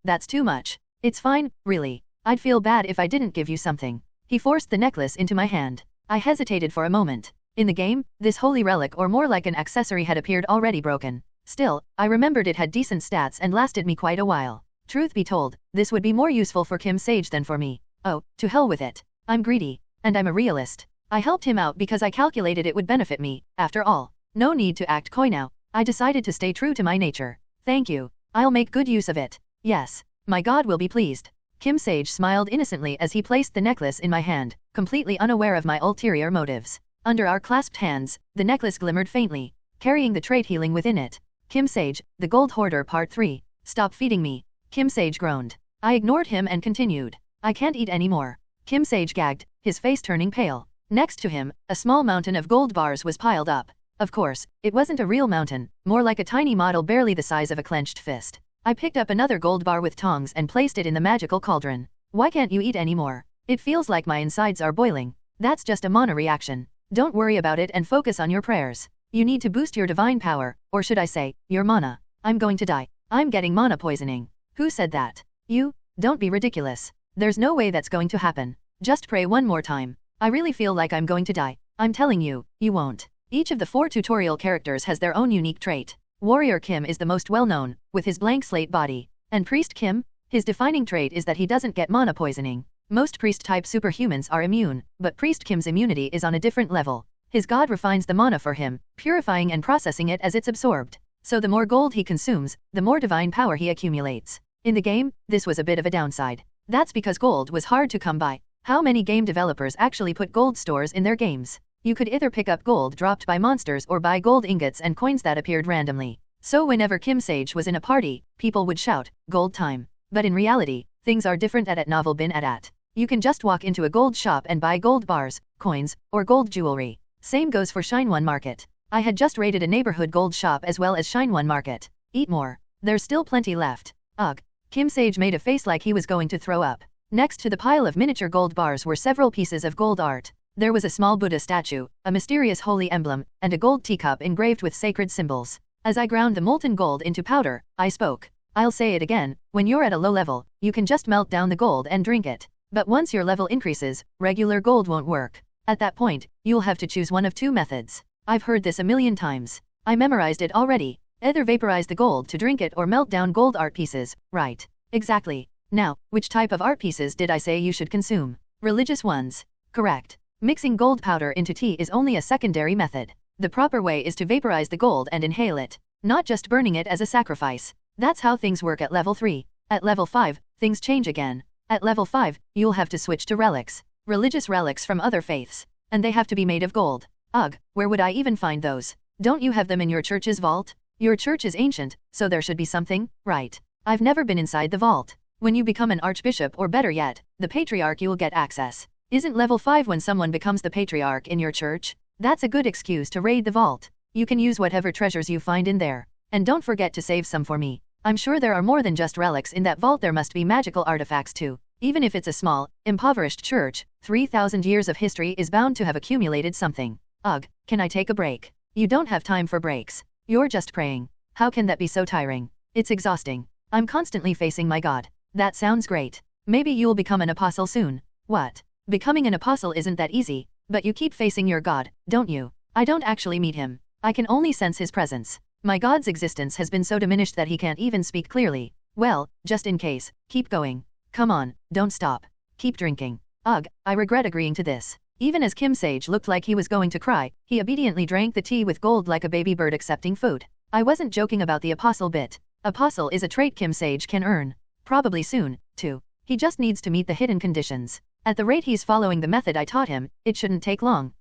that's too much. It's fine, really. I'd feel bad if I didn't give you something. He forced the necklace into my hand. I hesitated for a moment. In the game, this holy relic or more like an accessory had appeared already broken. Still, I remembered it had decent stats and lasted me quite a while. Truth be told, this would be more useful for Kim Sage than for me. Oh, to hell with it. I'm greedy. And I'm a realist. I helped him out because I calculated it would benefit me, after all. No need to act coy now. I decided to stay true to my nature. Thank you. I'll make good use of it. Yes. My god will be pleased. Kim Sage smiled innocently as he placed the necklace in my hand, completely unaware of my ulterior motives. Under our clasped hands, the necklace glimmered faintly, carrying the trait healing within it. Kim Sage, the Gold Hoarder Part 3. Stop feeding me. Kim Sage groaned. I ignored him and continued. I can't eat anymore. Kim Sage gagged, his face turning pale. Next to him, a small mountain of gold bars was piled up. Of course, it wasn't a real mountain, more like a tiny model barely the size of a clenched fist. I picked up another gold bar with tongs and placed it in the magical cauldron. Why can't you eat anymore? It feels like my insides are boiling. That's just a mono reaction. Don't worry about it and focus on your prayers. You need to boost your divine power, or should I say, your mana. I'm going to die. I'm getting mana poisoning. Who said that? You? Don't be ridiculous. There's no way that's going to happen. Just pray one more time. I really feel like I'm going to die. I'm telling you, you won't. Each of the 4 tutorial characters has their own unique trait. Warrior Kim is the most well-known, with his blank slate body. And Priest Kim? His defining trait is that he doesn't get mana poisoning. Most priest-type superhumans are immune, but Priest Kim's immunity is on a different level. His god refines the mana for him, purifying and processing it as it's absorbed. So the more gold he consumes, the more divine power he accumulates. In the game, this was a bit of a downside. That's because gold was hard to come by. How many game developers actually put gold stores in their games? You could either pick up gold dropped by monsters or buy gold ingots and coins that appeared randomly. So whenever Kim Sage was in a party, people would shout, "Gold time." But in reality, things are different at novel bin at. You can just walk into a gold shop and buy gold bars, coins, or gold jewelry. Same goes for Shinewon Market. I had just raided a neighborhood gold shop as well as Shinewon Market. Eat more. There's still plenty left. Ugh. Kim Sage made a face like he was going to throw up. Next to the pile of miniature gold bars were several pieces of gold art. There was a small Buddha statue, a mysterious holy emblem, and a gold teacup engraved with sacred symbols. As I ground the molten gold into powder, I spoke. I'll say it again, when you're at a low level, you can just melt down the gold and drink it. But once your level increases, regular gold won't work. At that point, you'll have to choose one of 2 methods. I've heard this a million times. I memorized it already. Either vaporize the gold to drink it or melt down gold art pieces, right? Exactly. Now, which type of art pieces did I say you should consume? Religious ones. Correct. Mixing gold powder into tea is only a secondary method. The proper way is to vaporize the gold and inhale it, not just burning it as a sacrifice. That's how things work at level 3. At level 5, things change again. At level 5, you'll have to switch to relics. Religious relics from other faiths. And they have to be made of gold. Ugh, where would I even find those? Don't you have them in your church's vault? Your church is ancient, so there should be something, right? I've never been inside the vault. When you become an archbishop or better yet, the patriarch, you'll get access. Isn't level 5 when someone becomes the patriarch in your church? That's a good excuse to raid the vault. You can use whatever treasures you find in there. And don't forget to save some for me. I'm sure there are more than just relics in that vault. There must be magical artifacts too. Even if it's a small, impoverished church, 3,000 years of history is bound to have accumulated something. Ugh, can I take a break? You don't have time for breaks. You're just praying. How can that be so tiring? It's exhausting. I'm constantly facing my God. That sounds great. Maybe you'll become an apostle soon. What? Becoming an apostle isn't that easy, but you keep facing your God, don't you? I don't actually meet him. I can only sense his presence. My God's existence has been so diminished that he can't even speak clearly. Well, just in case, keep going. Come on, don't stop. Keep drinking. Ugh, I regret agreeing to this. Even as Kim Sage looked like he was going to cry, he obediently drank the tea with gold like a baby bird accepting food. I wasn't joking about the apostle bit. Apostle is a trait Kim Sage can earn. Probably soon, too. He just needs to meet the hidden conditions. At the rate he's following the method I taught him, it shouldn't take long.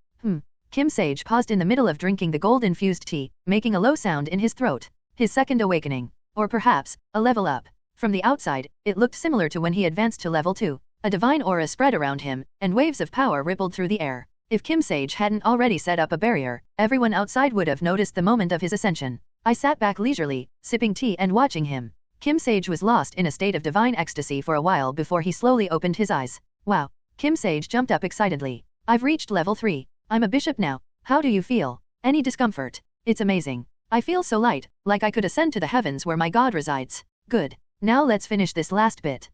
Kim Sage paused in the middle of drinking the gold-infused tea, making a low sound in his throat. His second awakening. Or perhaps, a level up. From the outside, it looked similar to when he advanced to level 2. A divine aura spread around him, and waves of power rippled through the air. If Kim Sage hadn't already set up a barrier, everyone outside would have noticed the moment of his ascension. I sat back leisurely, sipping tea and watching him. Kim Sage was lost in a state of divine ecstasy for a while before he slowly opened his eyes. Wow. Kim Sage jumped up excitedly. I've reached level 3. I'm a bishop now. How do you feel? Any discomfort? It's amazing. I feel so light, like I could ascend to the heavens where my God resides. Good. Now let's finish this last bit.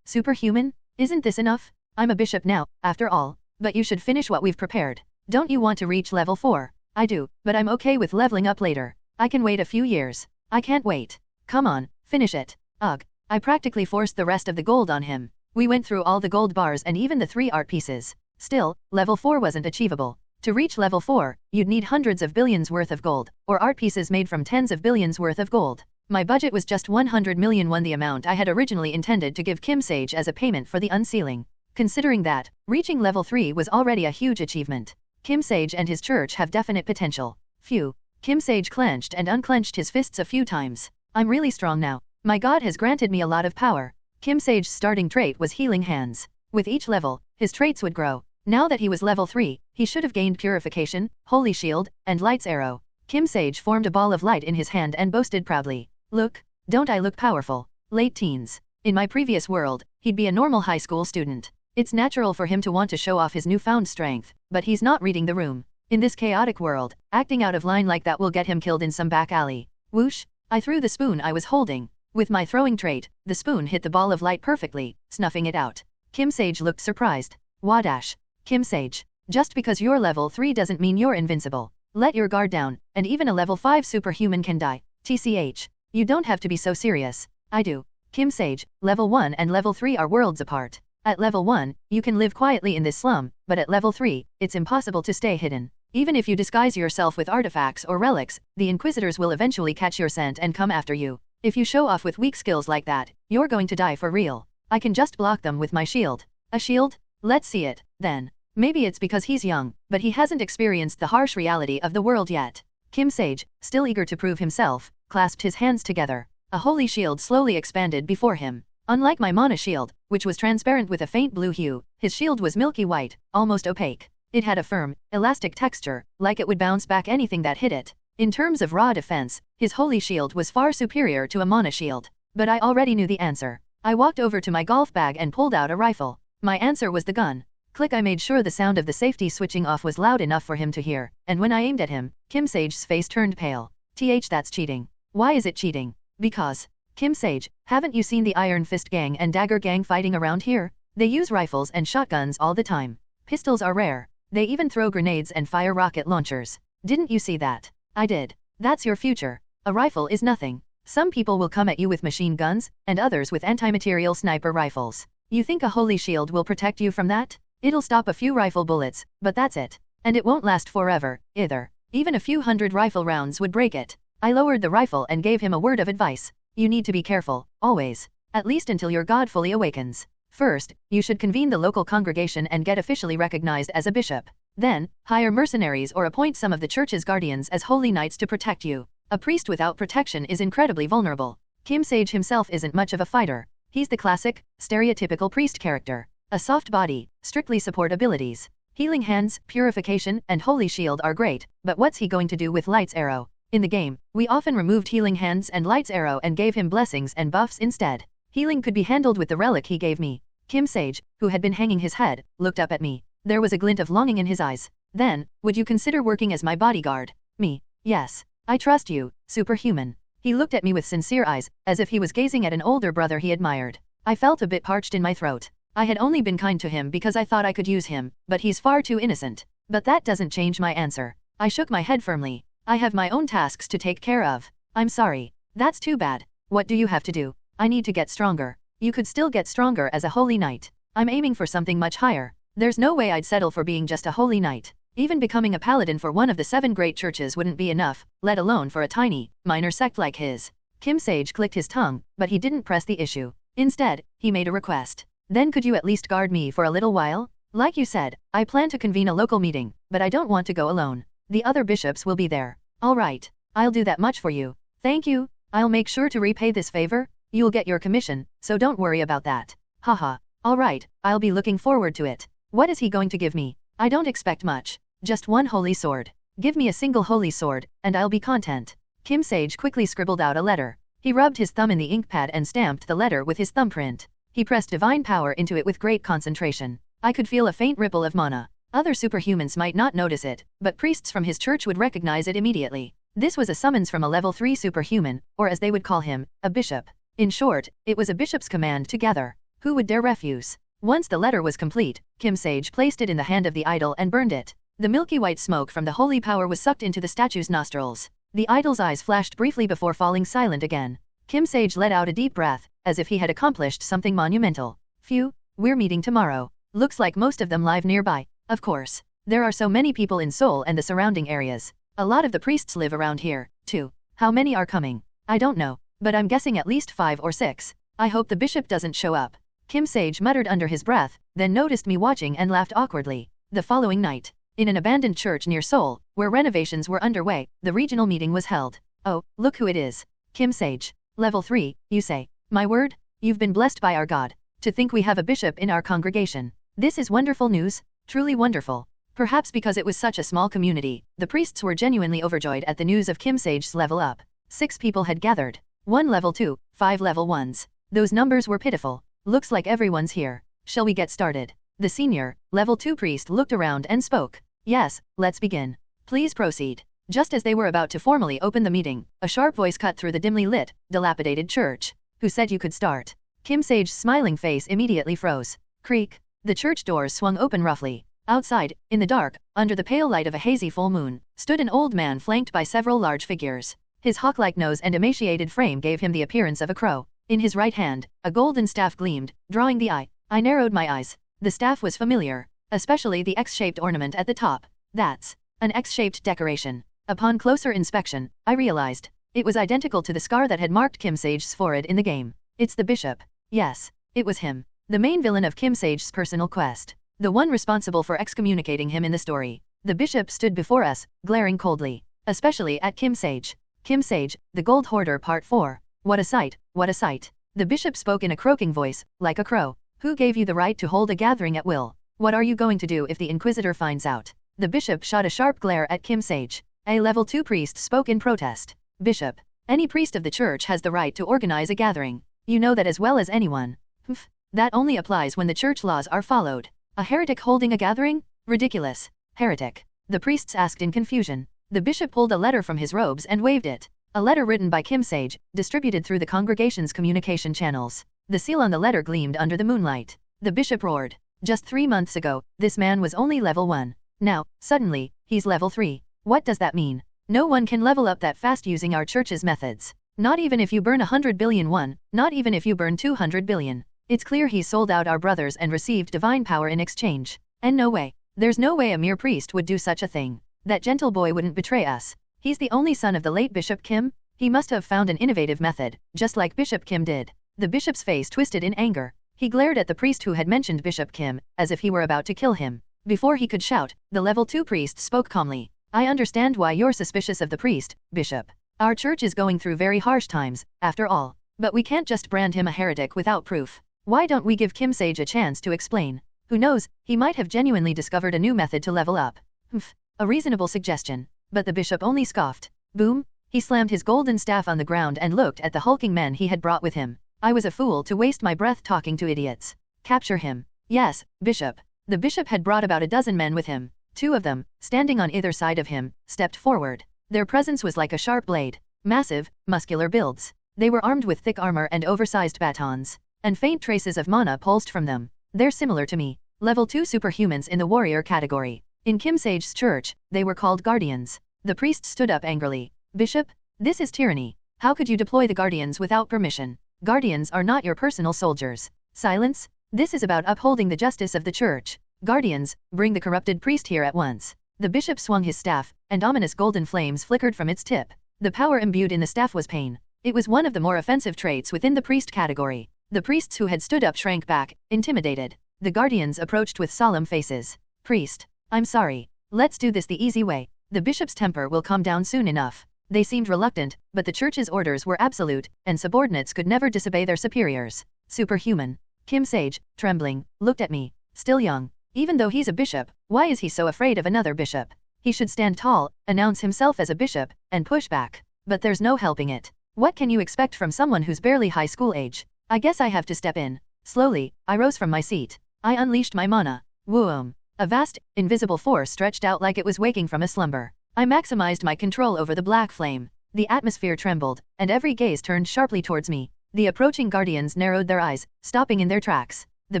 Superhuman? Isn't this enough? I'm a bishop now, after all. But you should finish what we've prepared. Don't you want to reach level 4? I do, but I'm okay with leveling up later. I can wait a few years. I can't wait. Come on, finish it. Ugh. I practically forced the rest of the gold on him. We went through all the gold bars and even the 3 art pieces. Still, level 4 wasn't achievable. To reach level 4, you'd need hundreds of billions worth of gold, or art pieces made from tens of billions worth of gold. My budget was just 100 million won, the amount I had originally intended to give Kim Sage as a payment for the unsealing. Considering that, reaching level 3 was already a huge achievement. Kim Sage and his church have definite potential. Phew. Kim Sage clenched and unclenched his fists a few times. I'm really strong now. My God has granted me a lot of power. Kim Sage's starting trait was healing hands. With each level, his traits would grow. Now that he was level 3, he should have gained purification, holy shield, and light's arrow. Kim Sage formed a ball of light in his hand and boasted proudly. Look, don't I look powerful? Late teens. In my previous world, he'd be a normal high school student. It's natural for him to want to show off his newfound strength, but he's not reading the room. In this chaotic world, acting out of line like that will get him killed in some back alley. Whoosh! I threw the spoon I was holding. With my throwing trait, the spoon hit the ball of light perfectly, snuffing it out. Kim Sage looked surprised. Wadash. Kim Sage. Just because you're level 3 doesn't mean you're invincible. Let your guard down, and even a level 5 superhuman can die. TCH. You don't have to be so serious. I do. Kim Sage, level 1 and level 3 are worlds apart. At level 1, you can live quietly in this slum, but at level 3, it's impossible to stay hidden. Even if you disguise yourself with artifacts or relics, the Inquisitors will eventually catch your scent and come after you. If you show off with weak skills like that, you're going to die for real. I can just block them with my shield. A shield? Let's see it, then. Maybe it's because he's young, but he hasn't experienced the harsh reality of the world yet. Kim Sage, still eager to prove himself, clasped his hands together. A holy shield slowly expanded before him. Unlike my mana shield, which was transparent with a faint blue hue, his shield was milky white, almost opaque. It had a firm, elastic texture, like it would bounce back anything that hit it. In terms of raw defense, his holy shield was far superior to a mana shield. But I already knew the answer. I walked over to my golf bag and pulled out a rifle. My answer was the gun. Click. I made sure the sound of the safety switching off was loud enough for him to hear, and when I aimed at him, Kim Sage's face turned pale. That's cheating. Why is it cheating? Because. Kim Sage, haven't you seen the Iron Fist Gang and Dagger Gang fighting around here? They use rifles and shotguns all the time. Pistols are rare. They even throw grenades and fire rocket launchers. Didn't you see that? I did. That's your future. A rifle is nothing. Some people will come at you with machine guns, and others with anti-material sniper rifles. You think a holy shield will protect you from that? It'll stop a few rifle bullets, but that's it. And it won't last forever, either. Even a few hundred rifle rounds would break it. I lowered the rifle and gave him a word of advice. You need to be careful, always. At least until your god fully awakens. First, you should convene the local congregation and get officially recognized as a bishop. Then, hire mercenaries or appoint some of the church's guardians as holy knights to protect you. A priest without protection is incredibly vulnerable. Kim Sage himself isn't much of a fighter. He's the classic, stereotypical priest character. A soft body, strictly support abilities. Healing hands, purification, and holy shield are great, but what's he going to do with Light's arrow? In the game, we often removed healing hands and Light's arrow and gave him blessings and buffs instead. Healing could be handled with the relic he gave me. Kim Sage, who had been hanging his head, looked up at me. There was a glint of longing in his eyes. Then, would you consider working as my bodyguard? Me. Yes. I trust you, superhuman. He looked at me with sincere eyes, as if he was gazing at an older brother he admired. I felt a bit parched in my throat. I had only been kind to him because I thought I could use him, but he's far too innocent. But that doesn't change my answer. I shook my head firmly. I have my own tasks to take care of. I'm sorry. That's too bad. What do you have to do? I need to get stronger. You could still get stronger as a holy knight. I'm aiming for something much higher. There's no way I'd settle for being just a holy knight. Even becoming a paladin for one of the 7 great churches wouldn't be enough, let alone for a tiny, minor sect like his. Kim Sage clicked his tongue, but he didn't press the issue. Instead, he made a request. Then could you at least guard me for a little while? Like you said, I plan to convene a local meeting, but I don't want to go alone. The other bishops will be there. All right. I'll do that much for you. Thank you. I'll make sure to repay this favor. You'll get your commission, so don't worry about that. Haha. All right, I'll be looking forward to it. What is he going to give me? I don't expect much. Just one holy sword. Give me a single holy sword, and I'll be content. Kim Sage quickly scribbled out a letter. He rubbed his thumb in the ink pad and stamped the letter with his thumbprint. He pressed divine power into it with great concentration. I could feel a faint ripple of mana. Other superhumans might not notice it, but priests from his church would recognize it immediately. This was a summons from a level 3 superhuman, or as they would call him, a bishop. In short, it was a bishop's command to gather. Who would dare refuse? Once the letter was complete, Kim Sage placed it in the hand of the idol and burned it. The milky white smoke from the holy power was sucked into the statue's nostrils. The idol's eyes flashed briefly before falling silent again. Kim Sage let out a deep breath, as if he had accomplished something monumental. Phew, we're meeting tomorrow. Looks like most of them live nearby. Of course. There are so many people in Seoul and the surrounding areas. A lot of the priests live around here, too. How many are coming? I don't know, but I'm guessing at least 5 or 6. I hope the bishop doesn't show up. Kim Sage muttered under his breath, then noticed me watching and laughed awkwardly. The following night, in an abandoned church near Seoul, where renovations were underway, the regional meeting was held. Oh, look who it is. Kim Sage. Level 3, you say. My word? You've been blessed by our God. To think we have a bishop in our congregation. This is wonderful news. Truly wonderful. Perhaps because it was such a small community, the priests were genuinely overjoyed at the news of Kim Sage's level up. 6 people had gathered. 1 level 2, 5 level 1s. Those numbers were pitiful. Looks like everyone's here. Shall we get started? The senior, level 2 priest looked around and spoke. Yes, let's begin. Please proceed. Just as they were about to formally open the meeting, a sharp voice cut through the dimly lit, dilapidated church. Who said you could start? Kim Sage's smiling face immediately froze. Creak. The church doors swung open roughly. Outside, in the dark, under the pale light of a hazy full moon, stood an old man flanked by several large figures. His hawk-like nose and emaciated frame gave him the appearance of a crow. In his right hand, a golden staff gleamed, drawing the eye. I narrowed my eyes. The staff was familiar, especially the X-shaped ornament at the top. That's an X-shaped decoration. Upon closer inspection, I realized it was identical to the scar that had marked Kim Sage's forehead in the game. It's the bishop. Yes, it was him. The main villain of Kim Sage's personal quest. The one responsible for excommunicating him in the story. The bishop stood before us, glaring coldly. Especially at Kim Sage. Kim Sage, the Gold Hoarder Part 4. What a sight, what a sight. The bishop spoke in a croaking voice, like a crow. Who gave you the right to hold a gathering at will? What are you going to do if the Inquisitor finds out? The bishop shot a sharp glare at Kim Sage. A level 2 priest spoke in protest. Bishop, any priest of the church has the right to organize a gathering. You know that as well as anyone. Humph, that only applies when the church laws are followed. A heretic holding a gathering? Ridiculous. Heretic. The priests asked in confusion. The bishop pulled a letter from his robes and waved it. A letter written by Kim Sage, distributed through the congregation's communication channels. The seal on the letter gleamed under the moonlight. The bishop roared. Just 3 months ago, this man was only level 1. Now, suddenly, he's level 3. What does that mean? No one can level up that fast using our church's methods. Not even if you burn 100 billion won, not even if you burn 200 billion. It's clear he's sold out our brothers and received divine power in exchange. And no way. There's no way a mere priest would do such a thing. That gentle boy wouldn't betray us. He's the only son of the late Bishop Kim. He must have found an innovative method, just like Bishop Kim did. The bishop's face twisted in anger. He glared at the priest who had mentioned Bishop Kim, as if he were about to kill him. Before he could shout, the level 2 priest spoke calmly. I understand why you're suspicious of the priest, Bishop. Our church is going through very harsh times, after all. But we can't just brand him a heretic without proof. Why don't we give Kim Sage a chance to explain? Who knows, he might have genuinely discovered a new method to level up. Humph. A reasonable suggestion. But the bishop only scoffed. Boom! He slammed his golden staff on the ground and looked at the hulking men he had brought with him. I was a fool to waste my breath talking to idiots. Capture him. Yes, Bishop. The bishop had brought about a dozen men with him. 2 of them, standing on either side of him, stepped forward. Their presence was like a sharp blade. Massive, muscular builds. They were armed with thick armor and oversized batons. And faint traces of mana pulsed from them. They're similar to me. Level 2 superhumans in the warrior category. In Kim Sage's church, they were called guardians. The priest stood up angrily. Bishop, this is tyranny. How could you deploy the guardians without permission? Guardians are not your personal soldiers. Silence. This is about upholding the justice of the church. Guardians, bring the corrupted priest here at once. The bishop swung his staff, and ominous golden flames flickered from its tip. The power imbued in the staff was pain. It was one of the more offensive traits within the priest category. The priests who had stood up shrank back, intimidated. The guardians approached with solemn faces. Priest, I'm sorry. Let's do this the easy way. The bishop's temper will calm down soon enough. They seemed reluctant, but the church's orders were absolute, and subordinates could never disobey their superiors. Superhuman. Kim Sage, trembling, looked at me. Still young. Even though he's a bishop, why is he so afraid of another bishop? He should stand tall, announce himself as a bishop, and push back. But there's no helping it. What can you expect from someone who's barely high school age? I guess I have to step in. Slowly, I rose from my seat. I unleashed my mana. Whoom. A vast, invisible force stretched out like it was waking from a slumber. I maximized my control over the black flame. The atmosphere trembled, and every gaze turned sharply towards me. The approaching guardians narrowed their eyes, stopping in their tracks. The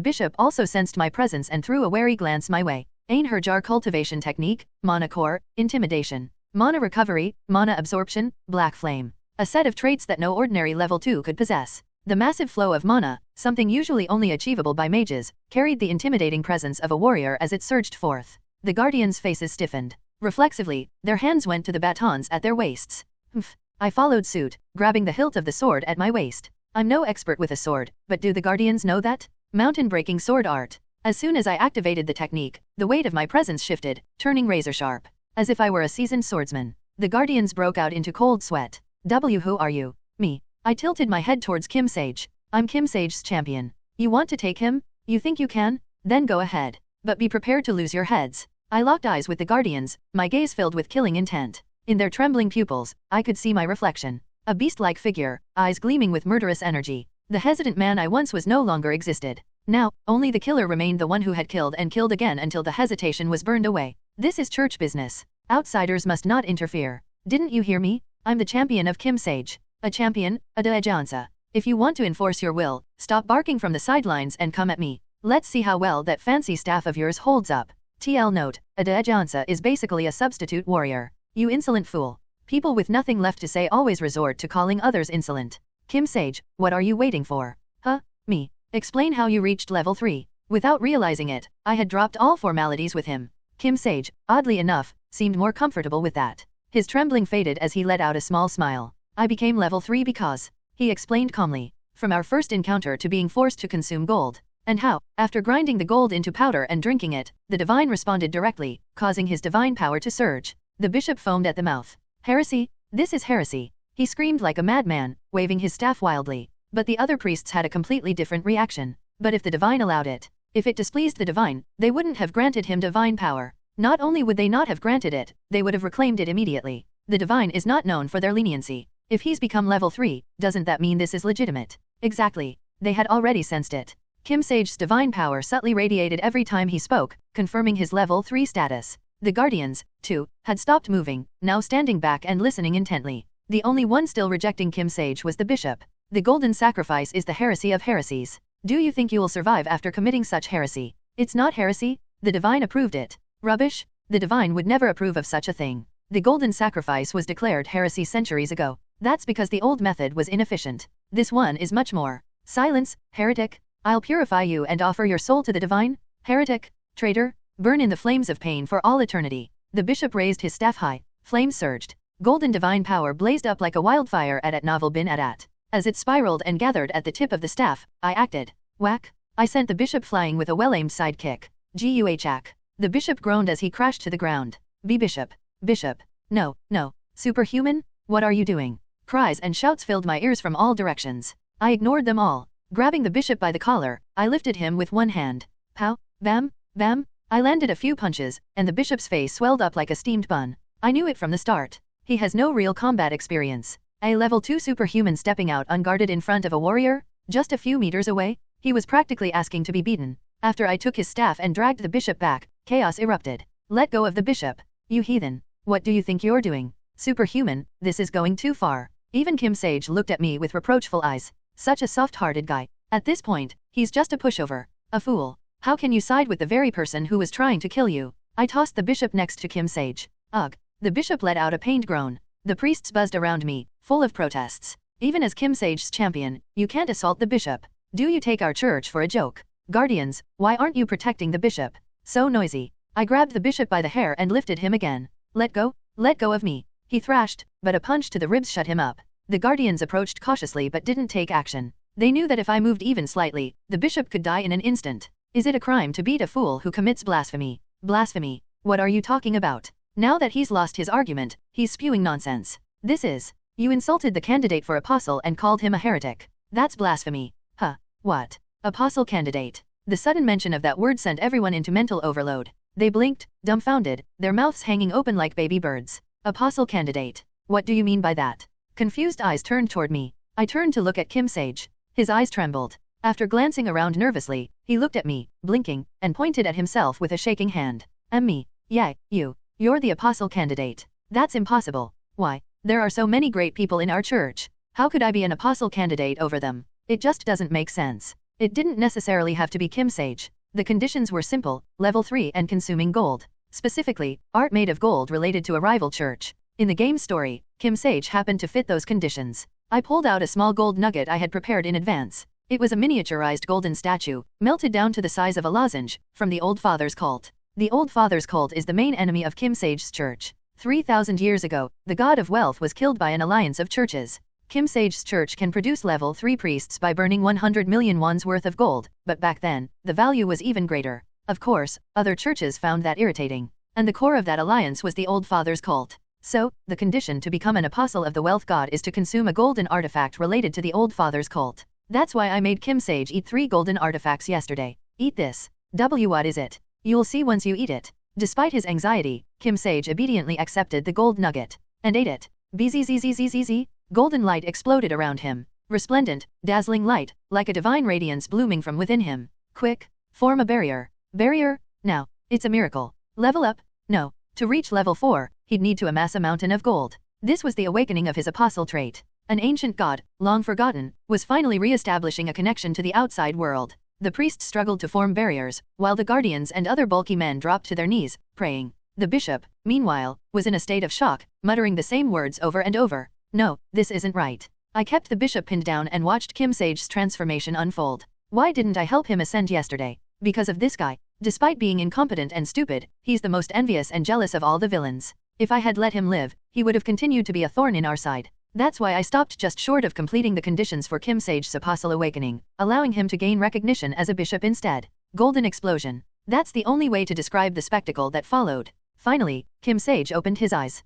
bishop also sensed my presence and threw a wary glance my way. Einherjar cultivation technique, mana core, intimidation, mana recovery, mana absorption, black flame. A set of traits that no ordinary level 2 could possess. The massive flow of mana, something usually only achievable by mages, carried the intimidating presence of a warrior as it surged forth. The guardians' faces stiffened. Reflexively, their hands went to the batons at their waists. Humph. I followed suit, grabbing the hilt of the sword at my waist. I'm no expert with a sword, but do the guardians know that? Mountain-breaking sword art. As soon as I activated the technique, the weight of my presence shifted, turning razor-sharp. As if I were a seasoned swordsman. The guardians broke out into cold sweat. Who are you? Me. I tilted my head towards Kim Sage. I'm Kim Sage's champion. You want to take him? You think you can? Then go ahead. But be prepared to lose your heads. I locked eyes with the guardians, my gaze filled with killing intent. In their trembling pupils, I could see my reflection. A beast-like figure, eyes gleaming with murderous energy. The hesitant man I once was no longer existed. Now, only the killer remained, the one who had killed and killed again until the hesitation was burned away. This is church business. Outsiders must not interfere. Didn't you hear me? I'm the champion of Kim Sage. A champion, a Jeonsa. If you want to enforce your will, stop barking from the sidelines and come at me. Let's see how well that fancy staff of yours holds up. TL note, a Jeonsa is basically a substitute warrior. You insolent fool. People with nothing left to say always resort to calling others insolent. Kim Sage, what are you waiting for? Huh? Me. Explain how you reached level 3. Without realizing it, I had dropped all formalities with him. Kim Sage, oddly enough, seemed more comfortable with that. His trembling faded as he let out a small smile. I became level 3 because, he explained calmly, from our first encounter to being forced to consume gold. And how, after grinding the gold into powder and drinking it, the divine responded directly, causing his divine power to surge. The bishop foamed at the mouth. Heresy? This is heresy. He screamed like a madman, waving his staff wildly. But the other priests had a completely different reaction. But if the divine allowed it, if it displeased the divine, they wouldn't have granted him divine power. Not only would they not have granted it, they would have reclaimed it immediately. The divine is not known for their leniency. If he's become level 3, doesn't that mean this is legitimate? Exactly. They had already sensed it. Kim Sage's divine power subtly radiated every time he spoke, confirming his level 3 status. The guardians, too, had stopped moving, now standing back and listening intently. The only one still rejecting Kim Sage was the bishop. The golden sacrifice is the heresy of heresies. Do you think you will survive after committing such heresy? It's not heresy. The divine approved it. Rubbish. The divine would never approve of such a thing. The golden sacrifice was declared heresy centuries ago. That's because the old method was inefficient. This one is much more. Silence, heretic. I'll purify you and offer your soul to the divine. Heretic, traitor, burn in the flames of pain for all eternity. The bishop raised his staff high. Flames surged. Golden divine power blazed up like a wildfire at Novel bin Adat. As it spiraled and gathered at the tip of the staff, I acted. Whack. I sent the bishop flying with a well-aimed side kick. Guhack. The bishop groaned as he crashed to the ground. Be bishop. Bishop. No, no. Superhuman? What are you doing? Cries and shouts filled my ears from all directions. I ignored them all. Grabbing the bishop by the collar, I lifted him with one hand. Pow, bam, bam. I landed a few punches, and the bishop's face swelled up like a steamed bun. I knew it from the start. He has no real combat experience. A level 2 superhuman stepping out unguarded in front of a warrior? Just a few meters away? He was practically asking to be beaten. After I took his staff and dragged the bishop back, chaos erupted. Let go of the bishop. You heathen. What do you think you're doing? Superhuman, this is going too far. Even Kim Sage looked at me with reproachful eyes. Such a soft-hearted guy. At this point, he's just a pushover. A fool. How can you side with the very person who was trying to kill you? I tossed the bishop next to Kim Sage. Ugh. The bishop let out a pained groan. The priests buzzed around me, full of protests. Even as Kim Sage's champion, you can't assault the bishop. Do you take our church for a joke? Guardians, why aren't you protecting the bishop? So noisy. I grabbed the bishop by the hair and lifted him again. Let go of me. He thrashed, but a punch to the ribs shut him up. The guardians approached cautiously but didn't take action. They knew that if I moved even slightly, the bishop could die in an instant. Is it a crime to beat a fool who commits blasphemy? Blasphemy? What are you talking about? Now that he's lost his argument, he's spewing nonsense. This is, you insulted the candidate for apostle and called him a heretic. That's blasphemy. Huh. What? Apostle candidate. The sudden mention of that word sent everyone into mental overload. They blinked, dumbfounded, their mouths hanging open like baby birds. Apostle candidate. What do you mean by that? Confused eyes turned toward me. I turned to look at Kim Sage. His eyes trembled. After glancing around nervously, he looked at me, blinking, and pointed at himself with a shaking hand. Me. Yeah, you. You're the apostle candidate. That's impossible. Why? There are so many great people in our church. How could I be an apostle candidate over them? It just doesn't make sense. It didn't necessarily have to be Kim Sage. The conditions were simple, level 3 and consuming gold. Specifically, art made of gold related to a rival church. In the game story, Kim Sage happened to fit those conditions. I pulled out a small gold nugget I had prepared in advance. It was a miniaturized golden statue, melted down to the size of a lozenge, from the Old Father's cult. The Old Father's cult is the main enemy of Kim Sage's church. 3,000 years ago, the god of wealth was killed by an alliance of churches. Kim Sage's church can produce level 3 priests by burning 100 million won's worth of gold, but back then, the value was even greater. Of course, other churches found that irritating. And the core of that alliance was the Old Father's cult. So, the condition to become an apostle of the wealth god is to consume a golden artifact related to the Old Father's cult. That's why I made Kim Sage eat 3 golden artifacts yesterday. Eat this. What is it? You'll see once you eat it. Despite his anxiety, Kim Sage obediently accepted the gold nugget. And ate it. Bzzzzzzz. Golden light exploded around him. Resplendent, dazzling light, like a divine radiance blooming from within him. Quick, form a barrier. Barrier? Now. It's a miracle. Level up. No. To reach level 4, he'd need to amass a mountain of gold. This was the awakening of his apostle trait. An ancient god, long forgotten, was finally re-establishing a connection to the outside world. The priests struggled to form barriers, while the guardians and other bulky men dropped to their knees, praying. The bishop, meanwhile, was in a state of shock, muttering the same words over and over. No, this isn't right. I kept the bishop pinned down and watched Kim Sage's transformation unfold. Why didn't I help him ascend yesterday? Because of this guy. Despite being incompetent and stupid, he's the most envious and jealous of all the villains. If I had let him live, he would have continued to be a thorn in our side. That's why I stopped just short of completing the conditions for Kim Sage's apostle awakening, allowing him to gain recognition as a bishop instead. Golden explosion. That's the only way to describe the spectacle that followed. Finally, Kim Sage opened his eyes.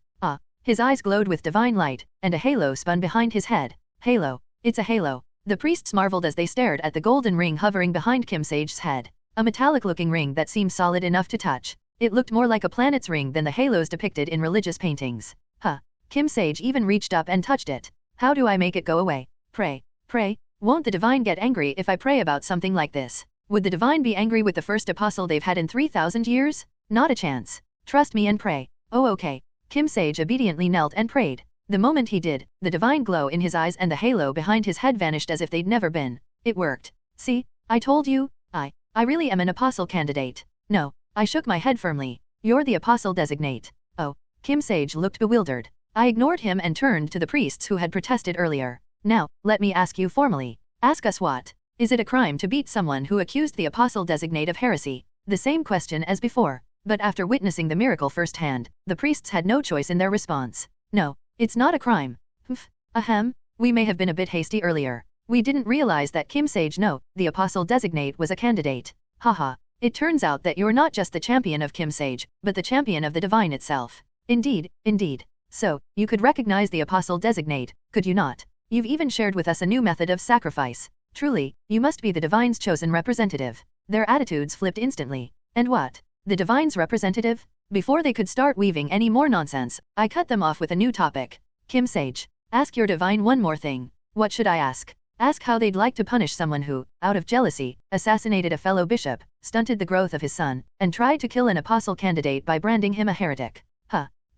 His eyes glowed with divine light, and a halo spun behind his head. Halo. It's a halo. The priests marveled as they stared at the golden ring hovering behind Kim Sage's head. A metallic-looking ring that seemed solid enough to touch. It looked more like a planet's ring than the halos depicted in religious paintings. Kim Sage even reached up and touched it. How do I make it go away? Pray. Pray? Won't the divine get angry if I pray about something like this? Would the divine be angry with the first apostle they've had in 3,000 years? Not a chance. Trust me and pray. Oh okay. Kim Sage obediently knelt and prayed. The moment he did, the divine glow in his eyes and the halo behind his head vanished as if they'd never been. It worked. See? I told you. I really am an apostle candidate. No. I shook my head firmly. You're the apostle designate. Oh. Kim Sage looked bewildered. I ignored him and turned to the priests who had protested earlier. Now, let me ask you formally. Ask us what? Is it a crime to beat someone who accused the apostle designate of heresy? The same question as before. But after witnessing the miracle firsthand, the priests had no choice in their response. No, it's not a crime. Ahem, we may have been a bit hasty earlier. We didn't realize that Kim Sage the apostle designate was a candidate. Haha, it turns out that you're not just the champion of Kim Sage, but the champion of the divine itself. Indeed, indeed. So, you could recognize the apostle designate, could you not? You've even shared with us a new method of sacrifice. Truly, you must be the divine's chosen representative. Their attitudes flipped instantly. And what? The divine's representative? Before they could start weaving any more nonsense, I cut them off with a new topic. Kim Sage, ask your divine one more thing. What should I ask? Ask how they'd like to punish someone who, out of jealousy, assassinated a fellow bishop, stunted the growth of his son, and tried to kill an apostle candidate by branding him a heretic.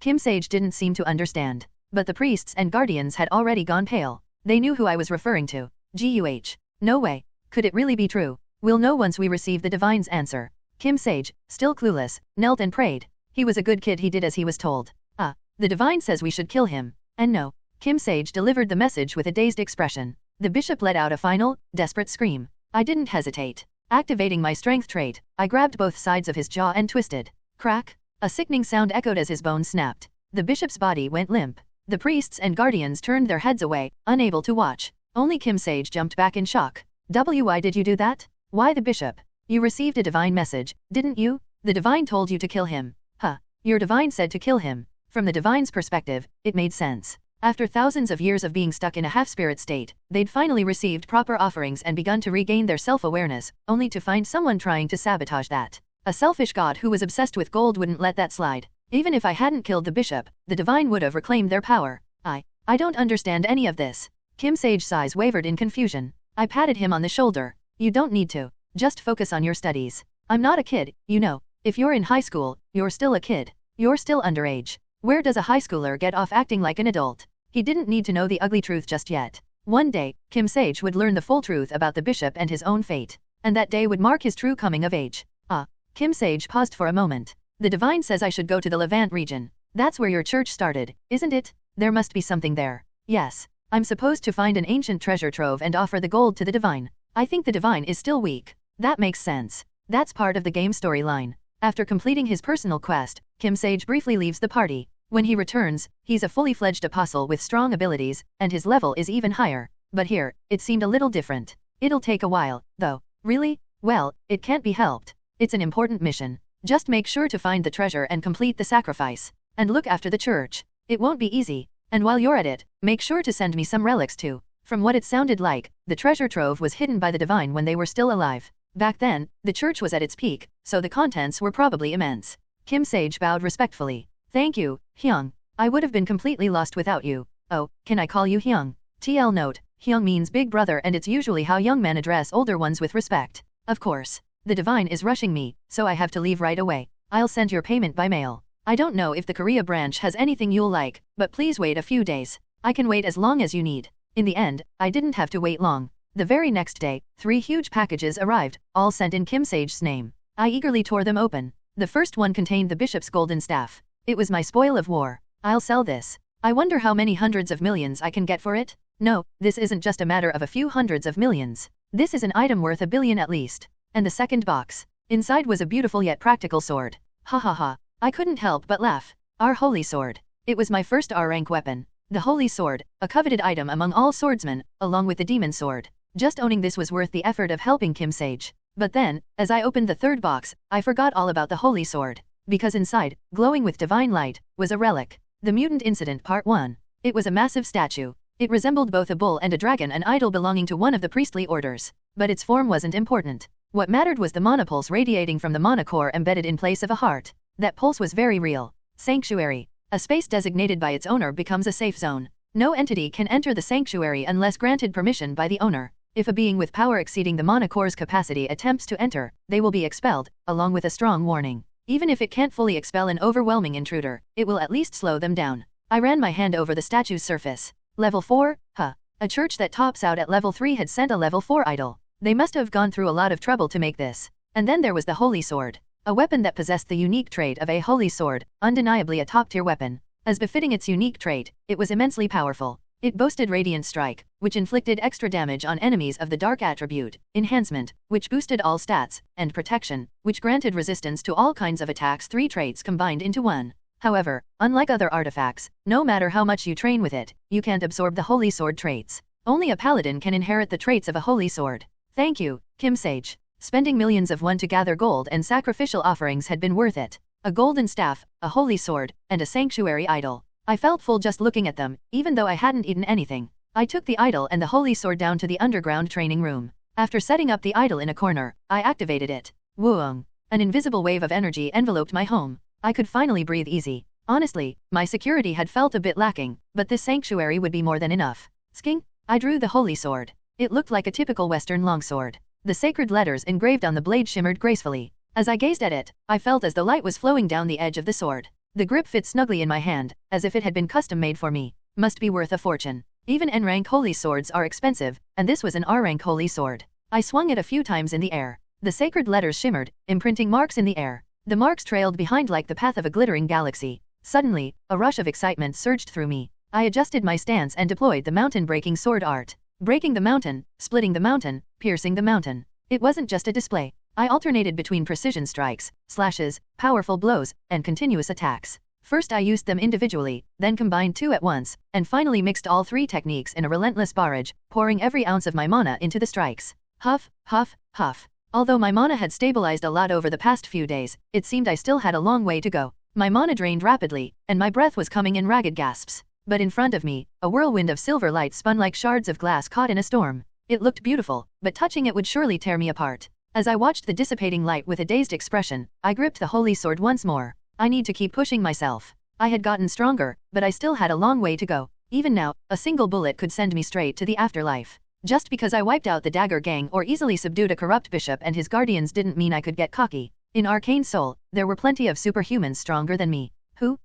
Kim Sage didn't seem to understand. But the priests and guardians had already gone pale. They knew who I was referring to. Guh. No way. Could it really be true? We'll know once we receive the divine's answer. Kim Sage, still clueless, knelt and prayed. He was a good kid, he did as he was told. The divine says we should kill him. And no. Kim Sage delivered the message with a dazed expression. The bishop let out a final, desperate scream. I didn't hesitate. Activating my strength trait, I grabbed both sides of his jaw and twisted. Crack. A sickening sound echoed as his bones snapped. The bishop's body went limp. The priests and guardians turned their heads away, unable to watch. Only Kim Sage jumped back in shock. Why did you do that? Why the bishop? You received a divine message, didn't you? The divine told you to kill him. Your divine said to kill him. From the divine's perspective, it made sense. After thousands of years of being stuck in a half-spirit state, they'd finally received proper offerings and begun to regain their self-awareness, only to find someone trying to sabotage that. A selfish god who was obsessed with gold wouldn't let that slide. Even if I hadn't killed the bishop, the divine would have reclaimed their power. I don't understand any of this. Kim Sage's sighs wavered in confusion. I patted him on the shoulder. You don't need to. Just focus on your studies. I'm not a kid, you know. If you're in high school, you're still a kid. You're still underage. Where does a high schooler get off acting like an adult? He didn't need to know the ugly truth just yet. One day, Kim Sage would learn the full truth about the bishop and his own fate. And that day would mark his true coming of age. Kim Sage paused for a moment. The divine says I should go to the Levant region. That's where your church started, isn't it? There must be something there. Yes. I'm supposed to find an ancient treasure trove and offer the gold to the divine. I think the divine is still weak. That makes sense. That's part of the game storyline. After completing his personal quest, Kim Sage briefly leaves the party. When he returns, he's a fully fledged apostle with strong abilities, and his level is even higher. But here, it seemed a little different. It'll take a while, though. Really? Well, it can't be helped. It's an important mission. Just make sure to find the treasure and complete the sacrifice. And look after the church. It won't be easy. And while you're at it, make sure to send me some relics too. From what it sounded like, the treasure trove was hidden by the divine when they were still alive. Back then, the church was at its peak, so the contents were probably immense. Kim Sage bowed respectfully. Thank you, Hyung. I would have been completely lost without you. Oh, can I call you Hyung? TL note, Hyung means big brother and it's usually how young men address older ones with respect. Of course. The divine is rushing me, so I have to leave right away. I'll send your payment by mail. I don't know if the Korea branch has anything you'll like, but please wait a few days. I can wait as long as you need. In the end, I didn't have to wait long. The very next day, 3 huge packages arrived, all sent in Kim Sage's name. I eagerly tore them open. The first one contained the bishop's golden staff. It was my spoil of war. I'll sell this. I wonder how many hundreds of millions I can get for it? No, this isn't just a matter of a few hundreds of millions. This is an item worth $1 billion at least. And the second box. Inside was a beautiful yet practical sword. Ha ha ha. I couldn't help but laugh. Our holy sword. It was my first R-rank weapon. The holy sword, a coveted item among all swordsmen, along with the demon sword. Just owning this was worth the effort of helping Kim Sage. But then, as I opened the third box, I forgot all about the holy sword. Because inside, glowing with divine light, was a relic. The Mutant Incident Part 1. It was a massive statue. It resembled both a bull and a dragon, an idol belonging to one of the priestly orders. But its form wasn't important. What mattered was the mana pulse radiating from the mana core embedded in place of a heart. That pulse was very real. Sanctuary. A space designated by its owner becomes a safe zone. No entity can enter the sanctuary unless granted permission by the owner. If a being with power exceeding the mana core's capacity attempts to enter, they will be expelled, along with a strong warning. Even if it can't fully expel an overwhelming intruder, it will at least slow them down. I ran my hand over the statue's surface. Level 4? Huh. A church that tops out at level 3 had sent a level 4 idol. They must have gone through a lot of trouble to make this. And then there was the holy sword. A weapon that possessed the unique trait of a holy sword, undeniably a top-tier weapon. As befitting its unique trait, it was immensely powerful. It boasted Radiant Strike, which inflicted extra damage on enemies of the Dark attribute, Enhancement, which boosted all stats, and Protection, which granted resistance to all kinds of attacks, 3 traits combined into one. However, unlike other artifacts, no matter how much you train with it, you can't absorb the Holy Sword traits. Only a paladin can inherit the traits of a Holy Sword. Thank you, Kim Sage. Spending millions of won to gather gold and sacrificial offerings had been worth it. A golden staff, a holy sword, and a sanctuary idol. I felt full just looking at them, even though I hadn't eaten anything. I took the idol and the holy sword down to the underground training room. After setting up the idol in a corner, I activated it. Whoong. An invisible wave of energy enveloped my home. I could finally breathe easy. Honestly, my security had felt a bit lacking, but this sanctuary would be more than enough. Skink. I drew the holy sword. It looked like a typical Western longsword. The sacred letters engraved on the blade shimmered gracefully. As I gazed at it, I felt as though light was flowing down the edge of the sword. The grip fit snugly in my hand, as if it had been custom-made for me. Must be worth a fortune. Even N-rank holy swords are expensive, and this was an R-rank holy sword. I swung it a few times in the air. The sacred letters shimmered, imprinting marks in the air. The marks trailed behind like the path of a glittering galaxy. Suddenly, a rush of excitement surged through me. I adjusted my stance and deployed the mountain-breaking sword art. Breaking the mountain, splitting the mountain, piercing the mountain. It wasn't just a display. I alternated between precision strikes, slashes, powerful blows, and continuous attacks. First I used them individually, then combined 2 at once, and finally mixed all 3 techniques in a relentless barrage, pouring every ounce of my mana into the strikes. Huff, huff, huff. Although my mana had stabilized a lot over the past few days, it seemed I still had a long way to go. My mana drained rapidly, and my breath was coming in ragged gasps. But in front of me, a whirlwind of silver light spun like shards of glass caught in a storm. It looked beautiful, but touching it would surely tear me apart. As I watched the dissipating light with a dazed expression, I gripped the holy sword once more. I need to keep pushing myself. I had gotten stronger, but I still had a long way to go. Even now, a single bullet could send me straight to the afterlife. Just because I wiped out the Dagger Gang or easily subdued a corrupt bishop and his guardians didn't mean I could get cocky. In Arcane Seoul, there were plenty of superhumans stronger than me. Who?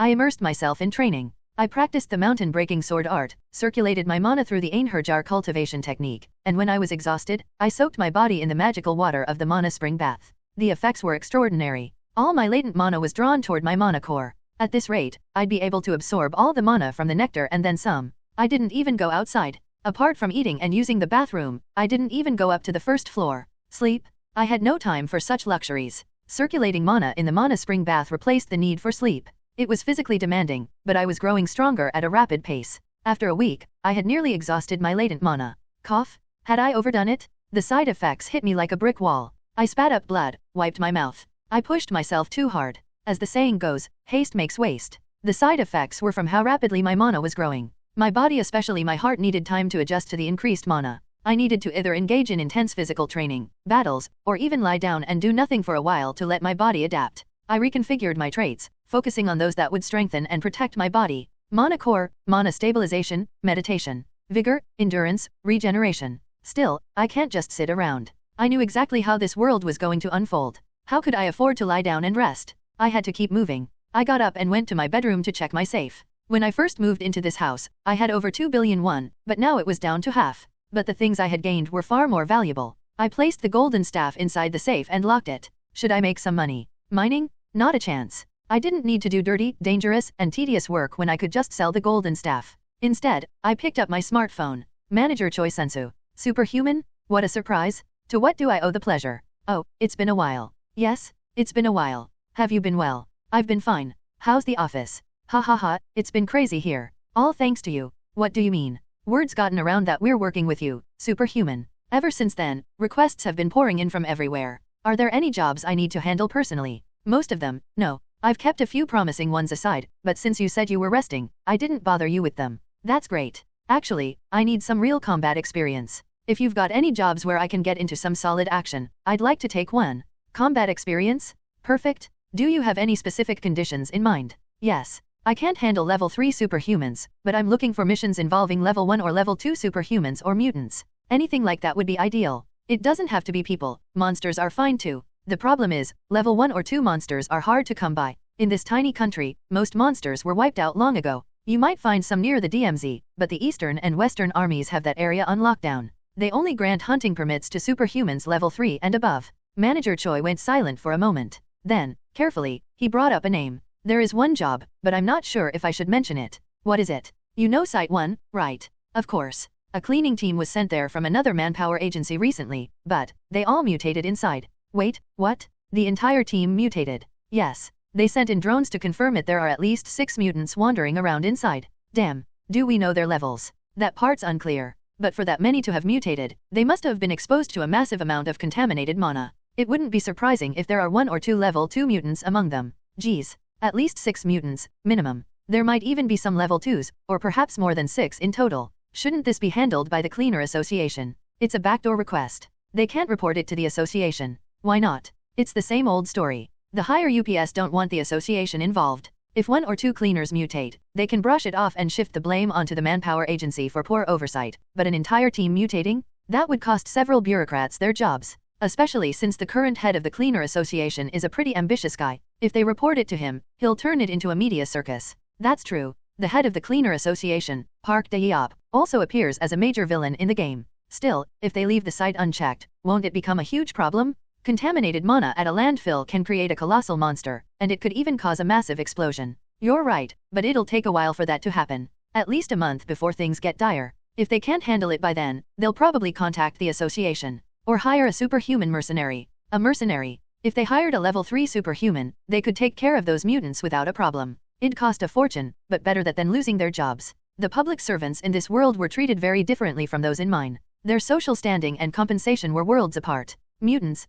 I immersed myself in training. I practiced the mountain-breaking sword art, circulated my mana through the Einherjar cultivation technique, and when I was exhausted, I soaked my body in the magical water of the mana spring bath. The effects were extraordinary. All my latent mana was drawn toward my mana core. At this rate, I'd be able to absorb all the mana from the nectar and then some. I didn't even go outside. Apart from eating and using the bathroom, I didn't even go up to the first floor. Sleep? I had no time for such luxuries. Circulating mana in the mana spring bath replaced the need for sleep. It was physically demanding, but I was growing stronger at a rapid pace. After a week, I had nearly exhausted my latent mana. Cough? Had I overdone it? The side effects hit me like a brick wall. I spat up blood, wiped my mouth. I pushed myself too hard. As the saying goes, haste makes waste. The side effects were from how rapidly my mana was growing. My body, especially my heart, needed time to adjust to the increased mana. I needed to either engage in intense physical training, battles, or even lie down and do nothing for a while to let my body adapt. I reconfigured my traits, focusing on those that would strengthen and protect my body. Mana core, mana stabilization, meditation, vigor, endurance, regeneration. Still, I can't just sit around. I knew exactly how this world was going to unfold. How could I afford to lie down and rest? I had to keep moving. I got up and went to my bedroom to check my safe. When I first moved into this house, I had over 2 billion won, but now it was down to half. But the things I had gained were far more valuable. I placed the golden staff inside the safe and locked it. Should I make some money? Mining? Not a chance. I didn't need to do dirty, dangerous, and tedious work when I could just sell the golden staff. Instead, I picked up my smartphone. Manager Choi Sensu. Superhuman? What a surprise. To what do I owe the pleasure? Oh, it's been a while. Yes, it's been a while. Have you been well? I've been fine. How's the office? Ha ha ha, it's been crazy here. All thanks to you. What do you mean? Word's gotten around that we're working with you, Superhuman. Ever since then, requests have been pouring in from everywhere. Are there any jobs I need to handle personally? Most of them, no. I've kept a few promising ones aside, but since you said you were resting, I didn't bother you with them. That's great. Actually, I need some real combat experience. If you've got any jobs where I can get into some solid action, I'd like to take one. Combat experience? Perfect. Do you have any specific conditions in mind? Yes. I can't handle level 3 superhumans, but I'm looking for missions involving level 1 or level 2 superhumans or mutants. Anything like that would be ideal. It doesn't have to be people, monsters are fine too. The problem is, level 1 or 2 monsters are hard to come by. In this tiny country, most monsters were wiped out long ago. You might find some near the DMZ, but the Eastern and Western armies have that area on lockdown. They only grant hunting permits to superhumans level 3 and above. Manager Choi went silent for a moment. Then, carefully, he brought up a name. There is one job, but I'm not sure if I should mention it. What is it? You know Site 1, right? Of course. A cleaning team was sent there from another manpower agency recently, but they all mutated inside. Wait, what? The entire team mutated? Yes. They sent in drones to confirm it. There are at least 6 mutants wandering around inside. Damn. Do we know their levels? That part's unclear. But for that many to have mutated, they must have been exposed to a massive amount of contaminated mana. It wouldn't be surprising if there are 1 or 2 level 2 mutants among them. Geez. At least 6 mutants, minimum. There might even be some level 2s, or perhaps more than 6 in total. Shouldn't this be handled by the Cleaner Association? It's a backdoor request. They can't report it to the association. Why not? It's the same old story. The higher UPS don't want the association involved. If 1 or 2 cleaners mutate, they can brush it off and shift the blame onto the manpower agency for poor oversight. But an entire team mutating? That would cost several bureaucrats their jobs. Especially since the current head of the Cleaner Association is a pretty ambitious guy. If they report it to him, he'll turn it into a media circus. That's true. The head of the Cleaner Association, Park Dae-yeop, also appears as a major villain in the game. Still, if they leave the site unchecked, won't it become a huge problem? Contaminated mana at a landfill can create a colossal monster, and it could even cause a massive explosion. You're right, but it'll take a while for that to happen. At least a month before things get dire. If they can't handle it by then, they'll probably contact the association. Or hire a superhuman mercenary. A mercenary. If they hired a level 3 superhuman, they could take care of those mutants without a problem. It'd cost a fortune, but better that than losing their jobs. The public servants in this world were treated very differently from those in mine. Their social standing and compensation were worlds apart. Mutants,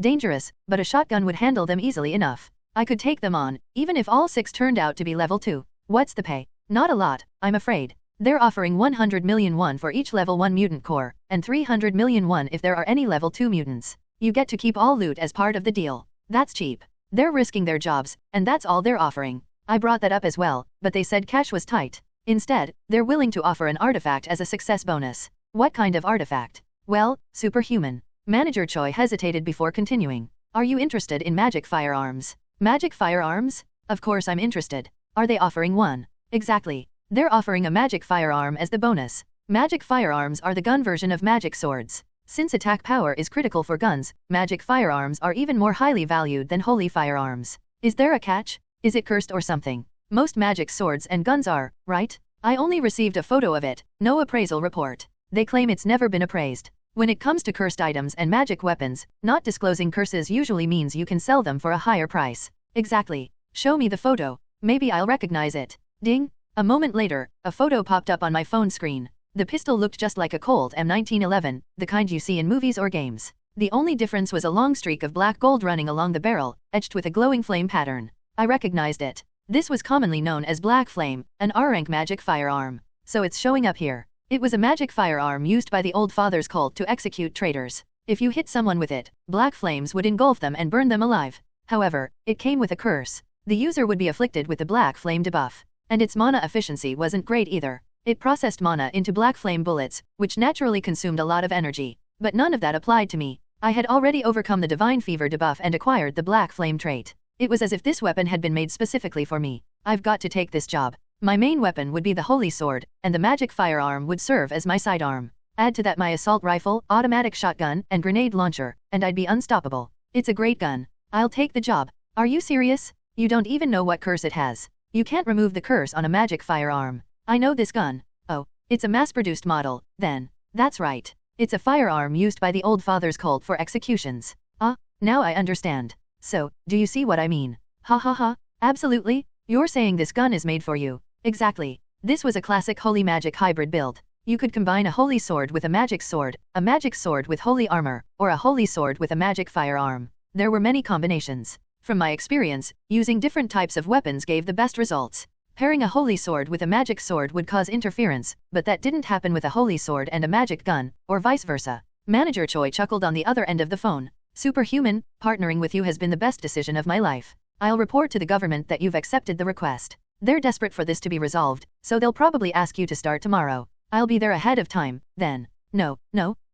dangerous, but a shotgun would handle them easily enough. I could take them on, even if all 6 turned out to be level 2. What's the pay? Not a lot, I'm afraid. They're offering 100 million won for each level 1 mutant core, and 300 million won if there are any level 2 mutants. You get to keep all loot as part of the deal. That's cheap. They're risking their jobs, and that's all they're offering. I brought that up as well, but they said cash was tight. Instead, they're willing to offer an artifact as a success bonus. What kind of artifact? Well, superhuman. Manager Choi hesitated before continuing. Are you interested in magic firearms? Magic firearms? Of course I'm interested. Are they offering one? Exactly. They're offering a magic firearm as the bonus. Magic firearms are the gun version of magic swords. Since attack power is critical for guns, magic firearms are even more highly valued than holy firearms. Is there a catch? Is it cursed or something? Most magic swords and guns are, right? I only received a photo of it, no appraisal report. They claim it's never been appraised. When it comes to cursed items and magic weapons, not disclosing curses usually means you can sell them for a higher price. Exactly. Show me the photo. Maybe I'll recognize it. Ding. A moment later, a photo popped up on my phone screen. The pistol looked just like a Colt M1911, the kind you see in movies or games. The only difference was a long streak of black gold running along the barrel, etched with a glowing flame pattern. I recognized it. This was commonly known as Black Flame, an R-rank magic firearm. So it's showing up here. It was a magic firearm used by the Old Father's cult to execute traitors. If you hit someone with it, black flames would engulf them and burn them alive. However, it came with a curse. The user would be afflicted with the black flame debuff. And its mana efficiency wasn't great either. It processed mana into black flame bullets, which naturally consumed a lot of energy. But none of that applied to me. I had already overcome the divine fever debuff and acquired the black flame trait. It was as if this weapon had been made specifically for me. I've got to take this job. My main weapon would be the holy sword, and the magic firearm would serve as my sidearm. Add to that my assault rifle, automatic shotgun, and grenade launcher, and I'd be unstoppable. It's a great gun. I'll take the job. Are you serious? You don't even know what curse it has. You can't remove the curse on a magic firearm. I know this gun. Oh, it's a mass-produced model, then. That's right. It's a firearm used by the Old Father's cult for executions. Ah, now I understand. So, do you see what I mean? Ha ha ha, absolutely. You're saying this gun is made for you. Exactly. This was a classic holy magic hybrid build. You could combine a holy sword with a magic sword with holy armor, or a holy sword with a magic firearm. There were many combinations. From my experience, using different types of weapons gave the best results. Pairing a holy sword with a magic sword would cause interference, but that didn't happen with a holy sword and a magic gun, or vice versa. Manager Choi chuckled on the other end of the phone. Superhuman, partnering with you has been the best decision of my life. I'll report to the government that you've accepted the request. They're desperate for this to be resolved, so they'll probably ask you to start tomorrow. I'll be there ahead of time, then. No,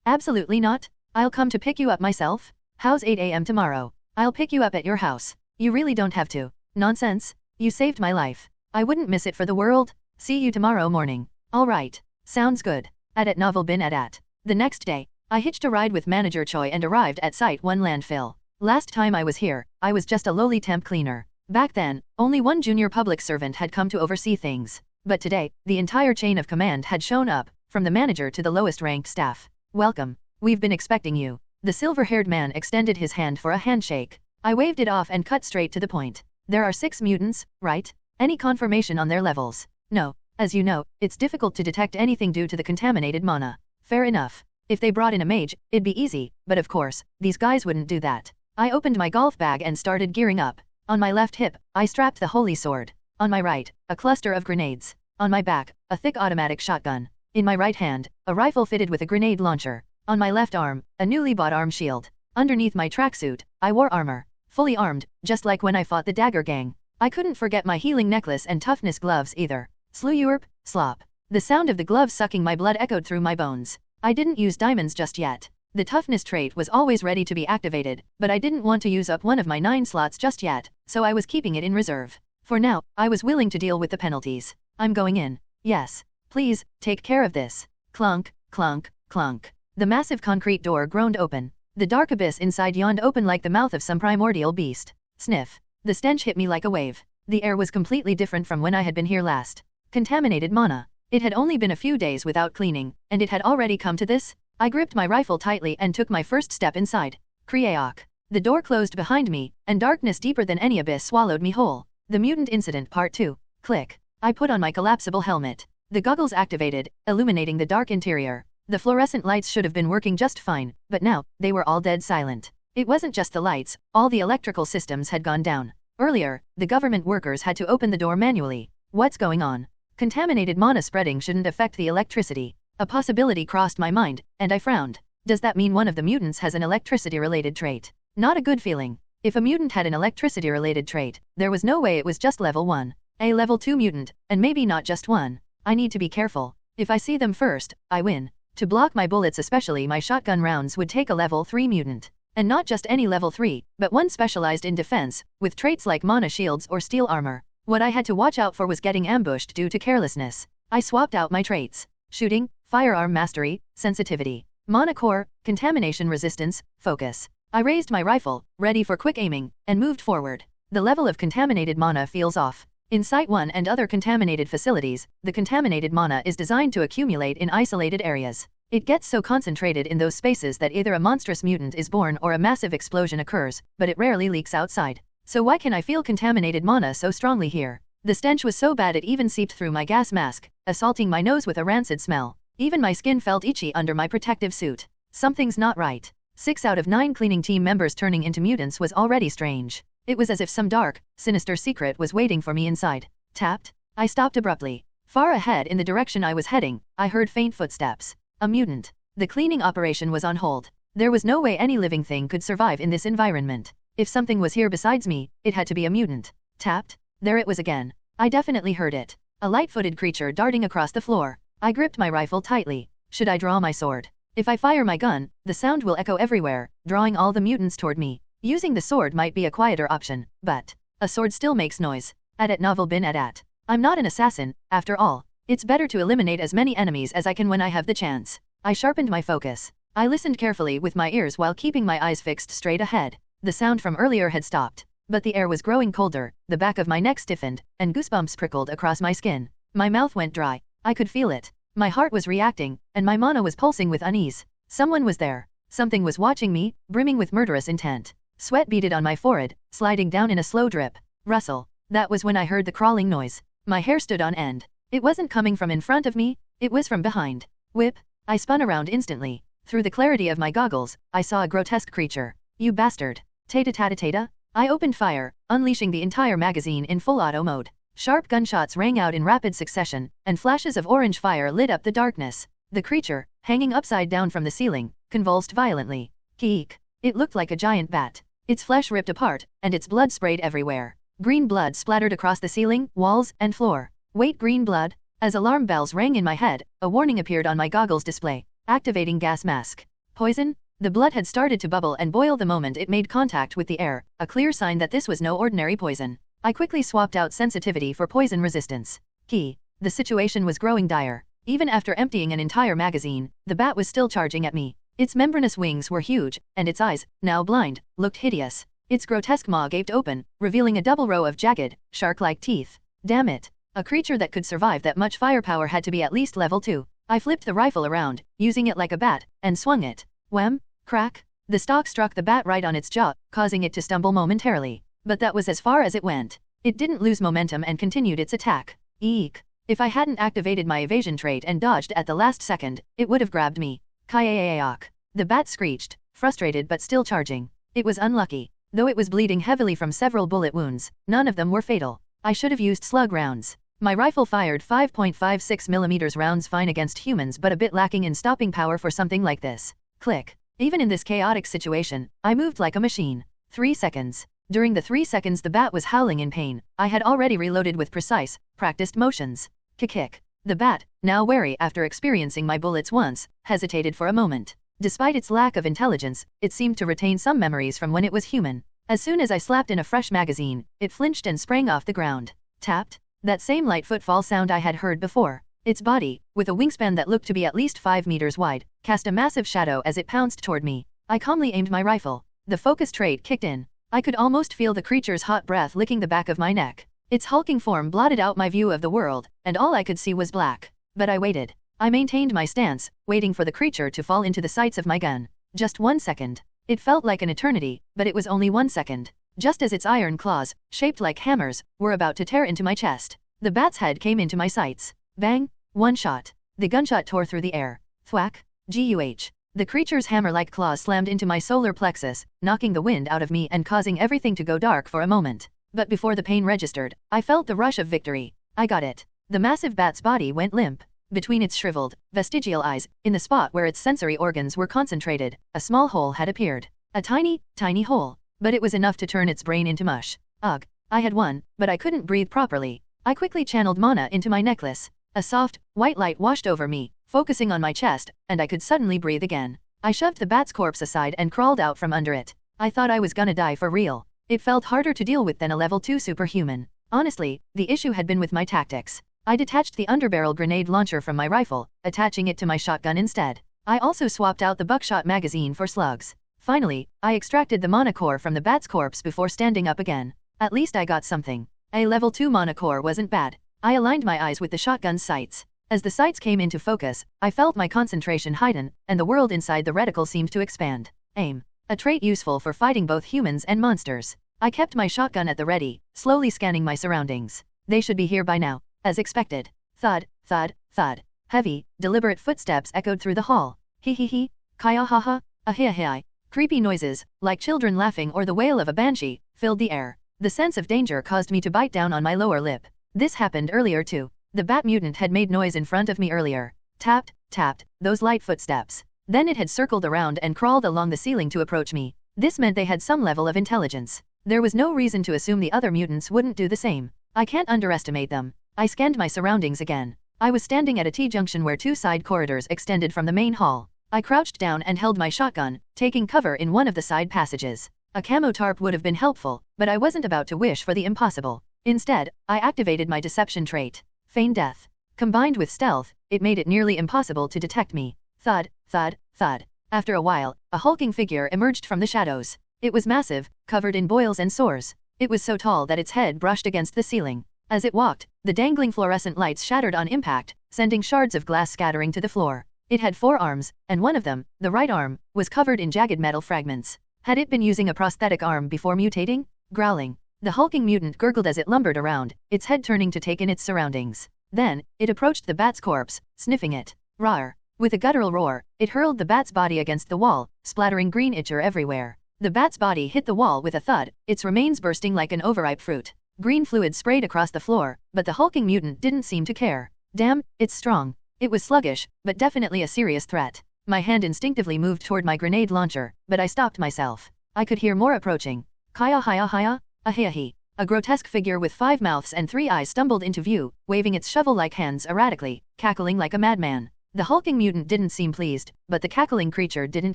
absolutely not. I'll come to pick you up myself. How's 8 a.m. tomorrow? I'll pick you up at your house. You really don't have to. Nonsense. You saved my life. I wouldn't miss it for the world. See you tomorrow morning. All right. Sounds good. At Novel Bin at. The next day, I hitched a ride with Manager Choi and arrived at Site 1 landfill. Last time I was here, I was just a lowly temp cleaner. Back then, only one junior public servant had come to oversee things. But today, the entire chain of command had shown up, from the manager to the lowest ranked staff. Welcome. We've been expecting you. The silver-haired man extended his hand for a handshake. I waved it off and cut straight to the point. There are 6 mutants, right? Any confirmation on their levels? No. As you know, it's difficult to detect anything due to the contaminated mana. Fair enough. If they brought in a mage, it'd be easy, but of course, these guys wouldn't do that. I opened my golf bag and started gearing up. On my left hip, I strapped the holy sword. On my right, a cluster of grenades. On my back, a thick automatic shotgun. In my right hand, a rifle fitted with a grenade launcher. On my left arm, a newly bought arm shield. Underneath my tracksuit, I wore armor. Fully armed, just like when I fought the Dagger Gang. I couldn't forget my healing necklace and toughness gloves either. Slurp, slop. The sound of the gloves sucking my blood echoed through my bones. I didn't use diamonds just yet. The toughness trait was always ready to be activated, but I didn't want to use up one of my 9 slots just yet, so I was keeping it in reserve. For now, I was willing to deal with the penalties. I'm going in. Yes. Please, take care of this. Clunk, clunk, clunk. The massive concrete door groaned open. The dark abyss inside yawned open like the mouth of some primordial beast. Sniff. The stench hit me like a wave. The air was completely different from when I had been here last. Contaminated mana. It had only been a few days without cleaning, and it had already come to this? I gripped my rifle tightly and took my first step inside. Kriaok. The door closed behind me, and darkness deeper than any abyss swallowed me whole. The Mutant Incident Part 2. Click. I put on my collapsible helmet. The goggles activated, illuminating the dark interior. The fluorescent lights should have been working just fine, but now, they were all dead silent. It wasn't just the lights, all the electrical systems had gone down. Earlier, the government workers had to open the door manually. What's going on? Contaminated mana spreading shouldn't affect the electricity. A possibility crossed my mind, and I frowned. Does that mean one of the mutants has an electricity-related trait? Not a good feeling. If a mutant had an electricity-related trait, there was no way it was just level 1. A level 2 mutant, and maybe not just one. I need to be careful. If I see them first, I win. To block my bullets, especially my shotgun rounds, would take a level 3 mutant. And not just any level 3, but one specialized in defense, with traits like mana shields or steel armor. What I had to watch out for was getting ambushed due to carelessness. I swapped out my traits. Shooting, firearm mastery, sensitivity. Mana core, contamination resistance, focus. I raised my rifle, ready for quick aiming, and moved forward. The level of contaminated mana feels off. In Site 1 and other contaminated facilities, the contaminated mana is designed to accumulate in isolated areas. It gets so concentrated in those spaces that either a monstrous mutant is born or a massive explosion occurs, but it rarely leaks outside. So why can I feel contaminated mana so strongly here? The stench was so bad it even seeped through my gas mask, assaulting my nose with a rancid smell. Even my skin felt itchy under my protective suit. Something's not right. 6 out of 9 cleaning team members turning into mutants was already strange. It was as if some dark, sinister secret was waiting for me inside. Tapped. I stopped abruptly. Far ahead in the direction I was heading, I heard faint footsteps. A mutant. The cleaning operation was on hold. There was no way any living thing could survive in this environment. If something was here besides me, it had to be a mutant. Tapped. There it was again. I definitely heard it. A light-footed creature darting across the floor. I gripped my rifle tightly. Should I draw my sword? If I fire my gun, the sound will echo everywhere, drawing all the mutants toward me. Using the sword might be a quieter option, but a sword still makes noise. Adat novel bin adat. I'm not an assassin, after all. It's better to eliminate as many enemies as I can when I have the chance. I sharpened my focus. I listened carefully with my ears while keeping my eyes fixed straight ahead. The sound from earlier had stopped, but the air was growing colder, the back of my neck stiffened, and goosebumps prickled across my skin. My mouth went dry. I could feel it. My heart was reacting, and my mana was pulsing with unease. Someone was there. Something was watching me, brimming with murderous intent. Sweat beaded on my forehead, sliding down in a slow drip. Rustle. That was when I heard the crawling noise. My hair stood on end. It wasn't coming from in front of me, it was from behind. Whip. I spun around instantly. Through the clarity of my goggles, I saw a grotesque creature. You bastard. Tata. I opened fire, unleashing the entire magazine in full auto mode. Sharp gunshots rang out in rapid succession, and flashes of orange fire lit up the darkness. The creature, hanging upside down from the ceiling, convulsed violently. Keek. It looked like a giant bat. Its flesh ripped apart, and its blood sprayed everywhere. Green blood splattered across the ceiling, walls, and floor. Wait, green blood? As alarm bells rang in my head, a warning appeared on my goggles display. Activating gas mask. Poison? The blood had started to bubble and boil the moment it made contact with the air, a clear sign that this was no ordinary poison. I quickly swapped out sensitivity for poison resistance. Key. The situation was growing dire. Even after emptying an entire magazine, the bat was still charging at me. Its membranous wings were huge, and its eyes, now blind, looked hideous. Its grotesque maw gaped open, revealing a double row of jagged, shark-like teeth. Damn it. A creature that could survive that much firepower had to be at least level 2. I flipped the rifle around, using it like a bat, and swung it. Wham! Crack! The stock struck the bat right on its jaw, causing it to stumble momentarily. But that was as far as it went. It didn't lose momentum and continued its attack. Eek! If I hadn't activated my evasion trait and dodged at the last second, it would have grabbed me. Kaaak. The bat screeched, frustrated but still charging. It was unlucky. Though it was bleeding heavily from several bullet wounds, none of them were fatal. I should have used slug rounds. My rifle fired 5.56mm rounds fine against humans but a bit lacking in stopping power for something like this. Click. Even in this chaotic situation, I moved like a machine. 3 seconds. During the 3 seconds the bat was howling in pain, I had already reloaded with precise, practiced motions. Kick. The bat, now wary after experiencing my bullets once, hesitated for a moment. Despite its lack of intelligence, it seemed to retain some memories from when it was human. As soon as I slapped in a fresh magazine, it flinched and sprang off the ground. Tapped. That same light footfall sound I had heard before. Its body, with a wingspan that looked to be at least 5 meters wide, cast a massive shadow as it pounced toward me. I calmly aimed my rifle. The focus trait kicked in. I could almost feel the creature's hot breath licking the back of my neck. Its hulking form blotted out my view of the world, and all I could see was black. But I waited. I maintained my stance, waiting for the creature to fall into the sights of my gun. Just 1 second. It felt like an eternity, but it was only 1 second. Just as its iron claws, shaped like hammers, were about to tear into my chest, the bat's head came into my sights. Bang! One shot. The gunshot tore through the air. Thwack! Guh! The creature's hammer-like claws slammed into my solar plexus, knocking the wind out of me and causing everything to go dark for a moment. But before the pain registered, I felt the rush of victory. I got it. The massive bat's body went limp. Between its shriveled, vestigial eyes, in the spot where its sensory organs were concentrated, a small hole had appeared. A tiny, tiny hole. But it was enough to turn its brain into mush. Ugh. I had won, but I couldn't breathe properly. I quickly channeled mana into my necklace. A soft, white light washed over me, focusing on my chest, and I could suddenly breathe again. I shoved the bat's corpse aside and crawled out from under it. I thought I was gonna die for real. It felt harder to deal with than a level 2 superhuman. Honestly, the issue had been with my tactics. I detached the underbarrel grenade launcher from my rifle, attaching it to my shotgun instead. I also swapped out the buckshot magazine for slugs. Finally, I extracted the mana core from the bat's corpse before standing up again. At least I got something. A level 2 mana core wasn't bad. I aligned my eyes with the shotgun's sights. As the sights came into focus, I felt my concentration heighten, and the world inside the reticle seemed to expand. Aim. A trait useful for fighting both humans and monsters. I kept my shotgun at the ready, slowly scanning my surroundings. They should be here by now. As expected. Thud, thud, thud. Heavy, deliberate footsteps echoed through the hall. Hee. Kaya haha. Ahihai. Creepy noises, like children laughing or the wail of a banshee, filled the air. The sense of danger caused me to bite down on my lower lip. This happened earlier too. The bat mutant had made noise in front of me earlier. Tapped, those light footsteps. Then it had circled around and crawled along the ceiling to approach me. This meant they had some level of intelligence. There was no reason to assume the other mutants wouldn't do the same. I can't underestimate them. I scanned my surroundings again. I was standing at a T-junction where 2 side corridors extended from the main hall. I crouched down and held my shotgun, taking cover in one of the side passages. A camo tarp would have been helpful, but I wasn't about to wish for the impossible. Instead, I activated my deception trait. Feign death. Combined with stealth, it made it nearly impossible to detect me. Thud, thud, thud. After a while, a hulking figure emerged from the shadows. It was massive, covered in boils and sores. It was so tall that its head brushed against the ceiling. As it walked, the dangling fluorescent lights shattered on impact, sending shards of glass scattering to the floor. It had 4 arms, and one of them, the right arm, was covered in jagged metal fragments. Had it been using a prosthetic arm before mutating? Growling. The hulking mutant gurgled as it lumbered around, its head turning to take in its surroundings. Then, it approached the bat's corpse, sniffing it. Rawr. With a guttural roar, it hurled the bat's body against the wall, splattering green ichor everywhere. The bat's body hit the wall with a thud, its remains bursting like an overripe fruit. Green fluid sprayed across the floor, but the hulking mutant didn't seem to care. Damn, it's strong. It was sluggish, but definitely a serious threat. My hand instinctively moved toward my grenade launcher, but I stopped myself. I could hear more approaching. Kaya hiya hiya, ahiahi. A grotesque figure with 5 mouths and 3 eyes stumbled into view, waving its shovel-like hands erratically, cackling like a madman. The hulking mutant didn't seem pleased, but the cackling creature didn't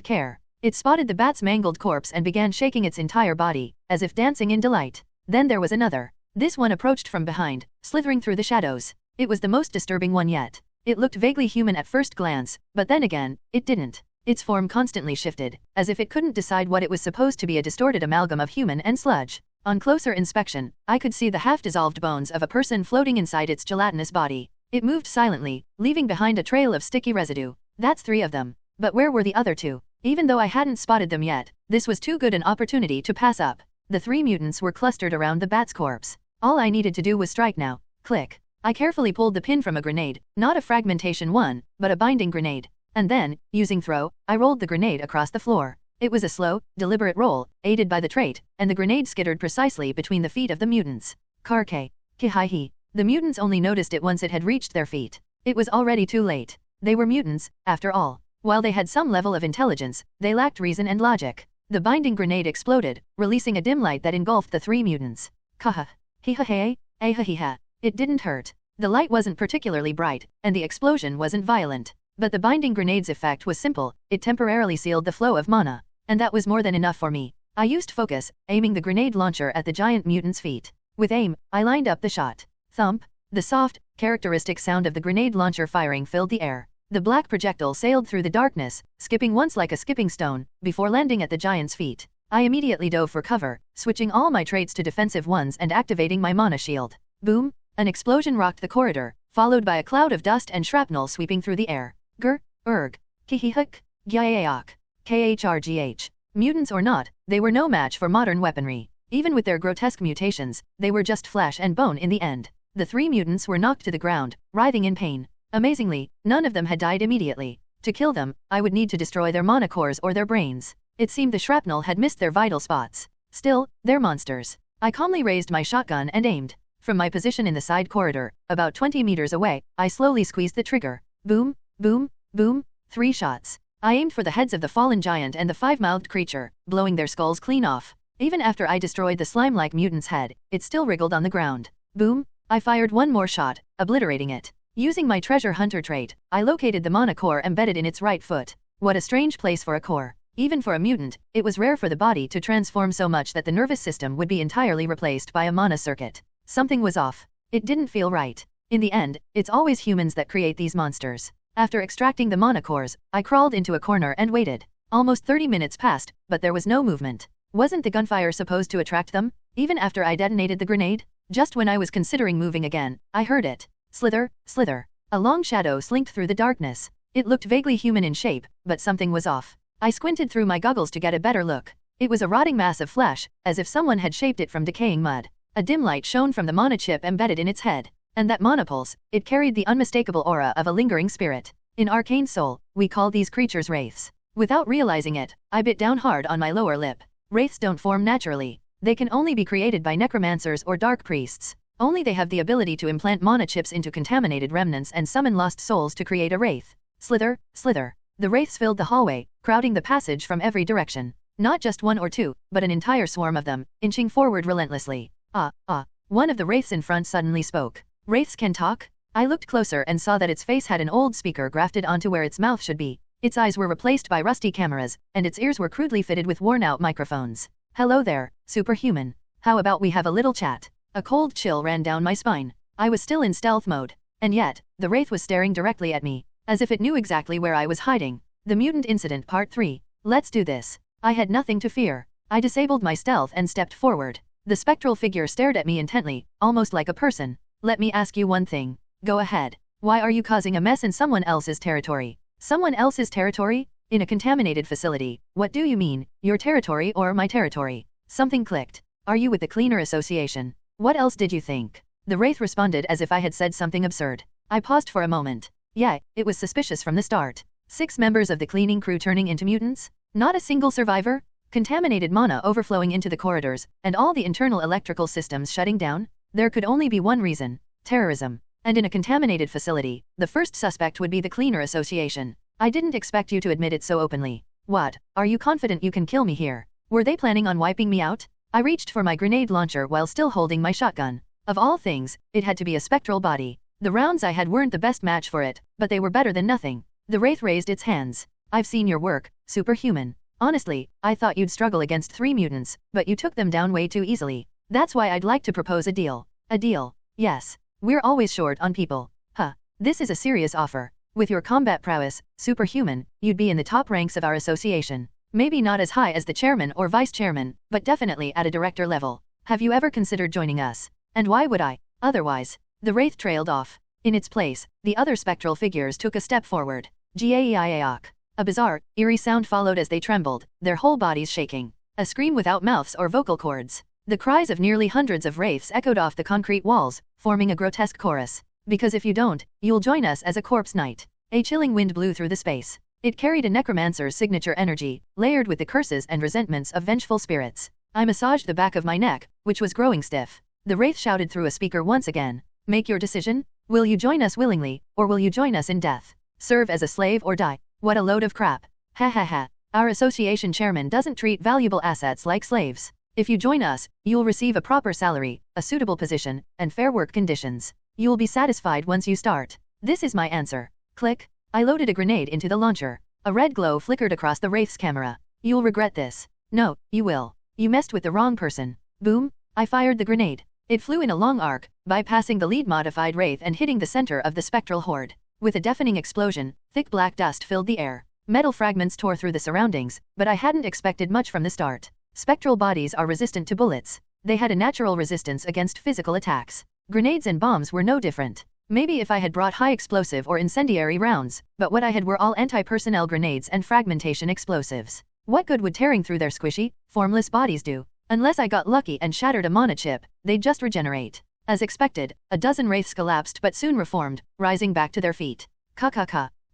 care. It spotted the bat's mangled corpse and began shaking its entire body, as if dancing in delight. Then there was another. This one approached from behind, slithering through the shadows. It was the most disturbing one yet. It looked vaguely human at first glance, but then again, it didn't. Its form constantly shifted, as if it couldn't decide what it was supposed to be, a distorted amalgam of human and sludge. On closer inspection, I could see the half-dissolved bones of a person floating inside its gelatinous body. It moved silently, leaving behind a trail of sticky residue. That's 3 of them. But where were the other 2? Even though I hadn't spotted them yet, this was too good an opportunity to pass up. The 3 mutants were clustered around the bat's corpse. All I needed to do was strike now. Click. I carefully pulled the pin from a grenade, not a fragmentation one, but a binding grenade. And then, using throw, I rolled the grenade across the floor. It was a slow, deliberate roll, aided by the trait, and the grenade skittered precisely between the feet of the mutants. Karke. Ki-hi-hi. The mutants only noticed it once it had reached their feet. It was already too late. They were mutants, after all. While they had some level of intelligence, they lacked reason and logic. The binding grenade exploded, releasing a dim light that engulfed the 3 mutants. Kaha. Hi-ha-hey, ah-ha-hi-ha. It didn't hurt. The light wasn't particularly bright, and the explosion wasn't violent. But the binding grenade's effect was simple, it temporarily sealed the flow of mana. And that was more than enough for me. I used focus, aiming the grenade launcher at the giant mutant's feet. With aim, I lined up the shot. Thump. The soft, characteristic sound of the grenade launcher firing filled the air. The black projectile sailed through the darkness, skipping once like a skipping stone, before landing at the giant's feet. I immediately dove for cover, switching all my traits to defensive ones and activating my mana shield. Boom! An explosion rocked the corridor, followed by a cloud of dust and shrapnel sweeping through the air. Grr, erg, kihihuk, gyayak, khrgh. Mutants or not, they were no match for modern weaponry. Even with their grotesque mutations, they were just flesh and bone in the end. The 3 mutants were knocked to the ground, writhing in pain. Amazingly, none of them had died immediately. To kill them, I would need to destroy their mana cores or their brains. It seemed the shrapnel had missed their vital spots. Still, they're monsters. I calmly raised my shotgun and aimed. From my position in the side corridor, about 20 meters away, I slowly squeezed the trigger. Boom, boom, boom, 3 shots. I aimed for the heads of the fallen giant and the 5-mouthed creature, blowing their skulls clean off. Even after I destroyed the slime-like mutant's head, it still wriggled on the ground. Boom! I fired one more shot, obliterating it. Using my treasure hunter trait, I located the mana core embedded in its right foot. What a strange place for a core. Even for a mutant, it was rare for the body to transform so much that the nervous system would be entirely replaced by a mana circuit. Something was off. It didn't feel right. In the end, it's always humans that create these monsters. After extracting the mana cores, I crawled into a corner and waited. Almost 30 minutes passed, but there was no movement. Wasn't the gunfire supposed to attract them? Even after I detonated the grenade? Just when I was considering moving again, I heard it. Slither, slither. A long shadow slinked through the darkness. It looked vaguely human in shape, but something was off. I squinted through my goggles to get a better look. It was a rotting mass of flesh, as if someone had shaped it from decaying mud. A dim light shone from the mana chip embedded in its head. And that mana pulse, it carried the unmistakable aura of a lingering spirit. In Arcane Seoul, we call these creatures wraiths. Without realizing it, I bit down hard on my lower lip. Wraiths don't form naturally. They can only be created by necromancers or dark priests. Only they have the ability to implant mana chips into contaminated remnants and summon lost souls to create a wraith. Slither, slither. The wraiths filled the hallway, crowding the passage from every direction. Not just 1 or 2, but an entire swarm of them, inching forward relentlessly. One of the wraiths in front suddenly spoke. Wraiths can talk? I looked closer and saw that its face had an old speaker grafted onto where its mouth should be. Its eyes were replaced by rusty cameras, and its ears were crudely fitted with worn-out microphones. Hello there, superhuman. How about we have a little chat? A cold chill ran down my spine. I was still in stealth mode. And yet, the wraith was staring directly at me, as if it knew exactly where I was hiding. The Mutant Incident Part 3. Let's do this. I had nothing to fear. I disabled my stealth and stepped forward. The spectral figure stared at me intently, almost like a person. Let me ask you one thing. Go ahead. Why are you causing a mess in someone else's territory? Someone else's territory? In a contaminated facility. What do you mean, your territory or my territory? Something clicked. Are you with the Cleaner Association? What else did you think? The wraith responded as if I had said something absurd. I paused for a moment. Yeah, it was suspicious from the start. 6 members of the cleaning crew turning into mutants? Not a single survivor? Contaminated mana overflowing into the corridors, and all the internal electrical systems shutting down? There could only be one reason. Terrorism. And in a contaminated facility, the first suspect would be the Cleaner Association. I didn't expect you to admit it so openly. What? Are you confident you can kill me here? Were they planning on wiping me out? I reached for my grenade launcher while still holding my shotgun. Of all things, it had to be a spectral body. The rounds I had weren't the best match for it, but they were better than nothing. The wraith raised its hands. I've seen your work, superhuman. Honestly, I thought you'd struggle against 3 mutants, but you took them down way too easily. That's why I'd like to propose a deal. A deal? Yes. We're always short on people. Huh. This is a serious offer. With your combat prowess, superhuman, you'd be in the top ranks of our association. Maybe not as high as the chairman or vice chairman, but definitely at a director level. Have you ever considered joining us? And why would I? Otherwise. The wraith trailed off. In its place, the other spectral figures took a step forward. Gaeaok. A bizarre, eerie sound followed as they trembled, their whole bodies shaking. A scream without mouths or vocal cords. The cries of nearly hundreds of wraiths echoed off the concrete walls, forming a grotesque chorus. Because if you don't, you'll join us as a corpse knight. A chilling wind blew through the space. It carried a necromancer's signature energy, layered with the curses and resentments of vengeful spirits. I massaged the back of my neck, which was growing stiff. The wraith shouted through a speaker once again. Make your decision? Will you join us willingly, or will you join us in death? Serve as a slave or die? What a load of crap. Ha ha ha. Our association chairman doesn't treat valuable assets like slaves. If you join us, you'll receive a proper salary, a suitable position, and fair work conditions. You'll be satisfied once you start. This is my answer. Click. I loaded a grenade into the launcher. A red glow flickered across the wraith's camera. You'll regret this. No, you will. You messed with the wrong person. Boom. I fired the grenade. It flew in a long arc, bypassing the lead-modified wraith and hitting the center of the spectral horde. With a deafening explosion, thick black dust filled the air. Metal fragments tore through the surroundings, but I hadn't expected much from the start. Spectral bodies are resistant to bullets. They had a natural resistance against physical attacks. Grenades and bombs were no different. Maybe if I had brought high explosive or incendiary rounds, but what I had were all anti-personnel grenades and fragmentation explosives. What good would tearing through their squishy, formless bodies do? Unless I got lucky and shattered a mana chip, they'd just regenerate. As expected, a dozen wraiths collapsed but soon reformed, rising back to their feet. Ka.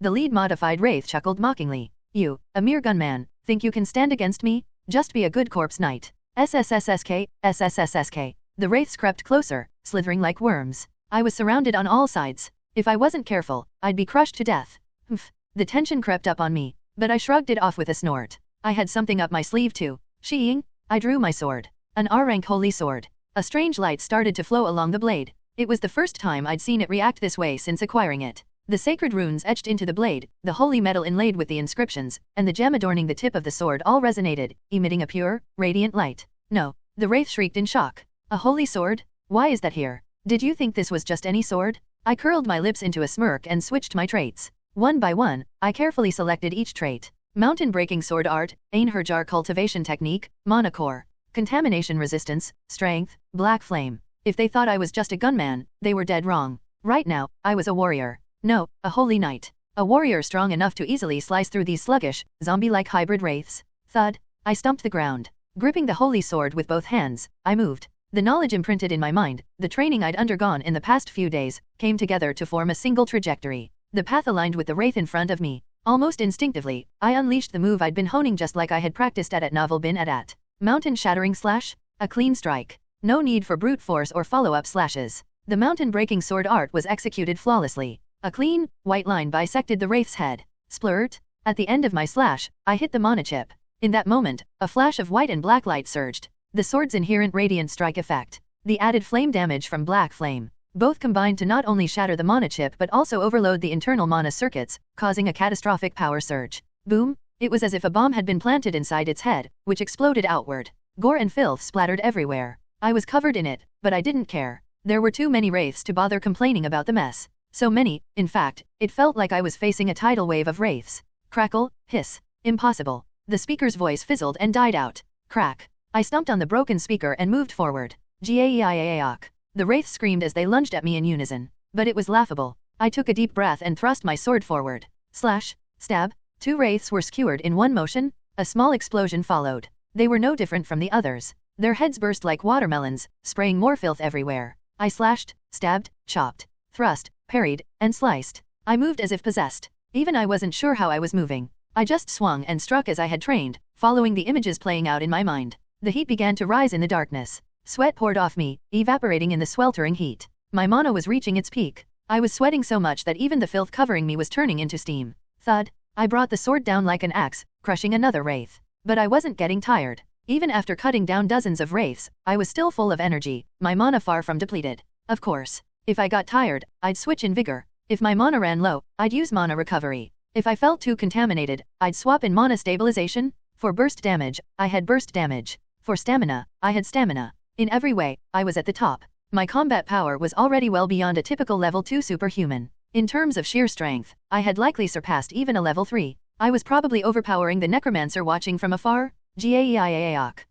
The lead-modified wraith chuckled mockingly. You, a mere gunman, think you can stand against me? Just be a good corpse knight. SSSSK. The wraiths crept closer, slithering like worms. I was surrounded on all sides. If I wasn't careful, I'd be crushed to death. Humph. The tension crept up on me, but I shrugged it off with a snort. I had something up my sleeve too. Sheeing. I drew my sword. An R-rank holy sword. A strange light started to flow along the blade. It was the first time I'd seen it react this way since acquiring it. The sacred runes etched into the blade, the holy metal inlaid with the inscriptions, and the gem adorning the tip of the sword all resonated, emitting a pure, radiant light. No. The wraith shrieked in shock. A holy sword? Why is that here? Did you think this was just any sword? I curled my lips into a smirk and switched my traits. One by one, I carefully selected each trait. Mountain breaking sword art, Einherjar cultivation technique, mana core. Contamination resistance, strength, black flame. If they thought I was just a gunman, they were dead wrong. Right now, I was a warrior. No, a holy knight. A warrior strong enough to easily slice through these sluggish, zombie-like hybrid wraiths. Thud. I stumped the ground. Gripping the holy sword with both hands, I moved. The knowledge imprinted in my mind, the training I'd undergone in the past few days, came together to form a single trajectory. The path aligned with the wraith in front of me. Almost instinctively, I unleashed the move I'd been honing just like I had practiced at Novel Bin at. Mountain shattering slash? A clean strike. No need for brute force or follow-up slashes. The mountain breaking sword art was executed flawlessly. A clean, white line bisected the wraith's head. Splurt. At the end of my slash, I hit the mana chip. In that moment, a flash of white and black light surged. The sword's inherent radiant strike effect. The added flame damage from black flame. Both combined to not only shatter the mana chip but also overload the internal mana circuits, causing a catastrophic power surge. Boom. It was as if a bomb had been planted inside its head, which exploded outward. Gore and filth splattered everywhere. I was covered in it, but I didn't care. There were too many wraiths to bother complaining about the mess. So many, in fact, it felt like I was facing a tidal wave of wraiths. Crackle, hiss. Impossible. The speaker's voice fizzled and died out. Crack. I stumped on the broken speaker and moved forward. Gaeaak. The wraiths screamed as they lunged at me in unison. But it was laughable. I took a deep breath and thrust my sword forward. Slash. Stab. 2 wraiths were skewered in one motion. A small explosion followed. They were no different from the others. Their heads burst like watermelons, spraying more filth everywhere. I slashed, stabbed, chopped, thrust, parried, and sliced. I moved as if possessed. Even I wasn't sure how I was moving. I just swung and struck as I had trained, following the images playing out in my mind. The heat began to rise in the darkness. Sweat poured off me, evaporating in the sweltering heat. My mana was reaching its peak. I was sweating so much that even the filth covering me was turning into steam. Thud. I brought the sword down like an axe, crushing another wraith. But I wasn't getting tired. Even after cutting down dozens of wraiths, I was still full of energy, my mana far from depleted. Of course. If I got tired, I'd switch in vigor. If my mana ran low, I'd use mana recovery. If I felt too contaminated, I'd swap in mana stabilization. For burst damage, I had burst damage. For stamina, I had stamina. In every way, I was at the top. My combat power was already well beyond a typical level 2 superhuman. In terms of sheer strength, I had likely surpassed even a level 3. I was probably overpowering the necromancer watching from afar. Gaeaak.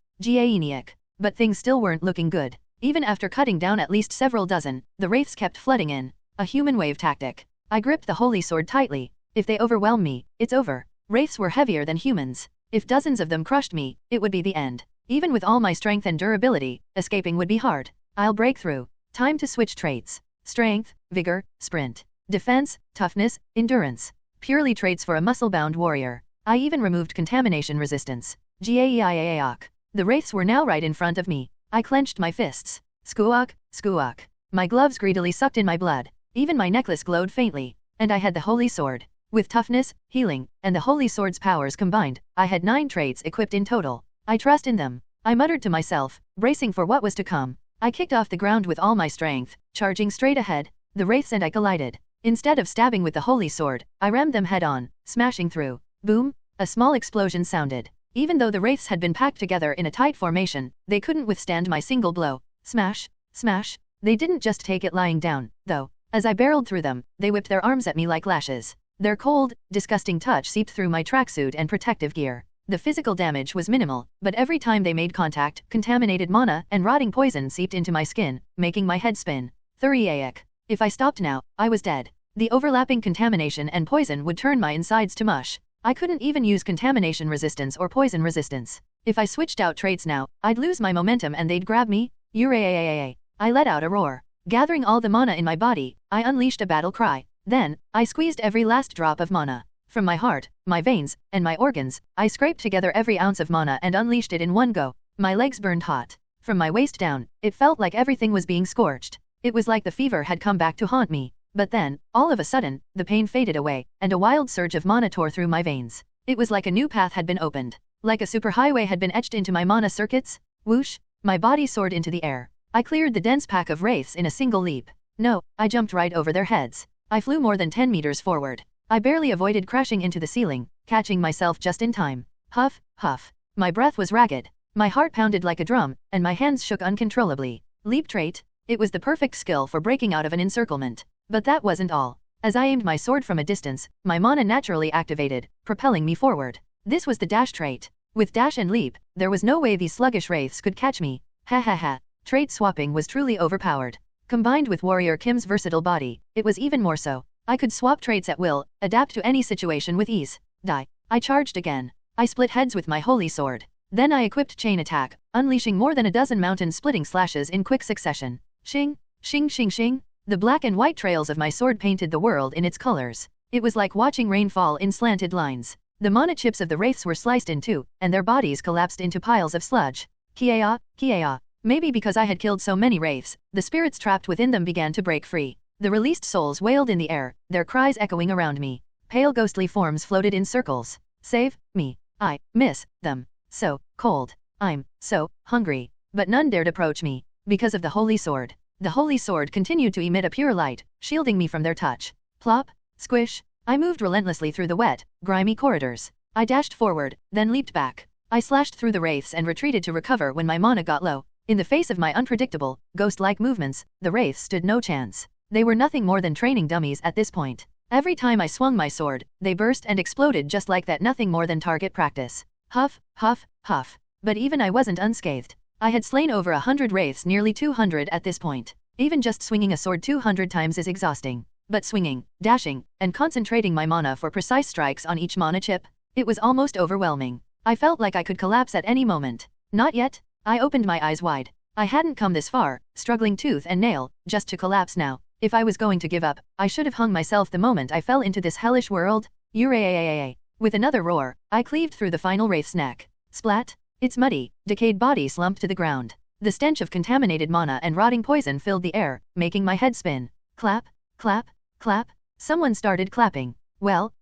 But things still weren't looking good. Even after cutting down at least several dozen, the wraiths kept flooding in. A human wave tactic. I gripped the holy sword tightly. If they overwhelm me, it's over. Wraiths were heavier than humans. If dozens of them crushed me, it would be the end. Even with all my strength and durability, escaping would be hard. I'll break through. Time to switch traits. Strength, vigor, sprint. Defense, toughness, endurance. Purely traits for a muscle-bound warrior. I even removed contamination resistance. Gaeaak. The wraiths were now right in front of me. I clenched my fists. Skuak. My gloves greedily sucked in my blood. Even my necklace glowed faintly. And I had the holy sword. With toughness, healing, and the holy sword's powers combined, I had 9 traits equipped in total. I trust in them. I muttered to myself, bracing for what was to come. I kicked off the ground with all my strength, charging straight ahead. The wraiths and I collided. Instead of stabbing with the holy sword, I rammed them head-on, smashing through. Boom! A small explosion sounded. Even though the wraiths had been packed together in a tight formation, they couldn't withstand my single blow. Smash! Smash! They didn't just take it lying down, though. As I barreled through them, they whipped their arms at me like lashes. Their cold, disgusting touch seeped through my tracksuit and protective gear. The physical damage was minimal, but every time they made contact, contaminated mana and rotting poison seeped into my skin, making my head spin. Thuriaic. If I stopped now, I was dead. The overlapping contamination and poison would turn my insides to mush. I couldn't even use contamination resistance or poison resistance. If I switched out traits now, I'd lose my momentum and they'd grab me. Uraaaaa. I let out a roar. Gathering all the mana in my body, I unleashed a battle cry. Then, I squeezed every last drop of mana. From my heart, my veins, and my organs, I scraped together every ounce of mana and unleashed it in one go. My legs burned hot. From my waist down, it felt like everything was being scorched. It was like the fever had come back to haunt me. But then, all of a sudden, the pain faded away, and a wild surge of mana tore through my veins. It was like a new path had been opened. Like a superhighway had been etched into my mana circuits. Whoosh! My body soared into the air. I cleared the dense pack of wraiths in a single leap. No, I jumped right over their heads. I flew more than 10 meters forward. I barely avoided crashing into the ceiling, catching myself just in time. Huff, huff. My breath was ragged. My heart pounded like a drum, and my hands shook uncontrollably. Leap trait. It was the perfect skill for breaking out of an encirclement. But that wasn't all. As I aimed my sword from a distance, my mana naturally activated, propelling me forward. This was the dash trait. With dash and leap, there was no way these sluggish wraiths could catch me. Ha ha ha. Trait swapping was truly overpowered. Combined with Warrior Kim's versatile body, it was even more so. I could swap traits at will, adapt to any situation with ease. Die. I charged again. I split heads with my holy sword. Then I equipped chain attack, unleashing more than a dozen mountain-splitting slashes in quick succession. Shing, shing shing shing. The black and white trails of my sword painted the world in its colors. It was like watching rain fall in slanted lines. The mana chips of the wraiths were sliced in two, and their bodies collapsed into piles of sludge. Kia, kia. Maybe because I had killed so many wraiths, the spirits trapped within them began to break free. The released souls wailed in the air, their cries echoing around me. Pale ghostly forms floated in circles. Save me. I miss them. So cold. I'm so hungry. But none dared approach me, because of the holy sword. The holy sword continued to emit a pure light, shielding me from their touch. Plop, squish. I moved relentlessly through the wet, grimy corridors. I dashed forward, then leaped back. I slashed through the wraiths and retreated to recover when my mana got low. In the face of my unpredictable, ghost-like movements, the wraiths stood no chance. They were nothing more than training dummies at this point. Every time I swung my sword, they burst and exploded just like that, nothing more than target practice. Huff, huff, huff. But even I wasn't unscathed. I had slain over 100 wraiths, nearly 200 at this point. Even just swinging a sword 200 times is exhausting. But swinging, dashing, and concentrating my mana for precise strikes on each mana chip, it was almost overwhelming. I felt like I could collapse at any moment. Not yet. I opened my eyes wide. I hadn't come this far, struggling tooth and nail, just to collapse now. If I was going to give up, I should have hung myself the moment I fell into this hellish world. Uraaa. With another roar, I cleaved through the final wraith's neck. Splat! Its muddy, decayed body slumped to the ground. The stench of contaminated mana and rotting poison filled the air, making my head spin. Clap, clap, clap. Someone started clapping. Well,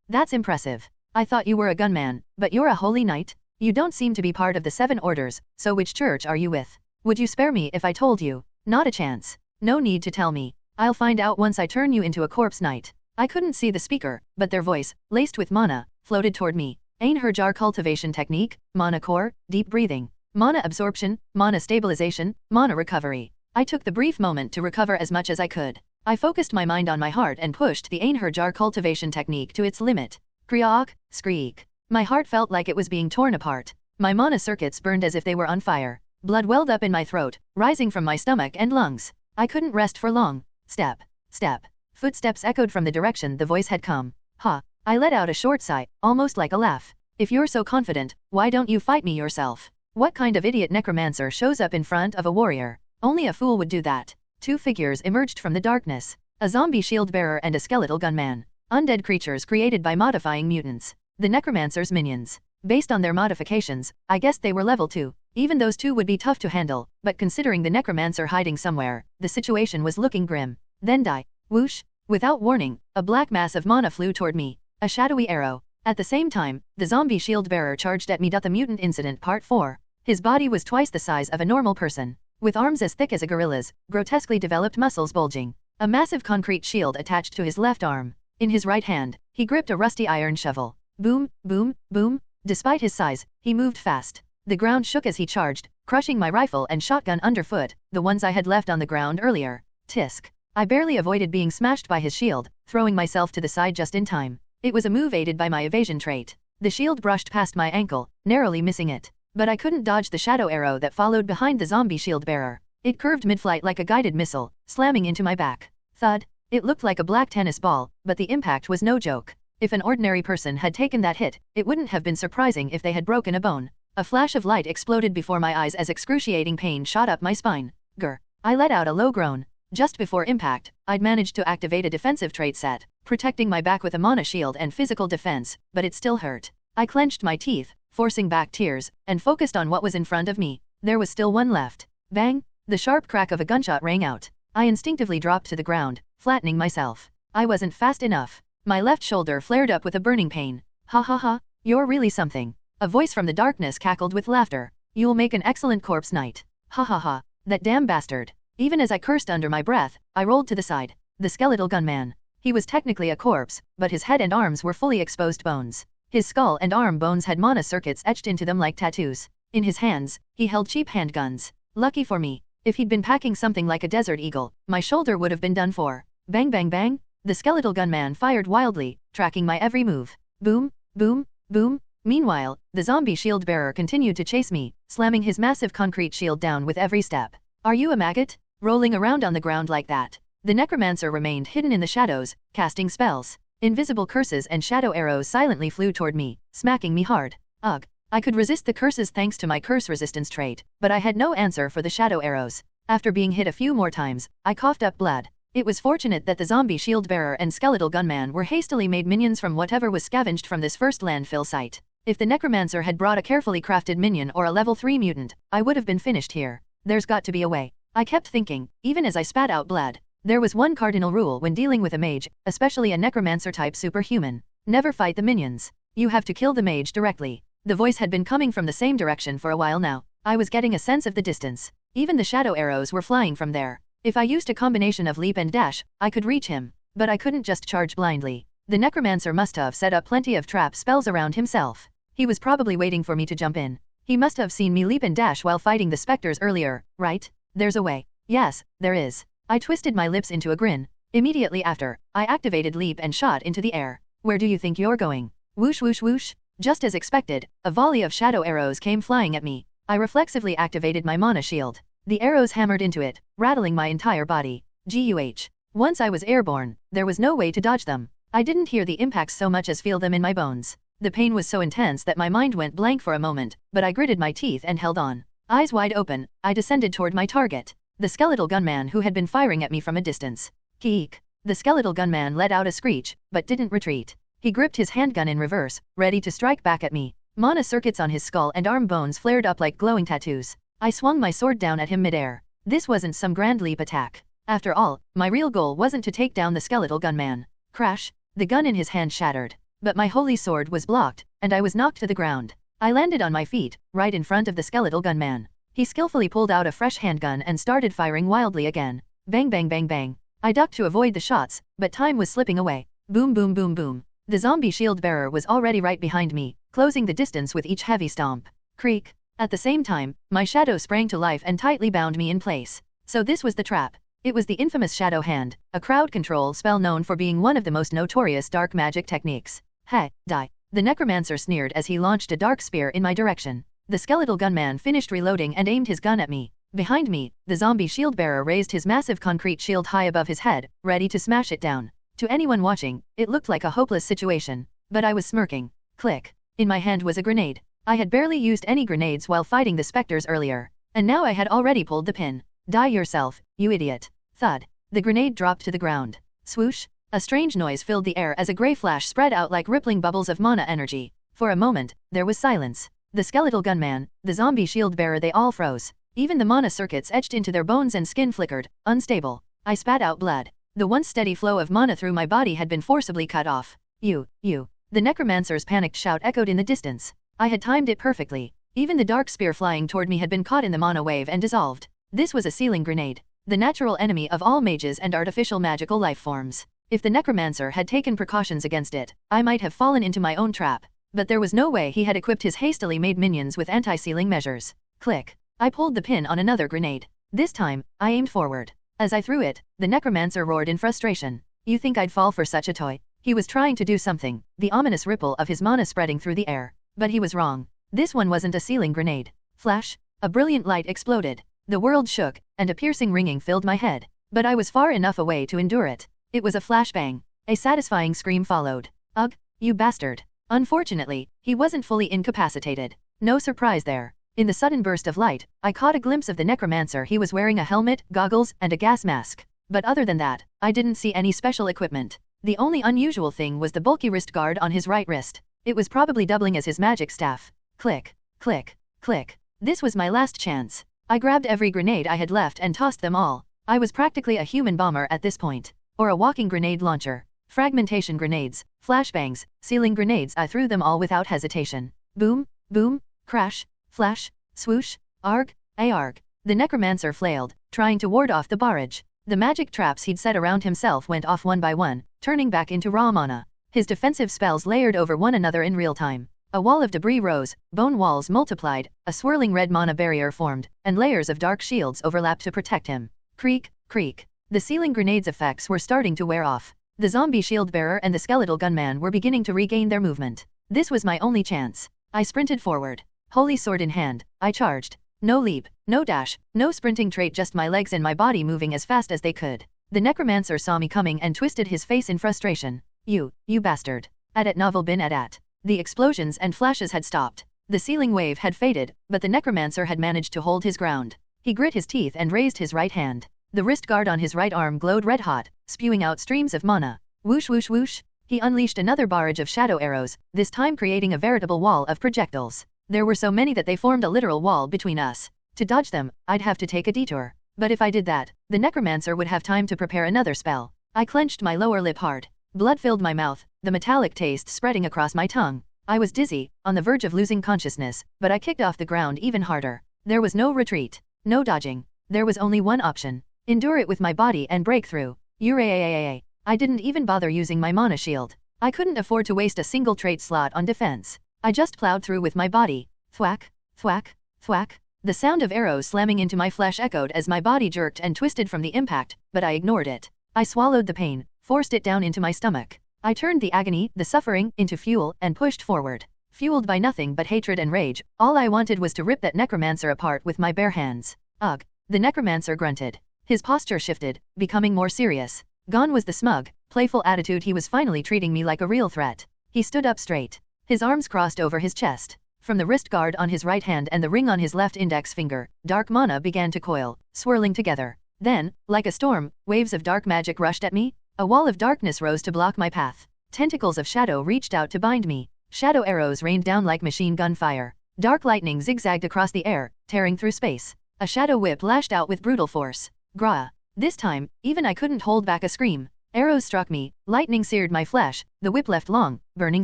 that's impressive. I thought you were a gunman, but you're a holy knight? You don't seem to be part of the 7 orders, so which church are you with? Would you spare me if I told you? Not a chance. No need to tell me. I'll find out once I turn you into a corpse knight. I couldn't see the speaker, but their voice, laced with mana, floated toward me. Einherjar cultivation technique, mana core, deep breathing, mana absorption, mana stabilization, mana recovery. I took the brief moment to recover as much as I could. I focused my mind on my heart and pushed the Einherjar cultivation technique to its limit. Kriak, skreek. My heart felt like it was being torn apart. My mana circuits burned as if they were on fire. Blood welled up in my throat, rising from my stomach and lungs. I couldn't rest for long. Step, step. Footsteps echoed from the direction the voice had come. Ha! I let out a short sigh, almost like a laugh. If you're so confident, why don't you fight me yourself? What kind of idiot necromancer shows up in front of a warrior? Only a fool would do that. 2 figures emerged from the darkness. A zombie shield bearer and a skeletal gunman. Undead creatures created by modifying mutants. The necromancer's minions. Based on their modifications, I guessed they were level 2. Even those 2 would be tough to handle, but considering the necromancer hiding somewhere, the situation was looking grim. Then die. Whoosh! Without warning, a black mass of mana flew toward me. A shadowy arrow. At the same time, the zombie shield bearer charged at me. The Mutant Incident Part 4. His body was twice the size of a normal person, with arms as thick as a gorilla's, grotesquely developed muscles bulging. A massive concrete shield attached to his left arm. In his right hand, he gripped a rusty iron shovel. Boom, boom, boom. Despite his size, he moved fast. The ground shook as he charged, crushing my rifle and shotgun underfoot, the ones I had left on the ground earlier. Tisk. I barely avoided being smashed by his shield, throwing myself to the side just in time. It was a move aided by my evasion trait. The shield brushed past my ankle, narrowly missing it. But I couldn't dodge the shadow arrow that followed behind the zombie shield bearer. It curved mid-flight like a guided missile, slamming into my back. Thud. It looked like a black tennis ball, but the impact was no joke. If an ordinary person had taken that hit, it wouldn't have been surprising if they had broken a bone. A flash of light exploded before my eyes as excruciating pain shot up my spine. Grr. I let out a low groan. Just before impact, I'd managed to activate a defensive trait set, protecting my back with a mana shield and physical defense, but it still hurt. I clenched my teeth, forcing back tears, and focused on what was in front of me. There was still one left. Bang! The sharp crack of a gunshot rang out. I instinctively dropped to the ground, flattening myself. I wasn't fast enough. My left shoulder flared up with a burning pain. Ha ha ha, you're really something. A voice from the darkness cackled with laughter. You'll make an excellent corpse knight. Ha ha ha, that damn bastard. Even as I cursed under my breath, I rolled to the side. The skeletal gunman. He was technically a corpse, but his head and arms were fully exposed bones. His skull and arm bones had mana circuits etched into them like tattoos. In his hands, he held cheap handguns. Lucky for me, if he'd been packing something like a desert eagle, my shoulder would have been done for. Bang bang bang, the skeletal gunman fired wildly, tracking my every move. Boom, boom, boom. Meanwhile, the zombie shield bearer continued to chase me, slamming his massive concrete shield down with every step. Are you a maggot? Rolling around on the ground like that. The necromancer remained hidden in the shadows, casting spells. Invisible curses and shadow arrows silently flew toward me, smacking me hard. Ugh. I could resist the curses thanks to my curse resistance trait, but I had no answer for the shadow arrows. After being hit a few more times, I coughed up blood. It was fortunate that the zombie shield bearer and skeletal gunman were hastily made minions from whatever was scavenged from this first landfill site. If the necromancer had brought a carefully crafted minion or a level 3 mutant, I would have been finished here. There's got to be a way. I kept thinking, even as I spat out blood. There was one cardinal rule when dealing with a mage, especially a necromancer-type superhuman. Never fight the minions. You have to kill the mage directly. The voice had been coming from the same direction for a while now. I was getting a sense of the distance. Even the shadow arrows were flying from there. If I used a combination of leap and dash, I could reach him. But I couldn't just charge blindly. The necromancer must have set up plenty of trap spells around himself. He was probably waiting for me to jump in. He must have seen me leap and dash while fighting the specters earlier, right? There's a way. Yes, there is. I twisted my lips into a grin. Immediately after, I activated leap and shot into the air. Where do you think you're going? Whoosh whoosh whoosh. Just as expected, a volley of shadow arrows came flying at me. I reflexively activated my mana shield. The arrows hammered into it, rattling my entire body. GUH. Once I was airborne, there was no way to dodge them. I didn't hear the impacts so much as feel them in my bones. The pain was so intense that my mind went blank for a moment, but I gritted my teeth and held on. Eyes wide open, I descended toward my target. The skeletal gunman who had been firing at me from a distance. Keek. The skeletal gunman let out a screech, but didn't retreat. He gripped his handgun in reverse, ready to strike back at me. Mana circuits on his skull and arm bones flared up like glowing tattoos. I swung my sword down at him midair. This wasn't some grand leap attack. After all, my real goal wasn't to take down the skeletal gunman. Crash! The gun in his hand shattered. But my holy sword was blocked, and I was knocked to the ground. I landed on my feet, right in front of the skeletal gunman. He skillfully pulled out a fresh handgun and started firing wildly again. Bang bang bang bang. I ducked to avoid the shots, but time was slipping away. Boom boom boom boom. The zombie shield bearer was already right behind me, closing the distance with each heavy stomp. Creak. At the same time, my shadow sprang to life and tightly bound me in place. So this was the trap. It was the infamous Shadow Hand, a crowd control spell known for being one of the most notorious dark magic techniques. Heh, die. The necromancer sneered as he launched a dark spear in my direction. The skeletal gunman finished reloading and aimed his gun at me. Behind me, the zombie shield bearer raised his massive concrete shield high above his head, ready to smash it down. To anyone watching, it looked like a hopeless situation. But I was smirking. Click. In my hand was a grenade. I had barely used any grenades while fighting the specters earlier. And now I had already pulled the pin. Die yourself, you idiot. Thud. The grenade dropped to the ground. Swoosh. A strange noise filled the air as a gray flash spread out like rippling bubbles of mana energy. For a moment, there was silence. The skeletal gunman, the zombie shield bearer, they all froze. Even the mana circuits etched into their bones and skin flickered, unstable. I spat out blood. The once steady flow of mana through my body had been forcibly cut off. You. The necromancer's panicked shout echoed in the distance. I had timed it perfectly. Even the dark spear flying toward me had been caught in the mana wave and dissolved. This was a sealing grenade, the natural enemy of all mages and artificial magical life forms. If the necromancer had taken precautions against it, I might have fallen into my own trap. But there was no way he had equipped his hastily made minions with anti-sealing measures. Click. I pulled the pin on another grenade. This time, I aimed forward. As I threw it, the necromancer roared in frustration. You think I'd fall for such a toy? He was trying to do something, the ominous ripple of his mana spreading through the air. But he was wrong. This one wasn't a sealing grenade. Flash. A brilliant light exploded. The world shook, and a piercing ringing filled my head. But I was far enough away to endure it. It was a flashbang. A satisfying scream followed. Ugh, you bastard. Unfortunately, he wasn't fully incapacitated. No surprise there. In the sudden burst of light, I caught a glimpse of the necromancer. He was wearing a helmet, goggles, and a gas mask. But other than that, I didn't see any special equipment. The only unusual thing was the bulky wrist guard on his right wrist. It was probably doubling as his magic staff. Click, click, click. This was my last chance. I grabbed every grenade I had left and tossed them all. I was practically a human bomber at this point. Or a walking grenade launcher. Fragmentation grenades, flashbangs, sealing grenades. I threw them all without hesitation. Boom, boom, crash, flash, swoosh, arg, arg. The necromancer flailed, trying to ward off the barrage. The magic traps he'd set around himself went off one by one, turning back into raw mana. His defensive spells layered over one another in real time. A wall of debris rose, bone walls multiplied, a swirling red mana barrier formed, and layers of dark shields overlapped to protect him. Creak, creak. The sealing grenades' effects were starting to wear off. The zombie shield bearer and the skeletal gunman were beginning to regain their movement. This was my only chance. I sprinted forward. Holy sword in hand, I charged. No leap, no dash, no sprinting trait, just my legs and my body moving as fast as they could. The necromancer saw me coming and twisted his face in frustration. You bastard. At novel bin at. The explosions and flashes had stopped. The sealing wave had faded, but the necromancer had managed to hold his ground. He grit his teeth and raised his right hand. The wrist guard on his right arm glowed red hot, spewing out streams of mana. Whoosh whoosh whoosh. He unleashed another barrage of shadow arrows, this time creating a veritable wall of projectiles. There were so many that they formed a literal wall between us. To dodge them, I'd have to take a detour. But if I did that, the necromancer would have time to prepare another spell. I clenched my lower lip hard. Blood filled my mouth, the metallic taste spreading across my tongue. I was dizzy, on the verge of losing consciousness, but I kicked off the ground even harder. There was no retreat, no dodging. There was only one option. Endure it with my body and break through. I didn't even bother using my mana shield. I couldn't afford to waste a single trait slot on defense. I just plowed through with my body. Thwack, thwack, thwack. The sound of arrows slamming into my flesh echoed as my body jerked and twisted from the impact, but I ignored it. I swallowed the pain, forced it down into my stomach. I turned the agony, the suffering, into fuel, and pushed forward. Fueled by nothing but hatred and rage, all I wanted was to rip that necromancer apart with my bare hands. Ugh. The necromancer grunted. His posture shifted, becoming more serious. Gone was the smug, playful attitude. He was finally treating me like a real threat. He stood up straight. His arms crossed over his chest. From the wrist guard on his right hand and the ring on his left index finger, dark mana began to coil, swirling together. Then, like a storm, waves of dark magic rushed at me. A wall of darkness rose to block my path. Tentacles of shadow reached out to bind me. Shadow arrows rained down like machine gun fire. Dark lightning zigzagged across the air, tearing through space. A shadow whip lashed out with brutal force. Grah. This time, even I couldn't hold back a scream. Arrows struck me, lightning seared my flesh, the whip left long, burning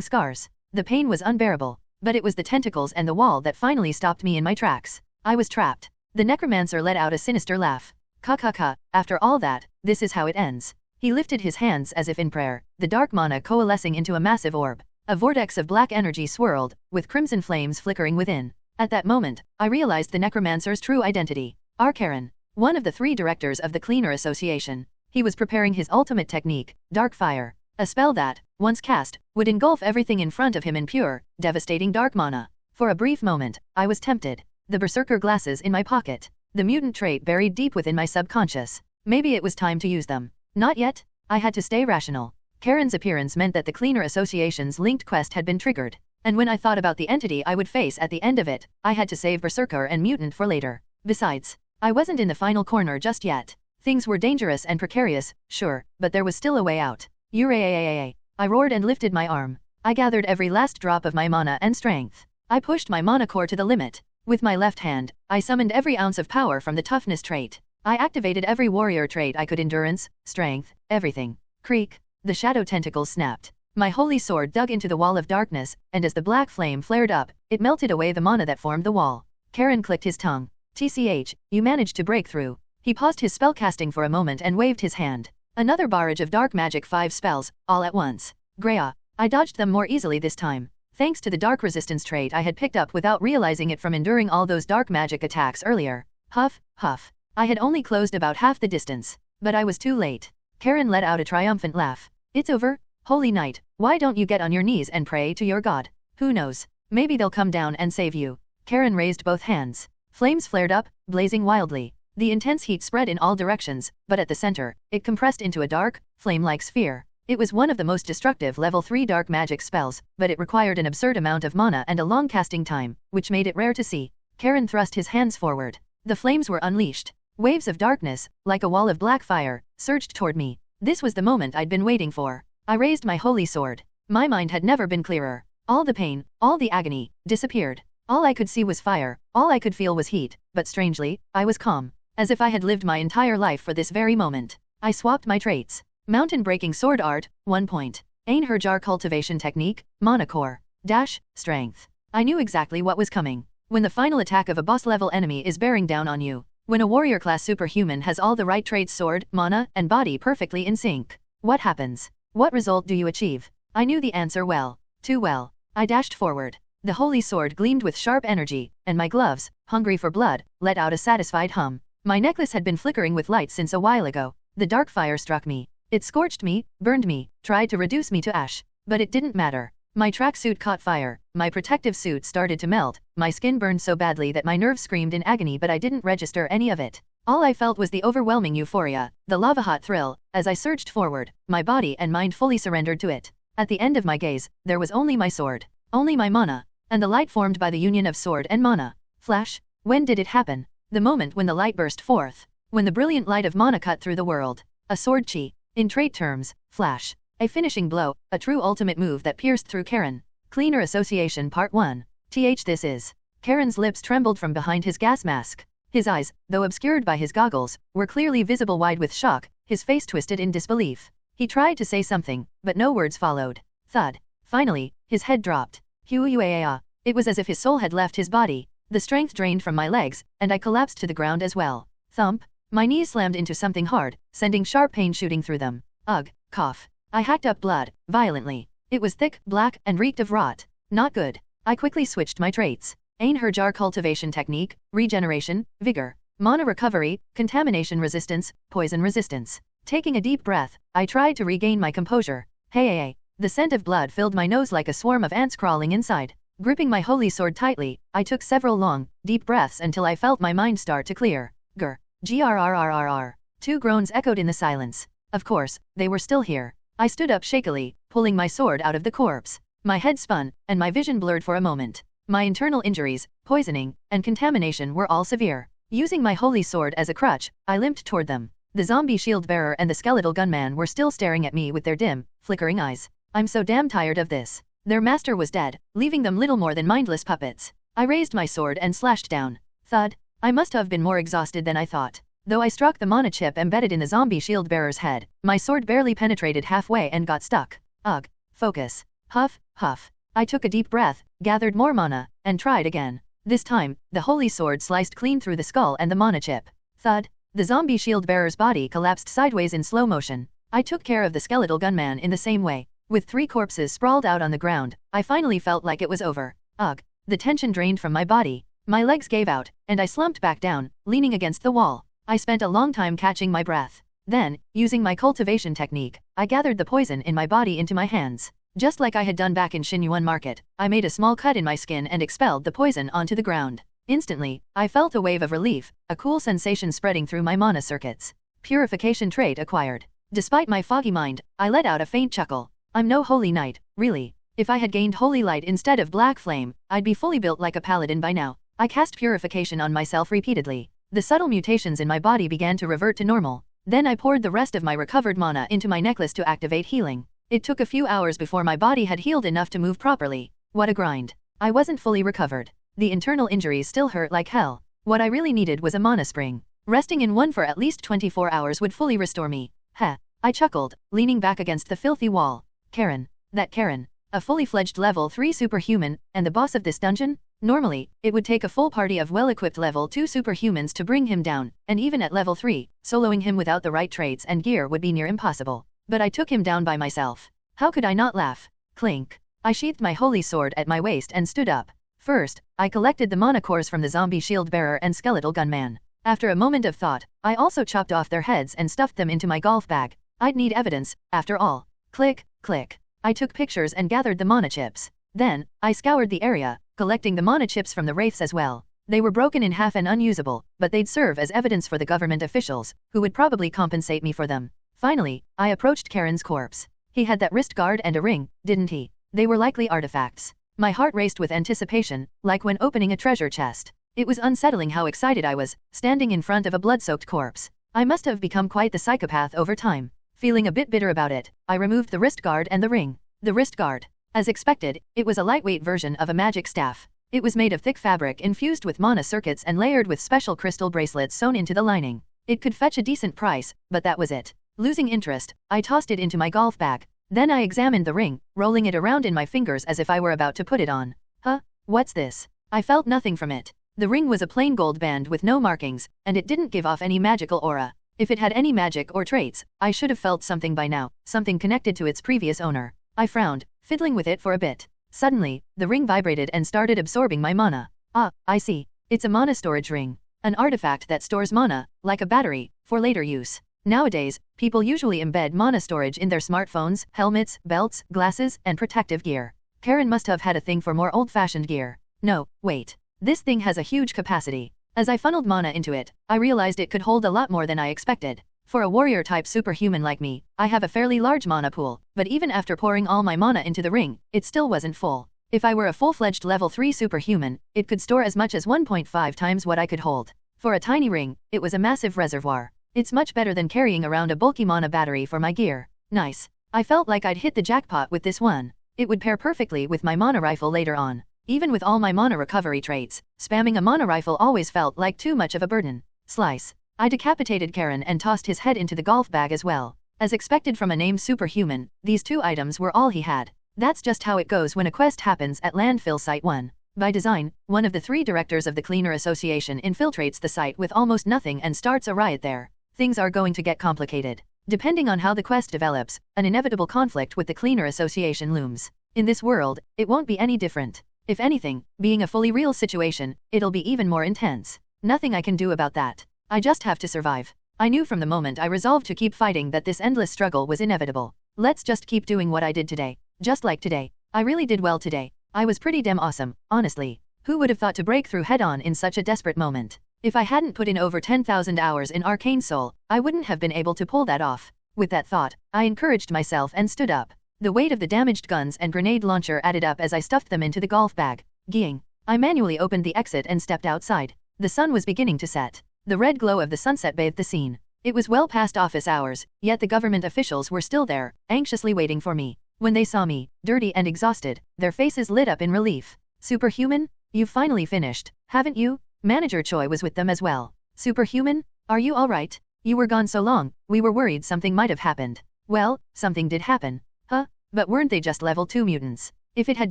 scars. The pain was unbearable, but it was the tentacles and the wall that finally stopped me in my tracks. I was trapped. The necromancer let out a sinister laugh. Ka. After all that, this is how it ends. He lifted his hands as if in prayer, the dark mana coalescing into a massive orb. A vortex of black energy swirled, with crimson flames flickering within. At that moment, I realized the necromancer's true identity. Arcane, one of the 3 directors of the Cleaner Association. He was preparing his ultimate technique, Dark Fire. A spell that, once cast, would engulf everything in front of him in pure, devastating dark mana. For a brief moment, I was tempted. The berserker glasses in my pocket. The mutant trait buried deep within my subconscious. Maybe it was time to use them. Not yet. I had to stay rational. Karen's appearance meant that the Cleaner Association's linked quest had been triggered. And when I thought about the entity I would face at the end of it, I had to save berserker and mutant for later. Besides, I wasn't in the final corner just yet. Things were dangerous and precarious, sure, but there was still a way out. Uraaa! I roared and lifted my arm. I gathered every last drop of my mana and strength. I pushed my mana core to the limit. With my left hand, I summoned every ounce of power from the toughness trait. I activated every warrior trait I could: endurance, strength, everything. Creak. The shadow tentacles snapped. My holy sword dug into the wall of darkness, and as the black flame flared up, it melted away the mana that formed the wall. Karen clicked his tongue. TCH, you managed to break through. He paused his spellcasting for a moment and waved his hand. Another barrage of dark magic 5 spells, all at once. Greya. I dodged them more easily this time. Thanks to the dark resistance trait I had picked up without realizing it from enduring all those dark magic attacks earlier. Huff, huff. I had only closed about half the distance. But I was too late. Karen let out a triumphant laugh. It's over? Holy Knight, why don't you get on your knees and pray to your god? Who knows? Maybe they'll come down and save you. Karen raised both hands. Flames flared up, blazing wildly. The intense heat spread in all directions, but at the center, it compressed into a dark, flame-like sphere. It was one of the most destructive level 3 dark magic spells, but it required an absurd amount of mana and a long casting time, which made it rare to see. Karen thrust his hands forward. The flames were unleashed. Waves of darkness, like a wall of black fire, surged toward me. This was the moment I'd been waiting for. I raised my holy sword. My mind had never been clearer. All the pain, all the agony, disappeared. All I could see was fire, all I could feel was heat, but strangely, I was calm. As if I had lived my entire life for this very moment. I swapped my traits. Mountain breaking sword art, 1 point. Einherjar cultivation technique, mana core. Dash, strength. I knew exactly what was coming. When the final attack of a boss level enemy is bearing down on you. When a warrior class superhuman has all the right traits: sword, mana, and body perfectly in sync. What happens? What result do you achieve? I knew the answer well. Too well. I dashed forward. The holy sword gleamed with sharp energy, and my gloves, hungry for blood, let out a satisfied hum. My necklace had been flickering with light since a while ago. The dark fire struck me. It scorched me, burned me, tried to reduce me to ash. But it didn't matter. My tracksuit caught fire, my protective suit started to melt, my skin burned so badly that my nerves screamed in agony, but I didn't register any of it. All I felt was the overwhelming euphoria, the lava-hot thrill, as I surged forward, my body and mind fully surrendered to it. At the end of my gaze, there was only my sword. Only my mana. And the light formed by the union of sword and mana. Flash. When did it happen? The moment when the light burst forth. When the brilliant light of mana cut through the world. A sword chi. In trait terms, flash. A finishing blow, a true ultimate move that pierced through Karen. Cleaner Association Part 1. This is. Karen's lips trembled from behind his gas mask. His eyes, though obscured by his goggles, were clearly visible wide with shock, his face twisted in disbelief. He tried to say something, but no words followed. Thud. Finally, his head dropped. Huuaa. It was as if his soul had left his body. The strength drained from my legs, and I collapsed to the ground as well. Thump. My knees slammed into something hard, sending sharp pain shooting through them. Ugh. Cough. I hacked up blood, violently. It was thick, black, and reeked of rot. Not good. I quickly switched my traits. Einherjar cultivation technique, regeneration, vigor, mana recovery, contamination resistance, poison resistance. Taking a deep breath, I tried to regain my composure. Hey. The scent of blood filled my nose like a swarm of ants crawling inside. Gripping my holy sword tightly, I took several long, deep breaths until I felt my mind start to clear. Grrrrrrrr. Two groans echoed in the silence. Of course, they were still here. I stood up shakily, pulling my sword out of the corpse. My head spun, and my vision blurred for a moment. My internal injuries, poisoning, and contamination were all severe. Using my holy sword as a crutch, I limped toward them. The zombie shield bearer and the skeletal gunman were still staring at me with their dim, flickering eyes. I'm so damn tired of this. Their master was dead, leaving them little more than mindless puppets. I raised my sword and slashed down. Thud. I must have been more exhausted than I thought. Though I struck the mana chip embedded in the zombie shield bearer's head, my sword barely penetrated halfway and got stuck. Ugh. Focus. Huff, huff. I took a deep breath, gathered more mana, and tried again. This time, the holy sword sliced clean through the skull and the mana chip. Thud. The zombie shield bearer's body collapsed sideways in slow motion. I took care of the skeletal gunman in the same way. With 3 corpses sprawled out on the ground, I finally felt like it was over. Ugh. The tension drained from my body. My legs gave out, and I slumped back down, leaning against the wall. I spent a long time catching my breath. Then, using my cultivation technique, I gathered the poison in my body into my hands. Just like I had done back in Xinyuan Market, I made a small cut in my skin and expelled the poison onto the ground. Instantly, I felt a wave of relief, a cool sensation spreading through my mana circuits. Purification trait acquired. Despite my foggy mind, I let out a faint chuckle. I'm no holy knight, really. If I had gained holy light instead of black flame, I'd be fully built like a paladin by now. I cast purification on myself repeatedly. The subtle mutations in my body began to revert to normal. Then I poured the rest of my recovered mana into my necklace to activate healing. It took a few hours before my body had healed enough to move properly. What a grind. I wasn't fully recovered. The internal injuries still hurt like hell. What I really needed was a mana spring. Resting in one for at least 24 hours would fully restore me. Heh. I chuckled, leaning back against the filthy wall. Karen. That Karen. A fully fledged level 3 superhuman, and the boss of this dungeon? Normally, it would take a full party of well-equipped level 2 superhumans to bring him down, and even at level 3, soloing him without the right traits and gear would be near impossible. But I took him down by myself. How could I not laugh? Clink. I sheathed my holy sword at my waist and stood up. First, I collected the mana cores from the zombie shield bearer and skeletal gunman. After a moment of thought, I also chopped off their heads and stuffed them into my golf bag. I'd need evidence, after all. Click, click. I took pictures and gathered the mana chips. Then, I scoured the area, collecting the mana chips from the wraiths as well. They were broken in half and unusable, but they'd serve as evidence for the government officials, who would probably compensate me for them. Finally, I approached Karen's corpse. He had that wrist guard and a ring, didn't he? They were likely artifacts. My heart raced with anticipation, like when opening a treasure chest. It was unsettling how excited I was, standing in front of a blood-soaked corpse. I must have become quite the psychopath over time. Feeling a bit bitter about it, I removed the wrist guard and the ring. The wrist guard. As expected, it was a lightweight version of a magic staff. It was made of thick fabric infused with mana circuits and layered with special crystal bracelets sewn into the lining. It could fetch a decent price, but that was it. Losing interest, I tossed it into my golf bag. Then I examined the ring, rolling it around in my fingers as if I were about to put it on. Huh? What's this? I felt nothing from it. The ring was a plain gold band with no markings, and it didn't give off any magical aura. If it had any magic or traits, I should have felt something by now, something connected to its previous owner. I frowned, fiddling with it for a bit. Suddenly, the ring vibrated and started absorbing my mana. Ah, I see. It's a mana storage ring. An artifact that stores mana, like a battery, for later use. Nowadays, people usually embed mana storage in their smartphones, helmets, belts, glasses, and protective gear. Karen must have had a thing for more old-fashioned gear. No, wait. This thing has a huge capacity. As I funneled mana into it, I realized it could hold a lot more than I expected. For a warrior-type superhuman like me, I have a fairly large mana pool, but even after pouring all my mana into the ring, it still wasn't full. If I were a full-fledged level 3 superhuman, it could store as much as 1.5 times what I could hold. For a tiny ring, it was a massive reservoir. It's much better than carrying around a bulky mana battery for my gear. Nice. I felt like I'd hit the jackpot with this one. It would pair perfectly with my mana rifle later on. Even with all my mana recovery traits, spamming a mana rifle always felt like too much of a burden. Slice. I decapitated Karen and tossed his head into the golf bag as well. As expected from a named superhuman, these 2 items were all he had. That's just how it goes when a quest happens at Landfill Site 1. By design, one of the 3 directors of the Cleaner Association infiltrates the site with almost nothing and starts a riot there. Things are going to get complicated. Depending on how the quest develops, an inevitable conflict with the Cleaner Association looms. In this world, it won't be any different. If anything, being a fully real situation, it'll be even more intense. Nothing I can do about that. I just have to survive. I knew from the moment I resolved to keep fighting that this endless struggle was inevitable. Let's just keep doing what I did today. Just like today. I really did well today. I was pretty damn awesome, honestly. Who would have thought to break through head-on in such a desperate moment? If I hadn't put in over 10,000 hours in Arcane Seoul, I wouldn't have been able to pull that off. With that thought, I encouraged myself and stood up. The weight of the damaged guns and grenade launcher added up as I stuffed them into the golf bag. Geeing. I manually opened the exit and stepped outside. The sun was beginning to set. The red glow of the sunset bathed the scene. It was well past office hours, yet the government officials were still there, anxiously waiting for me. When they saw me, dirty and exhausted, their faces lit up in relief. Superhuman? You've finally finished, haven't you? Manager Choi was with them as well. Superhuman? Are you alright? You were gone so long, we were worried something might have happened. Well, something did happen. Huh? But weren't they just level 2 mutants? If it had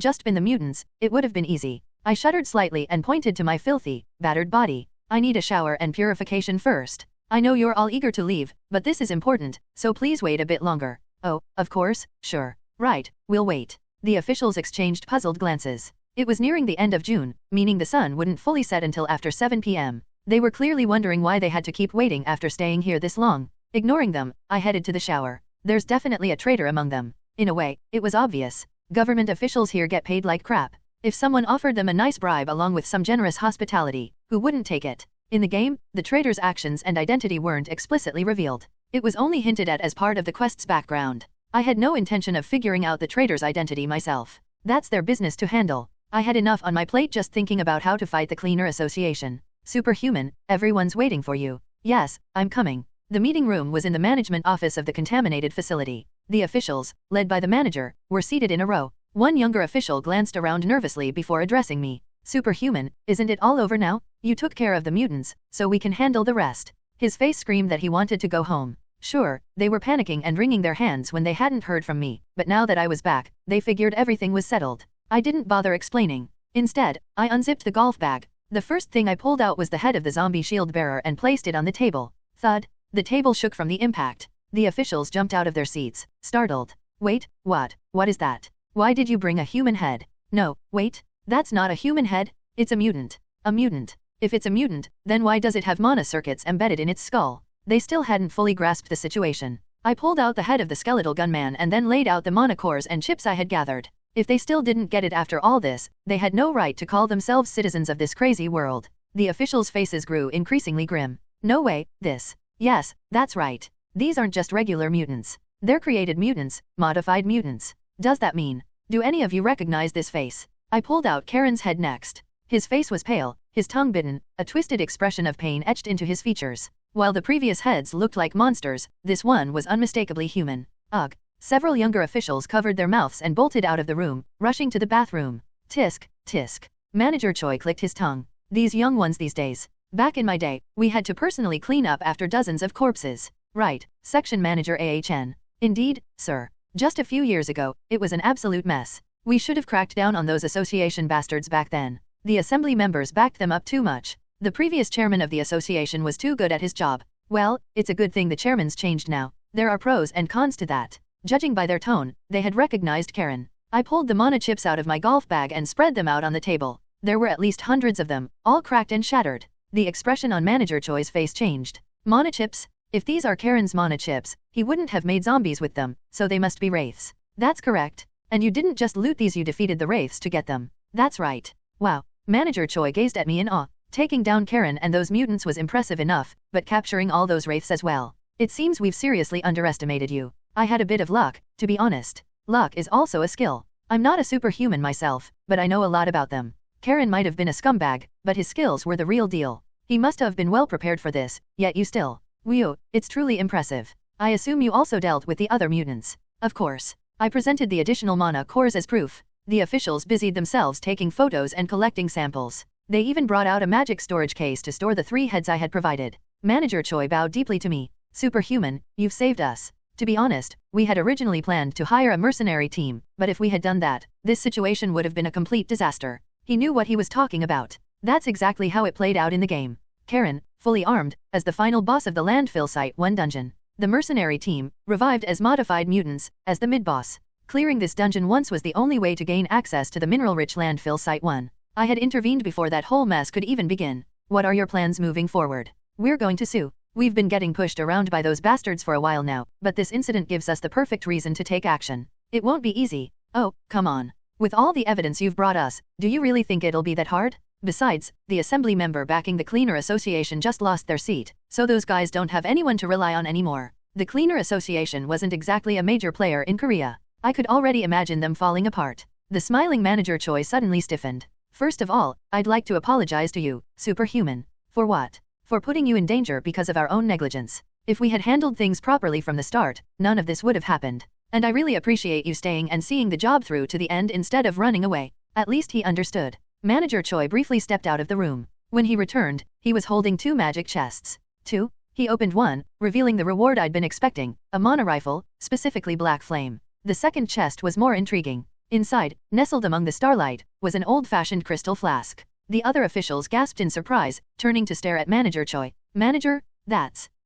just been the mutants, it would have been easy. I shuddered slightly and pointed to my filthy, battered body. I need a shower and purification first. I know you're all eager to leave, but this is important, so please wait a bit longer. Oh, of course, sure. Right, we'll wait. The officials exchanged puzzled glances. It was nearing the end of June, meaning the sun wouldn't fully set until after 7 p.m. They were clearly wondering why they had to keep waiting after staying here this long. Ignoring them, I headed to the shower. There's definitely a traitor among them. In a way, it was obvious. Government officials here get paid like crap. If someone offered them a nice bribe along with some generous hospitality, who wouldn't take it? In the game, the traitor's actions and identity weren't explicitly revealed. It was only hinted at as part of the quest's background. I had no intention of figuring out the traitor's identity myself. That's their business to handle. I had enough on my plate just thinking about how to fight the Cleaner Association. Superhuman, everyone's waiting for you. Yes, I'm coming. The meeting room was in the management office of the contaminated facility. The officials, led by the manager, were seated in a row. One younger official glanced around nervously before addressing me. Superhuman, isn't it all over now? You took care of the mutants, so we can handle the rest. His face screamed that he wanted to go home. Sure, they were panicking and wringing their hands when they hadn't heard from me, but now that I was back, they figured everything was settled. I didn't bother explaining. Instead, I unzipped the golf bag. The first thing I pulled out was the head of the zombie shield bearer and placed it on the table. Thud. The table shook from the impact. The officials jumped out of their seats, startled. Wait, what? What is that? Why did you bring a human head? No, wait. That's not a human head. It's a mutant. A mutant. If it's a mutant, then why does it have mana circuits embedded in its skull? They still hadn't fully grasped the situation. I pulled out the head of the skeletal gunman and then laid out the mana cores and chips I had gathered. If they still didn't get it after all this, they had no right to call themselves citizens of this crazy world. The officials' faces grew increasingly grim. No way, this. Yes, that's right. These aren't just regular mutants. They're created mutants, modified mutants. Does that mean? Do any of you recognize this face? I pulled out Karen's head next. His face was pale, his tongue bitten, a twisted expression of pain etched into his features. While the previous heads looked like monsters, this one was unmistakably human. Ugh. Several younger officials covered their mouths and bolted out of the room, rushing to the bathroom. Tisk, tisk. Manager Choi clicked his tongue. These young ones these days. Back in my day, we had to personally clean up after dozens of corpses. Right, Section Manager AHN. Indeed, sir. Just a few years ago, it was an absolute mess. We should have cracked down on those association bastards back then. The assembly members backed them up too much. The previous chairman of the association was too good at his job. Well, it's a good thing the chairman's changed now. There are pros and cons to that. Judging by their tone, they had recognized Karen. I pulled the mana chips out of my golf bag and spread them out on the table. There were at least hundreds of them, all cracked and shattered. The expression on Manager Choi's face changed. Mana chips? If these are Karen's mana chips, he wouldn't have made zombies with them, so they must be wraiths. That's correct. And you didn't just loot these, you defeated the wraiths to get them. That's right. Wow. Manager Choi gazed at me in awe. Taking down Karen and those mutants was impressive enough, but capturing all those wraiths as well. It seems we've seriously underestimated you. I had a bit of luck, to be honest. Luck is also a skill. I'm not a superhuman myself, but I know a lot about them. Karen might have been a scumbag, but his skills were the real deal. He must have been well prepared for this, yet you still. Whew, it's truly impressive. I assume you also dealt with the other mutants. Of course. I presented the additional mana cores as proof. The officials busied themselves taking photos and collecting samples. They even brought out a magic storage case to store the 3 heads I had provided. Manager Choi bowed deeply to me. Superhuman, you've saved us. To be honest, we had originally planned to hire a mercenary team, but if we had done that, this situation would have been a complete disaster. He knew what he was talking about. That's exactly how it played out in the game. Karen, fully armed, as the final boss of the landfill Site 1 dungeon. The mercenary team, revived as modified mutants, as the mid-boss. Clearing this dungeon once was the only way to gain access to the mineral-rich landfill Site 1. I had intervened before that whole mess could even begin. What are your plans moving forward? We're going to sue. We've been getting pushed around by those bastards for a while now, but this incident gives us the perfect reason to take action. It won't be easy. Oh, come on. With all the evidence you've brought us, do you really think it'll be that hard? Besides, the assembly member backing the Cleaner Association just lost their seat, so those guys don't have anyone to rely on anymore. The Cleaner Association wasn't exactly a major player in Korea. I could already imagine them falling apart. The smiling manager Choi suddenly stiffened. First of all, I'd like to apologize to you, superhuman. For what? For putting you in danger because of our own negligence. If we had handled things properly from the start, none of this would have happened. And I really appreciate you staying and seeing the job through to the end instead of running away. At least he understood. Manager Choi briefly stepped out of the room. When he returned, he was holding 2 magic chests. 2? He opened one, revealing the reward I'd been expecting, a mono rifle, specifically Black Flame. The second chest was more intriguing. Inside, nestled among the starlight, was an old-fashioned crystal flask. The other officials gasped in surprise, turning to stare at Manager Choi. Manager,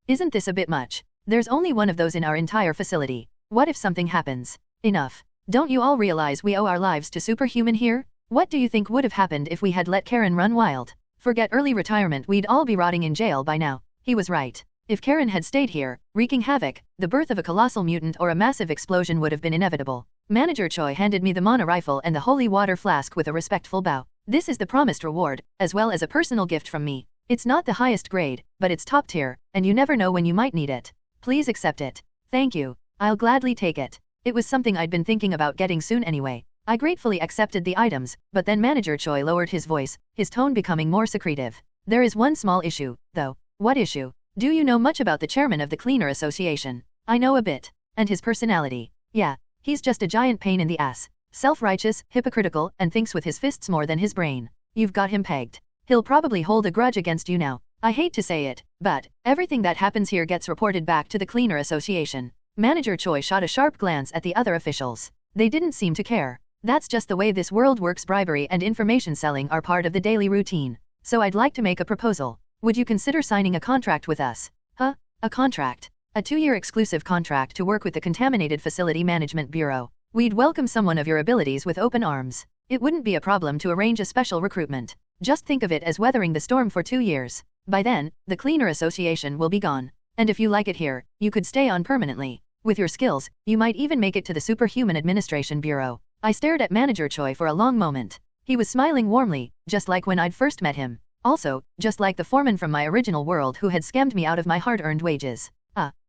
isn't this a bit much? There's only one of those in our entire facility. What if something happens? Enough. Don't you all realize we owe our lives to superhuman here? What do you think would have happened if we had let Karen run wild? Forget early retirement, we'd all be rotting in jail by now. He was right. If Karen had stayed here, wreaking havoc, the birth of a colossal mutant or a massive explosion would have been inevitable. Manager Choi handed me the mono rifle and the holy water flask with a respectful bow. This is the promised reward, as well as a personal gift from me. It's not the highest grade, but it's top tier, and you never know when you might need it. Please accept it. Thank you. I'll gladly take it. It was something I'd been thinking about getting soon anyway. I gratefully accepted the items, but then Manager Choi lowered his voice, his tone becoming more secretive. There is one small issue, though. What issue? Do you know much about the chairman of the Cleaner Association? I know a bit. And his personality. Yeah, he's just a giant pain in the ass. Self-righteous, hypocritical, and thinks with his fists more than his brain. You've got him pegged. He'll probably hold a grudge against you now. I hate to say it, but everything that happens here gets reported back to the Cleaner Association. Manager Choi shot a sharp glance at the other officials. They didn't seem to care. That's just the way this world works. Bribery and information selling are part of the daily routine. So I'd like to make a proposal. Would you consider signing a contract with us? Huh? A contract? A 2-year exclusive contract to work with the Contaminated Facility Management Bureau. We'd welcome someone of your abilities with open arms. It wouldn't be a problem to arrange a special recruitment. Just think of it as weathering the storm for 2 years. By then, the Cleaner Association will be gone. And if you like it here, you could stay on permanently. With your skills, you might even make it to the Superhuman Administration Bureau. I stared at Manager Choi for a long moment. He was smiling warmly, just like when I'd first met him. Also, just like the foreman from my original world who had scammed me out of my hard-earned wages.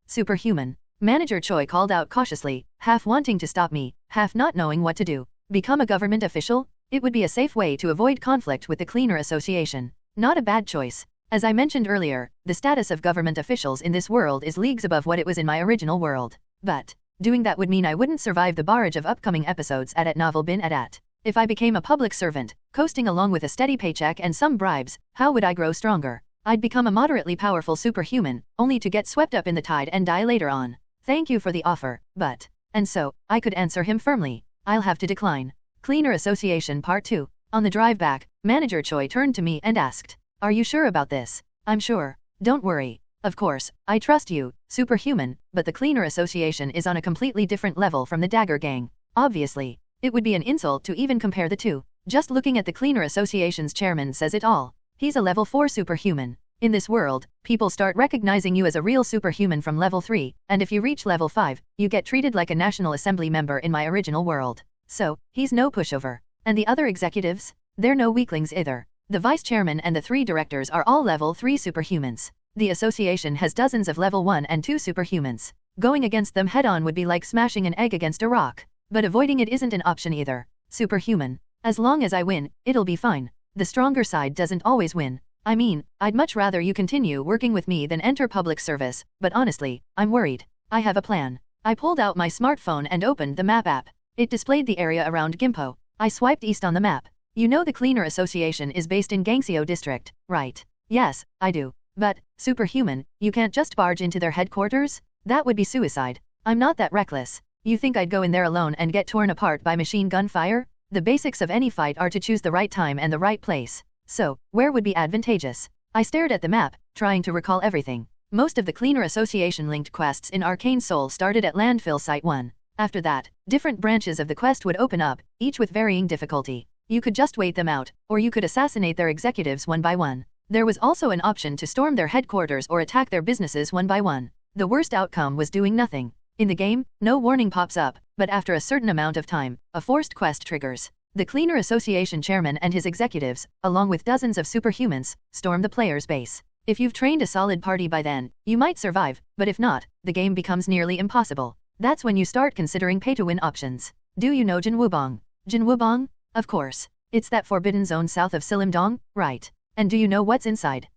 Superhuman. Manager Choi called out cautiously, half wanting to stop me, half not knowing what to do. Become a government official? It would be a safe way to avoid conflict with the Cleaner Association. Not a bad choice. As I mentioned earlier, the status of government officials in this world is leagues above what it was in my original world. But doing that would mean I wouldn't survive the barrage of upcoming episodes at Novel Bin at. If I became a public servant, coasting along with a steady paycheck and some bribes, how would I grow stronger? I'd become a moderately powerful superhuman, only to get swept up in the tide and die later on. Thank you for the offer, but... And so, I could answer him firmly. I'll have to decline. Cleaner Association Part 2. On the drive back, Manager Choi turned to me and asked, "Are you sure about this?" "I'm sure. Don't worry. Of course, I trust you, superhuman, but the Cleaner Association is on a completely different level from the Dagger Gang. Obviously, it would be an insult to even compare the two. Just looking at the Cleaner Association's chairman says it all. He's a level 4 superhuman. In this world, people start recognizing you as a real superhuman from level 3, and if you reach level 5, you get treated like a National Assembly member in my original world. So, he's no pushover. And the other executives? They're no weaklings either. The vice chairman and the 3 directors are all level 3 superhumans. The association has dozens of level 1 and 2 superhumans. Going against them head-on would be like smashing an egg against a rock. But avoiding it isn't an option either. Superhuman. As long as I win, it'll be fine. The stronger side doesn't always win. I mean, I'd much rather you continue working with me than enter public service, but honestly, I'm worried. I have a plan. I pulled out my smartphone and opened the map app. It displayed the area around Gimpo. I swiped east on the map. You know the Cleaner Association is based in Gangseo District, right? Yes, I do. But, superhuman, you can't just barge into their headquarters? That would be suicide. I'm not that reckless. You think I'd go in there alone and get torn apart by machine gun fire? The basics of any fight are to choose the right time and the right place. So, where would be advantageous? I stared at the map, trying to recall everything. Most of the Cleaner Association linked quests in Arcane Seoul started at Landfill Site 1. After that, different branches of the quest would open up, each with varying difficulty. You could just wait them out, or you could assassinate their executives one by one. There was also an option to storm their headquarters or attack their businesses one by one. The worst outcome was doing nothing. In the game, no warning pops up, but after a certain amount of time, a forced quest triggers. The Cleaner Association chairman and his executives, along with dozens of superhumans, storm the player's base. If you've trained a solid party by then, you might survive, but if not, the game becomes nearly impossible. That's when you start considering pay-to-win options. Do you know Jinwubong? Jinwubong? Of course. It's that forbidden zone south of Silimdong, right? And do you know what's inside?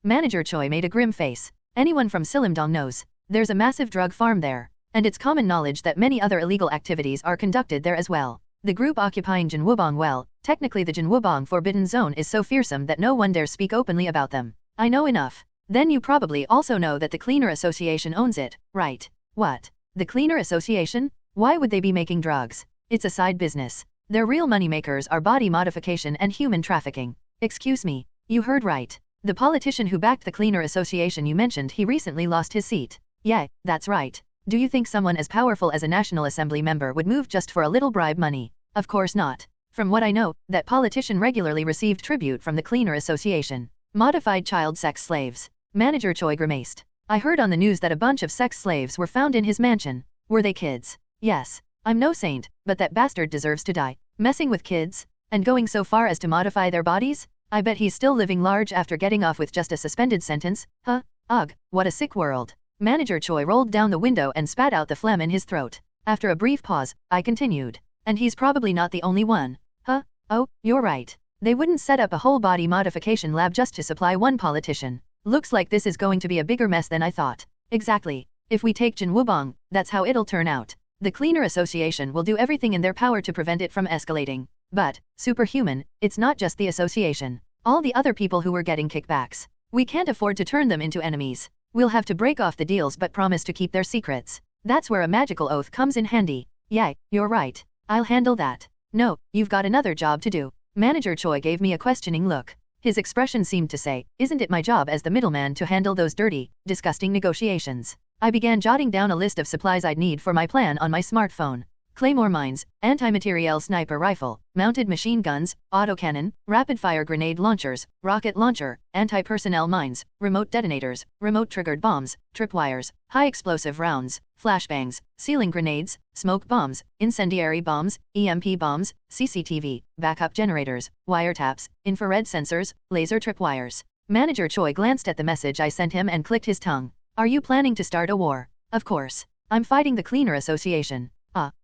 Manager Choi made a grim face. Anyone from Silimdong knows. There's a massive drug farm there. And it's common knowledge that many other illegal activities are conducted there as well. The group occupying Jinwubong, well, technically the Jinwubong forbidden zone is so fearsome that no one dares speak openly about them. I know enough. Then you probably also know that the Cleaner Association owns it, right? What? The Cleaner Association? Why would they be making drugs? It's a side business. Their real moneymakers are body modification and human trafficking. Excuse me, you heard right. The politician who backed the Cleaner Association you mentioned, he recently lost his seat. Yeah, that's right. Do you think someone as powerful as a National Assembly member would move just for a little bribe money? Of course not. From what I know, that politician regularly received tribute from the Cleaner Association. Modified child sex slaves. Manager Choi grimaced. I heard on the news that a bunch of sex slaves were found in his mansion. Were they kids? Yes. I'm no saint, but that bastard deserves to die. Messing with kids? And going so far as to modify their bodies? I bet he's still living large after getting off with just a suspended sentence. Huh? Ugh, what a sick world. Manager Choi rolled down the window and spat out the phlegm in his throat. After a brief pause, I continued. And he's probably not the only one. Huh? Oh, you're right. They wouldn't set up a whole body modification lab just to supply one politician. Looks like this is going to be a bigger mess than I thought. Exactly. If we take Jinwubong, that's how it'll turn out. The Cleaner Association will do everything in their power to prevent it from escalating. But, superhuman, it's not just the association. All the other people who were getting kickbacks. We can't afford to turn them into enemies. We'll have to break off the deals but promise to keep their secrets. That's where a magical oath comes in handy. Yeah, you're right. I'll handle that. No, you've got another job to do. Manager Choi gave me a questioning look. His expression seemed to say, isn't it my job as the middleman to handle those dirty, disgusting negotiations? I began jotting down a list of supplies I'd need for my plan on my smartphone. Claymore mines, anti-materiel sniper rifle, mounted machine guns, autocannon, rapid-fire grenade launchers, rocket launcher, anti-personnel mines, remote detonators, remote-triggered bombs, tripwires, high-explosive rounds, flashbangs, ceiling grenades, smoke bombs, incendiary bombs, EMP bombs, CCTV, backup generators, wiretaps, infrared sensors, laser tripwires. Manager Choi glanced at the message I sent him and clicked his tongue. Are you planning to start a war? Of course. I'm fighting the Cleaner Association.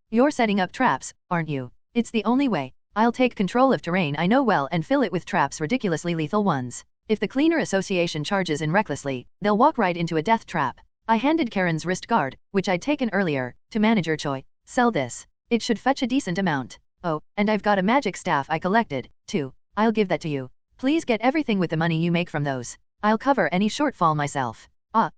You're setting up traps, aren't you? It's the only way. I'll take control of terrain I know well and fill it with traps, ridiculously lethal ones. If the Cleaner Association charges in recklessly, they'll walk right into a death trap. I handed Karen's wrist guard, which I'd taken earlier, to Manager Choi. Sell this. It should fetch a decent amount. Oh, and I've got a magic staff I collected, too. I'll give that to you. Please get everything with the money you make from those. I'll cover any shortfall myself.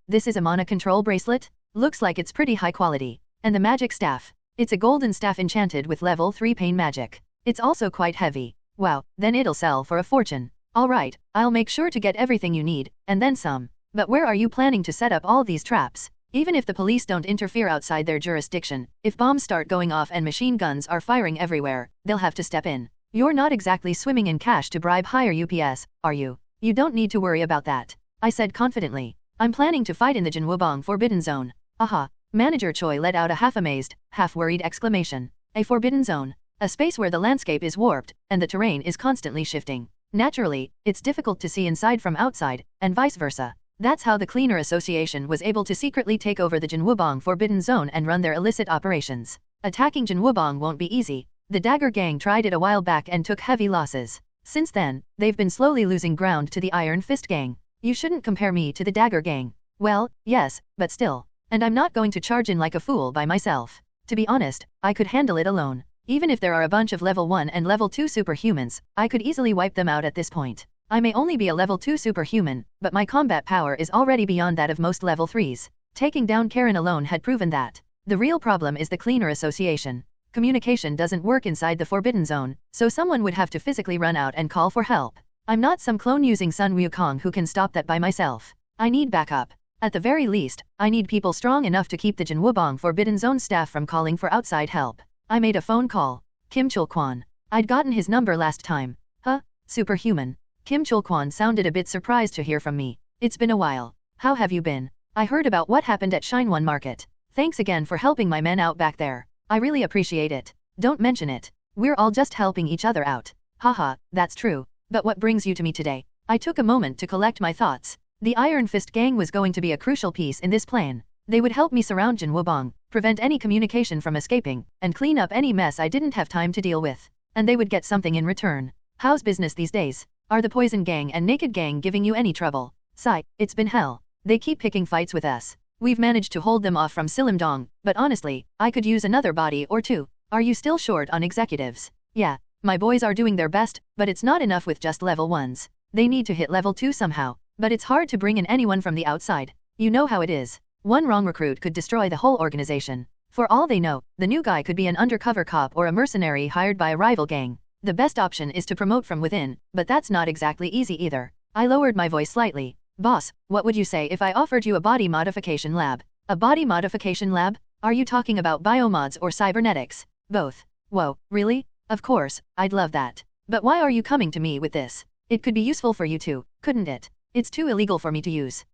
This is a mana control bracelet? Looks like it's pretty high quality. And the magic staff. It's a golden staff enchanted with level 3 pain magic. It's also quite heavy. Wow, then it'll sell for a fortune. Alright, I'll make sure to get everything you need, and then some. But where are you planning to set up all these traps? Even if the police don't interfere outside their jurisdiction, if bombs start going off and machine guns are firing everywhere, they'll have to step in. You're not exactly swimming in cash to bribe higher UPS, are you? You don't need to worry about that. I said confidently. I'm planning to fight in the Jinwubong Forbidden Zone. Aha. Manager Choi let out a half-amazed, half-worried exclamation. A forbidden zone. A space where the landscape is warped, and the terrain is constantly shifting. Naturally, it's difficult to see inside from outside, and vice versa. That's how the Cleaner Association was able to secretly take over the Jinwubong Forbidden Zone and run their illicit operations. Attacking Jinwubong won't be easy. The Dagger Gang tried it a while back and took heavy losses. Since then, they've been slowly losing ground to the Iron Fist Gang. You shouldn't compare me to the Dagger Gang. Well, yes, but still. And I'm not going to charge in like a fool by myself. To be honest, I could handle it alone. Even if there are a bunch of level 1 and level 2 superhumans, I could easily wipe them out at this point. I may only be a level 2 superhuman, but my combat power is already beyond that of most level 3s. Taking down Karen alone had proven that. The real problem is the Cleaner Association. Communication doesn't work inside the Forbidden Zone, so someone would have to physically run out and call for help. I'm not some clone using Sun Wukong who can stop that by myself. I need backup. At the very least, I need people strong enough to keep the Jinwubong Forbidden Zone staff from calling for outside help. I made a phone call. Kim Chul-kwan. I'd gotten his number last time. Huh? Superhuman. Kim Chul-kwan sounded a bit surprised to hear from me. It's been a while. How have you been? I heard about what happened at Shinwon Market. Thanks again for helping my men out back there. I really appreciate it. Don't mention it. We're all just helping each other out. Haha, that's true. But what brings you to me today? I took a moment to collect my thoughts. The Iron Fist Gang was going to be a crucial piece in this plan. They would help me surround Jinwubong, prevent any communication from escaping, and clean up any mess I didn't have time to deal with. And they would get something in return. How's business these days? Are the Poison Gang and Naked Gang giving you any trouble? Sigh, it's been hell. They keep picking fights with us. We've managed to hold them off from Silimdong, but honestly, I could use another body or two. Are you still short on executives? Yeah, my boys are doing their best, but it's not enough with just level 1s. They need to hit level 2 somehow, but it's hard to bring in anyone from the outside. You know how it is. One wrong recruit could destroy the whole organization. For all they know, the new guy could be an undercover cop or a mercenary hired by a rival gang. The best option is to promote from within, but that's not exactly easy either. I lowered my voice slightly. Boss, what would you say if I offered you a body modification lab? A body modification lab? Are you talking about biomods or cybernetics? Both. Whoa, really? Of course, I'd love that. But why are you coming to me with this? It could be useful for you too, couldn't it? It's too illegal for me to use.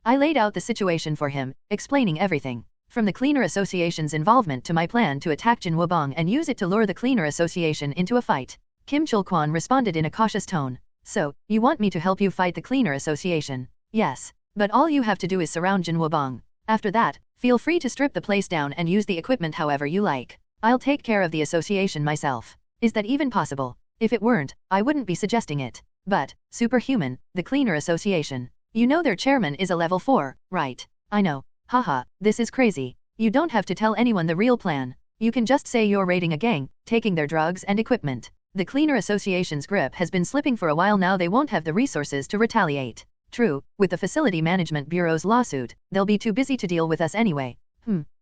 I laid out the situation for him, explaining everything. From the Cleaner Association's involvement to my plan to attack Jinwubong and use it to lure the Cleaner Association into a fight. Kim Chul-kwan responded in a cautious tone. So, you want me to help you fight the Cleaner Association? Yes. But all you have to do is surround Jinwubong. After that, feel free to strip the place down and use the equipment however you like. I'll take care of the association myself. Is that even possible? If it weren't, I wouldn't be suggesting it. But, Superhuman, the Cleaner Association. You know their chairman is a level 4, right? I know. Haha, this is crazy. You don't have to tell anyone the real plan. You can just say you're raiding a gang, taking their drugs and equipment. The Cleaner Association's grip has been slipping for a while now. They won't have the resources to retaliate. True, with the Facility Management Bureau's lawsuit, they'll be too busy to deal with us anyway.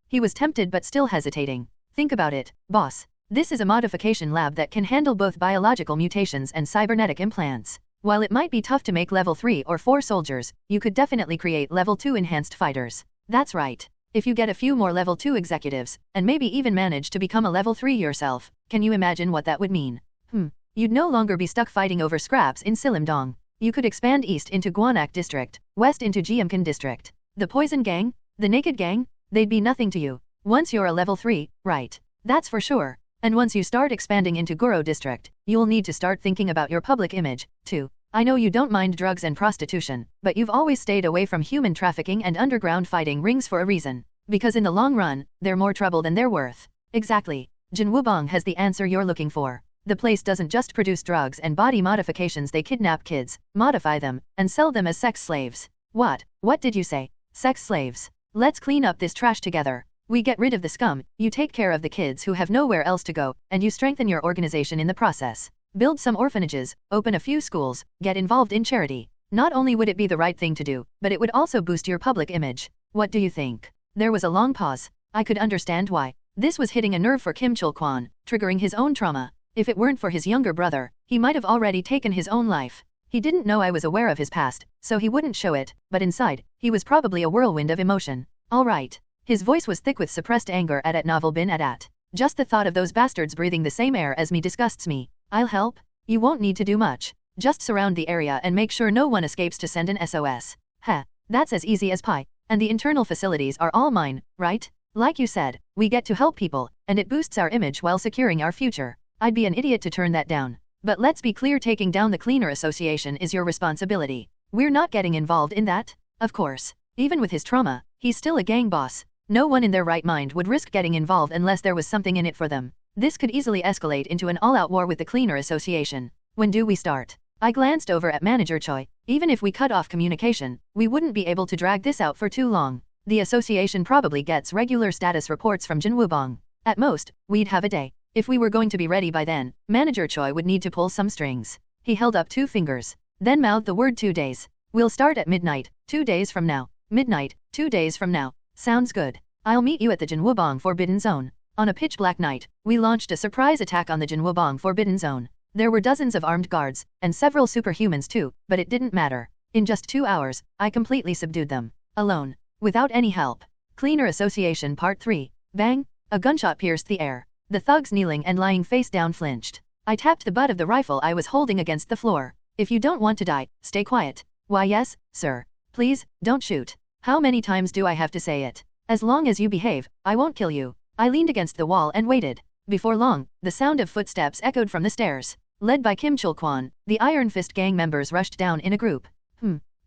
He was tempted but still hesitating. Think about it, boss. This is a modification lab that can handle both biological mutations and cybernetic implants. While it might be tough to make level 3 or 4 soldiers, you could definitely create level 2 enhanced fighters. That's right. If you get a few more level 2 executives, and maybe even manage to become a level 3 yourself, can you imagine what that would mean? You'd no longer be stuck fighting over scraps in Silimdong. You could expand east into Gwanak District, west into Jeonsa District. The Poison Gang? The Naked Gang? They'd be nothing to you. Once you're a level 3, right? That's for sure. And once you start expanding into Goro District, you'll need to start thinking about your public image, too. I know you don't mind drugs and prostitution, but you've always stayed away from human trafficking and underground fighting rings for a reason. Because in the long run, they're more trouble than they're worth. Exactly. Jinwubong has the answer you're looking for. The place doesn't just produce drugs and body modifications, they kidnap kids, modify them, and sell them as sex slaves. What did you say? Sex slaves. Let's clean up this trash together. We get rid of the scum, you take care of the kids who have nowhere else to go, and you strengthen your organization in the process. Build some orphanages, open a few schools, get involved in charity. Not only would it be the right thing to do, but it would also boost your public image. What do you think? There was a long pause. I could understand why. This was hitting a nerve for Kim Chul-kwan, triggering his own trauma. If it weren't for his younger brother, he might have already taken his own life. He didn't know I was aware of his past, so he wouldn't show it, but inside, he was probably a whirlwind of emotion. All right. His voice was thick with suppressed anger at Novel bin at. Just the thought of those bastards breathing the same air as me disgusts me. I'll help. You won't need to do much. Just surround the area and make sure no one escapes to send an SOS. That's as easy as pie. And the internal facilities are all mine, right? Like you said, we get to help people, and it boosts our image while securing our future. I'd be an idiot to turn that down. But let's be clear, taking down the Cleaner Association is your responsibility. We're not getting involved in that. Of course. Even with his trauma, he's still a gang boss. No one in their right mind would risk getting involved unless there was something in it for them. This could easily escalate into an all-out war with the Cleaner Association. When do we start? I glanced over at Manager Choi. Even if we cut off communication, we wouldn't be able to drag this out for too long. The association probably gets regular status reports from Jinwubong. At most, we'd have a day. If we were going to be ready by then, Manager Choi would need to pull some strings. He held up 2 fingers, then mouthed the word 2 days. We'll start at midnight, 2 days from now. Midnight, 2 days from now. Sounds good. I'll meet you at the Jinwubong Forbidden Zone. On a pitch-black night, we launched a surprise attack on the Jinwubong Forbidden Zone. There were dozens of armed guards, and several superhumans too, but it didn't matter. In just 2 hours, I completely subdued them. Alone. Without any help. Cleaner Association Part 3. Bang! A gunshot pierced the air. The thugs kneeling and lying face down flinched. I tapped the butt of the rifle I was holding against the floor. If you don't want to die, stay quiet. Why yes, sir. Please, don't shoot. How many times do I have to say it? As long as you behave, I won't kill you. I leaned against the wall and waited. Before long, the sound of footsteps echoed from the stairs. Led by Kim Chul-kwon, the Iron Fist gang members rushed down in a group.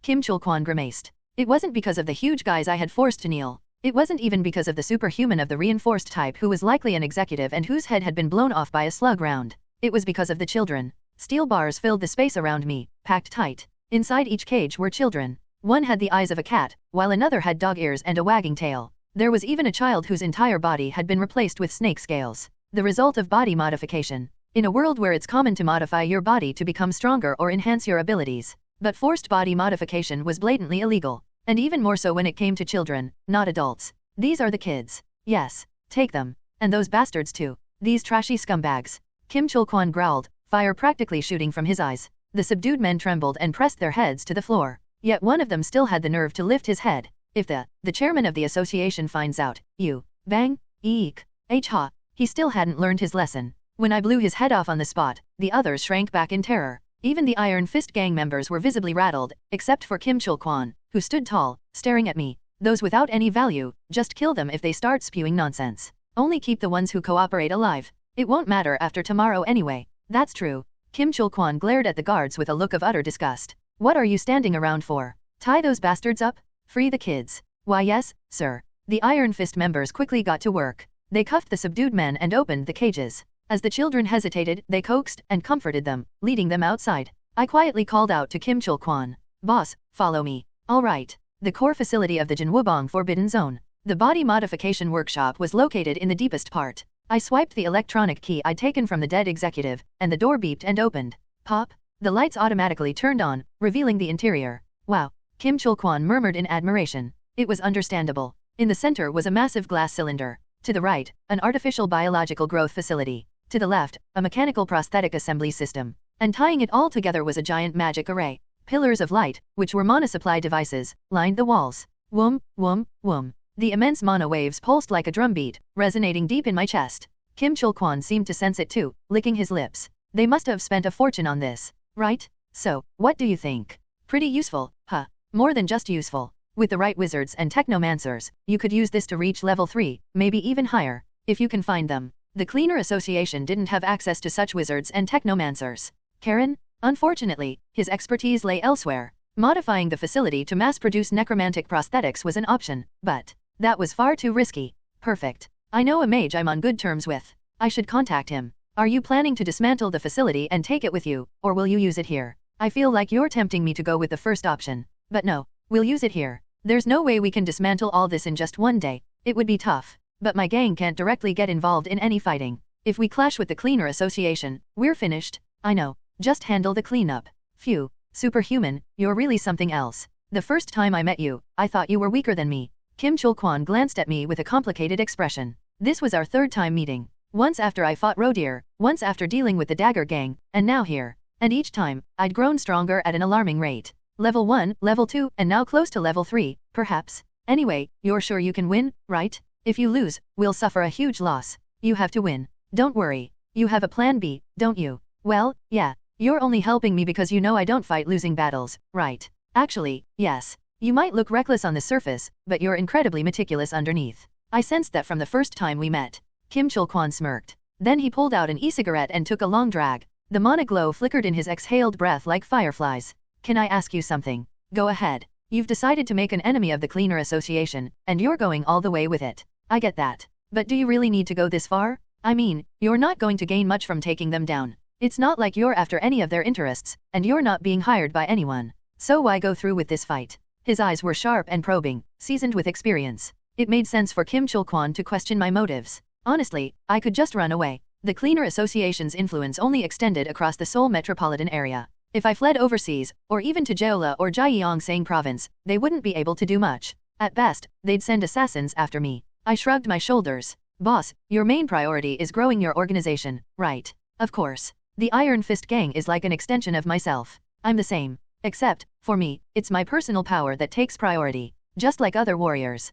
Kim Chul-kwon grimaced. It wasn't because of the huge guys I had forced to kneel. It wasn't even because of the superhuman of the reinforced type who was likely an executive and whose head had been blown off by a slug round. It was because of the children. Steel bars filled the space around me, packed tight. Inside each cage were children. One had the eyes of a cat, while another had dog ears and a wagging tail. There was even a child whose entire body had been replaced with snake scales. The result of body modification. In a world where it's common to modify your body to become stronger or enhance your abilities. But forced body modification was blatantly illegal. And even more so when it came to children, not adults. These are the kids. Yes, take them. And those bastards too. These trashy scumbags. Kim Chul-kwon growled, fire practically shooting from his eyes. The subdued men trembled and pressed their heads to the floor. Yet one of them still had the nerve to lift his head. If the chairman of the association finds out, you, bang, eek, ha, he still hadn't learned his lesson. When I blew his head off on the spot, the others shrank back in terror. Even the Iron Fist gang members were visibly rattled, except for Kim Chul-kwon, who stood tall, staring at me. Those without any value, just kill them if they start spewing nonsense. Only keep the ones who cooperate alive. It won't matter after tomorrow anyway. That's true. Kim Chul-kwon glared at the guards with a look of utter disgust. What are you standing around for? Tie those bastards up? Free the kids. Why yes, sir. The Iron Fist members quickly got to work. They cuffed the subdued men and opened the cages. As the children hesitated, they coaxed and comforted them, leading them outside. I quietly called out to Kim Chul-kwon. Boss, follow me. All right. The core facility of the Jinwubong Forbidden Zone. The body modification workshop was located in the deepest part. I swiped the electronic key I'd taken from the dead executive, and the door beeped and opened. Pop. The lights automatically turned on, revealing the interior. Wow. Kim Chul-kwon murmured in admiration. It was understandable. In the center was a massive glass cylinder. To the right, an artificial biological growth facility. To the left, a mechanical prosthetic assembly system. And tying it all together was a giant magic array. Pillars of light, which were monosupply devices, lined the walls. Whoom, whoom, whoom. The immense mono waves pulsed like a drumbeat, resonating deep in my chest. Kim Chul-kwon seemed to sense it too, licking his lips. They must have spent a fortune on this, right? So, what do you think? Pretty useful, huh? More than just useful. With the right wizards and technomancers, you could use this to reach level 3, maybe even higher, if you can find them. The Cleaner Association didn't have access to such wizards and technomancers. Karen? Unfortunately, his expertise lay elsewhere. Modifying the facility to mass-produce necromantic prosthetics was an option, but that was far too risky. Perfect. I know a mage I'm on good terms with. I should contact him. Are you planning to dismantle the facility and take it with you, or will you use it here? I feel like you're tempting me to go with the first option. But no, we'll use it here. There's no way we can dismantle all this in just one day. It would be tough. But my gang can't directly get involved in any fighting. If we clash with the Cleaner Association, we're finished. I know. Just handle the cleanup. Phew. Superhuman, you're really something else. The first time I met you, I thought you were weaker than me. Kim Chul-kwon glanced at me with a complicated expression. This was our third time meeting. Once after I fought Rodeer, once after dealing with the Dagger Gang, and now here. And each time, I'd grown stronger at an alarming rate. Level 1, level 2, and now close to level 3, perhaps. Anyway, you're sure you can win, right? If you lose, we'll suffer a huge loss. You have to win. Don't worry. You have a plan B, don't you? Well, yeah. You're only helping me because you know I don't fight losing battles, right? Actually, yes. You might look reckless on the surface, but you're incredibly meticulous underneath. I sensed that from the first time we met. Kim Chul-kwon smirked. Then he pulled out an e-cigarette and took a long drag. The monoglow flickered in his exhaled breath like fireflies. Can I ask you something? Go ahead. You've decided to make an enemy of the Cleaner Association, and you're going all the way with it. I get that. But do you really need to go this far? I mean, you're not going to gain much from taking them down. It's not like you're after any of their interests, and you're not being hired by anyone. So why go through with this fight? His eyes were sharp and probing, seasoned with experience. It made sense for Kim Chul-kwon to question my motives. Honestly, I could just run away. The Cleaner Association's influence only extended across the Seoul metropolitan area. If I fled overseas, or even to Jeolla or Gyeongsang province, they wouldn't be able to do much. At best, they'd send assassins after me. I shrugged my shoulders. Boss, your main priority is growing your organization, right? Of course. The Iron Fist gang is like an extension of myself. I'm the same. Except, for me, it's my personal power that takes priority. just like other warriors.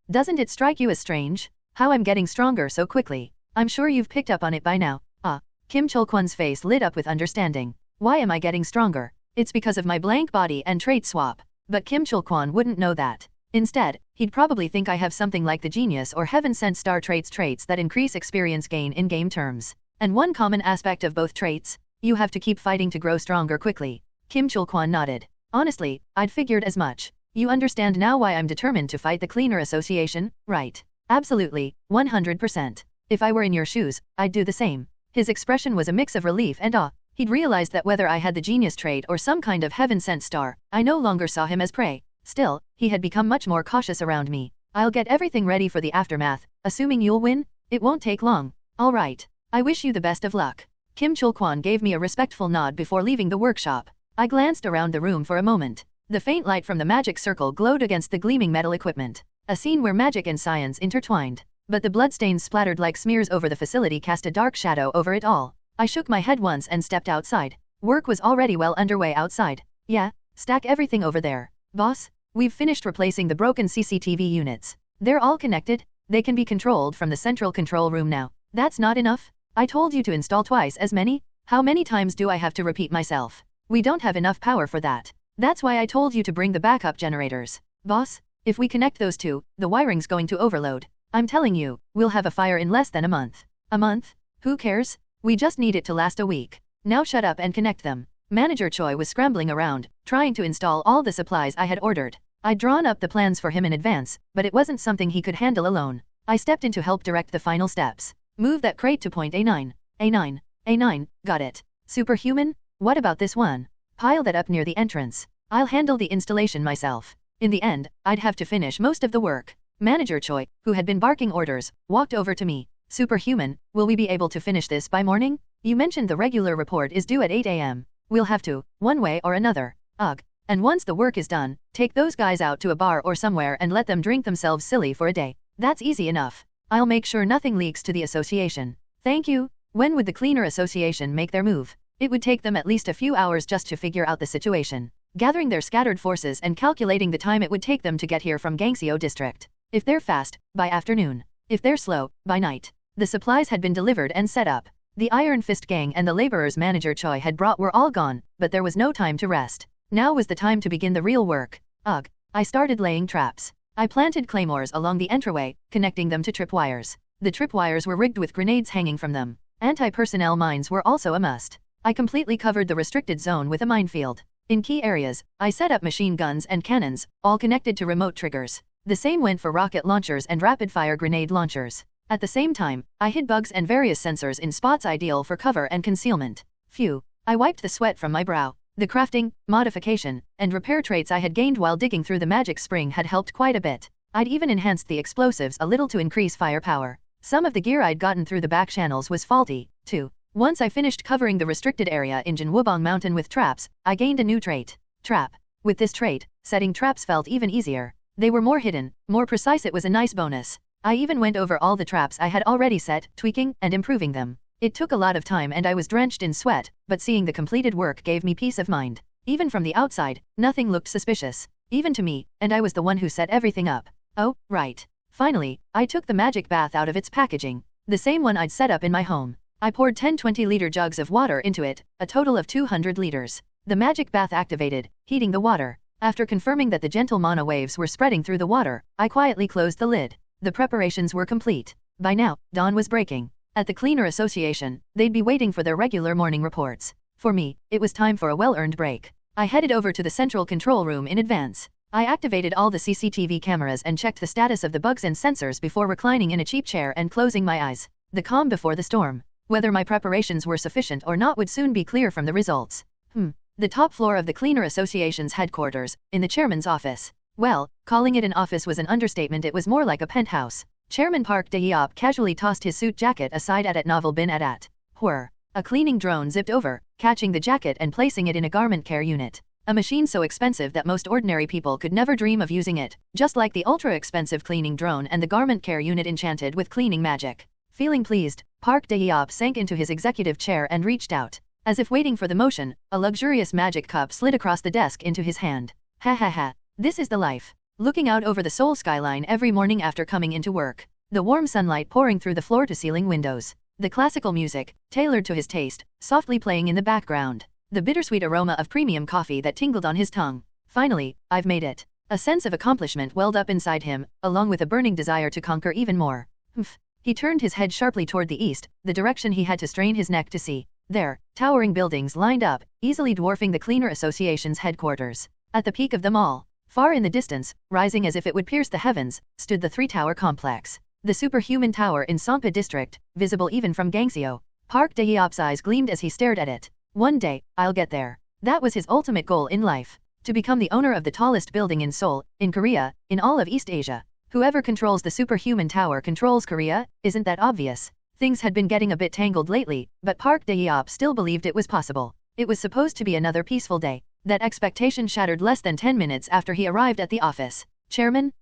Doesn't it strike you as strange? How I'm getting stronger so quickly. I'm sure you've picked up on it by now. Kim Chul-kwon's face lit up with understanding. Why am I getting stronger? It's because of my blank body and trait swap. But Kim Chul-kwon wouldn't know that. Instead, he'd probably think I have something like the genius or heaven-sent star traits that increase experience gain in game terms. And one common aspect of both traits, you have to keep fighting to grow stronger quickly. Kim Chul-kwon nodded. Honestly, I'd figured as much. You understand now why I'm determined to fight the Cleaner Association, right? Absolutely, 100%. If I were in your shoes, I'd do the same. His expression was a mix of relief and awe. He'd realized that whether I had the genius trait or some kind of heaven-sent star, I no longer saw him as prey. Still, he had become much more cautious around me. I'll get everything ready for the aftermath, assuming you'll win? It won't take long. All right. I wish you the best of luck. Kim Chul-kwon gave me a respectful nod before leaving the workshop. I glanced around the room for a moment. The faint light from the magic circle glowed against the gleaming metal equipment. A scene where magic and science intertwined. But the bloodstains splattered like smears over the facility cast a dark shadow over it all. I shook my head once and stepped outside. Work was already well underway outside. Yeah, stack everything over there. Boss, we've finished replacing the broken CCTV units. They're all connected. They can be controlled from the central control room now. That's not enough? I told you to install twice as many? How many times do I have to repeat myself? We don't have enough power for that. That's why I told you to bring the backup generators. Boss, if we connect those two, the wiring's going to overload. I'm telling you, we'll have a fire in less than a month. A month? Who cares? We just need it to last a week. Now shut up and connect them. Manager Choi was scrambling around, trying to install all the supplies I had ordered. I'd drawn up the plans for him in advance, but it wasn't something he could handle alone. I stepped in to help direct the final steps. Move that crate to point A9. A9. A9, got it. Superhuman? What about this one? Pile that up near the entrance. I'll handle the installation myself. In the end, I'd have to finish most of the work. Manager Choi, who had been barking orders, walked over to me. Superhuman, will we be able to finish this by morning? You mentioned the regular report is due at 8 a.m. We'll have to, one way or another. Ugh. And once the work is done, take those guys out to a bar or somewhere and let them drink themselves silly for a day. That's easy enough. I'll make sure nothing leaks to the association. Thank you. When would the Cleaner Association make their move? It would take them at least a few hours just to figure out the situation, gathering their scattered forces and calculating the time it would take them to get here from Gangseo District. If they're fast, by afternoon. If they're slow, by night. The supplies had been delivered and set up. The Iron Fist gang and the laborers Manager Choi had brought were all gone, but there was no time to rest. Now was the time to begin the real work. Ugh. I started laying traps. I planted claymores along the entryway, connecting them to tripwires. The tripwires were rigged with grenades hanging from them. Anti-personnel mines were also a must. I completely covered the restricted zone with a minefield. In key areas, I set up machine guns and cannons, all connected to remote triggers. The same went for rocket launchers and rapid-fire grenade launchers. At the same time, I hid bugs and various sensors in spots ideal for cover and concealment. Phew. I wiped the sweat from my brow. The crafting, modification, and repair traits I had gained while digging through the magic spring had helped quite a bit. I'd even enhanced the explosives a little to increase firepower. Some of the gear I'd gotten through the back channels was faulty, too. Once I finished covering the restricted area in Jinwubong Mountain with traps, I gained a new trait. Trap. With this trait, setting traps felt even easier. They were more hidden, more precise. It was a nice bonus. I even went over all the traps I had already set, tweaking and improving them. It took a lot of time and I was drenched in sweat, but seeing the completed work gave me peace of mind. Even from the outside, nothing looked suspicious. Even to me, and I was the one who set everything up. Oh, right. Finally, I took the magic bath out of its packaging. The same one I'd set up in my home. I poured 10 20-liter jugs of water into it, a total of 200 liters. The magic bath activated, heating the water. After confirming that the gentle mana waves were spreading through the water, I quietly closed the lid. The preparations were complete. By now, dawn was breaking. At the Cleaner Association, they'd be waiting for their regular morning reports. For me, it was time for a well-earned break. I headed over to the central control room in advance. I activated all the CCTV cameras and checked the status of the bugs and sensors before reclining in a cheap chair and closing my eyes. The calm before the storm. Whether my preparations were sufficient or not would soon be clear from the results. The top floor of the Cleaner Association's headquarters, in the chairman's office. Well, calling it an office was an understatement. It was more like a penthouse. Chairman Park Dae-yeop casually tossed his suit jacket aside at novel bin at. Whir. A cleaning drone zipped over, catching the jacket and placing it in a garment care unit. A machine so expensive that most ordinary people could never dream of using it, just like the ultra-expensive cleaning drone and the garment care unit enchanted with cleaning magic. Feeling pleased, Park Dae-yeop sank into his executive chair and reached out. As if waiting for the motion, a luxurious magic cup slid across the desk into his hand. Ha ha ha. This is the life. looking out over the Seoul skyline every morning after coming into work. The warm sunlight pouring through the floor-to-ceiling windows. The classical music, tailored to his taste, softly playing in the background. The bittersweet aroma of premium coffee that tingled on his tongue. Finally, I've made it. A sense of accomplishment welled up inside him, along with a burning desire to conquer even more. Humph. He turned his head sharply toward the east, the direction he had to strain his neck to see. There, towering buildings lined up, easily dwarfing the Cleaner Association's headquarters. At the peak of them all, far in the distance, rising as if it would pierce the heavens, stood the three-tower complex. The superhuman tower in Songpa district, visible even from Gangseo. Park Dae-yeop's eyes gleamed as he stared at it. One day, I'll get there. That was his ultimate goal in life. To become the owner of the tallest building in Seoul, in Korea, in all of East Asia. Whoever controls the superhuman tower controls Korea, isn't that obvious? Things had been getting a bit tangled lately, but Park Dae-yeop still believed it was possible. It was supposed to be another peaceful day. That expectation shattered less than 10 minutes after he arrived at the office. Chairman,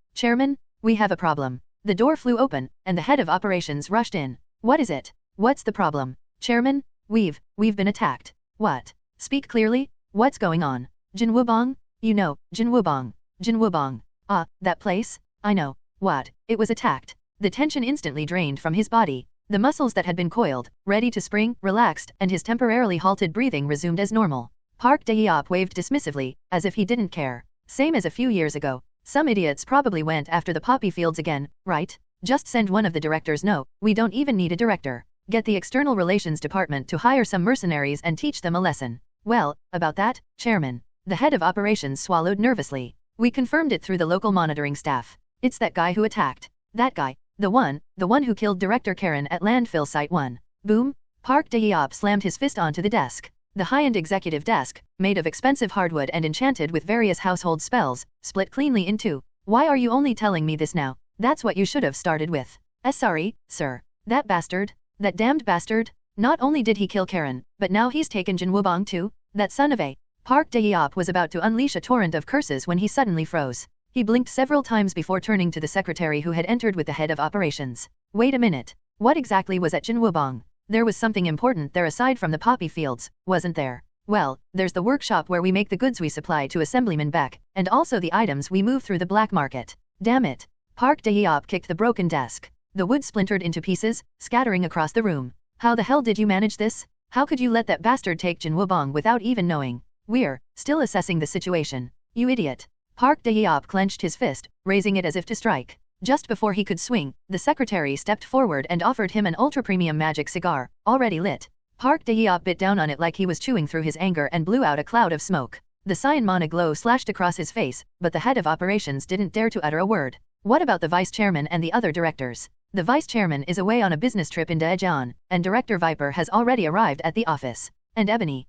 we have a problem. The door flew open, and the head of operations rushed in. What is it? What's the problem? Chairman, we've been attacked. What? Speak clearly? What's going on? Jinwoo-bong? You know, Jinwoo-bong. Ah, that place? I know. What? It was attacked. The tension instantly drained from his body. The muscles that had been coiled, ready to spring, relaxed, and his temporarily halted breathing resumed as normal. Park Dae-yeop waved dismissively, as if he didn't care. Same as a few years ago. Some idiots probably went after the poppy fields again, right? Just send one of the directors. No, we don't even need a director. Get the external relations department to hire some mercenaries and teach them a lesson. Well, about that, Chairman. The head of operations swallowed nervously. We confirmed it through the local monitoring staff. It's that guy who attacked. That guy. The one who killed Director Karen at landfill site 1. Boom. Park Dae-yeop slammed his fist onto the desk. The high-end executive desk, made of expensive hardwood and enchanted with various household spells, split cleanly in two. Why are you only telling me this now? That's what you should have started with. Sorry, sir. That bastard. That damned bastard. Not only did he kill Karen, but now he's taken Jinwoo-bong too? That son of a... Park Dae-yeop was about to unleash a torrent of curses when he suddenly froze. He blinked several times before turning to the secretary who had entered with the head of operations. Wait a minute. What exactly was at Jinwoo-bong? There was something important there aside from the poppy fields, wasn't there? Well, there's the workshop where we make the goods we supply to Assemblyman Beck, and also the items we move through the black market. Damn it. Park Dae-yeop kicked the broken desk. The wood splintered into pieces, scattering across the room. How the hell did you manage this? How could you let that bastard take Jinwoo-bong without even knowing? We're still assessing the situation. You idiot. Park Dae-yeop clenched his fist, raising it as if to strike. Just before he could swing, the secretary stepped forward and offered him an ultra-premium magic cigar, already lit. Park Dae-yeop bit down on it like he was chewing through his anger and blew out a cloud of smoke. The cyan mana glow slashed across his face, but the head of operations didn't dare to utter a word. What about the vice chairman and the other directors? The vice chairman is away on a business trip in Daejeon, and Director Viper has already arrived at the office. And Ebony?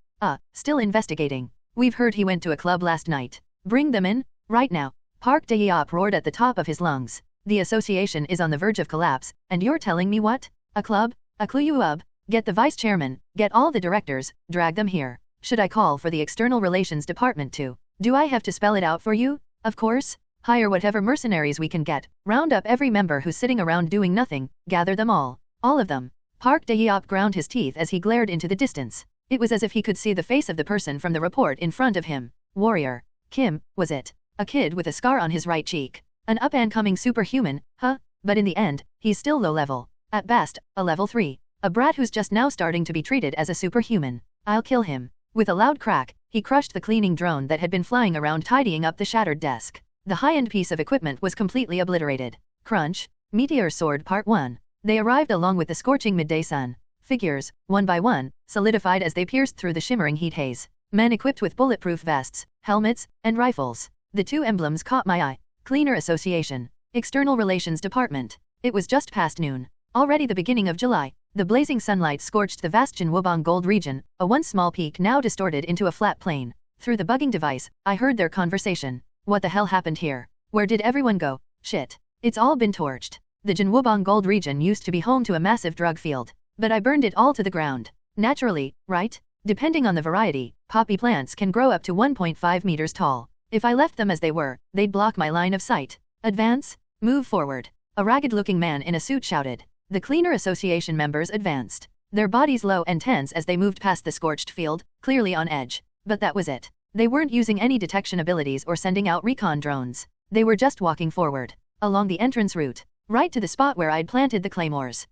Still investigating. We've heard he went to a club last night. Bring them in, right now. Park Dae-yeop roared at the top of his lungs. The association is on the verge of collapse, and you're telling me what? A club? A club? Get the vice chairman, get all the directors, drag them here. Should I call for the external relations department too? Do I have to spell it out for you? Of course. Hire whatever mercenaries we can get, round up every member who's sitting around doing nothing, gather them all. All of them. Park Dae-yeop ground his teeth as he glared into the distance. It was as if he could see the face of the person from the report in front of him. Warrior. Kim, was it? A kid with a scar on his right cheek. An up-and-coming superhuman, huh? But in the end, he's still low level. At best, a level 3. A brat who's just now starting to be treated as a superhuman. I'll kill him. With a loud crack, he crushed the cleaning drone that had been flying around tidying up the shattered desk. The high-end piece of equipment was completely obliterated. Crunch. Meteor Sword Part 1. They arrived along with the scorching midday sun. Figures, one by one, solidified as they pierced through the shimmering heat haze. Men equipped with bulletproof vests, helmets, and rifles. The two emblems caught my eye. Cleaner Association. External Relations Department. It was just past noon. Already the beginning of July. The blazing sunlight scorched the vast Jinwoo-bong Gold region, a once small peak now distorted into a flat plain. Through the bugging device, I heard their conversation. What the hell happened here? Where did everyone go? Shit. It's all been torched. The Jinwoo-bong Gold region used to be home to a massive drug field. But I burned it all to the ground. Naturally, right? Depending on the variety, poppy plants can grow up to 1.5 meters tall. If I left them as they were, they'd block my line of sight. Advance. Move forward. A ragged-looking man in a suit shouted. The Cleaner Association members advanced. Their bodies low and tense as they moved past the scorched field, clearly on edge. But that was it. They weren't using any detection abilities or sending out recon drones. They were just walking forward, along the entrance route, right to the spot where I'd planted the claymores.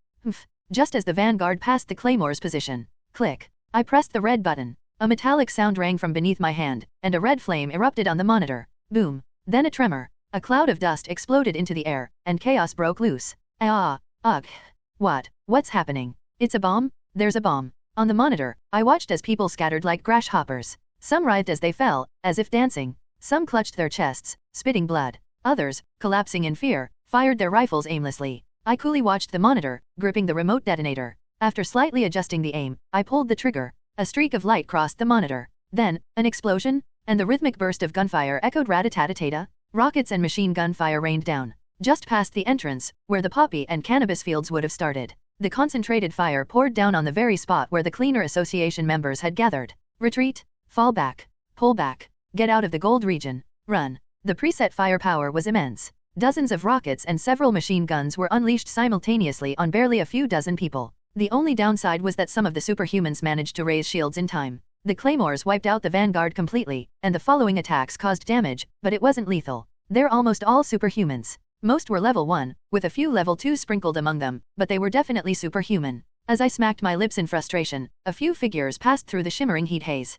Just as the vanguard passed the claymore's position. Click. I pressed the red button. A metallic sound rang from beneath my hand, and a red flame erupted on the monitor. Boom. Then a tremor. A cloud of dust exploded into the air, and chaos broke loose. Ugh. What's happening? It's a bomb? There's a bomb. On the monitor, I watched as people scattered like grasshoppers. Some writhed as they fell, as if dancing. Some clutched their chests, spitting blood. Others, collapsing in fear, fired their rifles aimlessly. I coolly watched the monitor, gripping the remote detonator. After slightly adjusting the aim, I pulled the trigger. A streak of light crossed the monitor. Then, an explosion, and the rhythmic burst of gunfire echoed rat-a-tat-a-tat-a. Rockets and machine gun fire rained down, just past the entrance, where the poppy and cannabis fields would have started. The concentrated fire poured down on the very spot where the Cleaner Association members had gathered. Retreat, fall back, pull back, get out of the gold region, run. The preset firepower was immense. Dozens of rockets and several machine guns were unleashed simultaneously on barely a few dozen people. The only downside was that some of the superhumans managed to raise shields in time. The claymores wiped out the vanguard completely, and the following attacks caused damage, but it wasn't lethal. They're almost all superhumans. Most were level 1, with a few level 2 sprinkled among them, but they were definitely superhuman. As I smacked my lips in frustration, a few figures passed through the shimmering heat haze.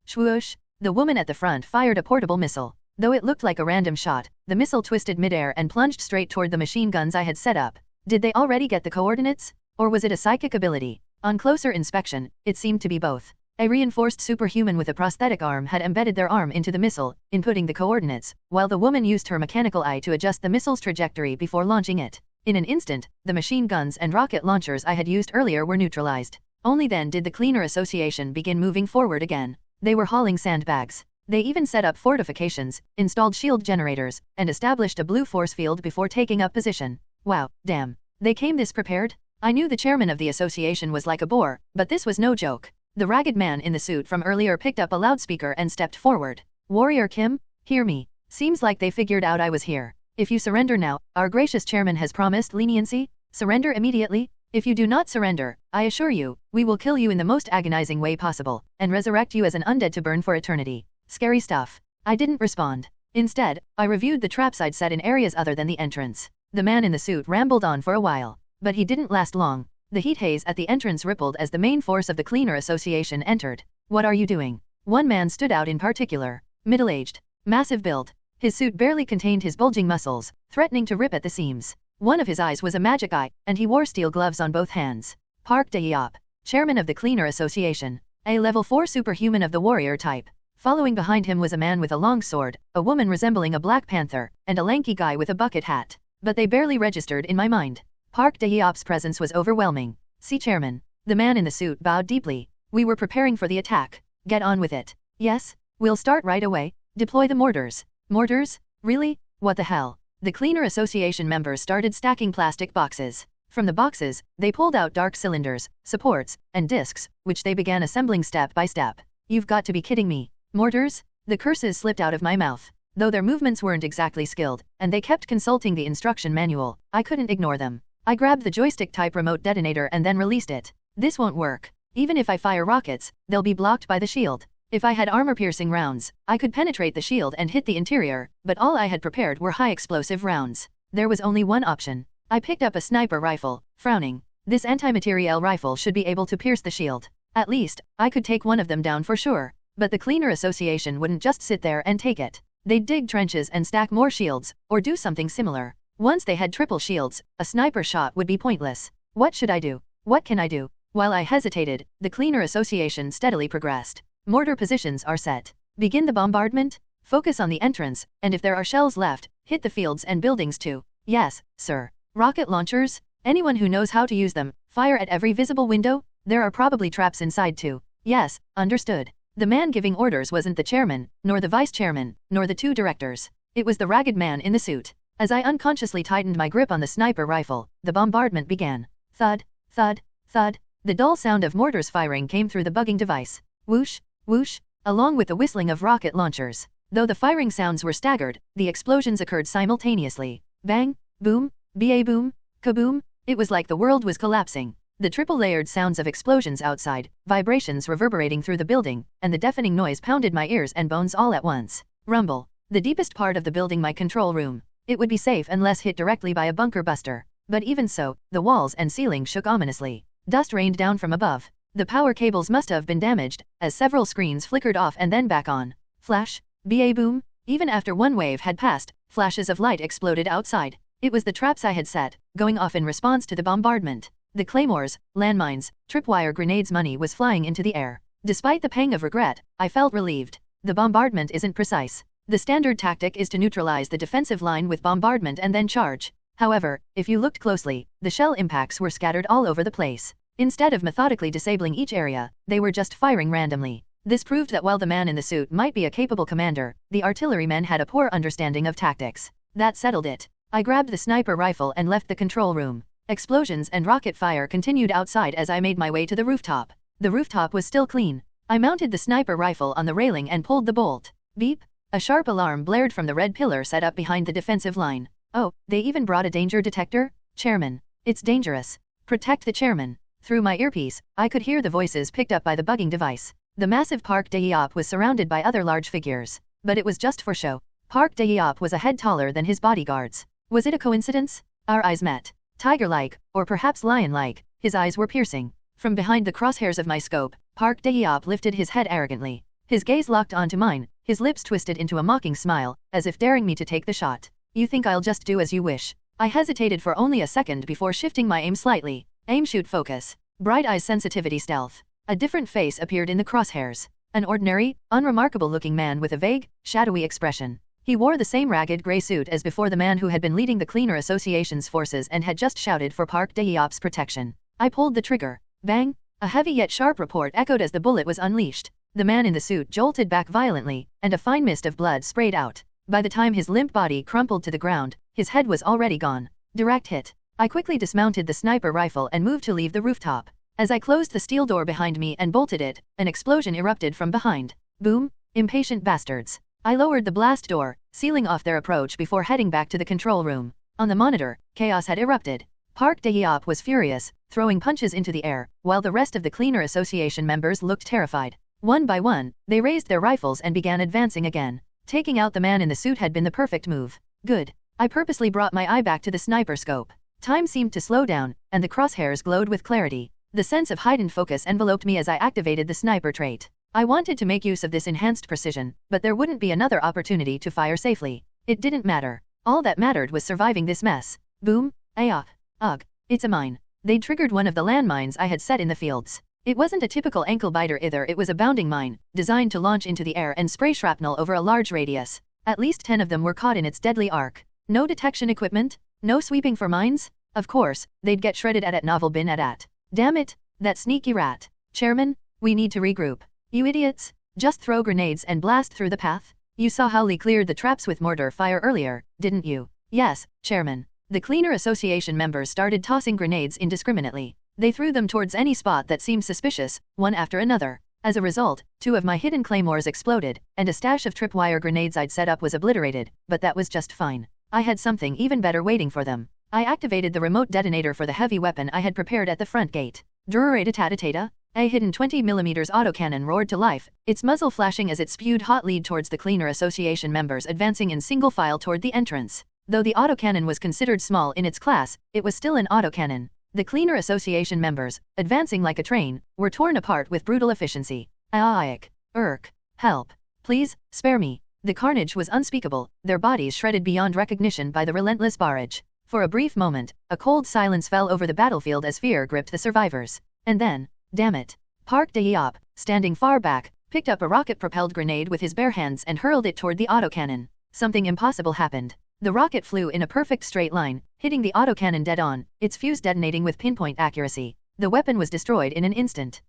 Swoosh! The woman at the front fired a portable missile. Though it looked like a random shot, the missile twisted midair and plunged straight toward the machine guns I had set up. Did they already get the coordinates? Or was it a psychic ability? On closer inspection, it seemed to be both. A reinforced superhuman with a prosthetic arm had embedded their arm into the missile, inputting the coordinates, while the woman used her mechanical eye to adjust the missile's trajectory before launching it. In an instant, the machine guns and rocket launchers I had used earlier were neutralized. Only then did the Cleaner Association begin moving forward again. They were hauling sandbags. They even set up fortifications, installed shield generators, and established a blue force field before taking up position. Wow, damn. They came this prepared? I knew the chairman of the association was like a bore, but this was no joke. The ragged man in the suit from earlier picked up a loudspeaker and stepped forward. Warrior Kim, hear me. Seems like they figured out I was here. If you surrender now, our gracious chairman has promised leniency. Surrender immediately. If you do not surrender, I assure you, we will kill you in the most agonizing way possible, and resurrect you as an undead to burn for eternity. Scary stuff. I didn't respond. Instead, I reviewed the traps I'd set in areas other than the entrance. The man in the suit rambled on for a while, but he didn't last long. The heat haze at the entrance rippled as the main force of the Cleaner Association entered. What are you doing? One man stood out in particular. Middle-aged. Massive build. His suit barely contained his bulging muscles, threatening to rip at the seams. One of his eyes was a magic eye, and he wore steel gloves on both hands. Park Dae-yeop, chairman of the Cleaner Association. A level 4 superhuman of the warrior type. Following behind him was a man with a long sword, a woman resembling a black panther, and a lanky guy with a bucket hat. But they barely registered in my mind. Park Dae-yeop's presence was overwhelming. See, Chairman. The man in the suit bowed deeply. We were preparing for the attack. Get on with it. Yes, we'll start right away. Deploy the mortars. Mortars? Really? What the hell? The Cleaner Association members started stacking plastic boxes. From the boxes, they pulled out dark cylinders, supports, and discs, which they began assembling step by step. You've got to be kidding me. Mortars? The curses slipped out of my mouth. Though their movements weren't exactly skilled, and they kept consulting the instruction manual, I couldn't ignore them. I grabbed the joystick-type remote detonator and then released it. This won't work. Even if I fire rockets, they'll be blocked by the shield. If I had armor-piercing rounds, I could penetrate the shield and hit the interior, but all I had prepared were high-explosive rounds. There was only one option. I picked up a sniper rifle, frowning. This anti-materiel rifle should be able to pierce the shield. At least, I could take one of them down for sure. But the Cleaner Association wouldn't just sit there and take it. They'd dig trenches and stack more shields, or do something similar. Once they had triple shields, a sniper shot would be pointless. What should I do? What can I do? While I hesitated, the Cleaner Association steadily progressed. Mortar positions are set. Begin the bombardment, focus on the entrance, and if there are shells left, hit the fields and buildings too. Yes, sir. Rocket launchers? Anyone who knows how to use them, fire at every visible window? There are probably traps inside too. Yes, understood. The man giving orders wasn't the chairman, nor the vice chairman, nor the two directors. It was the ragged man in the suit. As I unconsciously tightened my grip on the sniper rifle, the bombardment began. Thud, thud, thud. The dull sound of mortars firing came through the bugging device. Whoosh, whoosh, along with the whistling of rocket launchers. Though the firing sounds were staggered, the explosions occurred simultaneously. Bang, boom, ba-boom, kaboom. It was like the world was collapsing. The triple-layered sounds of explosions outside, vibrations reverberating through the building, and the deafening noise pounded my ears and bones all at once. Rumble. The deepest part of the building, my control room. It would be safe unless hit directly by a bunker buster. But even so, the walls and ceiling shook ominously. Dust rained down from above. The power cables must have been damaged, as several screens flickered off and then back on. Flash, BA boom. Even after one wave had passed, flashes of light exploded outside. It was the traps I had set, going off in response to the bombardment. The claymores, landmines, tripwire grenades, money was flying into the air. Despite the pang of regret, I felt relieved. The bombardment isn't precise. The standard tactic is to neutralize the defensive line with bombardment and then charge. However, if you looked closely, the shell impacts were scattered all over the place. Instead of methodically disabling each area, they were just firing randomly. This proved that while the man in the suit might be a capable commander, the artillerymen had a poor understanding of tactics. That settled it. I grabbed the sniper rifle and left the control room. Explosions and rocket fire continued outside as I made my way to the rooftop. The rooftop was still clean. I mounted the sniper rifle on the railing and pulled the bolt. Beep! A sharp alarm blared from the red pillar set up behind the defensive line. Oh, they even brought a danger detector? Chairman. It's dangerous. Protect the chairman. Through my earpiece, I could hear the voices picked up by the bugging device. The massive Park Dae-yeop was surrounded by other large figures. But it was just for show. Park Dae-yeop was a head taller than his bodyguards. Was it a coincidence? Our eyes met. Tiger-like, or perhaps lion-like, his eyes were piercing. From behind the crosshairs of my scope, Park Dae-yeop lifted his head arrogantly. His gaze locked onto mine, his lips twisted into a mocking smile, as if daring me to take the shot. You think I'll just do as you wish? I hesitated for only a second before shifting my aim slightly. Aim, shoot, focus. Bright eyes, sensitivity, stealth. A different face appeared in the crosshairs. An ordinary, unremarkable-looking man with a vague, shadowy expression. He wore the same ragged gray suit as before, the man who had been leading the Cleaner Association's forces and had just shouted for Park Dae-yeop's protection. I pulled the trigger. Bang! A heavy yet sharp report echoed as the bullet was unleashed. The man in the suit jolted back violently, and a fine mist of blood sprayed out. By the time his limp body crumpled to the ground, his head was already gone. Direct hit. I quickly dismounted the sniper rifle and moved to leave the rooftop. As I closed the steel door behind me and bolted it, an explosion erupted from behind. Boom! Impatient bastards. I lowered the blast door, sealing off their approach before heading back to the control room. On the monitor, chaos had erupted. Park Dae-yeop was furious, throwing punches into the air, while the rest of the Cleaner Association members looked terrified. One by one, they raised their rifles and began advancing again. Taking out the man in the suit had been the perfect move. Good. I purposely brought my eye back to the sniper scope. Time seemed to slow down, and the crosshairs glowed with clarity. The sense of heightened focus enveloped me as I activated the sniper trait. I wanted to make use of this enhanced precision, but there wouldn't be another opportunity to fire safely. It didn't matter. All that mattered was surviving this mess. Boom! Ayop! Ugh! It's a mine. They'd triggered one of the landmines I had set in the fields. It wasn't a typical ankle-biter either, it was a bounding mine, designed to launch into the air and spray shrapnel over a large radius. At least 10 of them were caught in its deadly arc. No detection equipment? No sweeping for mines? Of course, they'd get shredded at novel bin at. Damn it! That sneaky rat. Chairman, we need to regroup. You idiots! Just throw grenades and blast through the path? You saw how Lee cleared the traps with mortar fire earlier, didn't you? Yes, Chairman. The Cleaner Association members started tossing grenades indiscriminately. They threw them towards any spot that seemed suspicious, one after another. As a result, 2 of my hidden claymores exploded, and a stash of tripwire grenades I'd set up was obliterated, but that was just fine. I had something even better waiting for them. I activated the remote detonator for the heavy weapon I had prepared at the front gate. Drurrata-tata-tata. A hidden 20mm autocannon roared to life, its muzzle flashing as it spewed hot lead towards the Cleaner Association members advancing in single file toward the entrance. Though the autocannon was considered small in its class, it was still an autocannon. The Cleaner Association members, advancing like a train, were torn apart with brutal efficiency. Aik. Help. Please, spare me. The carnage was unspeakable, their bodies shredded beyond recognition by the relentless barrage. For a brief moment, a cold silence fell over the battlefield as fear gripped the survivors. And then, damn it. Park Dae-yeop, standing far back, picked up a rocket-propelled grenade with his bare hands and hurled it toward the autocannon. Something impossible happened. The rocket flew in a perfect straight line, hitting the autocannon dead on, its fuse detonating with pinpoint accuracy. The weapon was destroyed in an instant.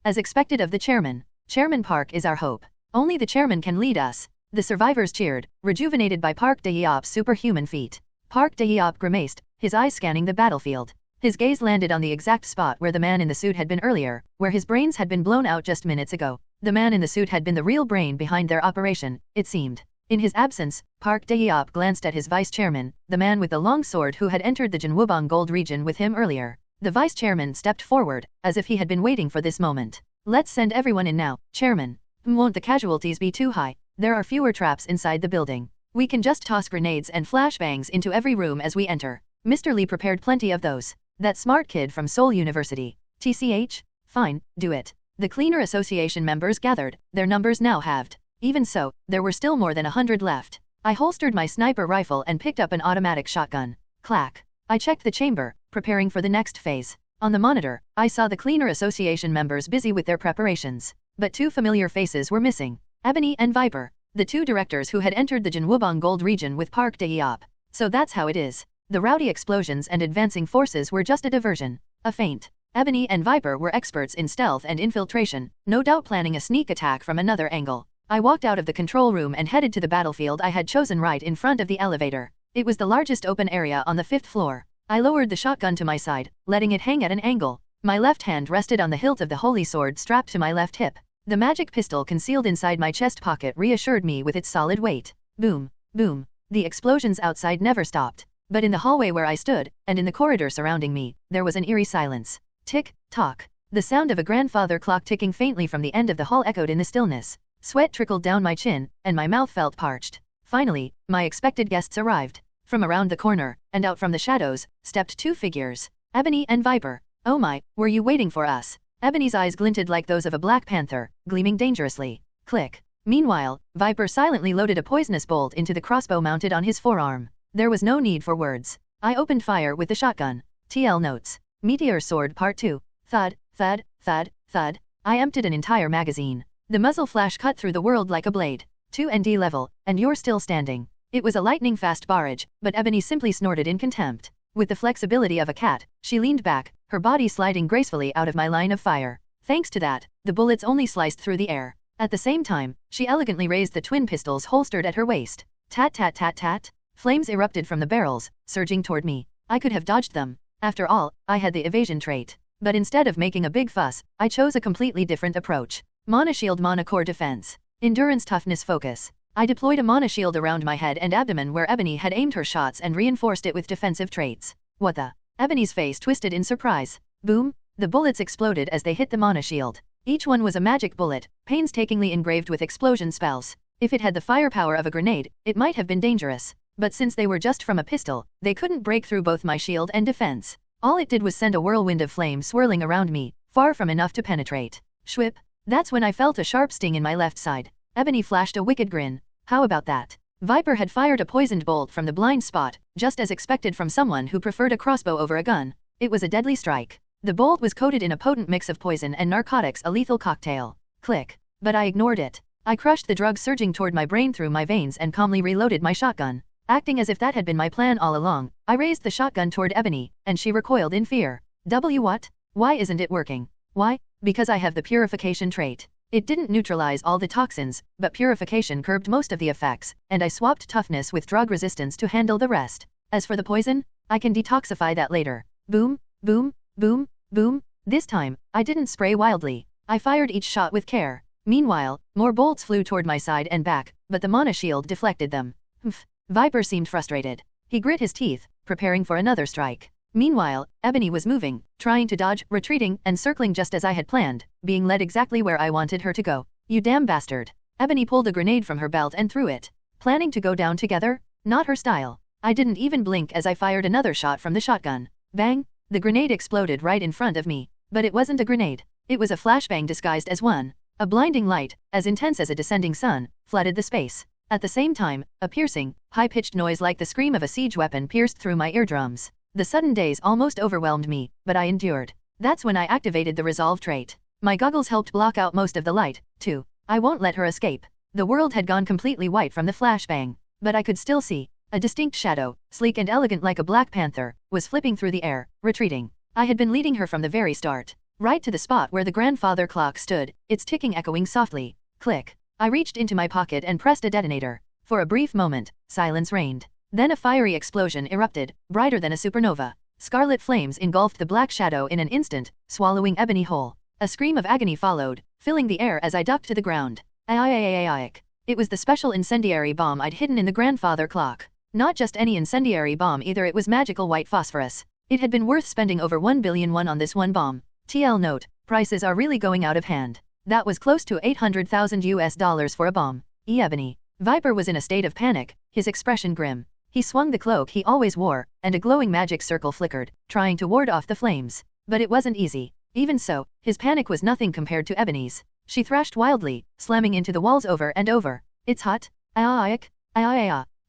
As expected of the chairman. Chairman Park is our hope. Only the chairman can lead us. The survivors cheered, rejuvenated by Park Dae-yeop's superhuman feat. Park Dae-yeop grimaced, his eyes scanning the battlefield. His gaze landed on the exact spot where the man in the suit had been earlier, where his brains had been blown out just minutes ago. The man in the suit had been the real brain behind their operation, it seemed. In his absence, Park Dae-yeop glanced at his vice-chairman, the man with the long sword who had entered the Junwubong Gold region with him earlier. The vice-chairman stepped forward, as if he had been waiting for this moment. Let's send everyone in now, Chairman. Won't the casualties be too high? There are fewer traps inside the building. We can just toss grenades and flashbangs into every room as we enter. Mr. Lee prepared plenty of those. That smart kid from Seoul University. TCH? Fine, do it. The Cleaner Association members gathered, their numbers now halved. Even so, there were still more than 100 left. I holstered my sniper rifle and picked up an automatic shotgun. Clack. I checked the chamber, preparing for the next phase. On the monitor, I saw the Cleaner Association members busy with their preparations. But two familiar faces were missing. Ebony and Viper, the two directors who had entered the Jinwubong Gold region with Park Dae-yeop. So that's how it is. The rowdy explosions and advancing forces were just a diversion. A feint. Ebony and Viper were experts in stealth and infiltration, no doubt planning a sneak attack from another angle. I walked out of the control room and headed to the battlefield I had chosen right in front of the elevator. It was the largest open area on the 5th floor. I lowered the shotgun to my side, letting it hang at an angle. My left hand rested on the hilt of the holy sword strapped to my left hip. The magic pistol concealed inside my chest pocket reassured me with its solid weight. Boom, boom. The explosions outside never stopped. But in the hallway where I stood, and in the corridor surrounding me, there was an eerie silence. Tick, tock. The sound of a grandfather clock ticking faintly from the end of the hall echoed in the stillness. Sweat trickled down my chin, and my mouth felt parched. Finally, my expected guests arrived. From around the corner, and out from the shadows, stepped two figures. Ebony and Viper. Oh my, were you waiting for us? Ebony's eyes glinted like those of a black panther, gleaming dangerously. Click. Meanwhile, Viper silently loaded a poisonous bolt into the crossbow mounted on his forearm. There was no need for words. I opened fire with the shotgun. TL notes. Meteor Sword Part 2. Thud, thud, thud, thud. I emptied an entire magazine. The muzzle flash cut through the world like a blade. 2 ND level, and you're still standing. It was a lightning-fast barrage, but Ebony simply snorted in contempt. With the flexibility of a cat, she leaned back, her body sliding gracefully out of my line of fire. Thanks to that, the bullets only sliced through the air. At the same time, she elegantly raised the twin pistols holstered at her waist. Tat tat tat tat. Flames erupted from the barrels, surging toward me. I could have dodged them. After all, I had the evasion trait. But instead of making a big fuss, I chose a completely different approach. Mana Shield Mana Core Defense. Endurance Toughness Focus. I deployed a Mana Shield around my head and abdomen where Ebony had aimed her shots and reinforced it with defensive traits. What the? Ebony's face twisted in surprise. Boom! The bullets exploded as they hit the Mana Shield. Each one was a magic bullet, painstakingly engraved with explosion spells. If it had the firepower of a grenade, it might have been dangerous. But since they were just from a pistol, they couldn't break through both my shield and defense. All it did was send a whirlwind of flame swirling around me, far from enough to penetrate. Schwip! That's when I felt a sharp sting in my left side. Ebony flashed a wicked grin. How about that? Viper had fired a poisoned bolt from the blind spot, just as expected from someone who preferred a crossbow over a gun. It was a deadly strike. The bolt was coated in a potent mix of poison and narcotics, a lethal cocktail. Click. But I ignored it. I crushed the drug surging toward my brain through my veins and calmly reloaded my shotgun. Acting as if that had been my plan all along, I raised the shotgun toward Ebony, and she recoiled in fear. What? Why isn't it working? Why? Because I have the purification trait. It didn't neutralize all the toxins, but purification curbed most of the effects, and I swapped toughness with drug resistance to handle the rest. As for the poison, I can detoxify that later. Boom, boom, boom, boom. This time, I didn't spray wildly. I fired each shot with care. Meanwhile, more bolts flew toward my side and back, but the mana shield deflected them. Humph. Viper seemed frustrated. He grit his teeth, preparing for another strike. Meanwhile, Ebony was moving, trying to dodge, retreating, and circling just as I had planned, being led exactly where I wanted her to go. You damn bastard. Ebony pulled a grenade from her belt and threw it. Planning to go down together? Not her style. I didn't even blink as I fired another shot from the shotgun. Bang! The grenade exploded right in front of me. But it wasn't a grenade. It was a flashbang disguised as one. A blinding light, as intense as a descending sun, flooded the space. At the same time, a piercing, high-pitched noise like the scream of a siege weapon pierced through my eardrums. The sudden daze almost overwhelmed me, but I endured. That's when I activated the resolve trait. My goggles helped block out most of the light, too. I won't let her escape. The world had gone completely white from the flashbang, but I could still see. A distinct shadow, sleek and elegant like a black panther, was flipping through the air, retreating. I had been leading her from the very start, right to the spot where the grandfather clock stood, its ticking echoing softly. Click. I reached into my pocket and pressed a detonator. For a brief moment, silence reigned. Then a fiery explosion erupted, brighter than a supernova. Scarlet flames engulfed the black shadow in an instant, swallowing Ebony whole. A scream of agony followed, filling the air as I ducked to the ground. It was the special incendiary bomb I'd hidden in the grandfather clock. Not just any incendiary bomb either, it was magical white phosphorus. It had been worth spending over 1 billion won on this one bomb. TL note, prices are really going out of hand. That was close to $800,000 for a bomb. Ebony. Viper was in a state of panic, his expression grim. He swung the cloak he always wore, and a glowing magic circle flickered, trying to ward off the flames. But it wasn't easy. Even so, his panic was nothing compared to Ebony's. She thrashed wildly, slamming into the walls over and over. It's hot.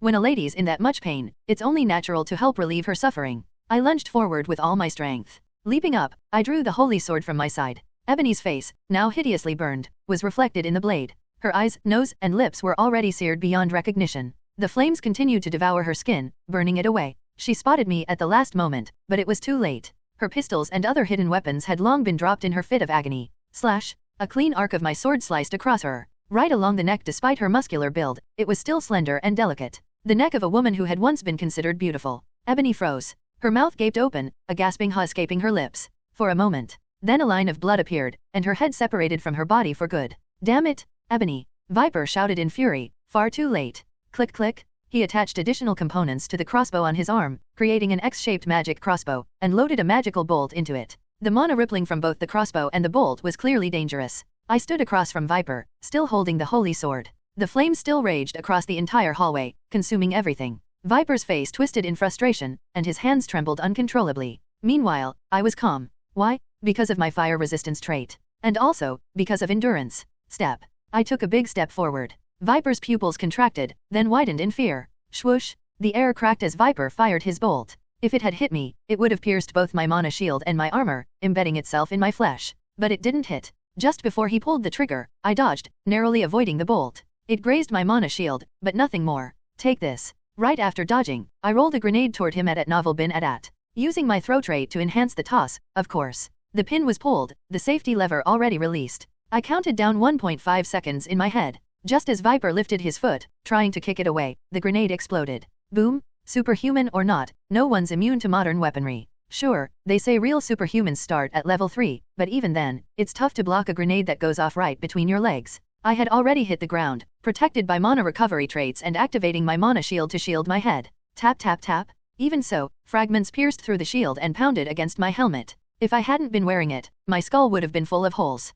When a lady's in that much pain, it's only natural to help relieve her suffering. I lunged forward with all my strength. Leaping up, I drew the holy sword from my side. Ebony's face, now hideously burned, was reflected in the blade. Her eyes, nose, and lips were already seared beyond recognition. The flames continued to devour her skin, burning it away. She spotted me at the last moment, but it was too late. Her pistols and other hidden weapons had long been dropped in her fit of agony. Slash! A clean arc of my sword sliced across her. Right along the neck. Despite her muscular build, it was still slender and delicate. The neck of a woman who had once been considered beautiful. Ebony froze. Her mouth gaped open, a gasping "huh" escaping her lips. For a moment. Then a line of blood appeared, and her head separated from her body for good. Damn it, Ebony! Viper shouted in fury, far too late. Click click. He attached additional components to the crossbow on his arm, creating an X-shaped magic crossbow, and loaded a magical bolt into it. The mana rippling from both the crossbow and the bolt was clearly dangerous. I stood across from Viper, still holding the holy sword. The flames still raged across the entire hallway, consuming everything. Viper's face twisted in frustration, and his hands trembled uncontrollably. Meanwhile, I was calm. Why? Because of my fire resistance trait. And also, because of endurance. Step. I took a big step forward. Viper's pupils contracted, then widened in fear. Swoosh! The air cracked as Viper fired his bolt. If it had hit me, it would have pierced both my mana shield and my armor, embedding itself in my flesh. But it didn't hit. Just before he pulled the trigger, I dodged, narrowly avoiding the bolt. It grazed my mana shield, but nothing more. Take this. Right after dodging, I rolled a grenade toward him at novel bin at. Using my throw trait to enhance the toss, of course. The pin was pulled, the safety lever already released. I counted down 1.5 seconds in my head. Just as Viper lifted his foot, trying to kick it away, the grenade exploded. Boom! Superhuman or not, no one's immune to modern weaponry. Sure, they say real superhumans start at level 3, but even then, it's tough to block a grenade that goes off right between your legs. I had already hit the ground, protected by mana recovery traits and activating my mana shield to shield my head. Tap tap tap. Even so, fragments pierced through the shield and pounded against my helmet. If I hadn't been wearing it, my skull would have been full of holes.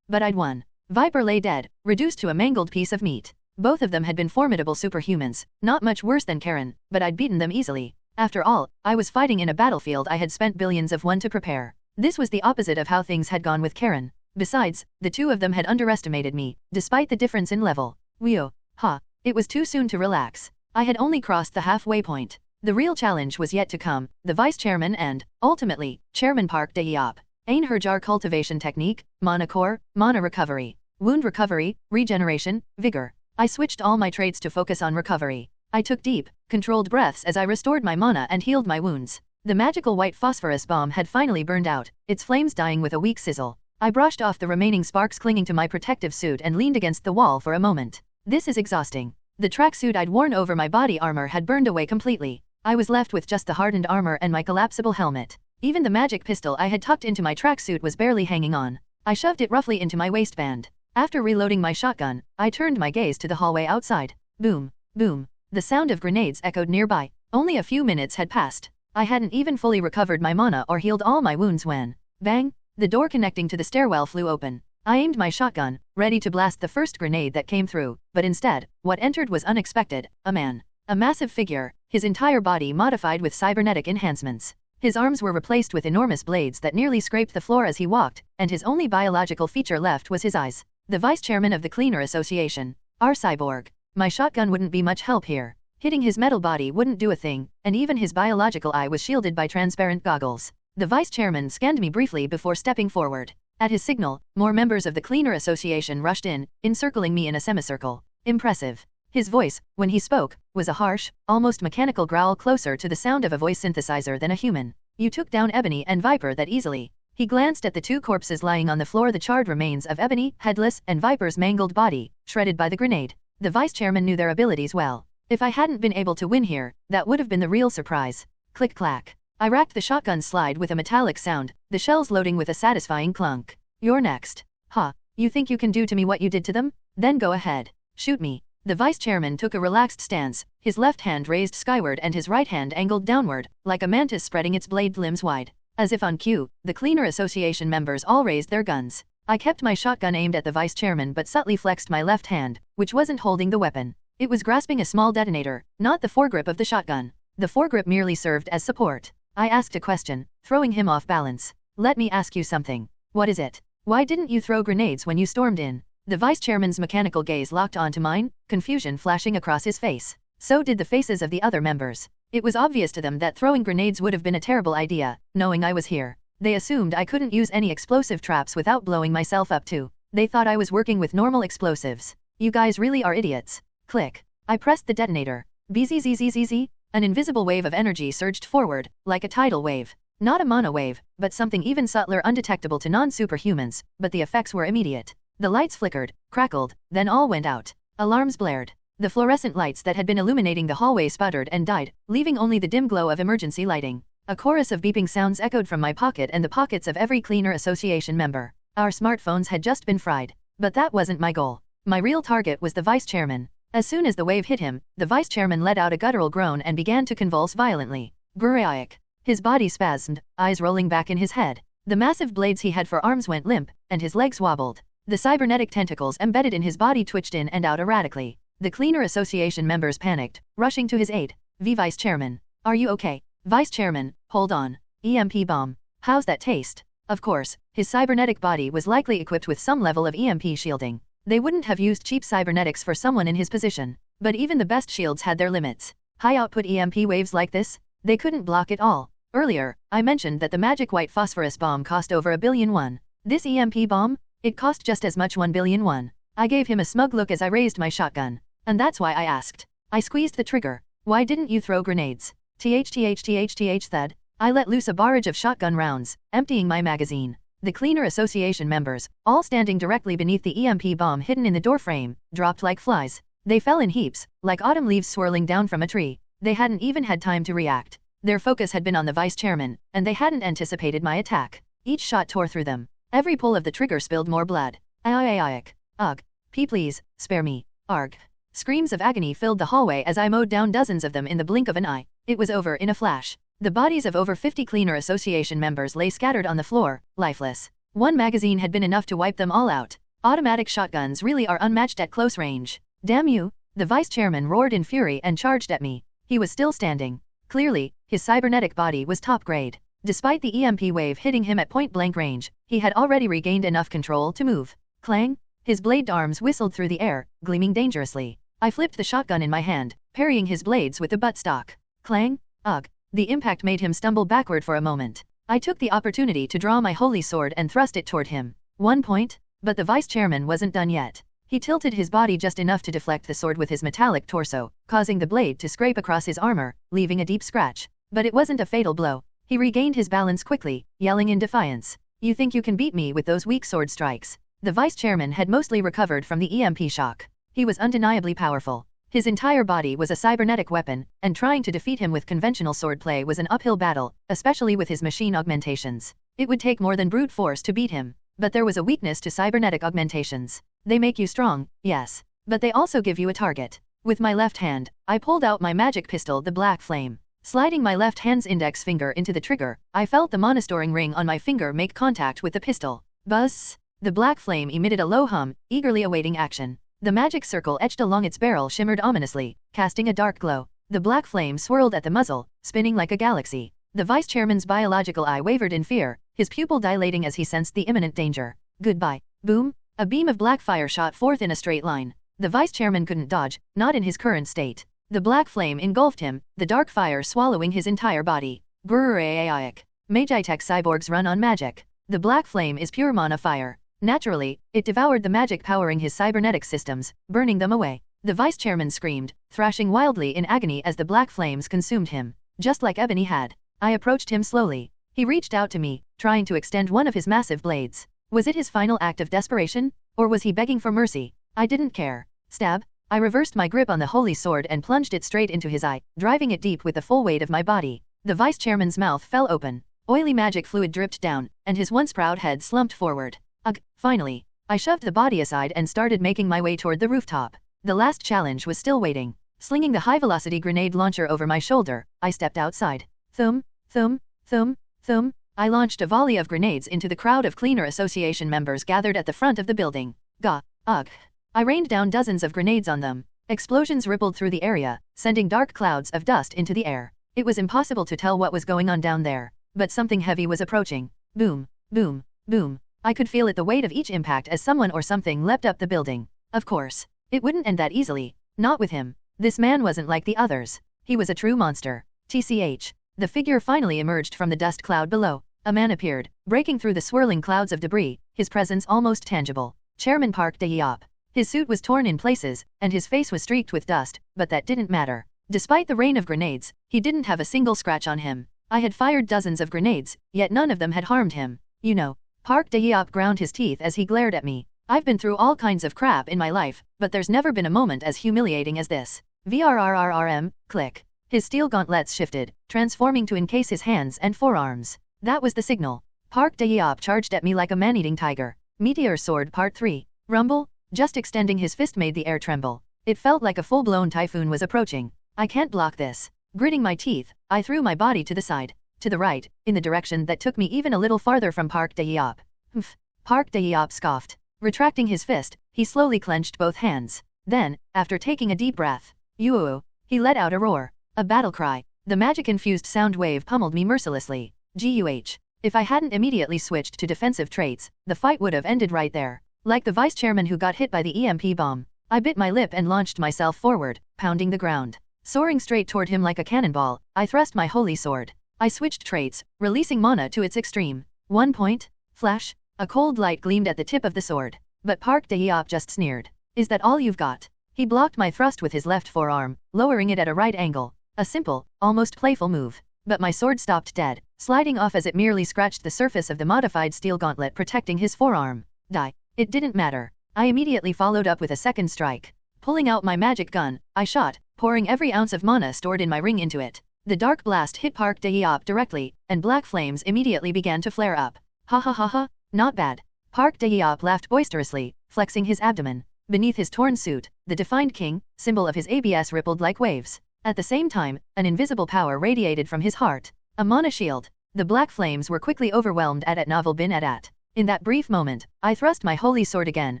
But I'd won. Viper lay dead, reduced to a mangled piece of meat. Both of them had been formidable superhumans, not much worse than Karen, but I'd beaten them easily. After all, I was fighting in a battlefield I had spent billions of won to prepare. This was the opposite of how things had gone with Karen. Besides, the two of them had underestimated me, despite the difference in level. Whew. Ha. It was too soon to relax. I had only crossed the halfway point. The real challenge was yet to come, the vice chairman and, ultimately, Chairman Park Dae-yeop. Ain Herjar cultivation technique, mana core, mana recovery, wound recovery, regeneration, vigor. I switched all my traits to focus on recovery. I took deep, controlled breaths as I restored my mana and healed my wounds. The magical white phosphorus bomb had finally burned out, its flames dying with a weak sizzle. I brushed off the remaining sparks clinging to my protective suit and leaned against the wall for a moment. This is exhausting. The tracksuit I'd worn over my body armor had burned away completely. I was left with just the hardened armor and my collapsible helmet. Even the magic pistol I had tucked into my tracksuit was barely hanging on. I shoved it roughly into my waistband. After reloading my shotgun, I turned my gaze to the hallway outside. Boom, boom. The sound of grenades echoed nearby. Only a few minutes had passed. I hadn't even fully recovered my mana or healed all my wounds when, bang, the door connecting to the stairwell flew open. I aimed my shotgun, ready to blast the first grenade that came through, but instead, what entered was unexpected, a man. A massive figure, his entire body modified with cybernetic enhancements. His arms were replaced with enormous blades that nearly scraped the floor as he walked, and his only biological feature left was his eyes. The vice chairman of the Cleaner Association. Our cyborg. My shotgun wouldn't be much help here. Hitting his metal body wouldn't do a thing, and even his biological eye was shielded by transparent goggles. The vice chairman scanned me briefly before stepping forward. At his signal, more members of the Cleaner Association rushed in, encircling me in a semicircle. Impressive. His voice, when he spoke, was a harsh, almost mechanical growl closer to the sound of a voice synthesizer than a human. You took down Ebony and Viper that easily. He glanced at the two corpses lying on the floor, the charred remains of Ebony, headless, and Viper's mangled body, shredded by the grenade. The vice chairman knew their abilities well. If I hadn't been able to win here, that would have been the real surprise. Click clack. I racked the shotgun slide with a metallic sound, the shells loading with a satisfying clunk. You're next. Ha. You think you can do to me what you did to them? Then go ahead. Shoot me. The vice chairman took a relaxed stance, his left hand raised skyward and his right hand angled downward, like a mantis spreading its blade limbs wide. As if on cue, the Cleaner Association members all raised their guns. I kept my shotgun aimed at the vice chairman but subtly flexed my left hand, which wasn't holding the weapon. It was grasping a small detonator, not the foregrip of the shotgun. The foregrip merely served as support. I asked a question, throwing him off balance. Let me ask you something. What is it? Why didn't you throw grenades when you stormed in? The vice chairman's mechanical gaze locked onto mine, confusion flashing across his face. So did the faces of the other members. It was obvious to them that throwing grenades would have been a terrible idea, knowing I was here. They assumed I couldn't use any explosive traps without blowing myself up too. They thought I was working with normal explosives. You guys really are idiots. Click. I pressed the detonator. Bzzzzz. An invisible wave of energy surged forward, like a tidal wave. Not a mono wave, but something even subtler, undetectable to non-superhumans, but the effects were immediate. The lights flickered, crackled, then all went out. Alarms blared. The fluorescent lights that had been illuminating the hallway sputtered and died, leaving only the dim glow of emergency lighting. A chorus of beeping sounds echoed from my pocket and the pockets of every Cleaner Association member. Our smartphones had just been fried. But that wasn't my goal. My real target was the vice chairman. As soon as the wave hit him, the vice chairman let out a guttural groan and began to convulse violently. Grrraic. His body spasmed, eyes rolling back in his head. The massive blades he had for arms went limp, and his legs wobbled. The cybernetic tentacles embedded in his body twitched in and out erratically. The Cleaner Association members panicked, rushing to his aid. Vice Chairman. Are you okay? Vice Chairman, hold on. EMP bomb. How's that taste? Of course, his cybernetic body was likely equipped with some level of EMP shielding. They wouldn't have used cheap cybernetics for someone in his position. But even the best shields had their limits. High-output EMP waves like this? They couldn't block it all. Earlier, I mentioned that the magic white phosphorus bomb cost over 1 billion won. This EMP bomb? It cost just as much 1 billion won. I gave him a smug look as I raised my shotgun. And that's why I asked. I squeezed the trigger. Why didn't you throw grenades? Thud. I let loose a barrage of shotgun rounds, emptying my magazine. The Cleaner Association members, all standing directly beneath the EMP bomb hidden in the doorframe, dropped like flies. They fell in heaps, like autumn leaves swirling down from a tree. They hadn't even had time to react. Their focus had been on the vice chairman, and they hadn't anticipated my attack. Each shot tore through them. Every pull of the trigger spilled more blood. Ugh. Please, spare me. Arg. Screams of agony filled the hallway as I mowed down dozens of them in the blink of an eye. It was over in a flash. The bodies of over 50 Cleaner Association members lay scattered on the floor, lifeless. One magazine had been enough to wipe them all out. Automatic shotguns really are unmatched at close range. Damn you! The vice chairman roared in fury and charged at me. He was still standing. Clearly, his cybernetic body was top grade. Despite the EMP wave hitting him at point-blank range, he had already regained enough control to move. Clang! His bladed arms whistled through the air, gleaming dangerously. I flipped the shotgun in my hand, parrying his blades with the buttstock. Clang! Ugh! The impact made him stumble backward for a moment. I took the opportunity to draw my holy sword and thrust it toward him. 1 point? But the vice chairman wasn't done yet. He tilted his body just enough to deflect the sword with his metallic torso, causing the blade to scrape across his armor, leaving a deep scratch. But it wasn't a fatal blow. He regained his balance quickly, yelling in defiance. You think you can beat me with those weak sword strikes? The vice chairman had mostly recovered from the EMP shock. He was undeniably powerful. His entire body was a cybernetic weapon, and trying to defeat him with conventional swordplay was an uphill battle, especially with his machine augmentations. It would take more than brute force to beat him. But there was a weakness to cybernetic augmentations. They make you strong, yes. But they also give you a target. With my left hand, I pulled out my magic pistol, the Black Flame. Sliding my left hand's index finger into the trigger, I felt the monostoring ring on my finger make contact with the pistol. Buzz! The Black Flame emitted a low hum, eagerly awaiting action. The magic circle etched along its barrel shimmered ominously, casting a dark glow. The Black Flame swirled at the muzzle, spinning like a galaxy. The vice chairman's biological eye wavered in fear, his pupil dilating as he sensed the imminent danger. Goodbye. Boom! A beam of black fire shot forth in a straight line. The vice chairman couldn't dodge, not in his current state. The Black Flame engulfed him, the dark fire swallowing his entire body. Grrraic. Magitech cyborgs run on magic. The Black Flame is pure mana fire. Naturally, it devoured the magic powering his cybernetic systems, burning them away. The vice chairman screamed, thrashing wildly in agony as the black flames consumed him. Just like Ebony had. I approached him slowly. He reached out to me, trying to extend one of his massive blades. Was it his final act of desperation? Or was he begging for mercy? I didn't care. Stab. I reversed my grip on the holy sword and plunged it straight into his eye, driving it deep with the full weight of my body. The vice chairman's mouth fell open. Oily magic fluid dripped down, and his once proud head slumped forward. Ugh, finally. I shoved the body aside and started making my way toward the rooftop. The last challenge was still waiting. Slinging the high-velocity grenade launcher over my shoulder, I stepped outside. Thum, thum, thum, thum. I launched a volley of grenades into the crowd of Cleaner Association members gathered at the front of the building. Gah, ugh. I rained down dozens of grenades on them. Explosions rippled through the area, sending dark clouds of dust into the air. It was impossible to tell what was going on down there, but something heavy was approaching. Boom, boom, boom. I could feel it, the weight of each impact as someone or something leapt up the building. Of course, it wouldn't end that easily. Not with him. This man wasn't like the others. He was a true monster. TCH. The figure finally emerged from the dust cloud below. A man appeared, breaking through the swirling clouds of debris, his presence almost tangible. Chairman Park Dae-yeop. His suit was torn in places, and his face was streaked with dust, but that didn't matter. Despite the rain of grenades, he didn't have a single scratch on him. I had fired dozens of grenades, yet none of them had harmed him. You know. Park Dae-yeop ground his teeth as he glared at me. I've been through all kinds of crap in my life, but there's never been a moment as humiliating as this. VRRRRM, click. His steel gauntlets shifted, transforming to encase his hands and forearms. That was the signal. Park Dae-yeop charged at me like a man-eating tiger. Meteor Sword Part 3. Rumble? Just extending his fist made the air tremble. It felt like a full-blown typhoon was approaching. I can't block this. Gritting my teeth, I threw my body to the side. To the right, in the direction that took me even a little farther from Park Dae-yeop. Humph. Park Dae-yeop scoffed. Retracting his fist, he slowly clenched both hands. Then, after taking a deep breath, "Yoo!" he let out a roar. A battle cry. The magic-infused sound wave pummeled me mercilessly. GUH. If I hadn't immediately switched to defensive traits, the fight would have ended right there. Like the vice chairman who got hit by the EMP bomb, I bit my lip and launched myself forward, pounding the ground. Soaring straight toward him like a cannonball, I thrust my holy sword. I switched traits, releasing mana to its extreme. 1 point. Flash. A cold light gleamed at the tip of the sword. But Park Dae-yeop just sneered. Is that all you've got? He blocked my thrust with his left forearm, lowering it at a right angle. A simple, almost playful move. But my sword stopped dead, sliding off as it merely scratched the surface of the modified steel gauntlet protecting his forearm. Die. It didn't matter. I immediately followed up with a second strike. Pulling out my magic gun, I shot, pouring every ounce of mana stored in my ring into it. The dark blast hit Park Dae-yeop directly, and black flames immediately began to flare up. Ha ha ha ha, not bad. Park Dae-yeop laughed boisterously, flexing his abdomen. Beneath his torn suit, the defined king, symbol of his ABS, rippled like waves. At the same time, an invisible power radiated from his heart. A mana shield. The black flames were quickly overwhelmed at Novel bin at. In that brief moment, I thrust my holy sword again,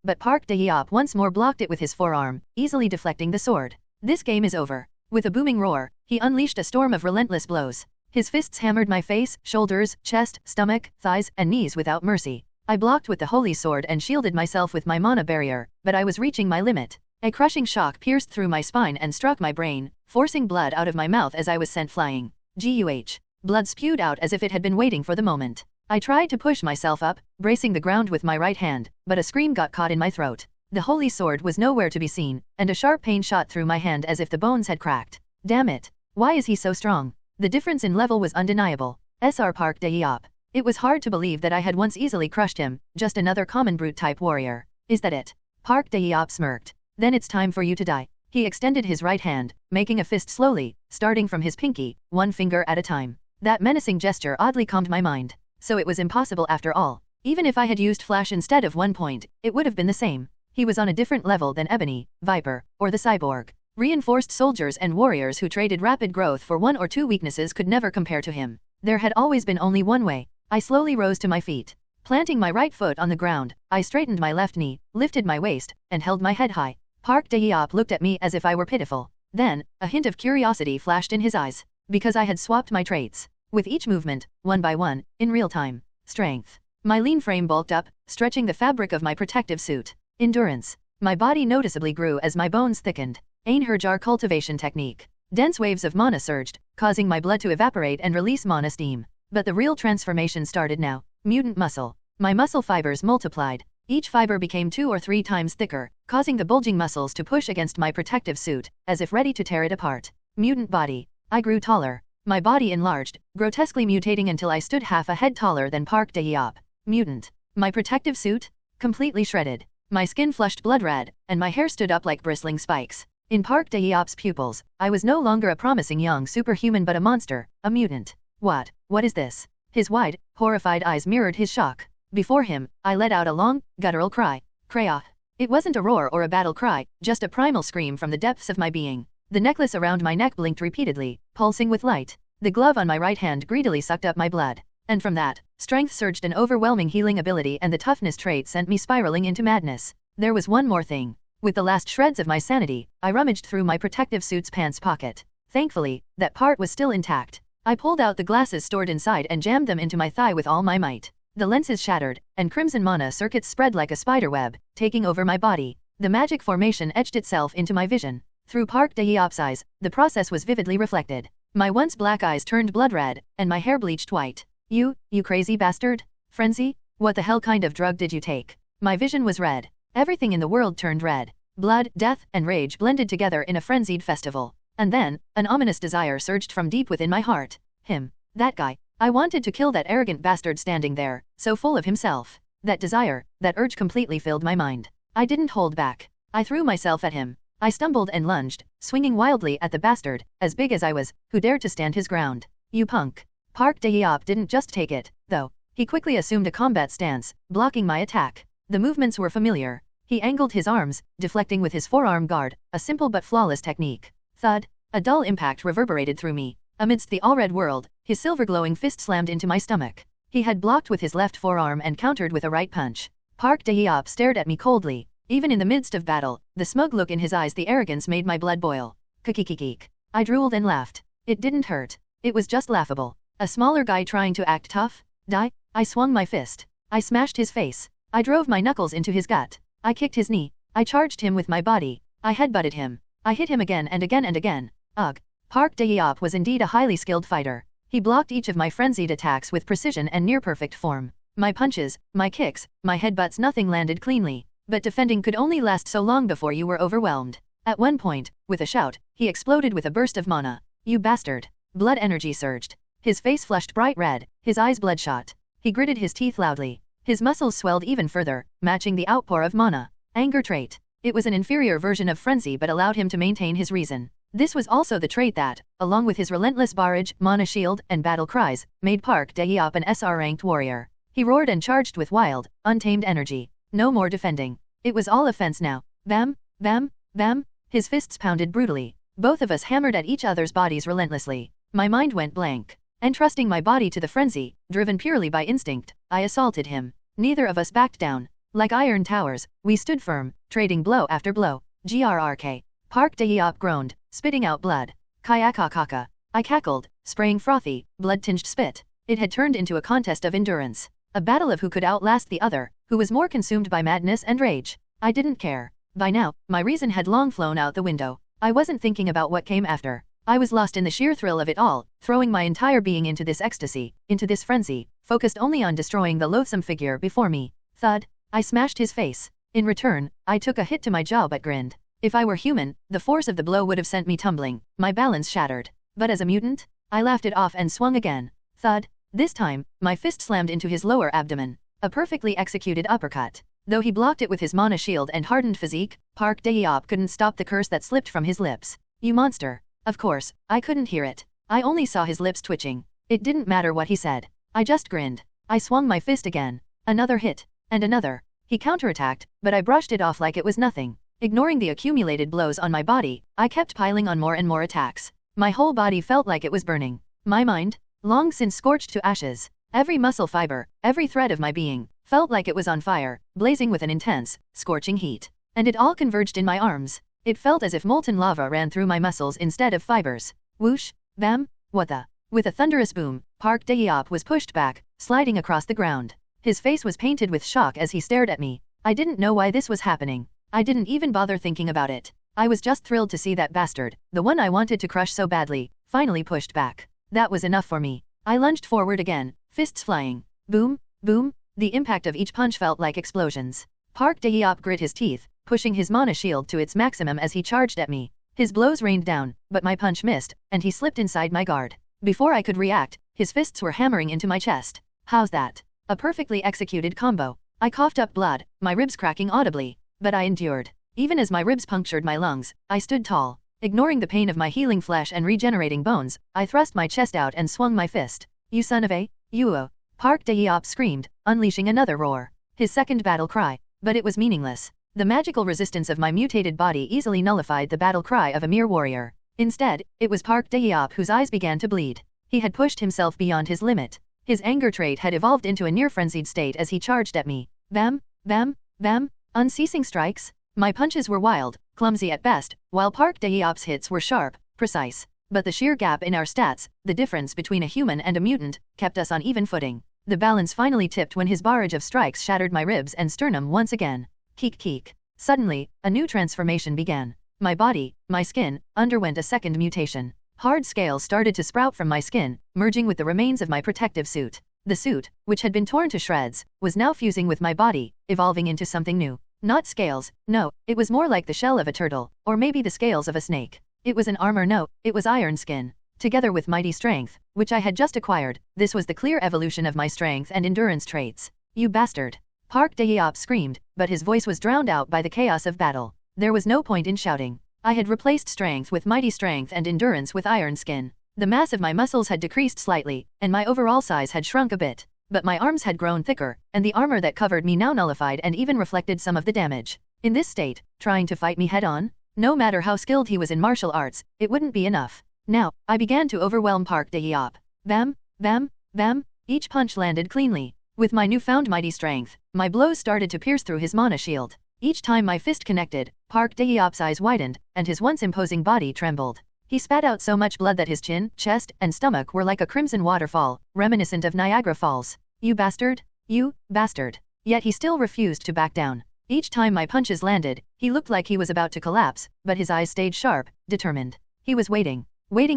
but Park Dae-yeop once more blocked it with his forearm, easily deflecting the sword. This game is over. With a booming roar, he unleashed a storm of relentless blows. His fists hammered my face, shoulders, chest, stomach, thighs, and knees without mercy. I blocked with the holy sword and shielded myself with my mana barrier, but I was reaching my limit. A crushing shock pierced through my spine and struck my brain, forcing blood out of my mouth as I was sent flying. GUH. Blood spewed out as if it had been waiting for the moment. I tried to push myself up, bracing the ground with my right hand, but a scream got caught in my throat. The holy sword was nowhere to be seen, and a sharp pain shot through my hand as if the bones had cracked. Damn it. Why is he so strong? The difference in level was undeniable. SR Park Dae-yeop. It was hard to believe that I had once easily crushed him, just another common brute-type warrior. Is that it? Park Dae-yeop smirked. Then it's time for you to die. He extended his right hand, making a fist slowly, starting from his pinky, one finger at a time. That menacing gesture oddly calmed my mind. So it was impossible after all. Even if I had used flash instead of 1 point, it would have been the same. He was on a different level than Ebony, Viper, or the Cyborg. Reinforced soldiers and warriors who traded rapid growth for 1 or 2 weaknesses could never compare to him. There had always been only one way. I slowly rose to my feet. Planting my right foot on the ground, I straightened my left knee, lifted my waist, and held my head high. Park Dae-yeop looked at me as if I were pitiful. Then, a hint of curiosity flashed in his eyes. Because I had swapped my traits. With each movement, one by one, in real time. Strength. My lean frame bulked up, stretching the fabric of my protective suit. Endurance. My body noticeably grew as my bones thickened. Einherjar cultivation technique. Dense waves of mana surged, causing my blood to evaporate and release mana steam. But the real transformation started now. Mutant muscle. My muscle fibers multiplied. Each fiber became 2 or 3 times thicker, causing the bulging muscles to push against my protective suit, as if ready to tear it apart. Mutant body. I grew taller. My body enlarged, grotesquely mutating until I stood half a head taller than Park Dae-yeop. Mutant. My protective suit? Completely shredded. My skin flushed blood red, and my hair stood up like bristling spikes. In Park Dae-yeop's pupils, I was no longer a promising young superhuman but a monster, a mutant. What is this? His wide, horrified eyes mirrored his shock. Before him, I let out a long, guttural cry. Krayah. It wasn't a roar or a battle cry, just a primal scream from the depths of my being. The necklace around my neck blinked repeatedly, pulsing with light. The glove on my right hand greedily sucked up my blood. And from that, strength surged, an overwhelming healing ability, and the toughness trait sent me spiraling into madness. There was one more thing. With the last shreds of my sanity, I rummaged through my protective suit's pants pocket. Thankfully, that part was still intact. I pulled out the glasses stored inside and jammed them into my thigh with all my might. The lenses shattered, and crimson mana circuits spread like a spider web, taking over my body. The magic formation etched itself into my vision. Through Park Dae-yeop's eyes, the process was vividly reflected. My once black eyes turned blood red, and my hair bleached white. You crazy bastard? Frenzy? What the hell kind of drug did you take? My vision was red. Everything in the world turned red. Blood, death, and rage blended together in a frenzied festival. And then, an ominous desire surged from deep within my heart. Him. That guy. I wanted to kill that arrogant bastard standing there, so full of himself. That desire, that urge completely filled my mind. I didn't hold back. I threw myself at him. I stumbled and lunged, swinging wildly at the bastard, as big as I was, who dared to stand his ground. You punk. Park Dae-yeop didn't just take it, though. He quickly assumed a combat stance, blocking my attack. The movements were familiar. He angled his arms, deflecting with his forearm guard, a simple but flawless technique. Thud. A dull impact reverberated through me. Amidst the all-red world, his silver-glowing fist slammed into my stomach. He had blocked with his left forearm and countered with a right punch. Park Dae-yeop stared at me coldly. Even in the midst of battle, the smug look in his eyes, the arrogance made my blood boil. Kikikikik. I drooled and laughed. It didn't hurt. It was just laughable. A smaller guy trying to act tough? Die? I swung my fist. I smashed his face. I drove my knuckles into his gut. I kicked his knee. I charged him with my body. I headbutted him. I hit him again and again and again. Ugh. Park Dae-yeop was indeed a highly skilled fighter. He blocked each of my frenzied attacks with precision and near-perfect form. My punches, my kicks, my headbutts, nothing landed cleanly. But defending could only last so long before you were overwhelmed. At one point, with a shout, he exploded with a burst of mana. You bastard. Blood energy surged. His face flushed bright red, his eyes bloodshot. He gritted his teeth loudly. His muscles swelled even further, matching the outpour of mana. Anger trait. It was an inferior version of frenzy but allowed him to maintain his reason. This was also the trait that, along with his relentless barrage, mana shield, and battle cries, made Park Dae-yeop an SR-ranked warrior. He roared and charged with wild, untamed energy. No more defending. It was all offense now. Bam, bam, bam. His fists pounded brutally. Both of us hammered at each other's bodies relentlessly. My mind went blank. Entrusting my body to the frenzy, driven purely by instinct, I assaulted him. Neither of us backed down. Like iron towers, we stood firm, trading blow after blow. GRRK. Park Dae-yeop groaned, spitting out blood. Kayakakaka. I cackled, spraying frothy, blood-tinged spit. It had turned into a contest of endurance. A battle of who could outlast the other, who was more consumed by madness and rage. I didn't care. By now, my reason had long flown out the window. I wasn't thinking about what came after. I was lost in the sheer thrill of it all, throwing my entire being into this ecstasy, into this frenzy, focused only on destroying the loathsome figure before me. Thud. I smashed his face. In return, I took a hit to my jaw but grinned. If I were human, the force of the blow would have sent me tumbling, my balance shattered. But as a mutant, I laughed it off and swung again. Thud. This time, my fist slammed into his lower abdomen. A perfectly executed uppercut. Though he blocked it with his mana shield and hardened physique, Park Dae-yeop couldn't stop the curse that slipped from his lips. You monster. Of course, I couldn't hear it. I only saw his lips twitching. It didn't matter what he said. I just grinned. I swung my fist again. Another hit. And another. He counterattacked, but I brushed it off like it was nothing. Ignoring the accumulated blows on my body, I kept piling on more and more attacks. My whole body felt like it was burning. My mind, long since scorched to ashes. Every muscle fiber, every thread of my being, felt like it was on fire, blazing with an intense, scorching heat. And it all converged in my arms. It felt as if molten lava ran through my muscles instead of fibers. Whoosh, bam, what the? With a thunderous boom, Park Dae-yeop was pushed back, sliding across the ground. His face was painted with shock as he stared at me. I didn't know why this was happening. I didn't even bother thinking about it. I was just thrilled to see that bastard, the one I wanted to crush so badly, finally pushed back. That was enough for me. I lunged forward again, fists flying. Boom, boom. The impact of each punch felt like explosions. Park Dae-yeop grit his teeth, pushing his mana shield to its maximum as he charged at me. His blows rained down, but my punch missed, and he slipped inside my guard. Before I could react, his fists were hammering into my chest. How's that? A perfectly executed combo. I coughed up blood, my ribs cracking audibly. But I endured. Even as my ribs punctured my lungs, I stood tall. Ignoring the pain of my healing flesh and regenerating bones, I thrust my chest out and swung my fist. You son of a, you. Park Dae-yeop screamed, unleashing another roar. His second battle cry. But it was meaningless. The magical resistance of my mutated body easily nullified the battle cry of a mere warrior. Instead, it was Park Dae-yeop whose eyes began to bleed. He had pushed himself beyond his limit. His anger trait had evolved into a near-frenzied state as he charged at me. Bam, bam, bam. Unceasing strikes. My punches were wild, clumsy at best, while Park Dae-yeop's hits were sharp, precise. But the sheer gap in our stats, the difference between a human and a mutant, kept us on even footing. The balance finally tipped when his barrage of strikes shattered my ribs and sternum once again. Keek keek. Suddenly, a new transformation began. My body, my skin, underwent a second mutation. Hard scales started to sprout from my skin, merging with the remains of my protective suit. The suit, which had been torn to shreds, was now fusing with my body, evolving into something new. Not scales, no, it was more like the shell of a turtle, or maybe the scales of a snake. It was an armor, no, it was iron skin. Together with mighty strength, which I had just acquired, this was the clear evolution of my strength and endurance traits. You bastard! Park Dae-yeop screamed, but his voice was drowned out by the chaos of battle. There was no point in shouting. I had replaced strength with mighty strength and endurance with iron skin. The mass of my muscles had decreased slightly, and my overall size had shrunk a bit. But my arms had grown thicker, and the armor that covered me now nullified and even reflected some of the damage. In this state, trying to fight me head-on? No matter how skilled he was in martial arts, it wouldn't be enough. Now, I began to overwhelm Park Dae-yeop. Bam, bam, bam, each punch landed cleanly. With my newfound mighty strength, my blows started to pierce through his mana shield. Each time my fist connected, Park Dae-yeop's eyes widened, and his once imposing body trembled. He spat out so much blood that his chin, chest, and stomach were like a crimson waterfall, reminiscent of Niagara Falls. You bastard! You bastard! Yet he still refused to back down. Each time my punches landed, he looked like he was about to collapse, but his eyes stayed sharp, determined. He was waiting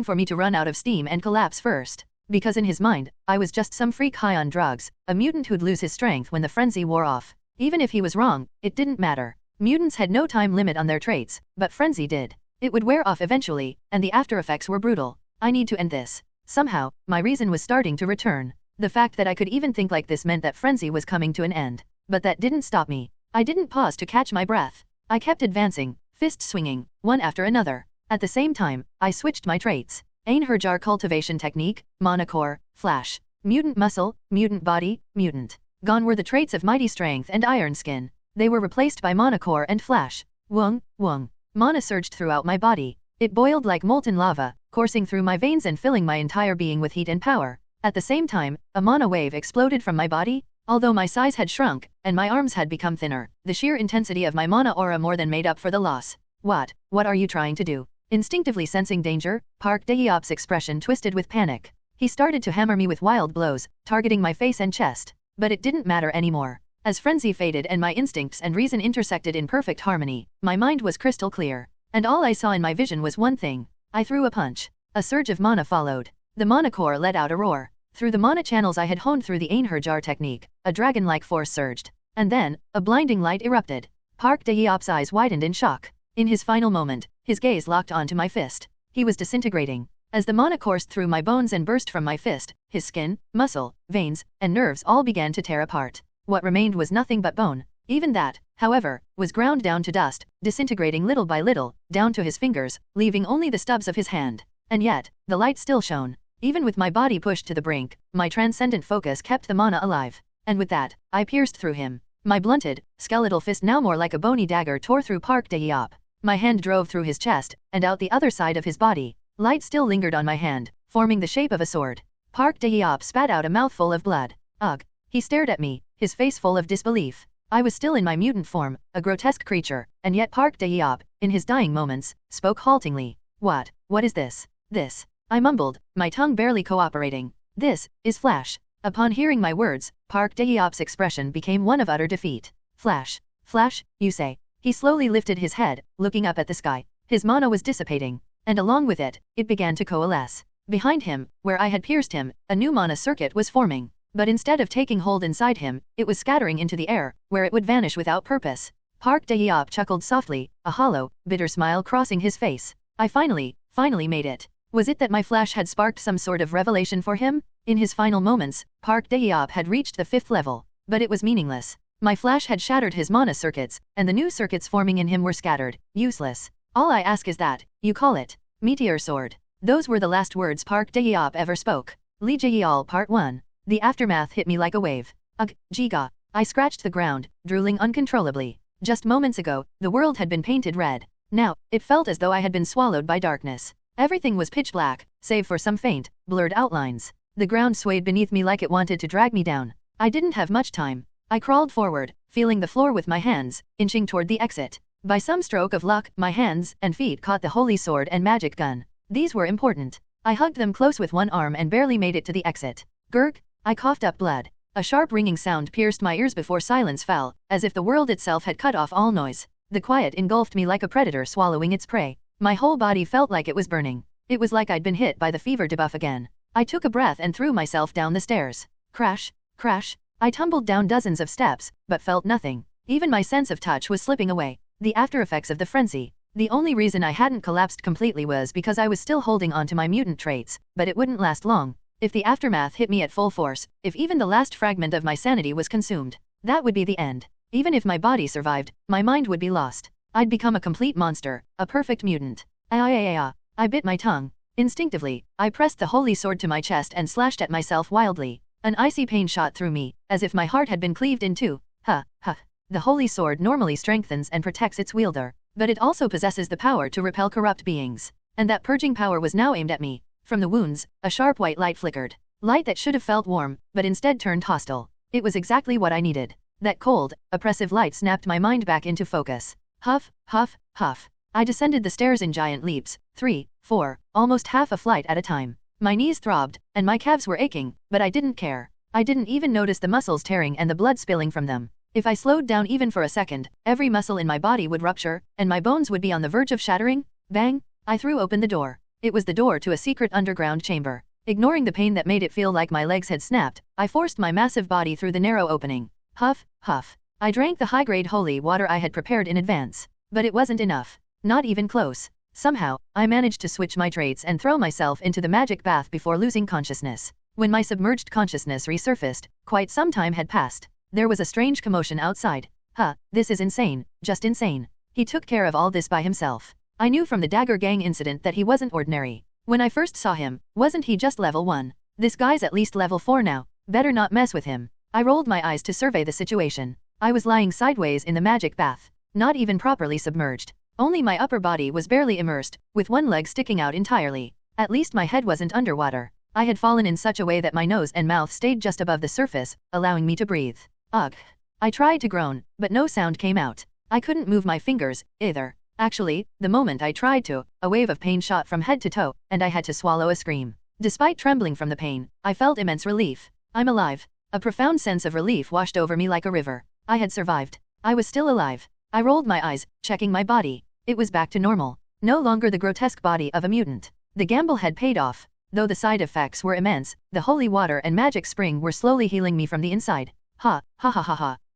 for me to run out of steam and collapse first. Because in his mind, I was just some freak high on drugs, a mutant who'd lose his strength when the frenzy wore off. Even if he was wrong, it didn't matter. Mutants had no time limit on their traits, but frenzy did. It would wear off eventually, and the after effects were brutal. I need to end this. Somehow, my reason was starting to return. The fact that I could even think like this meant that frenzy was coming to an end. But that didn't stop me. I didn't pause to catch my breath. I kept advancing, fists swinging, one after another. At the same time, I switched my traits. Einherjar cultivation technique, mana core, flash. Mutant muscle, mutant body, mutant. Gone were the traits of mighty strength and iron skin. They were replaced by mana core and flash. Wung, wung. Mana surged throughout my body. It boiled like molten lava, coursing through my veins and filling my entire being with heat and power. At the same time, a mana wave exploded from my body. Although my size had shrunk, and my arms had become thinner, the sheer intensity of my mana aura more than made up for the loss. What are you trying to do? Instinctively sensing danger, Park Dae-yeop's expression twisted with panic. He started to hammer me with wild blows, targeting my face and chest. But it didn't matter anymore. As frenzy faded and my instincts and reason intersected in perfect harmony, my mind was crystal clear. And all I saw in my vision was one thing. I threw a punch. A surge of mana followed. The mana core let out a roar. Through the mana channels I had honed through the Einherjar technique, a dragon-like force surged. And then, a blinding light erupted. Park Dae-yeop's eyes widened in shock. In his final moment, his gaze locked onto my fist. He was disintegrating. As the mana coursed through my bones and burst from my fist, his skin, muscle, veins, and nerves all began to tear apart. What remained was nothing but bone. Even that, however, was ground down to dust, disintegrating little by little, down to his fingers, leaving only the stubs of his hand. And yet, the light still shone. Even with my body pushed to the brink, my transcendent focus kept the mana alive. And with that, I pierced through him. My blunted, skeletal fist now more like a bony dagger tore through Park Dae-yeop. My hand drove through his chest, and out the other side of his body. Light still lingered on my hand, forming the shape of a sword. Park Dae-yeop spat out a mouthful of blood. Ugh. He stared at me, his face full of disbelief. I was still in my mutant form, a grotesque creature, and yet Park Dae-yeop, in his dying moments, spoke haltingly. What is this? This. I mumbled, my tongue barely cooperating. This is Flash. Upon hearing my words, Park Dae-yeop's expression became one of utter defeat. Flash. Flash, you say? He slowly lifted his head, looking up at the sky. His mana was dissipating, and along with it, it began to coalesce. Behind him, where I had pierced him, a new mana circuit was forming. But instead of taking hold inside him, it was scattering into the air, where it would vanish without purpose. Park Dae-yeop chuckled softly, a hollow, bitter smile crossing his face. I finally made it. Was it that my flash had sparked some sort of revelation for him? In his final moments, Park Dae-yeop had reached the 5th level. But it was meaningless. My flash had shattered his mana circuits, and the new circuits forming in him were scattered, useless. All I ask is that, you call it, Meteor Sword. Those were the last words Park Dae-yeop ever spoke. Lee Jae-yeol Part 1. The aftermath hit me like a wave. Ugh, Jiga. I scratched the ground, drooling uncontrollably. Just moments ago, the world had been painted red. Now, it felt as though I had been swallowed by darkness. Everything was pitch black, save for some faint, blurred outlines. The ground swayed beneath me like it wanted to drag me down. I didn't have much time. I crawled forward, feeling the floor with my hands, inching toward the exit. By some stroke of luck, my hands and feet caught the holy sword and magic gun. These were important. I hugged them close with one arm and barely made it to the exit. Gurg! I coughed up blood. A sharp ringing sound pierced my ears before silence fell, as if the world itself had cut off all noise. The quiet engulfed me like a predator swallowing its prey. My whole body felt like it was burning. It was like I'd been hit by the fever debuff again. I took a breath and threw myself down the stairs. Crash, crash. I tumbled down dozens of steps, but felt nothing. Even my sense of touch was slipping away. The after-effects of the frenzy. The only reason I hadn't collapsed completely was because I was still holding on to my mutant traits, but it wouldn't last long. If the aftermath hit me at full force, if even the last fragment of my sanity was consumed, that would be the end. Even if my body survived, my mind would be lost. I'd become a complete monster, a perfect mutant. I bit my tongue. Instinctively, I pressed the holy sword to my chest and slashed at myself wildly. An icy pain shot through me, as if my heart had been cleaved in two. The holy sword normally strengthens and protects its wielder, but it also possesses the power to repel corrupt beings. And that purging power was now aimed at me. From the wounds, a sharp white light flickered. Light that should have felt warm, but instead turned hostile. It was exactly what I needed. That cold, oppressive light snapped my mind back into focus. Huff, huff, huff. I descended the stairs in giant leaps, 3, 4, almost half a flight at a time. My knees throbbed, and my calves were aching, but I didn't care. I didn't even notice the muscles tearing and the blood spilling from them. If I slowed down even for a second, every muscle in my body would rupture, and my bones would be on the verge of shattering. Bang! I threw open the door. It was the door to a secret underground chamber. Ignoring the pain that made it feel like my legs had snapped, I forced my massive body through the narrow opening. Huff, huff. I drank the high-grade holy water I had prepared in advance. But it wasn't enough. Not even close. Somehow, I managed to switch my traits and throw myself into the magic bath before losing consciousness. When my submerged consciousness resurfaced, quite some time had passed. There was a strange commotion outside. This is insane, just insane. He took care of all this by himself. I knew from the Dagger Gang incident that he wasn't ordinary. When I first saw him, wasn't he just level 1? This guy's at least level 4 now. Better not mess with him. I rolled my eyes to survey the situation. I was lying sideways in the magic bath. Not even properly submerged. Only my upper body was barely immersed, with one leg sticking out entirely. At least my head wasn't underwater. I had fallen in such a way that my nose and mouth stayed just above the surface, allowing me to breathe. Ugh. I tried to groan, but no sound came out. I couldn't move my fingers, either. Actually, the moment I tried to, a wave of pain shot from head to toe, and I had to swallow a scream. Despite trembling from the pain, I felt immense relief. I'm alive. A profound sense of relief washed over me like a river. I had survived. I was still alive. I rolled my eyes, checking my body. It was back to normal. No longer the grotesque body of a mutant. The gamble had paid off. Though the side effects were immense, the holy water and magic spring were slowly healing me from the inside. Ha.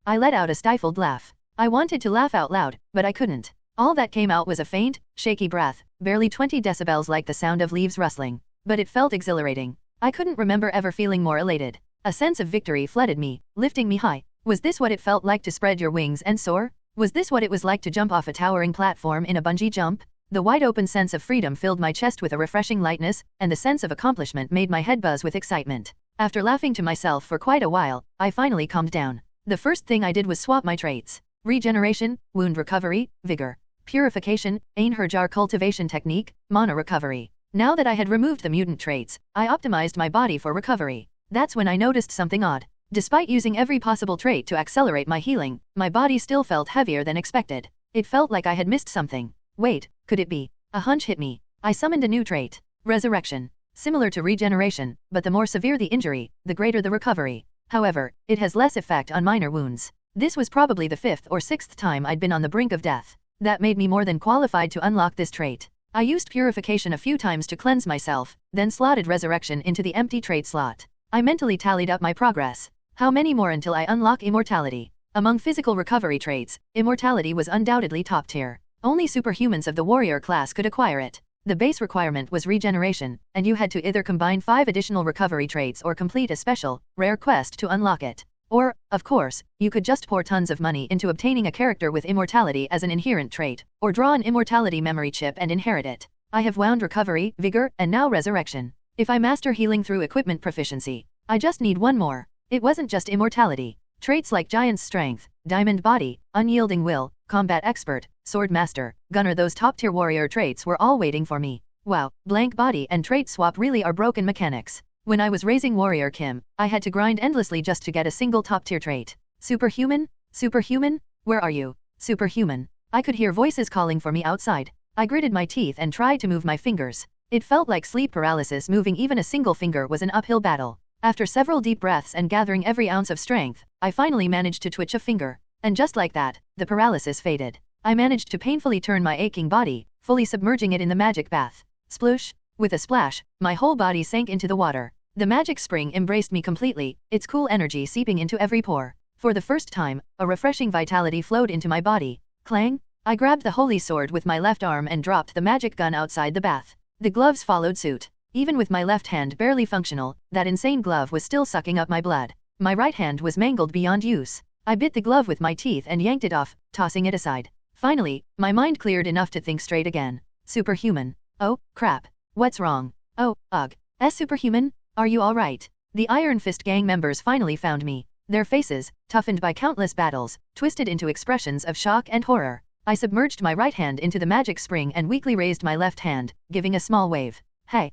I let out a stifled laugh. I wanted to laugh out loud, but I couldn't. All that came out was a faint, shaky breath, barely 20 decibels like the sound of leaves rustling. But it felt exhilarating. I couldn't remember ever feeling more elated. A sense of victory flooded me, lifting me high. Was this what it felt like to spread your wings and soar? Was this what it was like to jump off a towering platform in a bungee jump? The wide-open sense of freedom filled my chest with a refreshing lightness, and the sense of accomplishment made my head buzz with excitement. After laughing to myself for quite a while, I finally calmed down. The first thing I did was swap my traits. Regeneration, wound recovery, vigor. Purification, Einherjar cultivation technique, mana recovery. Now that I had removed the mutant traits, I optimized my body for recovery. That's when I noticed something odd. Despite using every possible trait to accelerate my healing, my body still felt heavier than expected. It felt like I had missed something. Wait, could it be? A hunch hit me. I summoned a new trait. Resurrection. Similar to regeneration, but the more severe the injury, the greater the recovery. However, it has less effect on minor wounds. This was probably the 5th or 6th time I'd been on the brink of death. That made me more than qualified to unlock this trait. I used purification a few times to cleanse myself, then slotted resurrection into the empty trait slot. I mentally tallied up my progress. How many more until I unlock immortality? Among physical recovery traits, immortality was undoubtedly top tier. Only superhumans of the warrior class could acquire it. The base requirement was regeneration, and you had to either combine 5 additional recovery traits or complete a special, rare quest to unlock it. Or, of course, you could just pour tons of money into obtaining a character with immortality as an inherent trait, or draw an immortality memory chip and inherit it. I have wound recovery, vigor, and now resurrection. If I master healing through equipment proficiency, I just need one more. It wasn't just immortality. Traits like Giant's Strength, Diamond Body, Unyielding Will, Combat Expert, Sword Master, Gunner, those top-tier warrior traits were all waiting for me. Wow, blank body and trait swap really are broken mechanics. When I was raising Warrior Kim, I had to grind endlessly just to get a single top-tier trait. Superhuman? Superhuman? Where are you? Superhuman. I could hear voices calling for me outside. I gritted my teeth and tried to move my fingers. It felt like sleep paralysis. Moving even a single finger was an uphill battle. After several deep breaths and gathering every ounce of strength, I finally managed to twitch a finger. And just like that, the paralysis faded. I managed to painfully turn my aching body, fully submerging it in the magic bath. Sploosh! With a splash, my whole body sank into the water. The magic spring embraced me completely, its cool energy seeping into every pore. For the first time, a refreshing vitality flowed into my body. Clang! I grabbed the holy sword with my left arm and dropped the magic gun outside the bath. The gloves followed suit. Even with my left hand barely functional, that insane glove was still sucking up my blood. My right hand was mangled beyond use. I bit the glove with my teeth and yanked it off, tossing it aside. Finally, my mind cleared enough to think straight again. Superhuman. Oh, crap. What's wrong? Oh, ugh. Superhuman? Are you alright? The Iron Fist gang members finally found me. Their faces, toughened by countless battles, twisted into expressions of shock and horror. I submerged my right hand into the magic spring and weakly raised my left hand, giving a small wave. Hey,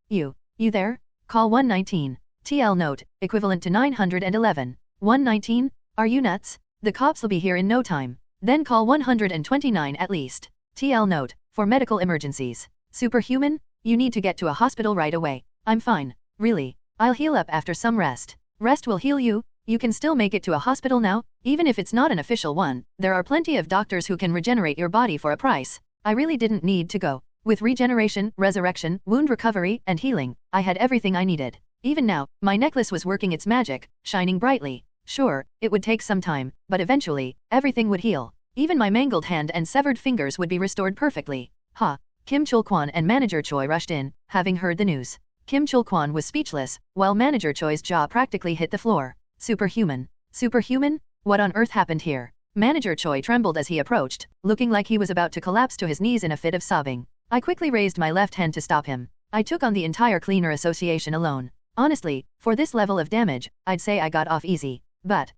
you there? Call 119. TL note, equivalent to 911. 119? Are you nuts? The cops will be here in no time. Then call 129 at least. TL note, for medical emergencies. Superhuman? You need to get to a hospital right away. I'm fine. Really. I'll heal up after some rest. Rest will heal you? You can still make it to a hospital now? Even if it's not an official one, there are plenty of doctors who can regenerate your body for a price. I really didn't need to go. With regeneration, resurrection, wound recovery, and healing, I had everything I needed. Even now, my necklace was working its magic, shining brightly. Sure, it would take some time, but eventually, everything would heal. Even my mangled hand and severed fingers would be restored perfectly. Ha! Kim Chul-kwan and Manager Choi rushed in, having heard the news. Kim Chul-kwan was speechless, while Manager Choi's jaw practically hit the floor. Superhuman. Superhuman? What on earth happened here? Manager Choi trembled as he approached, looking like he was about to collapse to his knees in a fit of sobbing. I quickly raised my left hand to stop him. I took on the entire Cleaner Association alone. Honestly, for this level of damage, I'd say I got off easy. But,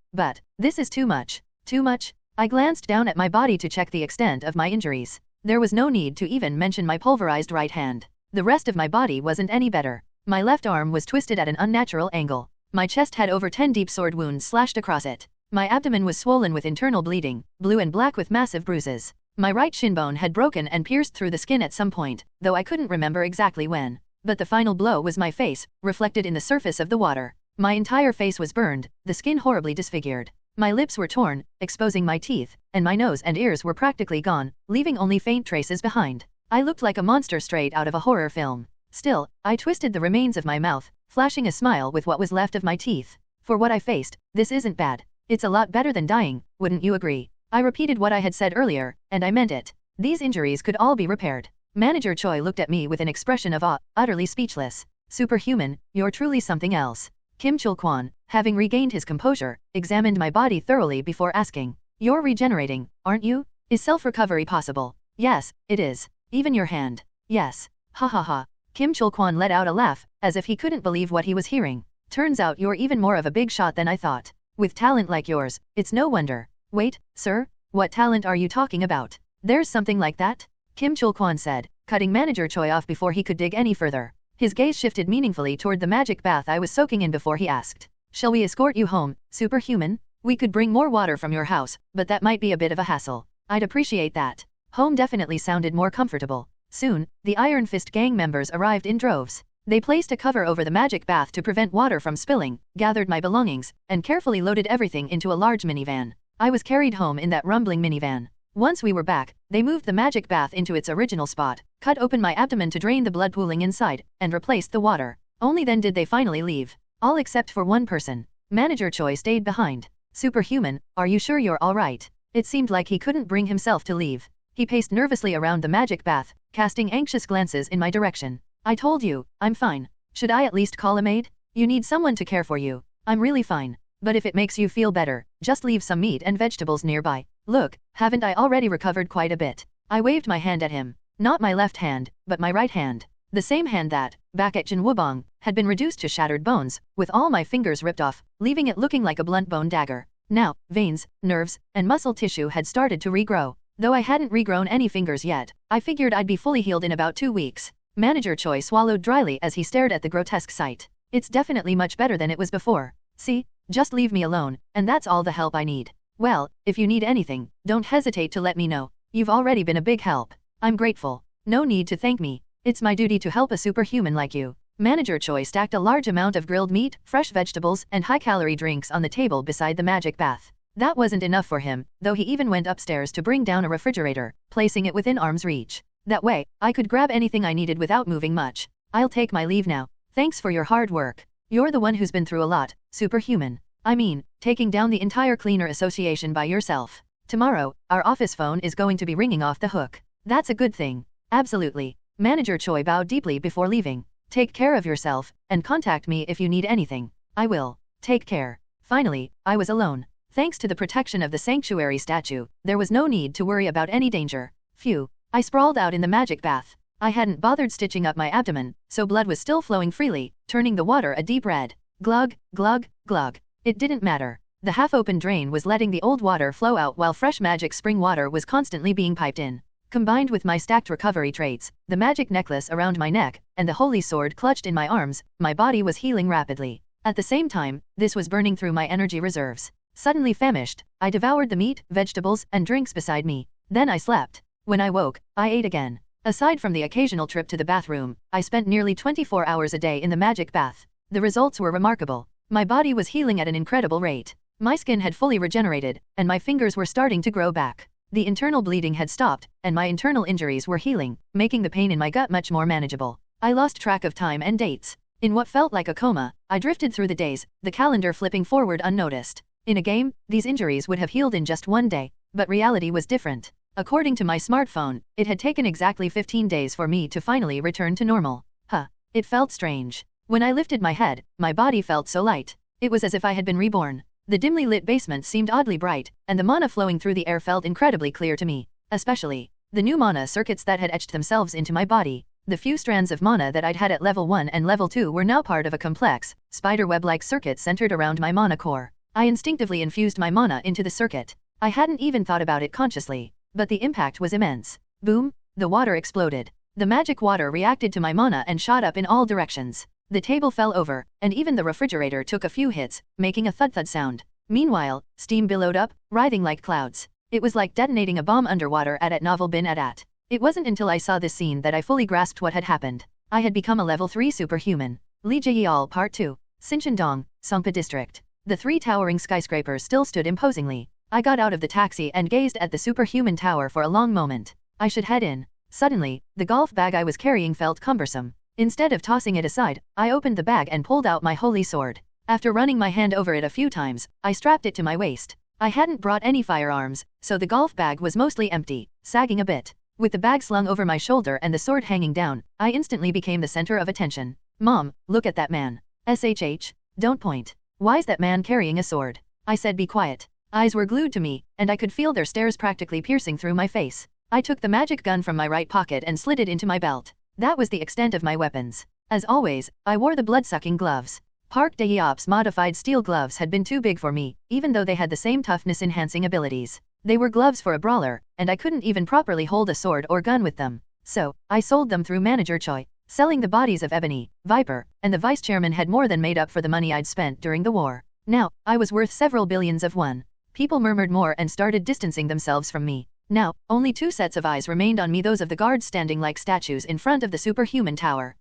this is too much. Too much? I glanced down at my body to check the extent of my injuries. There was no need to even mention my pulverized right hand. The rest of my body wasn't any better. My left arm was twisted at an unnatural angle. My chest had over 10 deep sword wounds slashed across it. My abdomen was swollen with internal bleeding, blue and black with massive bruises. My right shin bone had broken and pierced through the skin at some point, though I couldn't remember exactly when. But the final blow was my face, reflected in the surface of the water. My entire face was burned, the skin horribly disfigured. My lips were torn, exposing my teeth, and my nose and ears were practically gone, leaving only faint traces behind. I looked like a monster straight out of a horror film. Still, I twisted the remains of my mouth, flashing a smile with what was left of my teeth. For what I faced, this isn't bad. It's a lot better than dying, wouldn't you agree? I repeated what I had said earlier, and I meant it. These injuries could all be repaired. Manager Choi looked at me with an expression of awe, utterly speechless. Superhuman, you're truly something else. Kim Chul-kwan, having regained his composure, examined my body thoroughly before asking. You're regenerating, aren't you? Is self-recovery possible? Yes, it is. Even your hand. Yes. Ha ha ha. Kim Chul-kwan let out a laugh, as if he couldn't believe what he was hearing. Turns out you're even more of a big shot than I thought. With talent like yours, it's no wonder. Wait, sir? What talent are you talking about? There's something like that? Kim Chul-kwan said, cutting Manager Choi off before he could dig any further. His gaze shifted meaningfully toward the magic bath I was soaking in before he asked. Shall we escort you home, superhuman? We could bring more water from your house, but that might be a bit of a hassle. I'd appreciate that. Home definitely sounded more comfortable. Soon, the Iron Fist gang members arrived in droves. They placed a cover over the magic bath to prevent water from spilling, gathered my belongings, and carefully loaded everything into a large minivan. I was carried home in that rumbling minivan. Once we were back, they moved the magic bath into its original spot, cut open my abdomen to drain the blood pooling inside, and replaced the water. Only then did they finally leave. All except for one person. Manager Choi stayed behind. Superhuman, are you sure you're alright? It seemed like he couldn't bring himself to leave. He paced nervously around the magic bath, casting anxious glances in my direction. I told you, I'm fine. Should I at least call a maid? You need someone to care for you. I'm really fine. But if it makes you feel better, just leave some meat and vegetables nearby. Look, haven't I already recovered quite a bit? I waved my hand at him. Not my left hand, but my right hand. The same hand that, back at Jinwubong, had been reduced to shattered bones, with all my fingers ripped off, leaving it looking like a blunt bone dagger. Now, veins, nerves, and muscle tissue had started to regrow. Though I hadn't regrown any fingers yet, I figured I'd be fully healed in about 2 weeks. Manager Choi swallowed dryly as he stared at the grotesque sight. It's definitely much better than it was before. See? Just leave me alone, and that's all the help I need. Well, if you need anything, don't hesitate to let me know. You've already been a big help. I'm grateful. No need to thank me. It's my duty to help a superhuman like you. Manager Choi stacked a large amount of grilled meat, fresh vegetables, and high-calorie drinks on the table beside the magic bath. That wasn't enough for him, though he even went upstairs to bring down a refrigerator, placing it within arm's reach. That way, I could grab anything I needed without moving much. I'll take my leave now. Thanks for your hard work. You're the one who's been through a lot, superhuman. I mean, taking down the entire cleaner association by yourself. Tomorrow, our office phone is going to be ringing off the hook. That's a good thing. Absolutely. Manager Choi bowed deeply before leaving. Take care of yourself, and contact me if you need anything. I will. Take care. Finally, I was alone. Thanks to the protection of the sanctuary statue, there was no need to worry about any danger. Phew. I sprawled out in the magic bath. I hadn't bothered stitching up my abdomen, so blood was still flowing freely, turning the water a deep red. Glug, glug, glug. It didn't matter. The half-open drain was letting the old water flow out while fresh magic spring water was constantly being piped in. Combined with my stacked recovery traits, the magic necklace around my neck, and the holy sword clutched in my arms, my body was healing rapidly. At the same time, this was burning through my energy reserves. Suddenly famished, I devoured the meat, vegetables, and drinks beside me. Then I slept. When I woke, I ate again. Aside from the occasional trip to the bathroom, I spent nearly 24 hours a day in the magic bath. The results were remarkable. My body was healing at an incredible rate. My skin had fully regenerated, and my fingers were starting to grow back. The internal bleeding had stopped, and my internal injuries were healing, making the pain in my gut much more manageable. I lost track of time and dates. In what felt like a coma, I drifted through the days, the calendar flipping forward unnoticed. In a game, these injuries would have healed in just one day, but reality was different. According to my smartphone, it had taken exactly 15 days for me to finally return to normal. It felt strange. When I lifted my head, my body felt so light. It was as if I had been reborn. The dimly lit basement seemed oddly bright, and the mana flowing through the air felt incredibly clear to me. Especially, the new mana circuits that had etched themselves into my body. The few strands of mana that I'd had at level 1 and level 2 were now part of a complex, spiderweb-like circuit centered around my mana core. I instinctively infused my mana into the circuit. I hadn't even thought about it consciously, but the impact was immense. Boom! The water exploded. The magic water reacted to my mana and shot up in all directions. The table fell over, and even the refrigerator took a few hits, making a thud-thud sound. Meanwhile, steam billowed up, writhing like clouds. It was like detonating a bomb underwater at Novel Bin Adat. It wasn't until I saw this scene that I fully grasped what had happened. I had become a level 3 superhuman. Li Jiyeol Part 2. Sinchendong, Songpa District. The 3 towering skyscrapers still stood imposingly. I got out of the taxi and gazed at the superhuman tower for a long moment. I should head in. Suddenly, the golf bag I was carrying felt cumbersome. Instead of tossing it aside, I opened the bag and pulled out my holy sword. After running my hand over it a few times, I strapped it to my waist. I hadn't brought any firearms, so the golf bag was mostly empty, sagging a bit. With the bag slung over my shoulder and the sword hanging down, I instantly became the center of attention. Mom, look at that man. SHH, don't point. Why's that man carrying a sword? I said be quiet. Eyes were glued to me, and I could feel their stares practically piercing through my face. I took the magic gun from my right pocket and slid it into my belt. That was the extent of my weapons. As always, I wore the blood-sucking gloves. Park Daeyeop's modified steel gloves had been too big for me, even though they had the same toughness-enhancing abilities. They were gloves for a brawler, and I couldn't even properly hold a sword or gun with them. So, I sold them through Manager Choi. Selling the bodies of Ebony, Viper, and the vice-chairman had more than made up for the money I'd spent during the war. Now, I was worth several billions of won. People murmured more and started distancing themselves from me. Now, only 2 sets of eyes remained on me, those of the guards standing like statues in front of the superhuman tower.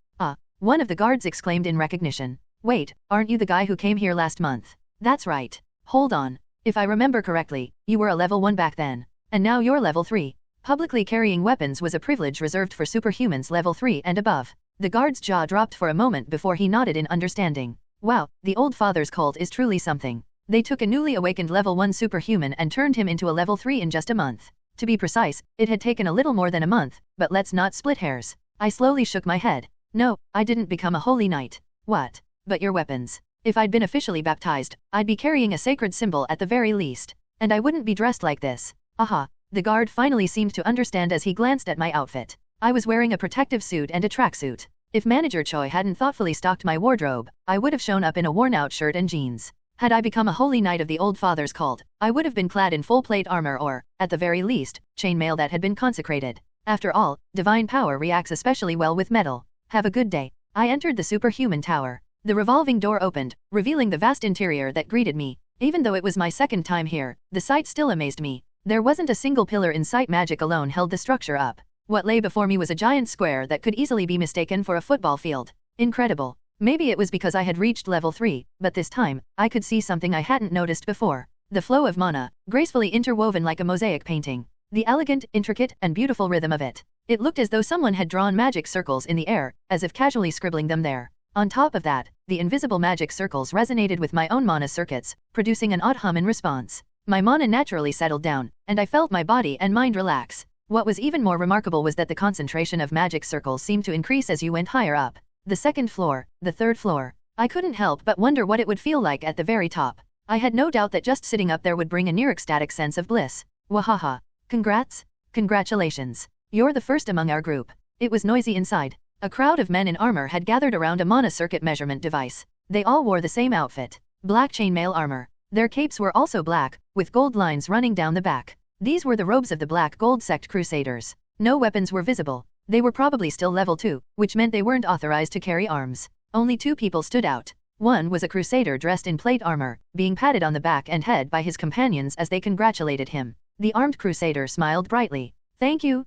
One of the guards exclaimed in recognition. Wait, aren't you the guy who came here last month? That's right. Hold on. If I remember correctly, you were a level 1 back then. And now you're level 3. Publicly carrying weapons was a privilege reserved for superhumans level 3 and above. The guard's jaw dropped for a moment before he nodded in understanding. Wow, the Old Father's cult is truly something. They took a newly awakened level 1 superhuman and turned him into a level 3 in just a month. To be precise, it had taken a little more than a month, but let's not split hairs. I slowly shook my head. No, I didn't become a holy knight. What? But your weapons. If I'd been officially baptized, I'd be carrying a sacred symbol at the very least. And I wouldn't be dressed like this. Aha. The guard finally seemed to understand as he glanced at my outfit. I was wearing a protective suit and a tracksuit. If Manager Choi hadn't thoughtfully stocked my wardrobe, I would have shown up in a worn-out shirt and jeans. Had I become a holy knight of the Old Father's cult, I would have been clad in full plate armor or, at the very least, chainmail that had been consecrated. After all, divine power reacts especially well with metal. Have a good day. I entered the superhuman tower. The revolving door opened, revealing the vast interior that greeted me. Even though it was my second time here, the sight still amazed me. There wasn't a single pillar in sight. Magic alone held the structure up. What lay before me was a giant square that could easily be mistaken for a football field. Incredible. Maybe it was because I had reached level 3, but this time, I could see something I hadn't noticed before. The flow of mana, gracefully interwoven like a mosaic painting. The elegant, intricate, and beautiful rhythm of it. It looked as though someone had drawn magic circles in the air, as if casually scribbling them there. On top of that, the invisible magic circles resonated with my own mana circuits, producing an odd hum in response. My mana naturally settled down, and I felt my body and mind relax. What was even more remarkable was that the concentration of magic circles seemed to increase as you went higher up. The second floor, the third floor. I couldn't help but wonder what it would feel like at the very top. I had no doubt that just sitting up there would bring a near-ecstatic sense of bliss. Wahaha. Congrats? Congratulations. You're the first among our group. It was noisy inside. A crowd of men in armor had gathered around a mana circuit measurement device. They all wore the same outfit. Black chainmail armor. Their capes were also black, with gold lines running down the back. These were the robes of the Black Gold Sect Crusaders. No weapons were visible. They were probably still level 2, which meant they weren't authorized to carry arms. Only 2 people stood out. One was a crusader dressed in plate armor, being patted on the back and head by his companions as they congratulated him. The armed crusader smiled brightly. Thank you,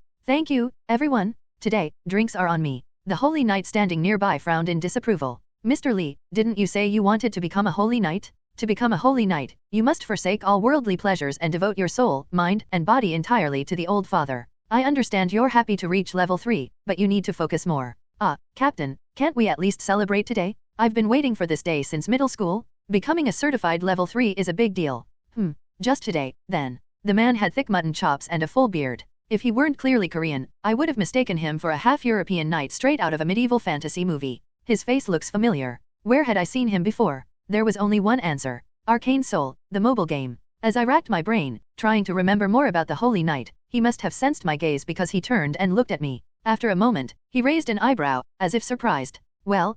everyone. Today, drinks are on me. The holy knight standing nearby frowned in disapproval. Mr. Lee, didn't you say you wanted to become a holy knight? To become a holy knight, you must forsake all worldly pleasures and devote your soul, mind, and body entirely to the Old Father. I understand you're happy to reach level 3, but you need to focus more. Captain, can't we at least celebrate today? I've been waiting for this day since middle school. Becoming a certified level 3 is a big deal. Just today, then. The man had thick mutton chops and a full beard. If he weren't clearly Korean, I would have mistaken him for a half-European knight straight out of a medieval fantasy movie. His face looks familiar. Where had I seen him before? There was only one answer. Arcane Seoul, the mobile game. As I racked my brain, trying to remember more about the Holy Knight, he must have sensed my gaze because he turned and looked at me. After a moment, he raised an eyebrow, as if surprised. Well,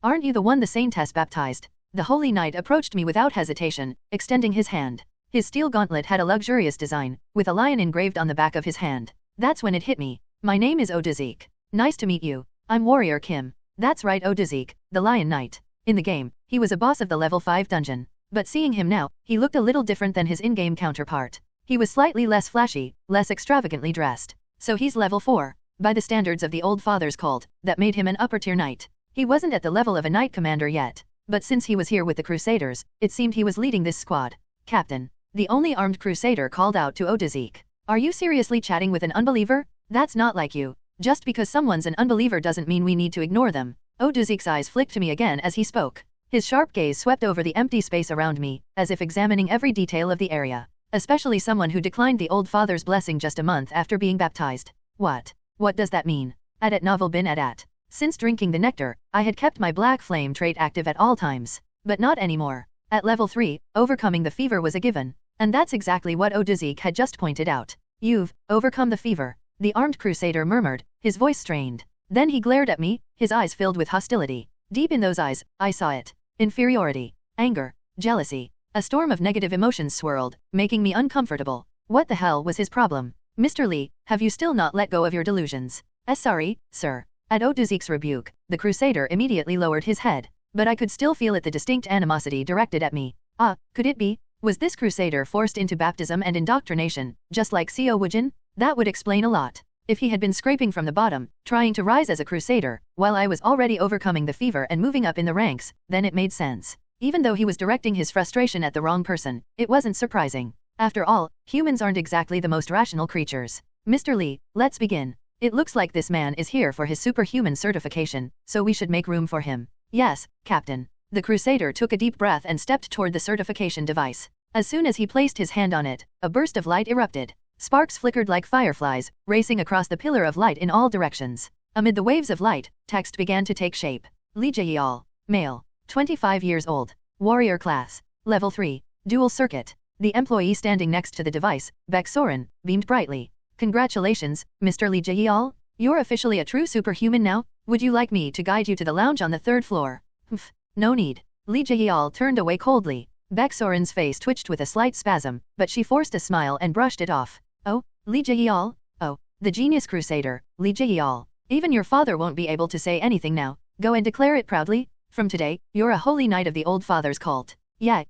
aren't you the one the Saintess baptized? The Holy Knight approached me without hesitation, extending his hand. His steel gauntlet had a luxurious design, with a lion engraved on the back of his hand. That's when it hit me. My name is Odazik. Nice to meet you. I'm Warrior Kim. That's right, Odazik, the Lion Knight. In the game, he was a boss of the level 5 dungeon. But seeing him now, he looked a little different than his in-game counterpart. He was slightly less flashy, less extravagantly dressed. So he's level 4. By the standards of the Old Father's cult, that made him an upper-tier knight. He wasn't at the level of a knight commander yet. But since he was here with the Crusaders, it seemed he was leading this squad. Captain. The only armed crusader called out to Odazik. Are you seriously chatting with an unbeliever? That's not like you. Just because someone's an unbeliever doesn't mean we need to ignore them. Odazik's eyes flicked to me again as he spoke. His sharp gaze swept over the empty space around me, as if examining every detail of the area. Especially someone who declined the Old Father's blessing just a month after being baptized. What does that mean? Adat novel bin adat. Since drinking the nectar, I had kept my black flame trait active at all times. But not anymore. At level 3, overcoming the fever was a given. And that's exactly what Odazik had just pointed out. You've overcome the fever. The armed crusader murmured, his voice strained. Then he glared at me, his eyes filled with hostility. Deep in those eyes, I saw it. Inferiority, anger, jealousy. A storm of negative emotions swirled, making me uncomfortable. What the hell was his problem? Mr. Lee, have you still not let go of your delusions? Sorry, sir. At Odazik's rebuke, the crusader immediately lowered his head. But I could still feel it, the distinct animosity directed at me. Could it be? Was this crusader forced into baptism and indoctrination, just like Co Wuin? That would explain a lot. If he had been scraping from the bottom, trying to rise as a crusader, while I was already overcoming the fever and moving up in the ranks, then it made sense. Even though he was directing his frustration at the wrong person, it wasn't surprising. After all, humans aren't exactly the most rational creatures. Mr. Lee, let's begin. It looks like this man is here for his superhuman certification, so we should make room for him. Yes, Captain. The crusader took a deep breath and stepped toward the certification device. As soon as he placed his hand on it, a burst of light erupted. Sparks flickered like fireflies, racing across the pillar of light in all directions. Amid the waves of light, text began to take shape. Lee Jae-yeol, male, 25 years old, warrior class, level 3, dual circuit. The employee standing next to the device, Baek Soren, beamed brightly. Congratulations, Mr. Lee Jae-yeol. You're officially a true superhuman now. Would you like me to guide you to the lounge on the 3rd floor? No need. Lee Jae-yeol turned away coldly. Baek Soren's face twitched with a slight spasm, but she forced a smile and brushed it off. Oh, Lee Jae-yeol? Oh, the genius crusader, Lee Jae-yeol. Even your father won't be able to say anything now. Go and declare it proudly. From today, you're a holy knight of the Old Father's cult. Yeah.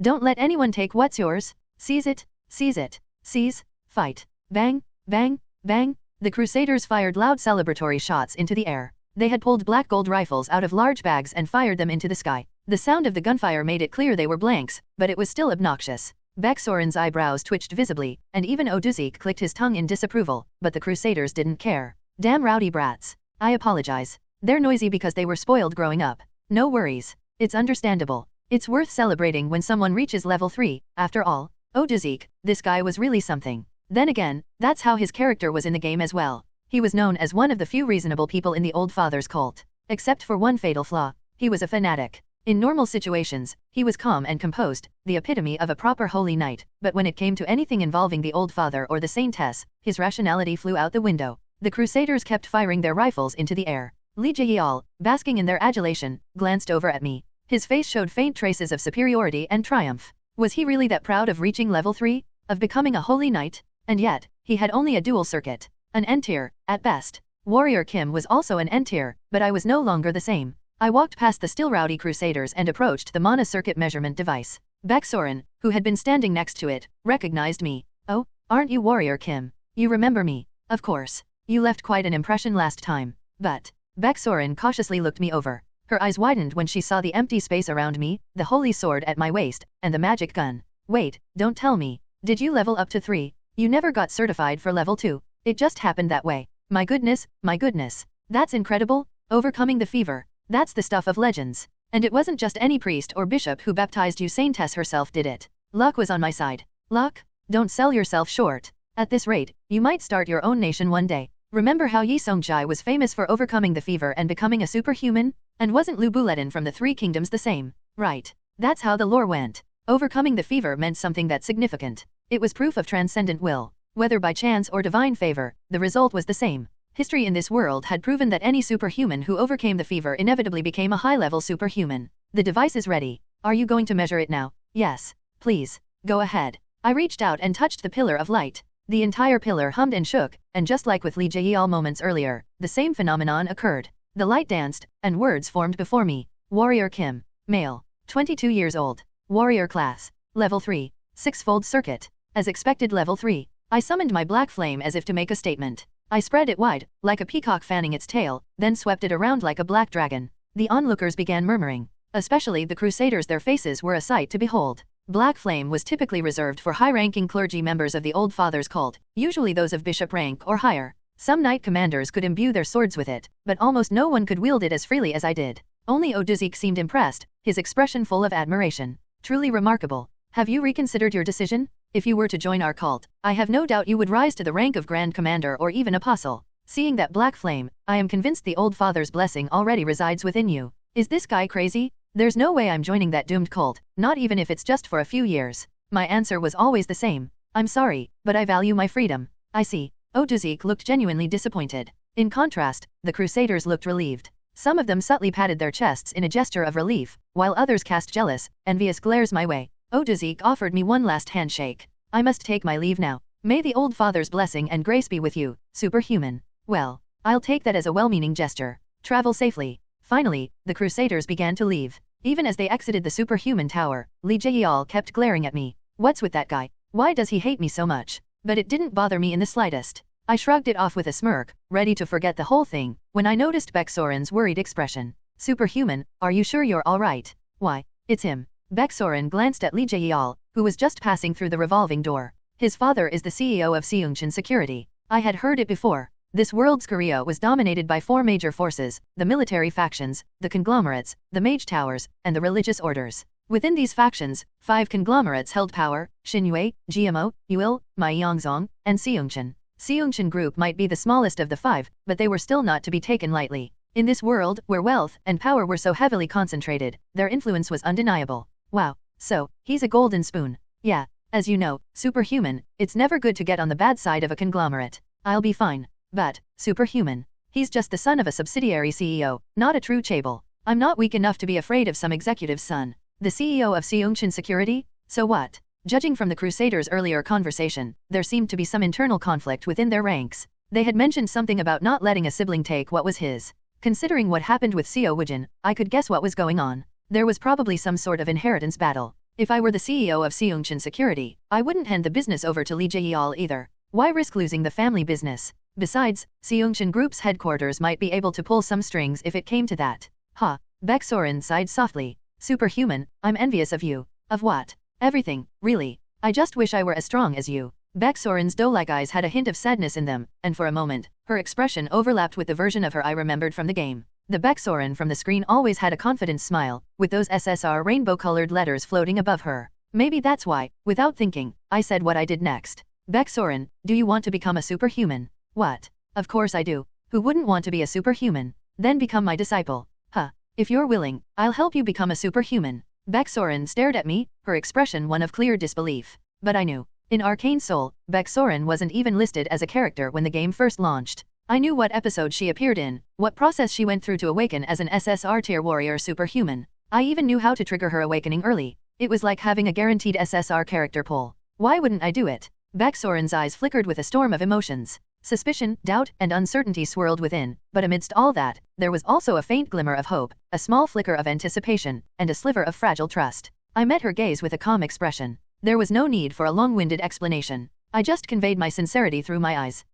Don't let anyone take what's yours. Seize it. Seize, fight. Bang, bang, bang. The Crusaders fired loud celebratory shots into the air. They had pulled black gold rifles out of large bags and fired them into the sky. The sound of the gunfire made it clear they were blanks, but it was still obnoxious. Baeksoren's eyebrows twitched visibly, and even Oduzik clicked his tongue in disapproval, but the Crusaders didn't care. Damn rowdy brats. I apologize. They're noisy because they were spoiled growing up. No worries. It's understandable. It's worth celebrating when someone reaches level 3, after all. Oduzik, this guy was really something. Then again, that's how his character was in the game as well. He was known as one of the few reasonable people in the Old Father's cult. Except for one fatal flaw. He was a fanatic. In normal situations, he was calm and composed, the epitome of a proper holy knight, but when it came to anything involving the Old Father or the Saintess, his rationality flew out the window. The Crusaders kept firing their rifles into the air. Li Jial, basking in their adulation, glanced over at me. His face showed faint traces of superiority and triumph. Was he really that proud of reaching level 3? Of becoming a holy knight? And yet, he had only a dual circuit. An N-tier, at best. Warrior Kim was also an N-tier, but I was no longer the same. I walked past the still rowdy Crusaders and approached the Mana circuit measurement device. Baeksoren, who had been standing next to it, recognized me. Oh, aren't you Warrior Kim? You remember me? Of course. You left quite an impression last time. But, Baeksoren cautiously looked me over. Her eyes widened when she saw the empty space around me, the holy sword at my waist, and the magic gun. Wait, don't tell me. Did you level up to 3? You never got certified for level 2. It just happened that way. My goodness, my goodness. That's incredible. Overcoming the fever. That's the stuff of legends. And it wasn't just any priest or bishop who baptized you, Saintess herself did it. Luck was on my side. Luck? Don't sell yourself short. At this rate, you might start your own nation one day. Remember how Yi Songjai was famous for overcoming the fever and becoming a superhuman? And wasn't Lu Buledin from the Three Kingdoms the same? Right. That's how the lore went. Overcoming the fever meant something that's significant. It was proof of transcendent will. Whether by chance or divine favor, the result was the same. History in this world had proven that any superhuman who overcame the fever inevitably became a high-level superhuman. The device is ready. Are you going to measure it now? Yes. Please. Go ahead. I reached out and touched the pillar of light. The entire pillar hummed and shook, and just like with Li Jial moments earlier, the same phenomenon occurred. The light danced, and words formed before me. Warrior Kim. Male. 22 years old. Warrior class. Level 3. Six-fold circuit. As expected, level 3. I summoned my black flame as if to make a statement. I spread it wide, like a peacock fanning its tail, then swept it around like a black dragon. The onlookers began murmuring. Especially the Crusaders, their faces were a sight to behold. Black flame was typically reserved for high-ranking clergy members of the Old Father's cult, usually those of bishop rank or higher. Some knight commanders could imbue their swords with it, but almost no one could wield it as freely as I did. Only Oduzik seemed impressed, his expression full of admiration. Truly remarkable. Have you reconsidered your decision? If you were to join our cult, I have no doubt you would rise to the rank of Grand Commander or even Apostle. Seeing that black flame, I am convinced the Old Father's blessing already resides within you. Is this guy crazy? There's no way I'm joining that doomed cult, not even if it's just for a few years. My answer was always the same. I'm sorry, but I value my freedom. I see. Oduzik looked genuinely disappointed. In contrast, the Crusaders looked relieved. Some of them subtly patted their chests in a gesture of relief, while others cast jealous, envious glares my way. Oduzik offered me one last handshake. I must take my leave now. May the Old Father's blessing and grace be with you, superhuman. Well, I'll take that as a well-meaning gesture. Travel safely. Finally, the Crusaders began to leave. Even as they exited the superhuman tower, Li Jial kept glaring at me. What's with that guy? Why does he hate me so much? But it didn't bother me in the slightest. I shrugged it off with a smirk, ready to forget the whole thing, when I noticed Baeksoren's worried expression. Superhuman, are you sure you're alright? Why, it's him. Baeksoren glanced at Li Jial, who was just passing through the revolving door. His father is the CEO of Seungchan Security. I had heard it before. This world's Korea was dominated by 4 major forces, the military factions, the conglomerates, the mage towers, and the religious orders. Within these factions, 5 conglomerates held power: Xinyu, GMO, Yuil, Myeongzong, and Seungchan. Seungchan Group might be the smallest of the 5, but they were still not to be taken lightly. In this world, where wealth and power were so heavily concentrated, their influence was undeniable. Wow, so, he's a golden spoon. Yeah, as you know, superhuman, it's never good to get on the bad side of a conglomerate. I'll be fine. But, superhuman. He's just the son of a subsidiary CEO, not a true chaebol. I'm not weak enough to be afraid of some executive's son. The CEO of Seungchan Security? So what? Judging from the Crusaders' earlier conversation, there seemed to be some internal conflict within their ranks. They had mentioned something about not letting a sibling take what was his. Considering what happened with Co Wuin, I could guess what was going on. There was probably some sort of inheritance battle. If I were the CEO of Seungchin Security, I wouldn't hand the business over to Lee Jae-yeol either. Why risk losing the family business? Besides, Seungchin Group's headquarters might be able to pull some strings if it came to that. Ha! Baek Sorin sighed softly. Superhuman, I'm envious of you. Of what? Everything, really. I just wish I were as strong as you. Baek Sorin's doe-like eyes had a hint of sadness in them, and for a moment, her expression overlapped with the version of her I remembered from the game. The Baek Sorin from the screen always had a confident smile, with those SSR rainbow-colored letters floating above her. Maybe that's why, without thinking, I said what I did next. Baek Sorin, do you want to become a superhuman? What? Of course I do. Who wouldn't want to be a superhuman? Then become my disciple. Huh. If you're willing, I'll help you become a superhuman. Baek Sorin stared at me, her expression one of clear disbelief. But I knew. In Arcane Seoul, Baek Sorin wasn't even listed as a character when the game first launched. I knew what episode she appeared in, what process she went through to awaken as an SSR tier warrior superhuman. I even knew how to trigger her awakening early. It was like having a guaranteed SSR character pool. Why wouldn't I do it? Baek Sorin's eyes flickered with a storm of emotions. Suspicion, doubt, and uncertainty swirled within, but amidst all that, there was also a faint glimmer of hope, a small flicker of anticipation, and a sliver of fragile trust. I met her gaze with a calm expression. There was no need for a long-winded explanation. I just conveyed my sincerity through my eyes.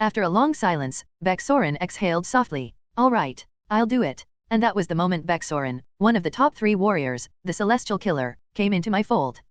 After a long silence, Baek Sorin exhaled softly. All right, I'll do it. And that was the moment Baek Sorin, one of the top 3 warriors, the celestial killer, came into my fold.